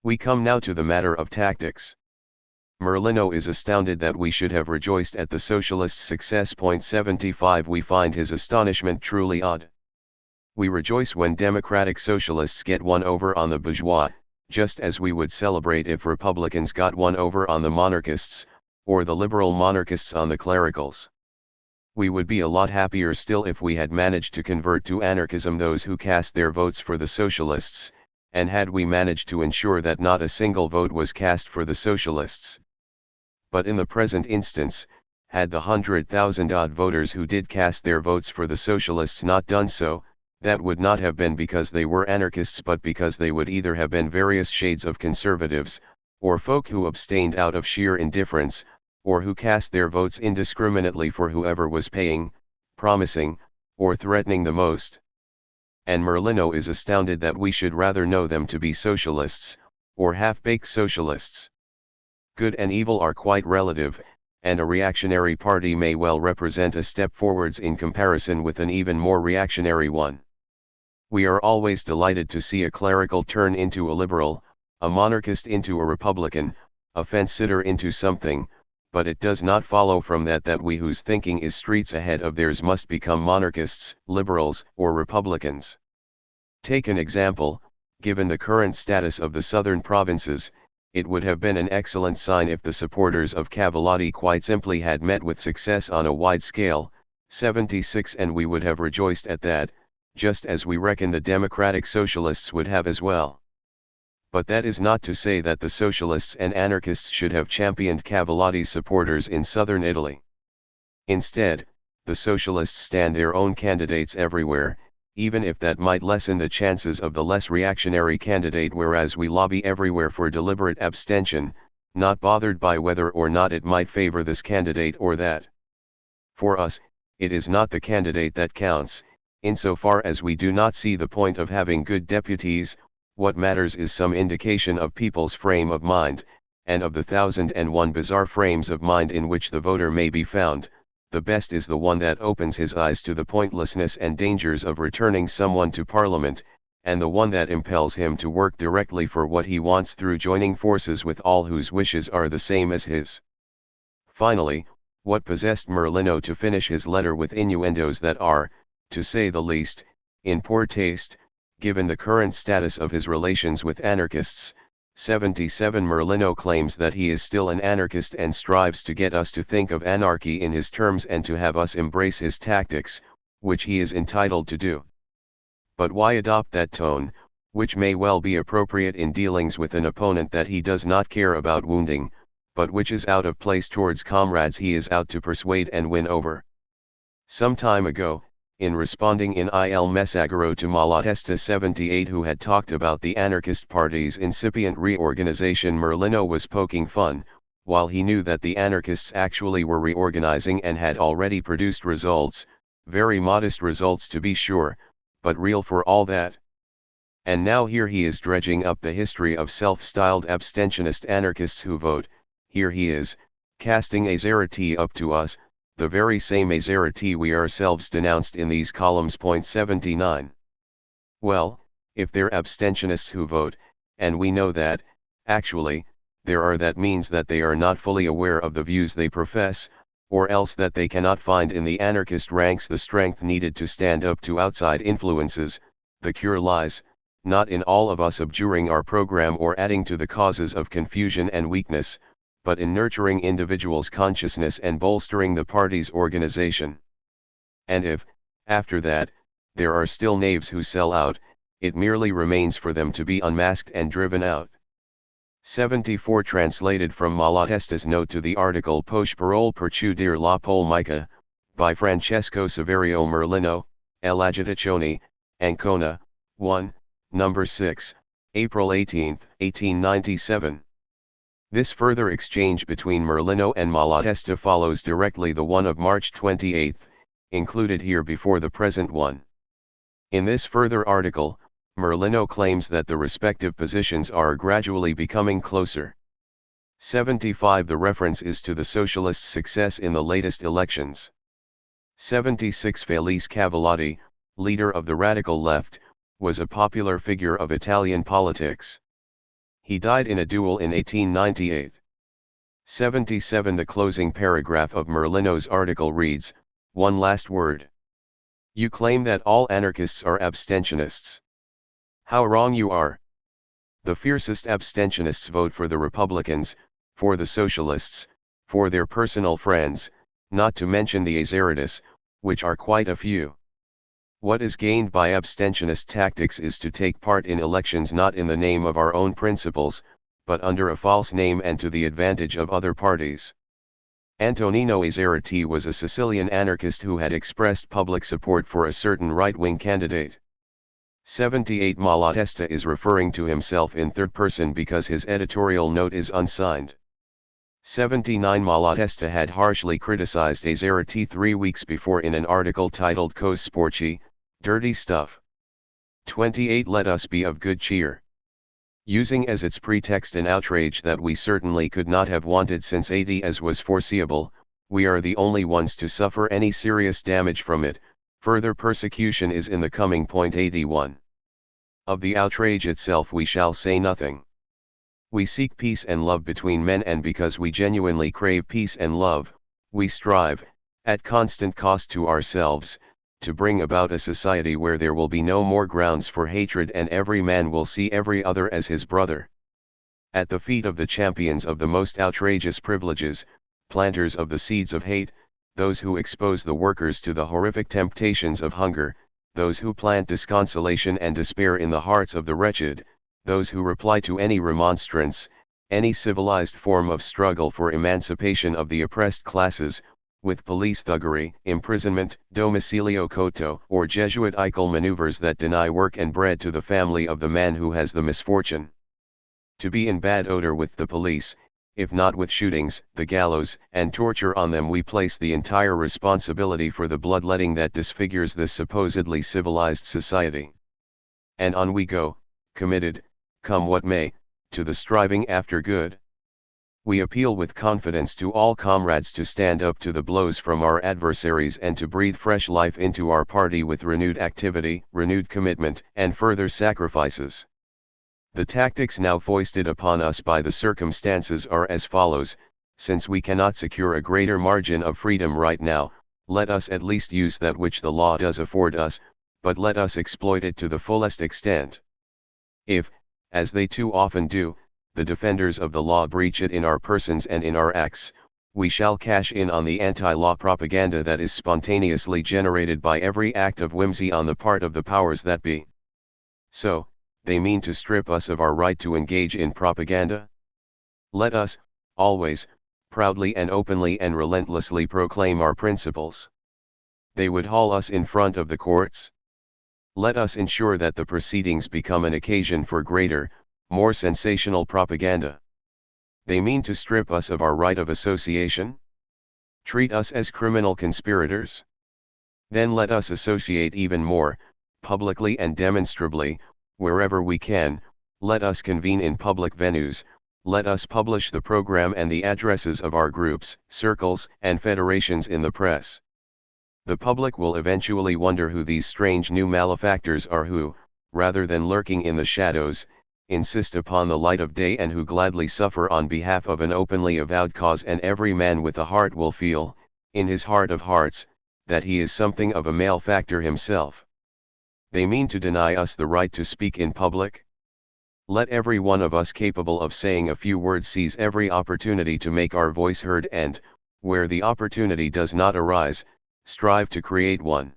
We come now to the matter of tactics. Merlino is astounded that we should have rejoiced at the socialists' success. 75 We find his astonishment truly odd. We rejoice when democratic socialists get one over on the bourgeois, just as we would celebrate if Republicans got one over on the monarchists, or the liberal monarchists on the clericals. We would be a lot happier still if we had managed to convert to anarchism those who cast their votes for the socialists, and had we managed to ensure that not a single vote was cast for the socialists. But in the present instance, had the 100,000-odd voters who did cast their votes for the socialists not done so, that would not have been because they were anarchists but because they would either have been various shades of conservatives, or folk who abstained out of sheer indifference, or who cast their votes indiscriminately for whoever was paying, promising, or threatening the most. And Merlino is astounded that we should rather know them to be socialists, or half-baked socialists. Good and evil are quite relative, and a reactionary party may well represent a step forwards in comparison with an even more reactionary one. We are always delighted to see a clerical turn into a liberal, a monarchist into a republican, a fence-sitter into something, but it does not follow from that that we whose thinking is streets ahead of theirs must become monarchists, liberals, or republicans. Take an example. Given the current status of the southern provinces, it would have been an excellent sign if the supporters of Cavallati quite simply had met with success on a wide scale, 76, and we would have rejoiced at that, just as we reckon the democratic socialists would have as well. But that is not to say that the socialists and anarchists should have championed Cavallati's supporters in southern Italy. Instead, the socialists stand their own candidates everywhere, even if that might lessen the chances of the less reactionary candidate, whereas we lobby everywhere for deliberate abstention, not bothered by whether or not it might favor this candidate or that. For us, it is not the candidate that counts, insofar as we do not see the point of having good deputies. What matters is some indication of people's frame of mind, and of the 1,001 bizarre frames of mind in which the voter may be found, the best is the one that opens his eyes to the pointlessness and dangers of returning someone to Parliament, and the one that impels him to work directly for what he wants through joining forces with all whose wishes are the same as his. Finally, what possessed Merlino to finish his letter with innuendos that are, to say the least, in poor taste, given the current status of his relations with anarchists? 77 Merlino claims that he is still an anarchist and strives to get us to think of anarchy in his terms and to have us embrace his tactics, which he is entitled to do. But why adopt that tone, which may well be appropriate in dealings with an opponent that he does not care about wounding, but which is out of place towards comrades he is out to persuade and win over. Some time ago, in responding in Il Messaggero to Malatesta 78, who had talked about the anarchist party's incipient reorganization, Merlino was poking fun, while he knew that the anarchists actually were reorganizing and had already produced results, very modest results to be sure, but real for all that. And now here he is dredging up the history of self-styled abstentionist anarchists who vote. Here he is, casting a Zarate up to us, the very same Zarate we ourselves denounced in these columns. 79. Well, if they're abstentionists who vote, and we know that, actually, there are, that means that they are not fully aware of the views they profess, or else that they cannot find in the anarchist ranks the strength needed to stand up to outside influences. The cure lies, not in all of us abjuring our program or adding to the causes of confusion and weakness, but in nurturing individuals' consciousness and bolstering the party's organization. And if, after that, there are still knaves who sell out, it merely remains for them to be unmasked and driven out. 74. Translated from Malatesta's note to the article Poche Parole per chiudere la polemica, by Francesco Saverio Merlino, L'agitazione, Ancona, 1, No. 6, April 18, 1897. This further exchange between Merlino and Malatesta follows directly the one of March 28, included here before the present one. In this further article, Merlino claims that the respective positions are gradually becoming closer. 75. The reference is to the socialists' success in the latest elections. 76. Felice Cavallotti, leader of the radical left, was a popular figure of Italian politics. He died in a duel in 1898. 77. The closing paragraph of Merlino's article reads, "One last word. You claim that all anarchists are abstentionists. How wrong you are. The fiercest abstentionists vote for the Republicans, for the Socialists, for their personal friends, not to mention the Azerites, which are quite a few. What is gained by abstentionist tactics is to take part in elections not in the name of our own principles, but under a false name and to the advantage of other parties." Antonino Azeriti was a Sicilian anarchist who had expressed public support for a certain right-wing candidate. 78. Malatesta is referring to himself in third person because his editorial note is unsigned. 79. Malatesta had harshly criticized Azeriti 3 weeks before in an article titled Cose Sporchi, Dirty Stuff. 28. Let us be of good cheer. Using as its pretext an outrage that we certainly could not have wanted since 80, as was foreseeable, we are the only ones to suffer any serious damage from it. Further persecution is in the coming. 81. Of the outrage itself we shall say nothing. We seek peace and love between men, and because we genuinely crave peace and love, we strive, at constant cost to ourselves, to bring about a society where there will be no more grounds for hatred and every man will see every other as his brother. At the feet of the champions of the most outrageous privileges, planters of the seeds of hate, those who expose the workers to the horrific temptations of hunger, those who plant disconsolation and despair in the hearts of the wretched, those who reply to any remonstrance, any civilized form of struggle for emancipation of the oppressed classes, with police thuggery, imprisonment, domicilio coto, or Jesuitical maneuvers that deny work and bread to the family of the man who has the misfortune to be in bad odor with the police, if not with shootings, the gallows, and torture on them we place the entire responsibility for the bloodletting that disfigures this supposedly civilized society. And on we go, committed, come what may, to the striving after good. We appeal with confidence to all comrades to stand up to the blows from our adversaries and to breathe fresh life into our party with renewed activity, renewed commitment, and further sacrifices. The tactics now foisted upon us by the circumstances are as follows: since we cannot secure a greater margin of freedom right now, let us at least use that which the law does afford us, but let us exploit it to the fullest extent. If, as they too often do, the defenders of the law breach it in our persons and in our acts, we shall cash in on the anti-law propaganda that is spontaneously generated by every act of whimsy on the part of the powers that be. So, they mean to strip us of our right to engage in propaganda? Let us, always, proudly and openly and relentlessly proclaim our principles. They would haul us in front of the courts. Let us ensure that the proceedings become an occasion for greater, more sensational propaganda. They mean to strip us of our right of association? Treat us as criminal conspirators? Then let us associate even more, publicly and demonstrably, wherever we can. Let us convene in public venues, let us publish the program and the addresses of our groups, circles, and federations in the press. The public will eventually wonder who these strange new malefactors are who, rather than lurking in the shadows, insist upon the light of day and who gladly suffer on behalf of an openly avowed cause, and every man with a heart will feel, in his heart of hearts, that he is something of a malefactor himself. They mean to deny us the right to speak in public? Let every one of us capable of saying a few words seize every opportunity to make our voice heard and, where the opportunity does not arise, strive to create one.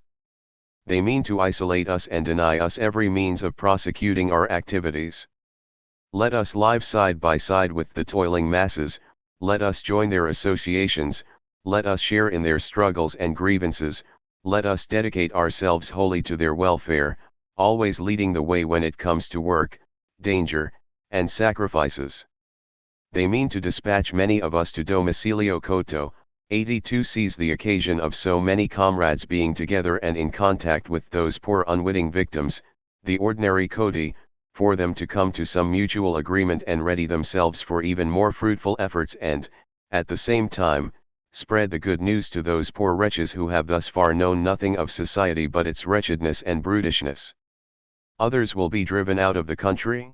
They mean to isolate us and deny us every means of prosecuting our activities. Let us live side by side with the toiling masses, let us join their associations, let us share in their struggles and grievances, let us dedicate ourselves wholly to their welfare, always leading the way when it comes to work, danger, and sacrifices. They mean to dispatch many of us to domicilio coto. 82 seize the occasion of so many comrades being together and in contact with those poor unwitting victims, the ordinary codi, for them to come to some mutual agreement and ready themselves for even more fruitful efforts and, at the same time, spread the good news to those poor wretches who have thus far known nothing of society but its wretchedness and brutishness. Others will be driven out of the country?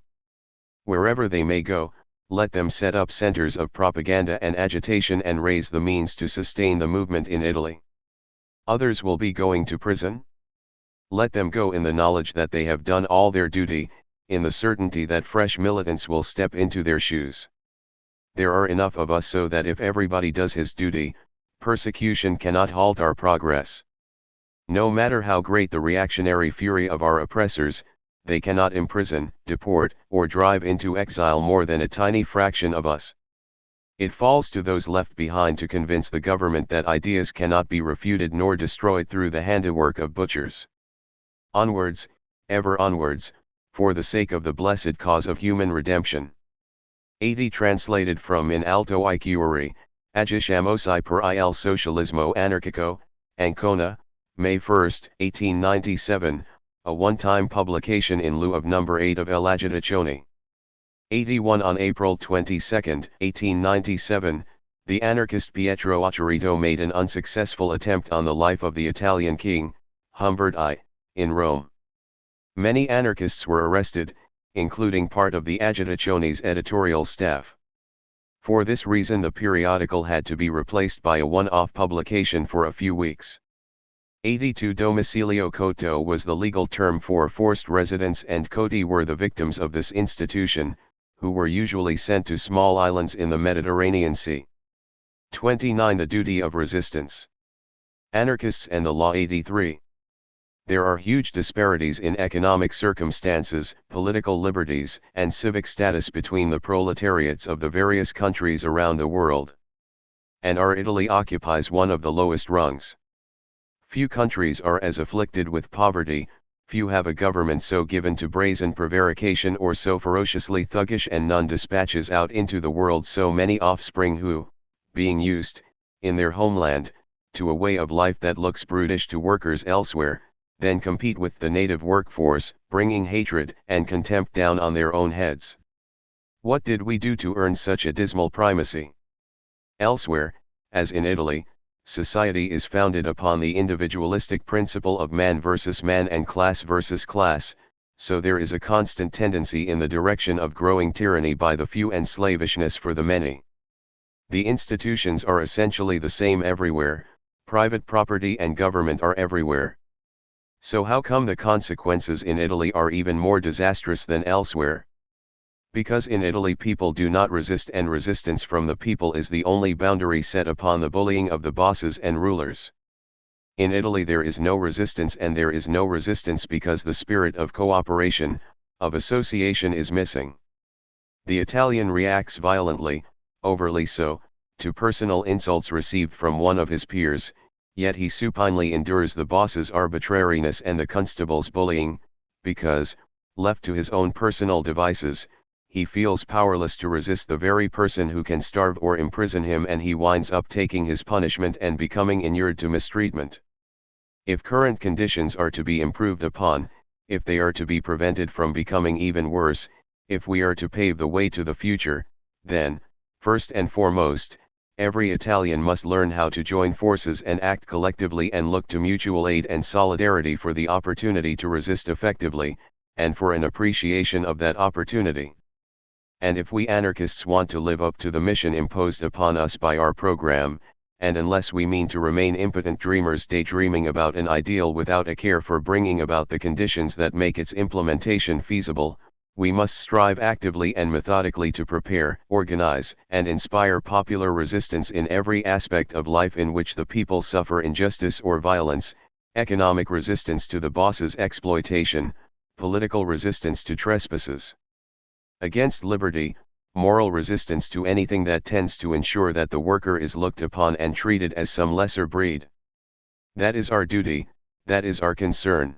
Wherever they may go, let them set up centers of propaganda and agitation and raise the means to sustain the movement in Italy. Others will be going to prison? Let them go in the knowledge that they have done all their duty, in the certainty that fresh militants will step into their shoes. There are enough of us so that if everybody does his duty, persecution cannot halt our progress. No matter how great the reactionary fury of our oppressors, they cannot imprison, deport, or drive into exile more than a tiny fraction of us. It falls to those left behind to convince the government that ideas cannot be refuted nor destroyed through the handiwork of butchers. Onwards, ever onwards, for the sake of the blessed cause of human redemption. 80 translated from In alto I cuore, agiciamos I per il socialismo anarchico, Ancona, May 1, 1897, a one-time publication in lieu of number 8 of El Agitazione. 81 On April 22, 1897, the anarchist Pietro Acciarito made an unsuccessful attempt on the life of the Italian king, Humbert I, in Rome. Many anarchists were arrested, including part of the Agitazione's editorial staff. For this reason the periodical had to be replaced by a one-off publication for a few weeks. 82 Domicilio coto was the legal term for forced residence, and coti were the victims of this institution, who were usually sent to small islands in the Mediterranean Sea. 29 The duty of resistance. Anarchists and the law. 83. There are huge disparities in economic circumstances, political liberties, and civic status between the proletariats of the various countries around the world. And our Italy occupies one of the lowest rungs. Few countries are as afflicted with poverty, few have a government so given to brazen prevarication or so ferociously thuggish, and none dispatches out into the world so many offspring who, being used, in their homeland, to a way of life that looks brutish to workers elsewhere, then compete with the native workforce, bringing hatred and contempt down on their own heads. What did we do to earn such a dismal primacy? Elsewhere, as in Italy, society is founded upon the individualistic principle of man versus man and class versus class, so there is a constant tendency in the direction of growing tyranny by the few and slavishness for the many. The institutions are essentially the same everywhere, private property and government are everywhere. So how come the consequences in Italy are even more disastrous than elsewhere? Because in Italy people do not resist, and resistance from the people is the only boundary set upon the bullying of the bosses and rulers. In Italy there is no resistance, and there is no resistance because the spirit of cooperation, of association is missing. The Italian reacts violently, overly so, to personal insults received from one of his peers, yet he supinely endures the boss's arbitrariness and the constable's bullying, because, left to his own personal devices, he feels powerless to resist the very person who can starve or imprison him, and he winds up taking his punishment and becoming inured to mistreatment. If current conditions are to be improved upon, if they are to be prevented from becoming even worse, if we are to pave the way to the future, then, first and foremost, every Italian must learn how to join forces and act collectively and look to mutual aid and solidarity for the opportunity to resist effectively, and for an appreciation of that opportunity. And if we anarchists want to live up to the mission imposed upon us by our program, and unless we mean to remain impotent dreamers daydreaming about an ideal without a care for bringing about the conditions that make its implementation feasible, we must strive actively and methodically to prepare, organize, and inspire popular resistance in every aspect of life in which the people suffer injustice or violence: economic resistance to the boss's exploitation, political resistance to trespasses against liberty, moral resistance to anything that tends to ensure that the worker is looked upon and treated as some lesser breed. That is our duty, that is our concern.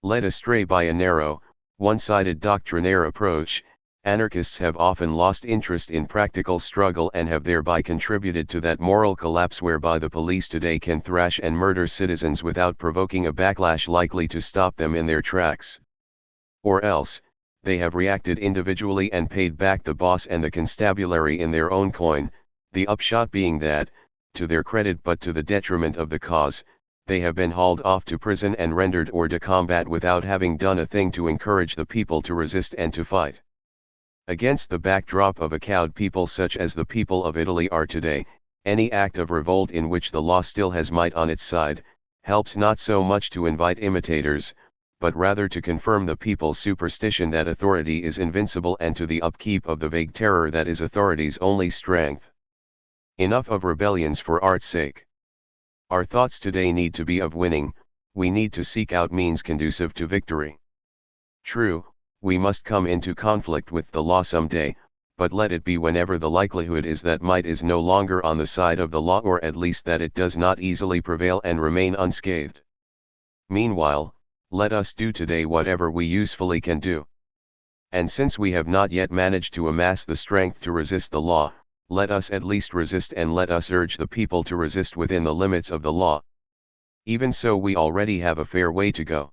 Led astray by a narrow, one-sided doctrinaire approach, anarchists have often lost interest in practical struggle and have thereby contributed to that moral collapse whereby the police today can thrash and murder citizens without provoking a backlash likely to stop them in their tracks. Or else, they have reacted individually and paid back the boss and the constabulary in their own coin, the upshot being that, to their credit but to the detriment of the cause, they have been hauled off to prison and rendered hors de combat without having done a thing to encourage the people to resist and to fight. Against the backdrop of a cowed people such as the people of Italy are today, any act of revolt in which the law still has might on its side, helps not so much to invite imitators, but rather to confirm the people's superstition that authority is invincible and to the upkeep of the vague terror that is authority's only strength. Enough of rebellions for art's sake. Our thoughts today need to be of winning, we need to seek out means conducive to victory. True, we must come into conflict with the law some day, but let it be whenever the likelihood is that might is no longer on the side of the law, or at least that it does not easily prevail and remain unscathed. Meanwhile, let us do today whatever we usefully can do. And since we have not yet managed to amass the strength to resist the law, let us at least resist, and let us urge the people to resist within the limits of the law. Even so, we already have a fair way to go.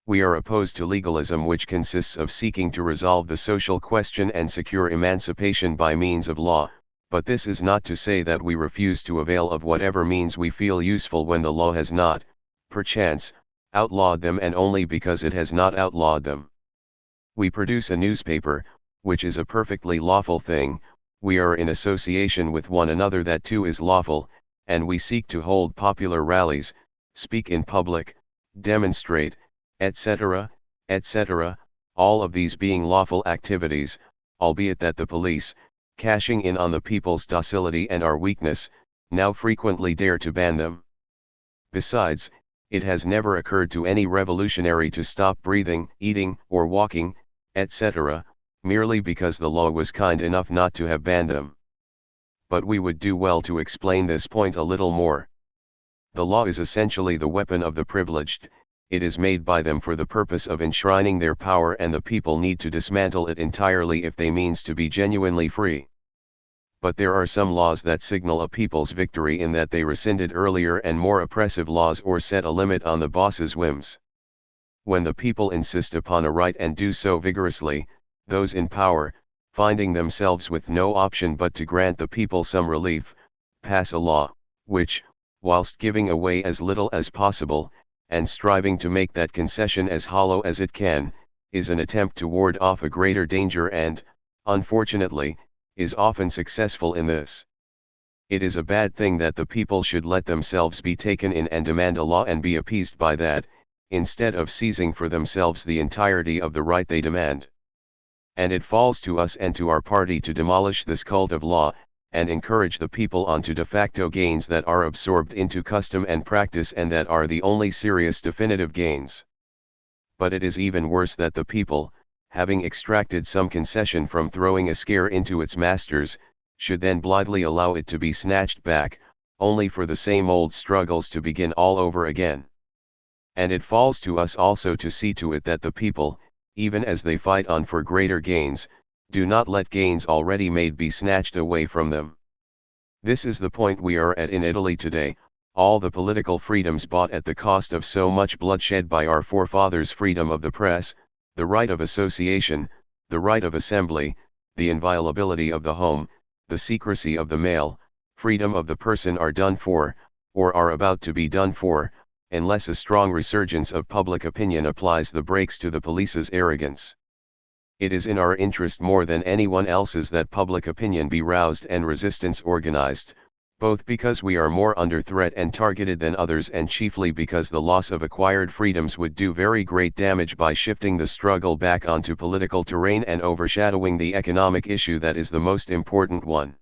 We are opposed to legalism, which consists of seeking to resolve the social question and secure emancipation by means of law, but this is not to say that we refuse to avail of whatever means we feel useful when the law has not, perchance, outlawed them, and only because it has not outlawed them. We produce a newspaper, which is a perfectly lawful thing, we are in association with one another, that too is lawful, and we seek to hold popular rallies, speak in public, demonstrate, etc., etc., all of these being lawful activities, albeit that the police, cashing in on the people's docility and our weakness, now frequently dare to ban them. Besides, it has never occurred to any revolutionary to stop breathing, eating, or walking, etc., merely because the law was kind enough not to have banned them. But we would do well to explain this point a little more. The law is essentially the weapon of the privileged, it is made by them for the purpose of enshrining their power, and the people need to dismantle it entirely if they mean to be genuinely free. But there are some laws that signal a people's victory in that they rescinded earlier and more oppressive laws or set a limit on the boss's whims. When the people insist upon a right and do so vigorously, those in power, finding themselves with no option but to grant the people some relief, pass a law, which, whilst giving away as little as possible, and striving to make that concession as hollow as it can, is an attempt to ward off a greater danger and, unfortunately, is often successful in this. It is a bad thing that the people should let themselves be taken in and demand a law and be appeased by that, instead of seizing for themselves the entirety of the right they demand. And it falls to us and to our party to demolish this cult of law, and encourage the people on to de facto gains that are absorbed into custom and practice, and that are the only serious definitive gains. But it is even worse that the people, having extracted some concession from throwing a scare into its masters, should then blithely allow it to be snatched back, only for the same old struggles to begin all over again. And it falls to us also to see to it that the people, even as they fight on for greater gains, do not let gains already made be snatched away from them. This is the point we are at in Italy today. All the political freedoms bought at the cost of so much bloodshed by our forefathers, freedom of the press, the right of association, the right of assembly, the inviolability of the home, the secrecy of the mail, freedom of the person, are done for, or are about to be done for, unless a strong resurgence of public opinion applies the brakes to the police's arrogance. It is in our interest more than anyone else's that public opinion be roused and resistance organized, both because we are more under threat and targeted than others, and chiefly because the loss of acquired freedoms would do very great damage by shifting the struggle back onto political terrain and overshadowing the economic issue that is the most important one.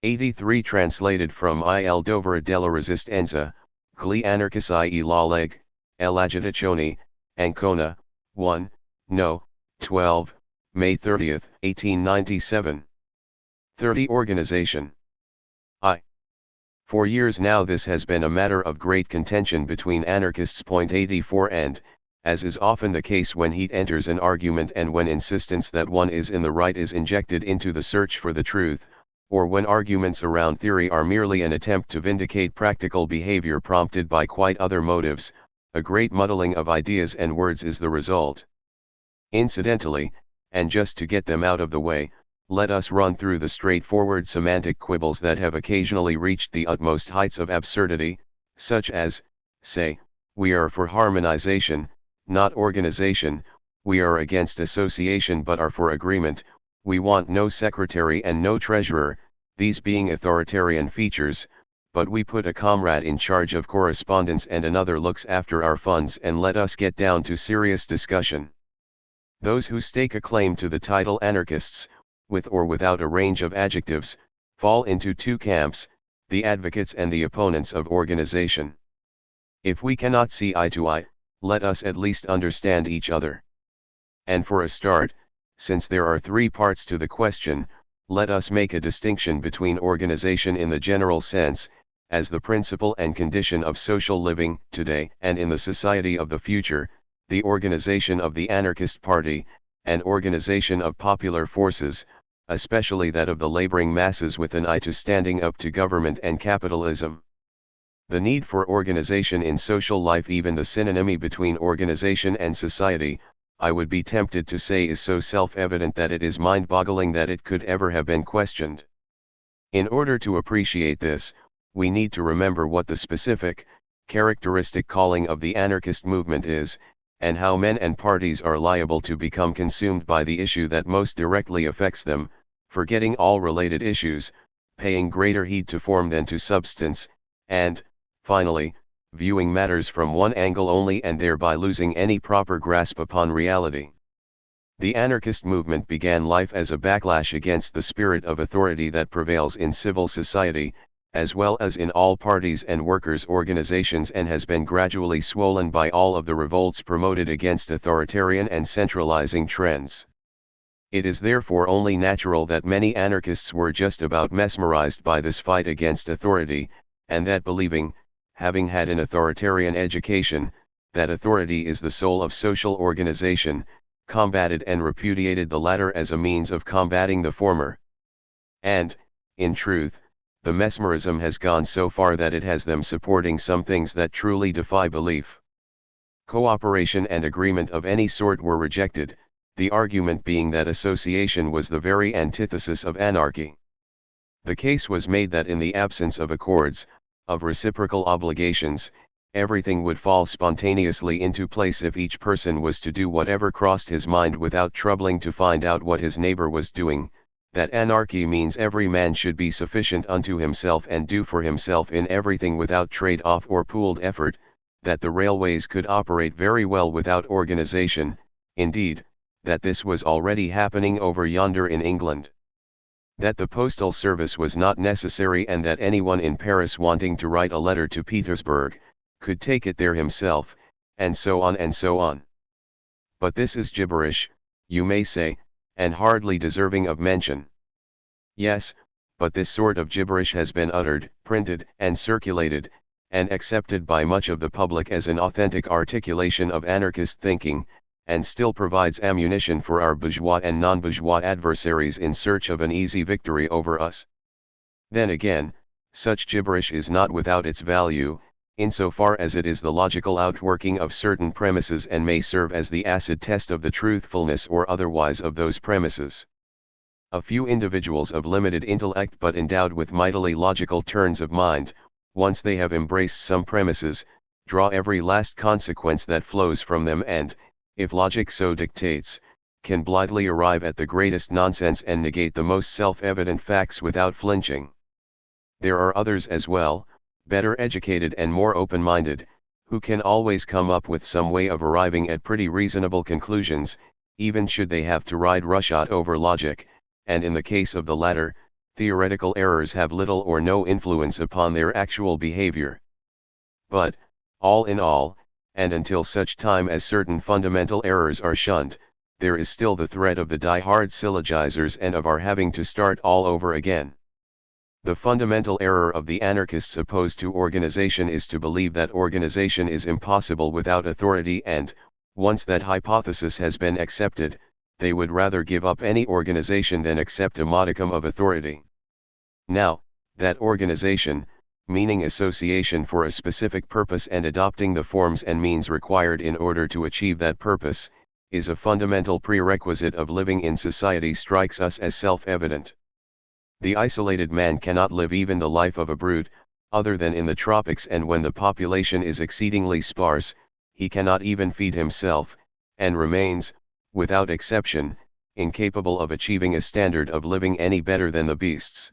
83 Translated from Il Dovere della Resistenza, Gli Anarchici e la Lega, l'Agitazione, Ancona, 1, No, 12, May 30, 1897. 30 Organization. For years now this has been a matter of great contention between anarchists. 84 And, as is often the case when heat enters an argument and when insistence that one is in the right is injected into the search for the truth, or when arguments around theory are merely an attempt to vindicate practical behavior prompted by quite other motives, a great muddling of ideas and words is the result. Incidentally, and just to get them out of the way, let us run through the straightforward semantic quibbles that have occasionally reached the utmost heights of absurdity, such as, say, we are for harmonization, not organization; we are against association but are for agreement; we want no secretary and no treasurer, these being authoritarian features, but we put a comrade in charge of correspondence and another looks after our funds. And let us get down to serious discussion. Those who stake a claim to the title anarchists, with or without a range of adjectives, fall into two camps, the advocates and the opponents of organization. If we cannot see eye to eye, let us at least understand each other. And for a start, since there are three parts to the question, let us make a distinction between organization in the general sense, as the principle and condition of social living today, and in the society of the future, the organization of the anarchist party, and organization of popular forces, especially that of the laboring masses with an eye to standing up to government and capitalism. The need for organization in social life, even the synonymy between organization and society, I would be tempted to say is so self-evident that it is mind-boggling that it could ever have been questioned. In order to appreciate this, we need to remember what the specific, characteristic calling of the anarchist movement is, and how men and parties are liable to become consumed by the issue that most directly affects them, forgetting all related issues, paying greater heed to form than to substance, and, finally, viewing matters from one angle only and thereby losing any proper grasp upon reality. The anarchist movement began life as a backlash against the spirit of authority that prevails in civil society, as well as in all parties and workers' organizations, and has been gradually swollen by all of the revolts promoted against authoritarian and centralizing trends. It is therefore only natural that many anarchists were just about mesmerized by this fight against authority, and that believing, having had an authoritarian education, that authority is the soul of social organization, combated and repudiated the latter as a means of combating the former. And, in truth, the mesmerism has gone so far that it has them supporting some things that truly defy belief. Cooperation and agreement of any sort were rejected, the argument being that association was the very antithesis of anarchy. The case was made that in the absence of accords, of reciprocal obligations, everything would fall spontaneously into place if each person was to do whatever crossed his mind without troubling to find out what his neighbor was doing. That anarchy means every man should be sufficient unto himself and do for himself in everything without trade-off or pooled effort, that the railways could operate very well without organization, indeed, that this was already happening over yonder in England. That the postal service was not necessary, and that anyone in Paris wanting to write a letter to Petersburg, could take it there himself, and so on and so on. But this is gibberish, you may say, and hardly deserving of mention. Yes, but this sort of gibberish has been uttered, printed, and circulated, and accepted by much of the public as an authentic articulation of anarchist thinking, and still provides ammunition for our bourgeois and non-bourgeois adversaries in search of an easy victory over us. Then again, such gibberish is not without its value, insofar as it is the logical outworking of certain premises and may serve as the acid test of the truthfulness or otherwise of those premises. A few individuals of limited intellect but endowed with mightily logical turns of mind, once they have embraced some premises, draw every last consequence that flows from them and, if logic so dictates, can blithely arrive at the greatest nonsense and negate the most self-evident facts without flinching. There are others as well, better educated and more open-minded, who can always come up with some way of arriving at pretty reasonable conclusions, even should they have to ride roughshod over logic, and in the case of the latter, theoretical errors have little or no influence upon their actual behavior. But, all in all, and until such time as certain fundamental errors are shunned, there is still the threat of the die-hard syllogizers and of our having to start all over again. The fundamental error of the anarchists opposed to organization is to believe that organization is impossible without authority and, once that hypothesis has been accepted, they would rather give up any organization than accept a modicum of authority. Now, that organization, meaning association for a specific purpose and adopting the forms and means required in order to achieve that purpose, is a fundamental prerequisite of living in society, strikes us as self-evident. The isolated man cannot live even the life of a brute, other than in the tropics, and when the population is exceedingly sparse, he cannot even feed himself, and remains, without exception, incapable of achieving a standard of living any better than the beasts.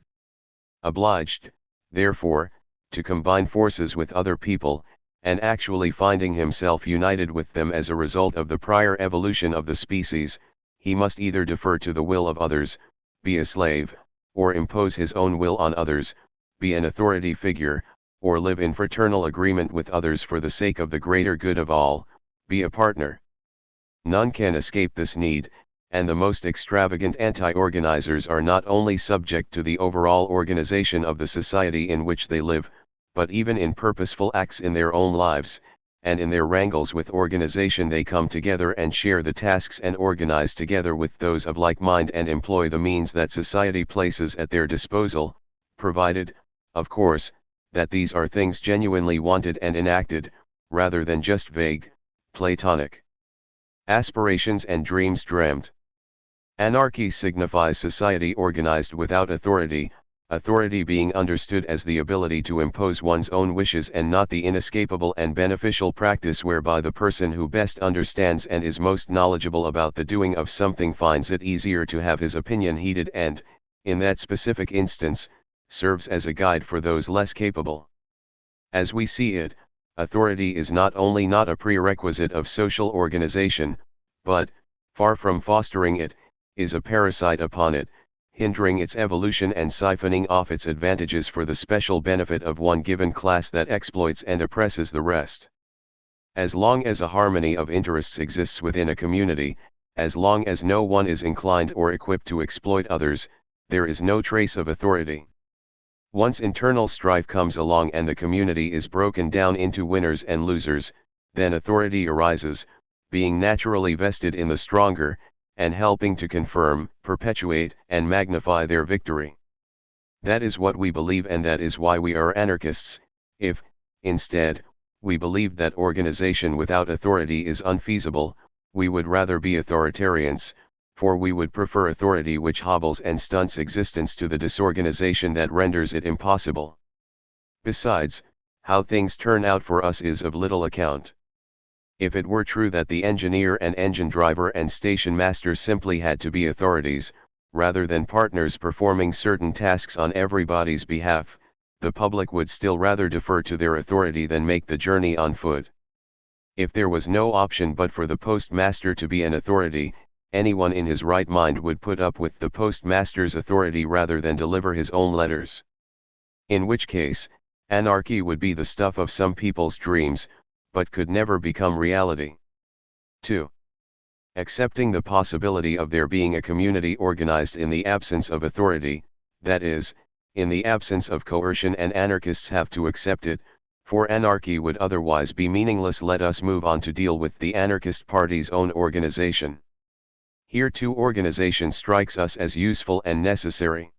Obliged, therefore, to combine forces with other people, and actually finding himself united with them as a result of the prior evolution of the species, he must either defer to the will of others, be a slave, or impose his own will on others, be an authority figure, or live in fraternal agreement with others for the sake of the greater good of all, be a partner. None can escape this need, and the most extravagant anti-organizers are not only subject to the overall organization of the society in which they live, but even in purposeful acts in their own lives, and in their wrangles with organization they come together and share the tasks and organize together with those of like mind and employ the means that society places at their disposal, provided, of course, that these are things genuinely wanted and enacted, rather than just vague, Platonic aspirations and dreams dreamt. Anarchy signifies society organized without authority, authority being understood as the ability to impose one's own wishes and not the inescapable and beneficial practice whereby the person who best understands and is most knowledgeable about the doing of something finds it easier to have his opinion heeded and, in that specific instance, serves as a guide for those less capable. As we see it, authority is not only not a prerequisite of social organization, but, far from fostering it, is a parasite upon it, hindering its evolution and siphoning off its advantages for the special benefit of one given class that exploits and oppresses the rest. As long as a harmony of interests exists within a community, as long as no one is inclined or equipped to exploit others, there is no trace of authority. Once internal strife comes along and the community is broken down into winners and losers, then authority arises, being naturally vested in the stronger, and helping to confirm, perpetuate, and magnify their victory. That is what we believe, and that is why we are anarchists. If, instead, we believed that organization without authority is unfeasible, we would rather be authoritarians, for we would prefer authority which hobbles and stunts existence to the disorganization that renders it impossible. Besides, how things turn out for us is of little account. If it were true that the engineer and engine driver and station master simply had to be authorities, rather than partners performing certain tasks on everybody's behalf, the public would still rather defer to their authority than make the journey on foot. If there was no option but for the postmaster to be an authority, anyone in his right mind would put up with the postmaster's authority rather than deliver his own letters. In which case, anarchy would be the stuff of some people's dreams, but could never become reality. 2. Accepting the possibility of there being a community organized in the absence of authority, that is, in the absence of coercion, and anarchists have to accept it, for anarchy would otherwise be meaningless. Let us move on to deal with the anarchist party's own organization. Here too organization strikes us as useful and necessary.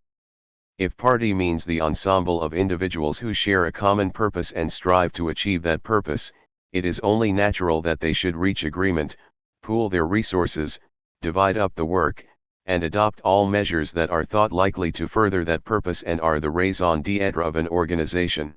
If party means the ensemble of individuals who share a common purpose and strive to achieve that purpose, it is only natural that they should reach agreement, pool their resources, divide up the work, and adopt all measures that are thought likely to further that purpose and are the raison d'être of an organization.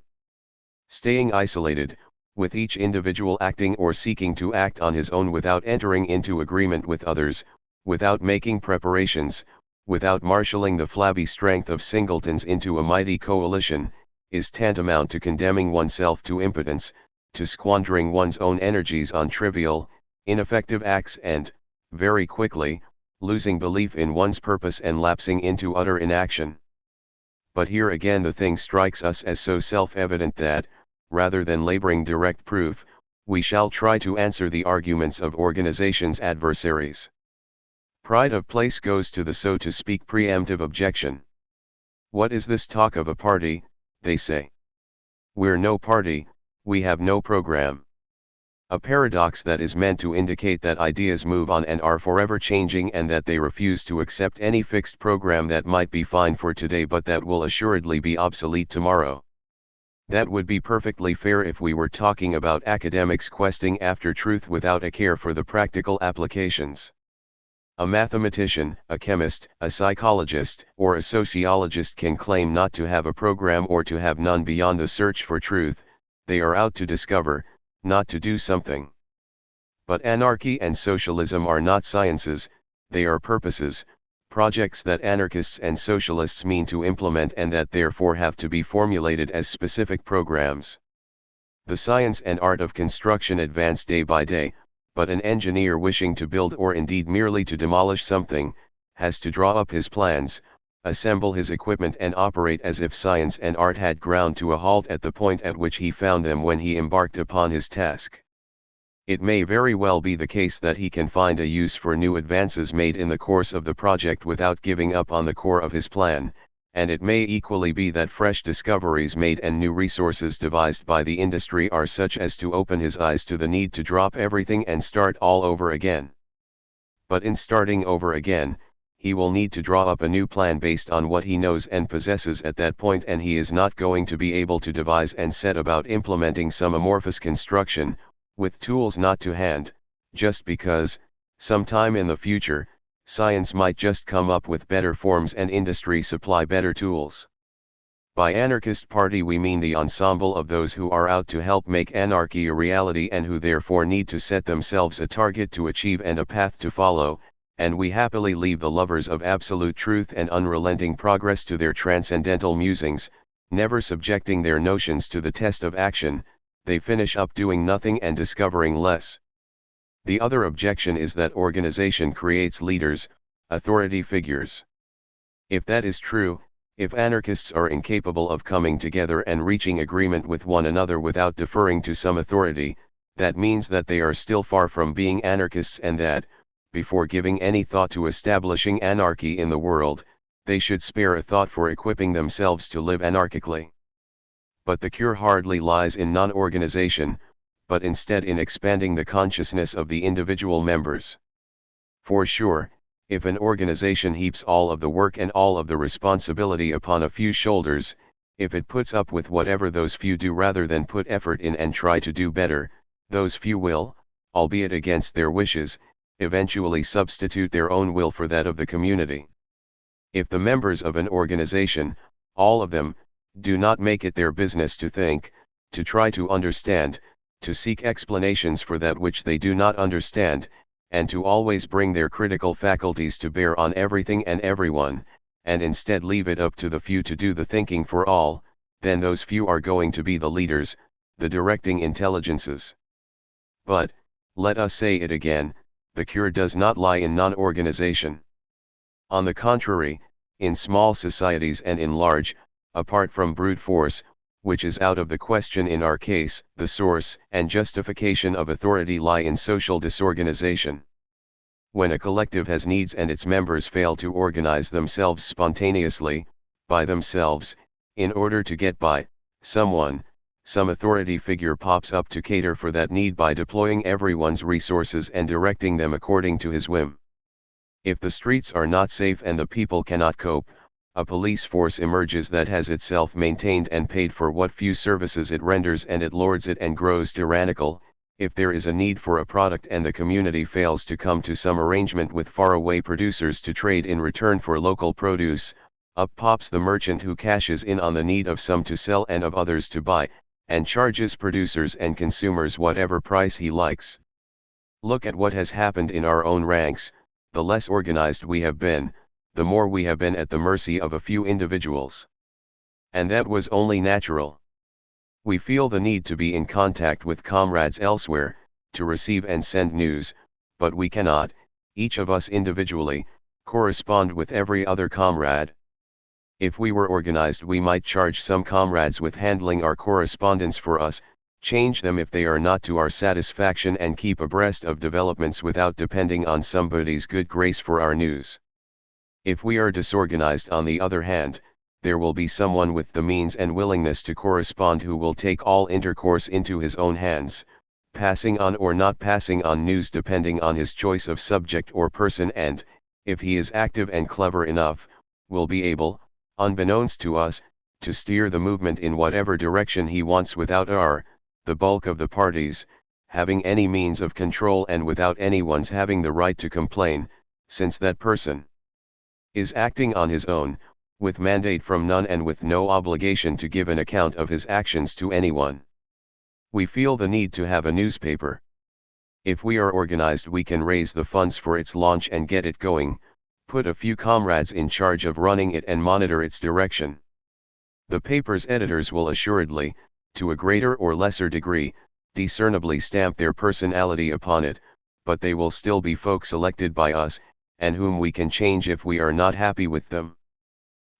Staying isolated, with each individual acting or seeking to act on his own without entering into agreement with others, without making preparations, without marshalling the flabby strength of singletons into a mighty coalition, is tantamount to condemning oneself to impotence, to squandering one's own energies on trivial, ineffective acts and, very quickly, losing belief in one's purpose and lapsing into utter inaction. But here again the thing strikes us as so self-evident that, rather than laboring direct proof, we shall try to answer the arguments of organization's adversaries. Pride of place goes to the so to speak preemptive objection. What is this talk of a party, they say. We're no party, we have no program. A paradox that is meant to indicate that ideas move on and are forever changing, and that they refuse to accept any fixed program that might be fine for today but that will assuredly be obsolete tomorrow. That would be perfectly fair if we were talking about academics questing after truth without a care for the practical applications. A mathematician, a chemist, a psychologist, or a sociologist can claim not to have a program or to have none beyond the search for truth. They are out to discover, not to do something. But anarchy and socialism are not sciences, they are purposes, projects that anarchists and socialists mean to implement and that therefore have to be formulated as specific programs. The science and art of construction advance day by day, but an engineer wishing to build or indeed merely to demolish something, has to draw up his plans, assemble his equipment and operate as if science and art had ground to a halt at the point at which he found them when he embarked upon his task. It may very well be the case that he can find a use for new advances made in the course of the project without giving up on the core of his plan, and it may equally be that fresh discoveries made and new resources devised by the industry are such as to open his eyes to the need to drop everything and start all over again. But in starting over again, he will need to draw up a new plan based on what he knows and possesses at that point, and he is not going to be able to devise and set about implementing some amorphous construction, with tools not to hand, just because, sometime in the future, science might just come up with better forms and industry supply better tools. By anarchist party we mean the ensemble of those who are out to help make anarchy a reality and who therefore need to set themselves a target to achieve and a path to follow, and we happily leave the lovers of absolute truth and unrelenting progress to their transcendental musings, never subjecting their notions to the test of action. They finish up doing nothing and discovering less. The other objection is that organization creates leaders, authority figures. If that is true, if anarchists are incapable of coming together and reaching agreement with one another without deferring to some authority, that means that they are still far from being anarchists, and that, before giving any thought to establishing anarchy in the world, they should spare a thought for equipping themselves to live anarchically. But the cure hardly lies in non-organization, but instead in expanding the consciousness of the individual members. For sure, if an organization heaps all of the work and all of the responsibility upon a few shoulders, if it puts up with whatever those few do rather than put effort in and try to do better, those few will, albeit against their wishes, eventually substitute their own will for that of the community. If the members of an organization, all of them, do not make it their business to think, to try to understand, to seek explanations for that which they do not understand, and to always bring their critical faculties to bear on everything and everyone, and instead leave it up to the few to do the thinking for all, then those few are going to be the leaders, the directing intelligences. But, let us say it again, the cure does not lie in non-organization. On the contrary, in small societies and in large, apart from brute force, which is out of the question in our case, the source and justification of authority lie in social disorganization. When a collective has needs and its members fail to organize themselves spontaneously, by themselves, In order to get by, some authority figure pops up to cater for that need by deploying everyone's resources and directing them according to his whim. If the streets are not safe and the people cannot cope, a police force emerges that has itself maintained and paid for what few services it renders, and it lords it and grows tyrannical. If there is a need for a product and the community fails to come to some arrangement with faraway producers to trade in return for local produce, up pops the merchant who cashes in on the need of some to sell and of others to buy, and charges producers and consumers whatever price he likes. Look at what has happened in our own ranks. The less organized we have been, the more we have been at the mercy of a few individuals. And that was only natural. We feel the need to be in contact with comrades elsewhere, to receive and send news, but we cannot, each of us individually, correspond with every other comrade. If we were organized, we might charge some comrades with handling our correspondence for us, change them if they are not to our satisfaction, and keep abreast of developments without depending on somebody's good grace for our news. If we are disorganized, on the other hand, there will be someone with the means and willingness to correspond who will take all intercourse into his own hands, passing on or not passing on news depending on his choice of subject or person, and, if he is active and clever enough, will be able, unbeknownst to us, to steer the movement in whatever direction he wants without the bulk of the parties, having any means of control, and without anyone's having the right to complain, since that person is acting on his own, with mandate from none and with no obligation to give an account of his actions to anyone. We feel the need to have a newspaper. If we are organized, we can raise the funds for its launch and get it going, put a few comrades in charge of running it and monitor its direction. The paper's editors will assuredly, to a greater or lesser degree, discernibly stamp their personality upon it, but they will still be folk selected by us, and whom we can change if we are not happy with them.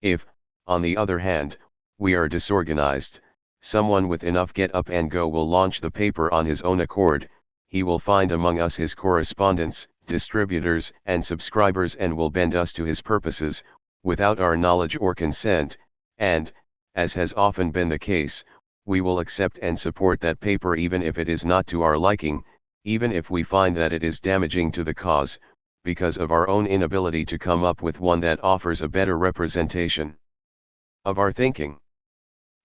If, on the other hand, we are disorganized, someone with enough get up and go will launch the paper on his own accord. He will find among us his correspondents, distributors, and subscribers, and will bend us to his purposes, without our knowledge or consent, and, as has often been the case, we will accept and support that paper even if it is not to our liking, even if we find that it is damaging to the cause, because of our own inability to come up with one that offers a better representation of our thinking.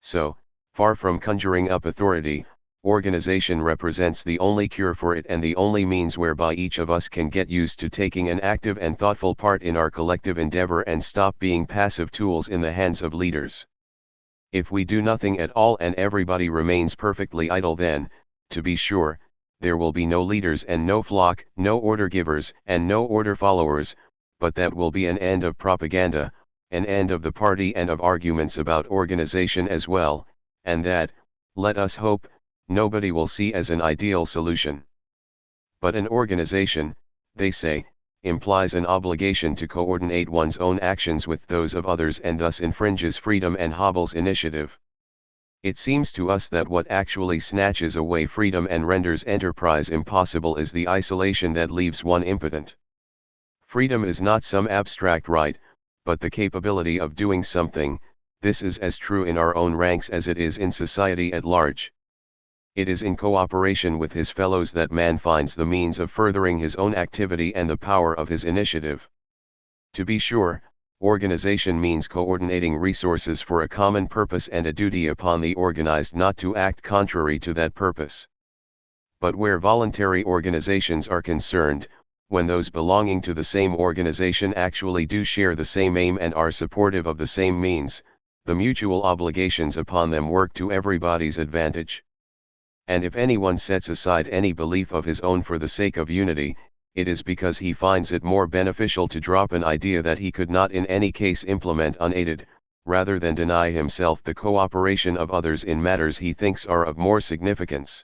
So, far from conjuring up authority, organization represents the only cure for it, and the only means whereby each of us can get used to taking an active and thoughtful part in our collective endeavor and stop being passive tools in the hands of leaders. If we do nothing at all and everybody remains perfectly idle, then, to be sure, there will be no leaders and no flock, no order givers and no order followers, but that will be an end of propaganda, an end of the party and of arguments about organization as well, and that, let us hope, nobody will see as an ideal solution. But an organization, they say, implies an obligation to coordinate one's own actions with those of others, and thus infringes freedom and hobbles initiative. It seems to us that what actually snatches away freedom and renders enterprise impossible is the isolation that leaves one impotent. Freedom is not some abstract right, but the capability of doing something. This is as true in our own ranks as it is in society at large. It is in cooperation with his fellows that man finds the means of furthering his own activity and the power of his initiative. To be sure, organization means coordinating resources for a common purpose, and a duty upon the organized not to act contrary to that purpose. But where voluntary organizations are concerned, when those belonging to the same organization actually do share the same aim and are supportive of the same means, the mutual obligations upon them work to everybody's advantage. And if anyone sets aside any belief of his own for the sake of unity, it is because he finds it more beneficial to drop an idea that he could not in any case implement unaided, rather than deny himself the cooperation of others in matters he thinks are of more significance.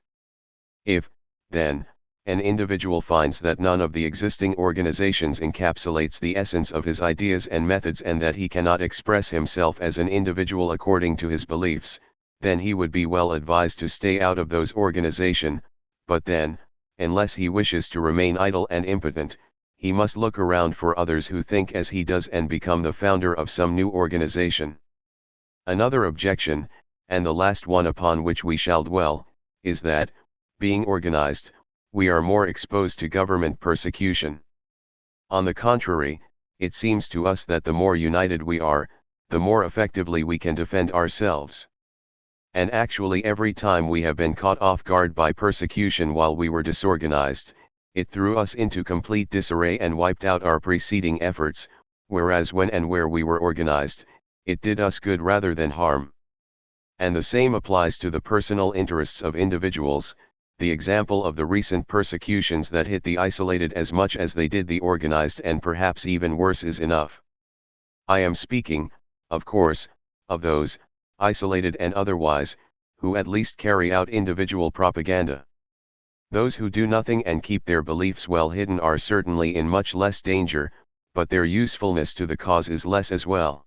If, then, an individual finds that none of the existing organizations encapsulates the essence of his ideas and methods, and that he cannot express himself as an individual according to his beliefs, then he would be well advised to stay out of those organizations. But then, unless he wishes to remain idle and impotent, he must look around for others who think as he does and become the founder of some new organization. Another objection, and the last one upon which we shall dwell, is that, being organized, we are more exposed to government persecution. On the contrary, it seems to us that the more united we are, the more effectively we can defend ourselves. And actually every time we have been caught off guard by persecution while we were disorganized, it threw us into complete disarray and wiped out our preceding efforts, whereas when and where we were organized, it did us good rather than harm. And the same applies to the personal interests of individuals. The example of the recent persecutions that hit the isolated as much as they did the organized, and perhaps even worse, is enough. I am speaking, of course, of those, isolated and otherwise, who at least carry out individual propaganda. Those who do nothing and keep their beliefs well hidden are certainly in much less danger, but their usefulness to the cause is less as well.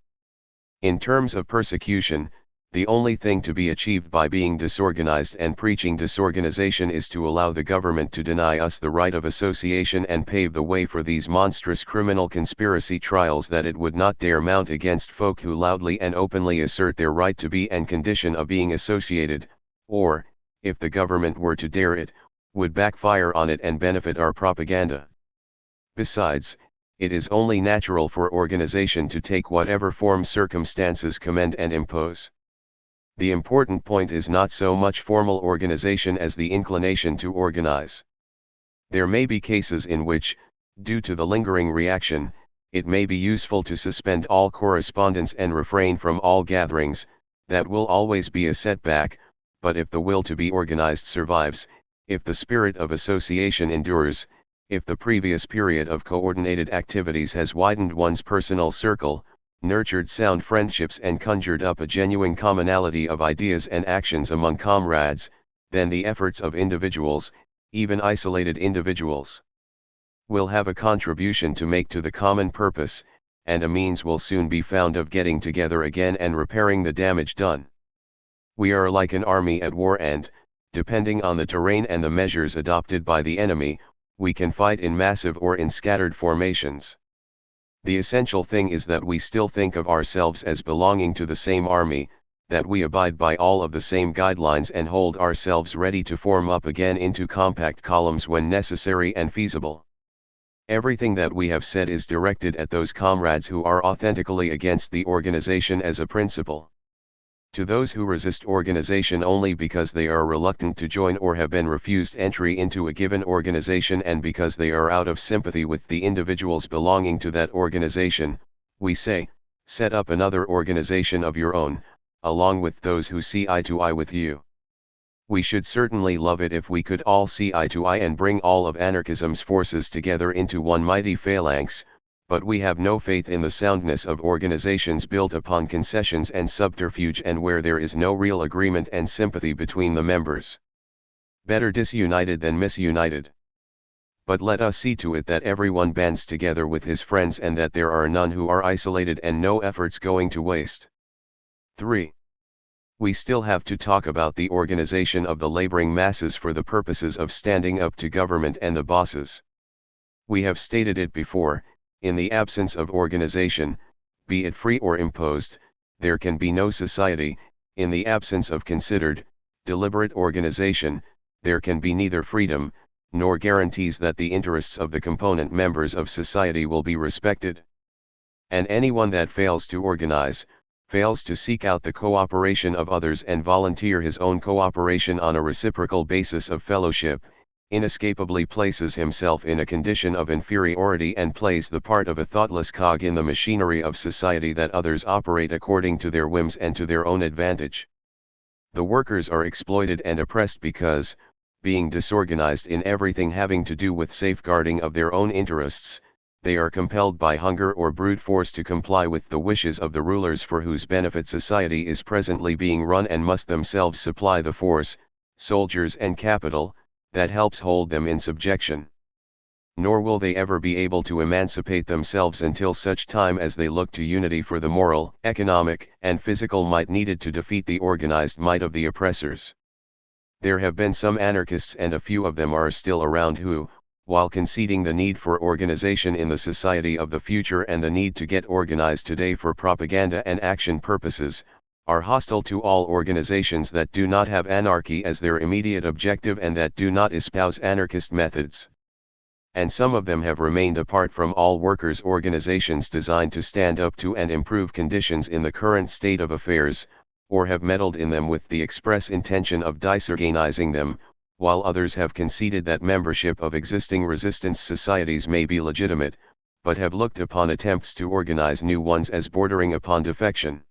In terms of persecution, the only thing to be achieved by being disorganized and preaching disorganization is to allow the government to deny us the right of association and pave the way for these monstrous criminal conspiracy trials that it would not dare mount against folk who loudly and openly assert their right to be and condition of being associated, or, if the government were to dare it, would backfire on it and benefit our propaganda. Besides, it is only natural for organization to take whatever form circumstances commend and impose. The important point is not so much formal organization as the inclination to organize. There may be cases in which, due to the lingering reaction, it may be useful to suspend all correspondence and refrain from all gatherings. That will always be a setback, but if the will to be organized survives, if the spirit of association endures, if the previous period of coordinated activities has widened one's personal circle, nurtured sound friendships and conjured up a genuine commonality of ideas and actions among comrades, then the efforts of individuals, even isolated individuals, will have a contribution to make to the common purpose, and a means will soon be found of getting together again and repairing the damage done. We are like an army at war, and, depending on the terrain and the measures adopted by the enemy, we can fight in massive or in scattered formations. The essential thing is that we still think of ourselves as belonging to the same army, that we abide by all of the same guidelines and hold ourselves ready to form up again into compact columns when necessary and feasible. Everything that we have said is directed at those comrades who are authentically against the organization as a principle. To those who resist organization only because they are reluctant to join or have been refused entry into a given organization and because they are out of sympathy with the individuals belonging to that organization, we say, set up another organization of your own, along with those who see eye to eye with you. We should certainly love it if we could all see eye to eye and bring all of anarchism's forces together into one mighty phalanx, but we have no faith in the soundness of organizations built upon concessions and subterfuge and where there is no real agreement and sympathy between the members. Better disunited than misunited. But let us see to it that everyone bands together with his friends and that there are none who are isolated and no efforts going to waste. 3. We still have to talk about the organization of the laboring masses for the purposes of standing up to government and the bosses. We have stated it before. In the absence of organization, be it free or imposed, there can be no society. In the absence of considered, deliberate organization, there can be neither freedom, nor guarantees that the interests of the component members of society will be respected. And anyone that fails to organize, fails to seek out the cooperation of others and volunteer his own cooperation on a reciprocal basis of fellowship, inescapably places himself in a condition of inferiority and plays the part of a thoughtless cog in the machinery of society that others operate according to their whims and to their own advantage. The workers are exploited and oppressed because, being disorganized in everything having to do with safeguarding of their own interests, they are compelled by hunger or brute force to comply with the wishes of the rulers for whose benefit society is presently being run and must themselves supply the force, soldiers and capital, that helps hold them in subjection. Nor will they ever be able to emancipate themselves until such time as they look to unity for the moral, economic, and physical might needed to defeat the organized might of the oppressors. There have been some anarchists, and a few of them are still around, who, while conceding the need for organization in the society of the future and the need to get organized today for propaganda and action purposes, are hostile to all organizations that do not have anarchy as their immediate objective and that do not espouse anarchist methods. And some of them have remained apart from all workers' organizations designed to stand up to and improve conditions in the current state of affairs, or have meddled in them with the express intention of disorganizing them, while others have conceded that membership of existing resistance societies may be legitimate, but have looked upon attempts to organize new ones as bordering upon defection.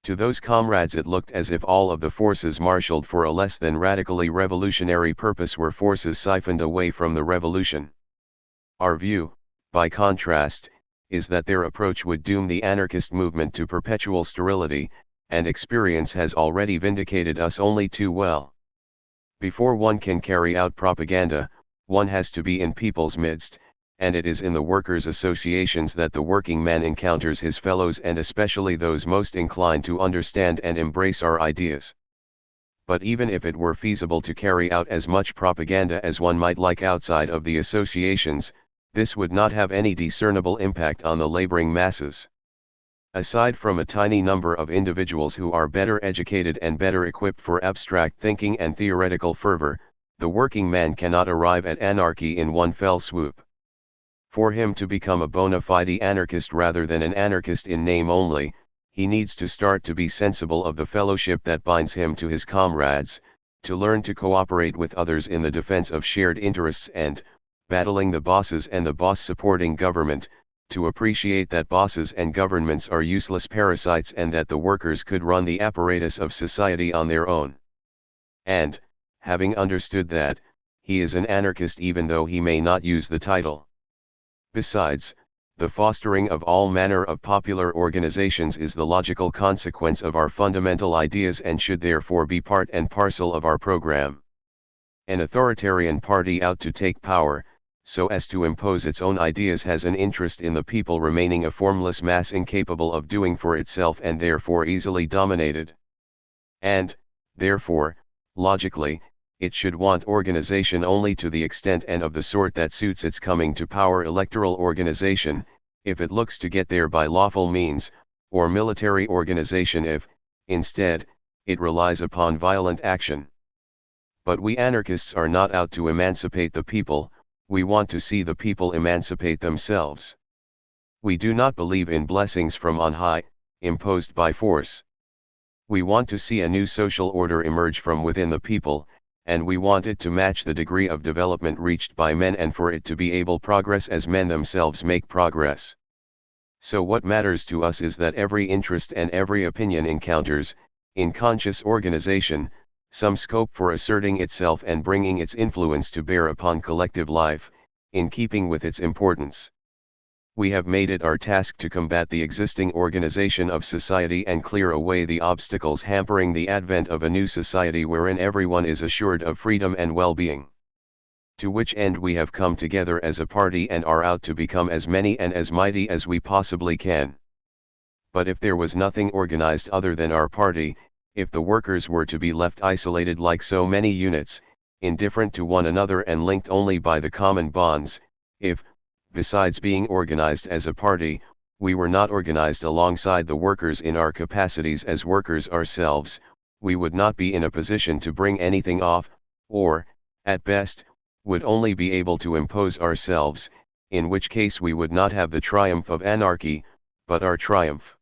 To those comrades it looked as if all of the forces marshaled for a less than radically revolutionary purpose were forces siphoned away from the revolution. Our view, by contrast, is that their approach would doom the anarchist movement to perpetual sterility, and experience has already vindicated us only too well. Before one can carry out propaganda, one has to be in people's midst, and it is in the workers' associations that the working man encounters his fellows and especially those most inclined to understand and embrace our ideas. But even if it were feasible to carry out as much propaganda as one might like outside of the associations, this would not have any discernible impact on the laboring masses. Aside from a tiny number of individuals who are better educated and better equipped for abstract thinking and theoretical fervor, the working man cannot arrive at anarchy in one fell swoop. For him to become a bona fide anarchist rather than an anarchist in name only, he needs to start to be sensible of the fellowship that binds him to his comrades, to learn to cooperate with others in the defense of shared interests and, battling the bosses and the boss-supporting government, to appreciate that bosses and governments are useless parasites and that the workers could run the apparatus of society on their own. And, having understood that, he is an anarchist even though he may not use the title. Besides, the fostering of all manner of popular organizations is the logical consequence of our fundamental ideas and should therefore be part and parcel of our program. An authoritarian party out to take power, so as to impose its own ideas has an interest in the people remaining a formless mass incapable of doing for itself and therefore easily dominated. And, therefore, logically, it should want organization only to the extent and of the sort that suits its coming to power electoral organization, if it looks to get there by lawful means, or military organization if, instead, it relies upon violent action. But we anarchists are not out to emancipate the people, we want to see the people emancipate themselves. We do not believe in blessings from on high, imposed by force. We want to see a new social order emerge from within the people, and we want it to match the degree of development reached by men and for it to be able progress as men themselves make progress. So what matters to us is that every interest and every opinion encounters, in conscious organization, some scope for asserting itself and bringing its influence to bear upon collective life, in keeping with its importance. We have made it our task to combat the existing organization of society and clear away the obstacles hampering the advent of a new society wherein everyone is assured of freedom and well-being. To which end we have come together as a party and are out to become as many and as mighty as we possibly can. But if there was nothing organized other than our party, if the workers were to be left isolated like so many units, indifferent to one another and linked only by the common bonds, if, besides being organized as a party, we were not organized alongside the workers in our capacities as workers ourselves, we would not be in a position to bring anything off, or, at best, would only be able to impose ourselves, in which case we would not have the triumph of anarchy, but our triumph.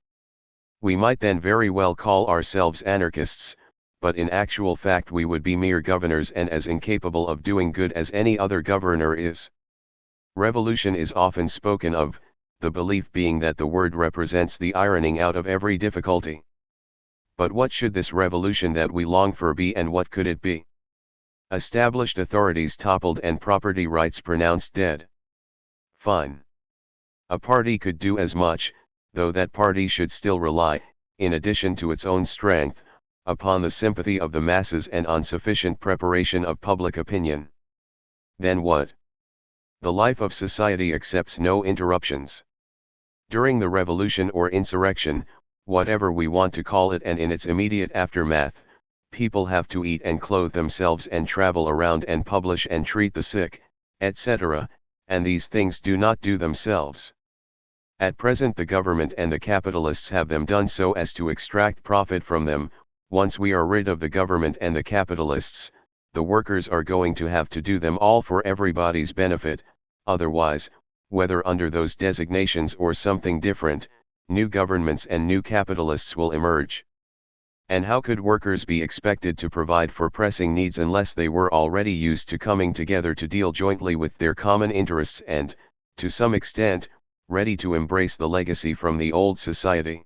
We might then very well call ourselves anarchists, but in actual fact we would be mere governors and as incapable of doing good as any other governor is. Revolution is often spoken of, the belief being that the word represents the ironing out of every difficulty. But what should this revolution that we long for be, and what could it be? Established authorities toppled and property rights pronounced dead. Fine. A party could do as much, though that party should still rely, in addition to its own strength, upon the sympathy of the masses and on sufficient preparation of public opinion. Then what? The life of society accepts no interruptions. During the revolution or insurrection, whatever we want to call it, and in its immediate aftermath, people have to eat and clothe themselves and travel around and publish and treat the sick, etc., and these things do not do themselves. At present the government and the capitalists have them done so as to extract profit from them. Once we are rid of the government and the capitalists, the workers are going to have to do them all for everybody's benefit, otherwise, whether under those designations or something different, new governments and new capitalists will emerge. And how could workers be expected to provide for pressing needs unless they were already used to coming together to deal jointly with their common interests and, to some extent, ready to embrace the legacy from the old society?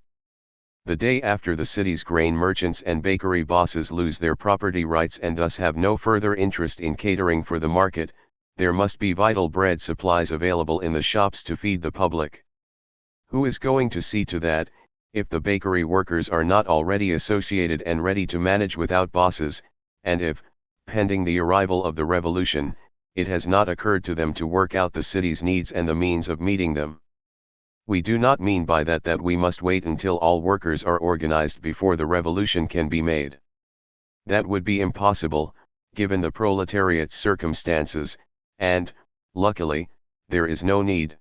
The day after the city's grain merchants and bakery bosses lose their property rights and thus have no further interest in catering for the market, there must be vital bread supplies available in the shops to feed the public. Who is going to see to that, if the bakery workers are not already associated and ready to manage without bosses, and if, pending the arrival of the revolution, it has not occurred to them to work out the city's needs and the means of meeting them? We do not mean by that we must wait until all workers are organized before the revolution can be made. That would be impossible, given the proletariat's circumstances, and, luckily, there is no need.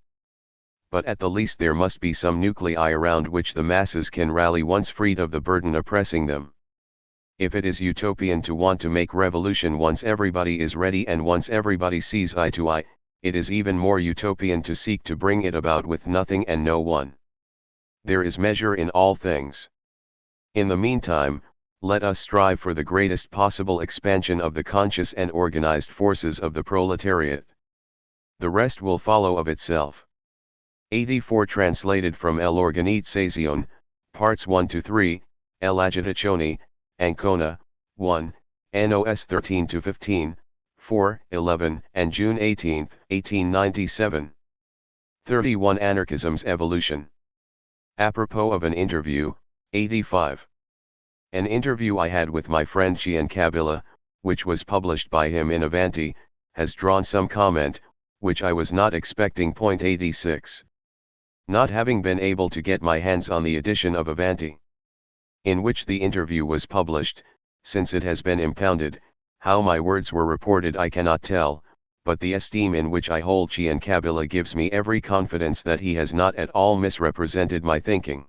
But at the least there must be some nuclei around which the masses can rally once freed of the burden oppressing them. If it is utopian to want to make revolution once everybody is ready and once everybody sees eye to eye, it is even more utopian to seek to bring it about with nothing and no one. There is measure in all things. In the meantime, let us strive for the greatest possible expansion of the conscious and organized forces of the proletariat. The rest will follow of itself. 84 Translated from L'Organizzazione, Parts 1-3, L'Agitazione, Ancona, 1, NOS 13-15, 4, 11, and June 18, 1897. 31 Anarchism's Evolution. Apropos of an interview, 85. An interview I had with my friend Ciancabilla, which was published by him in Avanti, has drawn some comment, which I was not expecting. 86. Not having been able to get my hands on the edition of Avanti, in which the interview was published, since it has been impounded, how my words were reported I cannot tell, but the esteem in which I hold Ciancabilla gives me every confidence that he has not at all misrepresented my thinking.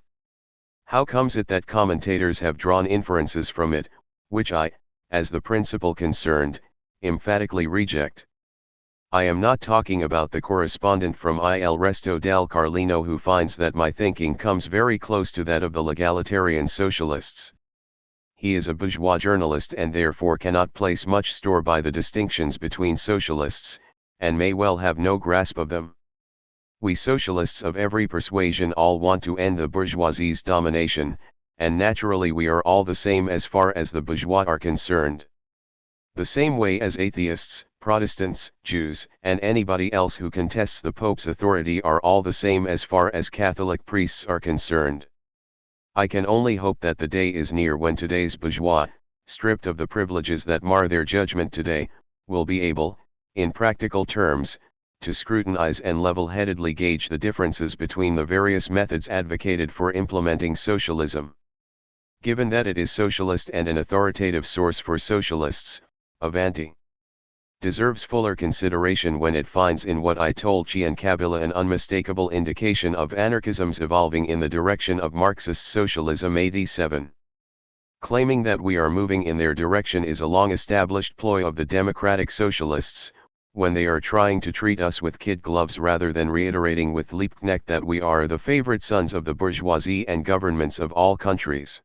How comes it that commentators have drawn inferences from it, which I, as the principal concerned, emphatically reject? I am not talking about the correspondent from Il Resto del Carlino who finds that my thinking comes very close to that of the legalitarian socialists. He is a bourgeois journalist and therefore cannot place much store by the distinctions between socialists, and may well have no grasp of them. We socialists of every persuasion all want to end the bourgeoisie's domination, and naturally we are all the same as far as the bourgeois are concerned. The same way as atheists, Protestants, Jews, and anybody else who contests the Pope's authority are all the same as far as Catholic priests are concerned. I can only hope that the day is near when today's bourgeois, stripped of the privileges that mar their judgment today, will be able, in practical terms, to scrutinize and level-headedly gauge the differences between the various methods advocated for implementing socialism. Given that it is socialist and an authoritative source for socialists, Avanti deserves fuller consideration when it finds in what I told Ciancabilla an unmistakable indication of anarchism's evolving in the direction of Marxist socialism. 87. Claiming that we are moving in their direction is a long-established ploy of the democratic socialists, when they are trying to treat us with kid gloves rather than reiterating with Liebknecht that we are the favorite sons of the bourgeoisie and governments of all countries.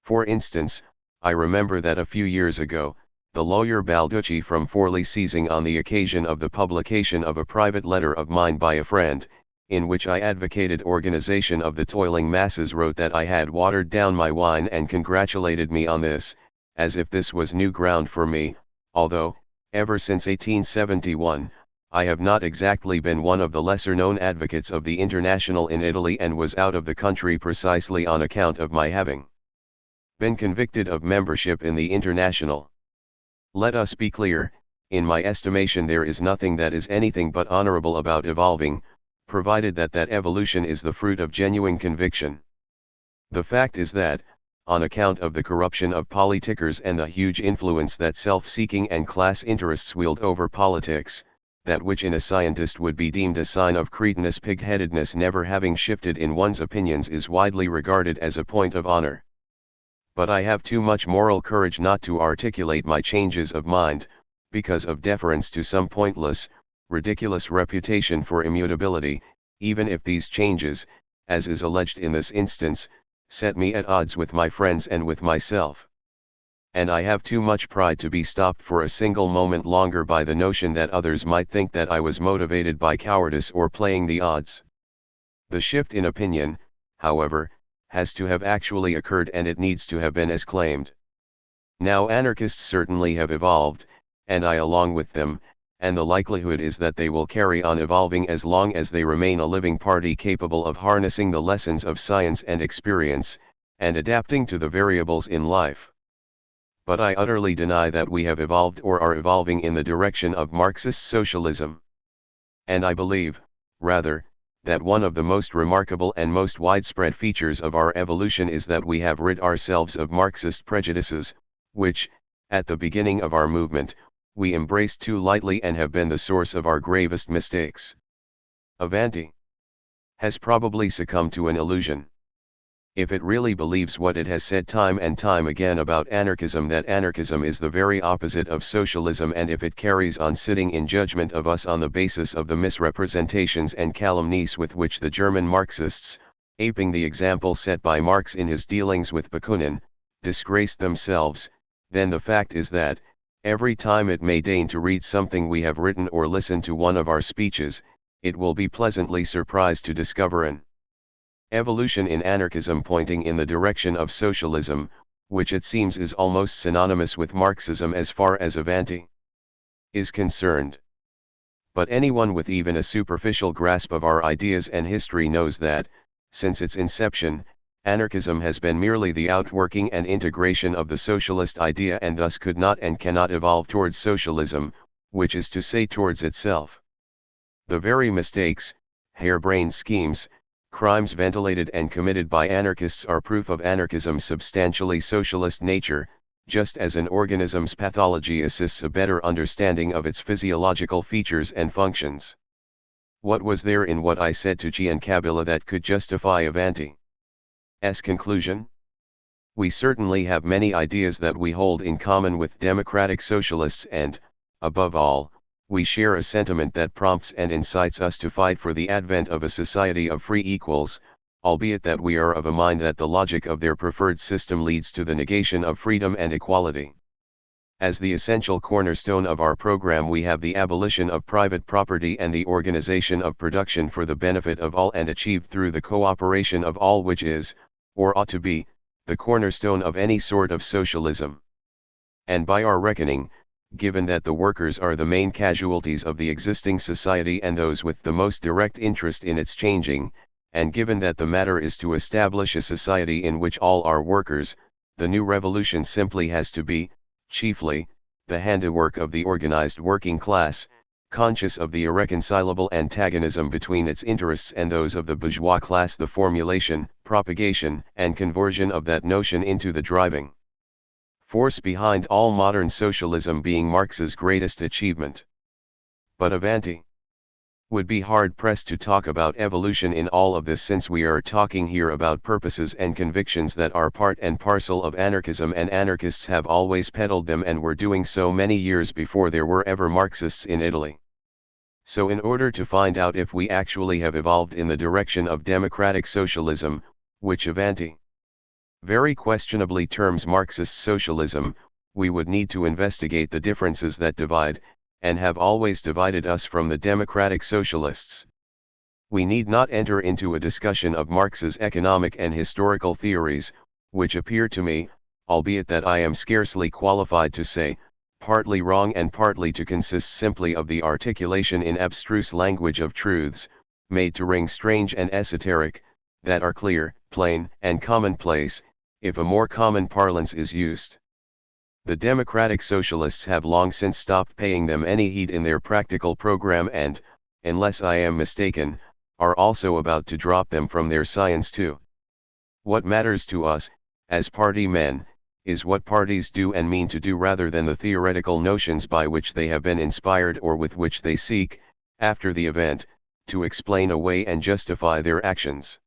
For instance, I remember that a few years ago, the lawyer Balducci from Forlì, seizing on the occasion of the publication of a private letter of mine by a friend, in which I advocated organization of the toiling masses, wrote that I had watered down my wine and congratulated me on this, as if this was new ground for me, although, ever since 1871, I have not exactly been one of the lesser-known advocates of the International in Italy and was out of the country precisely on account of my having been convicted of membership in the International. Let us be clear, in my estimation there is nothing that is anything but honorable about evolving, provided that that evolution is the fruit of genuine conviction. The fact is that, on account of the corruption of politicers and the huge influence that self-seeking and class interests wield over politics, that which in a scientist would be deemed a sign of cretinous pig-headedness, never having shifted in one's opinions, is widely regarded as a point of honor. But I have too much moral courage not to articulate my changes of mind, because of deference to some pointless, ridiculous reputation for immutability, even if these changes, as is alleged in this instance, set me at odds with my friends and with myself. And I have too much pride to be stopped for a single moment longer by the notion that others might think that I was motivated by cowardice or playing the odds. The shift in opinion, however, has to have actually occurred, and it needs to have been as claimed. Now anarchists certainly have evolved, and I along with them, and the likelihood is that they will carry on evolving as long as they remain a living party capable of harnessing the lessons of science and experience, and adapting to the variables in life. But I utterly deny that we have evolved or are evolving in the direction of Marxist socialism. And I believe, rather, that one of the most remarkable and most widespread features of our evolution is that we have rid ourselves of Marxist prejudices, which, at the beginning of our movement, we embraced too lightly and have been the source of our gravest mistakes. Avanti has probably succumbed to an illusion. If it really believes what it has said time and time again about anarchism, that anarchism is the very opposite of socialism, and if it carries on sitting in judgment of us on the basis of the misrepresentations and calumnies with which the German Marxists, aping the example set by Marx in his dealings with Bakunin, disgraced themselves, then the fact is that, every time it may deign to read something we have written or listen to one of our speeches, it will be pleasantly surprised to discover an evolution in anarchism pointing in the direction of socialism, which it seems is almost synonymous with Marxism as far as Avanti is concerned. But anyone with even a superficial grasp of our ideas and history knows that, since its inception, anarchism has been merely the outworking and integration of the socialist idea, and thus could not and cannot evolve towards socialism, which is to say towards itself. The very mistakes, harebrained schemes, crimes ventilated and committed by anarchists are proof of anarchism's substantially socialist nature, just as an organism's pathology assists a better understanding of its physiological features and functions. What was there in what I said to Giancabilla that could justify Avanti's conclusion? We certainly have many ideas that we hold in common with democratic socialists, and, above all, we share a sentiment that prompts and incites us to fight for the advent of a society of free equals, albeit that we are of a mind that the logic of their preferred system leads to the negation of freedom and equality. As the essential cornerstone of our program we have the abolition of private property and the organization of production for the benefit of all, and achieved through the cooperation of all, which is, or ought to be, the cornerstone of any sort of socialism. And by our reckoning, given that the workers are the main casualties of the existing society and those with the most direct interest in its changing, and given that the matter is to establish a society in which all are workers, the new revolution simply has to be, chiefly, the handiwork of the organized working class, conscious of the irreconcilable antagonism between its interests and those of the bourgeois class, the formulation, propagation, and conversion of that notion into the driving force behind all modern socialism being Marx's greatest achievement. But Avanti would be hard-pressed to talk about evolution in all of this, since we are talking here about purposes and convictions that are part and parcel of anarchism, and anarchists have always peddled them and were doing so many years before there were ever Marxists in Italy. So in order to find out if we actually have evolved in the direction of democratic socialism, which Avanti very questionably terms Marxist socialism, we would need to investigate the differences that divide, and have always divided us from the democratic socialists. We need not enter into a discussion of Marx's economic and historical theories, which appear to me, albeit that I am scarcely qualified to say, partly wrong and partly to consist simply of the articulation in abstruse language of truths, made to ring strange and esoteric, that are clear, plain, and commonplace, if a more common parlance is used. The democratic socialists have long since stopped paying them any heed in their practical program and, unless I am mistaken, are also about to drop them from their science too. What matters to us, as party men, is what parties do and mean to do rather than the theoretical notions by which they have been inspired or with which they seek, after the event, to explain away and justify their actions.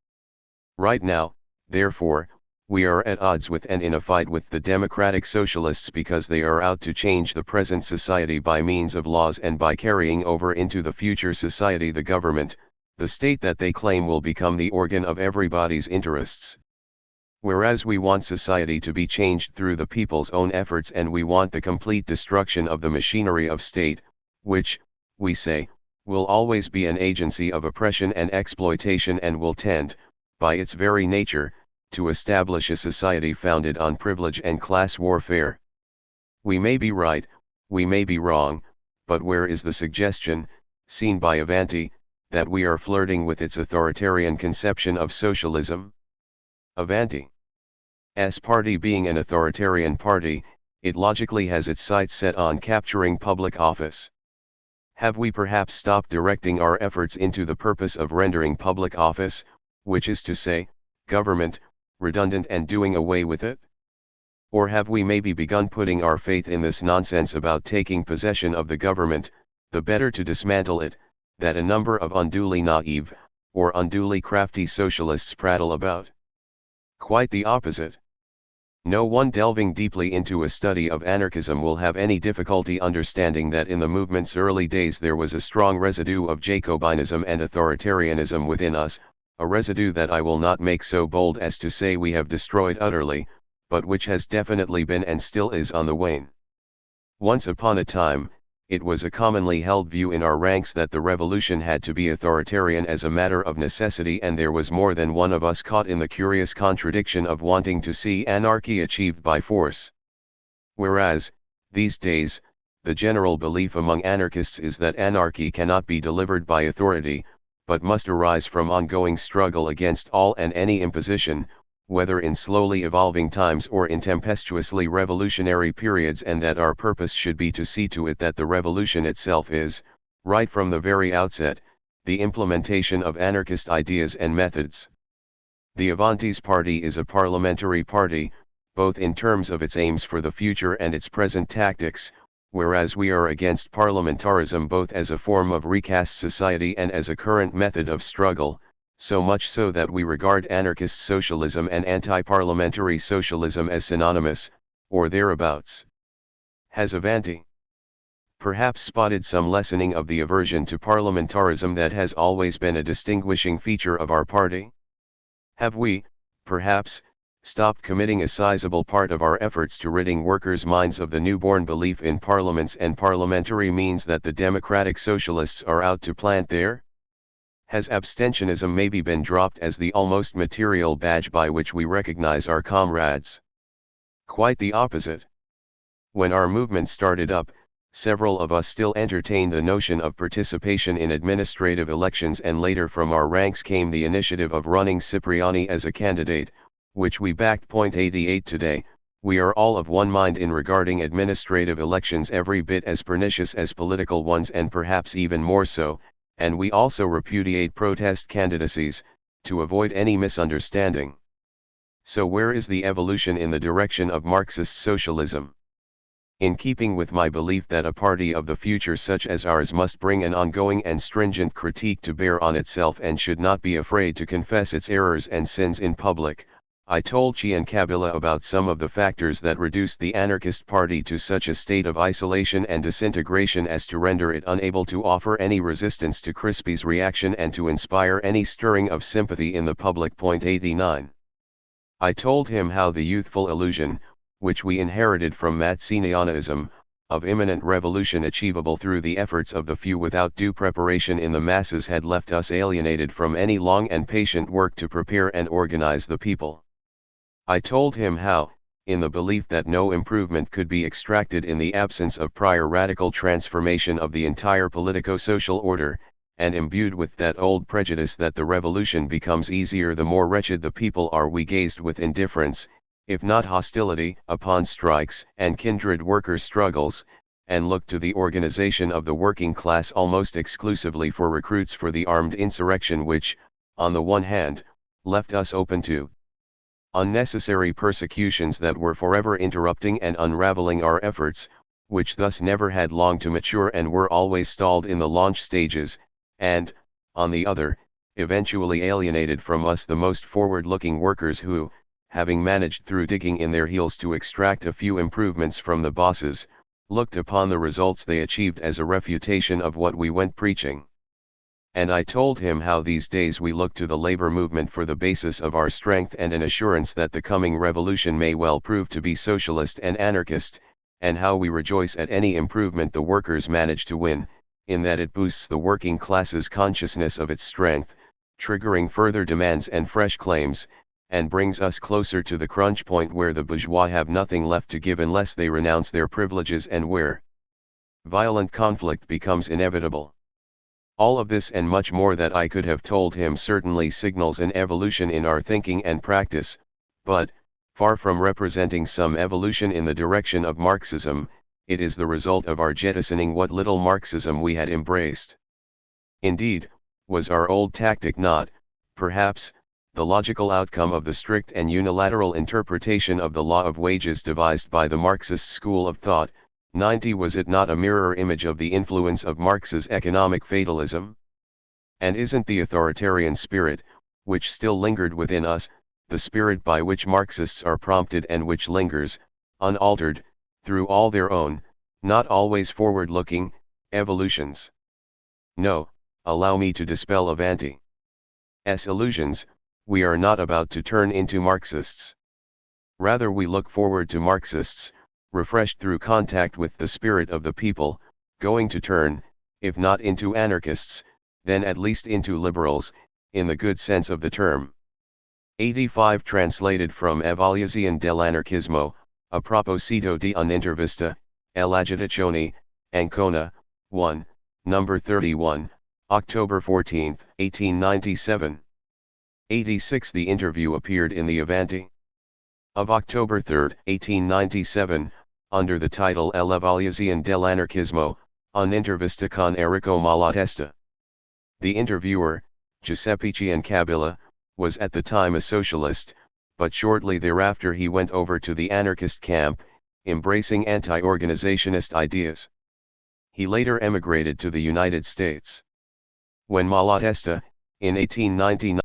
Right now, therefore, we are at odds with and in a fight with the democratic socialists because they are out to change the present society by means of laws and by carrying over into the future society the government, the state that they claim will become the organ of everybody's interests. Whereas we want society to be changed through the people's own efforts and we want the complete destruction of the machinery of state, which, we say, will always be an agency of oppression and exploitation and will tend, by its very nature, to establish a society founded on privilege and class warfare. We may be right, we may be wrong, but where is the suggestion, seen by Avanti, that we are flirting with its authoritarian conception of socialism? Avanti's party being an authoritarian party, it logically has its sights set on capturing public office. Have we perhaps stopped directing our efforts into the purpose of rendering public office, which is to say, government, redundant and doing away with it? Or have we maybe begun putting our faith in this nonsense about taking possession of the government, the better to dismantle it, that a number of unduly naive, or unduly crafty socialists prattle about? Quite the opposite. No one delving deeply into a study of anarchism will have any difficulty understanding that in the movement's early days there was a strong residue of Jacobinism and authoritarianism within us, a residue that I will not make so bold as to say we have destroyed utterly, but which has definitely been and still is on the wane. Once upon a time, it was a commonly held view in our ranks that the revolution had to be authoritarian as a matter of necessity, and there was more than one of us caught in the curious contradiction of wanting to see anarchy achieved by force. Whereas, these days, the general belief among anarchists is that anarchy cannot be delivered by authority, but must arise from ongoing struggle against all and any imposition, whether in slowly evolving times or in tempestuously revolutionary periods, and that our purpose should be to see to it that the revolution itself is, right from the very outset, the implementation of anarchist ideas and methods. The Avanti's party is a parliamentary party, both in terms of its aims for the future and its present tactics, whereas we are against parliamentarism both as a form of recast society and as a current method of struggle, so much so that we regard anarchist socialism and anti-parliamentary socialism as synonymous, or thereabouts. Has Avanti perhaps spotted some lessening of the aversion to parliamentarism that has always been a distinguishing feature of our party? Have we, perhaps, stopped committing a sizable part of our efforts to ridding workers' minds of the newborn belief in parliaments and parliamentary means that the democratic socialists are out to plant there? Has abstentionism maybe been dropped as the almost material badge by which we recognize our comrades? Quite the opposite. When our movement started up, several of us still entertained the notion of participation in administrative elections, and later from our ranks came the initiative of running Cipriani as a candidate, which we backed. 88 Today, we are all of one mind in regarding administrative elections every bit as pernicious as political ones, and perhaps even more so, and we also repudiate protest candidacies, to avoid any misunderstanding. So where is the evolution in the direction of Marxist socialism? In keeping with my belief that a party of the future such as ours must bring an ongoing and stringent critique to bear on itself and should not be afraid to confess its errors and sins in public, I told Ciancabilla about some of the factors that reduced the anarchist party to such a state of isolation and disintegration as to render it unable to offer any resistance to Crispy's reaction and to inspire any stirring of sympathy in the public. 89. I told him how the youthful illusion, which we inherited from Mazzinianism, of imminent revolution achievable through the efforts of the few without due preparation in the masses, had left us alienated from any long and patient work to prepare and organize the people. I told him how, in the belief that no improvement could be extracted in the absence of prior radical transformation of the entire politico-social order, and imbued with that old prejudice that the revolution becomes easier the more wretched the people are, we gazed with indifference, if not hostility, upon strikes and kindred worker struggles, and looked to the organization of the working class almost exclusively for recruits for the armed insurrection which, on the one hand, left us open to unnecessary persecutions that were forever interrupting and unraveling our efforts, which thus never had long to mature and were always stalled in the launch stages, and, on the other, eventually alienated from us the most forward-looking workers who, having managed through digging in their heels to extract a few improvements from the bosses, looked upon the results they achieved as a refutation of what we went preaching. And I told him how these days we look to the labor movement for the basis of our strength and an assurance that the coming revolution may well prove to be socialist and anarchist, and how we rejoice at any improvement the workers manage to win, in that it boosts the working class's consciousness of its strength, triggering further demands and fresh claims, and brings us closer to the crunch point where the bourgeois have nothing left to give unless they renounce their privileges and where violent conflict becomes inevitable. All of this and much more that I could have told him certainly signals an evolution in our thinking and practice, but, far from representing some evolution in the direction of Marxism, it is the result of our jettisoning what little Marxism we had embraced. Indeed, was our old tactic not, perhaps, the logical outcome of the strict and unilateral interpretation of the law of wages devised by the Marxist school of thought? 90 Was it not a mirror image of the influence of Marx's economic fatalism? And isn't the authoritarian spirit, which still lingered within us, the spirit by which Marxists are prompted and which lingers, unaltered, through all their own, not always forward-looking, evolutions? No, allow me to dispel Avanti's illusions. We are not about to turn into Marxists. Rather we look forward to Marxists, refreshed through contact with the spirit of the people, going to turn, if not into anarchists, then at least into liberals, in the good sense of the term. 85 Translated from Evaluazione dell'anarchismo, a proposito di un'intervista, all'agitazione, Ancona, 1, number 31, October 14, 1897. 86 The interview appeared in the Avanti of October 3, 1897, under the title L'evaluazione dell'anarchismo, un'intervista con Errico Malatesta. The interviewer, Giuseppe Ciancabilla, was at the time a socialist, but shortly thereafter he went over to the anarchist camp, embracing anti-organizationist ideas. He later emigrated to the United States. When Malatesta, in 1899,